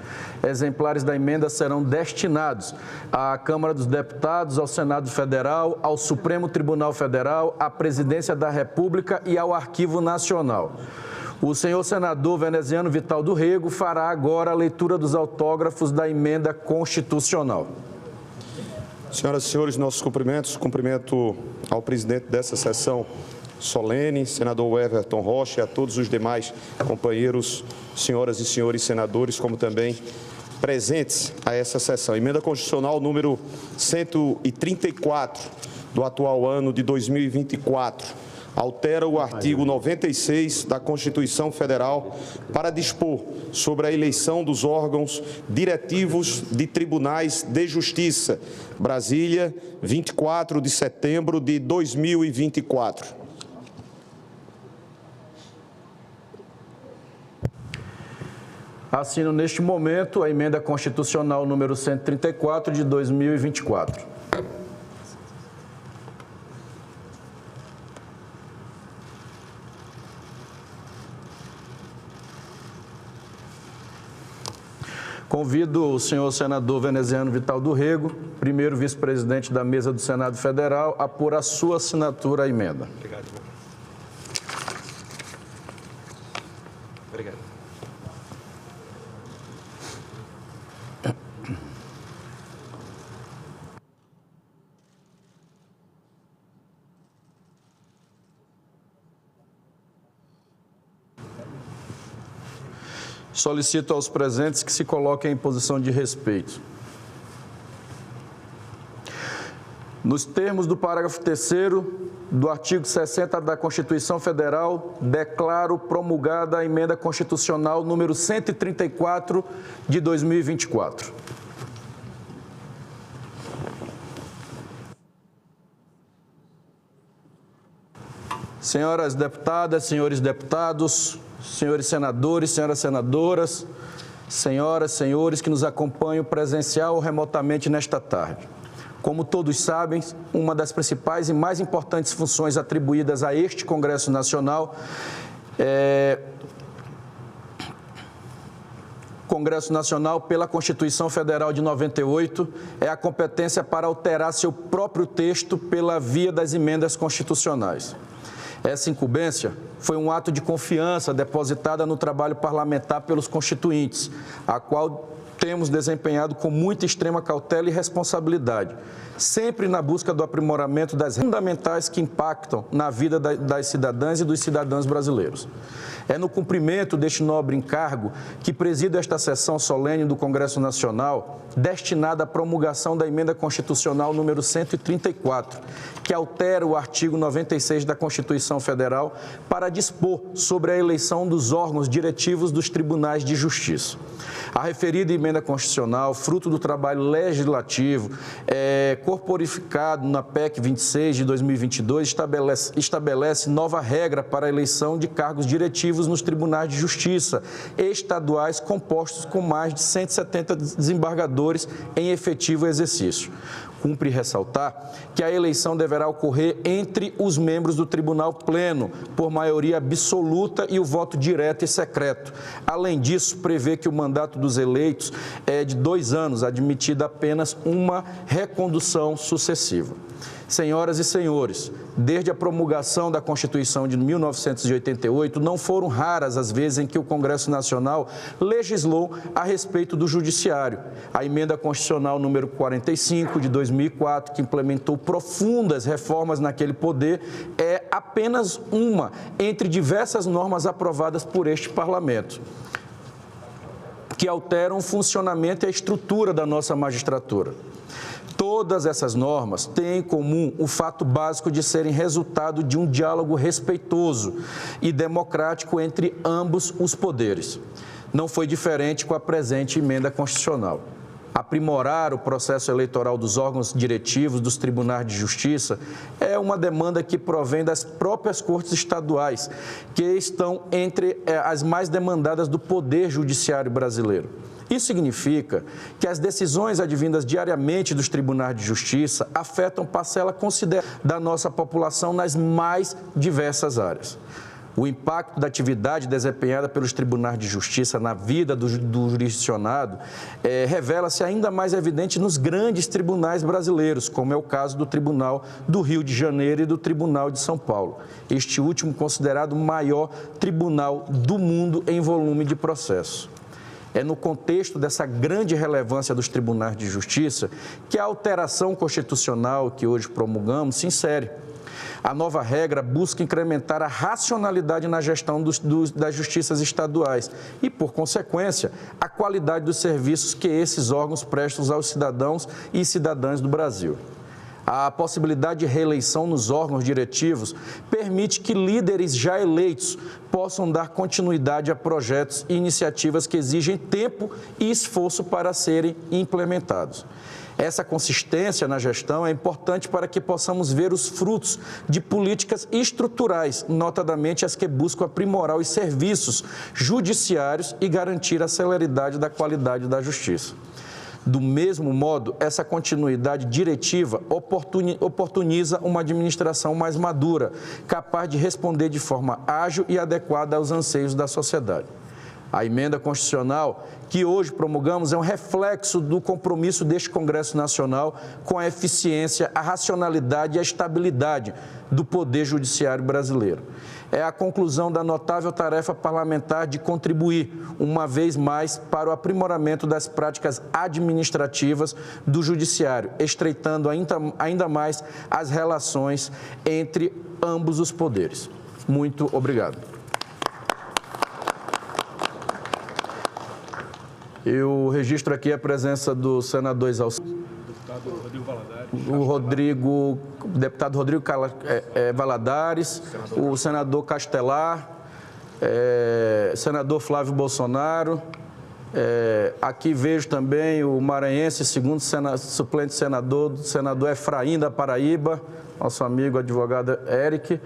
Exemplares da emenda serão destinados à Câmara dos Deputados, ao Senado Federal, ao Supremo Tribunal Federal, à Presidência da República e ao Arquivo Nacional. O senhor senador Veneziano Vital do Rego fará agora a leitura dos autógrafos da Emenda Constitucional. Senhoras e senhores, nossos cumprimentos. Cumprimento ao presidente dessa sessão solene, senador Everton Rocha, e a todos os demais companheiros, senhoras e senhores senadores, como também presentes a essa sessão. Emenda Constitucional número 134 do atual ano de 2024. Altera o artigo 96 da Constituição Federal para dispor sobre a eleição dos órgãos diretivos de tribunais de justiça. Brasília, 24 de setembro de 2024. Assino neste momento a Emenda Constitucional número 134 de 2024. Convido o senhor senador Veneziano Vital do Rego, primeiro vice-presidente da mesa do Senado Federal, a pôr a sua assinatura à emenda. Obrigado. Obrigado. Solicito aos presentes que se coloquem em posição de respeito. Nos termos do parágrafo 3º do artigo 60 da Constituição Federal, declaro promulgada a Emenda Constitucional número 134 de 2024. Senhoras deputadas, senhores deputados, senhores senadores, senhoras senadoras, senhoras, senhores que nos acompanham presencial ou remotamente nesta tarde. Como todos sabem, uma das principais e mais importantes funções atribuídas a este Congresso Nacional Congresso Nacional pela Constituição Federal de 98 é a competência para alterar seu próprio texto pela via das emendas constitucionais. Essa incumbência foi um ato de confiança depositada no trabalho parlamentar pelos constituintes, a qual temos desempenhado com muita extrema cautela e responsabilidade, sempre na busca do aprimoramento das fundamentais que impactam na vida das cidadãs e dos cidadãos brasileiros. É no cumprimento deste nobre encargo que presido esta sessão solene do Congresso Nacional, destinada à promulgação da Emenda Constitucional número 134, que altera o artigo 96 da Constituição Federal para dispor sobre a eleição dos órgãos diretivos dos tribunais de justiça. A referida Emenda Constitucional, fruto do trabalho legislativo, corporificado na PEC 26 de 2022, estabelece nova regra para a eleição de cargos diretivos nos tribunais de justiça estaduais compostos com mais de 170 desembargadores em efetivo exercício. Cumpre ressaltar que a eleição deverá ocorrer entre os membros do Tribunal Pleno, por maioria absoluta e o voto direto e secreto. Além disso, prevê que o mandato dos eleitos é de 2 anos, admitida apenas uma recondução sucessiva. Senhoras e senhores, desde a promulgação da Constituição de 1988, não foram raras as vezes em que o Congresso Nacional legislou a respeito do Judiciário. A Emenda Constitucional número 45 de 2004, que implementou profundas reformas naquele poder, é apenas uma entre diversas normas aprovadas por este Parlamento, que alteram o funcionamento e a estrutura da nossa magistratura. Todas essas normas têm em comum o fato básico de serem resultado de um diálogo respeitoso e democrático entre ambos os poderes. Não foi diferente com a presente Emenda Constitucional. Aprimorar o processo eleitoral dos órgãos diretivos dos tribunais de justiça é uma demanda que provém das próprias cortes estaduais, que estão entre as mais demandadas do poder judiciário brasileiro. Isso significa que as decisões advindas diariamente dos tribunais de justiça afetam parcela considerável da nossa população nas mais diversas áreas. O impacto da atividade desempenhada pelos tribunais de justiça na vida do jurisdicionado revela-se ainda mais evidente nos grandes tribunais brasileiros, como é o caso do Tribunal do Rio de Janeiro e do Tribunal de São Paulo. Este último considerado o maior tribunal do mundo em volume de processo. É no contexto dessa grande relevância dos tribunais de justiça que a alteração constitucional que hoje promulgamos se insere. A nova regra busca incrementar a racionalidade na gestão das justiças estaduais e, por consequência, a qualidade dos serviços que esses órgãos prestam aos cidadãos e cidadãs do Brasil. A possibilidade de reeleição nos órgãos diretivos permite que líderes já eleitos possam dar continuidade a projetos e iniciativas que exigem tempo e esforço para serem implementados. Essa consistência na gestão é importante para que possamos ver os frutos de políticas estruturais, notadamente as que buscam aprimorar os serviços judiciários e garantir a celeridade da qualidade da justiça. Do mesmo modo, essa continuidade diretiva oportuniza uma administração mais madura, capaz de responder de forma ágil e adequada aos anseios da sociedade. A emenda constitucional que hoje promulgamos é um reflexo do compromisso deste Congresso Nacional com a eficiência, a racionalidade e a estabilidade do Poder Judiciário brasileiro. É a conclusão da notável tarefa parlamentar de contribuir, uma vez mais, para o aprimoramento das práticas administrativas do Judiciário, estreitando ainda mais as relações entre ambos os poderes. Muito obrigado. Eu registro aqui a presença do senador deputado Rodrigo Valadares, o senador Castelar, senador Flávio Bolsonaro. Aqui vejo também o maranhense, segundo suplente senador Efraim da Paraíba, nosso amigo advogado Eric,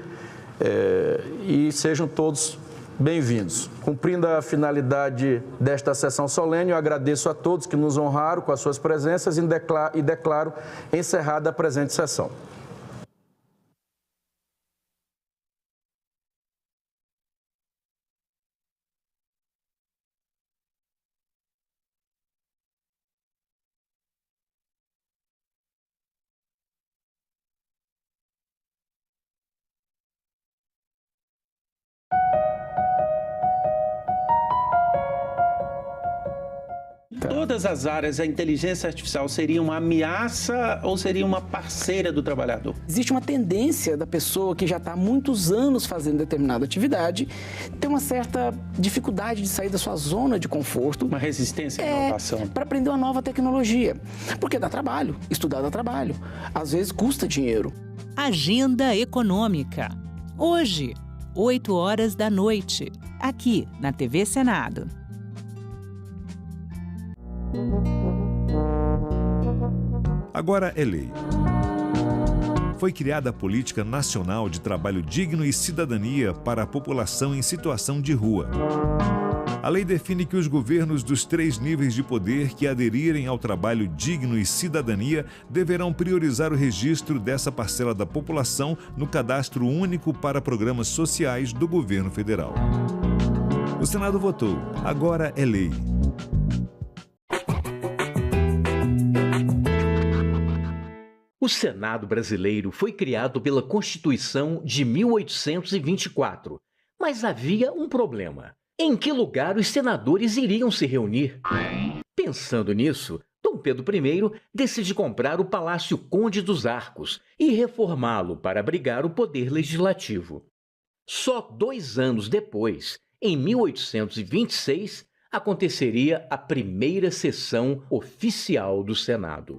e sejam todos bem-vindos. Cumprindo a finalidade desta sessão solene, eu agradeço a todos que nos honraram com as suas presenças e declaro encerrada a presente sessão. Todas as áreas, a inteligência artificial seria uma ameaça ou seria uma parceira do trabalhador? Existe uma tendência da pessoa que já está há muitos anos fazendo determinada atividade ter uma certa dificuldade de sair da sua zona de conforto. Uma resistência à inovação. Para aprender uma nova tecnologia. Porque dá trabalho, estudar dá trabalho. Às vezes custa dinheiro. Agenda Econômica. Hoje, 20h, aqui na TV Senado. Agora é lei. Foi criada a Política Nacional de Trabalho Digno e Cidadania para a população em situação de rua. A lei define que os governos dos 3 níveis de poder que aderirem ao trabalho digno e cidadania deverão priorizar o registro dessa parcela da população no Cadastro Único para Programas Sociais do Governo Federal. O Senado votou. Agora é lei. O Senado brasileiro foi criado pela Constituição de 1824, mas havia um problema. Em que lugar os senadores iriam se reunir? Pensando nisso, Dom Pedro I decide comprar o Palácio Conde dos Arcos e reformá-lo para abrigar o poder legislativo. Só 2 anos depois, em 1826, aconteceria a primeira sessão oficial do Senado.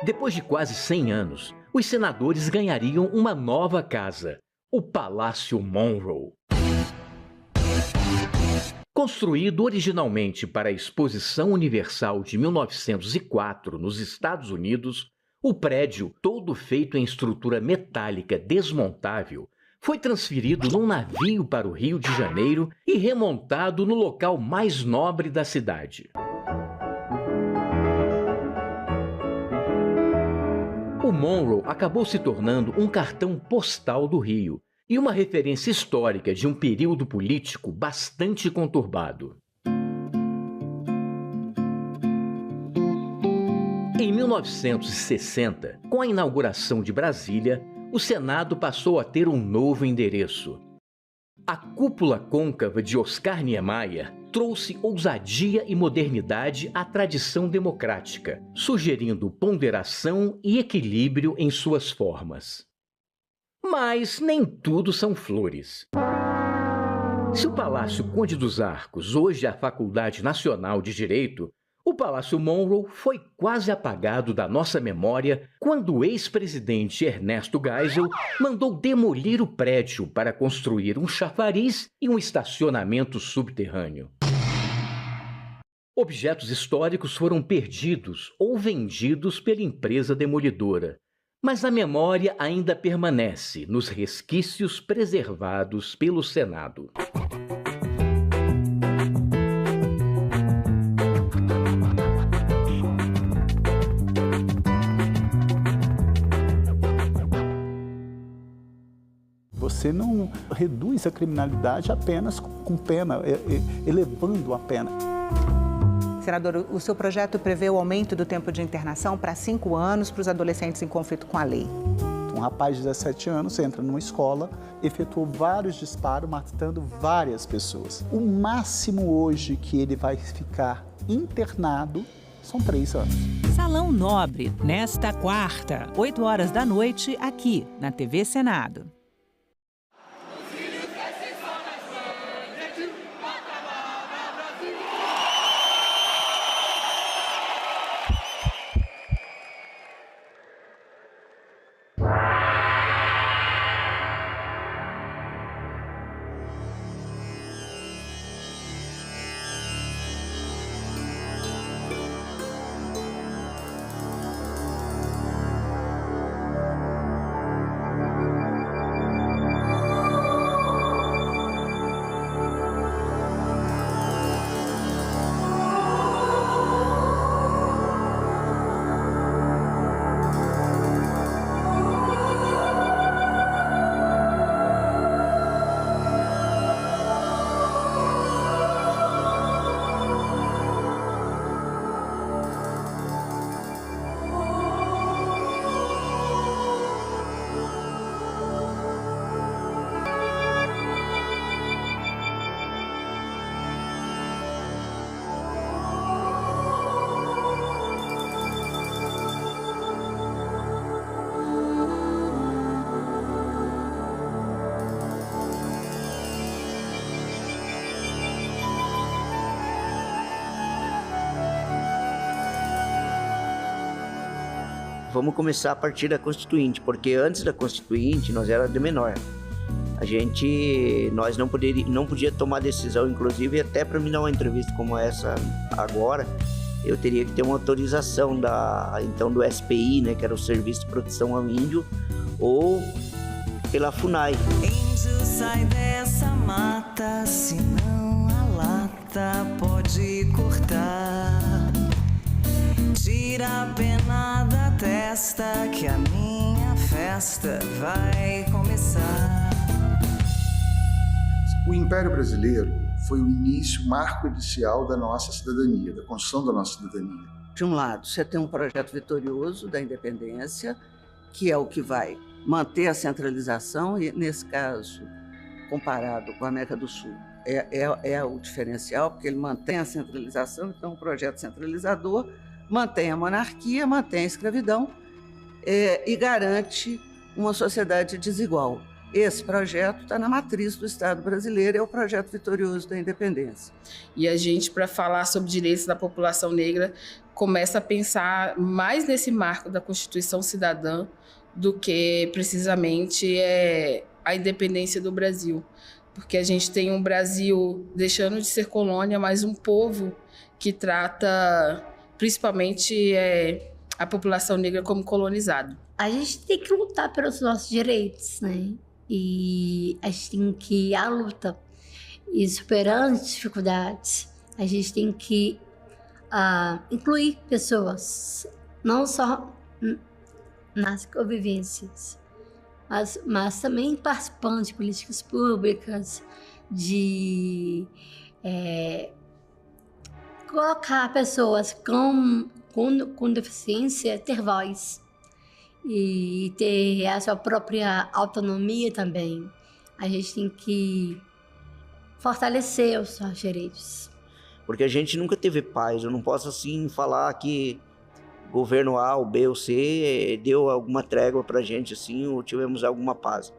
Depois de quase 100 anos, os senadores ganhariam uma nova casa, o Palácio Monroe. Construído originalmente para a Exposição Universal de 1904 nos Estados Unidos, o prédio, todo feito em estrutura metálica desmontável, foi transferido num navio para o Rio de Janeiro e remontado no local mais nobre da cidade. O Monroe acabou se tornando um cartão postal do Rio e uma referência histórica de um período político bastante conturbado. Em 1960, com a inauguração de Brasília, o Senado passou a ter um novo endereço. A cúpula côncava de Oscar Niemeyer trouxe ousadia e modernidade à tradição democrática, sugerindo ponderação e equilíbrio em suas formas. Mas nem tudo são flores. Se o Palácio Conde dos Arcos hoje é a Faculdade Nacional de Direito, o Palácio Monroe foi quase apagado da nossa memória quando o ex-presidente Ernesto Geisel mandou demolir o prédio para construir um chafariz e um estacionamento subterrâneo. Objetos históricos foram perdidos ou vendidos pela empresa demolidora, mas a memória ainda permanece nos resquícios preservados pelo Senado. Você não reduz a criminalidade apenas com pena, elevando a pena. Senador, o seu projeto prevê o aumento do tempo de internação para 5 anos para os adolescentes em conflito com a lei. Um rapaz de 17 anos entra numa escola, efetuou vários disparos, matando várias pessoas. O máximo hoje que ele vai ficar internado são 3 anos. Salão Nobre, nesta quarta, 8 horas da noite, aqui na TV Senado. Vamos começar a partir da Constituinte, porque antes da Constituinte nós era de menor. Nós não podia tomar decisão, inclusive até para me dar uma entrevista como essa agora, eu teria que ter uma autorização do SPI, né, que era o Serviço de Proteção ao Índio, ou pela FUNAI. Índio, sai dessa mata, senão a lata pode cortar. Tira a pena da testa que a minha festa vai começar. O Império Brasileiro foi o início, marco inicial da nossa cidadania, da construção da nossa cidadania. De um lado, você tem um projeto vitorioso da independência, que é o que vai manter a centralização, e nesse caso, comparado com a América do Sul, é o diferencial, porque ele mantém a centralização, então um projeto centralizador, mantém a monarquia, mantém a escravidão e garante uma sociedade desigual. Esse projeto está na matriz do Estado brasileiro, é o projeto vitorioso da independência. E a gente, para falar sobre direitos da população negra, começa a pensar mais nesse marco da Constituição Cidadã do que precisamente a independência do Brasil. Porque a gente tem um Brasil deixando de ser colônia, mas um povo que trata principalmente a população negra como colonizado. A gente tem que lutar pelos nossos direitos, né? e a gente tem que ir à luta. E superando as dificuldades, a gente tem que incluir pessoas, não só nas convivências, mas também participando de políticas públicas, de colocar pessoas com deficiência, ter voz e ter a sua própria autonomia também. A gente tem que fortalecer os seus direitos. Porque a gente nunca teve paz. Eu não posso assim falar que governo A, ou B, ou C deu alguma trégua pra gente assim, ou tivemos alguma paz.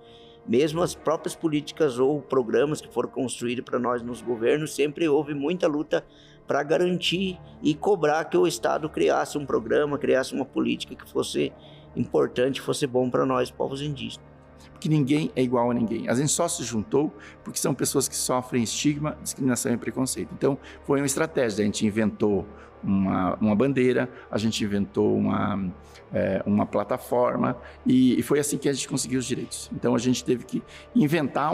Mesmo as próprias políticas ou programas que foram construídos para nós nos governos, sempre houve muita luta para garantir e cobrar que o Estado criasse um programa, criasse uma política que fosse importante, fosse bom para nós, povos indígenas. Porque ninguém é igual a ninguém. A gente só se juntou porque são pessoas que sofrem estigma, discriminação e preconceito. Então, foi uma estratégia. A gente inventou uma bandeira, a gente inventou uma plataforma e foi assim que a gente conseguiu os direitos. Então, a gente teve que inventar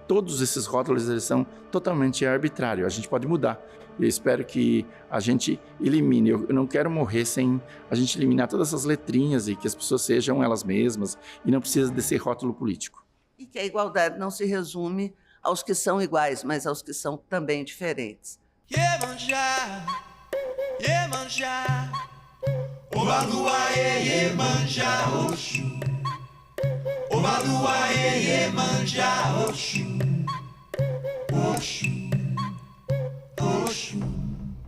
todos esses rótulos, eles são totalmente arbitrários. A gente pode mudar. Eu espero que a gente elimine. Eu não quero morrer sem a gente eliminar todas essas letrinhas e que as pessoas sejam elas mesmas e não precisa desse rótulo político. E que a igualdade não se resume aos que são iguais, mas aos que são também diferentes. Iemanjá, Iemanjá, Obalua, Iemanjá, Oxu. Obalua, Iemanjá, Oxu. Oxu.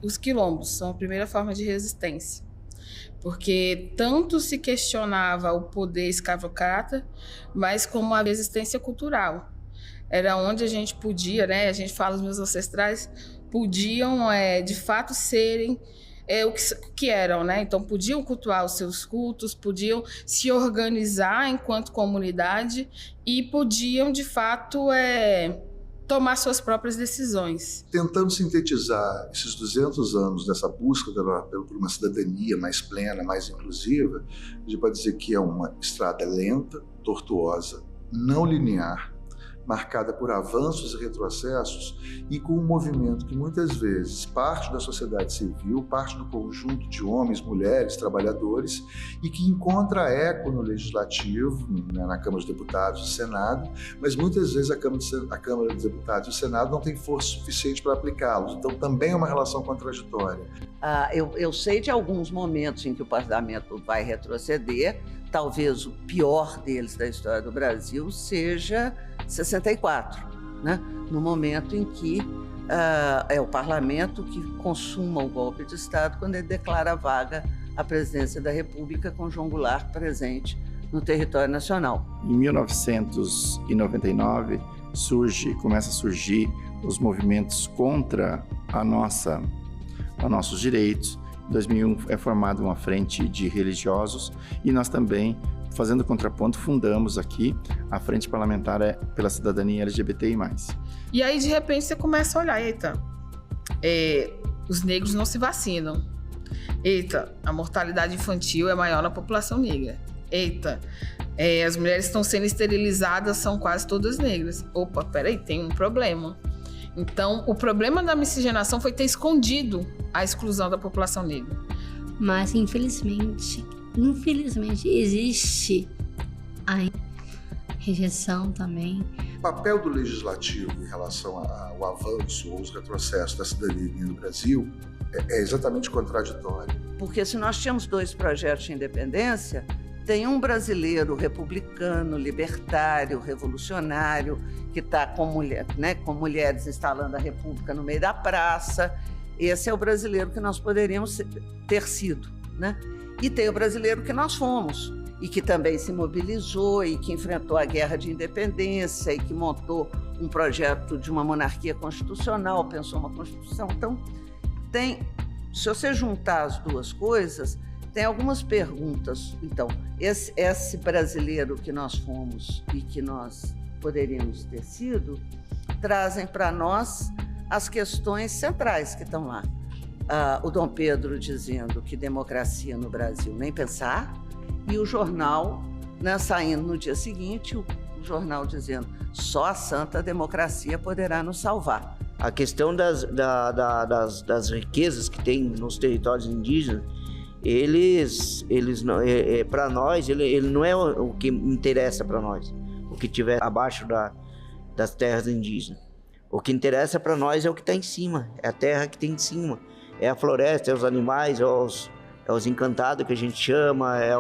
Os quilombos são a primeira forma de resistência, porque tanto se questionava o poder escravocrata, mas como a resistência cultural. Era onde a gente podia, né? A gente fala, os meus ancestrais podiam, de fato, serem o que eram, né? Então, podiam cultuar os seus cultos, podiam se organizar enquanto comunidade e podiam, de fato, tomar suas próprias decisões. Tentando sintetizar esses 200 anos dessa busca por uma cidadania mais plena, mais inclusiva, a gente pode dizer que é uma estrada lenta, tortuosa, não linear, marcada por avanços e retrocessos e com um movimento que muitas vezes parte da sociedade civil, parte do conjunto de homens, mulheres, trabalhadores e que encontra eco no Legislativo, na Câmara dos Deputados e Senado, mas muitas vezes a Câmara dos Deputados e o Senado não tem força suficiente para aplicá-los, então também é uma relação contraditória. Eu sei de alguns momentos em que o parlamento vai retroceder, talvez o pior deles da história do Brasil seja 64, né? No momento em que é o parlamento que consuma o golpe de Estado quando ele declara vaga a presidência da República com João Goulart presente no território nacional. Em 1999 começa a surgir os movimentos contra nossos direitos. Em 2001 é formada uma frente de religiosos e nós também, fazendo contraponto, fundamos aqui a Frente Parlamentar pela Cidadania LGBTI+. E aí, de repente, você começa a olhar, eita, os negros não se vacinam. Eita, a mortalidade infantil é maior na população negra. Eita, as mulheres estão sendo esterilizadas, são quase todas negras. Opa, peraí, tem um problema. Então, o problema da miscigenação foi ter escondido a exclusão da população negra. Mas, infelizmente, existe a rejeição também. O papel do Legislativo em relação ao avanço ou os retrocessos da cidadania no Brasil é exatamente contraditório. Porque se nós tínhamos 2 projetos de independência, tem um brasileiro republicano, libertário, revolucionário, que está com mulheres instalando a República no meio da praça. Esse é o brasileiro que nós poderíamos ter sido, né? E tem o brasileiro que nós fomos, e que também se mobilizou, e que enfrentou a guerra de independência, e que montou um projeto de uma monarquia constitucional, pensou uma Constituição. Então, se você juntar as duas coisas, tem algumas perguntas. Então, esse brasileiro que nós fomos e que nós poderíamos ter sido, trazem para nós as questões centrais que estão lá. O Dom Pedro dizendo que democracia no Brasil nem pensar, e o jornal, né, saindo no dia seguinte, um jornal dizendo: só a santa democracia poderá nos salvar. A questão das riquezas que tem nos territórios indígenas, eles não, para nós, ele não é o que interessa para nós, o que tiver abaixo das terras indígenas. O que interessa para nós é o que está em cima, é a terra que tem em cima, é a floresta, é os animais, é os encantados que a gente chama, é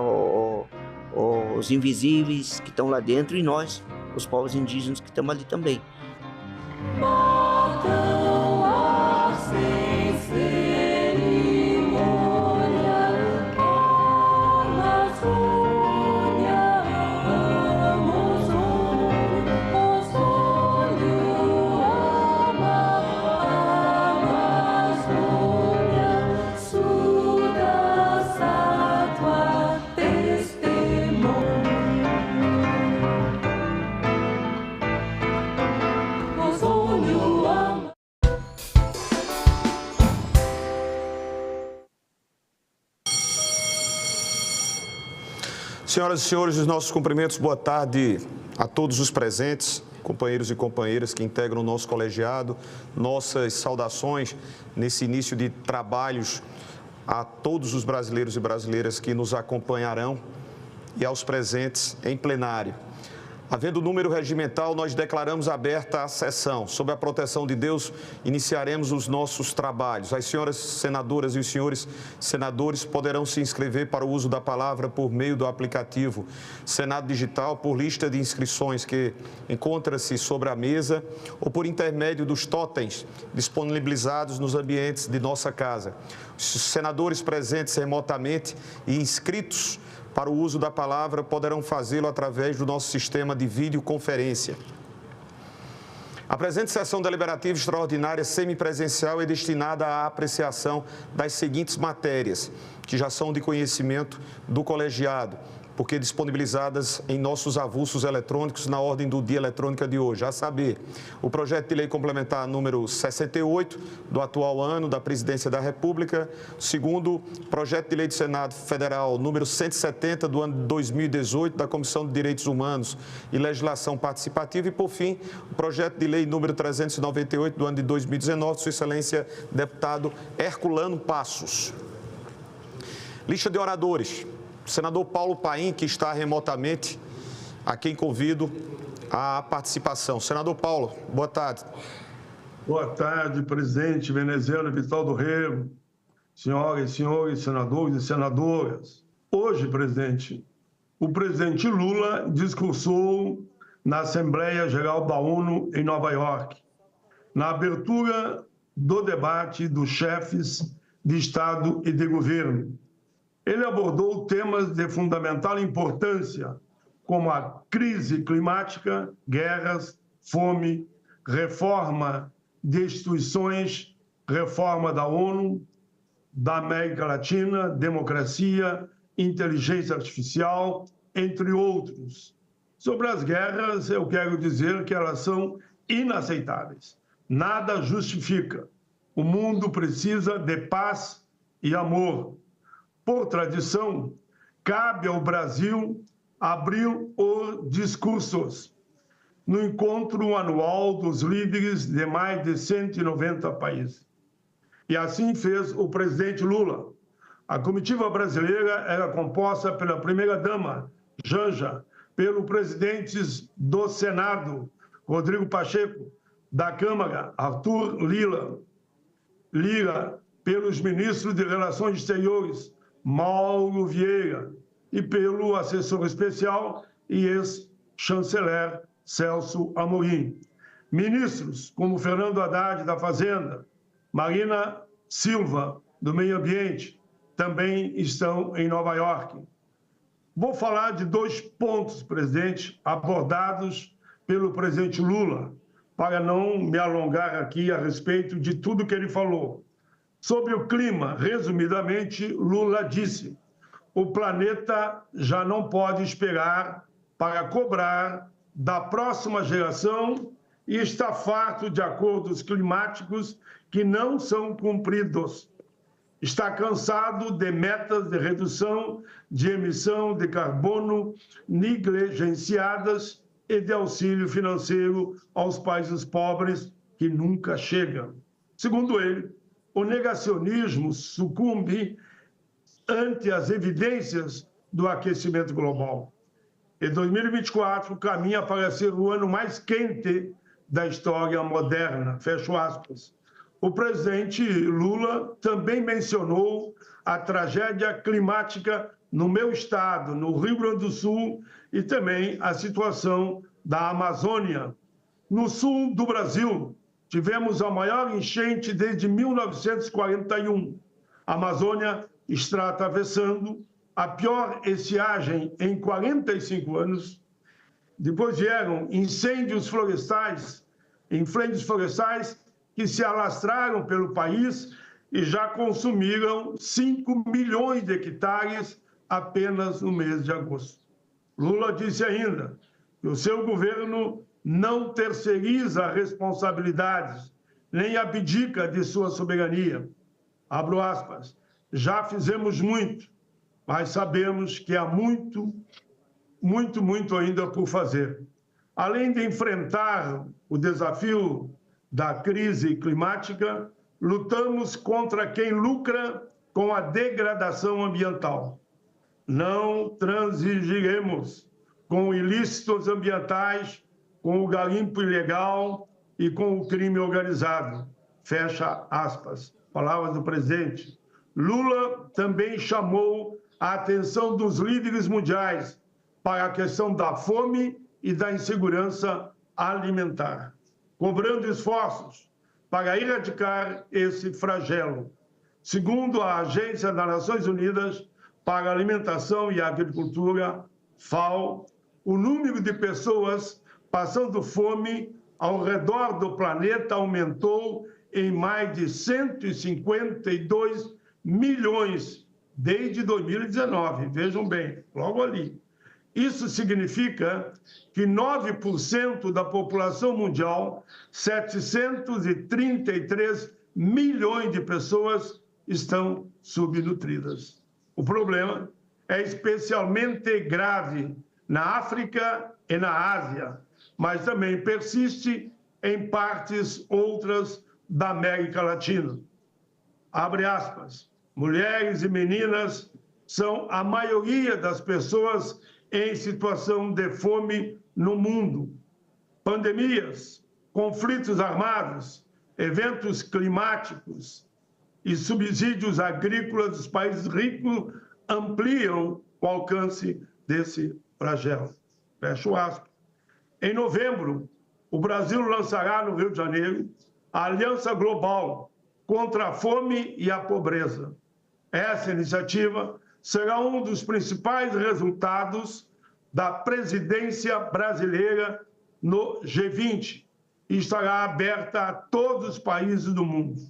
os invisíveis que estão lá dentro e nós, os povos indígenas que estamos ali também. Senhoras e senhores, os nossos cumprimentos, boa tarde a todos os presentes, companheiros e companheiras que integram o nosso colegiado. Nossas saudações nesse início de trabalhos a todos os brasileiros e brasileiras que nos acompanharão e aos presentes em plenário. Havendo número regimental, nós declaramos aberta a sessão. Sob a proteção de Deus, iniciaremos os nossos trabalhos. As senhoras senadoras e os senhores senadores poderão se inscrever para o uso da palavra por meio do aplicativo Senado Digital, por lista de inscrições que encontra-se sobre a mesa ou por intermédio dos totens disponibilizados nos ambientes de nossa casa. Os senadores presentes remotamente e inscritos para o uso da palavra poderão fazê-lo através do nosso sistema de videoconferência. A presente sessão deliberativa extraordinária semipresencial é destinada à apreciação das seguintes matérias, que já são de conhecimento do colegiado, porque disponibilizadas em nossos avulsos eletrônicos na ordem do dia eletrônica de hoje, a saber, o projeto de lei complementar número 68 do atual ano da Presidência da República, segundo, projeto de lei do Senado Federal número 170 do ano de 2018 da Comissão de Direitos Humanos e Legislação Participativa e, por fim, o projeto de lei número 398 do ano de 2019, Sua Excelência Deputado Herculano Passos. Lista de oradores. Senador Paulo Paim, que está remotamente, a quem convido à participação. Senador Paulo, boa tarde. Boa tarde, presidente Venezuela Vital do Rego, senhoras e senhores senadores e senadoras. Hoje, presidente, o presidente Lula discursou na Assembleia Geral da ONU em Nova York, na abertura do debate dos chefes de Estado e de governo. Ele abordou temas de fundamental importância, como a crise climática, guerras, fome, reforma de instituições, reforma da ONU, da América Latina, democracia, inteligência artificial, entre outros. Sobre as guerras, eu quero dizer que elas são inaceitáveis. Nada justifica. O mundo precisa de paz e amor. Por tradição, cabe ao Brasil abrir os discursos no encontro anual dos líderes de mais de 190 países. E assim fez o presidente Lula. A comitiva brasileira era composta pela primeira-dama, Janja, pelo presidente do Senado, Rodrigo Pacheco, da Câmara, Arthur Lira, pelos ministros de Relações Exteriores, Mauro Vieira, e pelo assessor especial e ex-chanceler Celso Amorim. Ministros como Fernando Haddad, da Fazenda, Marina Silva, do Meio Ambiente, também estão em Nova York. Vou falar de 2 pontos, presidente, abordados pelo presidente Lula, para não me alongar aqui a respeito de tudo que ele falou. Sobre o clima, resumidamente, Lula disse: o planeta já não pode esperar para cobrar da próxima geração e está farto de acordos climáticos que não são cumpridos. Está cansado de metas de redução de emissão de carbono negligenciadas e de auxílio financeiro aos países pobres, que nunca chegam. Segundo ele, o negacionismo sucumbe ante as evidências do aquecimento global. E 2024 caminha para ser o ano mais quente da história moderna, fecho aspas. O presidente Lula também mencionou a tragédia climática no meu estado, no Rio Grande do Sul, e também a situação da Amazônia. No sul do Brasil, tivemos a maior enchente desde 1941. A Amazônia está atravessando a pior estiagem em 45 anos. Depois vieram incêndios florestais que se alastraram pelo país e já consumiram 5 milhões de hectares apenas no mês de agosto. Lula disse ainda que o seu governo não terceiriza responsabilidades, nem abdica de sua soberania. Abro aspas, já fizemos muito, mas sabemos que há muito ainda por fazer. Além de enfrentar o desafio da crise climática, lutamos contra quem lucra com a degradação ambiental. Não transigiremos com ilícitos ambientais, com o garimpo ilegal e com o crime organizado. Fecha aspas. Palavras do presidente. Lula também chamou a atenção dos líderes mundiais para a questão da fome e da insegurança alimentar, cobrando esforços para erradicar esse flagelo. Segundo a Agência das Nações Unidas para a Alimentação e Agricultura, FAO, o número de pessoas passando fome ao redor do planeta aumentou em mais de 152 milhões desde 2019. Vejam bem, logo ali. Isso significa que 9% da população mundial, 733 milhões de pessoas, estão subnutridas. O problema é especialmente grave na África e na Ásia, mas também persiste em partes outras da América Latina. Abre aspas. Mulheres e meninas são a maioria das pessoas em situação de fome no mundo. Pandemias, conflitos armados, eventos climáticos e subsídios agrícolas dos países ricos ampliam o alcance desse flagelo. Fecho aspas. Em novembro, o Brasil lançará no Rio de Janeiro a Aliança Global contra a Fome e a Pobreza. Essa iniciativa será um dos principais resultados da presidência brasileira no G20 e estará aberta a todos os países do mundo.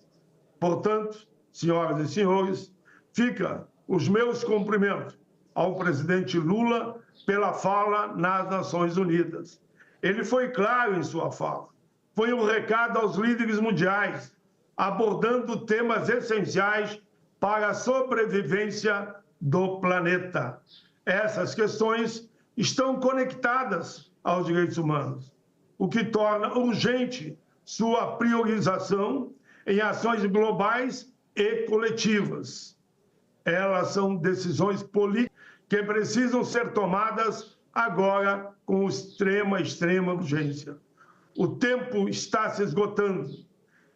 Portanto, senhoras e senhores, fica os meus cumprimentos ao presidente Lula pela fala nas Nações Unidas. Ele foi claro em sua fala. Foi um recado aos líderes mundiais, abordando temas essenciais para a sobrevivência do planeta. Essas questões estão conectadas aos direitos humanos, o que torna urgente sua priorização em ações globais e coletivas. Elas são decisões políticas que precisam ser tomadas agora com extrema urgência. O tempo está se esgotando.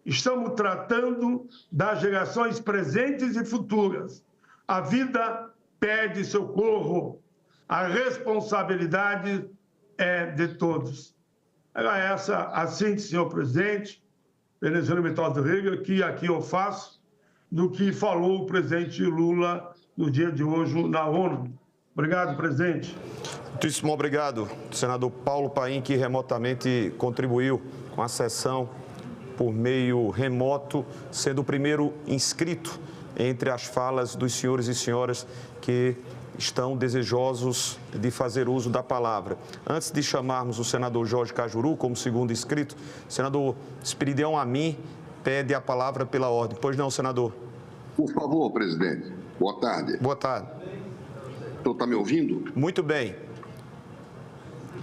Estamos tratando das gerações presentes e futuras. A vida pede socorro. A responsabilidade é de todos. Era essa a síntese, senhor presidente, Venezuela Vital do Rega, que aqui eu faço, do que falou o presidente Lula no dia de hoje na ONU. Obrigado, presidente. Muitíssimo obrigado, senador Paulo Paim, que remotamente contribuiu com a sessão por meio remoto, sendo o primeiro inscrito entre as falas dos senhores e senhoras que estão desejosos de fazer uso da palavra. Antes de chamarmos o senador Jorge Cajuru como segundo inscrito, senador Esperidião Amin pede a palavra pela ordem. Pois não, senador? Por favor, presidente. Boa tarde. Boa tarde. O senhor está me ouvindo? Muito bem.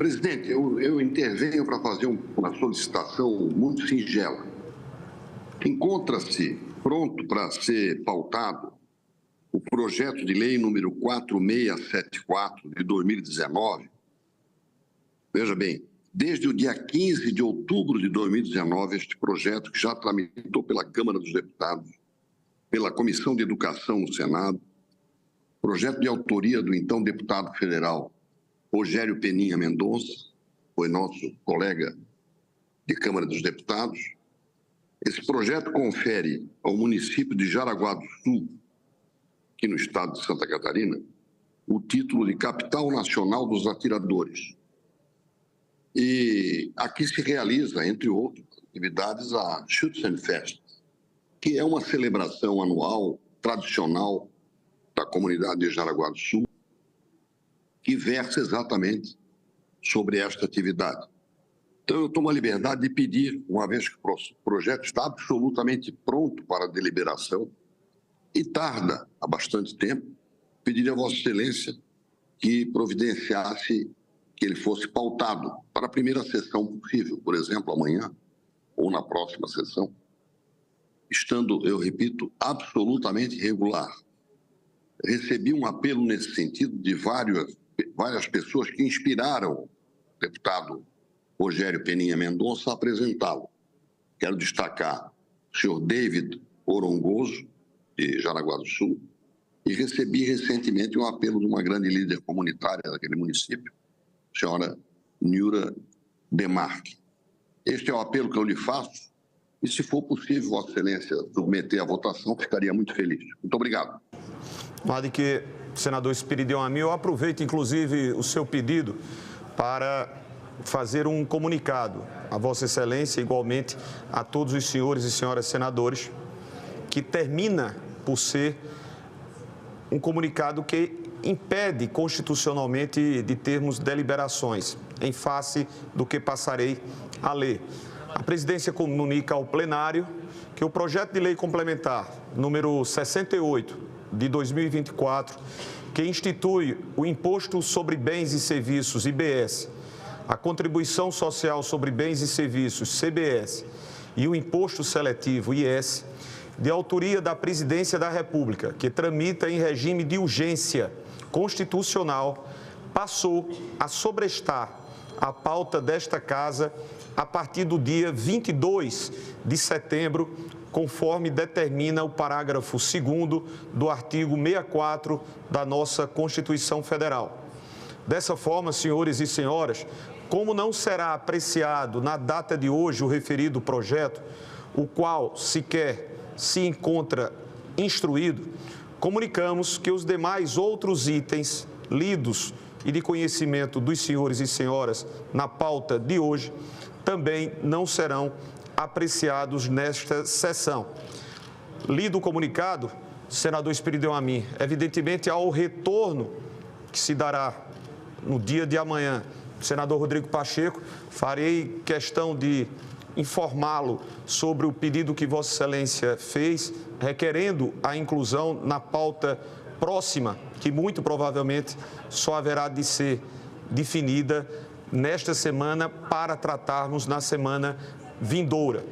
Presidente, eu intervenho para fazer uma solicitação muito singela. Encontra-se pronto para ser pautado o projeto de lei número 4674 de 2019. Veja bem, desde o dia 15 de outubro de 2019, este projeto, que já tramitou pela Câmara dos Deputados, pela Comissão de Educação no Senado, projeto de autoria do então deputado federal Rogério Peninha Mendonça, foi nosso colega de Câmara dos Deputados. Esse projeto confere ao município de Jaraguá do Sul, aqui no estado de Santa Catarina, o título de Capital Nacional dos Atiradores. E aqui se realiza, entre outras atividades, a Schützenfest, que é uma celebração anual, tradicional, da comunidade de Jaraguá do Sul, que versa exatamente sobre esta atividade. Então, eu tomo a liberdade de pedir, uma vez que o projeto está absolutamente pronto para deliberação e tarda há bastante tempo, pediria a Vossa Excelência que providenciasse que ele fosse pautado para a primeira sessão possível, por exemplo, amanhã ou na próxima sessão, estando, eu repito, absolutamente regular. Recebi um apelo nesse sentido de várias pessoas que inspiraram o deputado Rogério Peninha Mendonça a apresentá-lo. Quero destacar o senhor David Orongoso, de Jaraguá do Sul, e recebi recentemente um apelo de uma grande líder comunitária daquele município, a senhora Nura Demarque. Este é o apelo que eu lhe faço, e se for possível, Vossa Excelência, submeter à votação, ficaria muito feliz. Muito obrigado. De que, senador Espíridon Amin, eu aproveito, inclusive, o seu pedido para fazer um comunicado a Vossa Excelência, igualmente a todos os senhores e senhoras senadores, que termina por ser um comunicado que impede constitucionalmente de termos deliberações, em face do que passarei a ler. A presidência comunica ao plenário que o projeto de lei complementar número 68 de 2024, que institui o Imposto sobre Bens e Serviços, IBS, a Contribuição Social sobre Bens e Serviços, CBS, e o Imposto Seletivo, IS, de autoria da Presidência da República, que tramita em regime de urgência constitucional, passou a sobrestar a pauta desta Casa a partir do dia 22 de setembro, conforme determina o parágrafo 2º do artigo 64 da nossa Constituição Federal. Dessa forma, senhores e senhoras, como não será apreciado na data de hoje o referido projeto, o qual sequer se encontra instruído, comunicamos que os demais outros itens lidos e de conhecimento dos senhores e senhoras na pauta de hoje também não serão apreciados nesta sessão. Lido o comunicado, senador Espíridon Amin, evidentemente ao retorno que se dará no dia de amanhã, senador Rodrigo Pacheco, farei questão de informá-lo sobre o pedido que Vossa Excelência fez, requerendo a inclusão na pauta próxima, que muito provavelmente só haverá de ser definida nesta semana para tratarmos na semana vindoura.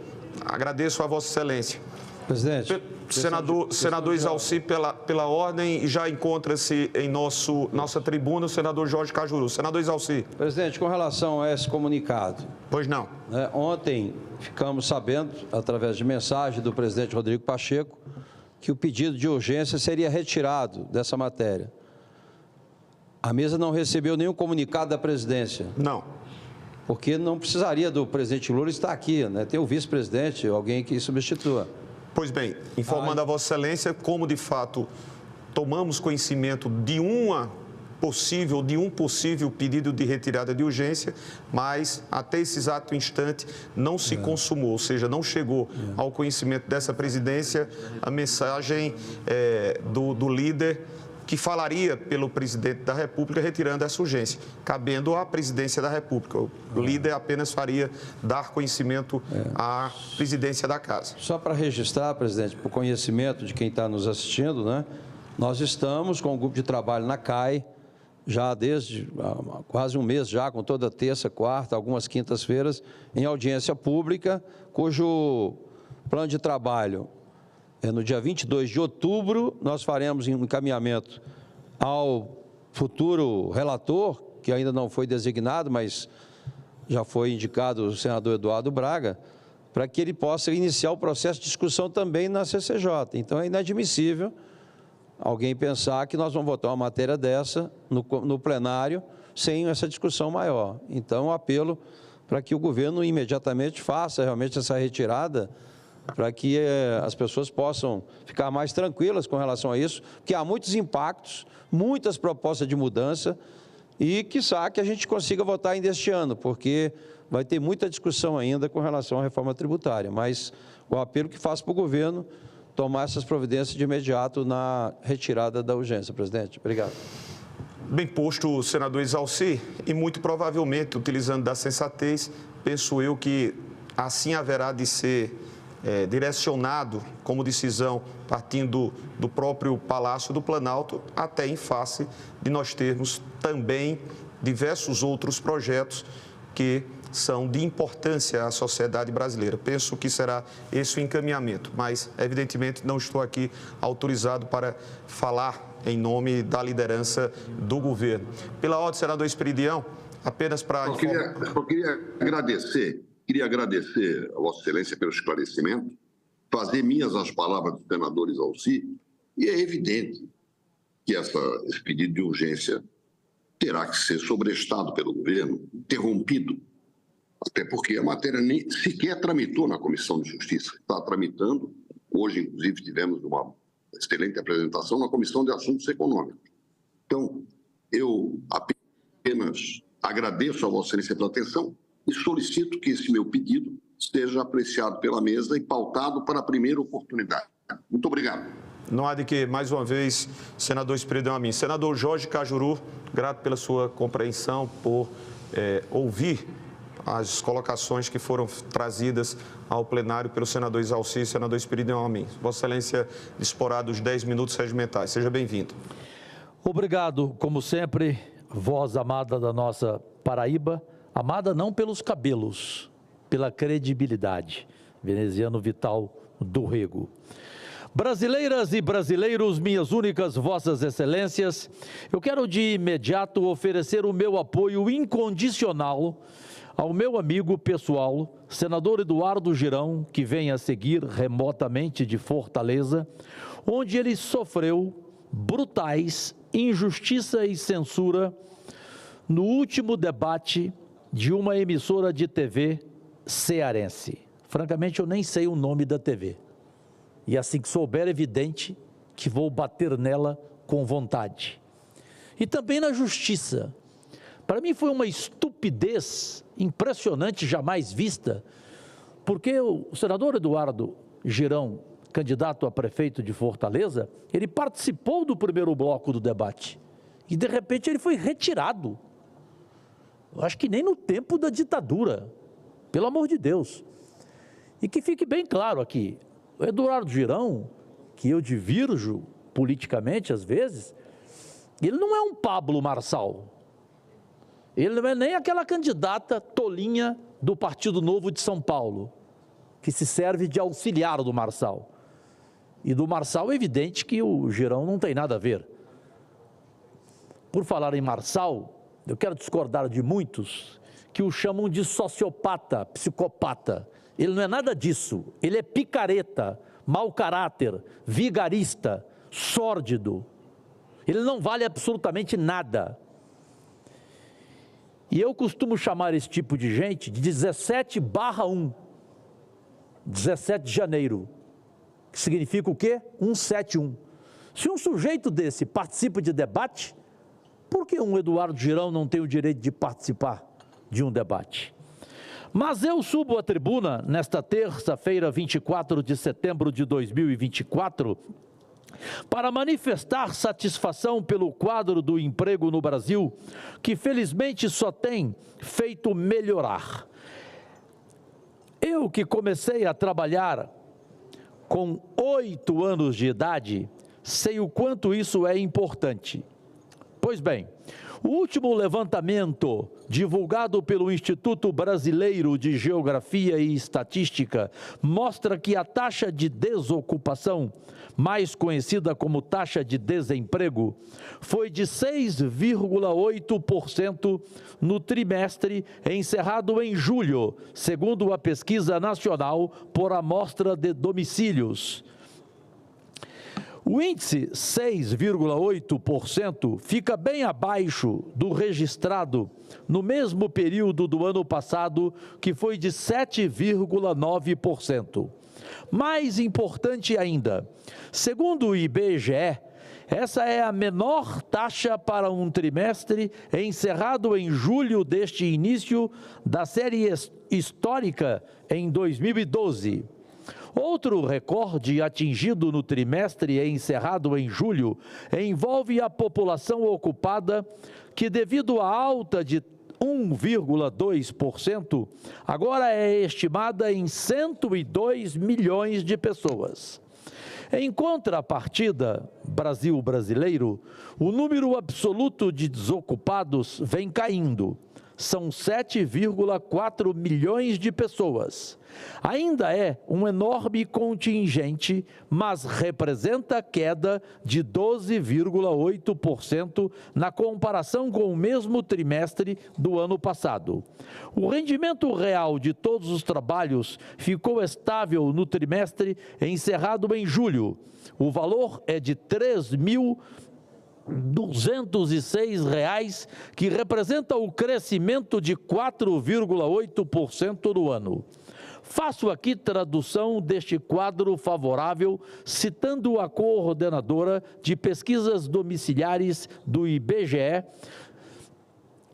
Agradeço a Vossa Excelência. Presidente. Senador Exalci, pela ordem, e já encontra-se em nossa tribuna o senador Jorge Cajuru. Senador Exalci. Presidente, com relação a esse comunicado. Pois não. Ontem ficamos sabendo, através de mensagem do presidente Rodrigo Pacheco, que o pedido de urgência seria retirado dessa matéria. A mesa não recebeu nenhum comunicado da presidência. Não. Porque não precisaria do presidente Lula estar aqui, né? Tem o vice-presidente, alguém que substitua. Pois bem, informando a Vossa Excelência, como de fato tomamos conhecimento de um possível pedido de retirada de urgência, mas até esse exato instante não se consumou, ou seja, não chegou ao conhecimento dessa presidência a mensagem do líder que falaria pelo presidente da República retirando essa urgência, cabendo à presidência da República. O líder apenas faria dar conhecimento à presidência da Casa. Só para registrar, presidente, para o conhecimento de quem está nos assistindo, né? Nós estamos com um grupo de trabalho na CAI, já desde quase um mês já, com toda terça, quarta, algumas quintas-feiras, em audiência pública, cujo plano de trabalho no dia 22 de outubro, nós faremos um encaminhamento ao futuro relator, que ainda não foi designado, mas já foi indicado o senador Eduardo Braga, para que ele possa iniciar o processo de discussão também na CCJ. Então, é inadmissível alguém pensar que nós vamos votar uma matéria dessa no plenário sem essa discussão maior. Então, eu apelo para que o governo imediatamente faça realmente essa retirada, para que as pessoas possam ficar mais tranquilas com relação a isso, porque há muitos impactos, muitas propostas de mudança, e quiçá que a gente consiga votar ainda este ano, porque vai ter muita discussão ainda com relação à reforma tributária. Mas o apelo que faço para o governo tomar essas providências de imediato na retirada da urgência, presidente. Obrigado. Bem posto, senador Exalci, e muito provavelmente, utilizando da sensatez, penso eu que assim haverá de ser direcionado como decisão partindo do próprio Palácio do Planalto, até em face de nós termos também diversos outros projetos que são de importância à sociedade brasileira. Penso que será esse o encaminhamento, mas, evidentemente, não estou aqui autorizado para falar em nome da liderança do governo. Pela ordem, senador Esperidião, apenas para... Eu queria agradecer a Vossa Excelência pelo esclarecimento, fazer minhas as palavras do senador Exalci, e é evidente que esse pedido de urgência terá que ser sobrestado pelo governo, interrompido, até porque a matéria nem sequer tramitou na Comissão de Justiça. Está tramitando. Hoje, inclusive, tivemos uma excelente apresentação na Comissão de Assuntos Econômicos. Então, eu apenas agradeço a Vossa Excelência pela atenção e solicito que esse meu pedido seja apreciado pela mesa e pautado para a primeira oportunidade. Muito obrigado. Não há de que, mais uma vez, senador Esperidião a mim. Senador Jorge Cajuru, grato pela sua compreensão, por ouvir as colocações que foram trazidas ao plenário pelo senador Exalci e senador Esperidião a mim. Vossa Excelência disporá dos 10 minutos regimentais. Seja bem-vindo. Obrigado, como sempre, voz amada da nossa Paraíba, amada não pelos cabelos, pela credibilidade. Veneziano Vital do Rego. Brasileiras e brasileiros, minhas únicas vossas excelências, eu quero de imediato oferecer o meu apoio incondicional ao meu amigo pessoal, senador Eduardo Girão, que vem a seguir remotamente de Fortaleza, onde ele sofreu brutais injustiça e censura no último debate de uma emissora de TV cearense. Francamente, eu nem sei o nome da TV. E assim que souber, é evidente que vou bater nela com vontade. E também na justiça. Para mim foi uma estupidez impressionante, jamais vista, porque o senador Eduardo Girão, candidato a prefeito de Fortaleza, ele participou do primeiro bloco do debate. E, de repente, ele foi retirado. Eu acho que nem no tempo da ditadura, pelo amor de Deus. E que fique bem claro aqui, o Eduardo Girão, que eu divirjo politicamente às vezes, ele não é um Pablo Marçal. Ele não é nem aquela candidata tolinha do Partido Novo de São Paulo, que se serve de auxiliar do Marçal. E do Marçal é evidente que o Girão não tem nada a ver. Por falar em Marçal, eu quero discordar de muitos que o chamam de sociopata, psicopata. Ele não é nada disso, ele é picareta, mau caráter, vigarista, sórdido. Ele não vale absolutamente nada. E eu costumo chamar esse tipo de gente de 17/1, 17 de janeiro, que significa o quê? 171. Se um sujeito desse participa de debate, por que um Eduardo Girão não tem o direito de participar de um debate? Mas eu subo à tribuna nesta terça-feira, 24 de setembro de 2024, para manifestar satisfação pelo quadro do emprego no Brasil, que felizmente só tem feito melhorar. Eu que comecei a trabalhar com 8 anos de idade, sei o quanto isso é importante. Pois bem, o último levantamento divulgado pelo Instituto Brasileiro de Geografia e Estatística mostra que a taxa de desocupação, mais conhecida como taxa de desemprego, foi de 6,8% no trimestre encerrado em julho, segundo a Pesquisa Nacional por Amostra de Domicílios. O índice 6,8% fica bem abaixo do registrado no mesmo período do ano passado, que foi de 7,9%. Mais importante ainda, segundo o IBGE, essa é a menor taxa para um trimestre encerrado em julho deste início da série histórica em 2012. Outro recorde atingido no trimestre encerrado em julho envolve a população ocupada, que devido à alta de 1,2%, agora é estimada em 102 milhões de pessoas. Em contrapartida, Brasil brasileiro, o número absoluto de desocupados vem caindo. São 7,4 milhões de pessoas. Ainda é um enorme contingente, mas representa queda de 12,8% na comparação com o mesmo trimestre do ano passado. O rendimento real de todos os trabalhos ficou estável no trimestre encerrado em julho. O valor é de R$ 3.206, que representa o crescimento de 4,8% no ano. Faço aqui tradução deste quadro favorável, citando a coordenadora de pesquisas domiciliares do IBGE,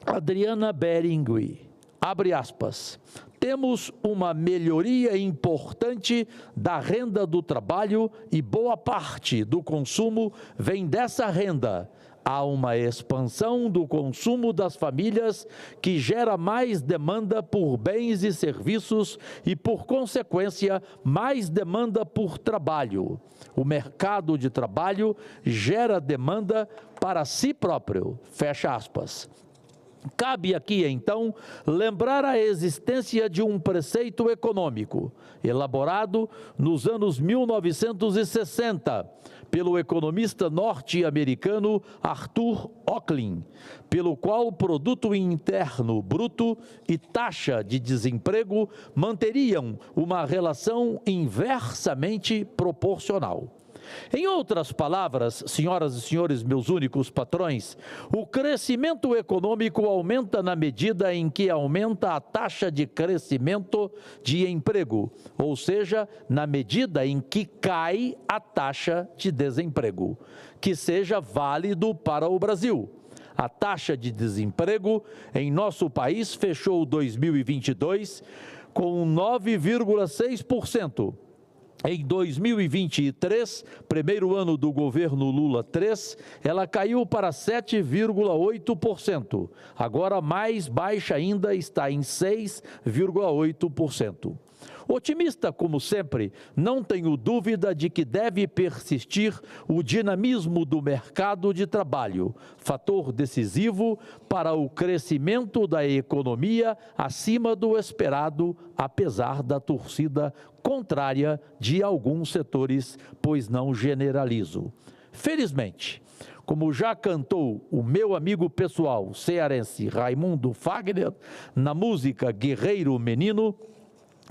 Adriana Beringui. Abre aspas. Temos uma melhoria importante da renda do trabalho e boa parte do consumo vem dessa renda. Há uma expansão do consumo das famílias que gera mais demanda por bens e serviços e, por consequência, mais demanda por trabalho. O mercado de trabalho gera demanda para si próprio. Fecha aspas. Cabe aqui, então, lembrar a existência de um preceito econômico, elaborado nos anos 1960, pelo economista norte-americano Arthur Ocklin, pelo qual o produto interno bruto e taxa de desemprego manteriam uma relação inversamente proporcional. Em outras palavras, senhoras e senhores, meus únicos patrões, o crescimento econômico aumenta na medida em que aumenta a taxa de crescimento de emprego, ou seja, na medida em que cai a taxa de desemprego, que seja válido para o Brasil. A taxa de desemprego em nosso país fechou 2022 com 9,6%. Em 2023, primeiro ano do governo Lula III, ela caiu para 7,8%. Agora, mais baixa ainda, está em 6,8%. Otimista, como sempre, não tenho dúvida de que deve persistir o dinamismo do mercado de trabalho, fator decisivo para o crescimento da economia acima do esperado, apesar da torcida contrária de alguns setores, pois não generalizo. Felizmente, como já cantou o meu amigo pessoal cearense Raimundo Fagner, na música Guerreiro Menino,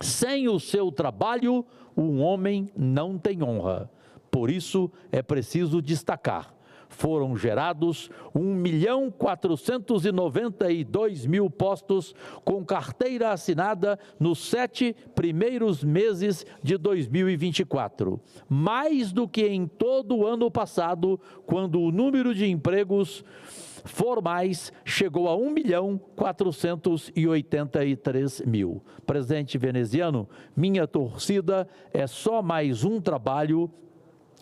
sem o seu trabalho, um homem não tem honra. Por isso, é preciso destacar. Foram gerados 1.492.000 postos com carteira assinada nos 7 primeiros meses de 2024. Mais do que em todo o ano passado, quando o número de empregos formais chegou a 1.483.000. Presidente veneziano, minha torcida é só mais um trabalho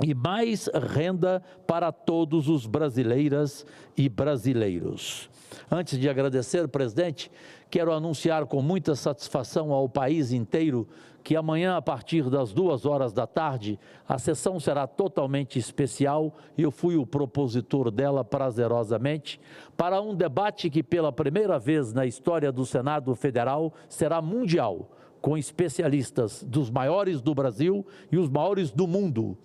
e mais renda para todos os brasileiras e brasileiros. Antes de agradecer, presidente, quero anunciar com muita satisfação ao país inteiro que amanhã, a partir das 2h da tarde, a sessão será totalmente especial. Eu fui o propositor dela prazerosamente, para um debate que pela primeira vez na história do Senado Federal será mundial, com especialistas dos maiores do Brasil e os maiores do mundo,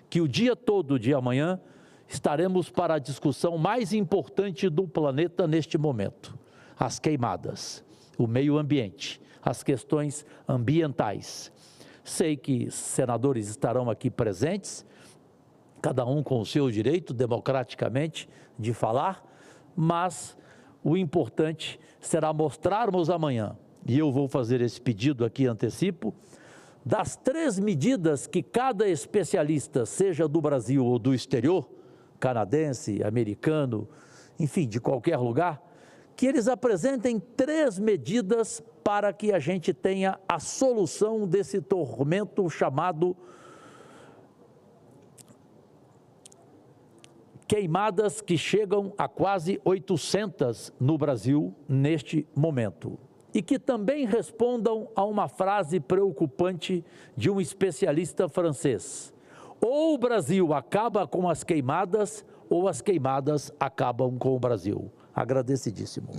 que o dia todo de amanhã estaremos para a discussão mais importante do planeta neste momento: as queimadas, o meio ambiente, as questões ambientais. Sei que senadores estarão aqui presentes, cada um com o seu direito, democraticamente, de falar, mas o importante será mostrarmos amanhã, e eu vou fazer esse pedido aqui, antecipo, das 3 medidas que cada especialista, seja do Brasil ou do exterior, canadense, americano, enfim, de qualquer lugar, que eles apresentem 3 medidas para que a gente tenha a solução desse tormento chamado queimadas, que chegam a quase 800 no Brasil neste momento. E que também respondam a uma frase preocupante de um especialista francês: ou o Brasil acaba com as queimadas, ou as queimadas acabam com o Brasil. Agradecidíssimo.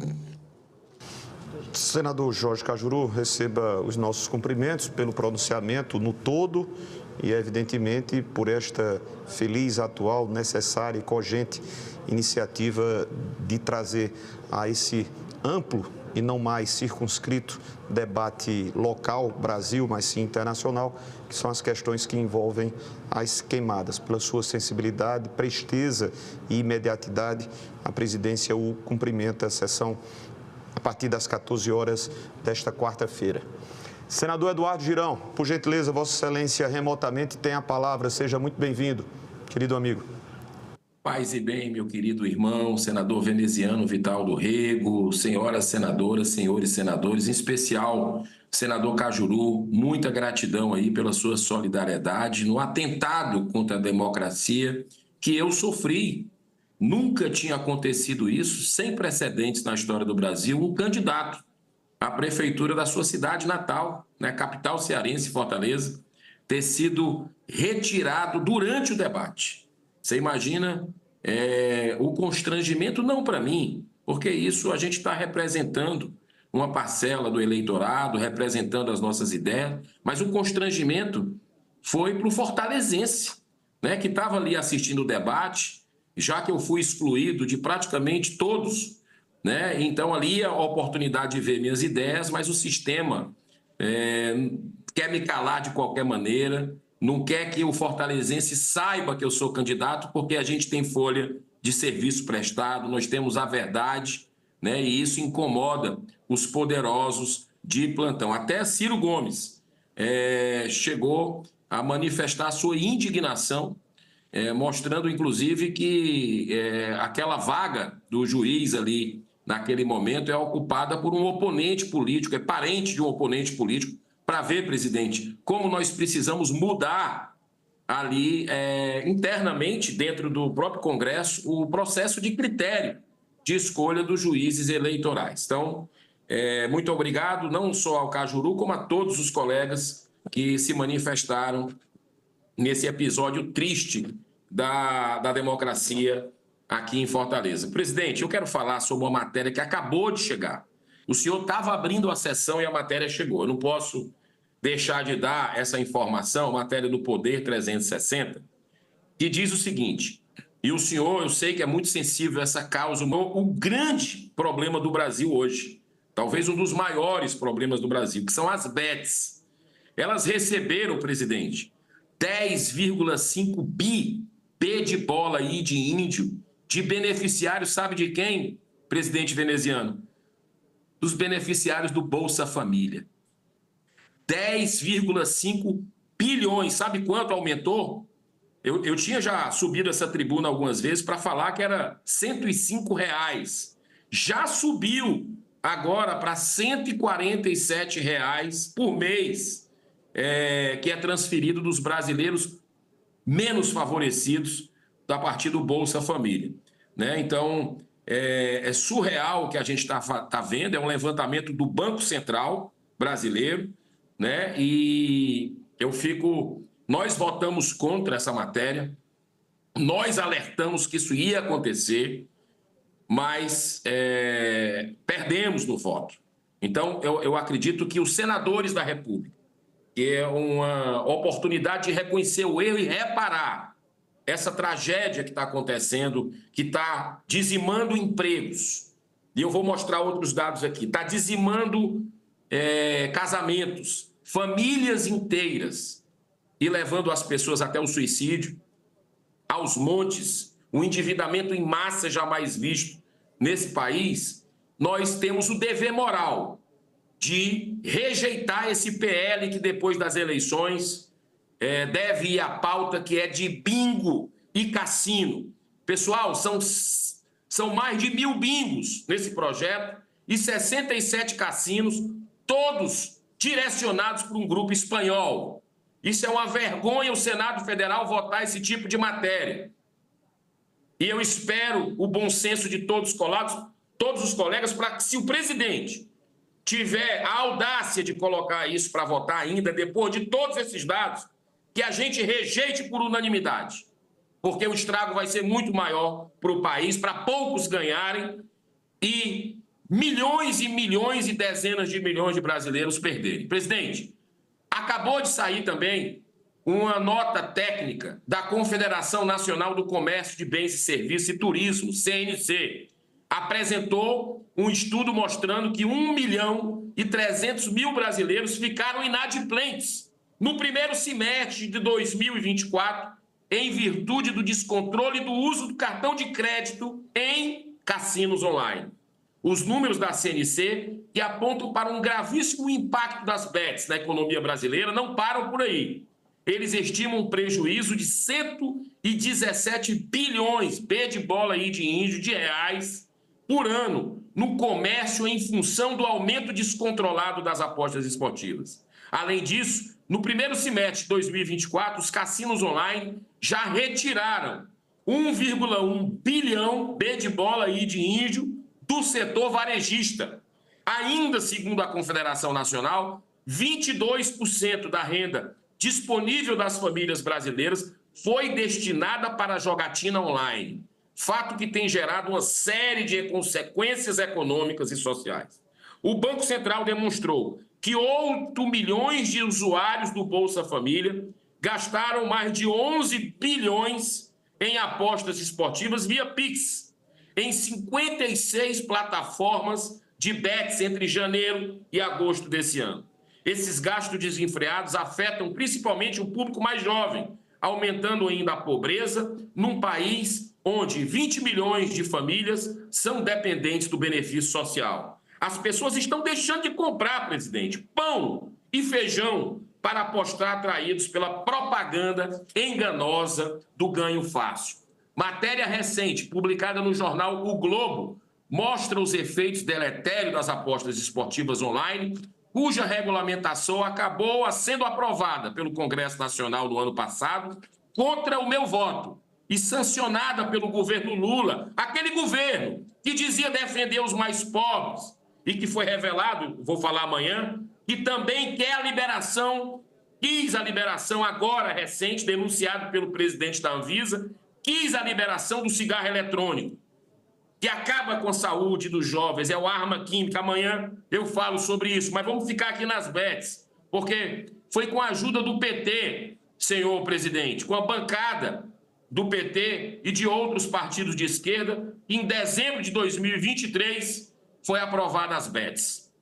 Senador Jorge Cajuru, receba os nossos cumprimentos pelo pronunciamento no todo e, evidentemente, por esta feliz, atual, necessária e cogente iniciativa de trazer a esse amplo e não mais circunscrito debate local, Brasil, mas sim internacional, que são as questões que envolvem as queimadas. Pela sua sensibilidade, presteza e imediatidade, a presidência o cumprimenta a sessão a partir das 14 horas desta quarta-feira. Senador Eduardo Girão, por gentileza, Vossa Excelência remotamente tem a palavra. Seja muito bem-vindo, querido amigo. Paz e bem, meu querido irmão, senador veneziano Vital do Rego, senhoras senadoras, senhores senadores, em especial senador Cajuru, muita gratidão aí pela sua solidariedade no atentado contra a democracia que eu sofri. Nunca tinha acontecido isso, sem precedentes na história do Brasil, um candidato à prefeitura da sua cidade natal, né, capital cearense, Fortaleza, ter sido retirado durante o debate. Você imagina o constrangimento, não para mim, porque isso a gente está representando uma parcela do eleitorado, representando as nossas ideias, mas o constrangimento foi para o fortalezense, né, que estava ali assistindo o debate, já que eu fui excluído de praticamente todos, né? Então ali a oportunidade de ver minhas ideias, mas o sistema quer me calar de qualquer maneira, não quer que o fortalezense saiba que eu sou candidato, porque a gente tem folha de serviço prestado, nós temos a verdade, né? E isso incomoda os poderosos de plantão. Até Ciro Gomes chegou a manifestar a sua indignação, mostrando, inclusive, que aquela vaga do juiz ali, naquele momento, é ocupada por um oponente político, é parente de um oponente político, para ver, presidente, como nós precisamos mudar ali, internamente, dentro do próprio Congresso, o processo de critério de escolha dos juízes eleitorais. Então, muito obrigado, não só ao Cajuru, como a todos os colegas que se manifestaram nesse episódio triste da democracia aqui em Fortaleza. Presidente, eu quero falar sobre uma matéria que acabou de chegar. O senhor estava abrindo a sessão e a matéria chegou. Eu não posso deixar de dar essa informação, matéria do Poder 360, que diz o seguinte, e o senhor, eu sei que é muito sensível a essa causa, o grande problema do Brasil hoje, talvez um dos maiores problemas do Brasil, que são as bets. Elas receberam, presidente, 10,5 bi de bola aí de índio, de beneficiários, sabe de quem, presidente veneziano? Dos beneficiários do Bolsa Família. 10,5 bilhões, sabe quanto aumentou? Eu tinha já subido essa tribuna algumas vezes para falar que era R$ 105. Já subiu agora para R$ 147 por mês, que é transferido dos brasileiros menos favorecidos a partir do Bolsa Família, né? Então, É surreal o que a gente tá vendo, é um levantamento do Banco Central brasileiro, né? E nós votamos contra essa matéria, nós alertamos que isso ia acontecer, mas perdemos no voto. Então, eu acredito que os senadores da República, que é uma oportunidade de reconhecer o erro e reparar essa tragédia que está acontecendo, que está dizimando empregos. E eu vou mostrar outros dados aqui. Está dizimando casamentos, famílias inteiras, e levando as pessoas até o suicídio, aos montes, um endividamento em massa jamais visto nesse país. Nós temos o dever moral de rejeitar esse PL que depois das eleições deve ir à pauta, que é de bingo e cassino. Pessoal, são mais de 1.000 bingos nesse projeto e 67 cassinos, todos direcionados para um grupo espanhol. Isso é uma vergonha o Senado Federal votar esse tipo de matéria. E eu espero o bom senso de todos os colegas, para que, se o presidente tiver a audácia de colocar isso para votar ainda, depois de todos esses dados, que a gente rejeite por unanimidade, porque o estrago vai ser muito maior para o país, para poucos ganharem e milhões e milhões e dezenas de milhões de brasileiros perderem. Presidente, acabou de sair também uma nota técnica da Confederação Nacional do Comércio de Bens e Serviços e Turismo, CNC. Apresentou um estudo mostrando que 1.300.000 brasileiros ficaram inadimplentes no primeiro semestre de 2024, em virtude do descontrole do uso do cartão de crédito em cassinos online. Os números da CNC, que apontam para um gravíssimo impacto das bets na economia brasileira, não param por aí. Eles estimam um prejuízo de 117 bilhões, B de bola e de índio, de reais, por ano, no comércio, em função do aumento descontrolado das apostas esportivas. Além disso, no primeiro semestre de 2024, os cassinos online já retiraram 1,1 bilhão, B de bola e de índio, do setor varejista. Ainda segundo a Confederação Nacional, 22% da renda disponível das famílias brasileiras foi destinada para a jogatina online. Fato que tem gerado uma série de consequências econômicas e sociais. O Banco Central demonstrou que 8 milhões de usuários do Bolsa Família gastaram mais de 11 bilhões em apostas esportivas via Pix, em 56 plataformas de bets entre janeiro e agosto desse ano. Esses gastos desenfreados afetam principalmente o público mais jovem, aumentando ainda a pobreza num país onde 20 milhões de famílias são dependentes do benefício social. As pessoas estão deixando de comprar, presidente, pão e feijão para apostar, atraídos pela propaganda enganosa do ganho fácil. Matéria recente, publicada no jornal O Globo, mostra os efeitos deletérios das apostas esportivas online, cuja regulamentação acabou sendo aprovada pelo Congresso Nacional no ano passado, contra o meu voto, e sancionada pelo governo Lula, aquele governo que dizia defender os mais pobres e que foi revelado, vou falar amanhã, que também quer quis a liberação agora recente, denunciado pelo presidente da Anvisa, quis a liberação do cigarro eletrônico, que acaba com a saúde dos jovens, é uma arma química. Amanhã eu falo sobre isso, mas vamos ficar aqui nas bets, porque foi com a ajuda do PT, senhor presidente, com a bancada do PT e de outros partidos de esquerda, que em dezembro de 2023 foi aprovada as bets.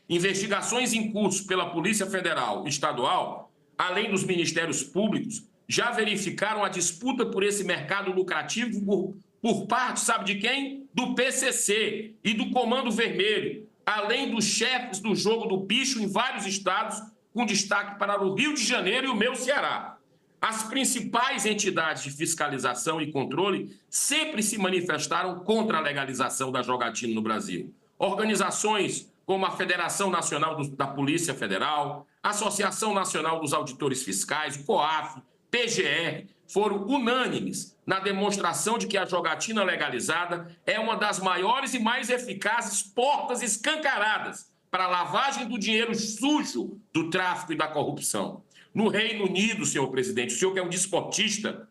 Investigações em curso pela Polícia Federal e Estadual, além dos ministérios públicos, já verificaram a disputa por esse mercado lucrativo por parte, sabe de quem? Do PCC e do Comando Vermelho, além dos chefes do jogo do bicho em vários estados, com destaque para o Rio de Janeiro e o meu Ceará. As principais entidades de fiscalização e controle sempre se manifestaram contra a legalização da jogatina no Brasil. Organizações como a Federação Nacional da Polícia Federal, a Associação Nacional dos Auditores Fiscais, o COAF, PGR, foram unânimes na demonstração de que a jogatina legalizada é uma das maiores e mais eficazes portas escancaradas para a lavagem do dinheiro sujo do tráfico e da corrupção. No Reino Unido, senhor presidente, o senhor que é um desportista,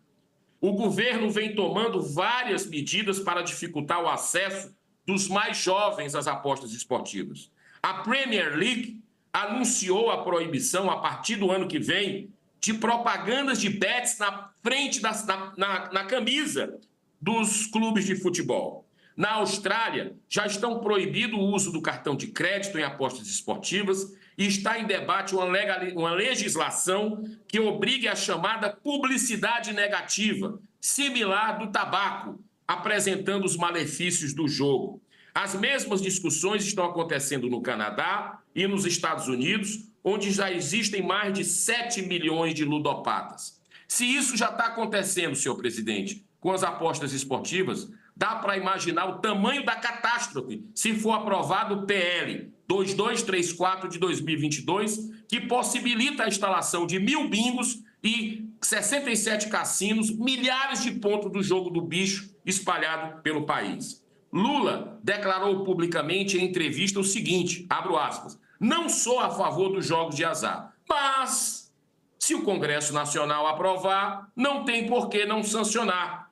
o governo vem tomando várias medidas para dificultar o acesso dos mais jovens às apostas esportivas. A Premier League anunciou a proibição, a partir do ano que vem, de propagandas de bets na frente, na camisa dos clubes de futebol. Na Austrália, já estão proibido o uso do cartão de crédito em apostas esportivas e está em debate uma legislação que obrigue a chamada publicidade negativa, similar do tabaco, apresentando os malefícios do jogo. As mesmas discussões estão acontecendo no Canadá e nos Estados Unidos, onde já existem mais de 7 milhões de ludopatas. Se isso já está acontecendo, senhor presidente, com as apostas esportivas, dá para imaginar o tamanho da catástrofe se for aprovado o PL 2234 de 2022, que possibilita a instalação de 1.000 bingos e 67 cassinos, milhares de pontos do jogo do bicho espalhado pelo país. Lula declarou publicamente em entrevista o seguinte, abro aspas, não sou a favor dos jogos de azar, mas se o Congresso Nacional aprovar, não tem por que não sancionar.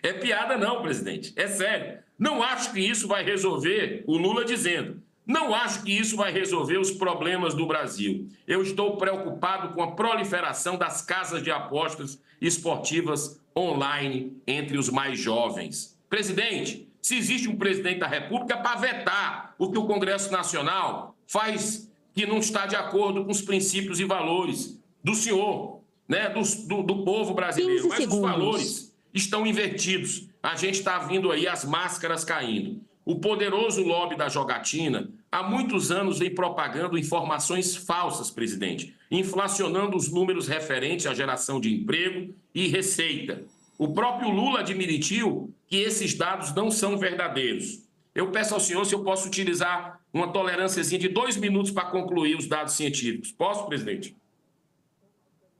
É piada não, presidente, é sério. Não acho que isso vai resolver, o Lula dizendo, não acho que isso vai resolver os problemas do Brasil. Eu estou preocupado com a proliferação das casas de apostas esportivas online entre os mais jovens. Presidente, se existe um presidente da República para vetar o que o Congresso Nacional faz que não está de acordo com os princípios e valores do senhor, né, do povo brasileiro. Mas os valores estão invertidos. A gente está vendo aí as máscaras caindo. O poderoso lobby da jogatina há muitos anos vem propagando informações falsas, presidente, inflacionando os números referentes à geração de emprego e receita. O próprio Lula admitiu que esses dados não são verdadeiros. Eu peço ao senhor se eu posso utilizar uma tolerânciazinha de 2 minutos para concluir os dados científicos. Posso, presidente?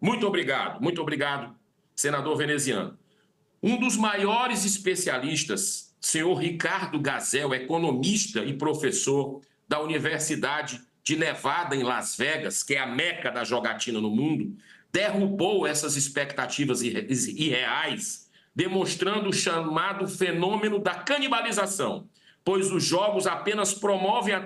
Muito obrigado, senador veneziano. Um dos maiores especialistas, senhor Ricardo Gazel, economista e professor da Universidade de Nevada, em Las Vegas, que é a meca da jogatina no mundo, derrubou essas expectativas irreais, demonstrando o chamado fenômeno da canibalização, pois os jogos apenas promovem a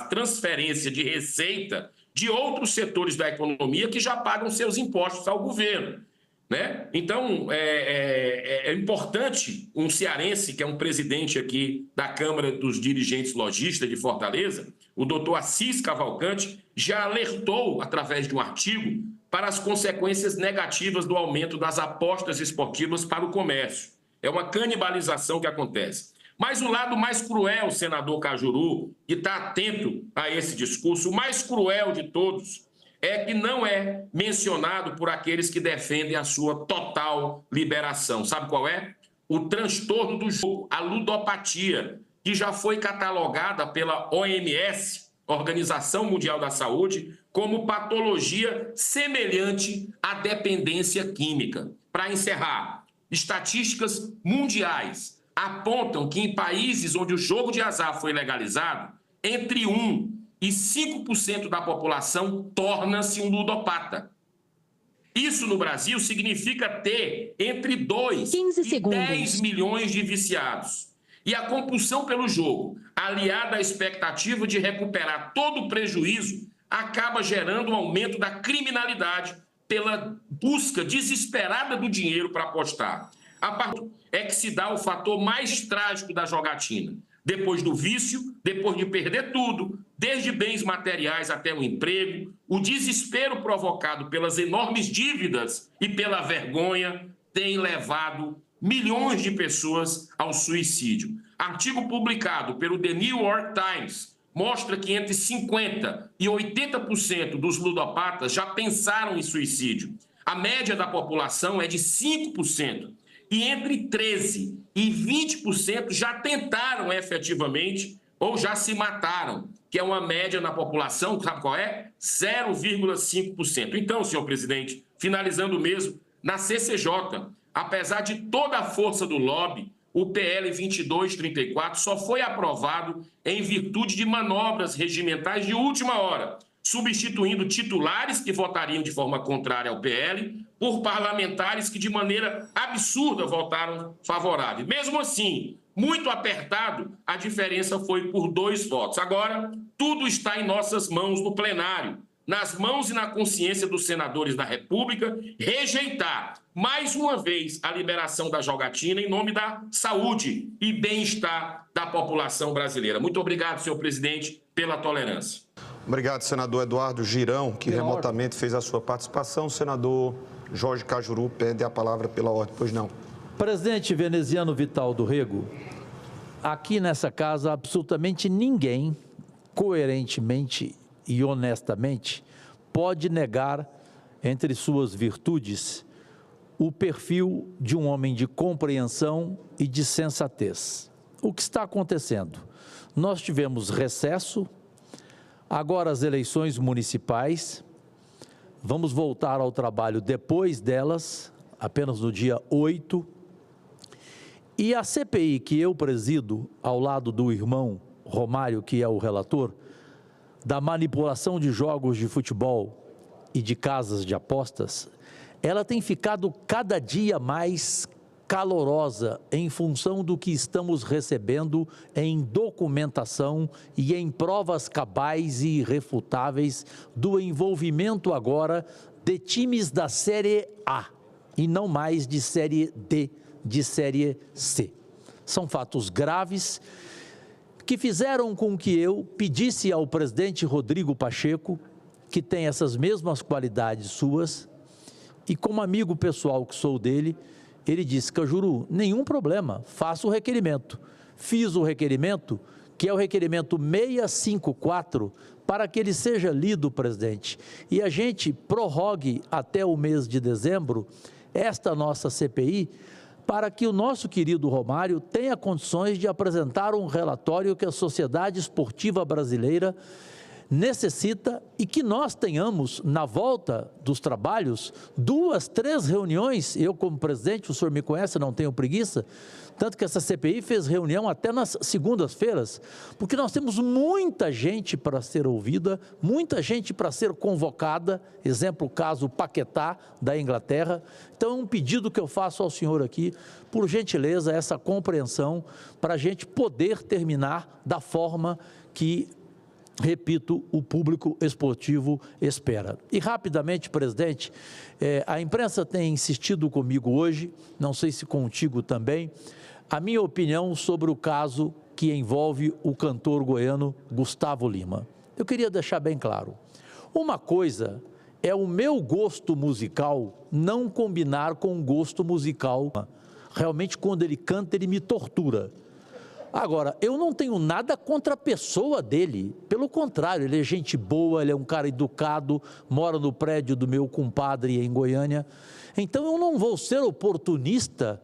transferência de receita de outros setores da economia que já pagam seus impostos ao governo, né? Então, é importante um cearense, que é um presidente aqui da Câmara dos Dirigentes Lojistas de Fortaleza, o doutor Assis Cavalcante, já alertou, através de um artigo, para as consequências negativas do aumento das apostas esportivas para o comércio. É uma canibalização que acontece. Mas o lado mais cruel, senador Cajuru, que está atento a esse discurso, o mais cruel de todos, é que não é mencionado por aqueles que defendem a sua total liberação. Sabe qual é? O transtorno do jogo, a ludopatia, que já foi catalogada pela OMS, Organização Mundial da Saúde, como patologia semelhante à dependência química. Para encerrar, estatísticas mundiais apontam que em países onde o jogo de azar foi legalizado, entre 1% e 5% da população torna-se um ludopata. Isso no Brasil significa ter entre 2 e 10 milhões de viciados. E a compulsão pelo jogo, aliada à expectativa de recuperar todo o prejuízo, acaba gerando um aumento da criminalidade pela busca desesperada do dinheiro para apostar. A partir é que se dá o fator mais trágico da jogatina. Depois do vício, depois de perder tudo, desde bens materiais até o emprego, o desespero provocado pelas enormes dívidas e pela vergonha tem levado milhões de pessoas ao suicídio. Artigo publicado pelo The New York Times mostra que entre 50% e 80% dos ludopatas já pensaram em suicídio. A média da população é de 5%. E entre 13% e 20% já tentaram efetivamente ou já se mataram, que é uma média na população, sabe qual é? 0,5%. Então, senhor presidente, finalizando mesmo, na CCJ, apesar de toda a força do lobby, o PL 2234 só foi aprovado em virtude de manobras regimentais de última hora, substituindo titulares que votariam de forma contrária ao PL por parlamentares que de maneira absurda votaram favorável. Mesmo assim, muito apertado, a diferença foi por 2 votos. Agora, tudo está em nossas mãos no plenário, nas mãos e na consciência dos senadores da República, rejeitar mais uma vez a liberação da jogatina em nome da saúde e bem-estar da população brasileira. Muito obrigado, senhor presidente, pela tolerância. Obrigado, senador Eduardo Girão, que remotamente fez a sua participação. Senador Jorge Cajuru pede a palavra pela ordem, pois não. Presidente Veneziano Vital do Rego, aqui nessa casa absolutamente ninguém, coerentemente e honestamente, pode negar, entre suas virtudes, o perfil de um homem de compreensão e de sensatez. O que está acontecendo? Nós tivemos recesso, agora as eleições municipais, vamos voltar ao trabalho depois delas, apenas no dia 8, e a CPI que eu presido, ao lado do irmão Romário, que é o relator, da manipulação de jogos de futebol e de casas de apostas, ela tem ficado cada dia mais calorosa em função do que estamos recebendo em documentação e em provas cabais e irrefutáveis do envolvimento agora de times da Série A e não mais de Série D, de Série C. São fatos graves que fizeram com que eu pedisse ao presidente Rodrigo Pacheco, que tem essas mesmas qualidades suas, e como amigo pessoal que sou dele, ele disse: Cajuru, nenhum problema, faça o requerimento. Fiz o requerimento, que é o requerimento 654, para que ele seja lido, presidente, e a gente prorrogue até o mês de dezembro esta nossa CPI, para que o nosso querido Romário tenha condições de apresentar um relatório que a sociedade esportiva brasileira necessita e que nós tenhamos, na volta dos trabalhos, 2, 3 reuniões. Eu, como presidente, o senhor me conhece, não tenho preguiça, tanto que essa CPI fez reunião até nas segundas-feiras, porque nós temos muita gente para ser ouvida, muita gente para ser convocada, exemplo, o caso Paquetá, da Inglaterra. Então, é um pedido que eu faço ao senhor aqui, por gentileza, essa compreensão, para a gente poder terminar da forma que, repito, o público esportivo espera. E rapidamente, presidente, a imprensa tem insistido comigo hoje, não sei se contigo também, a minha opinião sobre o caso que envolve o cantor goiano Gustavo Lima. Eu queria deixar bem claro, uma coisa é o meu gosto musical não combinar com o gosto musical. Realmente, quando ele canta, ele me tortura. Agora, eu não tenho nada contra a pessoa dele, pelo contrário, ele é gente boa, ele é um cara educado, mora no prédio do meu compadre em Goiânia, então eu não vou ser oportunista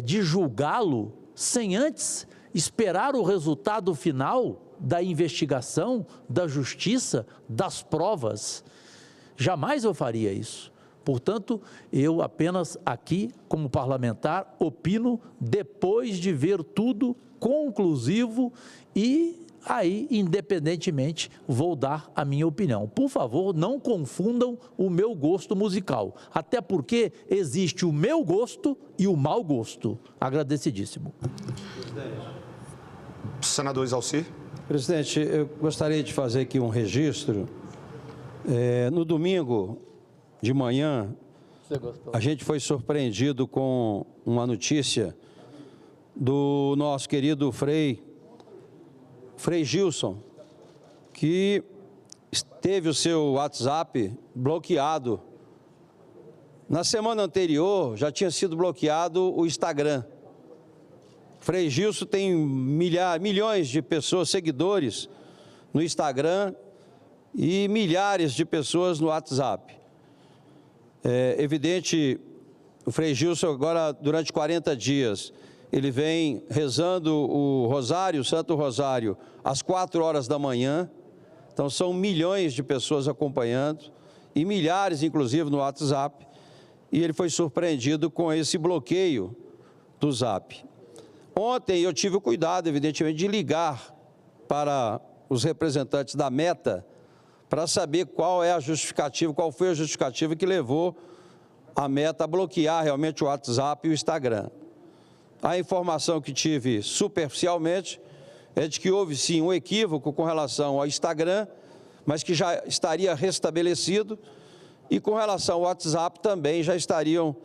de julgá-lo sem antes esperar o resultado final da investigação, da justiça, das provas. Jamais eu faria isso. Portanto, eu apenas aqui, como parlamentar, opino depois de ver tudo conclusivo e aí, independentemente, vou dar a minha opinião. Por favor, não confundam o meu gosto musical, até porque existe o meu gosto e o mau gosto. Agradecidíssimo. Senador Exalcir. Presidente, eu gostaria de fazer aqui um registro. No domingo de manhã, a gente foi surpreendido com uma notícia do nosso querido Frei Gilson, que teve o seu WhatsApp bloqueado. Na semana anterior, já tinha sido bloqueado o Instagram. Frei Gilson tem milhões de pessoas, seguidores no Instagram e milhares de pessoas no WhatsApp. É evidente, o Frei Gilson agora, durante 40 dias, ele vem rezando o Rosário, o Santo Rosário, às 4 horas da manhã. Então, são milhões de pessoas acompanhando, e milhares, inclusive, no WhatsApp. E ele foi surpreendido com esse bloqueio do Zap. Ontem eu tive o cuidado, evidentemente, de ligar para os representantes da Meta para saber qual é a justificativa, qual foi a justificativa que levou a Meta a bloquear realmente o WhatsApp e o Instagram. A informação que tive superficialmente é de que houve sim um equívoco com relação ao Instagram, mas que já estaria restabelecido, e com relação ao WhatsApp também já estariam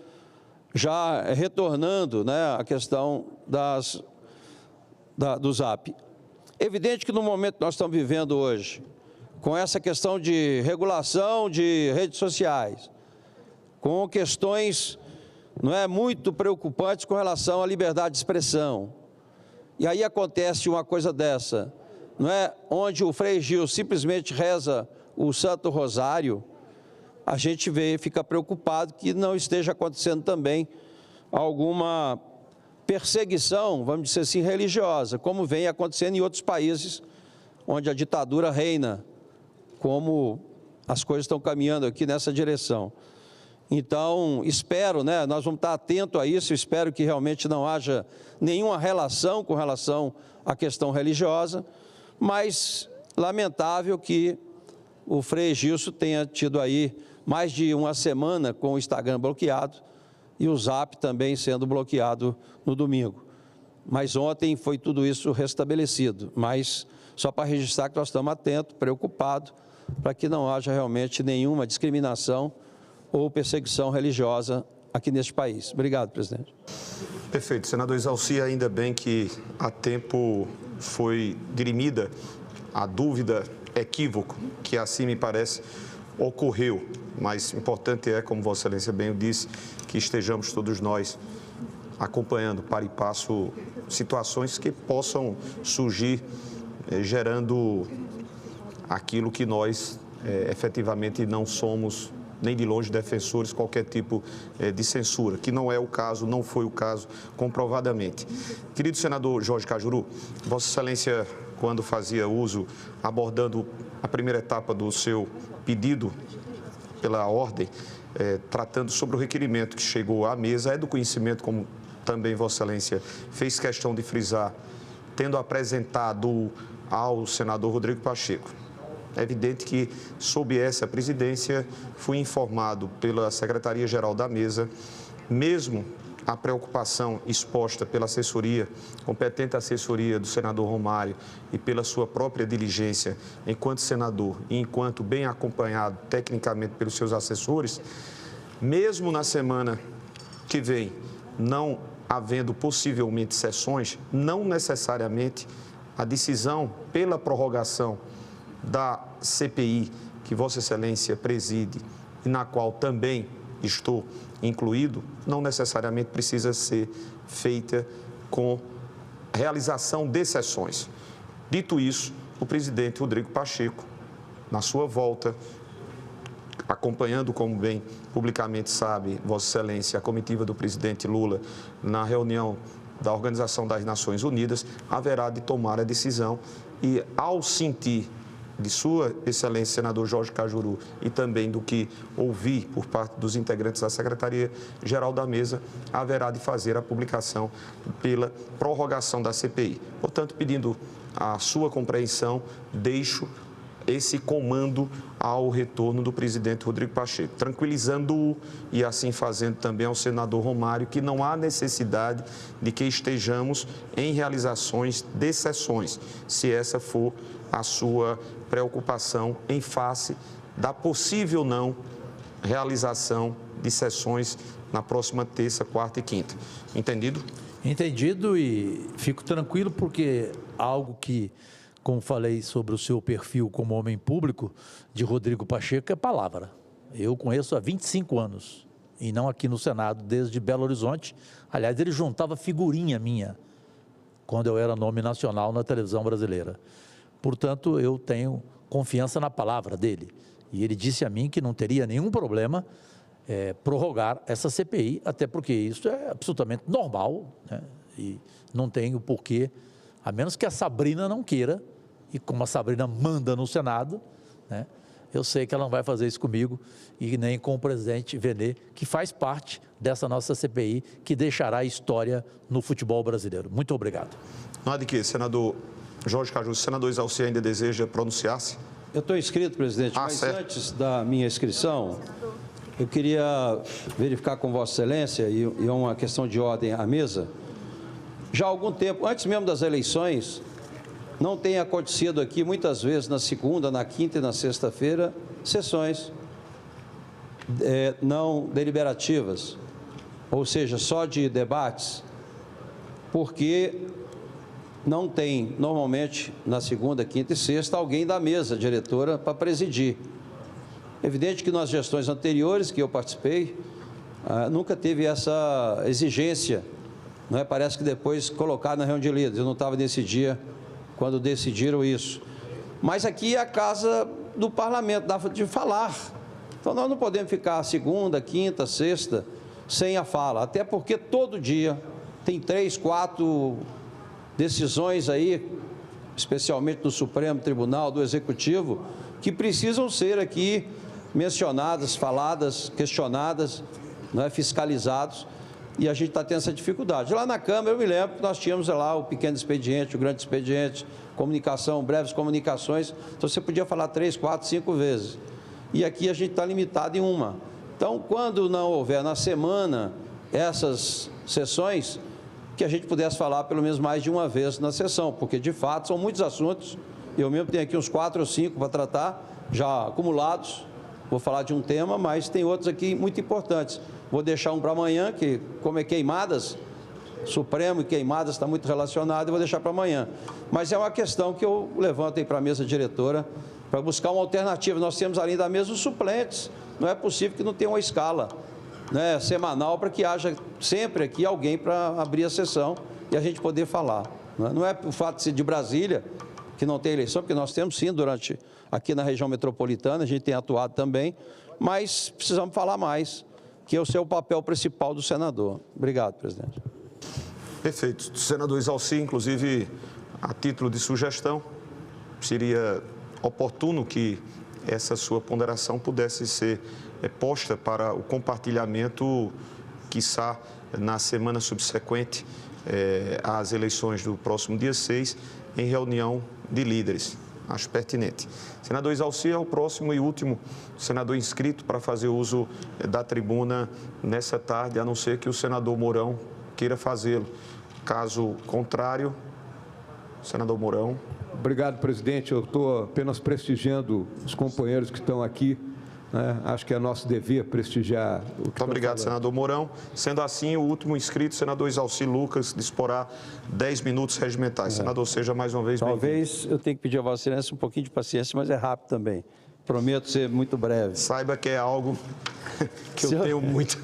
retornando, né, a questão do Zap. Evidente que no momento que nós estamos vivendo hoje, com essa questão de regulação de redes sociais, com questões muito preocupantes com relação à liberdade de expressão, e aí acontece uma coisa dessa, onde o Frei Gil simplesmente reza o Santo Rosário, a gente fica preocupado que não esteja acontecendo também alguma perseguição, vamos dizer assim, religiosa, como vem acontecendo em outros países onde a ditadura reina, como as coisas estão caminhando aqui nessa direção. Então, espero, nós vamos estar atentos a isso, espero que realmente não haja nenhuma relação com relação à questão religiosa, mas lamentável que o Frei Gilson tenha tido aí mais de uma semana com o Instagram bloqueado e o Zap também sendo bloqueado no domingo. Mas ontem foi tudo isso restabelecido, mas só para registrar que nós estamos atentos, preocupados, para que não haja realmente nenhuma discriminação ou perseguição religiosa aqui neste país. Obrigado, presidente. Perfeito. Senador Exalci, ainda bem que a tempo foi dirimida a dúvida, equívoco, que assim me parece ocorreu. Mas importante é, como Vossa Excelência bem o disse, que estejamos todos nós acompanhando para e passo situações que possam surgir, gerando aquilo que nós efetivamente não somos nem de longe defensores, qualquer tipo de censura, que não é o caso, não foi o caso, comprovadamente. Querido senador Jorge Cajuru, Vossa Excelência, quando fazia uso, abordando a primeira etapa do seu pedido pela ordem, tratando sobre o requerimento que chegou à mesa, é do conhecimento, como também Vossa Excelência fez questão de frisar, tendo apresentado ao senador Rodrigo Pacheco. É evidente que, sob essa presidência, fui informado pela Secretaria-Geral da Mesa, mesmo a preocupação exposta pela assessoria, competente assessoria do senador Romário e pela sua própria diligência enquanto senador e enquanto bem acompanhado tecnicamente pelos seus assessores, mesmo na semana que vem, não havendo possivelmente sessões, não necessariamente a decisão pela prorrogação da CPI que Vossa Excelência preside e na qual também estou incluído, não necessariamente precisa ser feita com realização de sessões. Dito isso, o presidente Rodrigo Pacheco, na sua volta, acompanhando, como bem publicamente sabe Vossa Excelência, a comitiva do presidente Lula na reunião da Organização das Nações Unidas, haverá de tomar a decisão e, ao sentir de Sua Excelência, senador Jorge Cajuru, e também do que ouvi por parte dos integrantes da Secretaria-Geral da Mesa, haverá de fazer a publicação pela prorrogação da CPI. Portanto, pedindo a sua compreensão, deixo esse comando ao retorno do presidente Rodrigo Pacheco, tranquilizando-o e assim fazendo também ao senador Romário que não há necessidade de que estejamos em realizações de sessões, se essa for a sua preocupação em face da possível não realização de sessões na próxima terça, quarta e quinta. Entendido? Entendido, e fico tranquilo porque algo que, como falei sobre o seu perfil como homem público, de Rodrigo Pacheco, é palavra. Eu conheço há 25 anos, e não aqui no Senado, desde Belo Horizonte. Aliás, ele juntava figurinha minha, quando eu era nome nacional na televisão brasileira. Portanto, eu tenho confiança na palavra dele. E ele disse a mim que não teria nenhum problema prorrogar essa CPI, até porque isso é absolutamente normal, né? E não tem o porquê, a menos que a Sabrina não queira, e como a Sabrina manda no Senado, né, eu sei que ela não vai fazer isso comigo e nem com o presidente Venê, que faz parte dessa nossa CPI, que deixará história no futebol brasileiro. Muito obrigado. Nada de que, senador Jorge Cajuru, senador Exalci ainda deseja pronunciar-se? Eu estou inscrito, presidente, mas certo. Antes da minha inscrição, eu queria verificar com Vossa Excelência, e é uma questão de ordem à mesa, já há algum tempo, antes mesmo das eleições, não tem acontecido aqui, muitas vezes, na segunda, na quinta e na sexta-feira, sessões não deliberativas, ou seja, só de debates, porque não tem, normalmente, na segunda, quinta e sexta, alguém da mesa diretora para presidir. Evidente que nas gestões anteriores que eu participei, nunca teve essa exigência, não é? Parece que depois colocaram na reunião de líderes, eu não estava nesse dia quando decidiram isso. Mas aqui é a casa do parlamento, dá de falar. Então nós não podemos ficar segunda, quinta, sexta, sem a fala, até porque todo dia tem 3, 4 decisões aí, especialmente do Supremo Tribunal, do Executivo, que precisam ser aqui mencionadas, faladas, questionadas, não é, fiscalizados, e a gente está tendo essa dificuldade. Lá na Câmara, eu me lembro que nós tínhamos lá o pequeno expediente, o grande expediente, comunicação, breves comunicações, então você podia falar 3, 4, 5 vezes. E aqui a gente está limitado em uma. Então, quando não houver na semana essas sessões, que a gente pudesse falar pelo menos mais de uma vez na sessão, porque de fato são muitos assuntos, eu mesmo tenho aqui uns 4 ou 5 para tratar, já acumulados, vou falar de um tema, mas tem outros aqui muito importantes. Vou deixar um para amanhã, que como é queimadas, Supremo e queimadas está muito relacionado, eu vou deixar para amanhã. Mas é uma questão que eu levanto aí para a mesa diretora, para buscar uma alternativa. Nós temos além da mesa os suplentes, não é possível que não tenha uma escala, né, semanal, para que haja sempre aqui alguém para abrir a sessão e a gente poder falar. Não é o fato de ser de Brasília, que não tem eleição, porque nós temos sim, aqui na região metropolitana, a gente tem atuado também, mas precisamos falar mais, que é o seu papel principal do senador. Obrigado, presidente. Perfeito. Senador Exalci, inclusive, a título de sugestão, seria oportuno que essa sua ponderação pudesse ser posta para o compartilhamento, quiçá, na semana subsequente às eleições do próximo dia 6, em reunião de líderes. Acho pertinente. Senador Exalci é o próximo e último senador inscrito para fazer uso da tribuna nessa tarde, a não ser que o senador Mourão queira fazê-lo. Caso contrário, senador Mourão. Obrigado, presidente. Eu estou apenas prestigiando os companheiros que estão aqui. Né? Acho que é nosso dever prestigiar o que Muito obrigado, senador Mourão. Sendo assim, o último inscrito, senador Exalci Lucas, disporá 10 minutos regimentais. Senador, seja mais uma vez bem-vindo. Talvez eu tenha que pedir a Vossa Excelência um pouquinho de paciência, mas é rápido também. Prometo ser muito breve. Saiba que é algo que eu tenho muito.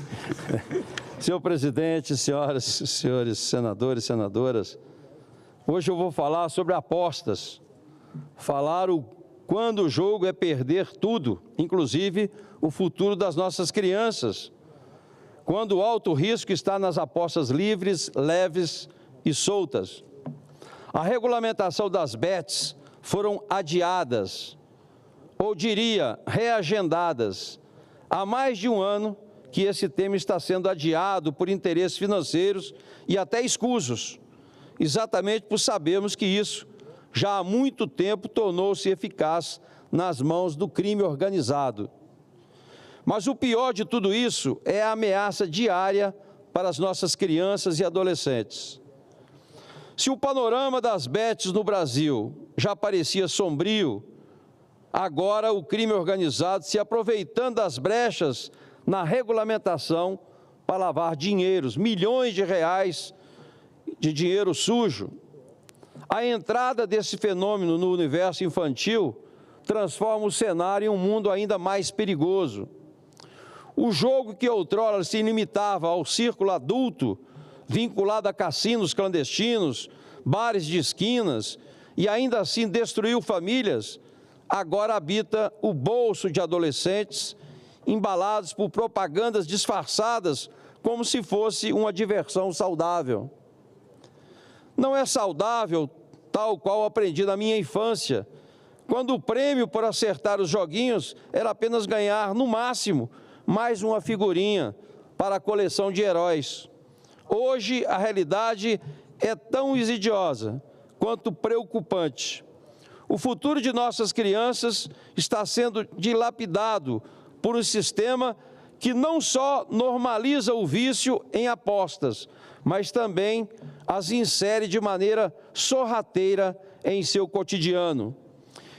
Senhor presidente, senhoras e senhores senadores e senadoras, hoje eu vou falar sobre apostas. Falar quando o jogo é perder tudo, inclusive o futuro das nossas crianças. Quando o alto risco está nas apostas livres, leves e soltas. A regulamentação das bets foram adiadas, ou diria, reagendadas. Há mais de um ano que esse tema está sendo adiado por interesses financeiros e até escusos, exatamente por sabermos que isso já há muito tempo tornou-se eficaz nas mãos do crime organizado. Mas o pior de tudo isso é a ameaça diária para as nossas crianças e adolescentes. Se o panorama das bets no Brasil já parecia sombrio, agora o crime organizado se aproveitando das brechas na regulamentação para lavar dinheiros, milhões de reais de dinheiro sujo. A entrada desse fenômeno no universo infantil transforma o cenário em um mundo ainda mais perigoso. O jogo que outrora se limitava ao círculo adulto, vinculado a cassinos clandestinos, bares de esquinas, e ainda assim destruiu famílias, agora habita o bolso de adolescentes, embalados por propagandas disfarçadas, como se fosse uma diversão saudável. Não é saudável, tal qual aprendi na minha infância, quando o prêmio por acertar os joguinhos era apenas ganhar, no máximo, mais uma figurinha para a coleção de heróis. Hoje, a realidade é tão insidiosa quanto preocupante. O futuro de nossas crianças está sendo dilapidado por um sistema que não só normaliza o vício em apostas, mas também as insere de maneira sorrateira em seu cotidiano.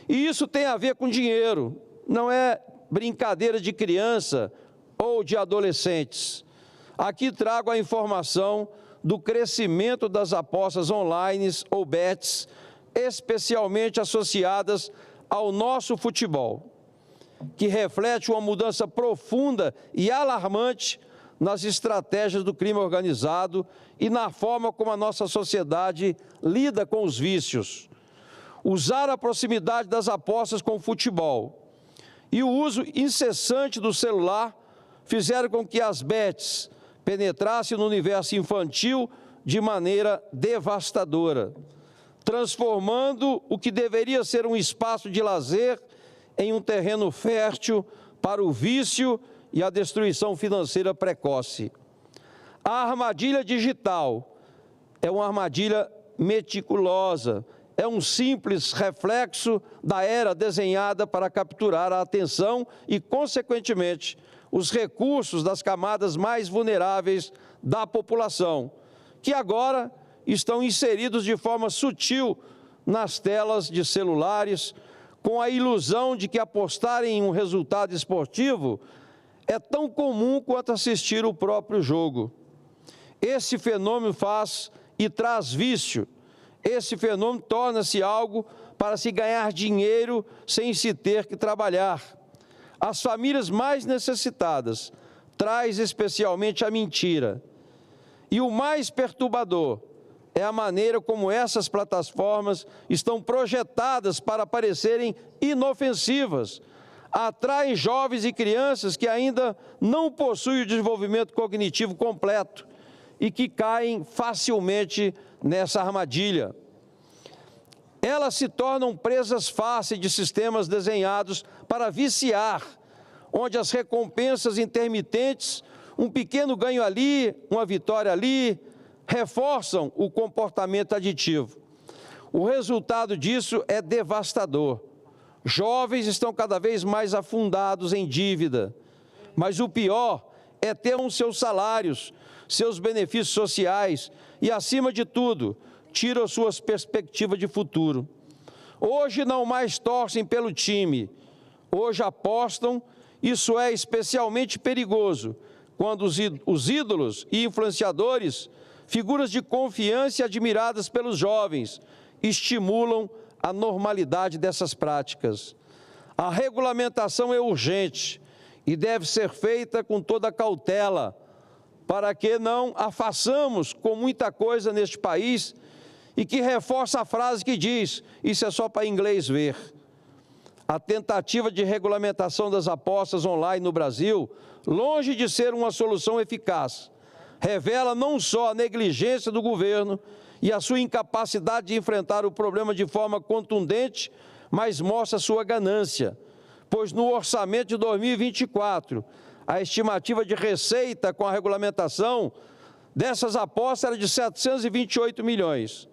E isso tem a ver com dinheiro, não é brincadeira de criança ou de adolescentes. Aqui trago a informação do crescimento das apostas online ou bets, especialmente associadas ao nosso futebol, que reflete uma mudança profunda e alarmante nas estratégias do crime organizado e na forma como a nossa sociedade lida com os vícios. Usar a proximidade das apostas com o futebol e o uso incessante do celular fizeram com que as bets penetrassem no universo infantil de maneira devastadora, transformando o que deveria ser um espaço de lazer em um terreno fértil para o vício e a destruição financeira precoce. A armadilha digital é uma armadilha meticulosa, é um simples reflexo da era desenhada para capturar a atenção e, consequentemente, os recursos das camadas mais vulneráveis da população, que agora estão inseridos de forma sutil nas telas de celulares, com a ilusão de que apostar em um resultado esportivo é tão comum quanto assistir o próprio jogo. Esse fenômeno faz e traz vício. Esse fenômeno torna-se algo para se ganhar dinheiro sem se ter que trabalhar. As famílias mais necessitadas traz especialmente a mentira. E o mais perturbador é a maneira como essas plataformas estão projetadas para parecerem inofensivas. Atraem jovens e crianças que ainda não possuem o desenvolvimento cognitivo completo e que caem facilmente nessa armadilha. Elas se tornam presas fáceis de sistemas desenhados para viciar, onde as recompensas intermitentes, um pequeno ganho ali, uma vitória ali, reforçam o comportamento aditivo. O resultado disso é devastador. Jovens estão cada vez mais afundados em dívida, mas o pior é ter seus salários, seus benefícios sociais e, acima de tudo, tiram suas perspectivas de futuro. Hoje não mais torcem pelo time, hoje apostam. Isso é especialmente perigoso quando os ídolos e influenciadores, figuras de confiança admiradas pelos jovens, estimulam a normalidade dessas práticas. A regulamentação é urgente e deve ser feita com toda a cautela, para que não a façamos com muita coisa neste país e que reforça a frase que diz: isso é só para inglês ver. A tentativa de regulamentação das apostas online no Brasil, longe de ser uma solução eficaz, revela não só a negligência do governo e a sua incapacidade de enfrentar o problema de forma contundente, mas mostra sua ganância, pois no orçamento de 2024, a estimativa de receita com a regulamentação dessas apostas era de 728 milhões.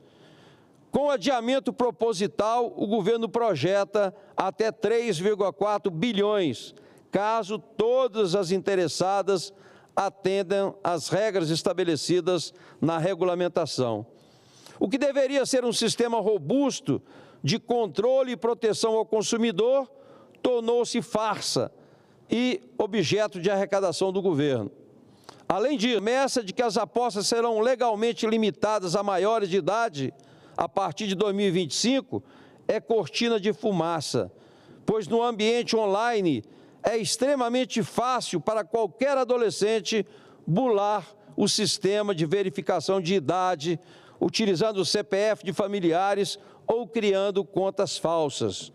Com adiamento proposital, o governo projeta até 3,4 bilhões, caso todas as interessadas atendam às regras estabelecidas na regulamentação. O que deveria ser um sistema robusto de controle e proteção ao consumidor tornou-se farsa e objeto de arrecadação do governo. Além disso, a promessa de que as apostas serão legalmente limitadas a maiores de idade a partir de 2025 é cortina de fumaça, pois no ambiente online é extremamente fácil para qualquer adolescente bular o sistema de verificação de idade, utilizando o CPF de familiares ou criando contas falsas.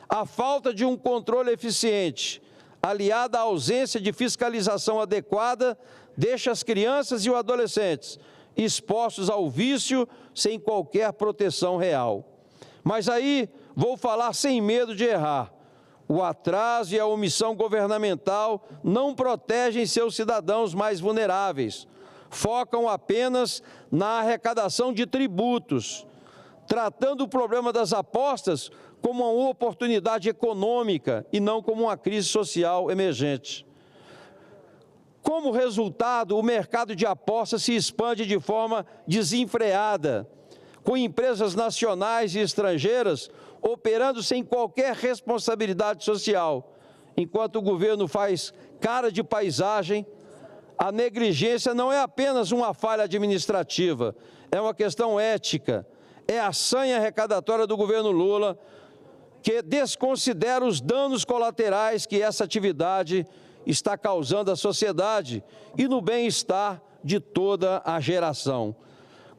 A falta de um controle eficiente, aliada à ausência de fiscalização adequada, deixa as crianças e os adolescentes expostos ao vício sem qualquer proteção real. Mas aí vou falar sem medo de errar. O atraso e a omissão governamental não protegem seus cidadãos mais vulneráveis. Focam apenas na arrecadação de tributos, tratando o problema das apostas como uma oportunidade econômica e não como uma crise social emergente. Como resultado, o mercado de apostas se expande de forma desenfreada, com empresas nacionais e estrangeiras operando sem qualquer responsabilidade social. Enquanto o governo faz cara de paisagem, a negligência não é apenas uma falha administrativa, é uma questão ética. É a sanha arrecadatória do governo Lula que desconsidera os danos colaterais que essa atividade está causando à sociedade e no bem-estar de toda a geração.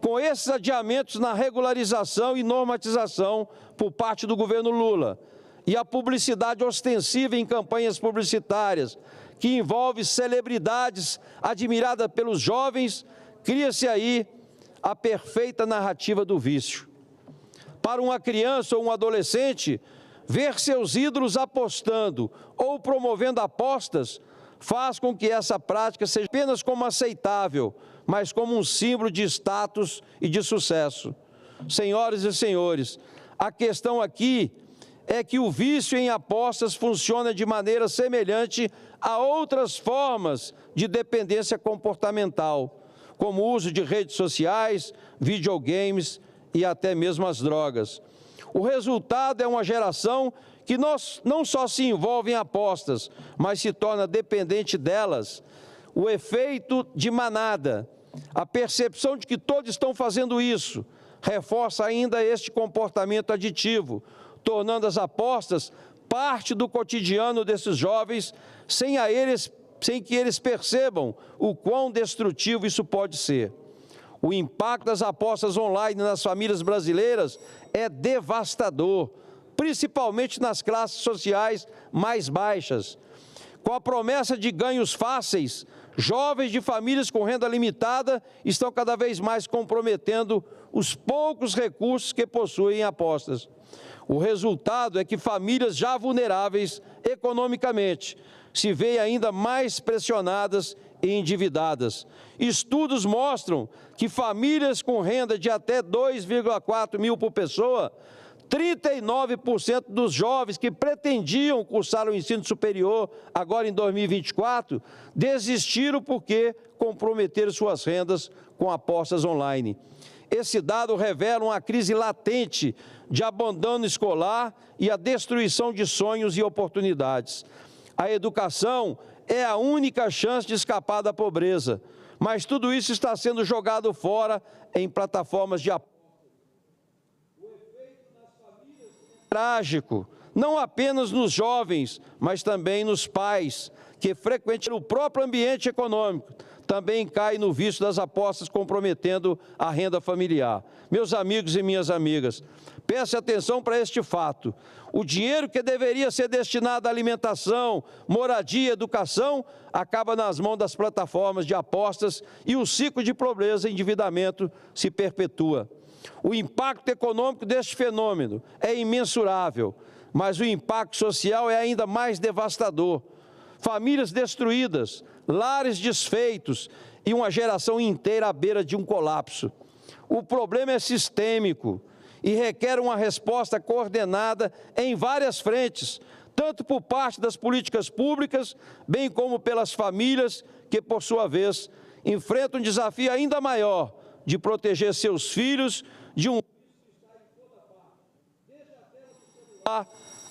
Com esses adiamentos na regularização e normatização por parte do governo Lula e a publicidade ostensiva em campanhas publicitárias que envolve celebridades admiradas pelos jovens, cria-se aí a perfeita narrativa do vício. Para uma criança ou um adolescente, ver seus ídolos apostando ou promovendo apostas faz com que essa prática seja apenas como aceitável, mas como um símbolo de status e de sucesso. Senhoras e senhores, a questão aqui é que o vício em apostas funciona de maneira semelhante a outras formas de dependência comportamental, como o uso de redes sociais, videogames e até mesmo as drogas. O resultado é uma geração que não só se envolve em apostas, mas se torna dependente delas. O efeito de manada, a percepção de que todos estão fazendo isso, reforça ainda este comportamento aditivo, tornando as apostas parte do cotidiano desses jovens, sem que eles percebam o quão destrutivo isso pode ser. O impacto das apostas online nas famílias brasileiras é devastador, principalmente nas classes sociais mais baixas. Com a promessa de ganhos fáceis, jovens de famílias com renda limitada estão cada vez mais comprometendo os poucos recursos que possuem em apostas. O resultado é que famílias já vulneráveis economicamente se veem ainda mais pressionadas e endividadas. Estudos mostram que famílias com renda de até 2,4 mil por pessoa, 39% dos jovens que pretendiam cursar o ensino superior agora em 2024, desistiram porque comprometeram suas rendas com apostas online. Esse dado revela uma crise latente de abandono escolar e a destruição de sonhos e oportunidades. A educação é a única chance de escapar da pobreza, mas tudo isso está sendo jogado fora em plataformas de apoio. O efeito nas famílias é trágico, não apenas nos jovens, mas também nos pais, que frequentam o próprio ambiente econômico, também cai no vício das apostas, comprometendo a renda familiar. Meus amigos e minhas amigas, preste atenção para este fato. O dinheiro que deveria ser destinado à alimentação, moradia e educação, acaba nas mãos das plataformas de apostas e o ciclo de pobreza e endividamento se perpetua. O impacto econômico deste fenômeno é imensurável, mas o impacto social é ainda mais devastador. Famílias destruídas, lares desfeitos e uma geração inteira à beira de um colapso. O problema é sistêmico e requer uma resposta coordenada em várias frentes, tanto por parte das políticas públicas, bem como pelas famílias, que, por sua vez, enfrentam um desafio ainda maior de proteger seus filhos de um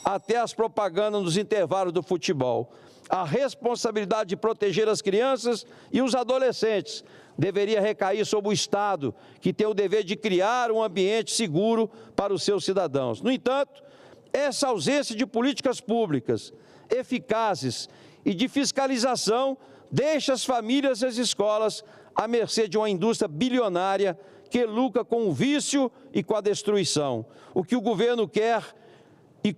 até as propagandas nos intervalos do futebol. A responsabilidade de proteger as crianças e os adolescentes deveria recair sobre o Estado, que tem o dever de criar um ambiente seguro para os seus cidadãos. No entanto, essa ausência de políticas públicas eficazes e de fiscalização deixa as famílias e as escolas à mercê de uma indústria bilionária que lucra com o vício e com a destruição. O que o governo quer e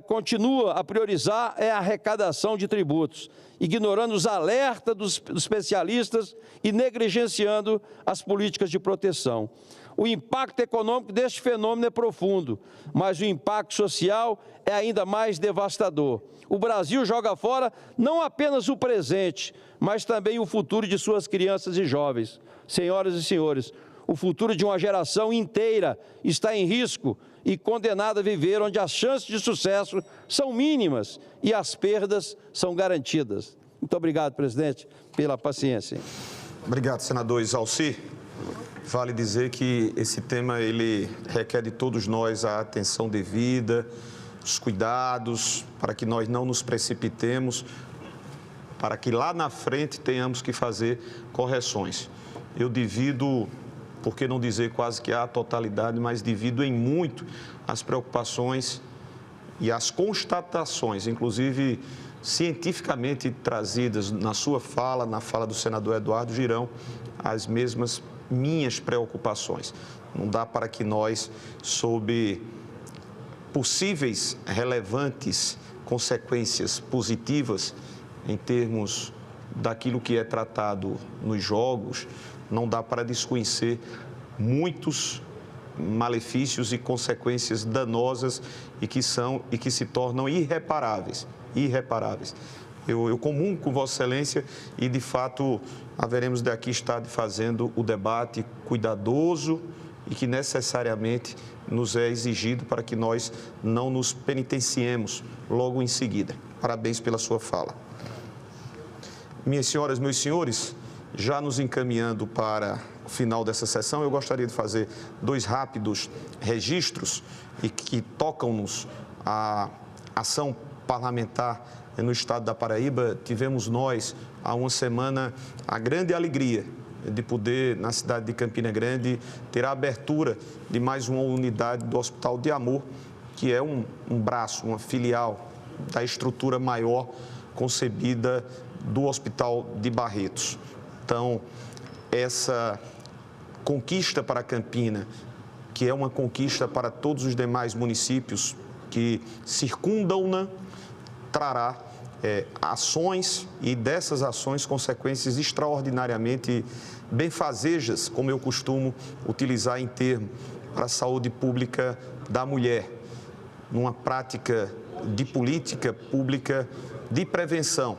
continua a priorizar a arrecadação de tributos, ignorando os alertas dos especialistas e negligenciando as políticas de proteção. O impacto econômico deste fenômeno é profundo, mas o impacto social é ainda mais devastador. O Brasil joga fora não apenas o presente, mas também o futuro de suas crianças e jovens. Senhoras e senhores, o futuro de uma geração inteira está em risco e condenada a viver onde as chances de sucesso são mínimas e as perdas são garantidas. Muito obrigado, presidente, pela paciência. Obrigado, senador Isalci. Vale dizer que esse tema ele requer de todos nós a atenção devida, os cuidados, para que nós não nos precipitemos, para que lá na frente tenhamos que fazer correções. Eu divido, por que não dizer quase que a totalidade, mas divido em muito as preocupações e as constatações, inclusive cientificamente trazidas na sua fala, na fala do senador Eduardo Girão, as mesmas minhas preocupações. Não dá para que nós, sob possíveis relevantes consequências positivas em termos daquilo que é tratado nos jogos, não dá para desconhecer muitos malefícios e consequências danosas e que se tornam irreparáveis. Eu comungo com Vossa Excelência e, de fato, haveremos daqui estar fazendo o debate cuidadoso e que necessariamente nos é exigido para que nós não nos penitenciemos logo em seguida. Parabéns pela sua fala. Minhas senhoras, meus senhores, já nos encaminhando para o final dessa sessão, eu gostaria de fazer 2 rápidos registros e que tocam-nos a ação parlamentar no estado da Paraíba. Tivemos nós, há uma semana, a grande alegria de poder, na cidade de Campina Grande, ter a abertura de mais uma unidade do Hospital de Amor, que é um braço, uma filial da estrutura maior concebida do Hospital de Barretos. Então, essa conquista para Campina, que é uma conquista para todos os demais municípios que circundam-na, trará ações e dessas ações consequências extraordinariamente benfazejas, como eu costumo utilizar em termo, para a saúde pública da mulher, numa prática de política pública de prevenção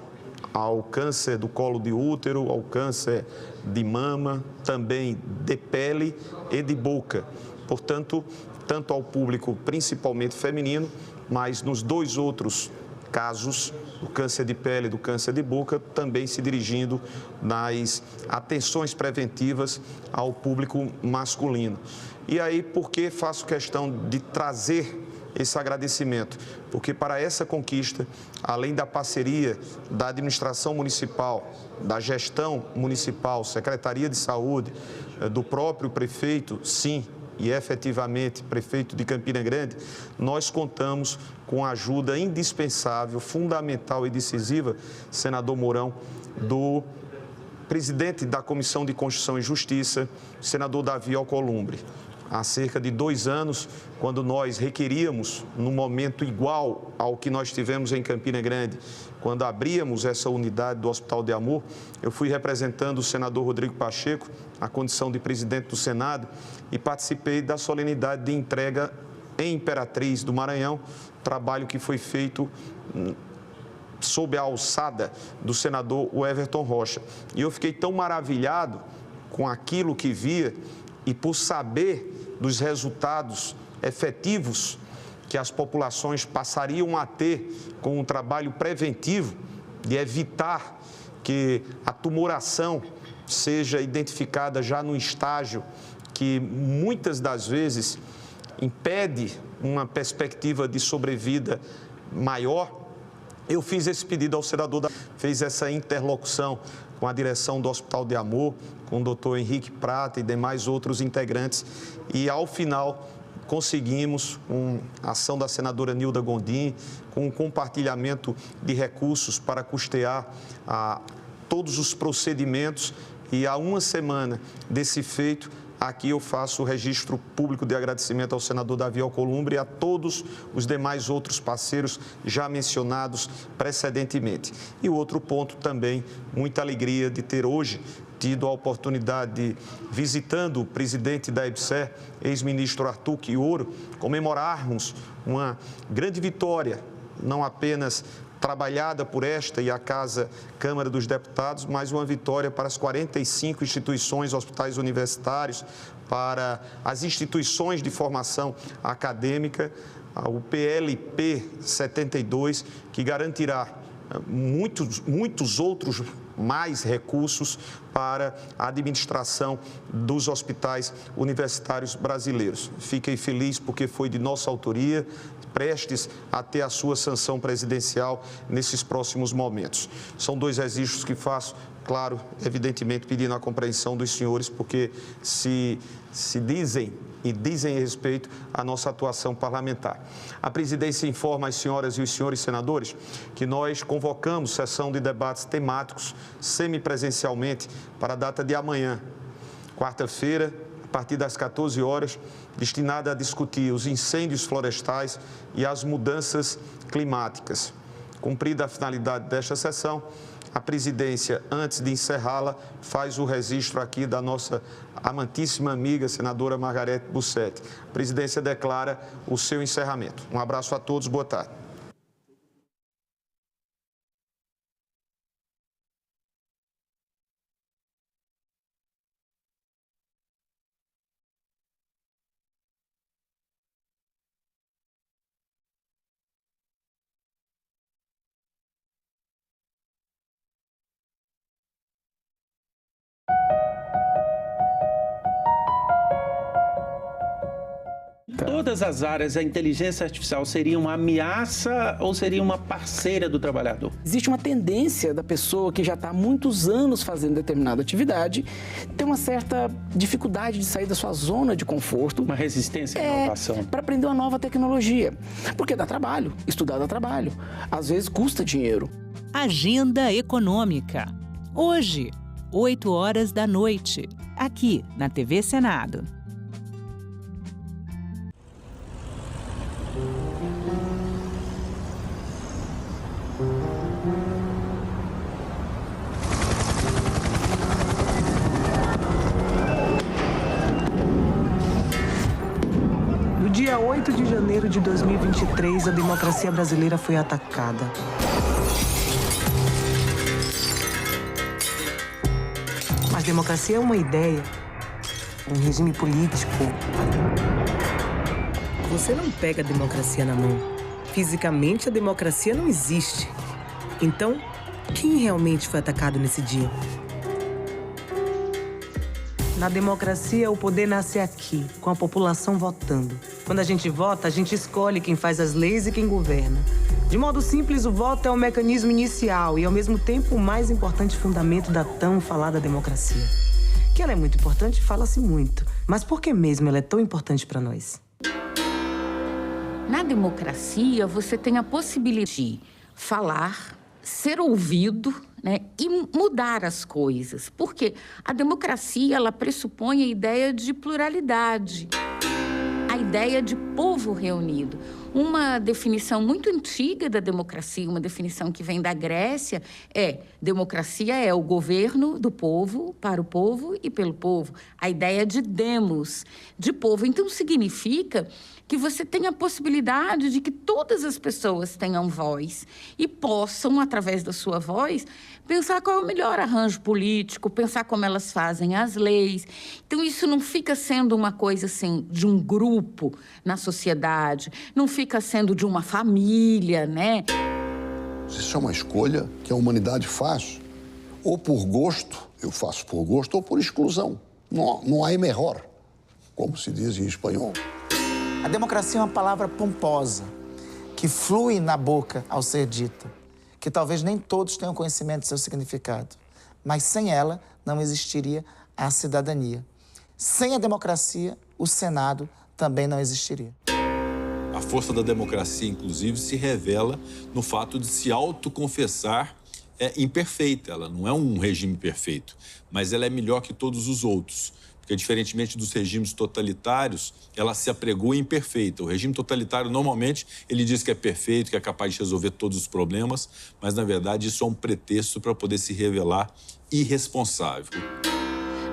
ao câncer do colo de útero, ao câncer de mama, também de pele e de boca. Portanto, tanto ao público principalmente feminino, mas nos 2 outros casos, do câncer de pele e do câncer de boca, também se dirigindo nas atenções preventivas ao público masculino. E aí, por que faço questão de trazer esse agradecimento? Porque para essa conquista, além da parceria da administração municipal, da gestão municipal, Secretaria de Saúde, do próprio prefeito, sim, e efetivamente prefeito de Campina Grande, nós contamos com a ajuda indispensável, fundamental e decisiva, senador Mourão, do presidente da Comissão de Constituição e Justiça, senador Davi Alcolumbre. Há cerca de 2 anos, quando nós requeríamos, num momento igual ao que nós tivemos em Campina Grande, quando abríamos essa unidade do Hospital de Amor, eu fui representando o senador Rodrigo Pacheco, a condição de presidente do Senado, e participei da solenidade de entrega em Imperatriz do Maranhão, trabalho que foi feito sob a alçada do senador Everton Rocha. E eu fiquei tão maravilhado com aquilo que via e por saber dos resultados efetivos que as populações passariam a ter com um trabalho preventivo de evitar que a tumoração seja identificada já no estágio que muitas das vezes impede uma perspectiva de sobrevida maior. Eu fiz esse pedido ao senador, fez essa interlocução com a direção do Hospital de Amor, com o doutor Henrique Prata e demais outros integrantes, e ao final conseguimos, com a ação da senadora Nilda Gondim, com um compartilhamento de recursos para custear todos os procedimentos, e há uma semana desse feito, aqui eu faço o registro público de agradecimento ao senador Davi Alcolumbre e a todos os demais outros parceiros já mencionados precedentemente. E o outro ponto também, muita alegria de ter hoje tido a oportunidade de, visitando o presidente da EBSER, ex-ministro Arthur Quioro, comemorarmos uma grande vitória, não apenas trabalhada por esta e a Câmara dos Deputados, mas uma vitória para as 45 instituições, hospitais universitários, para as instituições de formação acadêmica, o PLP 72, que garantirá muitos outros mais recursos para a administração dos hospitais universitários brasileiros. Fiquei feliz porque foi de nossa autoria, prestes a ter a sua sanção presidencial nesses próximos momentos. São 2 registros que faço, claro, evidentemente pedindo a compreensão dos senhores, porque se dizem e dizem respeito à nossa atuação parlamentar. A presidência informa as senhoras e os senhores senadores que nós convocamos sessão de debates temáticos semipresencialmente para a data de amanhã, quarta-feira, a partir das 14 horas, destinada a discutir os incêndios florestais e as mudanças climáticas. Cumprida a finalidade desta sessão, a presidência, antes de encerrá-la, faz o registro aqui da nossa amantíssima amiga, senadora Margarete Bussetti. A presidência declara o seu encerramento. Um abraço a todos, boa tarde. Todas as áreas, a inteligência artificial seria uma ameaça ou seria uma parceira do trabalhador? Existe uma tendência da pessoa que já está há muitos anos fazendo determinada atividade ter uma certa dificuldade de sair da sua zona de conforto. Uma resistência à inovação. Para aprender uma nova tecnologia. Porque dá trabalho, estudar dá trabalho. Às vezes custa dinheiro. Agenda Econômica. Hoje, 8 horas da noite, aqui na TV Senado. No dia 8 de janeiro de 2023, a democracia brasileira foi atacada. Mas democracia é uma ideia, um regime político. Você não pega a democracia na mão. Fisicamente, a democracia não existe. Então, quem realmente foi atacado nesse dia? Na democracia, o poder nasce aqui, com a população votando. Quando a gente vota, a gente escolhe quem faz as leis e quem governa. De modo simples, o voto é o mecanismo inicial e, ao mesmo tempo, o mais importante fundamento da tão falada democracia. Que ela é muito importante, fala-se muito. Mas por que mesmo ela é tão importante para nós? Na democracia, você tem a possibilidade de falar, ser ouvido, né, e mudar as coisas. Porque a democracia, ela pressupõe a ideia de pluralidade, a ideia de povo reunido. Uma definição muito antiga da democracia, uma definição que vem da Grécia, democracia é o governo do povo, para o povo e pelo povo. A ideia de demos, de povo. Então, significa que você tem a possibilidade de que todas as pessoas tenham voz e possam, através da sua voz, pensar qual é o melhor arranjo político, pensar como elas fazem as leis. Então, isso não fica sendo uma coisa, assim, de um grupo na sociedade, não fica sendo de uma família, né? Isso é uma escolha que a humanidade faz, ou por gosto, eu faço por gosto, ou por exclusão. Não há melhor, como se diz em espanhol. A democracia é uma palavra pomposa, que flui na boca ao ser dita, que talvez nem todos tenham conhecimento do seu significado, mas sem ela não existiria a cidadania. Sem a democracia, o Senado também não existiria. A força da democracia, inclusive, se revela no fato de se autoconfessar imperfeita. Ela não é um regime perfeito, mas ela é melhor que todos os outros, porque, diferentemente dos regimes totalitários, ela se apregou imperfeita. O regime totalitário, normalmente, ele diz que é perfeito, que é capaz de resolver todos os problemas, mas, na verdade, isso é um pretexto para poder se revelar irresponsável.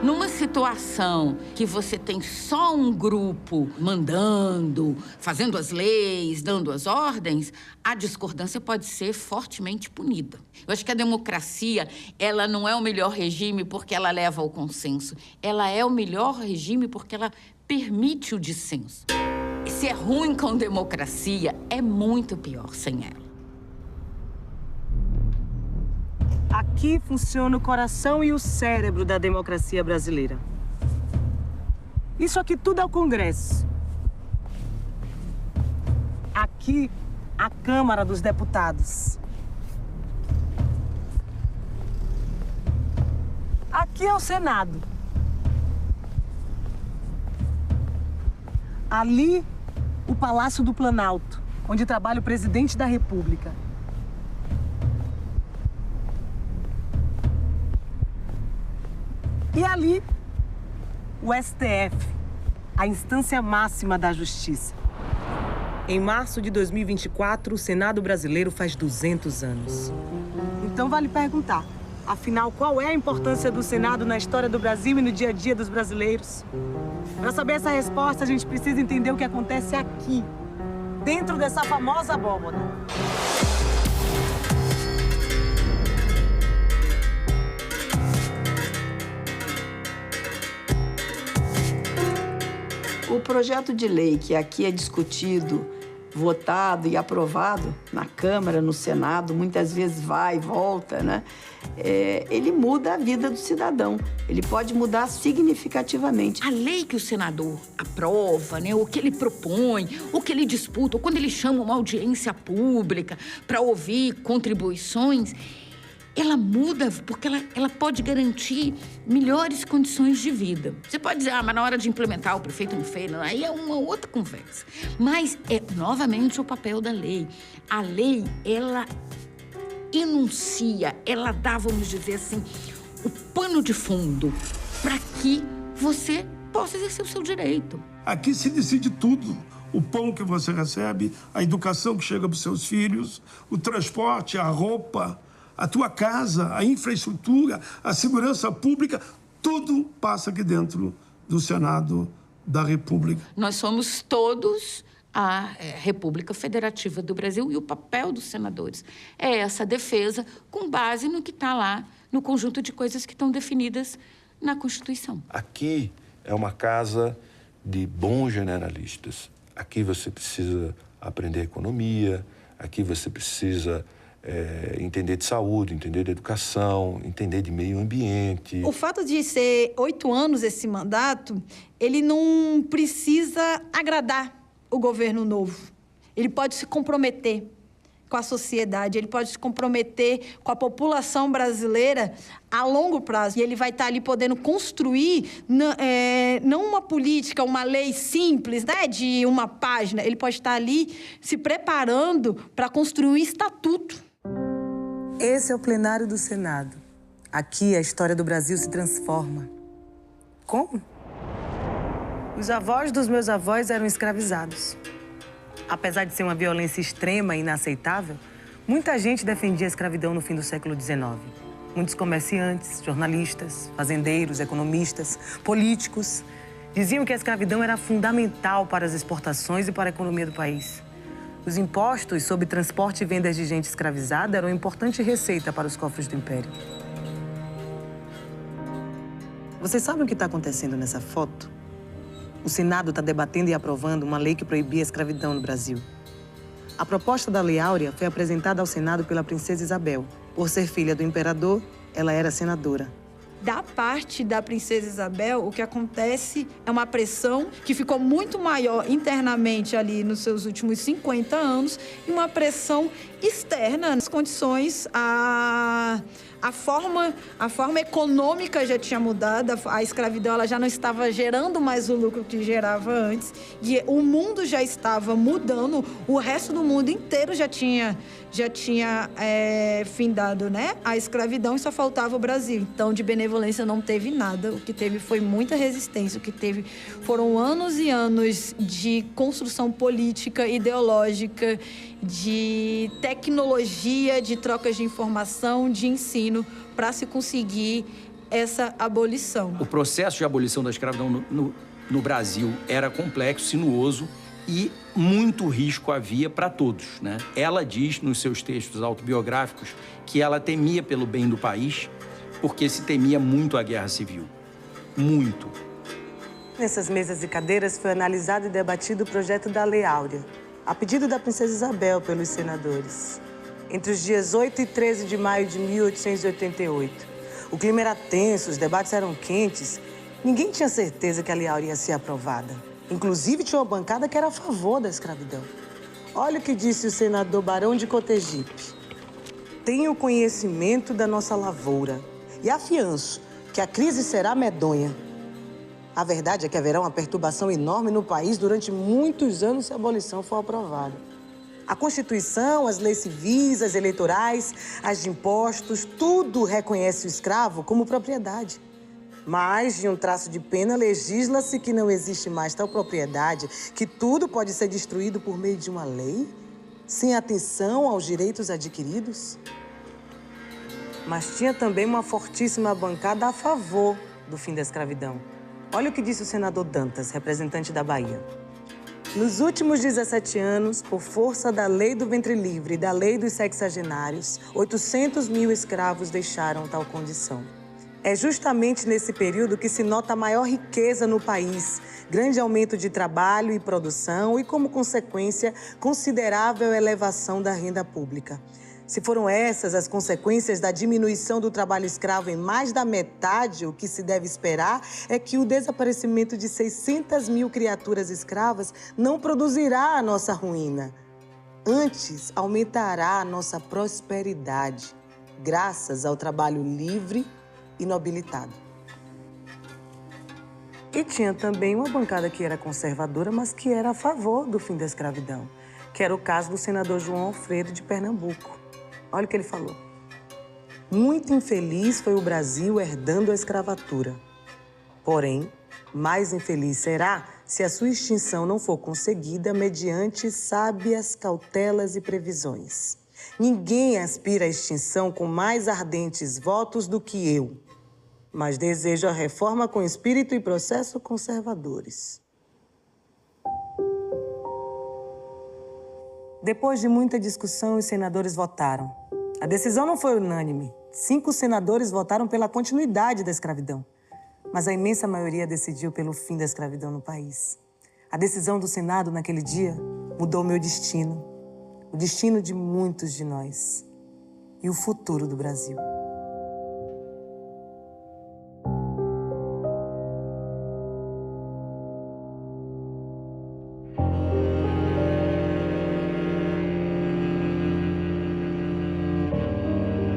Numa situação que você tem só um grupo mandando, fazendo as leis, dando as ordens, a discordância pode ser fortemente punida. Eu acho que a democracia, ela não é o melhor regime porque ela leva ao consenso. Ela é o melhor regime porque ela permite o dissenso. Se é ruim com democracia, é muito pior sem ela. Aqui funciona o coração e o cérebro da democracia brasileira. Isso aqui tudo é o Congresso. Aqui, a Câmara dos Deputados. Aqui é o Senado. Ali, o Palácio do Planalto, onde trabalha o presidente da República. E ali, o STF, a instância máxima da justiça. Em março de 2024, o Senado brasileiro faz 200 anos. Então vale perguntar, afinal, qual é a importância do Senado na história do Brasil e no dia a dia dos brasileiros? Para saber essa resposta, a gente precisa entender o que acontece aqui, dentro dessa famosa abóbora. O projeto de lei que aqui é discutido, votado e aprovado na Câmara, no Senado, muitas vezes vai e volta, né? Ele muda a vida do cidadão. Ele pode mudar significativamente. A lei que o senador aprova, né, o que ele propõe, o que ele disputa, ou quando ele chama uma audiência pública para ouvir contribuições, ela muda porque ela pode garantir melhores condições de vida. Você pode dizer, mas na hora de implementar o prefeito não fez, aí é uma outra conversa. Mas é, novamente, o papel da lei. A lei, ela enuncia, ela dá, vamos dizer assim, o pano de fundo para que você possa exercer o seu direito. Aqui se decide tudo. O pão que você recebe, a educação que chega para os seus filhos, o transporte, a roupa, a tua casa, a infraestrutura, a segurança pública, tudo passa aqui dentro do Senado da República. Nós somos todos a República Federativa do Brasil e o papel dos senadores é essa defesa com base no que está lá, no conjunto de coisas que estão definidas na Constituição. Aqui é uma casa de bons generalistas. Aqui você precisa aprender economia, aqui você precisa entender de saúde, entender de educação, entender de meio ambiente. O fato de ser 8 anos esse mandato, ele não precisa agradar o governo novo. Ele pode se comprometer com a sociedade, ele pode se comprometer com a população brasileira a longo prazo. E ele vai estar ali podendo construir não uma política, uma lei simples, né, de uma página. Ele pode estar ali se preparando para construir um estatuto. Esse é o plenário do Senado. Aqui a história do Brasil se transforma. Como? Os avós dos meus avós eram escravizados. Apesar de ser uma violência extrema e inaceitável, muita gente defendia a escravidão no fim do século XIX. Muitos comerciantes, jornalistas, fazendeiros, economistas, políticos diziam que a escravidão era fundamental para as exportações e para a economia do país. Os impostos sobre transporte e vendas de gente escravizada eram uma importante receita para os cofres do Império. Vocês sabem o que está acontecendo nessa foto? O Senado está debatendo e aprovando uma lei que proibia a escravidão no Brasil. A proposta da Lei Áurea foi apresentada ao Senado pela princesa Isabel. Por ser filha do imperador, ela era senadora. Da parte da princesa Isabel, o que acontece é uma pressão que ficou muito maior internamente ali nos seus últimos 50 anos e uma pressão externa, as condições, a forma econômica já tinha mudado, a escravidão ela já não estava gerando mais o lucro que gerava antes, e o mundo já estava mudando, o resto do mundo inteiro já tinha findado, né, a escravidão, e só faltava o Brasil. Então, de benevolência não teve nada, o que teve foi muita resistência, o que teve foram anos e anos de construção política, ideológica, de tecnologia, de trocas de informação, de ensino, para se conseguir essa abolição. O processo de abolição da escravidão no Brasil era complexo, sinuoso, e muito risco havia para todos, né? Ela diz nos seus textos autobiográficos que ela temia pelo bem do país porque se temia muito a guerra civil. Muito. Nessas mesas e cadeiras foi analisado e debatido o projeto da Lei Áurea, a pedido da princesa Isabel pelos senadores. Entre os dias 8 e 13 de maio de 1888. O clima era tenso, os debates eram quentes. Ninguém tinha certeza que a Lei Áurea ia ser aprovada. Inclusive, tinha uma bancada que era a favor da escravidão. Olha o que disse o senador Barão de Cotegipe. Tenho conhecimento da nossa lavoura e afianço que a crise será medonha. A verdade é que haverá uma perturbação enorme no país durante muitos anos se a abolição for aprovada. A Constituição, as leis civis, as eleitorais, as de impostos, tudo reconhece o escravo como propriedade. Mas, de um traço de pena, legisla-se que não existe mais tal propriedade, que tudo pode ser destruído por meio de uma lei, sem atenção aos direitos adquiridos. Mas tinha também uma fortíssima bancada a favor do fim da escravidão. Olha o que disse o senador Dantas, representante da Bahia. Nos últimos 17 anos, por força da lei do ventre livre e da lei dos sexagenários, 800 mil escravos deixaram tal condição. É justamente nesse período que se nota a maior riqueza no país, grande aumento de trabalho e produção e, como consequência, considerável elevação da renda pública. Se foram essas as consequências da diminuição do trabalho escravo em mais da metade, o que se deve esperar é que o desaparecimento de 600 mil criaturas escravas não produzirá a nossa ruína. Antes, aumentará a nossa prosperidade, graças ao trabalho livre e nobilitado. E tinha também uma bancada que era conservadora, mas que era a favor do fim da escravidão, que era o caso do senador João Alfredo de Pernambuco. Olha o que ele falou. Muito infeliz foi o Brasil herdando a escravatura. Porém, mais infeliz será se a sua extinção não for conseguida mediante sábias cautelas e previsões. Ninguém aspira à extinção com mais ardentes votos do que eu, mas desejo a reforma com espírito e processo conservadores. Depois de muita discussão, os senadores votaram. A decisão não foi unânime. 5 senadores votaram pela continuidade da escravidão, mas a imensa maioria decidiu pelo fim da escravidão no país. A decisão do Senado naquele dia mudou meu destino, o destino de muitos de nós e o futuro do Brasil.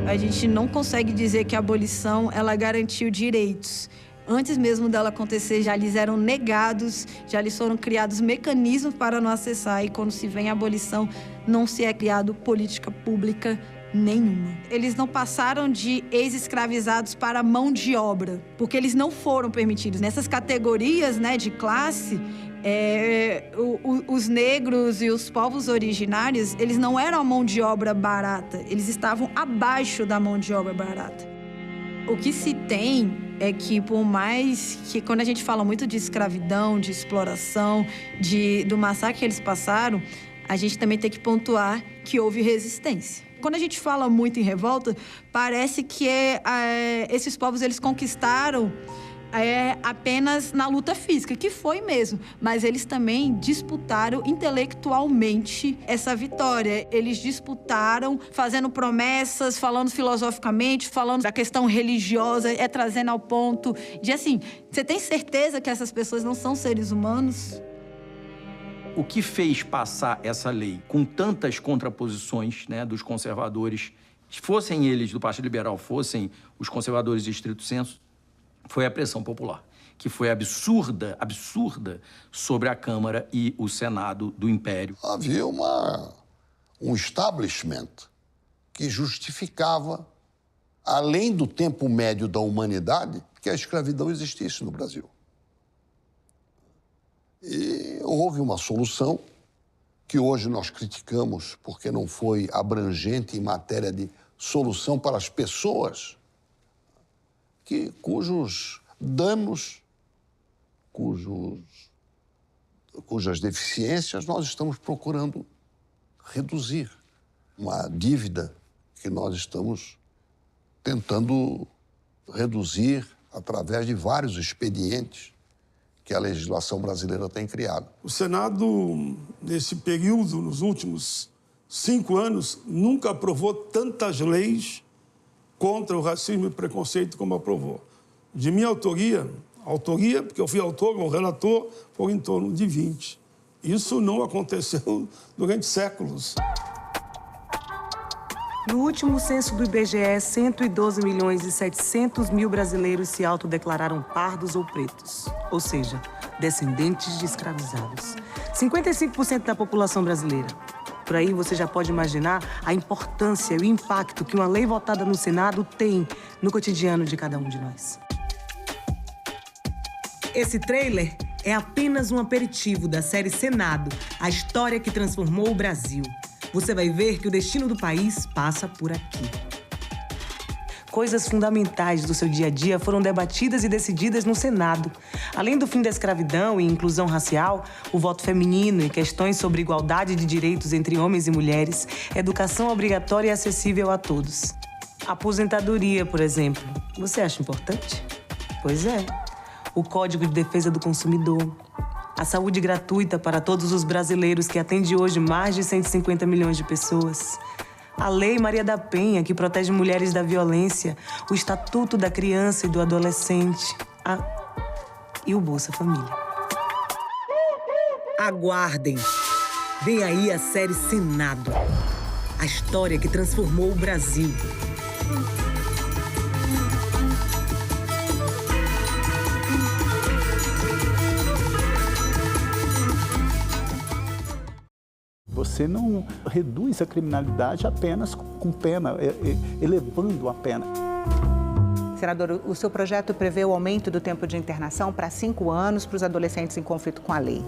A gente não consegue dizer que a abolição ela garantiu direitos. Antes mesmo dela acontecer, já lhes eram negados, já lhes foram criados mecanismos para não acessar. E quando se vem a abolição, não se é criado política pública nenhuma. Eles não passaram de ex-escravizados para mão de obra, porque eles não foram permitidos. Nessas categorias, né, de classe, os negros e os povos originários, eles não eram a mão de obra barata, eles estavam abaixo da mão de obra barata. O que se tem é que, por mais que quando a gente fala muito de escravidão, de exploração, do massacre que eles passaram, a gente também tem que pontuar que houve resistência. Quando a gente fala muito em revolta, parece que esses povos eles conquistaram apenas na luta física, que foi mesmo. Mas eles também disputaram intelectualmente essa vitória. Eles disputaram fazendo promessas, falando filosoficamente, falando da questão religiosa, trazendo ao ponto de assim, você tem certeza que essas pessoas não são seres humanos? o que fez passar essa lei com tantas contraposições, né, dos conservadores, fossem eles do Partido Liberal, fossem os conservadores de estrito senso, foi a pressão popular, que foi absurda sobre a Câmara e o Senado do Império. Havia um establishment que justificava, além do tempo médio da humanidade, que a escravidão existisse no Brasil. E houve uma solução que hoje nós criticamos porque não foi abrangente em matéria de solução para as pessoas cujos danos, cujas deficiências nós estamos procurando reduzir. Uma dívida que nós estamos tentando reduzir através de vários expedientes que a legislação brasileira tem criado. O Senado, nesse período, nos últimos 5 anos, nunca aprovou tantas leis contra o racismo e preconceito como aprovou. De minha autoria, porque eu fui autor ou relator, foi em torno de 20. Isso não aconteceu durante séculos. No último censo do IBGE, 112.700.000 brasileiros se autodeclararam pardos ou pretos, ou seja, descendentes de escravizados. 55% da população brasileira. Por aí você já pode imaginar a importância e o impacto que uma lei votada no Senado tem no cotidiano de cada um de nós. Esse trailer é apenas um aperitivo da série Senado, a história que transformou o Brasil. Você vai ver que o destino do país passa por aqui. Coisas fundamentais do seu dia a dia foram debatidas e decididas no Senado. Além do fim da escravidão e inclusão racial, o voto feminino e questões sobre igualdade de direitos entre homens e mulheres, educação obrigatória e acessível a todos. Aposentadoria, por exemplo. Você acha importante? Pois é. O Código de Defesa do Consumidor. A saúde gratuita para todos os brasileiros, que atende hoje mais de 150 milhões de pessoas. A Lei Maria da Penha, que protege mulheres da violência. O Estatuto da Criança e do Adolescente. E o Bolsa Família. Aguardem. Vem aí a série Senado. A história que transformou o Brasil. Você não reduz a criminalidade apenas com pena, elevando a pena. Senador, o seu projeto prevê o aumento do tempo de internação para 5 anos para os adolescentes em conflito com a lei.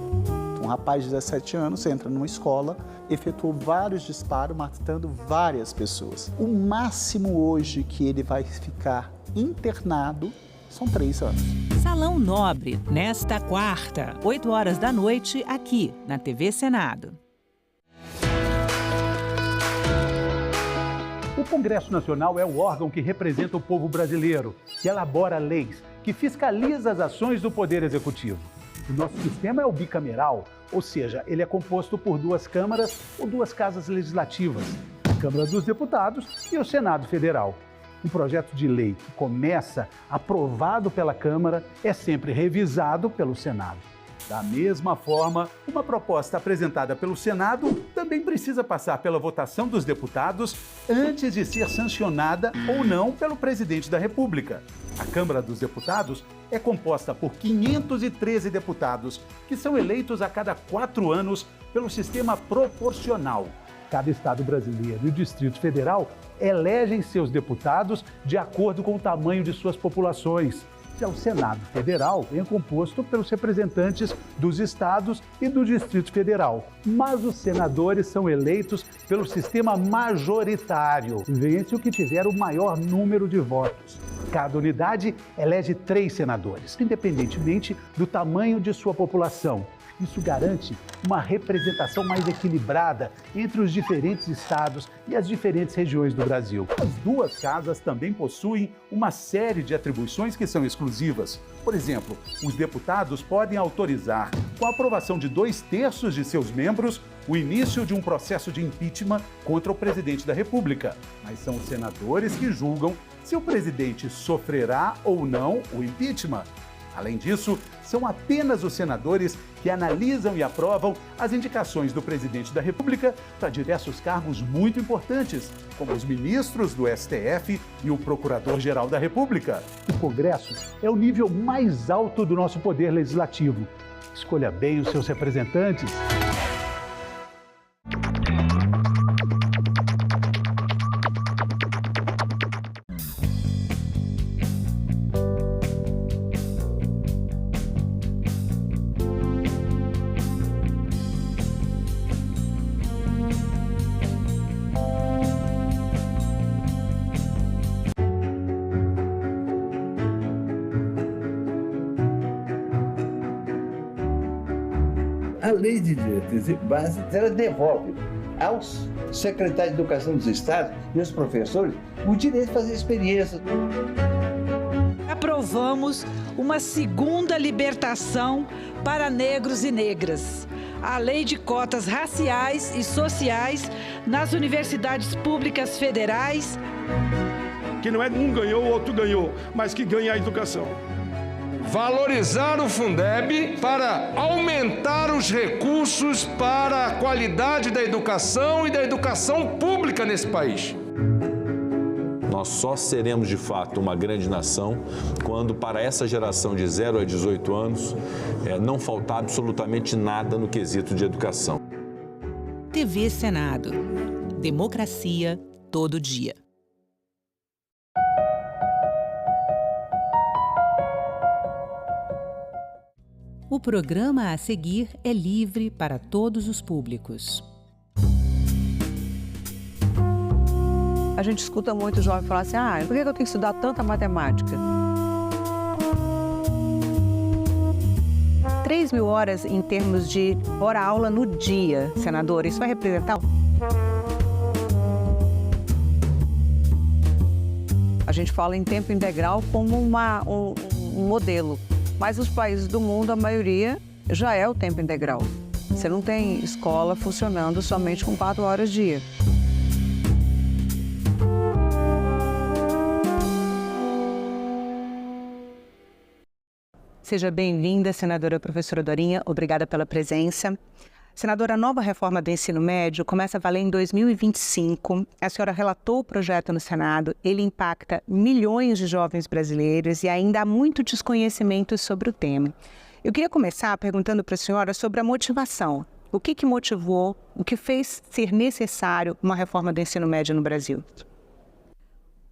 Um rapaz de 17 anos entra numa escola, efetuou vários disparos, matando várias pessoas. O máximo hoje que ele vai ficar internado são 3 anos. Salão Nobre, nesta quarta, 8 horas da noite, aqui na TV Senado. O Congresso Nacional é o órgão que representa o povo brasileiro, que elabora leis, que fiscaliza as ações do Poder Executivo. O nosso sistema é o bicameral, ou seja, ele é composto por 2 câmaras ou 2 casas legislativas, a Câmara dos Deputados e o Senado Federal. Um projeto de lei que começa aprovado pela Câmara é sempre revisado pelo Senado. Da mesma forma, uma proposta apresentada pelo Senado também precisa passar pela votação dos deputados antes de ser sancionada ou não pelo presidente da República. A Câmara dos Deputados é composta por 513 deputados, que são eleitos a cada 4 anos pelo sistema proporcional. Cada estado brasileiro e o Distrito Federal elegem seus deputados de acordo com o tamanho de suas populações. Já o Senado Federal é composto pelos representantes dos estados e do Distrito Federal. Mas os senadores são eleitos pelo sistema majoritário. Vence o que tiver o maior número de votos. Cada unidade elege 3 senadores, independentemente do tamanho de sua população. Isso garante uma representação mais equilibrada entre os diferentes estados e as diferentes regiões do Brasil. As 2 casas também possuem uma série de atribuições que são exclusivas. Por exemplo, os deputados podem autorizar, com a aprovação de 2/3 de seus membros, o início de um processo de impeachment contra o presidente da República. Mas são os senadores que julgam se o presidente sofrerá ou não o impeachment. Além disso, são apenas os senadores que analisam e aprovam as indicações do presidente da República para diversos cargos muito importantes, como os ministros do STF e o Procurador-Geral da República. O Congresso é o nível mais alto do nosso poder legislativo. Escolha bem os seus representantes. A lei de diretrizes e bases, ela devolve aos secretários de Educação dos Estados e aos professores o direito de fazer experiências. Aprovamos uma segunda libertação para negros e negras. A lei de cotas raciais e sociais nas universidades públicas federais. Que não é um ganhou, o outro ganhou, mas que ganha a educação. Valorizar o Fundeb para aumentar os recursos para a qualidade da educação e da educação pública nesse país. Nós só seremos, de fato, uma grande nação quando, para essa geração de 0 a 18 anos, não faltar absolutamente nada no quesito de educação. TV Senado. Democracia todo dia. O programa a seguir é livre para todos os públicos. A gente escuta muito jovem falar assim, por que eu tenho que estudar tanta matemática? 3.000 horas em termos de hora-aula no dia, senador, isso vai representar? A gente fala em tempo integral como um modelo. Mas os países do mundo, a maioria, já é o tempo integral. Você não tem escola funcionando somente com 4 horas dia. Seja bem-vinda, senadora professora Dorinha. Obrigada pela presença. Senadora, a nova reforma do ensino médio começa a valer em 2025. A senhora relatou o projeto no Senado. Ele impacta milhões de jovens brasileiros e ainda há muito desconhecimento sobre o tema. Eu queria começar perguntando para a senhora sobre a motivação. O que motivou, o que fez ser necessário uma reforma do ensino médio no Brasil?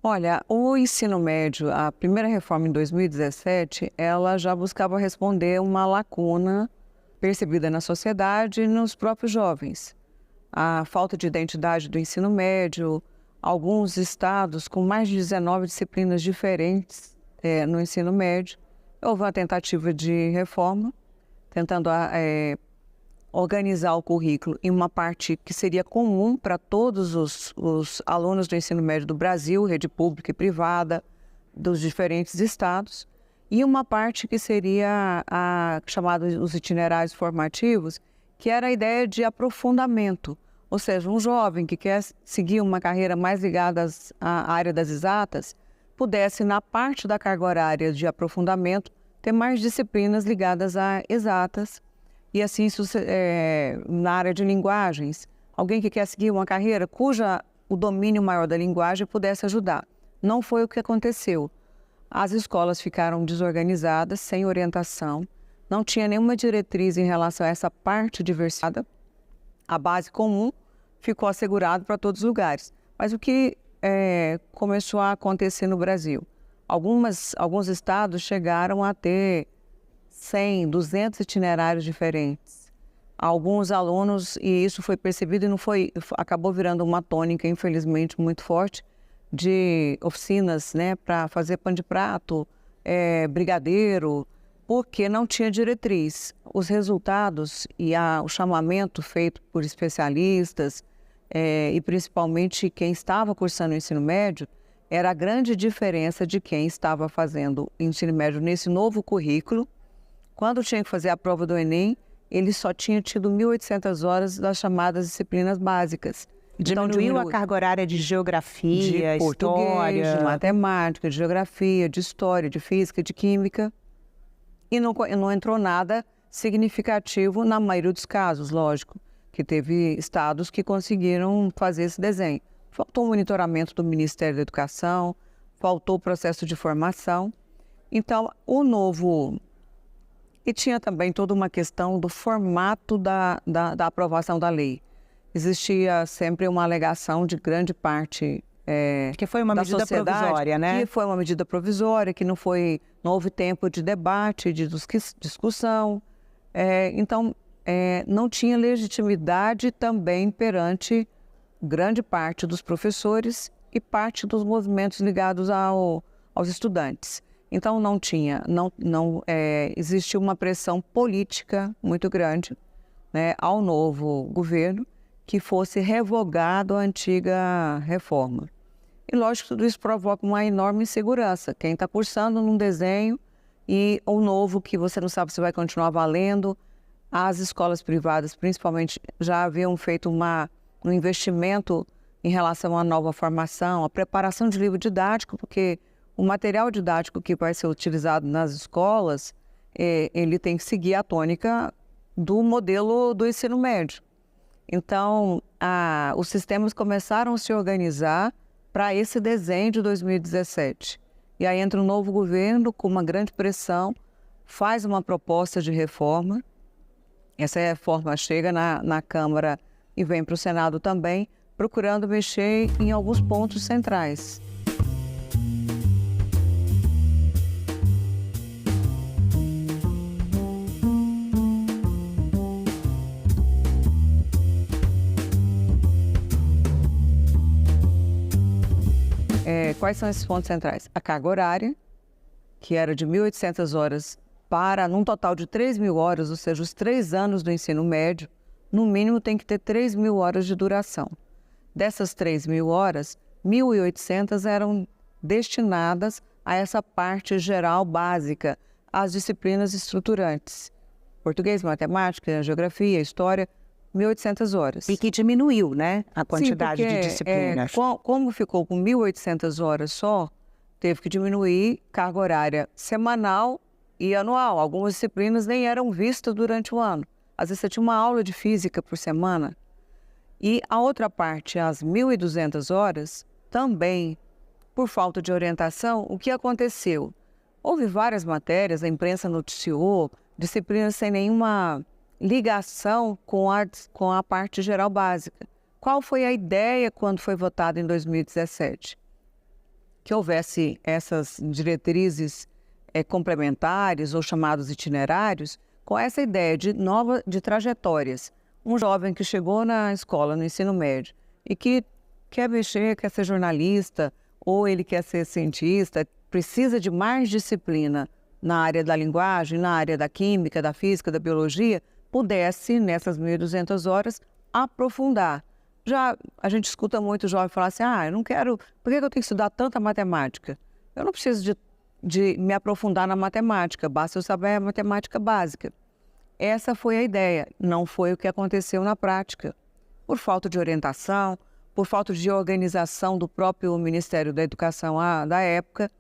Olha, o ensino médio, a primeira reforma em 2017, ela já buscava responder uma lacuna percebida na sociedade e nos próprios jovens. A falta de identidade do ensino médio, alguns estados com mais de 19 disciplinas diferentes no ensino médio. Houve uma tentativa de reforma, tentando organizar o currículo em uma parte que seria comum para todos os alunos do ensino médio do Brasil, rede pública e privada, dos diferentes estados, e uma parte que seria chamada os itinerários formativos, que era a ideia de aprofundamento. Ou seja, um jovem que quer seguir uma carreira mais ligada à área das exatas, pudesse, na parte da carga horária de aprofundamento, ter mais disciplinas ligadas a exatas. E assim, na área de linguagens, alguém que quer seguir uma carreira o domínio maior da linguagem pudesse ajudar. Não foi o que aconteceu. As escolas ficaram desorganizadas, sem orientação, não tinha nenhuma diretriz em relação a essa parte diversificada. A base comum ficou assegurada para todos os lugares. Mas o que começou a acontecer no Brasil? Alguns estados chegaram a ter 100, 200 itinerários diferentes. Alguns alunos, e isso foi percebido e acabou virando uma tônica, infelizmente, muito forte, de oficinas, para fazer pão de prato, brigadeiro, porque não tinha diretriz. Os resultados e o chamamento feito por especialistas e principalmente quem estava cursando o ensino médio, era a grande diferença de quem estava fazendo ensino médio nesse novo currículo. Quando tinha que fazer a prova do Enem, ele só tinha tido 1.800 horas das chamadas disciplinas básicas. Diminuiu a carga horária de geografia, de português, história, de matemática, de geografia, de história, de física, de química. E não entrou nada significativo na maioria dos casos, lógico, que teve estados que conseguiram fazer esse desenho. Faltou o monitoramento do Ministério da Educação, faltou o processo de formação. Então, o novo... E tinha também toda uma questão do formato da aprovação da lei. Existia sempre uma alegação de grande parte que foi uma medida provisória, né? Que foi uma medida provisória, que não houve tempo de debate, de discussão. Então, não tinha legitimidade também perante grande parte dos professores e parte dos movimentos ligados aos estudantes. Então, existiu uma pressão política muito grande, né, ao novo governo que fosse revogado a antiga reforma. E, lógico, tudo isso provoca uma enorme insegurança. Quem está cursando num desenho e o novo que você não sabe se vai continuar valendo. As escolas privadas, principalmente, já haviam feito um investimento em relação à nova formação, a preparação de livro didático, porque o material didático que vai ser utilizado nas escolas, ele tem que seguir a tônica do modelo do ensino médio. Então, os sistemas começaram a se organizar para esse desenho de 2017. E aí entra um novo governo com uma grande pressão, faz uma proposta de reforma. Essa reforma chega na Câmara e vem para o Senado também, procurando mexer em alguns pontos centrais. Quais são esses pontos centrais? A carga horária, que era de 1.800 horas para, num total de 3.000 horas, ou seja, os 3 anos do ensino médio, no mínimo tem que ter 3.000 horas de duração. Dessas 3.000 horas, 1.800 eram destinadas a essa parte geral básica, às disciplinas estruturantes. Português, matemática, geografia, história, 1.800 horas. E que diminuiu, né, a quantidade de disciplinas. Como ficou com 1.800 horas só, teve que diminuir carga horária semanal e anual. Algumas disciplinas nem eram vistas durante o ano. Às vezes você tinha uma aula de física por semana. E a outra parte, as 1.200 horas, também, por falta de orientação, o que aconteceu? Houve várias matérias, a imprensa noticiou, disciplinas sem nenhuma ligação com a parte geral básica. Qual foi a ideia quando foi votado em 2017? Que houvesse essas diretrizes complementares ou chamados itinerários, com essa ideia de trajetórias. Um jovem que chegou na escola, no ensino médio, e que quer mexer, quer ser jornalista, ou ele quer ser cientista, precisa de mais disciplina na área da linguagem, na área da química, da física, da biologia, pudesse, nessas 1.200 horas, aprofundar. Já a gente escuta muito jovem falar assim, eu não quero, por que eu tenho que estudar tanta matemática? Eu não preciso de me aprofundar na matemática, basta eu saber a matemática básica. Essa foi a ideia, não foi o que aconteceu na prática. Por falta de orientação, por falta de organização do próprio Ministério da Educação da época.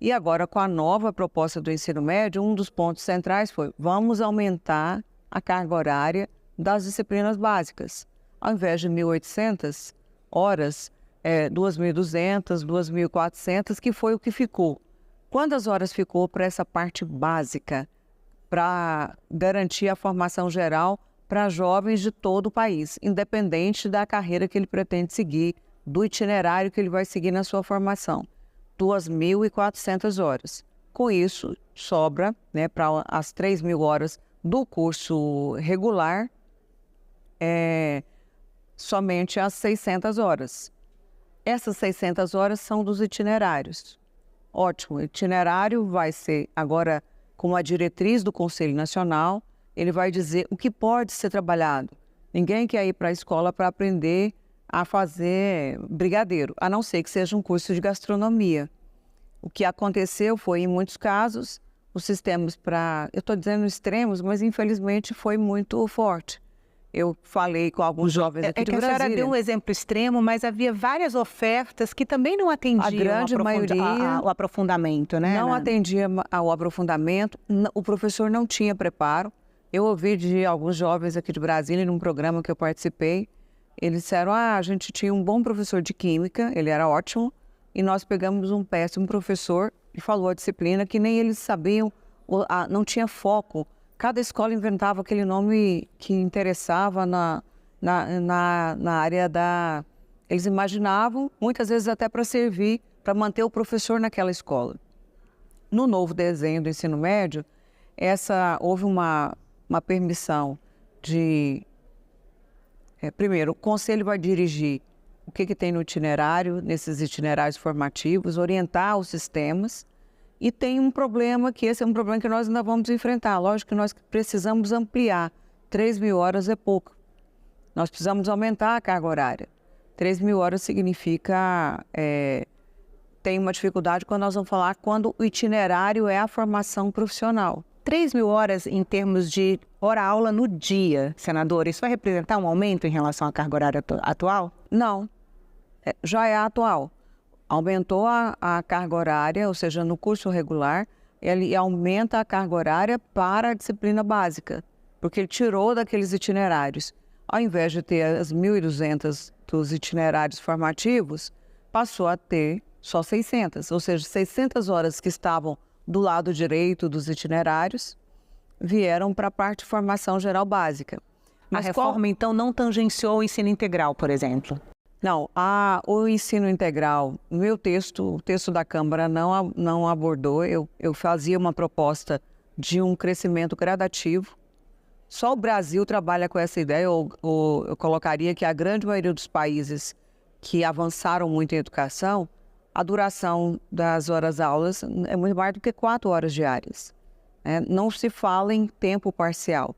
E agora, com a nova proposta do ensino médio, um dos pontos centrais foi, vamos aumentar a carga horária das disciplinas básicas. Ao invés de 1.800 horas, 2.200, 2.400, que foi o que ficou. Quantas horas ficou para essa parte básica, para garantir a formação geral para jovens de todo o país, independente da carreira que ele pretende seguir, do itinerário que ele vai seguir na sua formação? 2.400 horas. Com isso, sobra, né, para as 3.000 horas do curso regular, somente as 600 horas. Essas 600 horas são dos itinerários. Ótimo, o itinerário vai ser agora com a diretriz do Conselho Nacional, ele vai dizer o que pode ser trabalhado. Ninguém quer ir para a escola para aprender a fazer brigadeiro, a não ser que seja um curso de gastronomia. O que aconteceu foi, em muitos casos, os sistemas eu estou dizendo extremos, mas infelizmente foi muito forte. Eu falei com alguns jovens aqui de que a Brasília. senhora deu um exemplo extremo, mas havia várias ofertas que também não atendiam a grande maioria, o aprofundamento, né? Não atendia ao aprofundamento, o professor não tinha preparo. Eu ouvi de alguns jovens aqui de Brasília, num programa que eu participei, eles disseram, a gente tinha um bom professor de química, ele era ótimo, e nós pegamos um péssimo professor e falou a disciplina que nem eles sabiam, não tinha foco. Cada escola inventava aquele nome que interessava na área da... Eles imaginavam, muitas vezes até para servir, para manter o professor naquela escola. No novo desenho do ensino médio, houve uma permissão de... primeiro, o conselho vai dirigir o que tem no itinerário, nesses itinerários formativos, orientar os sistemas. E tem um problema, que esse é um problema que nós ainda vamos enfrentar. Lógico que nós precisamos ampliar. 3.000 horas é pouco. Nós precisamos aumentar a carga horária. 3.000 horas significa... tem uma dificuldade quando nós vamos falar quando o itinerário é a formação profissional. 3.000 horas em termos de hora-aula no dia, senadora, isso vai representar um aumento em relação à carga horária atual? Não, já é atual. Aumentou a carga horária, ou seja, no curso regular, ele aumenta a carga horária para a disciplina básica, porque ele tirou daqueles itinerários. Ao invés de ter as 1.200 dos itinerários formativos, passou a ter só 600, ou seja, 600 horas que estavam do lado direito dos itinerários vieram para a parte de formação geral básica. Mas a reforma, então, não tangenciou o ensino integral, por exemplo? Não, o ensino integral, no meu texto, o texto da Câmara não abordou. Eu fazia uma proposta de um crescimento gradativo. Só o Brasil trabalha com essa ideia. Eu colocaria que a grande maioria dos países que avançaram muito em educação, a duração das horas-aulas é muito mais do que 4 horas diárias. Não se fala em tempo parcial.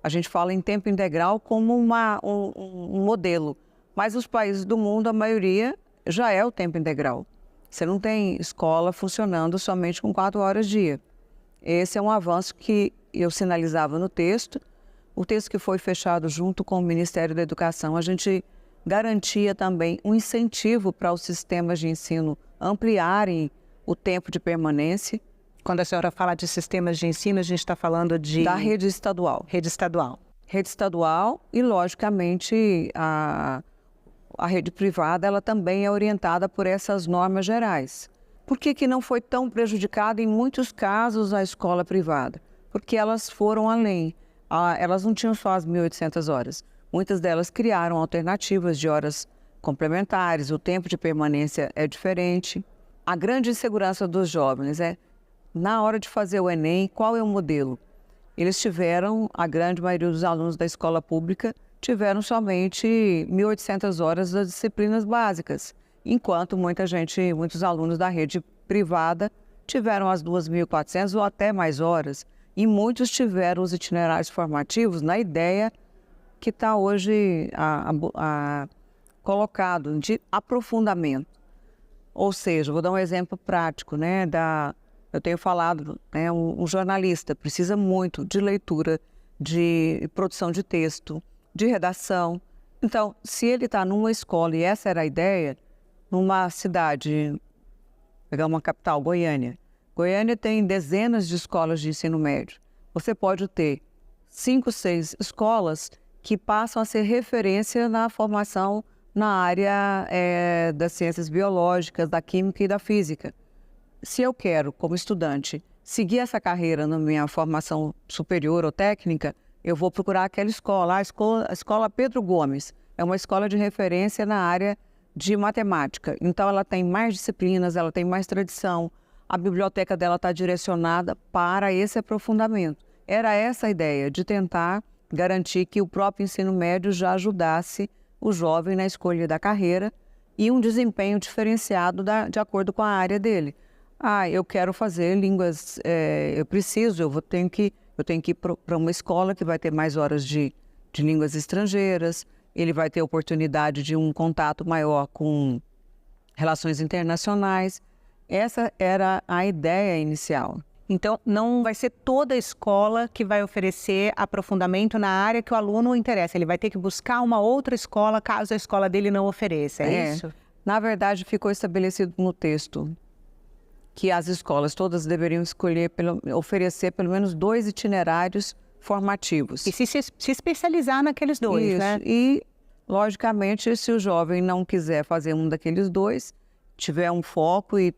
A gente fala em tempo integral como um modelo. Mas os países do mundo, a maioria, já é o tempo integral. Você não tem escola funcionando somente com 4 horas dia. Esse é um avanço que eu sinalizava no texto. O texto que foi fechado junto com o Ministério da Educação, a gente garantia também um incentivo para os sistemas de ensino ampliarem o tempo de permanência. Quando a senhora fala de sistemas de ensino, a gente está falando da rede estadual. Rede estadual. Rede estadual e, logicamente, a rede privada ela também é orientada por essas normas gerais. Por que não foi tão prejudicada em muitos casos a escola privada? Porque elas foram além. Elas não tinham só as 1.800 horas. Muitas delas criaram alternativas de horas complementares, o tempo de permanência é diferente. A grande insegurança dos jovens é, na hora de fazer o Enem, qual é o modelo? Eles tiveram, a grande maioria dos alunos da escola pública, tiveram somente 1.800 horas das disciplinas básicas, enquanto muitos alunos da rede privada tiveram as 2.400 ou até mais horas, e muitos tiveram os itinerários formativos na ideia que está hoje colocado de aprofundamento. Ou seja, vou dar um exemplo prático, né? Eu tenho falado, né, um jornalista precisa muito de leitura, de produção de texto, de redação. Então, se ele está numa escola, e essa era a ideia, numa cidade, pegar uma capital, Goiânia. Goiânia tem dezenas de escolas de ensino médio. Você pode ter 5, 6 escolas que passam a ser referência na formação na área das ciências biológicas, da química e da física. Se eu quero, como estudante, seguir essa carreira na minha formação superior ou técnica, eu vou procurar aquela escola, a escola Pedro Gomes. É uma escola de referência na área de matemática. Então, ela tem mais disciplinas, ela tem mais tradição. A biblioteca dela está direcionada para esse aprofundamento. Era essa a ideia, de tentar garantir que o próprio ensino médio já ajudasse o jovem na escolha da carreira e um desempenho diferenciado de acordo com a área dele. Eu quero fazer línguas, eu tenho que ir para uma escola que vai ter mais horas de línguas estrangeiras, ele vai ter oportunidade de um contato maior com relações internacionais. Essa era a ideia inicial. Então, não vai ser toda a escola que vai oferecer aprofundamento na área que o aluno interessa. Ele vai ter que buscar uma outra escola caso a escola dele não ofereça, é isso? Na verdade, ficou estabelecido no texto que as escolas todas deveriam oferecer pelo menos 2 itinerários formativos. E se especializar naqueles 2, né? E, logicamente, se o jovem não quiser fazer um daqueles 2, tiver um foco e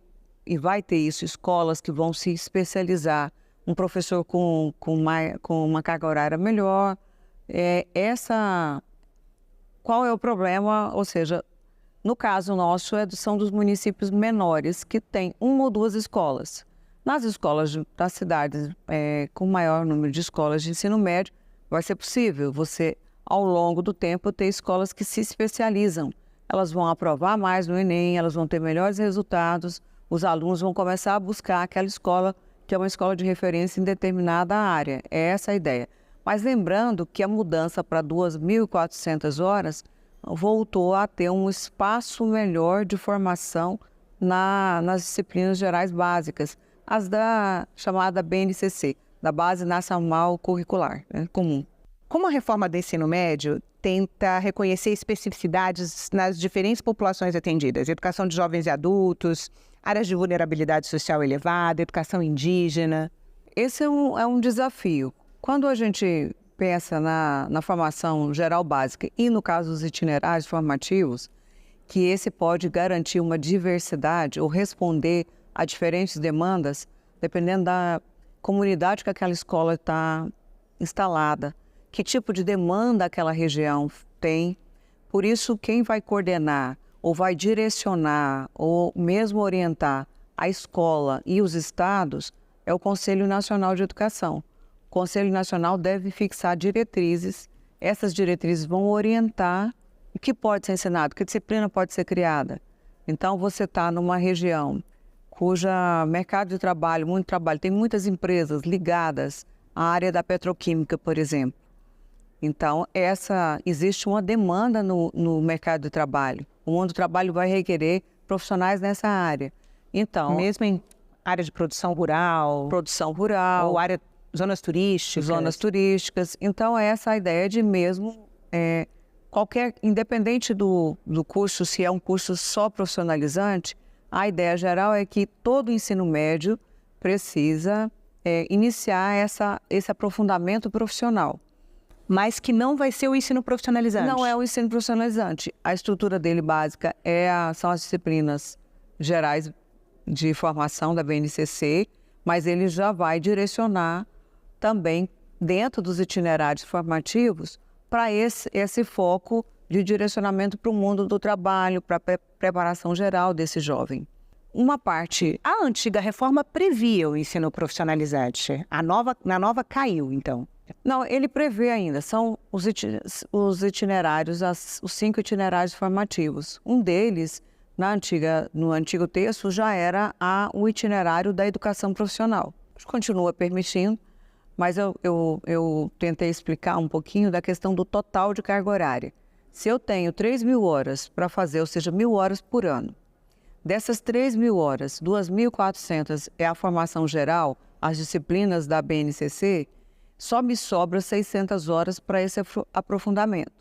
vai ter isso, escolas que vão se especializar, um professor com uma carga horária melhor. Qual é o problema? Ou seja, no caso nosso, são dos municípios menores que têm 1 ou 2 escolas. Nas escolas das cidades com maior número de escolas de ensino médio, vai ser possível você, ao longo do tempo, ter escolas que se especializam. Elas vão aprovar mais no Enem, elas vão ter melhores resultados, os alunos vão começar a buscar aquela escola que é uma escola de referência em determinada área. É essa a ideia. Mas lembrando que a mudança para 2.400 horas voltou a ter um espaço melhor de formação nas disciplinas gerais básicas, as da chamada BNCC, da Base Nacional Curricular, comum. Como a reforma do ensino médio tenta reconhecer especificidades nas diferentes populações atendidas, educação de jovens e adultos, áreas de vulnerabilidade social elevada, educação indígena. Esse é um desafio. Quando a gente pensa na formação geral básica e no caso dos itinerários formativos, que esse pode garantir uma diversidade ou responder a diferentes demandas, dependendo da comunidade que aquela escola está instalada, que tipo de demanda aquela região tem. Por isso, quem vai coordenar ou vai direcionar ou mesmo orientar a escola e os estados é o Conselho Nacional de Educação. O Conselho Nacional deve fixar diretrizes, essas diretrizes vão orientar o que pode ser ensinado, que disciplina pode ser criada. Então, você está numa região cuja mercado de trabalho, muito trabalho, tem muitas empresas ligadas à área da petroquímica, por exemplo. Então, existe uma demanda no mercado de trabalho. O mundo do trabalho vai requerer profissionais nessa área. Então, mesmo em área de produção rural. Ou área zonas turísticas. Então, essa é a ideia de mesmo, independente do curso, se é um curso só profissionalizante, a ideia geral é que todo o ensino médio precisa iniciar esse aprofundamento profissional. Mas que não vai ser o ensino profissionalizante. Não é o ensino profissionalizante. A estrutura dele básica são as disciplinas gerais de formação da BNCC, mas ele já vai direcionar também dentro dos itinerários formativos para esse foco de direcionamento para o mundo do trabalho, para a preparação geral desse jovem. Uma parte... A antiga reforma previa o ensino profissionalizante. Na nova caiu, então. Não, ele prevê ainda. São os itinerários, os 5 itinerários formativos. Um deles, no antigo texto, já era o itinerário da educação profissional. Continua permitindo, mas eu tentei explicar um pouquinho da questão do total de carga horária. Se eu tenho 3.000 horas para fazer, ou seja, 1.000 horas por ano, dessas 3.000 horas, 2.400 é a formação geral, as disciplinas da BNCC, só me sobra 600 horas para esse aprofundamento.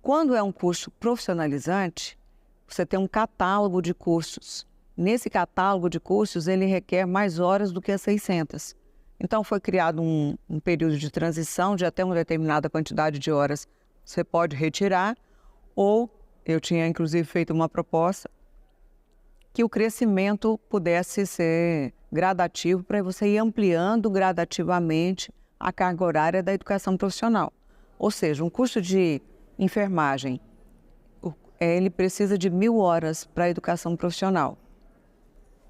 Quando é um curso profissionalizante, você tem um catálogo de cursos. Nesse catálogo de cursos, ele requer mais horas do que as 600. Então, foi criado um período de transição de até uma determinada quantidade de horas. Você pode retirar, ou eu tinha, inclusive, feito uma proposta que o crescimento pudesse ser gradativo para você ir ampliando gradativamente a carga horária da educação profissional. Ou seja, um curso de enfermagem, ele precisa de 1.000 horas para a educação profissional,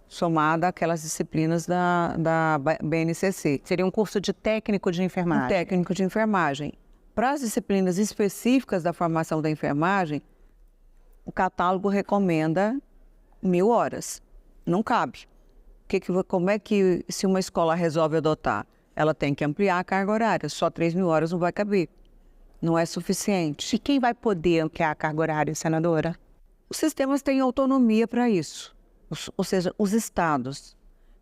somada àquelas disciplinas da BNCC. Seria um curso de técnico de enfermagem? Um técnico de enfermagem. Para as disciplinas específicas da formação da enfermagem, o catálogo recomenda 1.000 horas. Não cabe. Como é que, se uma escola resolve adotar? Ela tem que ampliar a carga horária. Só 3.000 horas não vai caber. Não é suficiente. E quem vai poder ampliar a carga horária, senadora? Os sistemas têm autonomia para isso. Ou seja, os estados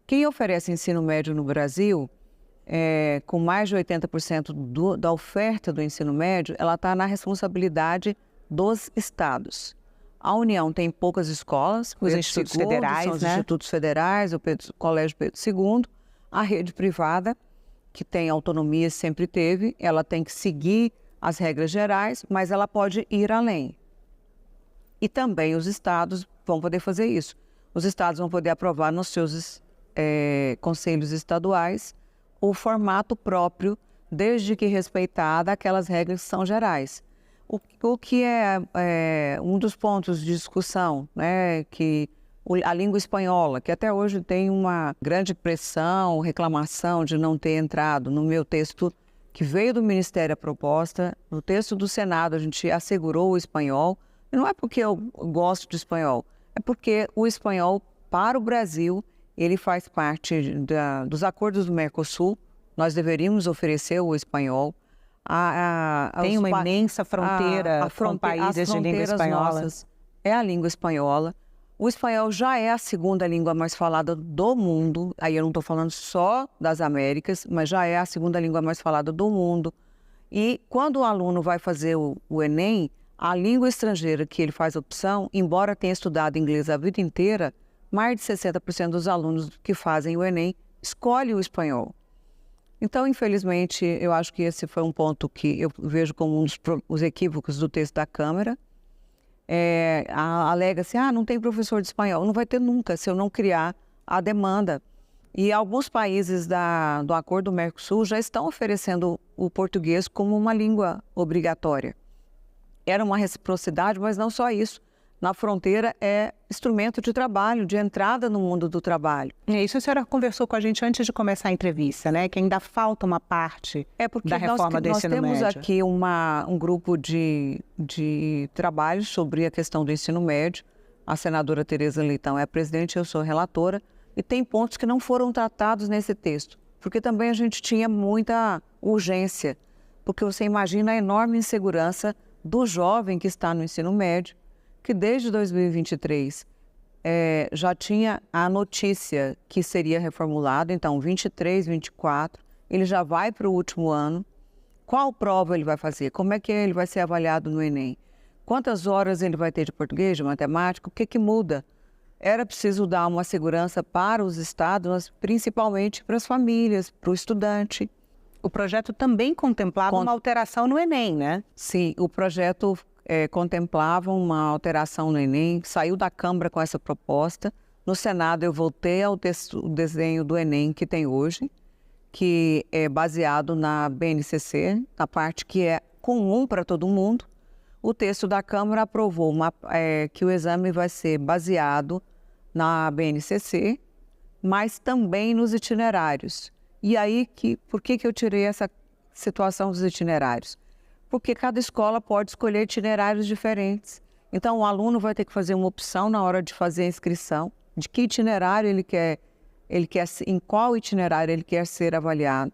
Quem oferece ensino médio no Brasil, com mais de 80% da oferta do ensino médio, ela está na responsabilidade dos estados. A União tem poucas escolas, os institutos federais, são os né? institutos federais, o Colégio Pedro II, a rede privada, que tem autonomia, sempre teve, ela tem que seguir as regras gerais, mas ela pode ir além. E também os estados vão poder fazer isso. Os estados vão poder aprovar nos seus conselhos estaduais o formato próprio, desde que respeitada aquelas regras que são gerais. O que é um dos pontos de discussão, né, que a língua espanhola, que até hoje tem uma grande pressão, reclamação de não ter entrado no meu texto, que veio do Ministério a proposta, no texto do Senado a gente assegurou o espanhol, e não é porque eu gosto de espanhol, é porque o espanhol, para o Brasil, ele faz parte dos acordos do Mercosul, nós deveríamos oferecer o espanhol. Tem uma imensa fronteira com países de língua espanhola. É a língua espanhola. O espanhol já é a segunda língua mais falada do mundo. Aí eu não estou falando só das Américas, mas já é a segunda língua mais falada do mundo. E quando o aluno vai fazer o Enem, a língua estrangeira que ele faz opção, embora tenha estudado inglês a vida inteira, mais de 60% dos alunos que fazem o Enem escolhem o espanhol. Então, infelizmente, eu acho que esse foi um ponto que eu vejo como um dos equívocos do texto da Câmara. Alega-se, não tem professor de espanhol. Não vai ter nunca, se eu não criar a demanda. E alguns países do Acordo do Mercosul já estão oferecendo o português como uma língua obrigatória. Era uma reciprocidade, mas não só isso. Na fronteira é instrumento de trabalho, de entrada no mundo do trabalho. Isso a senhora conversou com a gente antes de começar a entrevista, né? Que ainda falta uma parte da reforma do ensino médio. Nós temos aqui um grupo de trabalho sobre a questão do ensino médio. A senadora Tereza Leitão é a presidente, eu sou relatora. E tem pontos que não foram tratados nesse texto. Porque também a gente tinha muita urgência. Porque você imagina a enorme insegurança do jovem que está no ensino médio, que desde 2023 já tinha a notícia que seria reformulado, então 23, 24, ele já vai para o último ano. Qual prova ele vai fazer? Como é que ele vai ser avaliado no Enem? Quantas horas ele vai ter de português, de matemática? O que muda? Era preciso dar uma segurança para os estados, mas principalmente para as famílias, para o estudante. O projeto também contemplava uma alteração no Enem, né? Sim, o projeto contemplava uma alteração no Enem, saiu da Câmara com essa proposta. No Senado eu voltei ao desenho do Enem que tem hoje, que é baseado na BNCC, na parte que é comum para todo mundo. O texto da Câmara aprovou que o exame vai ser baseado na BNCC, mas também nos itinerários. E aí, por que eu tirei essa situação dos itinerários? Porque cada escola pode escolher itinerários diferentes. Então, o aluno vai ter que fazer uma opção na hora de fazer a inscrição, de que itinerário em qual itinerário ele quer ser avaliado.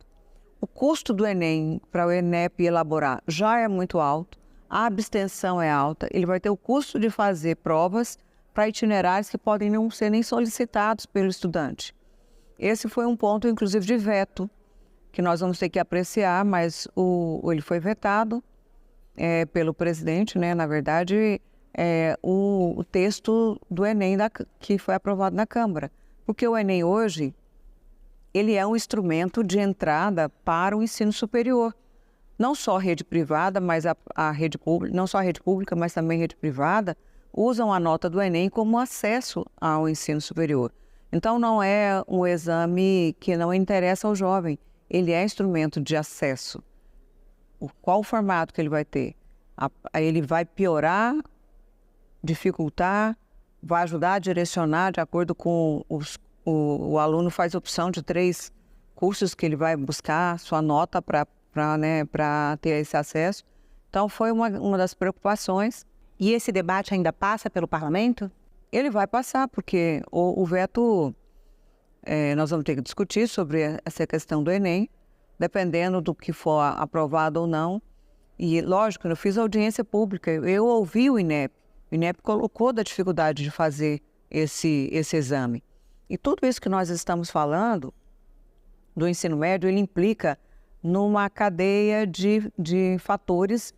O custo do Enem para o INEP elaborar já é muito alto, a abstenção é alta, ele vai ter o custo de fazer provas para itinerários que podem não ser nem solicitados pelo estudante. Esse foi um ponto, inclusive, de veto, que nós vamos ter que apreciar, mas ele foi vetado pelo presidente, né? Na verdade, o texto do Enem que foi aprovado na Câmara. Porque o Enem hoje, ele é um instrumento de entrada para o ensino superior. Não só a rede privada, mas a rede pública, não só a rede pública, mas também a rede privada, usam a nota do Enem como acesso ao ensino superior. Então, não é um exame que não interessa ao jovem, ele é instrumento de acesso. Qual o formato que ele vai ter? Ele vai piorar, dificultar, vai ajudar a direcionar de acordo com o aluno faz opção de 3 cursos que ele vai buscar sua nota para ter esse acesso. Então, foi uma das preocupações. E esse debate ainda passa pelo parlamento? Ele vai passar, porque o veto, nós vamos ter que discutir sobre essa questão do Enem, dependendo do que for aprovado ou não. E, lógico, eu fiz audiência pública, eu ouvi o INEP. O INEP colocou da dificuldade de fazer esse exame. E tudo isso que nós estamos falando do ensino médio, ele implica numa cadeia de fatores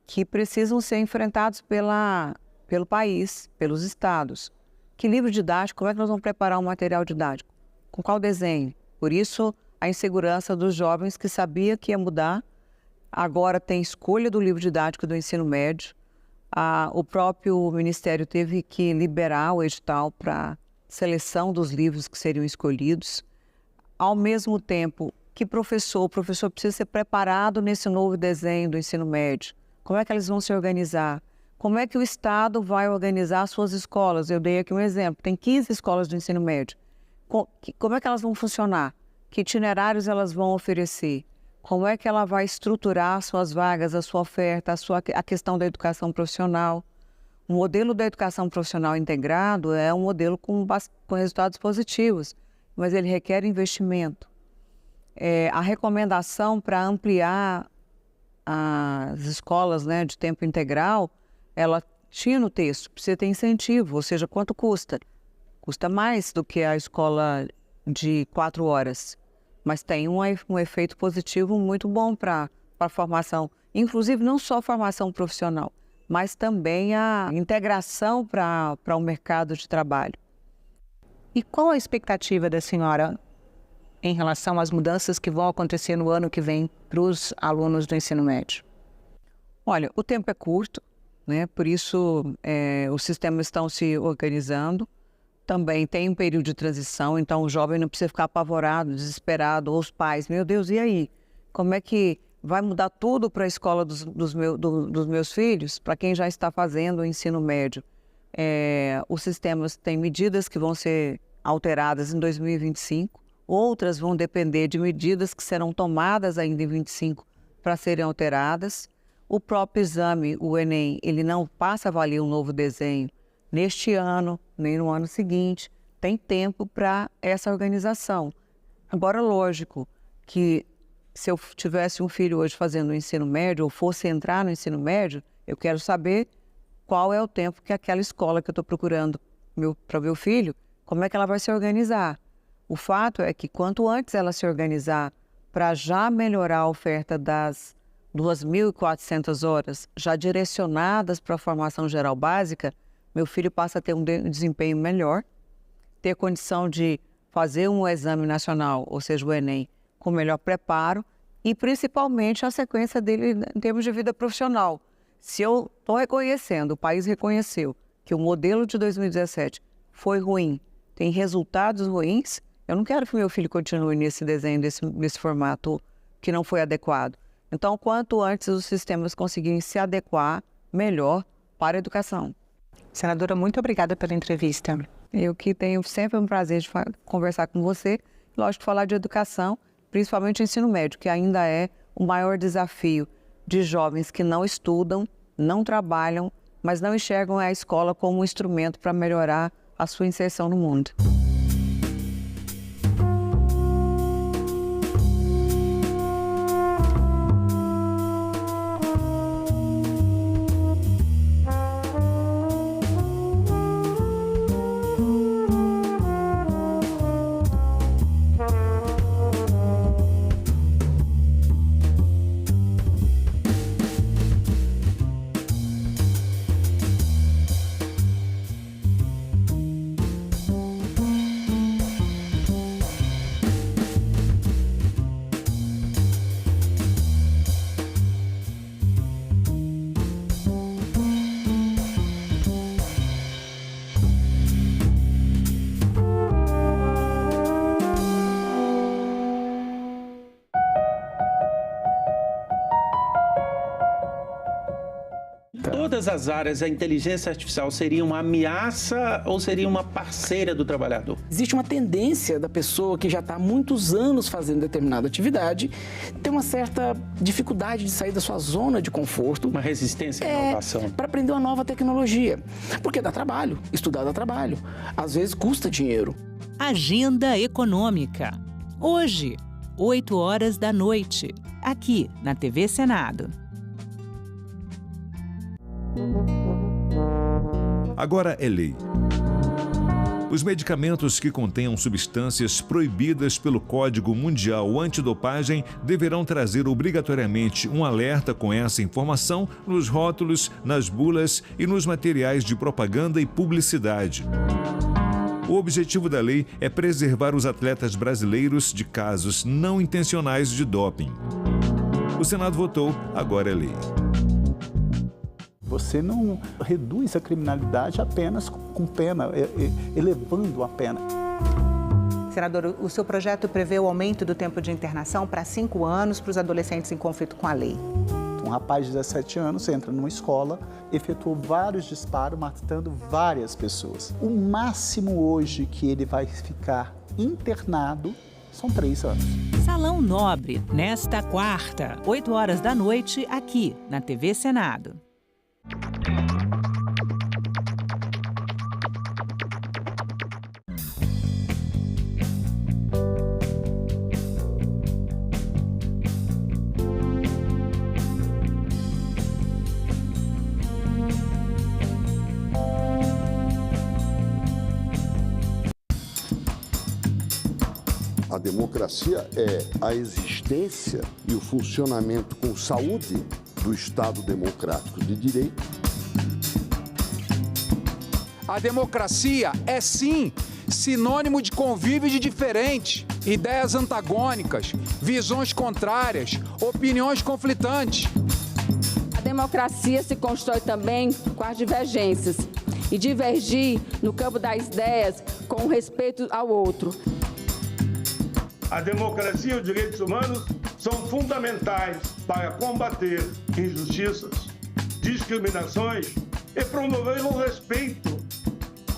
que precisam ser enfrentados pelo país, pelos estados. Que livro didático, como é que nós vamos preparar um material didático? Com qual desenho? Por isso, a insegurança dos jovens que sabia que ia mudar, agora tem escolha do livro didático do ensino médio. O próprio Ministério teve que liberar o edital para seleção dos livros que seriam escolhidos. Ao mesmo tempo que o professor precisa ser preparado nesse novo desenho do ensino médio. Como é que eles vão se organizar? Como é que o Estado vai organizar as suas escolas? Eu dei aqui um exemplo, tem 15 escolas do ensino médio. Como é que elas vão funcionar? Que itinerários elas vão oferecer? Como é que ela vai estruturar suas vagas, a sua oferta, a questão da educação profissional? O modelo da educação profissional integrado é um modelo com resultados positivos, mas ele requer investimento. A recomendação para ampliar as escolas, né, de tempo integral, ela tinha no texto, precisa ter incentivo, ou seja, quanto custa? Custa mais do que a escola de 4 horas, mas tem um efeito positivo muito bom para a formação, inclusive não só a formação profissional, mas também a integração para o mercado de trabalho. E qual a expectativa da senhora em relação às mudanças que vão acontecer no ano que vem para os alunos do ensino médio? Olha, o tempo é curto, né? Por isso os sistemas estão se organizando. Também tem um período de transição, então o jovem não precisa ficar apavorado, desesperado, ou os pais, meu Deus, e aí? Como é que vai mudar tudo para a escola dos meus filhos, para quem já está fazendo o ensino médio? Os sistemas têm medidas que vão ser alteradas em 2025, outras vão depender de medidas que serão tomadas ainda em 2025 para serem alteradas. O próprio exame, o Enem, ele não passa a valer um novo desenho neste ano, nem no ano seguinte. Tem tempo para essa organização. Agora, lógico que se eu tivesse um filho hoje fazendo o ensino médio ou fosse entrar no ensino médio, eu quero saber qual é o tempo que aquela escola que eu estou procurando para o meu filho, como é que ela vai se organizar. O fato é que quanto antes ela se organizar para já melhorar a oferta das 2.400 horas já direcionadas para a formação geral básica, meu filho passa a ter um desempenho melhor, ter condição de fazer um exame nacional, ou seja, o Enem, com melhor preparo e principalmente a sequência dele em termos de vida profissional. Se eu estou reconhecendo, o país reconheceu que o modelo de 2017 foi ruim, tem resultados ruins, eu não quero que meu filho continue nesse desenho, nesse formato que não foi adequado. Então, quanto antes os sistemas conseguirem se adequar, melhor para a educação. Senadora, muito obrigada pela entrevista. Eu que tenho sempre um prazer de conversar com você, lógico, falar de educação, principalmente o ensino médio, que ainda é o maior desafio de jovens que não estudam, não trabalham, mas não enxergam a escola como um instrumento para melhorar a sua inserção no mundo. Todas as áreas, a inteligência artificial seria uma ameaça ou seria uma parceira do trabalhador? Existe uma tendência da pessoa que já está há muitos anos fazendo determinada atividade ter uma certa dificuldade de sair da sua zona de conforto. Uma resistência à inovação. Para aprender uma nova tecnologia. Porque dá trabalho, estudar dá trabalho. Às vezes custa dinheiro. Agenda Econômica. Hoje, 8 horas da noite, aqui na TV Senado. Agora é lei. Os medicamentos que contenham substâncias proibidas pelo Código Mundial Antidopagem deverão trazer obrigatoriamente um alerta com essa informação nos rótulos, nas bulas e nos materiais de propaganda e publicidade. O objetivo da lei é preservar os atletas brasileiros de casos não intencionais de doping. O Senado votou, agora é lei. Você não reduz a criminalidade apenas com pena, elevando a pena. Senador, o seu projeto prevê o aumento do tempo de internação para 5 anos para os adolescentes em conflito com a lei. Um rapaz de 17 anos entra numa escola, efetuou vários disparos, matando várias pessoas. O máximo hoje que ele vai ficar internado são 3 anos. Salão Nobre, nesta quarta, 8 horas da noite, aqui na TV Senado. A democracia é a existência e o funcionamento com saúde do Estado democrático de direito. A democracia é, sim, sinônimo de convívio de diferente, ideias antagônicas, visões contrárias, opiniões conflitantes. A democracia se constrói também com as divergências e divergir no campo das ideias com respeito ao outro. A democracia e os direitos humanos são fundamentais para combater injustiças, discriminações e promover o respeito.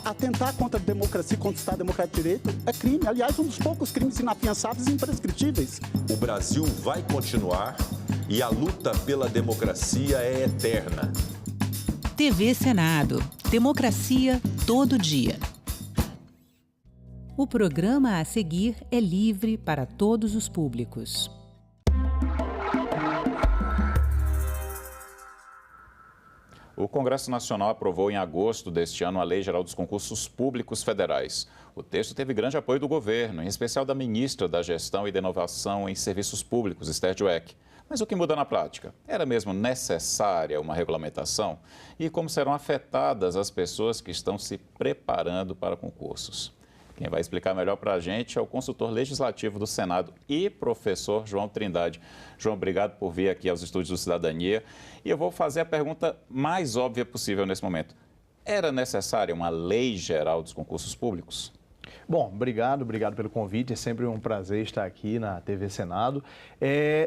Atentar contra a democracia, contra o Estado Democrático de Direito é crime. Aliás, um dos poucos crimes inafiançáveis e imprescritíveis. O Brasil vai continuar e a luta pela democracia é eterna. TV Senado. Democracia todo dia. O programa a seguir é livre para todos os públicos. O Congresso Nacional aprovou em agosto deste ano a Lei Geral dos Concursos Públicos Federais. O texto teve grande apoio do governo, em especial da ministra da Gestão e da Inovação em Serviços Públicos, Esther Dweck. Mas o que muda na prática? Era mesmo necessária uma regulamentação? E como serão afetadas as pessoas que estão se preparando para concursos? Quem vai explicar melhor para a gente é o consultor legislativo do Senado e professor João Trindade. João, obrigado por vir aqui aos estúdios do Cidadania. E eu vou fazer a pergunta mais óbvia possível nesse momento. Era necessária uma lei geral dos concursos públicos? Bom, obrigado pelo convite, é sempre um prazer estar aqui na TV Senado.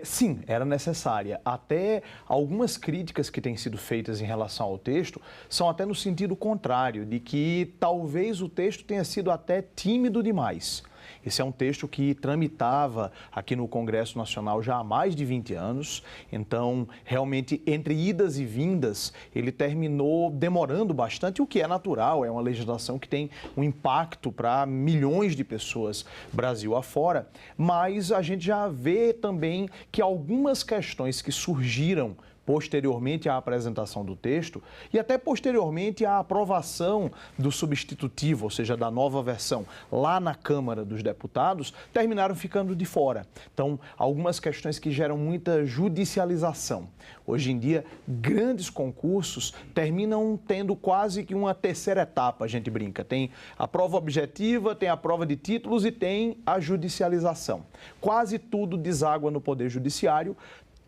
Sim, era necessária. Até algumas críticas que têm sido feitas em relação ao texto são até no sentido contrário, de que talvez o texto tenha sido até tímido demais. Esse é um texto que tramitava aqui no Congresso Nacional já há mais de 20 anos, então, realmente, entre idas e vindas, ele terminou demorando bastante, o que é natural, é uma legislação que tem um impacto para milhões de pessoas Brasil afora, mas a gente já vê também que algumas questões que surgiram posteriormente à apresentação do texto e até posteriormente à aprovação do substitutivo, ou seja, da nova versão, lá na Câmara dos Deputados, terminaram ficando de fora. Então, algumas questões que geram muita judicialização. Hoje em dia, grandes concursos terminam tendo quase que uma terceira etapa, a gente brinca. Tem a prova objetiva, tem a prova de títulos e tem a judicialização. Quase tudo deságua no Poder Judiciário.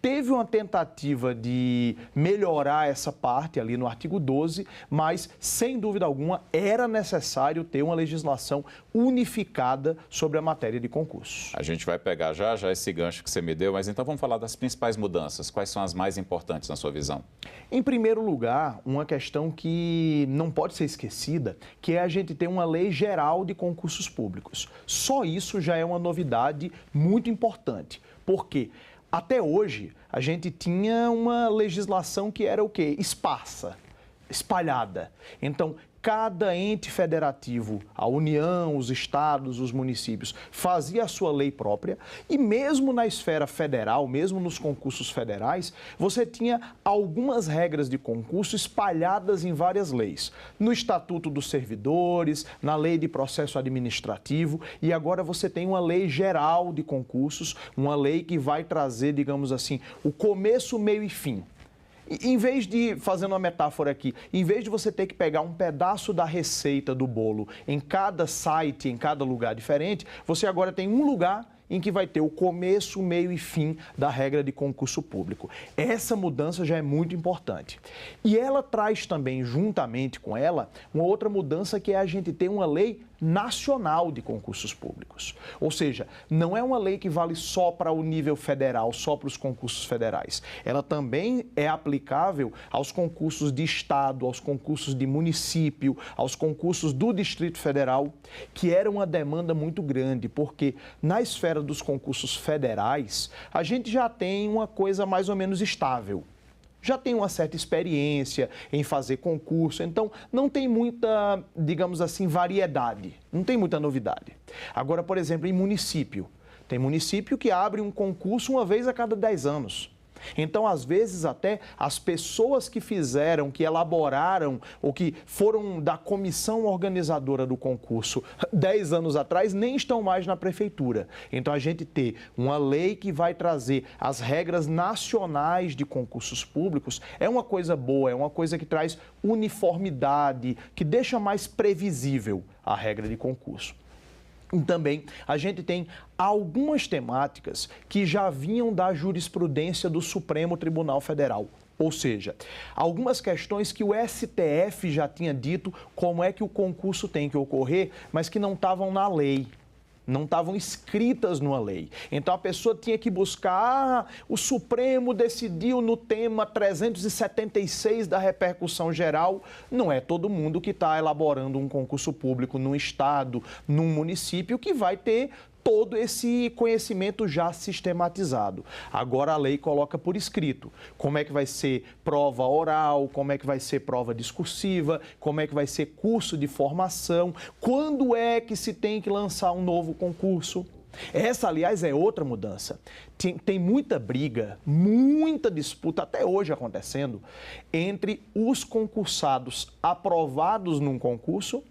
Teve uma tentativa de melhorar essa parte ali no artigo 12, mas, sem dúvida alguma, era necessário ter uma legislação unificada sobre a matéria de concursos. A gente vai pegar já esse gancho que você me deu, mas então vamos falar das principais mudanças. Quais são as mais importantes na sua visão? Em primeiro lugar, uma questão que não pode ser esquecida, que é a gente ter uma lei geral de concursos públicos. Só isso já é uma novidade muito importante. Por quê? Até hoje, a gente tinha uma legislação que era o quê? Esparsa, espalhada. Então, cada ente federativo, a União, os estados, os municípios, fazia a sua lei própria, e mesmo na esfera federal, mesmo nos concursos federais, você tinha algumas regras de concurso espalhadas em várias leis. No Estatuto dos Servidores, na Lei de Processo Administrativo, e agora você tem uma lei geral de concursos, uma lei que vai trazer, digamos assim, o começo, meio e fim. Em vez de, fazendo uma metáfora aqui, em vez de você ter que pegar um pedaço da receita do bolo em cada site, em cada lugar diferente, você agora tem um lugar em que vai ter o começo, meio e fim da regra de concurso público. Essa mudança já é muito importante. E ela traz também, juntamente com ela, uma outra mudança, que é a gente ter uma lei nacional de concursos públicos. Ou seja, não é uma lei que vale só para o nível federal, só para os concursos federais. Ela também é aplicável aos concursos de estado, aos concursos de município, aos concursos do Distrito Federal, que era uma demanda muito grande, porque na esfera dos concursos federais, a gente já tem uma coisa mais ou menos estável. Já tem uma certa experiência em fazer concurso, então não tem muita, digamos assim, variedade, não tem muita novidade. Agora, por exemplo, em município, tem município que abre um concurso uma vez a cada 10 anos. Então, às vezes, até as pessoas que fizeram, que elaboraram ou que foram da comissão organizadora do concurso 10 anos atrás, nem estão mais na prefeitura. Então, a gente ter uma lei que vai trazer as regras nacionais de concursos públicos é uma coisa boa, é uma coisa que traz uniformidade, que deixa mais previsível a regra de concurso. E também a gente tem algumas temáticas que já vinham da jurisprudência do Supremo Tribunal Federal. Ou seja, algumas questões que o STF já tinha dito como é que o concurso tem que ocorrer, mas que não estavam na lei. Não estavam escritas numa lei. Então, a pessoa tinha que buscar, o Supremo decidiu no tema 376 da repercussão geral. Não é todo mundo que está elaborando um concurso público num estado, num município, que vai ter todo esse conhecimento já sistematizado. Agora a lei coloca por escrito como é que vai ser prova oral, como é que vai ser prova discursiva, como é que vai ser curso de formação, quando é que se tem que lançar um novo concurso. Essa, aliás, é outra mudança. Tem muita briga, muita disputa, até hoje acontecendo, entre os concursados aprovados num concurso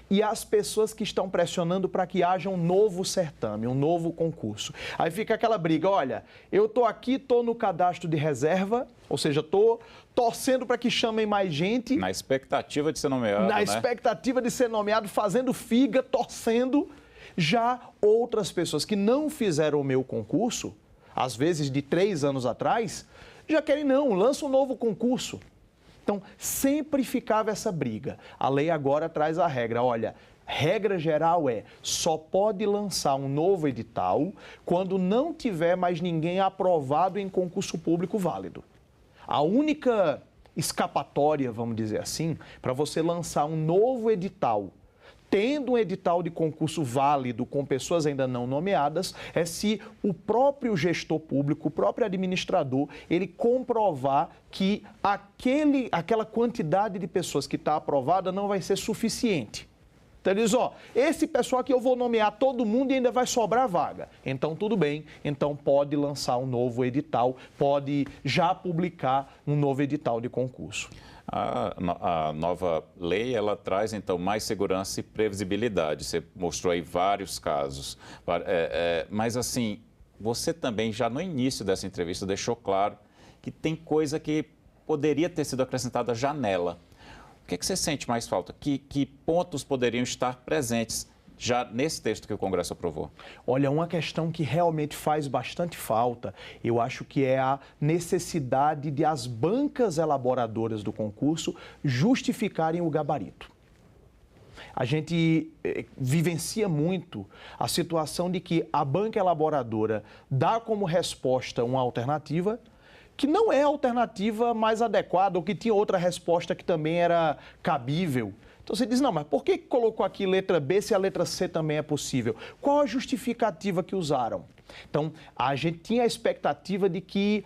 e as pessoas que estão pressionando para que haja um novo certame, um novo concurso. Aí fica aquela briga, olha, eu estou aqui, estou no cadastro de reserva, ou seja, estou torcendo para que chamem mais gente. Na expectativa de ser nomeado, Na expectativa de ser nomeado, fazendo figa, torcendo. Já outras pessoas que não fizeram o meu concurso, às vezes de 3 anos atrás, já querem não, lança um novo concurso. Então, sempre ficava essa briga. A lei agora traz a regra, olha, regra geral é, só pode lançar um novo edital quando não tiver mais ninguém aprovado em concurso público válido. A única escapatória, vamos dizer assim, para você lançar um novo edital, tendo um edital de concurso válido com pessoas ainda não nomeadas, é se o próprio gestor público, o próprio administrador, ele comprovar que aquela quantidade de pessoas que está aprovada não vai ser suficiente. Então ele diz, esse pessoal aqui eu vou nomear todo mundo e ainda vai sobrar vaga. Então tudo bem, então pode lançar um novo edital, pode já publicar um novo edital de concurso. A nova lei, ela traz, então, mais segurança e previsibilidade. Você mostrou aí vários casos. Mas, assim, você também, já no início dessa entrevista, deixou claro que tem coisa que poderia ter sido acrescentada já nela. O que você sente mais falta? Que pontos poderiam estar presentes já nesse texto que o Congresso aprovou? Olha, uma questão que realmente faz bastante falta, eu acho que é a necessidade de as bancas elaboradoras do concurso justificarem o gabarito. A gente vivencia muito a situação de que a banca elaboradora dá como resposta uma alternativa que não é a alternativa mais adequada ou que tinha outra resposta que também era cabível. Então você diz, não, mas por que colocou aqui letra B se a letra C também é possível? Qual a justificativa que usaram? Então, a gente tinha a expectativa de que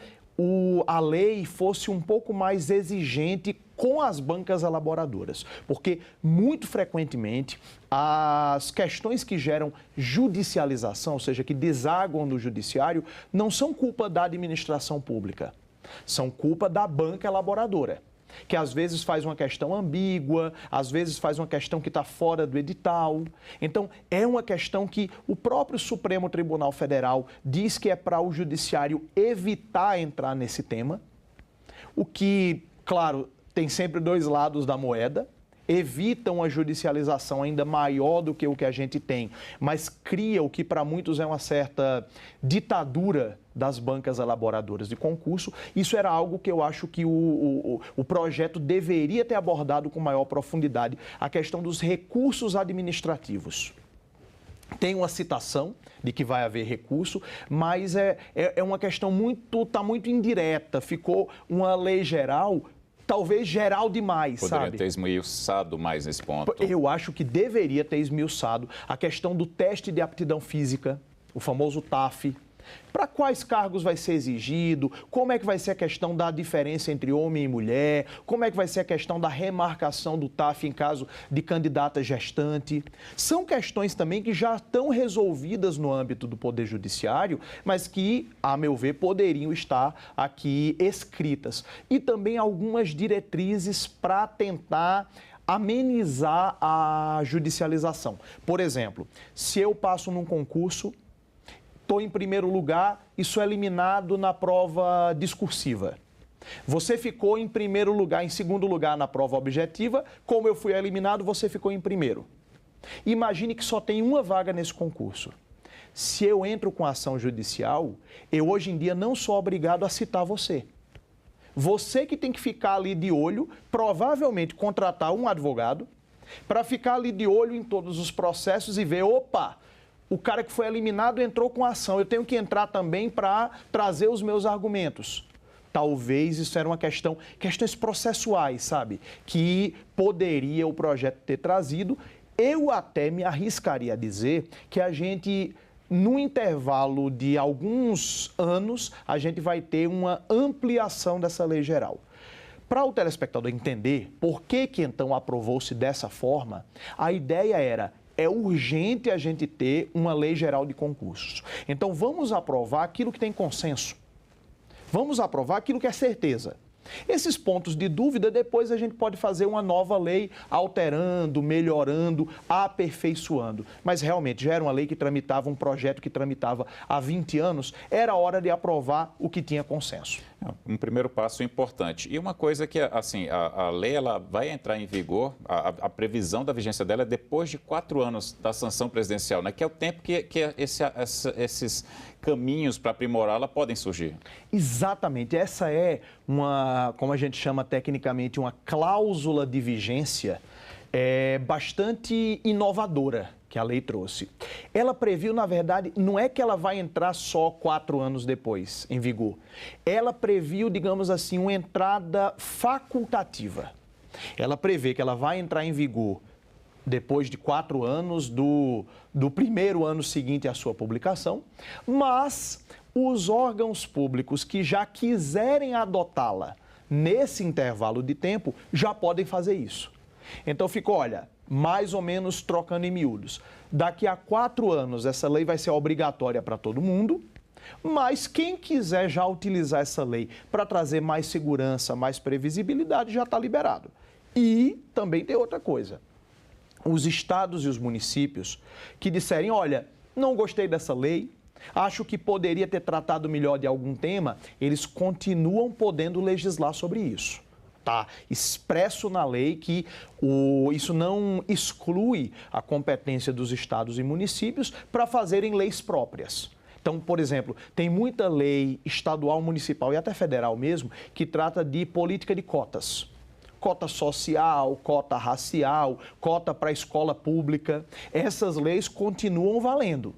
a lei fosse um pouco mais exigente com as bancas elaboradoras, porque muito frequentemente as questões que geram judicialização, ou seja, que desaguam no judiciário, não são culpa da administração pública, são culpa da banca elaboradora, que às vezes faz uma questão ambígua, às vezes faz uma questão que está fora do edital. Então, é uma questão que o próprio Supremo Tribunal Federal diz que é para o judiciário evitar entrar nesse tema, o que, claro, tem sempre dois lados da moeda, evita uma judicialização ainda maior do que o que a gente tem, mas cria o que para muitos é uma certa ditadura das bancas elaboradoras de concurso. Isso era algo que eu acho que o projeto deveria ter abordado com maior profundidade, a questão dos recursos administrativos. Tem uma citação de que vai haver recurso, mas é uma questão está muito indireta, ficou uma lei geral, talvez geral demais, Poderia ter esmiuçado mais nesse ponto. Eu acho que deveria ter esmiuçado a questão do teste de aptidão física, o famoso TAF. Para quais cargos vai ser exigido, como é que vai ser a questão da diferença entre homem e mulher, como é que vai ser a questão da remarcação do TAF em caso de candidata gestante. São questões também que já estão resolvidas no âmbito do Poder Judiciário, mas que, a meu ver, poderiam estar aqui escritas. E também algumas diretrizes para tentar amenizar a judicialização. Por exemplo, se eu passo num concurso, estou em primeiro lugar e sou eliminado na prova discursiva. Você ficou em primeiro lugar, em segundo lugar na prova objetiva, como eu fui eliminado, você ficou em primeiro. Imagine que só tem uma vaga nesse concurso. Se eu entro com ação judicial, eu hoje em dia não sou obrigado a citar você. Você que tem que ficar ali de olho, provavelmente contratar um advogado, para ficar ali de olho em todos os processos e ver, opa, o cara que foi eliminado entrou com ação, eu tenho que entrar também para trazer os meus argumentos. Talvez isso era uma questões processuais, sabe? Que poderia o projeto ter trazido. Eu até me arriscaria a dizer que a gente, no intervalo de alguns anos, a gente vai ter uma ampliação dessa lei geral. Para o telespectador entender por que então aprovou-se dessa forma, a ideia era: é urgente a gente ter uma lei geral de concursos. Então, vamos aprovar aquilo que tem consenso. Vamos aprovar aquilo que é certeza. Esses pontos de dúvida, depois a gente pode fazer uma nova lei alterando, melhorando, aperfeiçoando. Mas, realmente, já era uma lei que tramitava, um projeto que tramitava há 20 anos, era hora de aprovar o que tinha consenso. Um primeiro passo importante. E uma coisa que, assim, a lei ela vai entrar em vigor, a previsão da vigência dela é depois de 4 anos da sanção presidencial, né? Que é o tempo que esses caminhos para aprimorá-la podem surgir. Exatamente. Essa é uma, como a gente chama tecnicamente, uma cláusula de vigência bastante inovadora que a lei trouxe. Ela previu, na verdade, não é que ela vai entrar só 4 anos depois em vigor. Ela previu, digamos assim, uma entrada facultativa. Ela prevê que ela vai entrar em vigor depois de 4 anos do primeiro ano seguinte à sua publicação, mas os órgãos públicos que já quiserem adotá-la nesse intervalo de tempo já podem fazer isso. Então ficou, olha, mais ou menos trocando em miúdos. Daqui a 4 anos essa lei vai ser obrigatória para todo mundo, mas quem quiser já utilizar essa lei para trazer mais segurança, mais previsibilidade, já está liberado. E também tem outra coisa. Os estados e os municípios que disserem, olha, não gostei dessa lei, acho que poderia ter tratado melhor de algum tema, eles continuam podendo legislar sobre isso. Está expresso na lei que isso não exclui a competência dos estados e municípios para fazerem leis próprias. Então, por exemplo, tem muita lei estadual, municipal e até federal mesmo que trata de política de cotas. Cota social, cota racial, cota para a escola pública. Essas leis continuam valendo.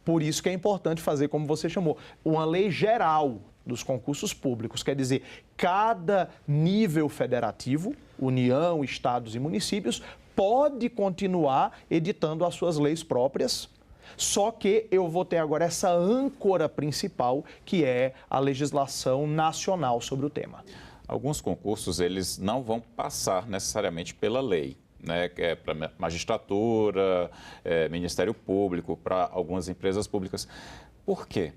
Por isso que é importante fazer, como você chamou, uma lei geral dos concursos públicos. Quer dizer, cada nível federativo, União, estados e municípios, pode continuar editando as suas leis próprias, só que eu vou ter agora essa âncora principal, que é a legislação nacional sobre o tema. Alguns concursos, eles não vão passar necessariamente pela lei, né? Que é para magistratura, Ministério Público, para algumas empresas públicas. Por quê?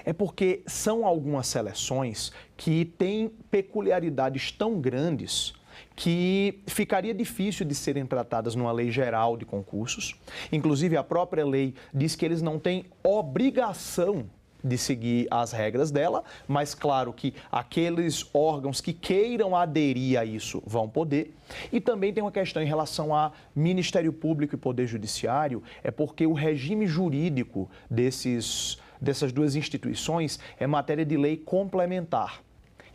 É porque são algumas seleções que têm peculiaridades tão grandes que ficaria difícil de serem tratadas numa lei geral de concursos. Inclusive, a própria lei diz que eles não têm obrigação de seguir as regras dela, mas claro que aqueles órgãos que queiram aderir a isso vão poder. E também tem uma questão em relação a Ministério Público e Poder Judiciário, é porque o regime jurídico dessas duas instituições é matéria de lei complementar.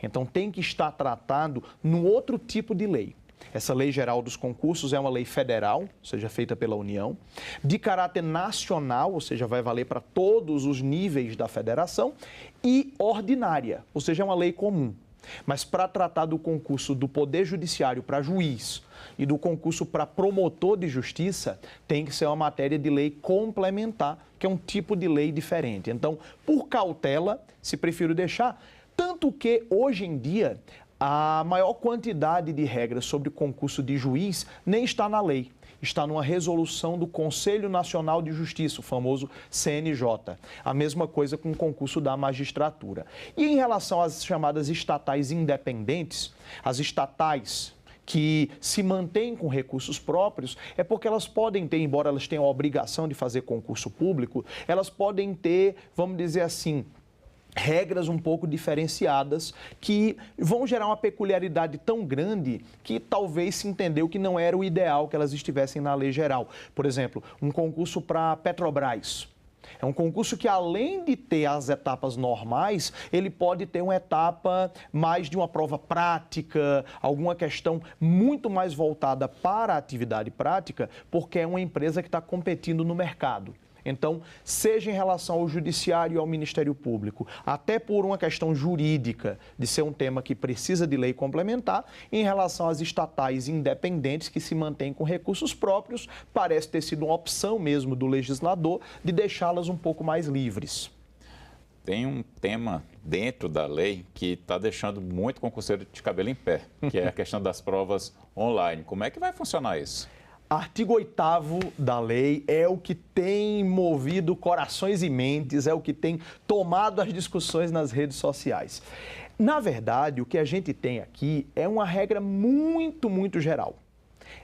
Então tem que estar tratado num outro tipo de lei. Essa Lei Geral dos Concursos é uma lei federal, ou seja, feita pela União, de caráter nacional, ou seja, vai valer para todos os níveis da federação, e ordinária, ou seja, é uma lei comum. Mas para tratar do concurso do Poder Judiciário para juiz e do concurso para promotor de justiça, tem que ser uma matéria de lei complementar, que é um tipo de lei diferente. Então, por cautela, se prefiro deixar, tanto que hoje em dia a maior quantidade de regras sobre o concurso de juiz nem está na lei, está numa resolução do Conselho Nacional de Justiça, o famoso CNJ. A mesma coisa com o concurso da magistratura. E em relação às chamadas estatais independentes, as estatais que se mantêm com recursos próprios, é porque elas podem ter, embora elas tenham a obrigação de fazer concurso público, elas podem ter, vamos dizer assim, regras um pouco diferenciadas que vão gerar uma peculiaridade tão grande que talvez se entendeu que não era o ideal que elas estivessem na lei geral. Por exemplo, um concurso para Petrobras. É um concurso que, além de ter as etapas normais, ele pode ter uma etapa mais de uma prova prática, alguma questão muito mais voltada para a atividade prática, porque é uma empresa que está competindo no mercado. Então, seja em relação ao Judiciário e ao Ministério Público, até por uma questão jurídica de ser um tema que precisa de lei complementar, em relação às estatais independentes que se mantêm com recursos próprios, parece ter sido uma opção mesmo do legislador de deixá-las um pouco mais livres. Tem um tema dentro da lei que está deixando muito concurseiro de cabelo em pé, que é a questão das provas online. Como é que vai funcionar isso? Artigo 8º da lei é o que tem movido corações e mentes, é o que tem tomado as discussões nas redes sociais. Na verdade, o que a gente tem aqui é uma regra muito, muito geral.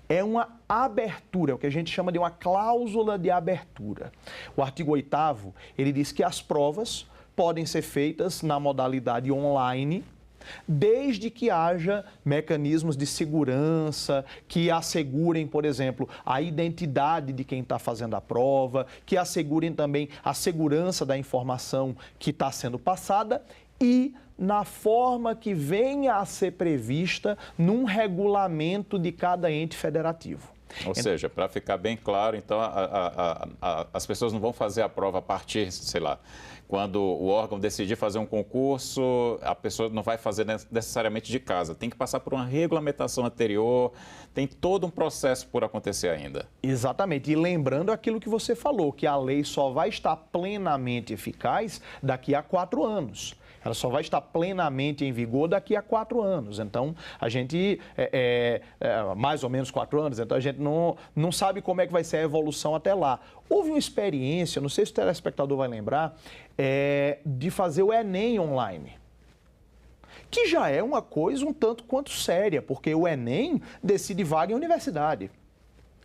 É uma abertura, o que a gente chama de uma cláusula de abertura. O artigo 8º, ele diz que as provas podem ser feitas na modalidade online, desde que haja mecanismos de segurança que assegurem, por exemplo, a identidade de quem está fazendo a prova, que assegurem também a segurança da informação que está sendo passada e na forma que venha a ser prevista num regulamento de cada ente federativo. Ou seja, para ficar bem claro, então, as pessoas não vão fazer a prova a partir, sei lá, quando o órgão decidir fazer um concurso, a pessoa não vai fazer necessariamente de casa. Tem que passar por uma regulamentação anterior, tem todo um processo por acontecer ainda. Exatamente. E lembrando aquilo que você falou, que a lei só vai estar plenamente eficaz daqui a 4 anos. Ela só vai estar plenamente em vigor daqui a 4 anos. Então, a gente, mais ou menos 4 anos, então a gente não sabe como é que vai ser a evolução até lá. Houve uma experiência, não sei se o telespectador vai lembrar, de fazer o Enem online, que já é uma coisa um tanto quanto séria, porque o Enem decide vaga em universidade.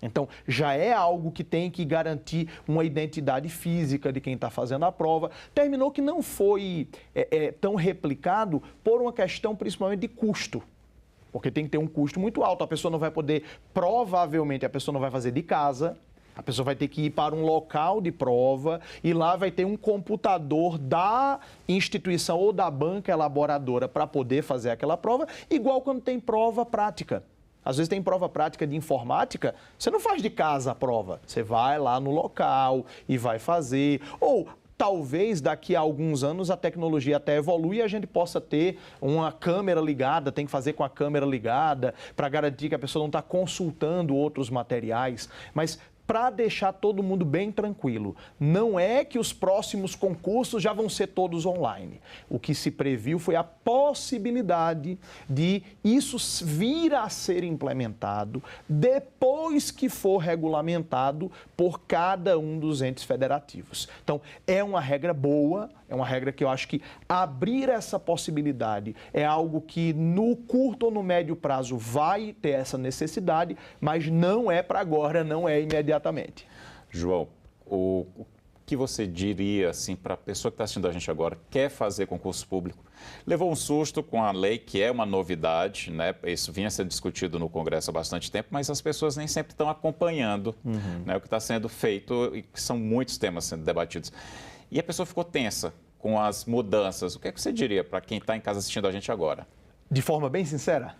Então, já é algo que tem que garantir uma identidade física de quem está fazendo a prova. Terminou que não foi tão replicado por uma questão principalmente de custo, porque tem que ter um custo muito alto. A pessoa não vai poder, provavelmente, a pessoa não vai fazer de casa, a pessoa vai ter que ir para um local de prova e lá vai ter um computador da instituição ou da banca elaboradora para poder fazer aquela prova, igual quando tem prova prática. Às vezes tem prova prática de informática, você não faz de casa a prova, você vai lá no local e vai fazer. Ou talvez daqui a alguns anos a tecnologia até evolui e a gente possa ter uma câmera ligada, tem que fazer com a câmera ligada para garantir que a pessoa não está consultando outros materiais. Mas para deixar todo mundo bem tranquilo. Não é que os próximos concursos já vão ser todos online. O que se previu foi a possibilidade de isso vir a ser implementado depois que for regulamentado por cada um dos entes federativos. Então, é uma regra boa, é uma regra que eu acho que abrir essa possibilidade é algo que no curto ou no médio prazo vai ter essa necessidade, mas não é para agora, não é imediatamente. João, o que você diria assim, para a pessoa que está assistindo a gente agora, quer fazer concurso público, levou um susto com a lei, que é uma novidade, né? Isso vinha sendo discutido no Congresso há bastante tempo, mas as pessoas nem sempre estão acompanhando né, o que está sendo feito, e que são muitos temas sendo debatidos. E a pessoa ficou tensa com as mudanças. O que é que você diria para quem está em casa assistindo a gente agora? De forma bem sincera,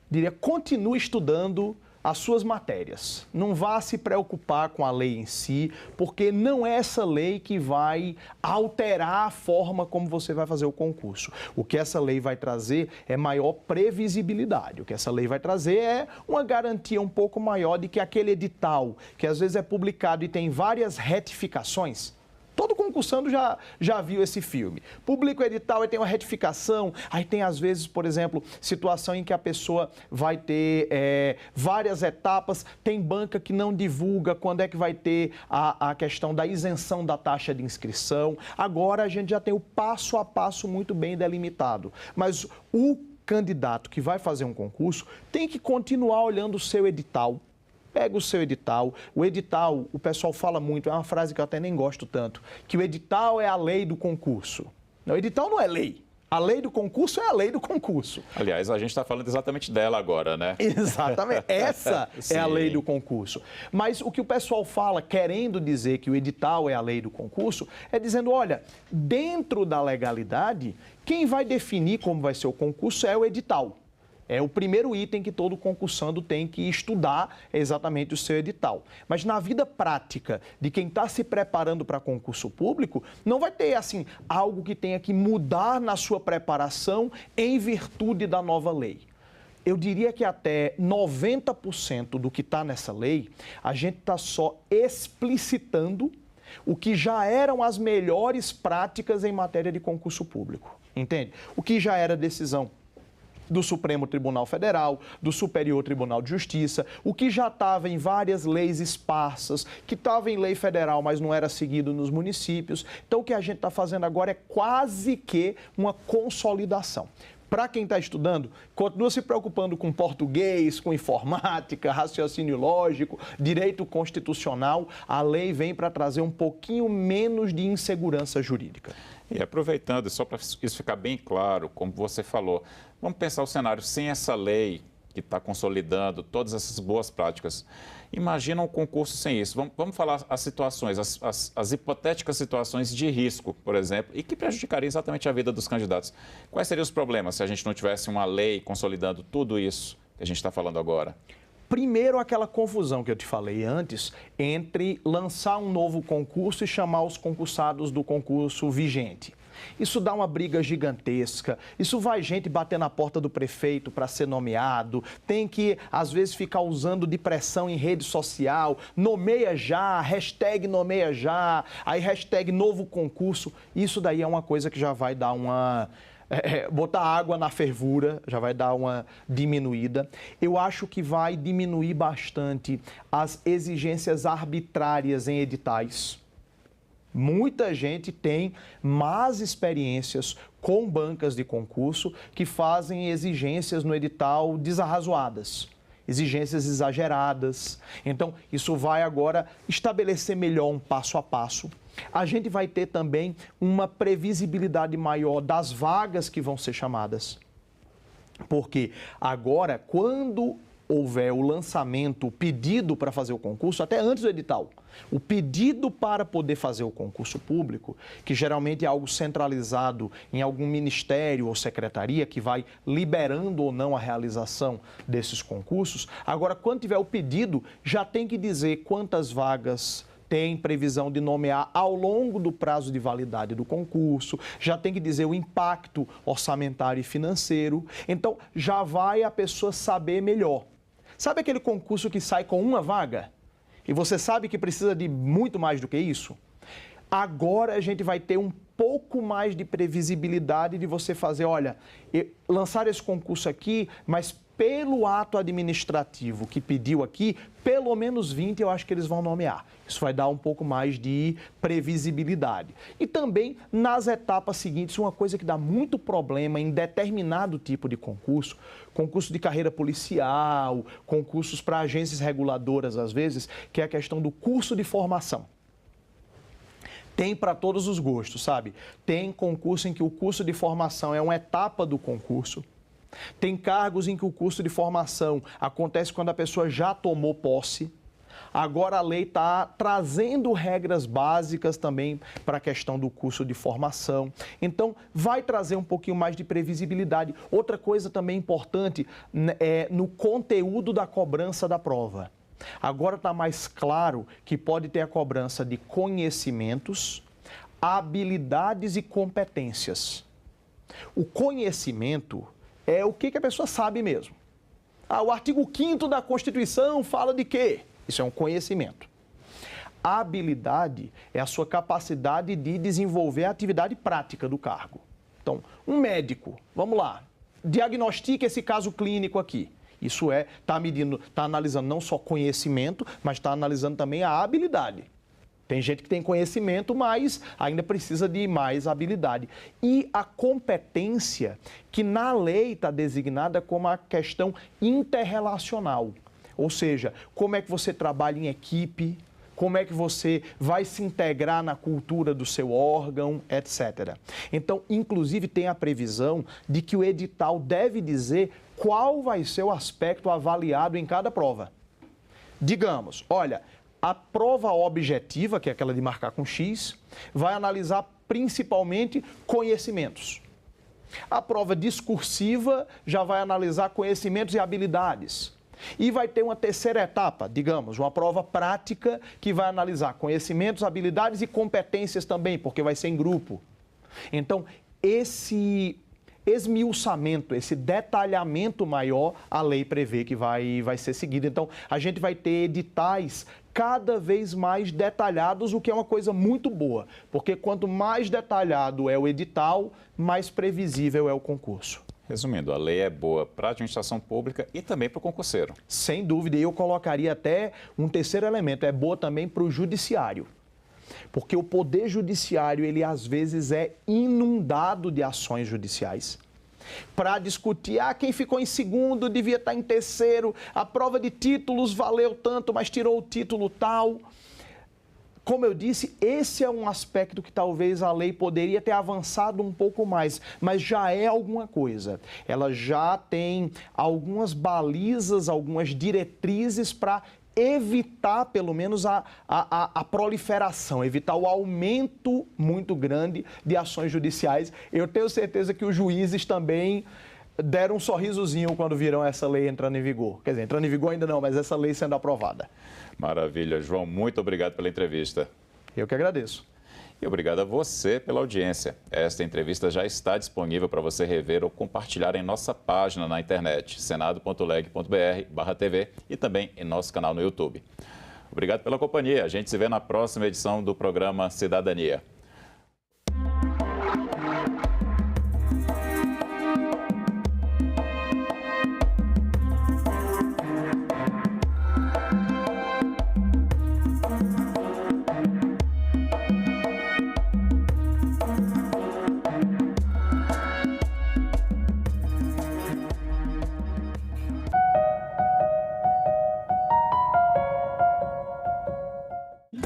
diria, continue estudando as suas matérias. Não vá se preocupar com a lei em si, porque não é essa lei que vai alterar a forma como você vai fazer o concurso. O que essa lei vai trazer é maior previsibilidade. O que essa lei vai trazer é uma garantia um pouco maior de que aquele edital, que às vezes é publicado e tem várias retificações. Todo concursando já viu esse filme. Publica o edital e tem uma retificação, aí tem às vezes, por exemplo, situação em que a pessoa vai ter várias etapas, tem banca que não divulga quando é que vai ter a questão da isenção da taxa de inscrição. Agora a gente já tem o passo a passo muito bem delimitado, mas o candidato que vai fazer um concurso tem que continuar olhando o seu edital. Pega o seu edital. O edital, o pessoal fala muito, é uma frase que eu até nem gosto tanto, que o edital é a lei do concurso. Não, o edital não é lei. A lei do concurso é a lei do concurso. Aliás, a gente está falando exatamente dela agora, né? Exatamente. Essa é a lei do concurso. Mas o que o pessoal fala, querendo dizer que o edital é a lei do concurso, é dizendo, olha, dentro da legalidade, quem vai definir como vai ser o concurso é o edital. É o primeiro item que todo concursando tem que estudar, é exatamente o seu edital. Mas na vida prática de quem está se preparando para concurso público, não vai ter assim algo que tenha que mudar na sua preparação em virtude da nova lei. Eu diria que até 90% do que está nessa lei, a gente está só explicitando o que já eram as melhores práticas em matéria de concurso público. Entende? O que já era decisão do Supremo Tribunal Federal, do Superior Tribunal de Justiça, o que já estava em várias leis esparsas, que estava em lei federal, mas não era seguido nos municípios. Então, o que a gente está fazendo agora é quase que uma consolidação. Para quem está estudando, continua se preocupando com português, com informática, raciocínio lógico, direito constitucional. A lei vem para trazer um pouquinho menos de insegurança jurídica. E aproveitando, só para isso ficar bem claro, como você falou, vamos pensar o cenário sem essa lei que está consolidando todas essas boas práticas. Imagina um concurso sem isso. Vamos falar as situações, as hipotéticas situações de risco, por exemplo, e que prejudicaria exatamente a vida dos candidatos. Quais seriam os problemas se a gente não tivesse uma lei consolidando tudo isso que a gente está falando agora? Primeiro, aquela confusão que eu te falei antes entre lançar um novo concurso e chamar os concursados do concurso vigente. Isso dá uma briga gigantesca, isso vai gente bater na porta do prefeito para ser nomeado, tem que, às vezes, ficar usando de pressão em rede social, nomeia já, hashtag nomeia já, aí hashtag novo concurso. Isso daí é uma coisa que já vai dar uma... botar água na fervura, já vai dar uma diminuída. Eu acho que vai diminuir bastante as exigências arbitrárias em editais. Muita gente tem más experiências com bancas de concurso que fazem exigências no edital desarrazoadas, exigências exageradas. Então, isso vai agora estabelecer melhor um passo a passo. A gente vai ter também uma previsibilidade maior das vagas que vão ser chamadas. Porque agora, quando houver o lançamento, o pedido para fazer o concurso, até antes do edital, o pedido para poder fazer o concurso público, que geralmente é algo centralizado em algum ministério ou secretaria que vai liberando ou não a realização desses concursos, agora, quando tiver o pedido, já tem que dizer quantas vagas tem previsão de nomear ao longo do prazo de validade do concurso, já tem que dizer o impacto orçamentário e financeiro, então já vai a pessoa saber melhor. Sabe aquele concurso que sai com uma vaga? E você sabe que precisa de muito mais do que isso? Agora a gente vai ter um pouco mais de previsibilidade de você fazer, olha, lançar esse concurso aqui, mas pelo ato administrativo que pediu aqui, pelo menos 20 eu acho que eles vão nomear. Isso vai dar um pouco mais de previsibilidade. E também, nas etapas seguintes, uma coisa que dá muito problema em determinado tipo de concurso, concurso de carreira policial, concursos para agências reguladoras, às vezes, que é a questão do curso de formação. Tem para todos os gostos, sabe? Tem concurso em que o curso de formação é uma etapa do concurso. Tem cargos em que o curso de formação acontece quando a pessoa já tomou posse. Agora a lei está trazendo regras básicas também para a questão do curso de formação. Então, vai trazer um pouquinho mais de previsibilidade. Outra coisa também importante é no conteúdo da cobrança da prova. Agora está mais claro que pode ter a cobrança de conhecimentos, habilidades e competências. O conhecimento é o que a pessoa sabe mesmo. O artigo 5º da Constituição fala de quê? Isso é um conhecimento. A habilidade é a sua capacidade de desenvolver a atividade prática do cargo. Então, um médico, vamos lá, diagnostica esse caso clínico aqui. Isso está medindo, está analisando não só conhecimento, mas está analisando também a habilidade. Tem gente que tem conhecimento, mas ainda precisa de mais habilidade. E a competência, que na lei está designada como a questão interrelacional. Ou seja, como é que você trabalha em equipe, como é que você vai se integrar na cultura do seu órgão, etc. Então, inclusive, tem a previsão de que o edital deve dizer qual vai ser o aspecto avaliado em cada prova. Digamos, olha, a prova objetiva, que é aquela de marcar com X, vai analisar principalmente conhecimentos. A prova discursiva já vai analisar conhecimentos e habilidades. E vai ter uma terceira etapa, digamos, uma prova prática que vai analisar conhecimentos, habilidades e competências também, porque vai ser em grupo. Então, esse esmiuçamento, esse detalhamento maior, a lei prevê que vai ser seguido. Então, a gente vai ter editais cada vez mais detalhados, o que é uma coisa muito boa, porque quanto mais detalhado é o edital, mais previsível é o concurso. Resumindo, a lei é boa para a administração pública e também para o concurseiro. Sem dúvida, e eu colocaria até um terceiro elemento, é boa também para o judiciário. Porque o poder judiciário, ele às vezes é inundado de ações judiciais. Para discutir, quem ficou em segundo devia estar em terceiro, a prova de títulos valeu tanto, mas tirou o título tal. Como eu disse, esse é um aspecto que talvez a lei poderia ter avançado um pouco mais, mas já é alguma coisa. Ela já tem algumas balizas, algumas diretrizes para evitar, pelo menos, a proliferação, evitar o aumento muito grande de ações judiciais. Eu tenho certeza que os juízes também deram um sorrisozinho quando viram essa lei entrando em vigor. Quer dizer, entrando em vigor ainda não, mas essa lei sendo aprovada. Maravilha, João. Muito obrigado pela entrevista. Eu que agradeço. E obrigado a você pela audiência. Esta entrevista já está disponível para você rever ou compartilhar em nossa página na internet, senado.leg.br/TV e também em nosso canal no YouTube. Obrigado pela companhia. A gente se vê na próxima edição do programa Cidadania.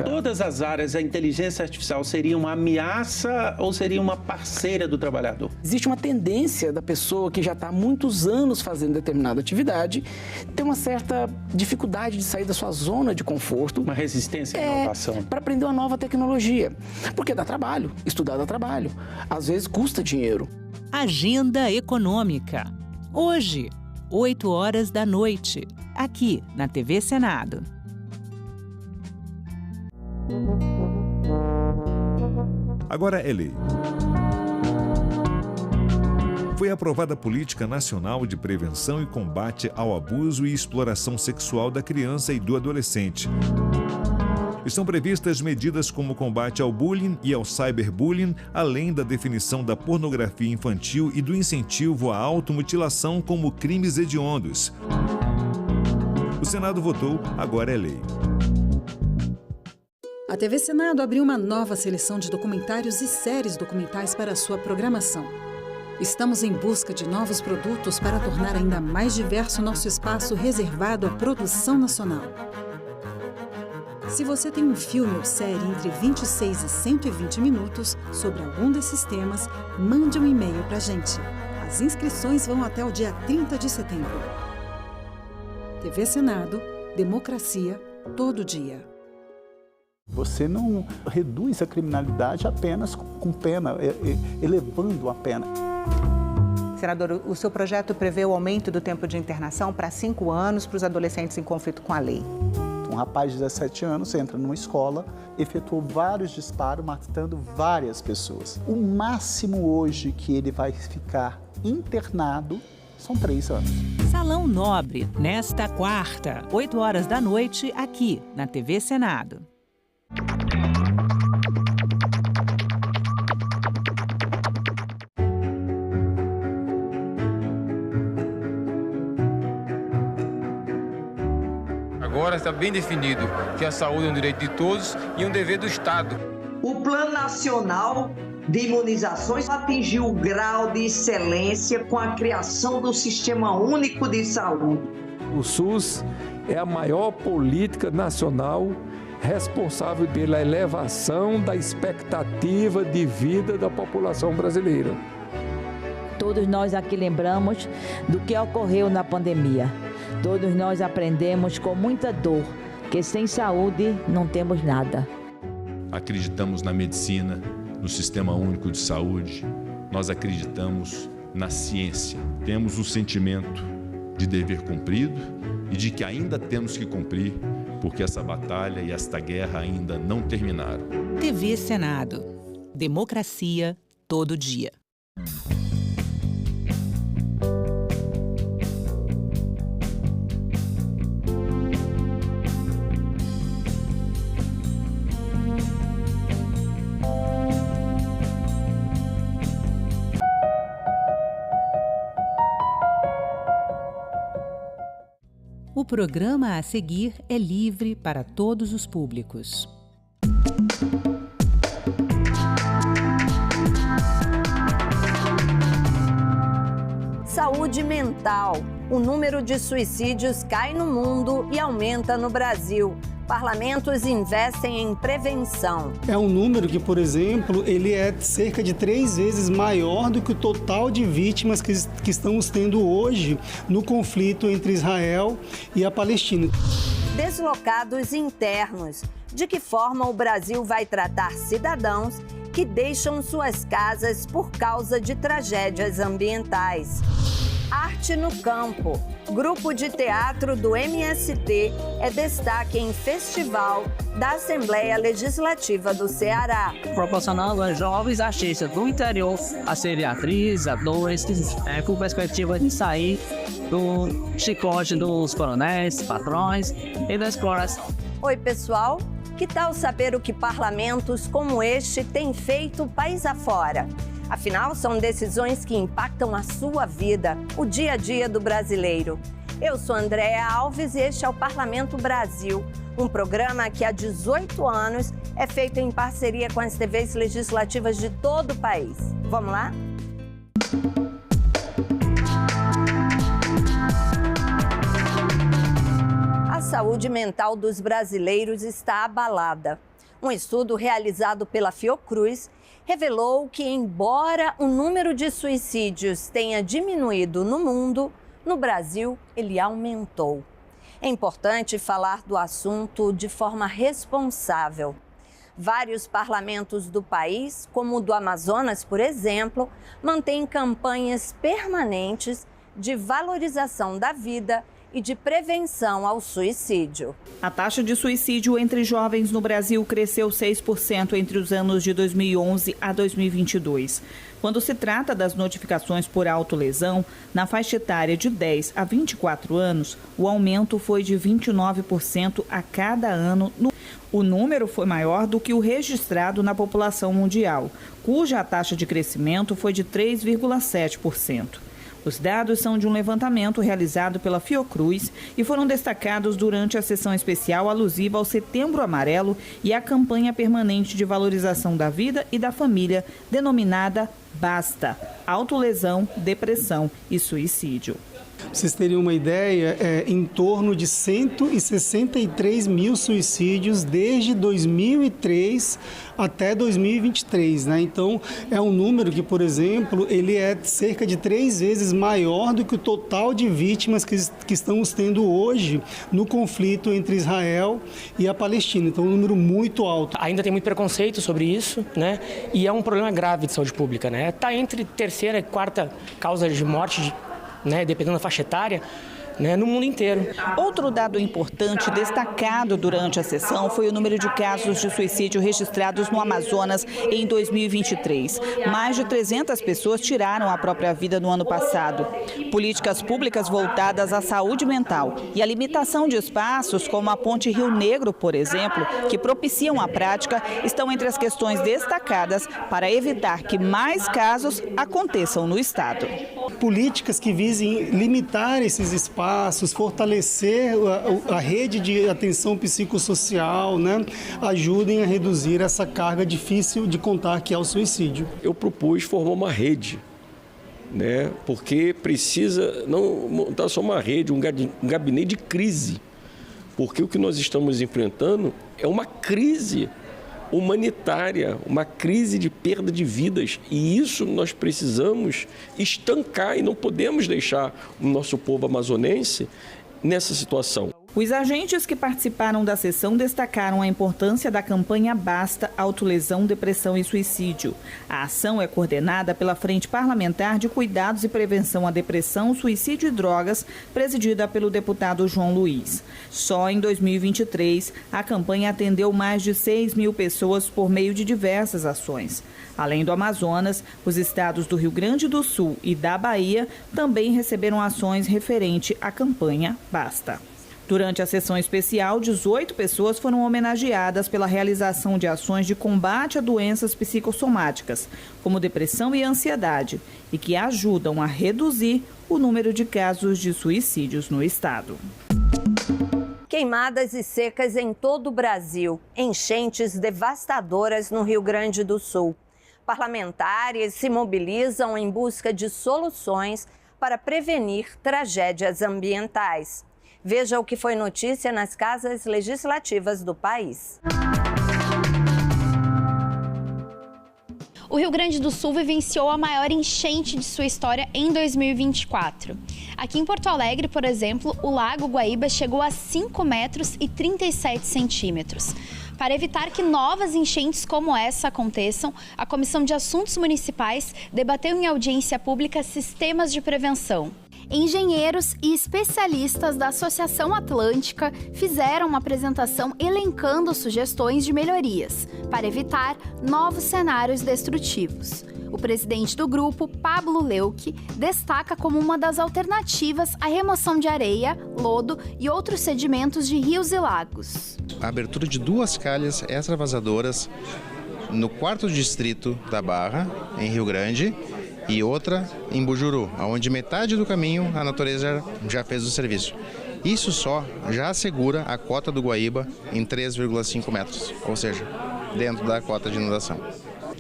Todas as áreas, a inteligência artificial seria uma ameaça ou seria uma parceira do trabalhador? Existe uma tendência da pessoa que já está há muitos anos fazendo determinada atividade ter uma certa dificuldade de sair da sua zona de conforto. Uma resistência à inovação. Para aprender uma nova tecnologia. Porque dá trabalho, estudar dá trabalho. Às vezes custa dinheiro. Agenda Econômica. Hoje, 20h, aqui na TV Senado. Agora é lei. Foi aprovada a Política Nacional de Prevenção e Combate ao Abuso e Exploração Sexual da Criança e do Adolescente. Estão previstas medidas como o combate ao bullying e ao cyberbullying, além da definição da pornografia infantil e do incentivo à automutilação como crimes hediondos. O Senado votou, agora é lei. A TV Senado abriu uma nova seleção de documentários e séries documentais para a sua programação. Estamos em busca de novos produtos para tornar ainda mais diverso nosso espaço reservado à produção nacional. Se você tem um filme ou série entre 26 e 120 minutos sobre algum desses temas, mande um e-mail para a gente. As inscrições vão até o dia 30 de setembro. TV Senado, democracia, todo dia. Você não reduz a criminalidade apenas com pena, elevando a pena. Senador, o seu projeto prevê o aumento do tempo de internação para 5 anos para os adolescentes em conflito com a lei. Um rapaz de 17 anos entra numa escola, efetuou vários disparos, matando várias pessoas. O máximo hoje que ele vai ficar internado são 3 anos. Salão Nobre, nesta quarta, 8 horas da noite, aqui na TV Senado. Agora está bem definido que a saúde é um direito de todos e um dever do Estado. O Plano Nacional de Imunizações atingiu o grau de excelência com a criação do Sistema Único de Saúde. O SUS é a maior política nacional responsável pela elevação da expectativa de vida da população brasileira. Todos nós aqui lembramos do que ocorreu na pandemia. Todos nós aprendemos com muita dor que sem saúde não temos nada. Acreditamos na medicina, no Sistema Único de Saúde. Nós acreditamos na ciência. Temos o sentimento de dever cumprido e de que ainda temos que cumprir, porque essa batalha e esta guerra ainda não terminaram. TV Senado. Democracia todo dia. O programa a seguir é livre para todos os públicos. Saúde mental. O número de suicídios cai no mundo e aumenta no Brasil. Parlamentos investem em prevenção. É um número que, por exemplo, ele é cerca de 3 vezes maior do que o total de vítimas que estamos tendo hoje no conflito entre Israel e a Palestina. Deslocados internos. De que forma o Brasil vai tratar cidadãos que deixam suas casas por causa de tragédias ambientais? Arte no campo. Grupo de teatro do MST é destaque em festival da Assembleia Legislativa do Ceará. Proporcionando a jovens artistas do interior a serem atrizes, atores, com perspectiva de sair do chicote dos coronéis, patrões e das exploração. Oi, pessoal. Que tal saber o que parlamentos como este têm feito país afora? Afinal, são decisões que impactam a sua vida, o dia a dia do brasileiro. Eu sou Andréa Alves e este é o Parlamento Brasil, um programa que há 18 anos é feito em parceria com as TVs legislativas de todo o país. Vamos lá? A saúde mental dos brasileiros está abalada. Um estudo realizado pela Fiocruz revelou que, embora o número de suicídios tenha diminuído no mundo, no Brasil ele aumentou. É importante falar do assunto de forma responsável. Vários parlamentos do país, como o do Amazonas, por exemplo, mantêm campanhas permanentes de valorização da vida e de prevenção ao suicídio. A taxa de suicídio entre jovens no Brasil cresceu 6% entre os anos de 2011 a 2022. Quando se trata das notificações por autolesão, na faixa etária de 10 a 24 anos, o aumento foi de 29% a cada ano. O número foi maior do que o registrado na população mundial, cuja taxa de crescimento foi de 3,7%. Os dados são de um levantamento realizado pela Fiocruz e foram destacados durante a sessão especial alusiva ao Setembro Amarelo e à campanha permanente de valorização da vida e da família, denominada BASTA, autolesão, depressão e suicídio. Para vocês terem uma ideia, em torno de 163 mil suicídios desde 2003 até 2023, né? Então, é um número que, por exemplo, ele é cerca de 3 vezes maior do que o total de vítimas que estamos tendo hoje no conflito entre Israel e a Palestina. Então, é um número muito alto. Ainda tem muito preconceito sobre isso, né? E é um problema grave de saúde pública, né? Está entre terceira e quarta causa de morte, né, dependendo da faixa etária, né, no mundo inteiro. Outro dado importante destacado durante a sessão foi o número de casos de suicídio registrados no Amazonas em 2023. Mais de 300 pessoas tiraram a própria vida no ano passado. Políticas públicas voltadas à saúde mental e a limitação de espaços, como a Ponte Rio Negro, por exemplo, que propiciam a prática, estão entre as questões destacadas para evitar que mais casos aconteçam no estado. Políticas que visem limitar esses espaços, fortalecer a rede de atenção psicossocial, né, ajudem a reduzir essa carga difícil de contar que é o suicídio. Eu propus formar uma rede, né, porque precisa não montar só uma rede, um gabinete de crise, porque o que nós estamos enfrentando é uma crise humanitária, uma crise de perda de vidas, e isso nós precisamos estancar e não podemos deixar o nosso povo amazonense nessa situação. Os agentes que participaram da sessão destacaram a importância da campanha Basta, Autolesão, Depressão e Suicídio. A ação é coordenada pela Frente Parlamentar de Cuidados e Prevenção à Depressão, Suicídio e Drogas, presidida pelo deputado João Luiz. Só em 2023, a campanha atendeu mais de 6 mil pessoas por meio de diversas ações. Além do Amazonas, os estados do Rio Grande do Sul e da Bahia também receberam ações referente à campanha Basta. Durante a sessão especial, 18 pessoas foram homenageadas pela realização de ações de combate a doenças psicossomáticas, como depressão e ansiedade, e que ajudam a reduzir o número de casos de suicídios no estado. Queimadas e secas em todo o Brasil, enchentes devastadoras no Rio Grande do Sul. Parlamentares se mobilizam em busca de soluções para prevenir tragédias ambientais. Veja o que foi notícia nas casas legislativas do país. O Rio Grande do Sul vivenciou a maior enchente de sua história em 2024. Aqui em Porto Alegre, por exemplo, o Lago Guaíba chegou a 5 metros e 37 centímetros. Para evitar que novas enchentes como essa aconteçam, a Comissão de Assuntos Municipais debateu em audiência pública sistemas de prevenção. Engenheiros e especialistas da Associação Atlântica fizeram uma apresentação elencando sugestões de melhorias para evitar novos cenários destrutivos. O presidente do grupo, Pablo Leuque, destaca como uma das alternativas a remoção de areia, lodo e outros sedimentos de rios e lagos. A abertura de 2 calhas extravasadoras no 4º distrito da Barra, em Rio Grande, e outra em Bujuru, onde metade do caminho a natureza já fez o serviço. Isso só já assegura a cota do Guaíba em 3,5 metros, ou seja, dentro da cota de inundação.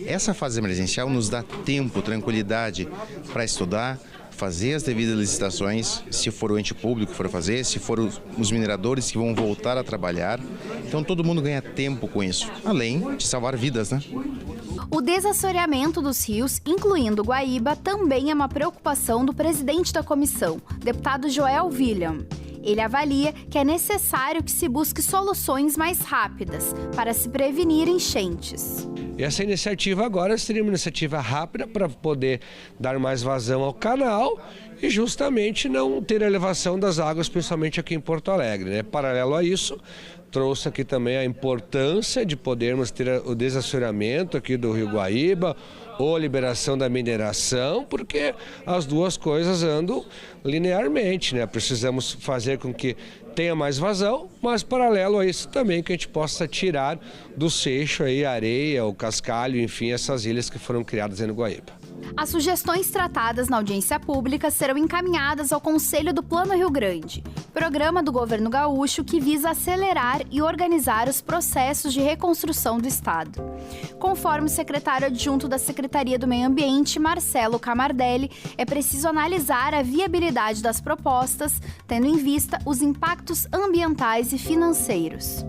Essa fase emergencial nos dá tempo, tranquilidade para estudar, fazer as devidas licitações, se for o ente público que for fazer, se for os mineradores que vão voltar a trabalhar. Então todo mundo ganha tempo com isso, além de salvar vidas, né? O desassoreamento dos rios, incluindo o Guaíba, também é uma preocupação do presidente da comissão, deputado Joel William. Ele avalia que é necessário que se busque soluções mais rápidas para se prevenir enchentes. Essa iniciativa agora seria uma iniciativa rápida para poder dar mais vazão ao canal e justamente não ter elevação das águas, principalmente aqui em Porto Alegre, né? Paralelo a isso, trouxe aqui também a importância de podermos ter o desassoreamento aqui do Rio Guaíba, ou liberação da mineração, porque as duas coisas andam linearmente, né? Precisamos fazer com que tenha mais vazão, mas paralelo a isso também que a gente possa tirar do seixo aí a areia, o cascalho, enfim, essas ilhas que foram criadas aí no Guaíba. As sugestões tratadas na audiência pública serão encaminhadas ao Conselho do Plano Rio Grande, programa do governo gaúcho que visa acelerar e organizar os processos de reconstrução do estado. Conforme o secretário adjunto da Secretaria do Meio Ambiente, Marcelo Camardelli, é preciso analisar a viabilidade das propostas, tendo em vista os impactos ambientais e financeiros.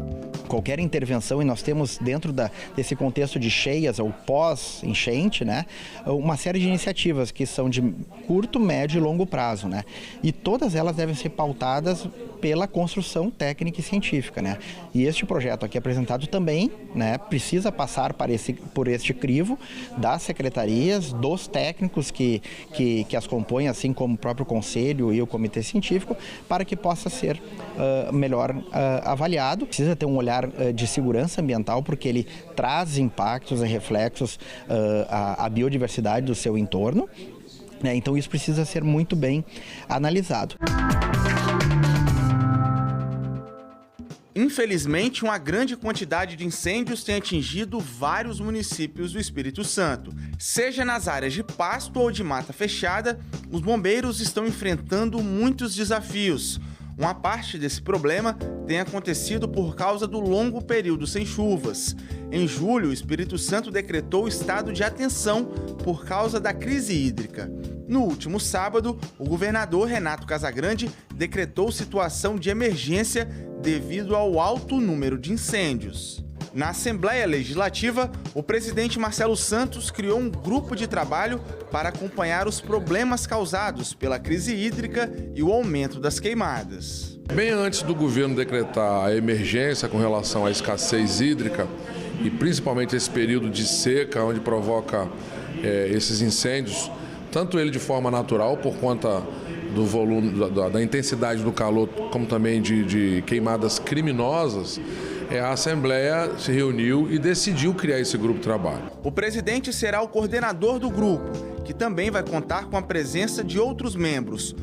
Qualquer intervenção, e nós temos dentro desse contexto de cheias ou pós-enchente, né, uma série de iniciativas que são de curto, médio e longo prazo, né, e todas elas devem ser pautadas pela construção técnica e científica, né, e este projeto aqui apresentado também, né, precisa passar por este crivo das secretarias, dos técnicos que as compõem, assim como o próprio conselho e o comitê científico, para que possa ser melhor avaliado. Precisa ter um olhar de segurança ambiental, porque ele traz impactos e reflexos à biodiversidade do seu entorno, né? Então isso precisa ser muito bem analisado. Infelizmente, uma grande quantidade de incêndios tem atingido vários municípios do Espírito Santo. Seja nas áreas de pasto ou de mata fechada, os bombeiros estão enfrentando muitos desafios. Uma parte desse problema tem acontecido por causa do longo período sem chuvas. Em julho, o Espírito Santo decretou estado de atenção por causa da crise hídrica. No último sábado, o governador Renato Casagrande decretou situação de emergência devido ao alto número de incêndios. Na Assembleia Legislativa, o presidente Marcelo Santos criou um grupo de trabalho para acompanhar os problemas causados pela crise hídrica e o aumento das queimadas. Bem antes do governo decretar a emergência com relação à escassez hídrica, e principalmente esse período de seca, onde provoca esses incêndios, tanto ele de forma natural, por conta do volume, da intensidade do calor, como também de queimadas criminosas, a Assembleia se reuniu e decidiu criar esse grupo de trabalho. O presidente será o coordenador do grupo, que também vai contar com a presença de outros membros,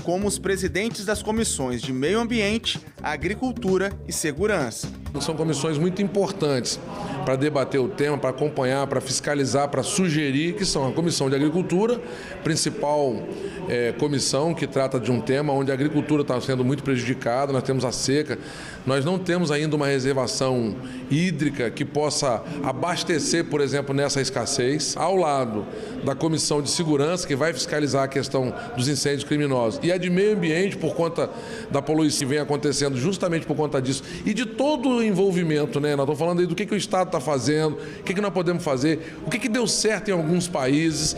como os presidentes das comissões de Meio Ambiente, Agricultura e Segurança. São comissões muito importantes para debater o tema, para acompanhar, para fiscalizar, para sugerir, que são a Comissão de Agricultura, principal comissão que trata de um tema onde a agricultura está sendo muito prejudicada, nós temos a seca, nós não temos ainda uma reservação hídrica que possa abastecer, por exemplo, nessa escassez, ao lado da Comissão de Segurança, que vai fiscalizar a questão dos incêndios criminosos, e a de Meio Ambiente, por conta da poluição que vem acontecendo justamente por conta disso, e de todo o envolvimento, né? Nós estamos falando aí do que o Estado está fazendo, o que nós podemos fazer, o que deu certo em alguns países.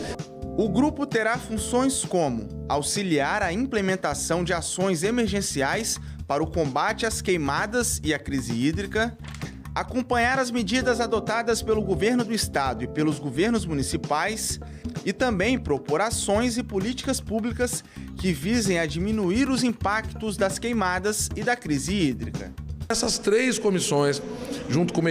O grupo terá funções como auxiliar a implementação de ações emergenciais para o combate às queimadas e à crise hídrica, acompanhar as medidas adotadas pelo governo do estado e pelos governos municipais e também propor ações e políticas públicas que visem a diminuir os impactos das queimadas e da crise hídrica. Essas três comissões, junto com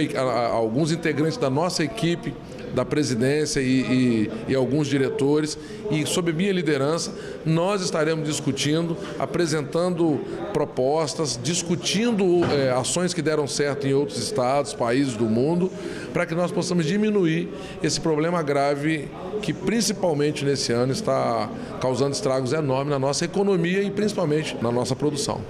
alguns integrantes da nossa equipe, da presidência e alguns diretores, e sob minha liderança, nós estaremos discutindo, apresentando propostas, discutindo ações que deram certo em outros estados, países do mundo, para que nós possamos diminuir esse problema grave que, principalmente nesse ano, está causando estragos enormes na nossa economia e principalmente na nossa produção.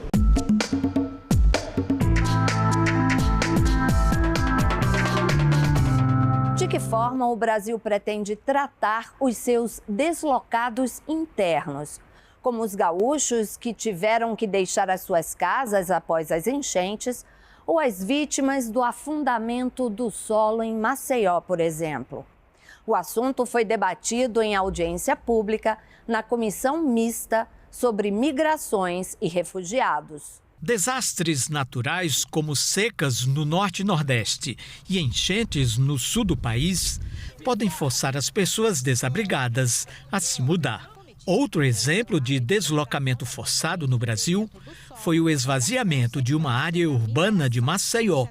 De que forma o Brasil pretende tratar os seus deslocados internos, como os gaúchos que tiveram que deixar as suas casas após as enchentes, ou as vítimas do afundamento do solo em Maceió, por exemplo? O assunto foi debatido em audiência pública na Comissão Mista sobre Migrações e Refugiados. Desastres naturais como secas no norte e nordeste e enchentes no sul do país podem forçar as pessoas desabrigadas a se mudar. Outro exemplo de deslocamento forçado no Brasil foi o esvaziamento de uma área urbana de Maceió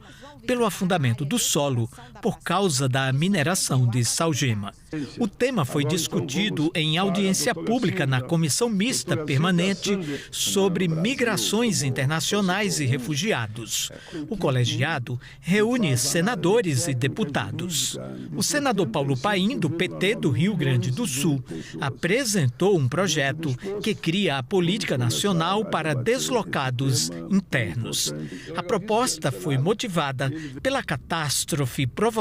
pelo afundamento do solo por causa da mineração de salgema. O tema foi discutido em audiência pública na Comissão Mista Permanente sobre Migrações Internacionais e Refugiados. O colegiado reúne senadores e deputados. O senador Paulo Paim, do PT do Rio Grande do Sul, apresentou um projeto que cria a Política Nacional para Deslocados Internos. A proposta foi motivada pela catástrofe provocada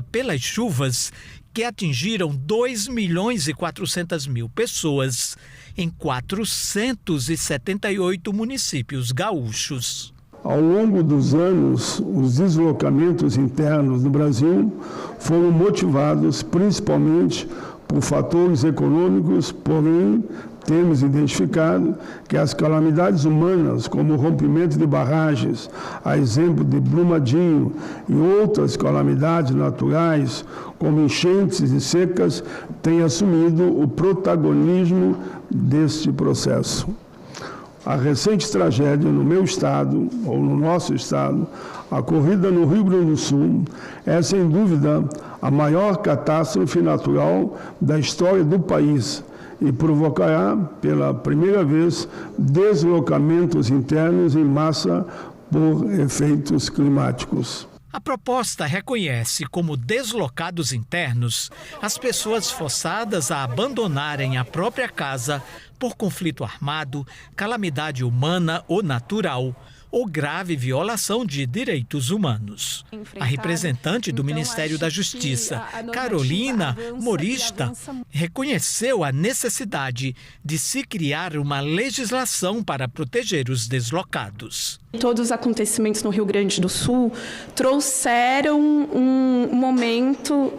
pelas chuvas que atingiram 2.400.000 pessoas em 478 municípios gaúchos. Ao longo dos anos, os deslocamentos internos no Brasil foram motivados principalmente por fatores econômicos, porém, temos identificado que as calamidades humanas, como o rompimento de barragens, a exemplo de Brumadinho, e outras calamidades naturais, como enchentes e secas, têm assumido o protagonismo deste processo. A recente tragédia no meu estado, ou no nosso estado, ocorrida no Rio Grande do Sul, é sem dúvida a maior catástrofe natural da história do país e provocará, pela primeira vez, deslocamentos internos em massa por efeitos climáticos. A proposta reconhece como deslocados internos as pessoas forçadas a abandonarem a própria casa por conflito armado, calamidade humana ou natural, ou grave violação de direitos humanos. A representante do Ministério da Justiça, Carolina Morista, reconheceu a necessidade de se criar uma legislação para proteger os deslocados. Todos os acontecimentos no Rio Grande do Sul trouxeram um momento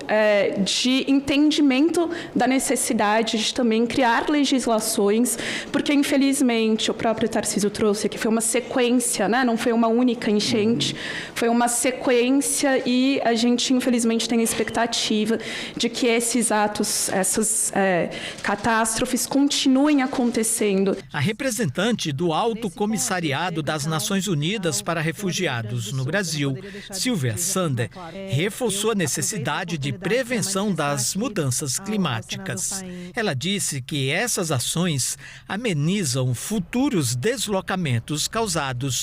de entendimento da necessidade de também criar legislações, porque infelizmente o próprio Tarcísio trouxe que foi uma sequência, né? Não foi uma única enchente, foi uma sequência e a gente infelizmente tem a expectativa de que esses atos, essas catástrofes continuem acontecendo. A representante do Alto Comissariado das Nações Unidas para Refugiados no Brasil, Sylvia Sander, reforçou a necessidade de prevenção das mudanças climáticas. Ela disse que essas ações amenizam futuros deslocamentos causados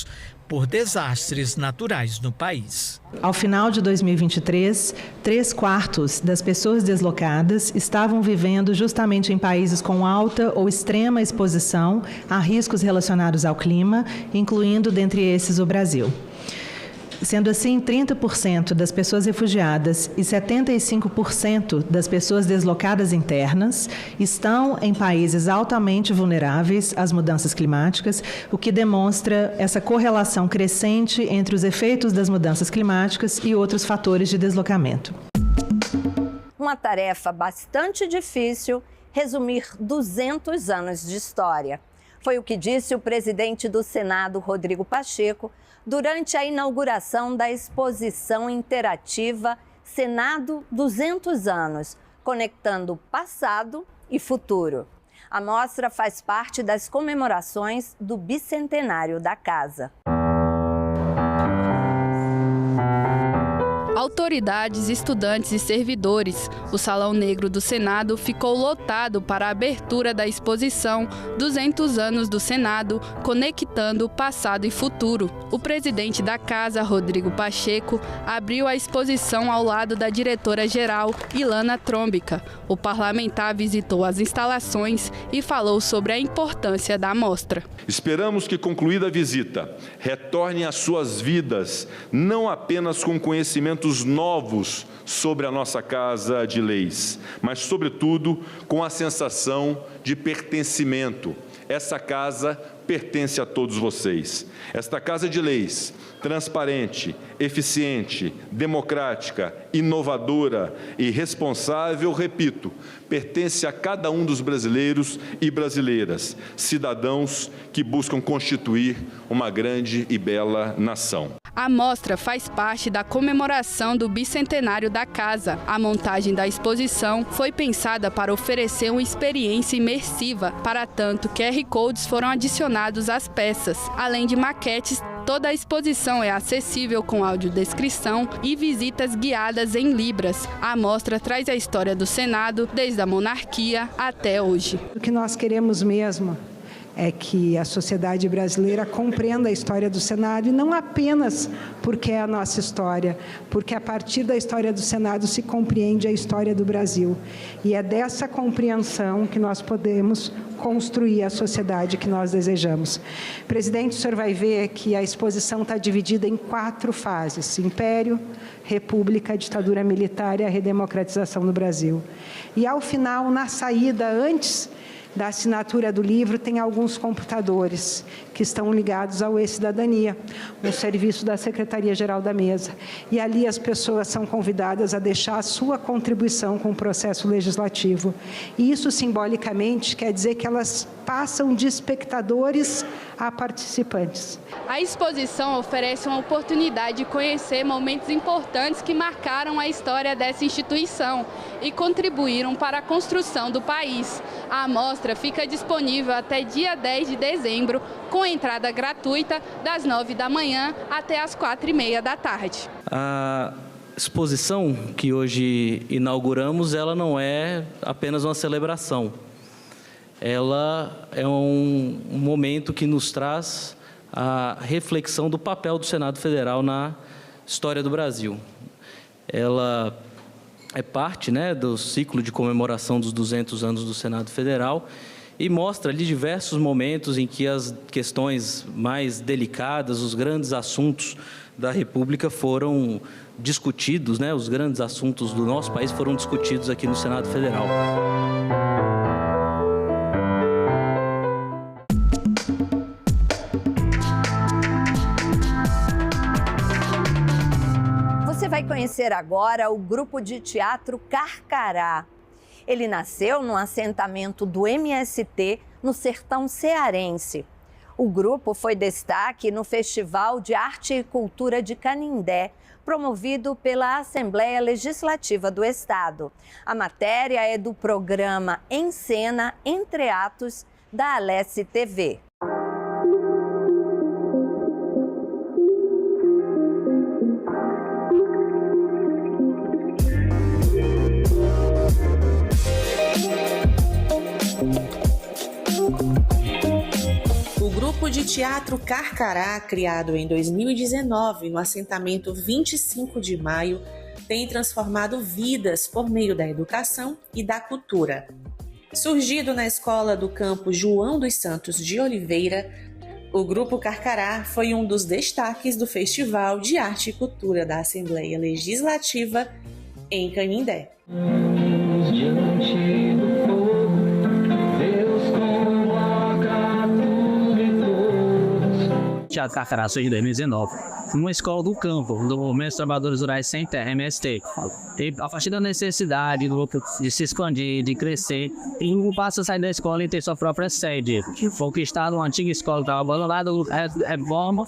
por desastres naturais no país. Ao final de 2023, 3/4 das pessoas deslocadas estavam vivendo justamente em países com alta ou extrema exposição a riscos relacionados ao clima, incluindo dentre esses o Brasil. Sendo assim, 30% das pessoas refugiadas e 75% das pessoas deslocadas internas estão em países altamente vulneráveis às mudanças climáticas, o que demonstra essa correlação crescente entre os efeitos das mudanças climáticas e outros fatores de deslocamento. Uma tarefa bastante difícil, resumir 200 anos de história. Foi o que disse o presidente do Senado, Rodrigo Pacheco, durante a inauguração da exposição interativa Senado 200 anos, conectando passado e futuro. A mostra faz parte das comemorações do bicentenário da Casa. Autoridades, estudantes e servidores. O Salão Negro do Senado ficou lotado para a abertura da exposição 200 anos do Senado, conectando passado e futuro. O presidente da Casa, Rodrigo Pacheco, abriu a exposição ao lado da diretora-geral, Ilana Trombica. O parlamentar visitou as instalações e falou sobre a importância da mostra. Esperamos que, concluída a visita, retornem às suas vidas, não apenas com conhecimentos novos sobre a nossa Casa de Leis, mas, sobretudo, com a sensação de pertencimento. Essa casa pertence a todos vocês. Esta Casa de Leis, transparente, eficiente, democrática, inovadora e responsável, repito, pertence a cada um dos brasileiros e brasileiras, cidadãos que buscam constituir uma grande e bela nação. A mostra faz parte da comemoração do bicentenário da Casa. A montagem da exposição foi pensada para oferecer uma experiência imersiva. Para tanto, QR Codes foram adicionados às peças, além de maquetes Toda a exposição é acessível com audiodescrição e visitas guiadas em Libras. A mostra traz a história do Senado desde a monarquia até hoje. O que nós queremos mesmo é que a sociedade brasileira compreenda a história do Senado, e não apenas porque é a nossa história, porque a partir da história do Senado se compreende a história do Brasil. E é dessa compreensão que nós podemos construir a sociedade que nós desejamos. Presidente, o senhor vai ver que a exposição está dividida em 4 fases: Império, República, Ditadura Militar e a redemocratização do Brasil. E ao final, na saída, antes da assinatura do livro, tem alguns computadores que estão ligados ao E-Cidadania, no serviço da Secretaria-Geral da Mesa. E ali as pessoas são convidadas a deixar a sua contribuição com o processo legislativo. E isso, simbolicamente, quer dizer que elas passam de espectadores a participantes. A exposição oferece uma oportunidade de conhecer momentos importantes que marcaram a história dessa instituição e contribuíram para a construção do país. A amostra fica disponível até dia 10 de dezembro, com entrada gratuita das 9 da manhã até as 4h30 da tarde. A exposição que hoje inauguramos, ela não é apenas uma celebração. Ela é um momento que nos traz a reflexão do papel do Senado Federal na história do Brasil. Ela é parte, do ciclo de comemoração dos 200 anos do Senado Federal e mostra ali diversos momentos em que as questões mais delicadas, os grandes assuntos da República foram discutidos, os grandes assuntos do nosso país foram discutidos aqui no Senado Federal. Você vai conhecer agora o grupo de teatro Carcará. Ele nasceu no assentamento do MST, no sertão cearense. O grupo foi destaque no Festival de Arte e Cultura de Canindé, promovido pela Assembleia Legislativa do Estado. A matéria é do programa Em Cena, Entre Atos, da Alesse TV. O grupo de teatro Carcará, criado em 2019 no assentamento 25 de Maio, tem transformado vidas por meio da educação e da cultura. Surgido na escola do campo João dos Santos de Oliveira, o grupo Carcará foi um dos destaques do Festival de Arte e Cultura da Assembleia Legislativa em Canindé. Teatro Carcará surgiu em 2019, numa escola do campo, do Movimento dos Trabalhadores Rurais Sem Terra, MST. E a partir da necessidade do grupo de se expandir, de crescer, o grupo passa a sair da escola e ter sua própria sede. Conquistado uma antiga escola que estava abandonada, o grupo reforma,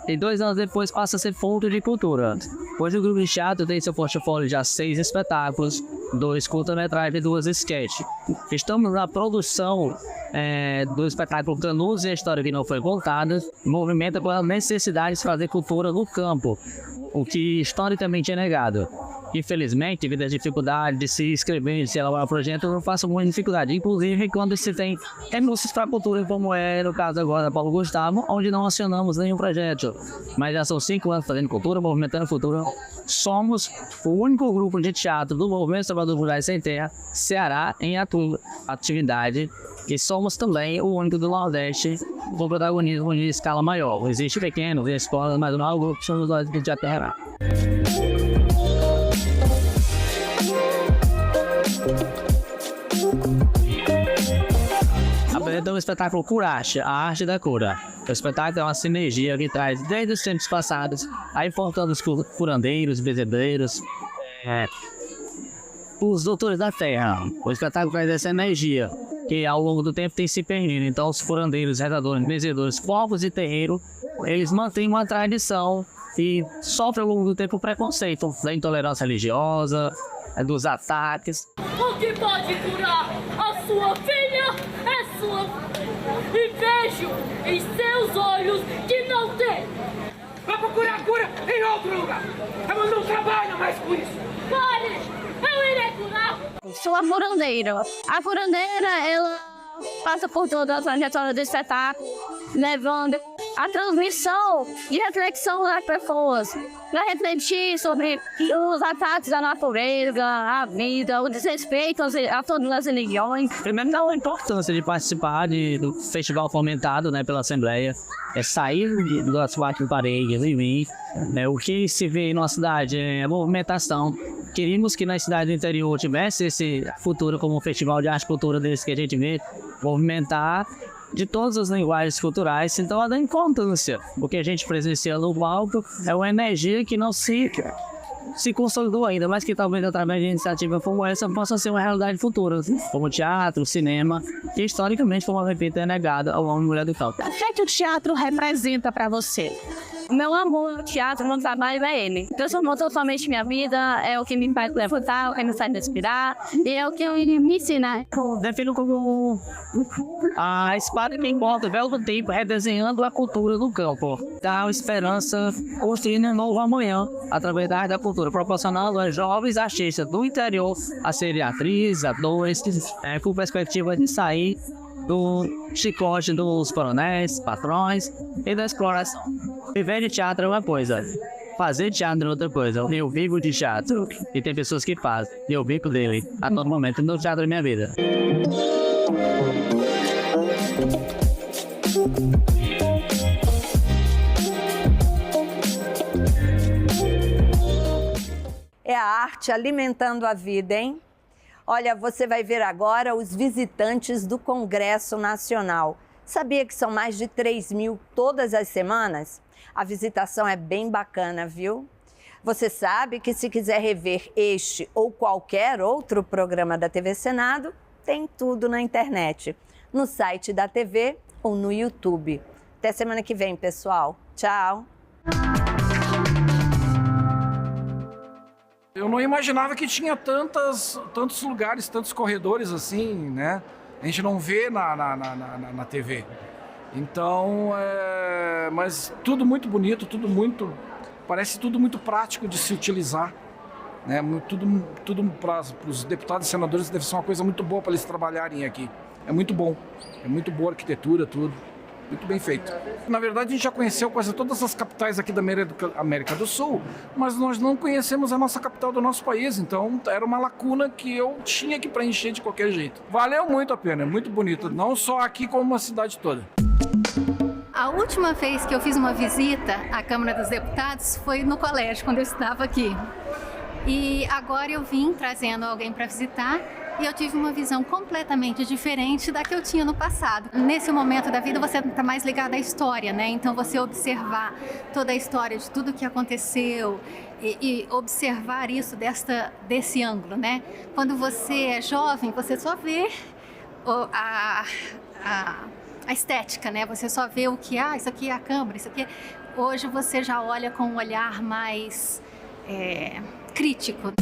e 2 anos depois passa a ser ponto de cultura. Hoje o grupo de teatro tem seu portfólio já 6 espetáculos, 2 curta-metragens e 2 sketches. Estamos na produção do espetáculo Canudos e a História que Não Foi Contada, movimenta pela necessidade de fazer cultura no campo, o que historicamente é negado. Infelizmente, devido às dificuldades de se inscrever, de se elaborar o projeto, eu não faço muita dificuldade. Inclusive, quando se tem renúncias para a cultura, como é no caso agora da Paulo Gustavo, onde não acionamos nenhum projeto. Mas já são 5 anos fazendo cultura, movimentando cultura. Somos o único grupo de teatro do Movimento dos Trabalhadores Rurais Sem Terra, Ceará, em atividade. E somos também o único do Nordeste com protagonismo de escala maior. Existe pequenos, escolas, mas não é o grupo que somos nós de Aterra. Apresenta um espetáculo Curache, a arte da cura. O espetáculo é uma sinergia que traz desde os tempos passados a importância dos curandeiros, bezedeiros, os doutores da terra. O espetáculo traz essa energia que ao longo do tempo tem se perdido. Então os curandeiros, rezadores, bezedores, povos e terreiro, eles mantêm uma tradição e sofrem ao longo do tempo o preconceito da intolerância religiosa, dos ataques. O que pode curar a sua filha é sua. E vejo em seus olhos que não tem Vai procurar cura em outro lugar. Eu não trabalho mais com isso. Pode, eu irei curar. Sou a curandeira. A curandeira, ela passa por toda a trajetória do espetáculo, levando a transmissão e reflexão das pessoas, para refletir sobre os ataques à natureza, à vida, o desrespeito a todas as religiões. Primeiro, dá a importância de participar do festival fomentado, né, pela Assembleia, sair das quatro paredes e vir. O que se vê em nossa cidade é movimentação. Queríamos que na cidade do interior tivesse esse futuro como um festival de arte e cultura desse que a gente vê, movimentar de todas as linguagens culturais. Então, ela dá importância. O que a gente presencia no palco é uma energia que não se consolidou ainda, mas que talvez através de iniciativa como essa possa ser uma realidade futura, como teatro, cinema, que historicamente, como eu repito, é negada ao homem e mulher do campo. O que o teatro representa para você? O meu amor, o teatro, meu trabalho é ele. Transformou totalmente minha vida, é o que me faz levantar, é o que me faz respirar, e é o que me ensina. Defino como a espada que envolve o véu do tempo, redesenhando a cultura do campo. Dá esperança, construindo um novo amanhã, através da arte da cultura, proporcionando a jovens artistas do interior a serem atrizes, atores, com perspectiva de sair do chicote dos coronéis, patrões e da exploração. Viver de teatro é uma coisa, fazer teatro é outra coisa. Eu vivo de teatro e tem pessoas que fazem, e eu vivo dele a todo momento. No teatro é minha vida. É a arte alimentando a vida, hein? Olha, você vai ver agora os visitantes do Congresso Nacional. Sabia que são mais de 3.000 todas as semanas? A visitação é bem bacana, viu? Você sabe que se quiser rever este ou qualquer outro programa da TV Senado, tem tudo na internet, no site da TV ou no YouTube. Até semana que vem, pessoal. Tchau! Eu não imaginava que tinha tantos lugares, tantos corredores assim, né? A gente não vê na TV. Então, mas tudo muito bonito, parece tudo muito prático de se utilizar, né? Tudo para os deputados e senadores deve ser uma coisa muito boa para eles trabalharem aqui. É muito bom, é muito boa a arquitetura, tudo. Muito bem feito. Na verdade, a gente já conheceu quase todas as capitais aqui da América do Sul, mas nós não conhecemos a nossa capital do nosso país, então era uma lacuna que eu tinha que preencher de qualquer jeito. Valeu muito a pena, é muito bonito, não só aqui como a cidade toda. A última vez que eu fiz uma visita à Câmara dos Deputados foi no colégio, quando eu estudava aqui. E agora eu vim trazendo alguém para visitar. E eu tive uma visão completamente diferente da que eu tinha no passado. Nesse momento da vida você está mais ligado à história, né? Então você observar toda a história de tudo que aconteceu e observar isso desse ângulo, né? Quando você é jovem, você só vê a estética, né? Você só vê o que, isso aqui é a Câmara, isso aqui. Hoje você já olha com um olhar mais crítico.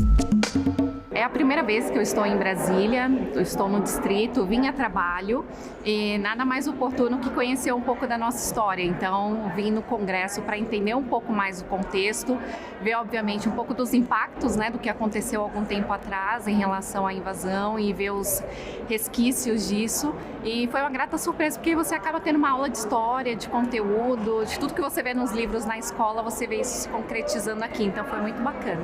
É a primeira vez que eu estou em Brasília, eu estou no distrito, vim a trabalho e nada mais oportuno que conhecer um pouco da nossa história. Então, vim no Congresso para entender um pouco mais o contexto, ver, obviamente, um pouco dos impactos, né, do que aconteceu há algum tempo atrás em relação à invasão e ver os resquícios disso. E foi uma grata surpresa, porque você acaba tendo uma aula de história, de conteúdo, de tudo que você vê nos livros na escola, você vê isso se concretizando aqui. Então, foi muito bacana.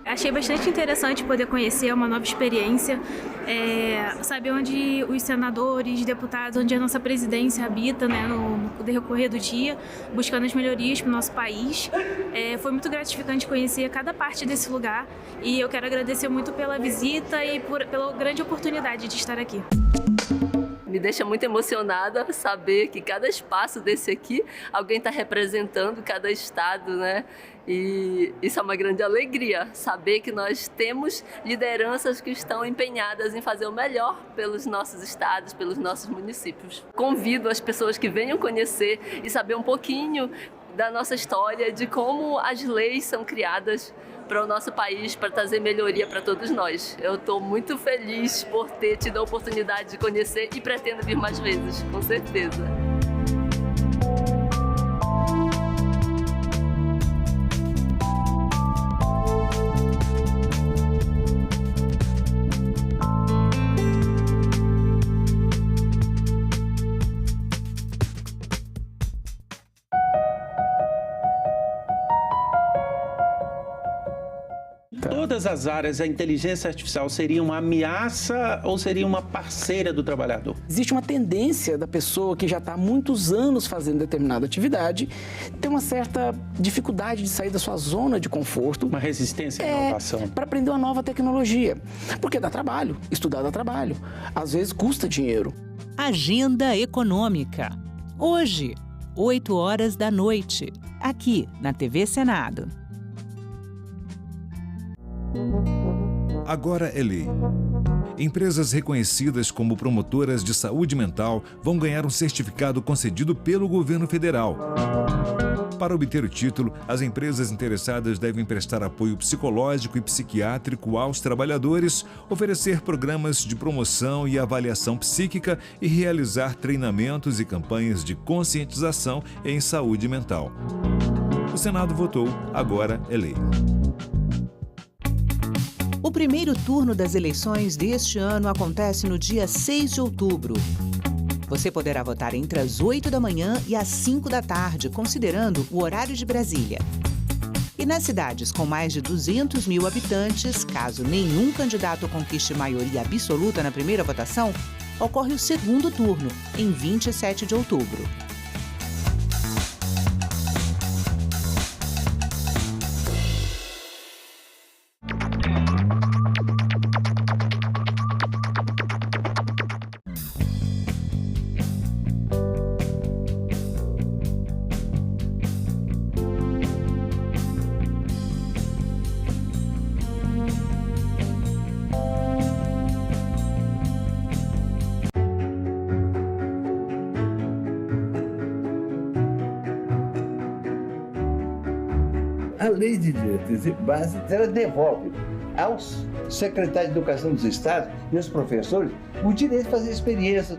Achei bastante interessante poder conhecer uma nova experiência, saber onde os senadores, deputados, onde a nossa presidência habita, né, no decorrer do dia, buscando as melhorias para o nosso país. Foi muito gratificante conhecer cada parte desse lugar e eu quero agradecer muito pela visita e pela grande oportunidade de estar aqui. Me deixa muito emocionada saber que cada espaço desse aqui, alguém está representando cada estado, né? E isso é uma grande alegria, saber que nós temos lideranças que estão empenhadas em fazer o melhor pelos nossos estados, pelos nossos municípios. Convido as pessoas que venham conhecer e saber um pouquinho da nossa história, de como as leis são criadas para o nosso país, para trazer melhoria para todos nós. Eu estou muito feliz por ter tido a oportunidade de conhecer e pretendo vir mais vezes, com certeza. todas as áreas a inteligência artificial seria uma ameaça ou seria uma parceira do trabalhador? Existe uma tendência da pessoa que já está há muitos anos fazendo determinada atividade ter uma certa dificuldade de sair da sua zona de conforto. Uma resistência à inovação. Para aprender uma nova tecnologia. Porque dá trabalho, estudar dá trabalho. Às vezes custa dinheiro. Agenda Econômica. Hoje, 8 horas da noite, aqui na TV Senado. Agora é lei. Empresas reconhecidas como promotoras de saúde mental vão ganhar um certificado concedido pelo governo federal. Para obter o título, as empresas interessadas devem prestar apoio psicológico e psiquiátrico aos trabalhadores, oferecer programas de promoção e avaliação psíquica e realizar treinamentos e campanhas de conscientização em saúde mental. O Senado votou, agora é lei. O primeiro turno das eleições deste ano acontece no dia 6 de outubro. Você poderá votar entre as 8 da manhã e as 5 da tarde, considerando o horário de Brasília. E nas cidades com mais de 200 mil habitantes, caso nenhum candidato conquiste maioria absoluta na primeira votação, ocorre o segundo turno, em 27 de outubro. A lei de diretrizes e bases, ela devolve aos secretários de educação dos estados e aos professores o direito de fazer experiências.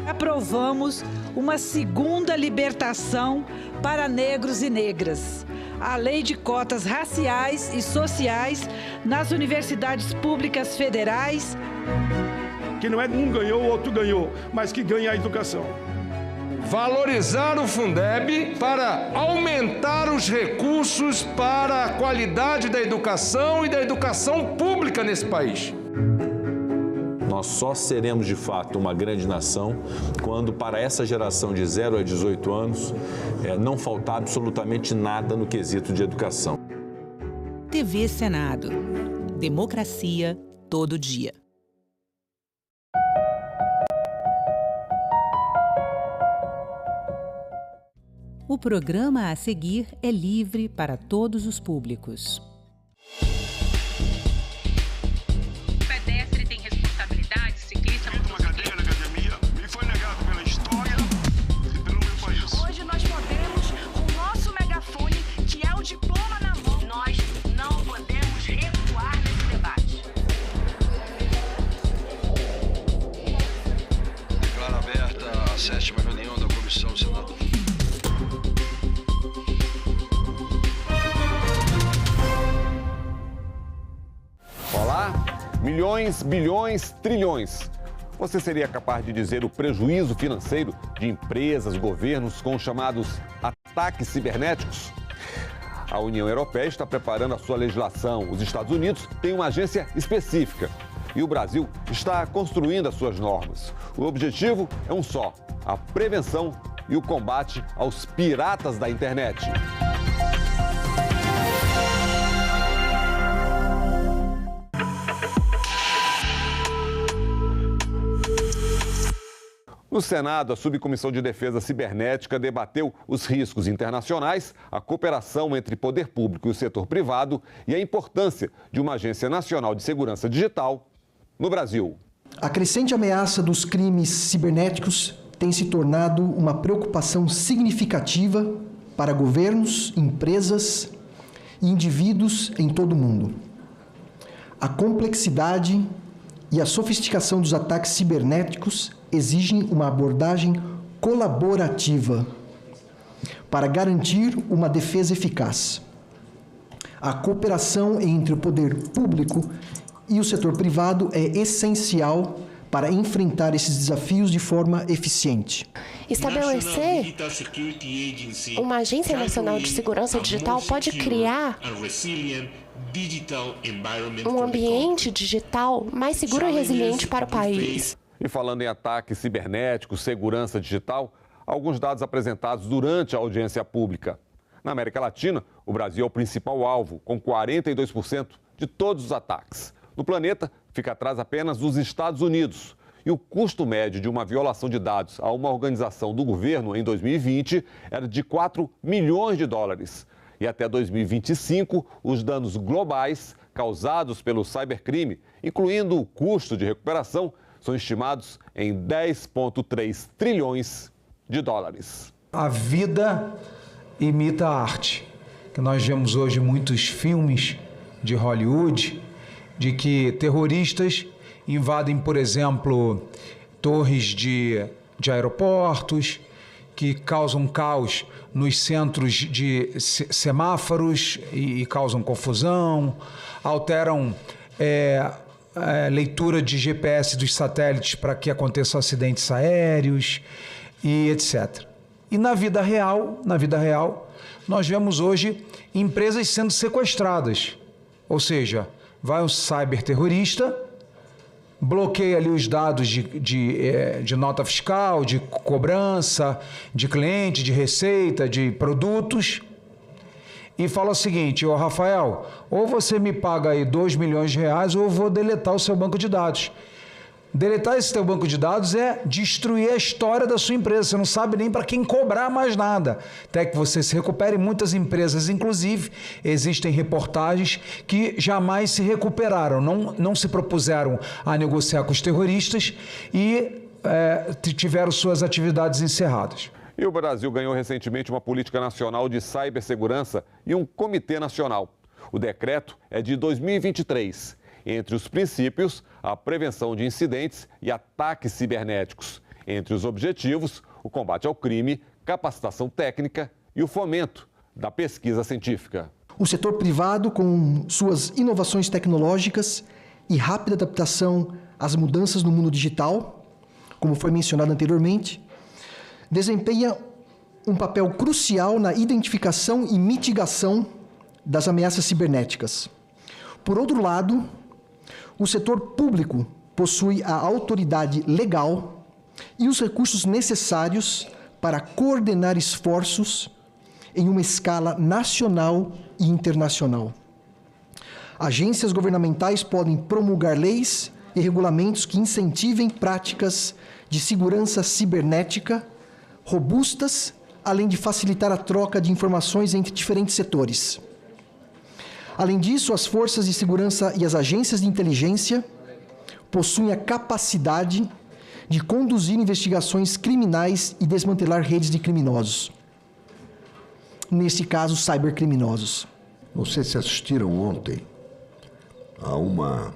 Aprovamos uma segunda libertação para negros e negras. A lei de cotas raciais e sociais nas universidades públicas federais. Que não é um ganhou, o outro ganhou, mas que ganha a educação. Valorizar o Fundeb para aumentar os recursos para a qualidade da educação e da educação pública nesse país. Nós só seremos, de fato, uma grande nação quando, para essa geração de 0 a 18 anos, não faltar absolutamente nada no quesito de educação. TV Senado. Democracia todo dia. O programa a seguir é livre para todos os públicos. O pedestre tem responsabilidade, ciclista... Fiz uma cadeira na academia, me foi negado pela história e pelo meu país. Hoje nós podemos, com o nosso megafone, que é o diploma na mão, nós não podemos recuar nesse debate. Declaro aberta a 7ª reunião da Comissão Senado. Olá, milhões, bilhões, trilhões. Você seria capaz de dizer o prejuízo financeiro de empresas, governos com os chamados ataques cibernéticos? A União Europeia está preparando a sua legislação. Os Estados Unidos têm uma agência específica. E o Brasil está construindo as suas normas. O objetivo é um só: a prevenção e o combate aos piratas da internet. No Senado, a Subcomissão de Defesa Cibernética debateu os riscos internacionais, a cooperação entre poder público e o setor privado e a importância de uma Agência Nacional de Segurança Digital no Brasil. A crescente ameaça dos crimes cibernéticos tem se tornado uma preocupação significativa para governos, empresas e indivíduos em todo o mundo. A complexidade e a sofisticação dos ataques cibernéticos exigem uma abordagem colaborativa para garantir uma defesa eficaz. A cooperação entre o poder público e o setor privado é essencial para enfrentar esses desafios de forma eficiente. Estabelecer uma Agência Nacional de Segurança Digital pode criar Um ambiente digital mais seguro e resiliente para o país. E falando em ataques cibernéticos, segurança digital, alguns dados apresentados durante a audiência pública. Na América Latina, o Brasil é o principal alvo, com 42% de todos os ataques. No planeta, fica atrás apenas dos Estados Unidos. E o custo médio de uma violação de dados a uma organização do governo em 2020 era de 4 milhões de dólares. E até 2025, os danos globais causados pelo cybercrime, incluindo o custo de recuperação, são estimados em 10,3 trilhões de dólares. A vida imita a arte. Que nós vemos hoje muitos filmes de Hollywood de que terroristas invadem, por exemplo, torres de aeroportos, que causam caos nos centros de semáforos e causam confusão, alteram leitura de GPS dos satélites para que aconteçam acidentes aéreos e etc. E na vida real, nós vemos hoje empresas sendo sequestradas. Ou seja, vai um cyberterrorista, bloqueia ali os dados de nota fiscal, de cobrança, de cliente, de receita, de produtos, e fala o seguinte: ô Rafael, ou você me paga aí 2 milhões de reais ou eu vou deletar o seu banco de dados. Deletar esse teu banco de dados é destruir a história da sua empresa. Você não sabe nem para quem cobrar mais nada. Até que você se recupere. Muitas empresas, inclusive, existem reportagens que jamais se recuperaram. Não se propuseram a negociar com os terroristas e tiveram suas atividades encerradas. E o Brasil ganhou recentemente uma política nacional de cibersegurança e um comitê nacional. O decreto é de 2023. Entre os princípios, a prevenção de incidentes e ataques cibernéticos. Entre os objetivos, o combate ao crime, capacitação técnica e o fomento da pesquisa científica. O setor privado, com suas inovações tecnológicas e rápida adaptação às mudanças no mundo digital, como foi mencionado anteriormente, desempenha um papel crucial na identificação e mitigação das ameaças cibernéticas. Por outro lado, o setor público possui a autoridade legal e os recursos necessários para coordenar esforços em uma escala nacional e internacional. Agências governamentais podem promulgar leis e regulamentos que incentivem práticas de segurança cibernética robustas, além de facilitar a troca de informações entre diferentes setores. Além disso, as forças de segurança e as agências de inteligência possuem a capacidade de conduzir investigações criminais e desmantelar redes de criminosos. Nesse caso, cybercriminosos. Não sei se assistiram ontem a uma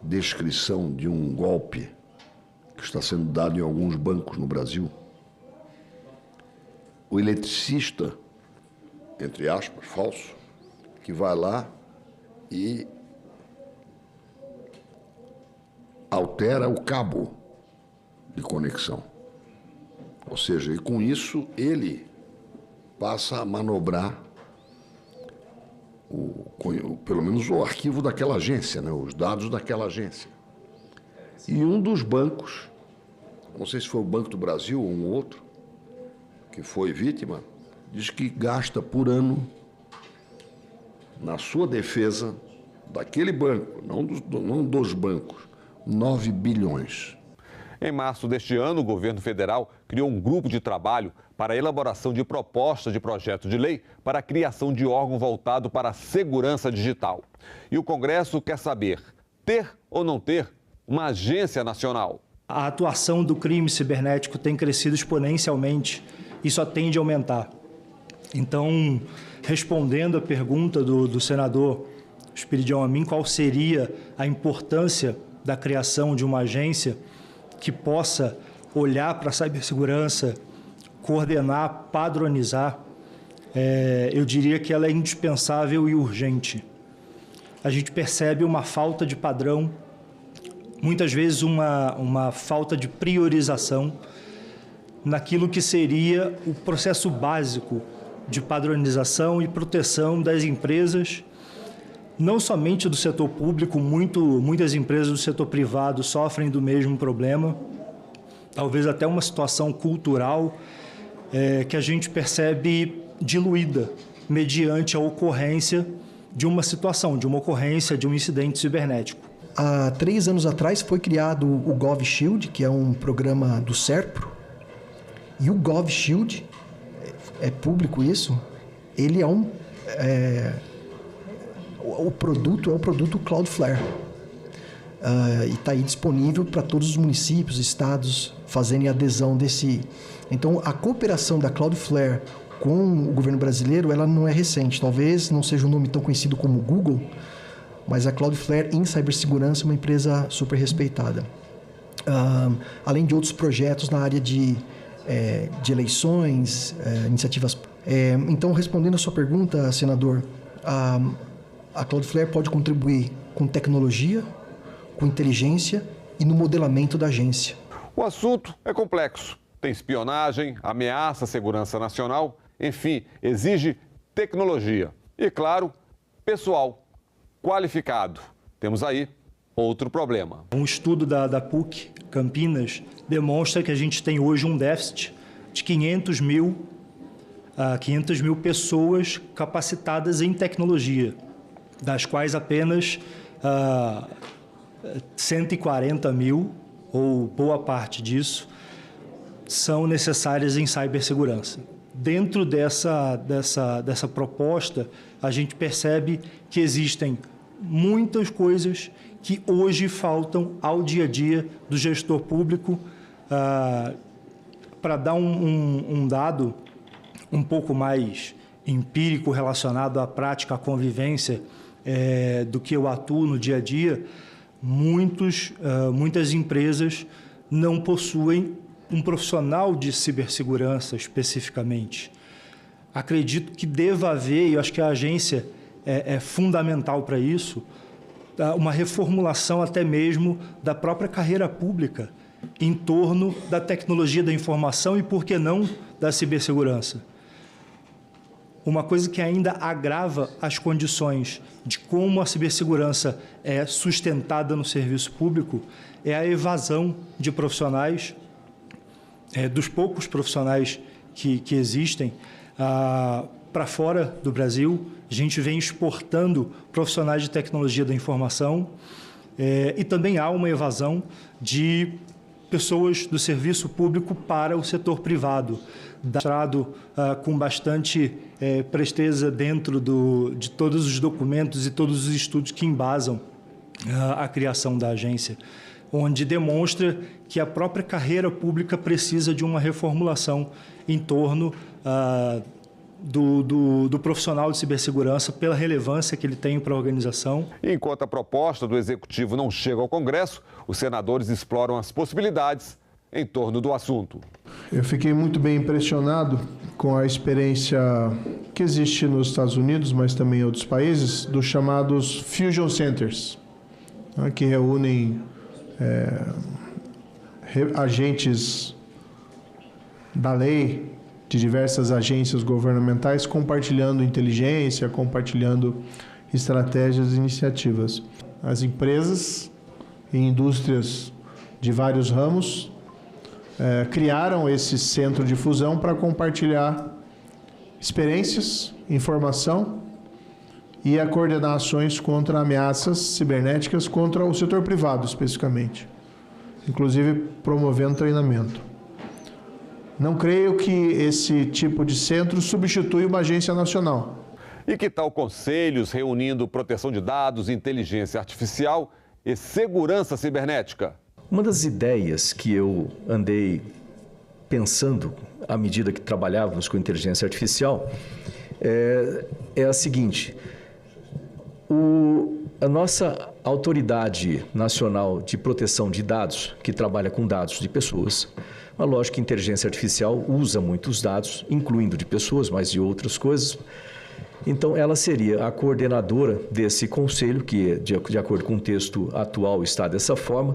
descrição de um golpe que está sendo dado em alguns bancos no Brasil. O eletricista, entre aspas, falso, que vai lá e altera o cabo de conexão. Ou seja, e com isso ele passa a manobrar pelo menos o arquivo daquela agência, né, os dados daquela agência. E um dos bancos, não sei se foi o Banco do Brasil ou um outro, que foi vítima, diz que gasta por ano, na sua defesa, daquele banco, não dos bancos, 9 bilhões. Em março deste ano, o governo federal criou um grupo de trabalho para a elaboração de propostas de projeto de lei para a criação de órgão voltado para a segurança digital. E o Congresso quer saber, ter ou não ter uma agência nacional? A atuação do crime cibernético tem crescido exponencialmente e só tende a aumentar. Então, respondendo à pergunta do senador Espiridião Amin, qual seria a importância da criação de uma agência que possa olhar para a cibersegurança, coordenar, padronizar, eu diria que ela é indispensável e urgente. A gente percebe uma falta de padrão, muitas vezes uma falta de priorização naquilo que seria o processo básico de padronização e proteção das empresas não somente do setor público, muitas empresas do setor privado sofrem do mesmo problema, talvez até uma situação cultural que a gente percebe diluída mediante a ocorrência de uma situação, de uma ocorrência, de um incidente cibernético. Há 3 anos atrás foi criado o GovShield, que é um programa do SERPRO, e o GovShield, é público isso, ele é o produto Cloudflare. E está aí disponível para todos os municípios, estados fazerem adesão desse. Então, a cooperação da Cloudflare com o governo brasileiro, ela não é recente. Talvez não seja um nome tão conhecido como Google, mas a Cloudflare em cibersegurança é uma empresa super respeitada. Além de outros projetos na área de eleições, iniciativas. Então, respondendo a sua pergunta, senador, a Cloudflare pode contribuir com tecnologia, com inteligência e no modelamento da agência. O assunto é complexo. Tem espionagem, ameaça à segurança nacional, enfim, exige tecnologia. E, claro, pessoal qualificado. Temos aí outro problema. Um estudo da PUC Campinas demonstra que a gente tem hoje um déficit de 500 mil pessoas capacitadas em tecnologia, das quais apenas 140 mil, ou boa parte disso, são necessárias em cibersegurança. Dentro dessa proposta, a gente percebe que existem muitas coisas que hoje faltam ao dia a dia do gestor público. Para dar um dado um pouco mais empírico relacionado à prática, à convivência do que eu atuo no dia a dia, muitas empresas não possuem um profissional de cibersegurança especificamente. Acredito que deva haver, e eu acho que a agência é fundamental para isso, uma reformulação até mesmo da própria carreira pública em torno da tecnologia da informação e, por que não, da cibersegurança. Uma coisa que ainda agrava as condições de como a cibersegurança é sustentada no serviço público é a evasão de profissionais, dos poucos profissionais que existem para fora do Brasil. A gente vem exportando profissionais de tecnologia da informação e também há uma evasão de pessoas do serviço público para o setor privado, mostrado com bastante presteza dentro de todos os documentos e todos os estudos que embasam a criação da agência, onde demonstra que a própria carreira pública precisa de uma reformulação em torno do profissional de cibersegurança pela relevância que ele tem para a organização. Enquanto a proposta do Executivo não chega ao Congresso, os senadores exploram as possibilidades em torno do assunto. Eu fiquei muito bem impressionado com a experiência que existe nos Estados Unidos, mas também em outros países, dos chamados Fusion Centers, que reúnem agentes da lei de diversas agências governamentais compartilhando inteligência, compartilhando estratégias e iniciativas. As empresas e indústrias de vários ramos criaram esse centro de fusão para compartilhar experiências, informação e a coordenar ações contra ameaças cibernéticas contra o setor privado, especificamente, inclusive promovendo treinamento. Não creio que esse tipo de centro substitui uma agência nacional. E que tal conselhos reunindo proteção de dados, inteligência artificial e segurança cibernética? Uma das ideias que eu andei pensando à medida que trabalhávamos com inteligência artificial é a seguinte: a nossa Autoridade Nacional de Proteção de Dados, que trabalha com dados de pessoas, mas lógico que a inteligência artificial usa muitos dados, incluindo de pessoas, mas de outras coisas. Então, ela seria a coordenadora desse conselho, que, de acordo com o texto atual, está dessa forma,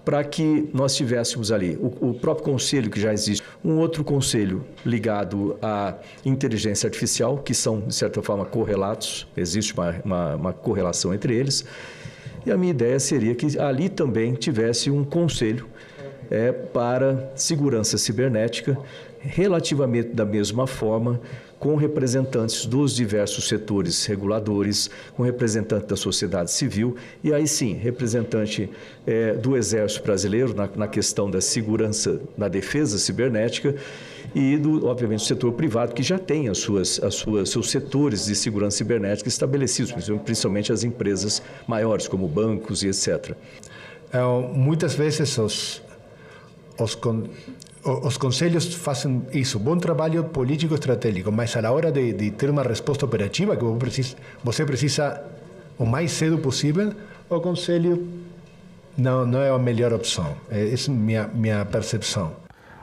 para que nós tivéssemos ali o próprio conselho que já existe, um outro conselho ligado à inteligência artificial, que são, de certa forma, correlatos, existe uma correlação entre eles, e a minha ideia seria que ali também tivesse um conselho para segurança cibernética, relativamente da mesma forma, com representantes dos diversos setores reguladores, com representante da sociedade civil e aí sim, representante do Exército Brasileiro na questão da segurança, da defesa cibernética e, obviamente, do setor privado, que já tem seus setores de segurança cibernética estabelecidos, principalmente as empresas maiores, como bancos e etc. Muitas vezes os conselhos fazem isso, bom trabalho político estratégico, mas a hora de ter uma resposta operativa que você precisa o mais cedo possível, o conselho não é a melhor opção. Essa é minha percepção.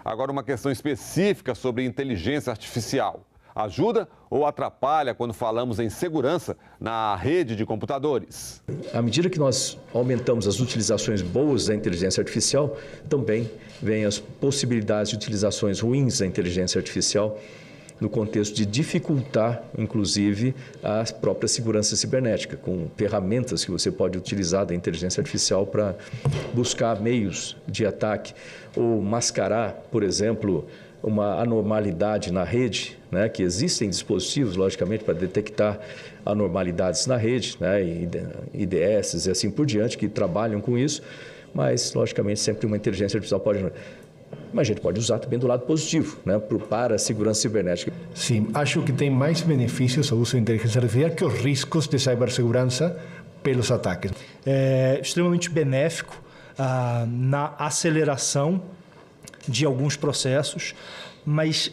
Agora, uma questão específica sobre inteligência artificial. Ajuda ou atrapalha quando falamos em segurança na rede de computadores? À medida que nós aumentamos as utilizações boas da inteligência artificial, também vêm as possibilidades de utilizações ruins da inteligência artificial no contexto de dificultar, inclusive, a própria segurança cibernética, com ferramentas que você pode utilizar da inteligência artificial para buscar meios de ataque ou mascarar, por exemplo, uma anormalidade na rede, né, que existem dispositivos, logicamente, para detectar anormalidades na rede, né, IDS e assim por diante, que trabalham com isso, mas, logicamente, sempre uma inteligência artificial pode... Mas a gente pode usar também do lado positivo, né, para a segurança cibernética. Sim, acho que tem mais benefícios o uso da inteligência artificial que os riscos de cibersegurança pelos ataques. É extremamente benéfico na aceleração de alguns processos, mas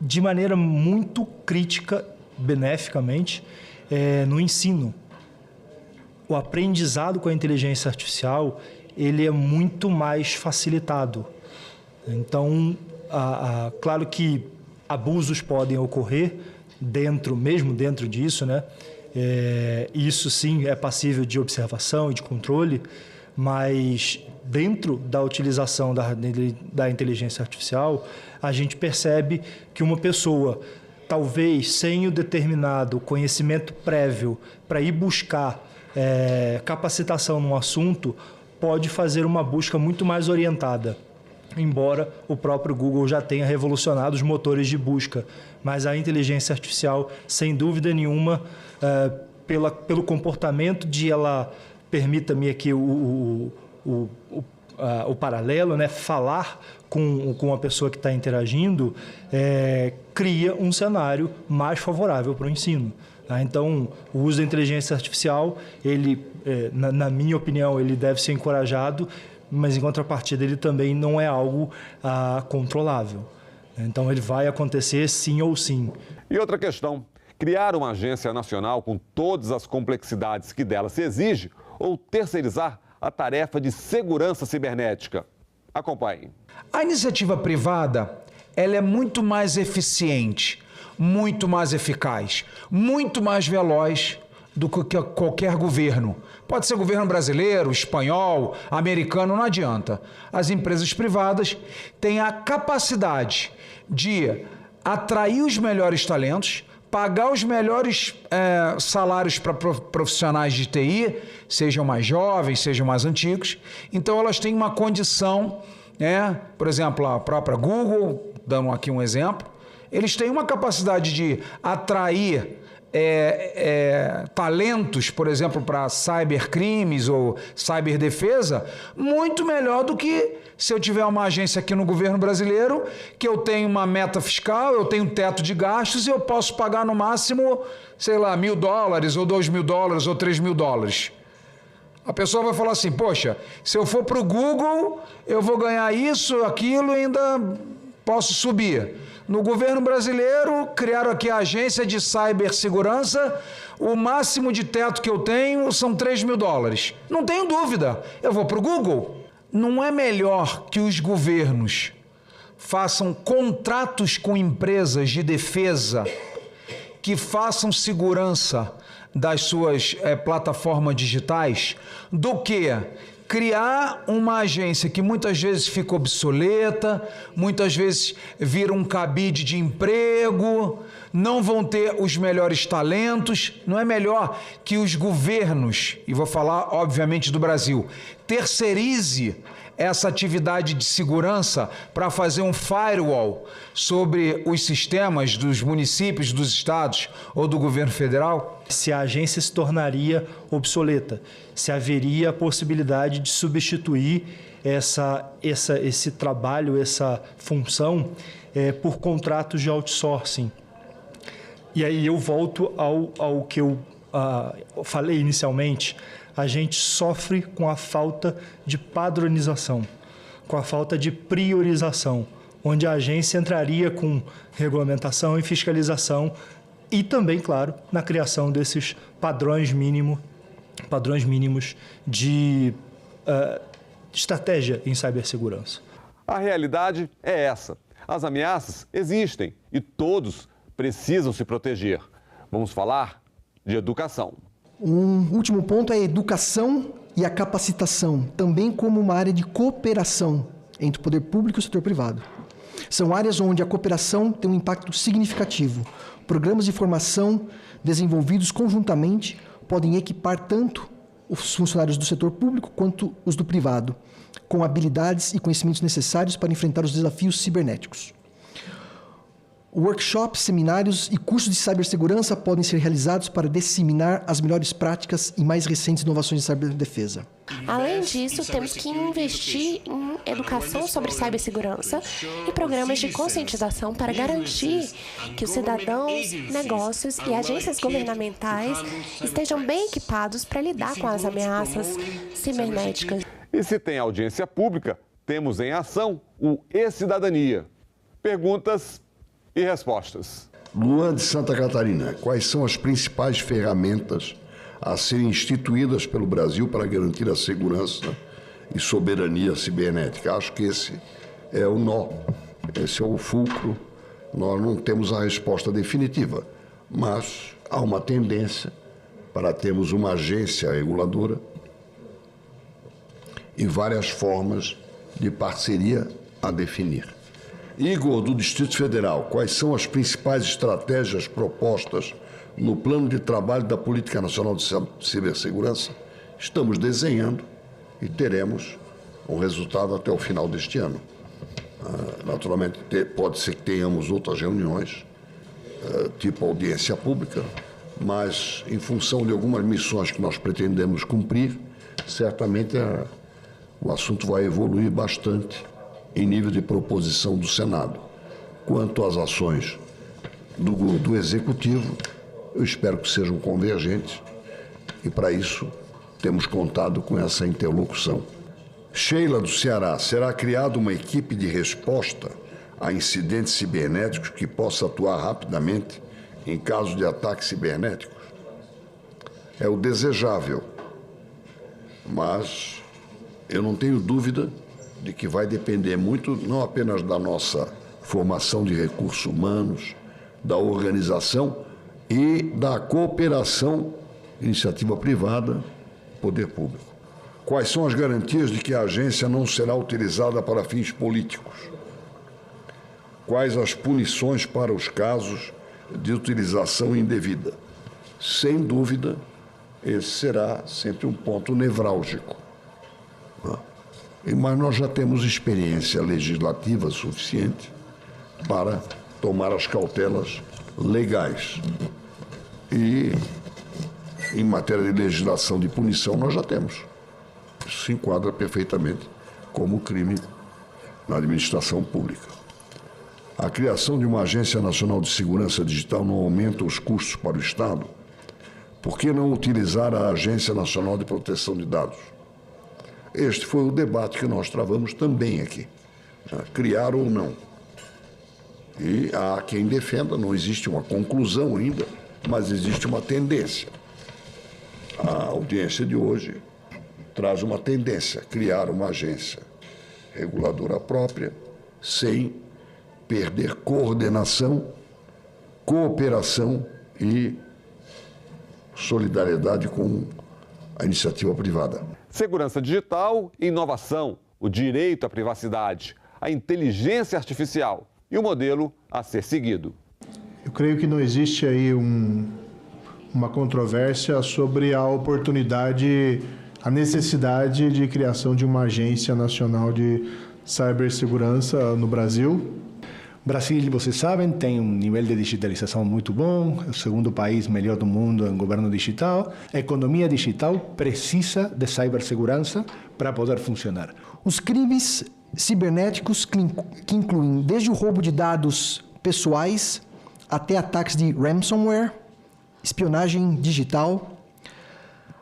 de maneira muito crítica, beneficamente, no ensino. O aprendizado com a inteligência artificial, ele é muito mais facilitado. Então, claro que abusos podem ocorrer mesmo dentro disso, né? Isso sim é passível de observação e de controle, mas dentro da utilização da inteligência artificial, a gente percebe que uma pessoa, talvez sem o determinado conhecimento prévio para ir buscar capacitação num assunto, pode fazer uma busca muito mais orientada. Embora o próprio Google já tenha revolucionado os motores de busca, mas a inteligência artificial, sem dúvida nenhuma, pelo comportamento de ela, permita-me aqui o paralelo, né, falar com a pessoa que está interagindo, cria um cenário mais favorável para o ensino. Então, o uso da inteligência artificial, ele, na minha opinião, ele deve ser encorajado, mas em contrapartida ele também não é algo controlável. Então ele vai acontecer sim ou sim. E outra questão, criar uma agência nacional com todas as complexidades que dela se exige ou terceirizar a tarefa de segurança cibernética? Acompanhe. A iniciativa privada, ela é muito mais eficiente, muito mais eficaz, muito mais veloz do que qualquer governo. Pode ser governo brasileiro, espanhol, americano, não adianta. As empresas privadas têm a capacidade de atrair os melhores talentos, pagar os melhores salários para profissionais de TI, sejam mais jovens, sejam mais antigos. Então, elas têm uma condição, por exemplo, a própria Google, dando aqui um exemplo, eles têm uma capacidade de atrair talentos, por exemplo, para cybercrimes ou cyberdefesa, muito melhor do que se eu tiver uma agência aqui no governo brasileiro, que eu tenho uma meta fiscal, eu tenho um teto de gastos e eu posso pagar no máximo, sei lá, $1.000 ou $2.000 ou $3.000. A pessoa vai falar assim, poxa, se eu for para o Google, eu vou ganhar isso, aquilo e ainda posso subir. No governo brasileiro, criaram aqui a agência de cibersegurança, o máximo de teto que eu tenho são $3.000. Não tenho dúvida, eu vou para o Google. Não é melhor que os governos façam contratos com empresas de defesa que façam segurança das suas plataformas digitais do que criar uma agência que muitas vezes fica obsoleta, muitas vezes vira um cabide de emprego, não vão ter os melhores talentos. Não é melhor que os governos, e vou falar obviamente do Brasil, terceirize essa atividade de segurança para fazer um firewall sobre os sistemas dos municípios, dos estados ou do governo federal? Se a agência se tornaria obsoleta, se haveria a possibilidade de substituir esse trabalho, essa função por contratos de outsourcing. E aí eu volto ao que eu falei inicialmente. A gente sofre com a falta de padronização, com a falta de priorização, onde a agência entraria com regulamentação e fiscalização e também, claro, na criação desses padrões mínimos de estratégia em cibersegurança. A realidade é essa. As ameaças existem e todos precisam se proteger. Vamos falar de educação. Um último ponto é a educação e a capacitação, também como uma área de cooperação entre o poder público e o setor privado. São áreas onde a cooperação tem um impacto significativo. Programas de formação desenvolvidos conjuntamente podem equipar tanto os funcionários do setor público quanto os do privado, com habilidades e conhecimentos necessários para enfrentar os desafios cibernéticos. Workshops, seminários e cursos de cibersegurança podem ser realizados para disseminar as melhores práticas e mais recentes inovações de ciberdefesa. Além disso, temos que investir em educação sobre cibersegurança e programas de conscientização para garantir que os cidadãos, negócios e agências governamentais estejam bem equipados para lidar com as ameaças cibernéticas. E se tem audiência pública, temos em ação o E-Cidadania. Perguntas e respostas. Luan de Santa Catarina, quais são as principais ferramentas a serem instituídas pelo Brasil para garantir a segurança e soberania cibernética? Acho que esse é o nó, esse é o fulcro. Nós não temos a resposta definitiva, mas há uma tendência para termos uma agência reguladora e várias formas de parceria a definir. Igor, do Distrito Federal, quais são as principais estratégias propostas no plano de trabalho da Política Nacional de Cibersegurança? Estamos desenhando e teremos um resultado até o final deste ano. Naturalmente, pode ser que tenhamos outras reuniões, tipo audiência pública, mas em função de algumas missões que nós pretendemos cumprir, certamente o assunto vai evoluir bastante em nível de proposição do Senado. Quanto às ações do Executivo, eu espero que sejam convergentes e, para isso, temos contado com essa interlocução. Sheila, do Ceará, será criada uma equipe de resposta a incidentes cibernéticos que possa atuar rapidamente em caso de ataques cibernéticos? É o desejável, mas eu não tenho dúvida de que vai depender muito, não apenas da nossa formação de recursos humanos, da organização e da cooperação, iniciativa privada, poder público. Quais são as garantias de que a agência não será utilizada para fins políticos? Quais as punições para os casos de utilização indevida? Sem dúvida, esse será sempre um ponto nevrálgico. Mas nós já temos experiência legislativa suficiente para tomar as cautelas legais. E, em matéria de legislação de punição, nós já temos. Isso se enquadra perfeitamente como crime na administração pública. A criação de uma Agência Nacional de Segurança Digital não aumenta os custos para o Estado? Por que não utilizar a Agência Nacional de Proteção de Dados? Este foi o debate que nós travamos também aqui, criar ou não. E há quem defenda, não existe uma conclusão ainda, mas existe uma tendência. A audiência de hoje traz uma tendência, criar uma agência reguladora própria, sem perder coordenação, cooperação e solidariedade com a iniciativa privada. Segurança digital e inovação, o direito à privacidade, a inteligência artificial e o modelo a ser seguido. Eu creio que não existe aí uma controvérsia sobre a oportunidade, a necessidade de criação de uma agência nacional de cibersegurança no Brasil. Brasil, vocês sabem, tem um nível de digitalização muito bom, é o segundo país melhor do mundo em governo digital. A economia digital precisa de cibersegurança para poder funcionar. Os crimes cibernéticos que incluem desde o roubo de dados pessoais até ataques de ransomware, espionagem digital,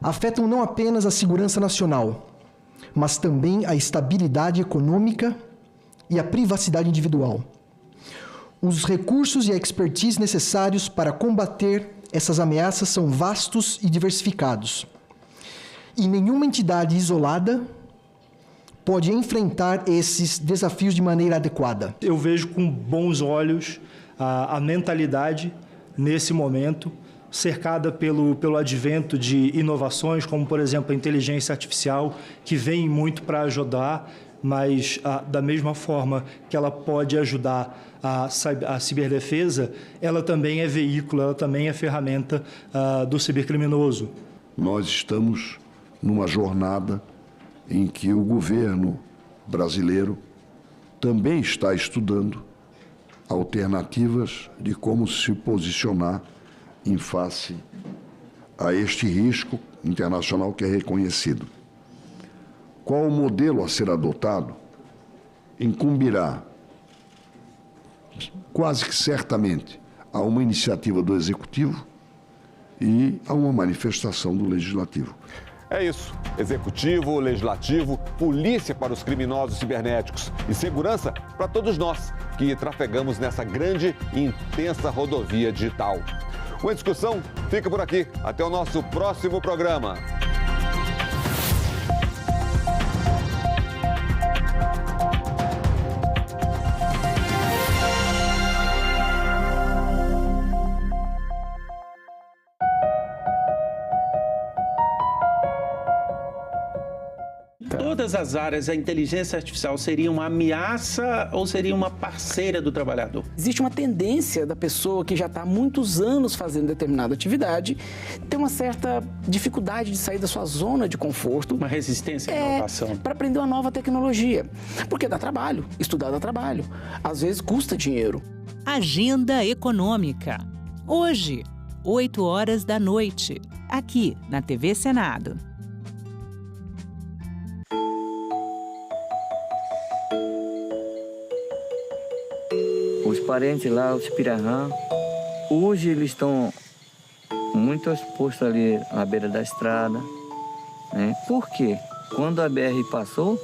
afetam não apenas a segurança nacional, mas também a estabilidade econômica e a privacidade individual. Os recursos e a expertise necessários para combater essas ameaças são vastos e diversificados. E nenhuma entidade isolada pode enfrentar esses desafios de maneira adequada. Eu vejo com bons olhos a mentalidade nesse momento, cercada pelo advento de inovações, como, por exemplo, a inteligência artificial, que vem muito para ajudar, mas da mesma forma que ela pode ajudar a ciberdefesa, ela também é veículo, ela também é ferramenta do cibercriminoso. Nós estamos numa jornada em que o governo brasileiro também está estudando alternativas de como se posicionar em face a este risco internacional que é reconhecido. Qual o modelo a ser adotado incumbirá, quase que certamente, a uma iniciativa do Executivo e a uma manifestação do Legislativo. É isso. Executivo, Legislativo, polícia para os criminosos cibernéticos e segurança para todos nós que trafegamos nessa grande e intensa rodovia digital. Uma discussão fica por aqui. Até o nosso próximo programa. Todas as áreas, a inteligência artificial seria uma ameaça ou seria uma parceira do trabalhador? Existe uma tendência da pessoa que já está há muitos anos fazendo determinada atividade ter uma certa dificuldade de sair da sua zona de conforto. Uma resistência à inovação. Para aprender uma nova tecnologia. Porque dá trabalho, estudar dá trabalho. Às vezes custa dinheiro. Agenda Econômica. Hoje, 20h, aqui na TV Senado. Os parentes lá, os pirahã, hoje eles estão muito expostos ali à beira da estrada, né? Por quê? Quando a BR passou,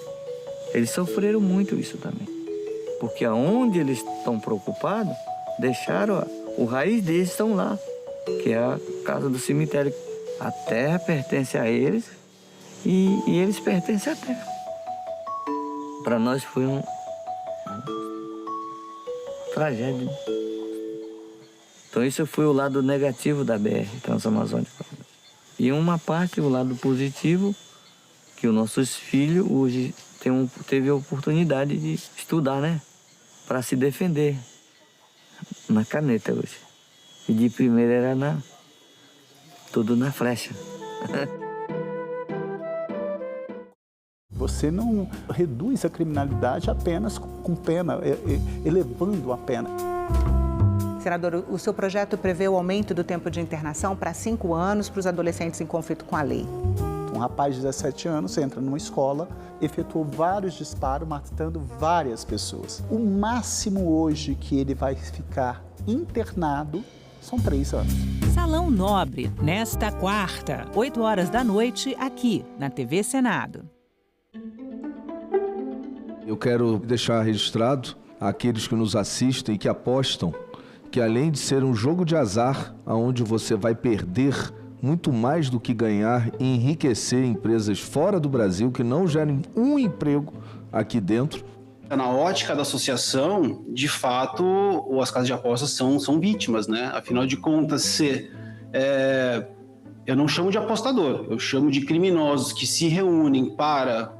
eles sofreram muito isso também. Porque aonde eles estão preocupados, deixaram o raiz deles estão lá, que é a casa do cemitério. A terra pertence a eles e eles pertencem à terra. Para nós foi um tragédia. Então isso foi o lado negativo da BR Transamazônica. E uma parte, o lado positivo, que os nossos filhos hoje teve a oportunidade de estudar, né? Para se defender na caneta hoje. E de primeira era tudo na flecha. Você não reduz a criminalidade apenas com pena, elevando a pena. Senador, o seu projeto prevê o aumento do tempo de internação para 5 anos para os adolescentes em conflito com a lei. Um rapaz de 17 anos entra numa escola, efetuou vários disparos, matando várias pessoas. O máximo hoje que ele vai ficar internado são 3 anos. Salão Nobre, nesta quarta, 20h, aqui na TV Senado. Eu quero deixar registrado àqueles que nos assistem e que apostam que, além de ser um jogo de azar, onde você vai perder muito mais do que ganhar e enriquecer empresas fora do Brasil que não gerem um emprego aqui dentro. Na ótica da associação, de fato, as casas de apostas são vítimas, né? Afinal de contas, se eu não chamo de apostador, eu chamo de criminosos que se reúnem para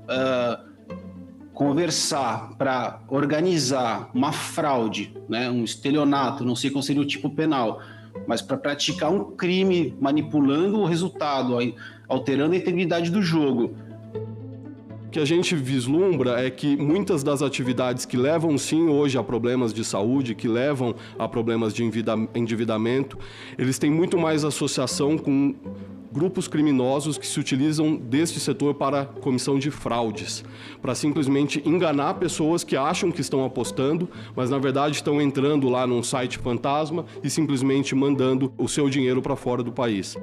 conversar, para organizar uma fraude, né, um estelionato, não sei qual seria o tipo penal, mas para praticar um crime manipulando o resultado, alterando a integridade do jogo. O que a gente vislumbra é que muitas das atividades que levam, sim, hoje a problemas de saúde, que levam a problemas de endividamento, eles têm muito mais associação com grupos criminosos que se utilizam deste setor para comissão de fraudes, para simplesmente enganar pessoas que acham que estão apostando, mas na verdade estão entrando lá num site fantasma e simplesmente mandando o seu dinheiro para fora do país.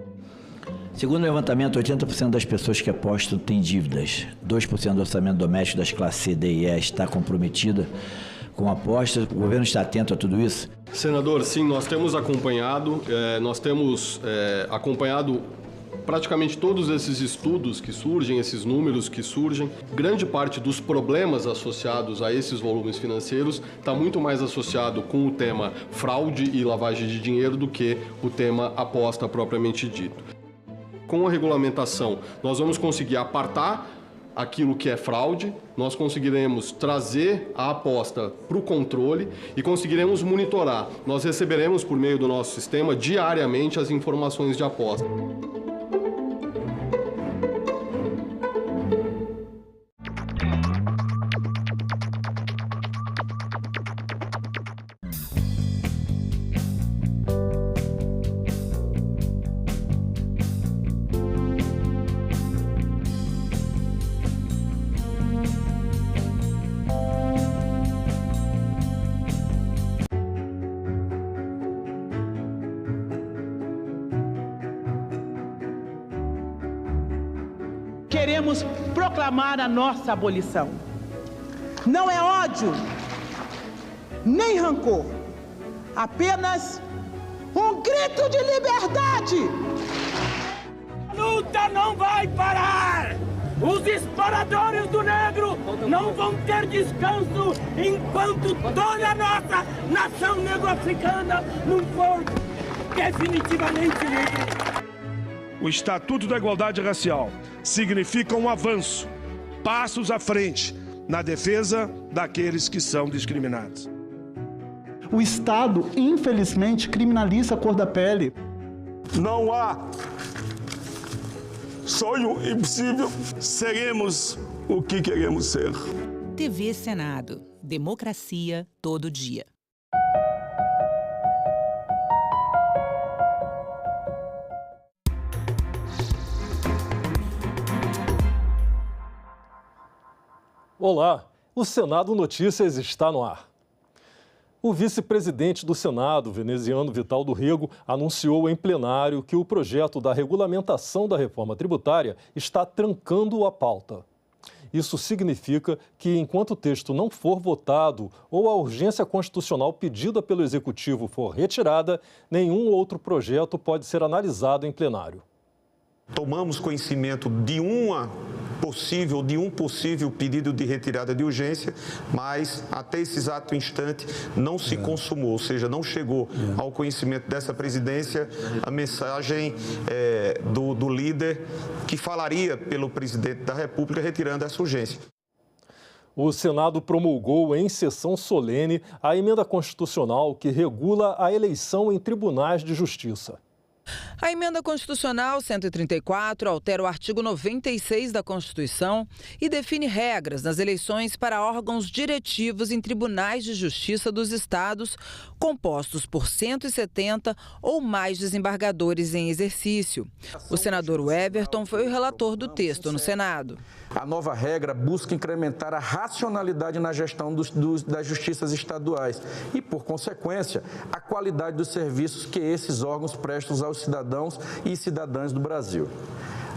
Segundo o levantamento, 80% das pessoas que apostam têm dívidas. 2% do orçamento doméstico das classes C, D e E está comprometida com apostas. O governo está atento a tudo isso? Senador, sim, nós temos acompanhado, praticamente todos esses estudos que surgem, esses números que surgem. Grande parte dos problemas associados a esses volumes financeiros está muito mais associado com o tema fraude e lavagem de dinheiro do que o tema aposta propriamente dito. Com a regulamentação, nós vamos conseguir apartar aquilo que é fraude, nós conseguiremos trazer a aposta para o controle e conseguiremos monitorar. Nós receberemos, por meio do nosso sistema, diariamente as informações de aposta. Queremos proclamar a nossa abolição. Não é ódio, nem rancor, apenas um grito de liberdade. A luta não vai parar! Os exploradores do negro não vão ter descanso enquanto toda a nossa nação negro-africana não for definitivamente livre. O Estatuto da Igualdade Racial significa um avanço, passos à frente na defesa daqueles que são discriminados. O Estado, infelizmente, criminaliza a cor da pele. Não há sonho impossível. Seremos o que queremos ser. TV Senado. Democracia todo dia. Olá, o Senado Notícias está no ar. O vice-presidente do Senado, veneziano Vital do Rego, anunciou em plenário que o projeto da regulamentação da reforma tributária está trancando a pauta. Isso significa que, enquanto o texto não for votado ou a urgência constitucional pedida pelo Executivo for retirada, nenhum outro projeto pode ser analisado em plenário. Tomamos conhecimento de um possível pedido de retirada de urgência, mas até esse exato instante não se consumou, ou seja, não chegou ao conhecimento dessa presidência a mensagem do líder que falaria pelo presidente da República retirando essa urgência. O Senado promulgou em sessão solene a emenda constitucional que regula a eleição em tribunais de justiça. A emenda constitucional 134 altera o artigo 96 da Constituição e define regras nas eleições para órgãos diretivos em tribunais de justiça dos estados, compostos por 170 ou mais desembargadores em exercício. O senador Everton foi o relator do texto no Senado. A nova regra busca incrementar a racionalidade na gestão das justiças estaduais e, por consequência, a qualidade dos serviços que esses órgãos prestam aos cidadãos e cidadãs do Brasil.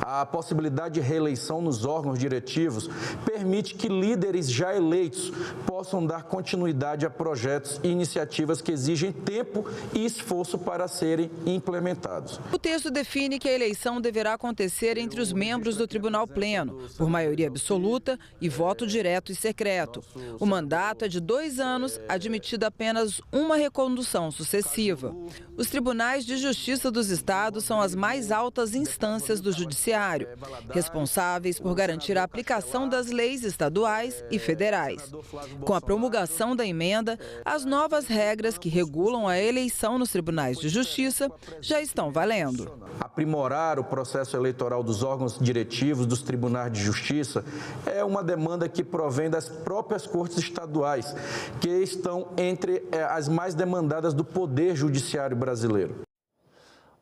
A possibilidade de reeleição nos órgãos diretivos permite que líderes já eleitos possam dar continuidade a projetos e iniciativas que exigem tempo e esforço para serem implementados. O texto define que a eleição deverá acontecer entre os membros do Tribunal Pleno, por maioria absoluta e voto direto e secreto. O mandato é de 2 anos, admitida apenas uma recondução sucessiva. Os tribunais de justiça dos estados são as mais altas instâncias do judiciário, responsáveis por garantir a aplicação das leis estaduais e federais. Com a promulgação da emenda, as novas regras que regulam a eleição nos tribunais de justiça já estão valendo. Aprimorar o processo eleitoral dos órgãos diretivos dos tribunais de justiça é uma demanda que provém das próprias cortes estaduais, que estão entre as mais demandadas do Poder Judiciário brasileiro.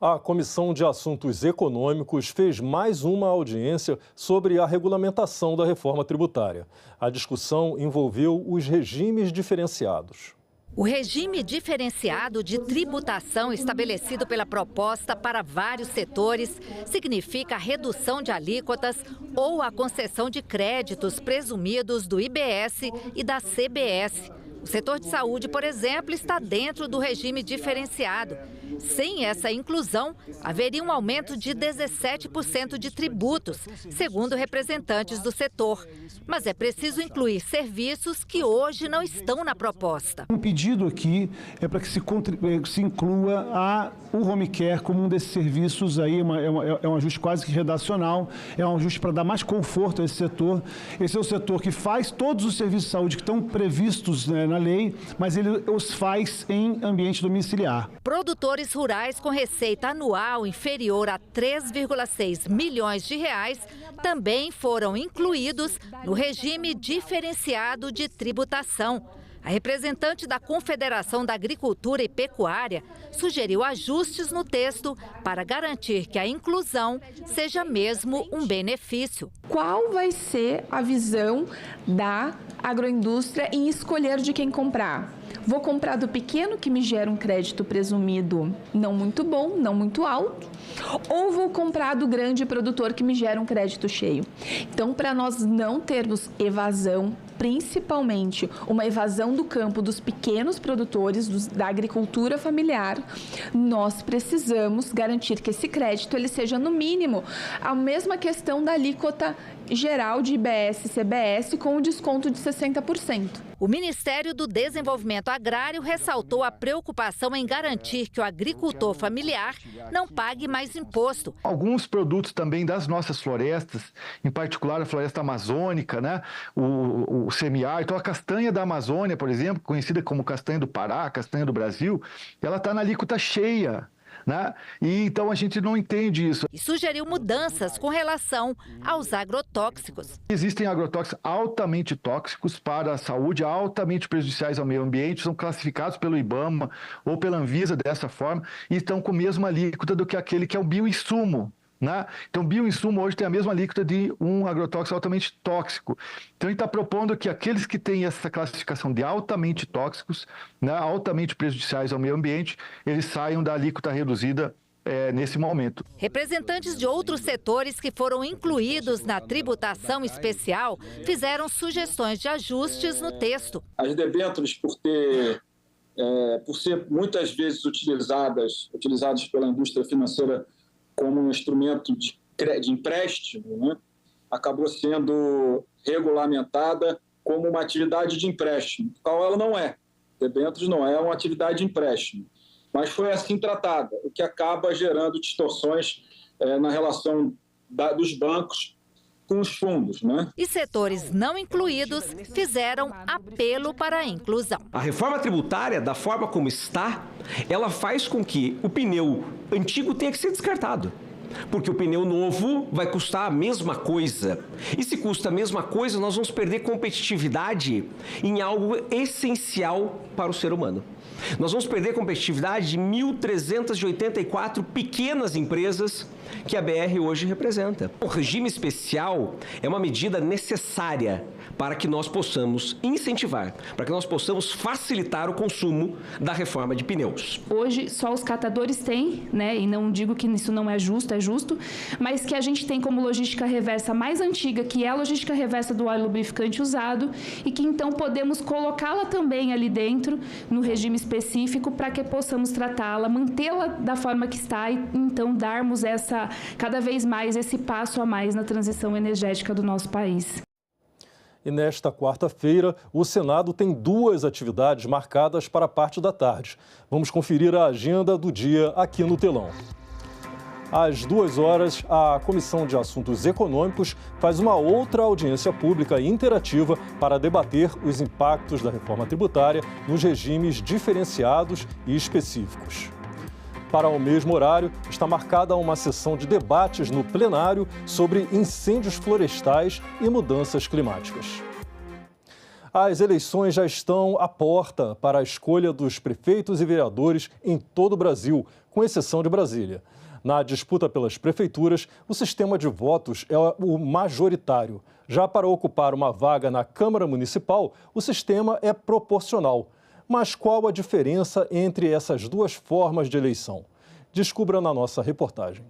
A Comissão de Assuntos Econômicos fez mais uma audiência sobre a regulamentação da reforma tributária. A discussão envolveu os regimes diferenciados. O regime diferenciado de tributação estabelecido pela proposta para vários setores significa a redução de alíquotas ou a concessão de créditos presumidos do IBS e da CBS. O setor de saúde, por exemplo, está dentro do regime diferenciado. Sem essa inclusão, haveria um aumento de 17% de tributos, segundo representantes do setor. Mas é preciso incluir serviços que hoje não estão na proposta. O pedido aqui é para que se inclua o home care como um desses serviços aí, é um ajuste quase que redacional, é um ajuste para dar mais conforto a esse setor. Esse é o setor que faz todos os serviços de saúde que estão previstos, né, na lei, mas ele os faz em ambiente domiciliar. Produtores rurais com receita anual inferior a 3,6 milhões de reais também foram incluídos no regime diferenciado de tributação. A representante da Confederação da Agricultura e Pecuária sugeriu ajustes no texto para garantir que a inclusão seja mesmo um benefício. Qual vai ser a visão da agroindústria em escolher de quem comprar? Vou comprar do pequeno, que me gera um crédito presumido não muito bom, não muito alto, ou vou comprar do grande produtor, que me gera um crédito cheio? Então, para nós não termos evasão, principalmente uma evasão do campo dos pequenos produtores, da agricultura familiar, nós precisamos garantir que esse crédito ele seja, no mínimo, a mesma questão da alíquota geral de IBS e CBS com o desconto de 60%. O Ministério do Desenvolvimento Agrário ressaltou a preocupação em garantir que o agricultor familiar não pague mais imposto. Alguns produtos também das nossas florestas, em particular a floresta amazônica, né? O semiárido, então a castanha da Amazônia, por exemplo, conhecida como castanha do Pará, castanha do Brasil, ela está na alíquota cheia. Né? E então a gente não entende isso. E sugeriu mudanças com relação aos agrotóxicos. Existem agrotóxicos altamente tóxicos para a saúde, altamente prejudiciais ao meio ambiente, são classificados pelo IBAMA ou pela Anvisa dessa forma e estão com a mesma alíquota do que aquele que é o bioinsumo. Né? Então, o bioinsumo hoje tem a mesma alíquota de um agrotóxico altamente tóxico. Então, ele está propondo que aqueles que têm essa classificação de altamente tóxicos, né, altamente prejudiciais ao meio ambiente, eles saiam da alíquota reduzida nesse momento. Representantes de outros setores que foram incluídos na tributação especial fizeram sugestões de ajustes no texto. As debêntures, por ser muitas vezes utilizadas pela indústria financeira como um instrumento de empréstimo, né, acabou sendo regulamentada como uma atividade de empréstimo, qual ela não é. Debêntures não é uma atividade de empréstimo, mas foi assim tratada, o que acaba gerando distorções na relação dos bancos com os fundos, né? E setores não incluídos fizeram apelo para a inclusão. A reforma tributária, da forma como está, ela faz com que o pneu antigo tenha que ser descartado. Porque o pneu novo vai custar a mesma coisa. E se custa a mesma coisa, nós vamos perder competitividade em algo essencial para o ser humano. Nós vamos perder competitividade de 1.384 pequenas empresas que a BR hoje representa. O regime especial é uma medida necessária para que nós possamos incentivar, para que nós possamos facilitar o consumo da reforma de pneus. Hoje, só os catadores têm, né? E não digo que isso não é justo, mas que a gente tem como logística reversa mais antiga, que é a logística reversa do óleo lubrificante usado, e que então podemos colocá-la também ali dentro, no regime específico, para que possamos tratá-la, mantê-la da forma que está e então darmos cada vez mais esse passo a mais na transição energética do nosso país. E nesta quarta-feira, o Senado tem 2 atividades marcadas para a parte da tarde. Vamos conferir a agenda do dia aqui no telão. Às 14h, a Comissão de Assuntos Econômicos faz uma outra audiência pública interativa para debater os impactos da reforma tributária nos regimes diferenciados e específicos. Para o mesmo horário, está marcada uma sessão de debates no plenário sobre incêndios florestais e mudanças climáticas. As eleições já estão à porta para a escolha dos prefeitos e vereadores em todo o Brasil, com exceção de Brasília. Na disputa pelas prefeituras, o sistema de votos é o majoritário. Já para ocupar uma vaga na Câmara Municipal, o sistema é proporcional. Mas qual a diferença entre essas duas formas de eleição? Descubra na nossa reportagem.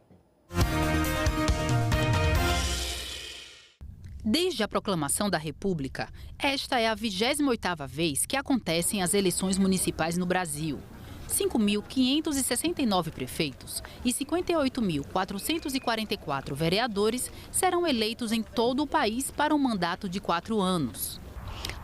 Desde a proclamação da República, esta é a 28ª vez que acontecem as eleições municipais no Brasil. 5.569 prefeitos e 58.444 vereadores serão eleitos em todo o país para um mandato de 4 anos.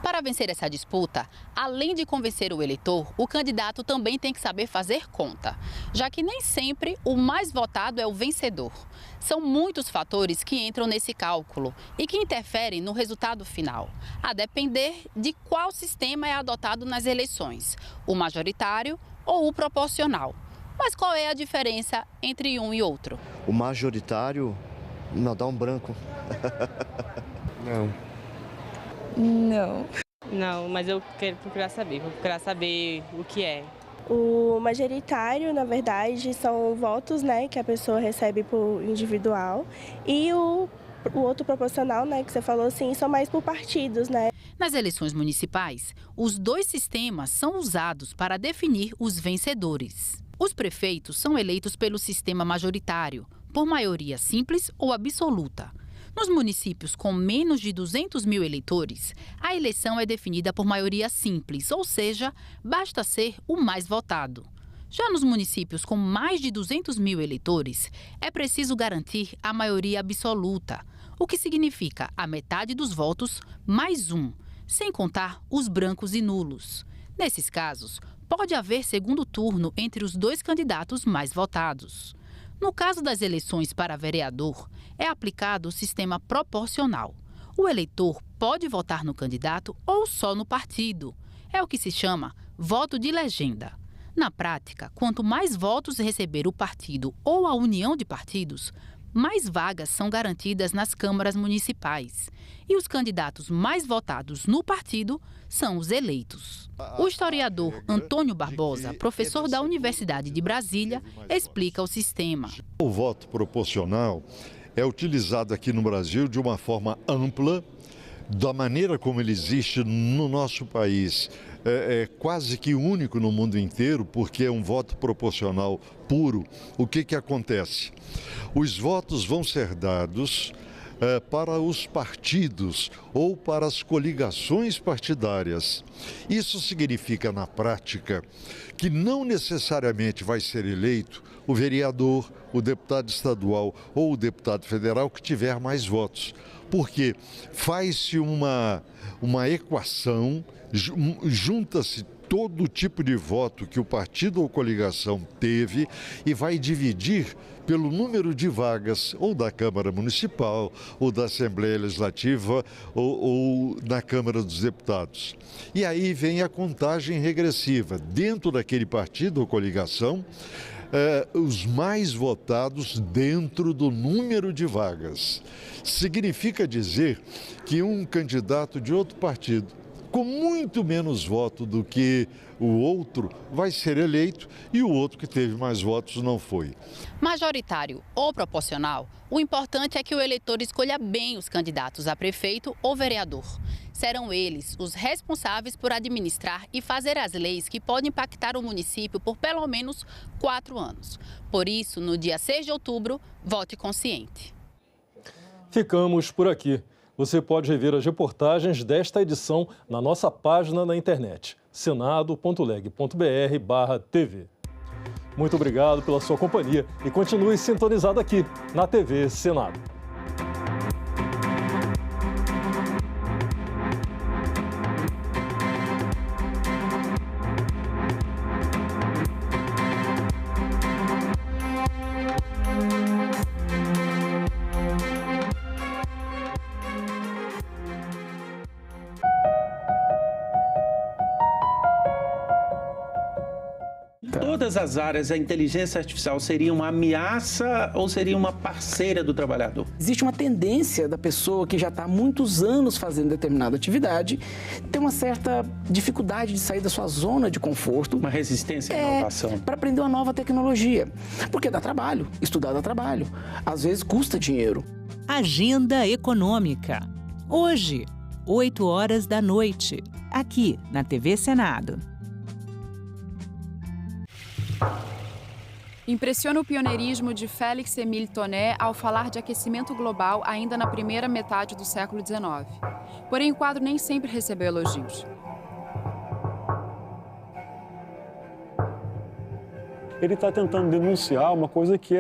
Para vencer essa disputa, além de convencer o eleitor, o candidato também tem que saber fazer conta, já que nem sempre o mais votado é o vencedor. São muitos fatores que entram nesse cálculo e que interferem no resultado final, a depender de qual sistema é adotado nas eleições, o majoritário ou o proporcional. Mas qual é a diferença entre um e outro? O majoritário, não, dá um branco. Não, mas eu quero procurar saber, vou procurar saber o que é. O majoritário, na verdade, são votos, né, que a pessoa recebe por individual, e o outro proporcional, né, que você falou assim, são mais por partidos, né? Nas eleições municipais, os 2 sistemas são usados para definir os vencedores. Os prefeitos são eleitos pelo sistema majoritário, por maioria simples ou absoluta. Nos municípios com menos de 200 mil eleitores, a eleição é definida por maioria simples, ou seja, basta ser o mais votado. Já nos municípios com mais de 200 mil eleitores, é preciso garantir a maioria absoluta, o que significa a metade dos votos mais 1, sem contar os brancos e nulos. Nesses casos, pode haver segundo turno entre os 2 candidatos mais votados. No caso das eleições para vereador, é aplicado o sistema proporcional. O eleitor pode votar no candidato ou só no partido. É o que se chama voto de legenda. Na prática, quanto mais votos receber o partido ou a união de partidos, mais vagas são garantidas nas câmaras municipais. E os candidatos mais votados no partido são os eleitos. O historiador Antônio Barbosa, professor da Universidade de Brasília, explica o sistema. O voto proporcional é utilizado aqui no Brasil de uma forma ampla, da maneira como ele existe no nosso país. É quase que único no mundo inteiro, porque é um voto proporcional puro. O que acontece? Os votos vão ser dados para os partidos ou para as coligações partidárias. Isso significa, na prática, que não necessariamente vai ser eleito o vereador, o deputado estadual ou o deputado federal que tiver mais votos. Porque faz-se uma equação, junta-se todo tipo de voto que o partido ou coligação teve e vai dividir pelo número de vagas ou da Câmara Municipal, ou da Assembleia Legislativa, ou na Câmara dos Deputados. E aí vem a contagem regressiva. Dentro daquele partido ou coligação, os mais votados dentro do número de vagas. Significa dizer que um candidato de outro partido com muito menos voto do que o outro, vai ser eleito e o outro que teve mais votos não foi. Majoritário ou proporcional, o importante é que o eleitor escolha bem os candidatos a prefeito ou vereador. Serão eles os responsáveis por administrar e fazer as leis que podem impactar o município por pelo menos 4 anos. Por isso, no dia 6 de outubro, vote consciente. Ficamos por aqui. Você pode rever as reportagens desta edição na nossa página na internet, senado.leg.br/TV. Muito obrigado pela sua companhia e continue sintonizado aqui na TV Senado. Todas as áreas, a inteligência artificial seria uma ameaça ou seria uma parceira do trabalhador? Existe uma tendência da pessoa que já está há muitos anos fazendo determinada atividade ter uma certa dificuldade de sair da sua zona de conforto. Uma resistência à inovação. Para aprender uma nova tecnologia. Porque dá trabalho, estudar dá trabalho. Às vezes custa dinheiro. Agenda Econômica. Hoje, 20h, aqui na TV Senado. Impressiona o pioneirismo de Félix-Émile Tonnet ao falar de aquecimento global ainda na primeira metade do século XIX. Porém, o quadro nem sempre recebeu elogios. Ele está tentando denunciar uma coisa que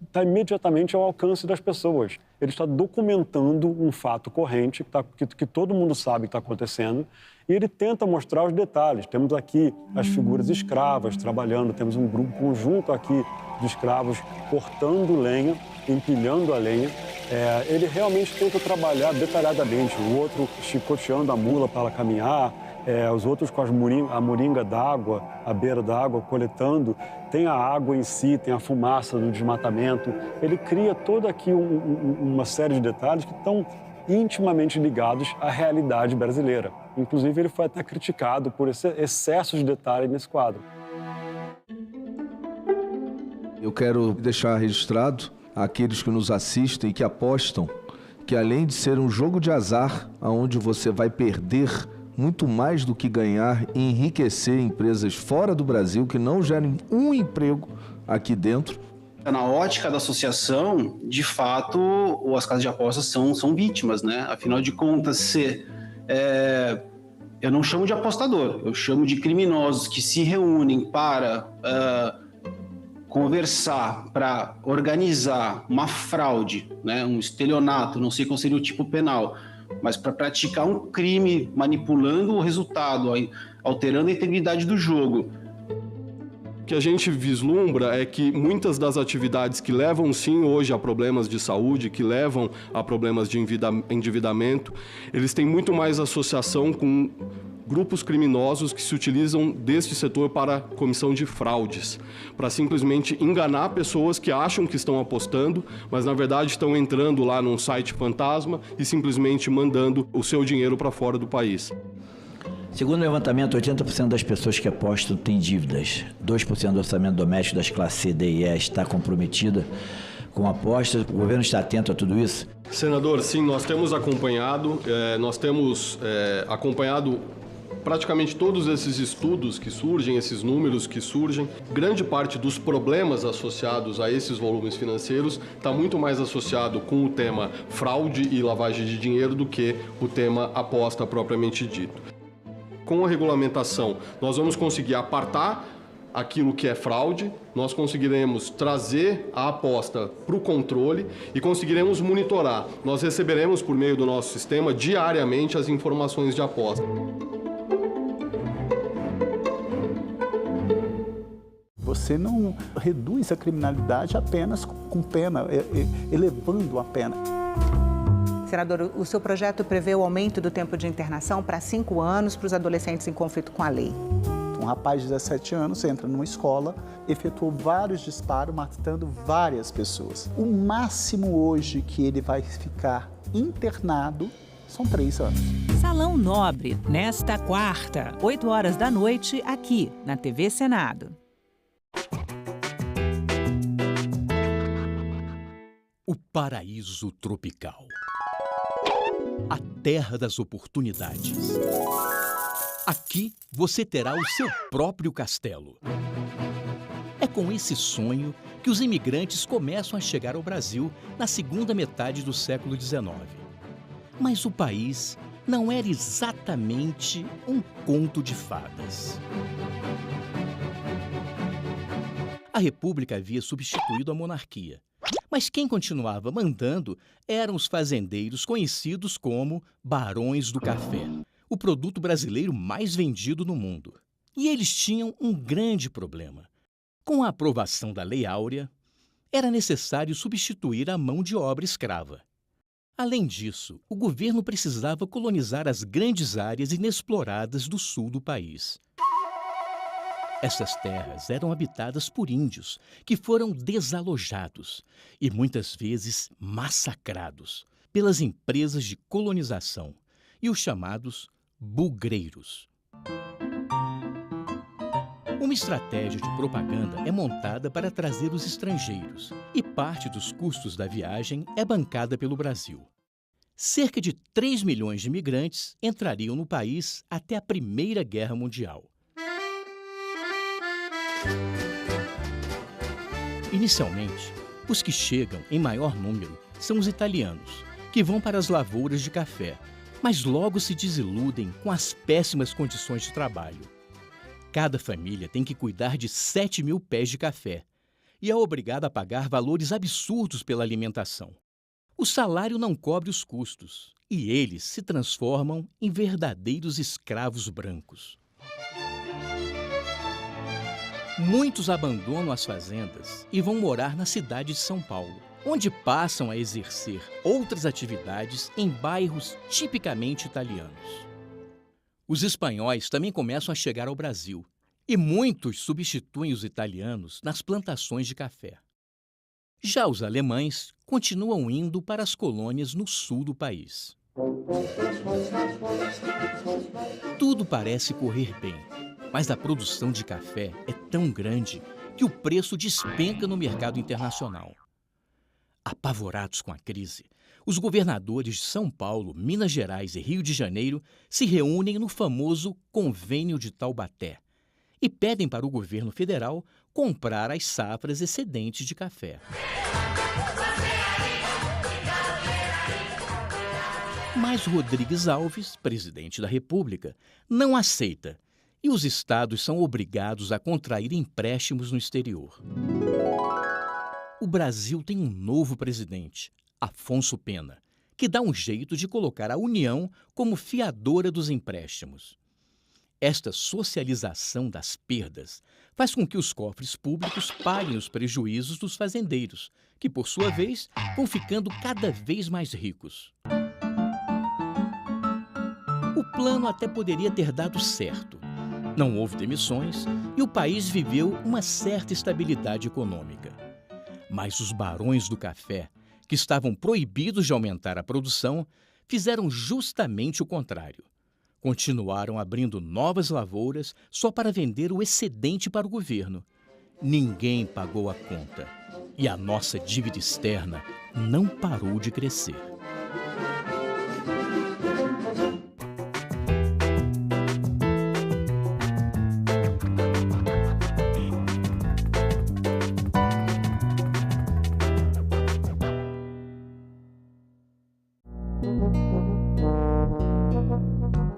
está imediatamente ao alcance das pessoas. Ele está documentando um fato corrente que todo mundo sabe que está acontecendo e ele tenta mostrar os detalhes. Temos aqui as figuras escravas trabalhando, temos um grupo conjunto aqui de escravos cortando lenha, empilhando a lenha. Ele realmente tenta trabalhar detalhadamente, o outro chicoteando a mula para ela caminhar, os outros com a moringa d'água, à beira da água, coletando. Tem a água em si, tem a fumaça do desmatamento. Ele cria toda aqui uma série de detalhes que estão intimamente ligados à realidade brasileira. Inclusive, ele foi até criticado por esse excesso de detalhe nesse quadro. Eu quero deixar registrado àqueles que nos assistem e que apostam que, além de ser um jogo de azar, onde você vai perder muito mais do que ganhar e enriquecer empresas fora do Brasil que não gerem um emprego aqui dentro. Na ótica da associação, de fato, as casas de apostas são vítimas, né? Afinal de contas, eu não chamo de apostador, eu chamo de criminosos que se reúnem para conversar, para organizar uma fraude, né? Um estelionato, não sei qual seria o tipo penal, mas para praticar um crime manipulando o resultado, alterando a integridade do jogo. O que a gente vislumbra é que muitas das atividades que levam, sim, hoje a problemas de saúde, que levam a problemas de endividamento, eles têm muito mais associação com grupos criminosos que se utilizam deste setor para comissão de fraudes, para simplesmente enganar pessoas que acham que estão apostando, mas na verdade estão entrando lá num site fantasma e simplesmente mandando o seu dinheiro para fora do país. Segundo o levantamento, 80% das pessoas que apostam têm dívidas. 2% do orçamento doméstico das classes C, D e E está comprometida com apostas. O governo está atento a tudo isso? Senador, sim, nós temos acompanhado, praticamente todos esses estudos que surgem, esses números que surgem. Grande parte dos problemas associados a esses volumes financeiros está muito mais associado com o tema fraude e lavagem de dinheiro do que o tema aposta propriamente dito. Com a regulamentação, nós vamos conseguir apartar aquilo que é fraude, nós conseguiremos trazer a aposta para o controle e conseguiremos monitorar. Nós receberemos, por meio do nosso sistema, diariamente as informações de aposta. Você não reduz a criminalidade apenas com pena, elevando a pena. Senador, o seu projeto prevê o aumento do tempo de internação para 5 anos para os adolescentes em conflito com a lei. Um rapaz de 17 anos entra numa escola, efetuou vários disparos, matando várias pessoas. O máximo hoje que ele vai ficar internado São 3 anos. Salão Nobre, nesta quarta, 8 horas da noite, aqui na TV Senado. O paraíso tropical. A terra das oportunidades. Aqui você terá o seu próprio castelo. É com esse sonho que os imigrantes começam a chegar ao Brasil na segunda metade do século XIX. Mas o país não era exatamente um conto de fadas. A República havia substituído a monarquia. Mas quem continuava mandando eram os fazendeiros conhecidos como Barões do Café, o produto brasileiro mais vendido no mundo. E eles tinham um grande problema. Com a aprovação da Lei Áurea, era necessário substituir a mão de obra escrava. Além disso, o governo precisava colonizar as grandes áreas inexploradas do sul do país. Essas terras eram habitadas por índios, que foram desalojados e muitas vezes massacrados pelas empresas de colonização e os chamados bugreiros. Uma estratégia de propaganda é montada para trazer os estrangeiros e parte dos custos da viagem é bancada pelo Brasil. Cerca de 3 milhões de imigrantes entrariam no país até a Primeira Guerra Mundial. Inicialmente, os que chegam em maior número são os italianos, que vão para as lavouras de café, mas logo se desiludem com as péssimas condições de trabalho. Cada família tem que cuidar de 7 mil pés de café e é obrigada a pagar valores absurdos pela alimentação. O salário não cobre os custos e eles se transformam em verdadeiros escravos brancos. Muitos abandonam as fazendas e vão morar na cidade de São Paulo, onde passam a exercer outras atividades em bairros tipicamente italianos. Os espanhóis também começam a chegar ao Brasil e muitos substituem os italianos nas plantações de café. Já os alemães continuam indo para as colônias no sul do país. Tudo parece correr bem. Mas a produção de café é tão grande que o preço despenca no mercado internacional. Apavorados com a crise, os governadores de São Paulo, Minas Gerais e Rio de Janeiro se reúnem no famoso Convênio de Taubaté e pedem para o governo federal comprar as safras excedentes de café. Mas Rodrigues Alves, presidente da República, não aceita. E os estados são obrigados a contrair empréstimos no exterior. O Brasil tem um novo presidente, Afonso Pena, que dá um jeito de colocar a União como fiadora dos empréstimos. Esta socialização das perdas faz com que os cofres públicos paguem os prejuízos dos fazendeiros, que, por sua vez, vão ficando cada vez mais ricos. O plano até poderia ter dado certo. Não houve demissões e o país viveu uma certa estabilidade econômica. Mas os barões do café, que estavam proibidos de aumentar a produção, fizeram justamente o contrário. Continuaram abrindo novas lavouras só para vender o excedente para o governo. Ninguém pagou a conta e a nossa dívida externa não parou de crescer.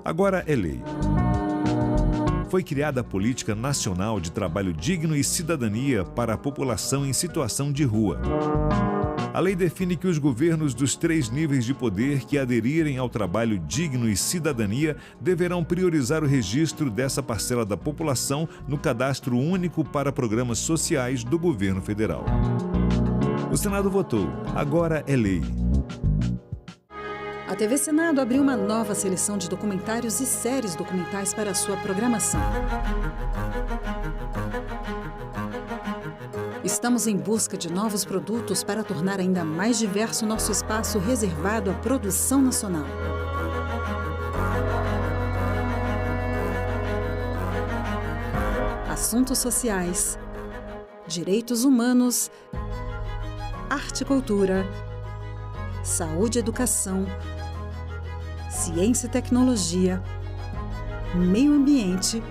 Agora é lei. Foi criada a Política Nacional de Trabalho Digno e Cidadania para a população em situação de rua. A lei define que os governos dos 3 níveis de poder que aderirem ao trabalho digno e cidadania deverão priorizar o registro dessa parcela da população no Cadastro Único para Programas Sociais do Governo Federal. O Senado votou. Agora é lei. A TV Senado abriu uma nova seleção de documentários e séries documentais para a sua programação. Estamos em busca de novos produtos para tornar ainda mais diverso nosso espaço reservado à produção nacional. assuntos sociais, direitos humanos, arte e cultura, saúde e educação, ciência e tecnologia, meio ambiente,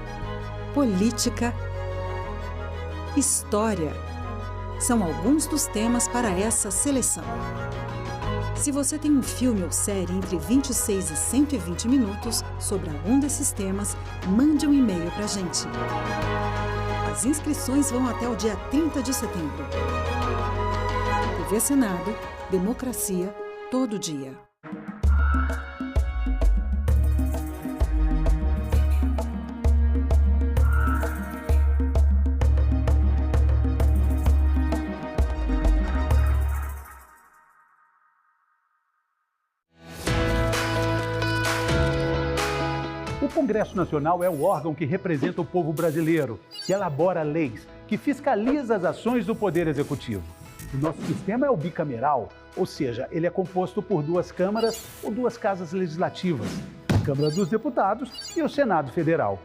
política, história. São alguns dos temas para essa seleção. Se você tem um filme ou série entre 26 e 120 minutos sobre algum desses temas, mande um e-mail para a gente. As inscrições vão até o dia 30 de setembro. TV Senado, democracia todo dia. O Congresso Nacional é o órgão que representa o povo brasileiro, que elabora leis, que fiscaliza as ações do Poder Executivo. O nosso sistema é o bicameral, ou seja, ele é composto por 2 câmaras ou 2 casas legislativas, a Câmara dos Deputados e o Senado Federal.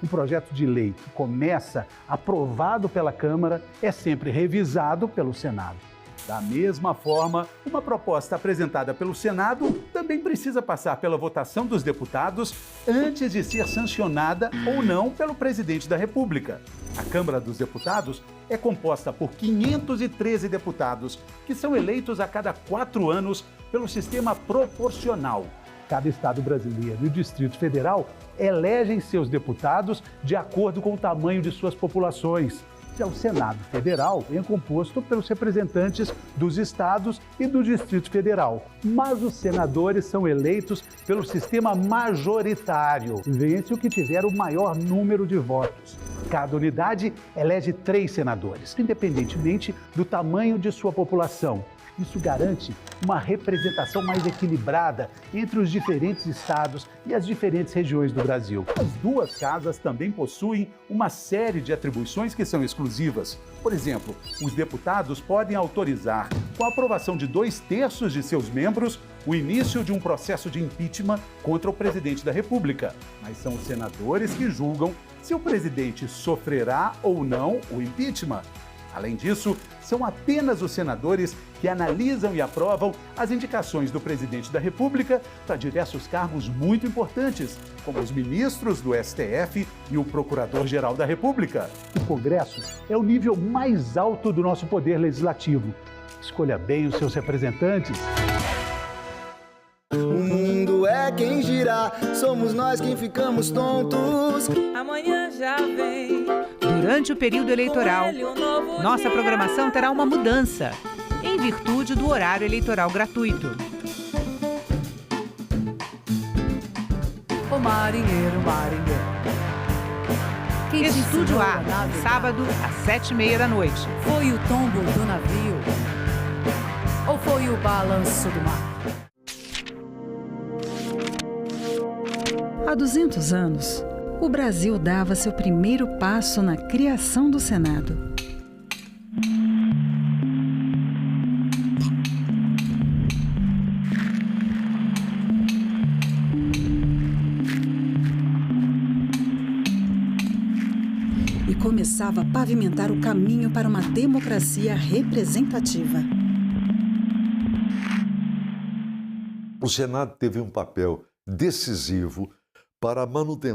Um projeto de lei que começa aprovado pela Câmara é sempre revisado pelo Senado. Da mesma forma, uma proposta apresentada pelo Senado também precisa passar pela votação dos deputados antes de ser sancionada ou não pelo presidente da República. A Câmara dos Deputados é composta por 513 deputados, que são eleitos a cada 4 anos pelo sistema proporcional. Cada estado brasileiro e o Distrito Federal elegem seus deputados de acordo com o tamanho de suas populações. Já o Senado Federal é composto pelos representantes dos estados e do Distrito Federal. Mas os senadores são eleitos pelo sistema majoritário. Vence o que tiver o maior número de votos. Cada unidade elege 3 senadores, independentemente do tamanho de sua população. Isso garante uma representação mais equilibrada entre os diferentes estados e as diferentes regiões do Brasil. As 2 casas também possuem uma série de atribuições que são exclusivas. Por exemplo, os deputados podem autorizar, com a aprovação de 2/3 de seus membros, o início de um processo de impeachment contra o presidente da República. Mas são os senadores que julgam se o presidente sofrerá ou não o impeachment. Além disso, são apenas os senadores que analisam e aprovam as indicações do presidente da República para diversos cargos muito importantes, como os ministros do STF e o Procurador-Geral da República. O Congresso é o nível mais alto do nosso poder legislativo. Escolha bem os seus representantes. O mundo é quem gira, somos nós quem ficamos tontos. Amanhã já vem. Durante o período eleitoral, nossa programação terá uma mudança, em virtude do horário eleitoral gratuito. Ô marinheiro, marinheiro. Estúdio A, sábado às 7h30 da noite. Foi o tombo do navio? Ou foi o balanço do mar? Há 200 anos, o Brasil dava seu primeiro passo na criação do Senado. E começava a pavimentar o caminho para uma democracia representativa. O Senado teve um papel decisivo para a manutenção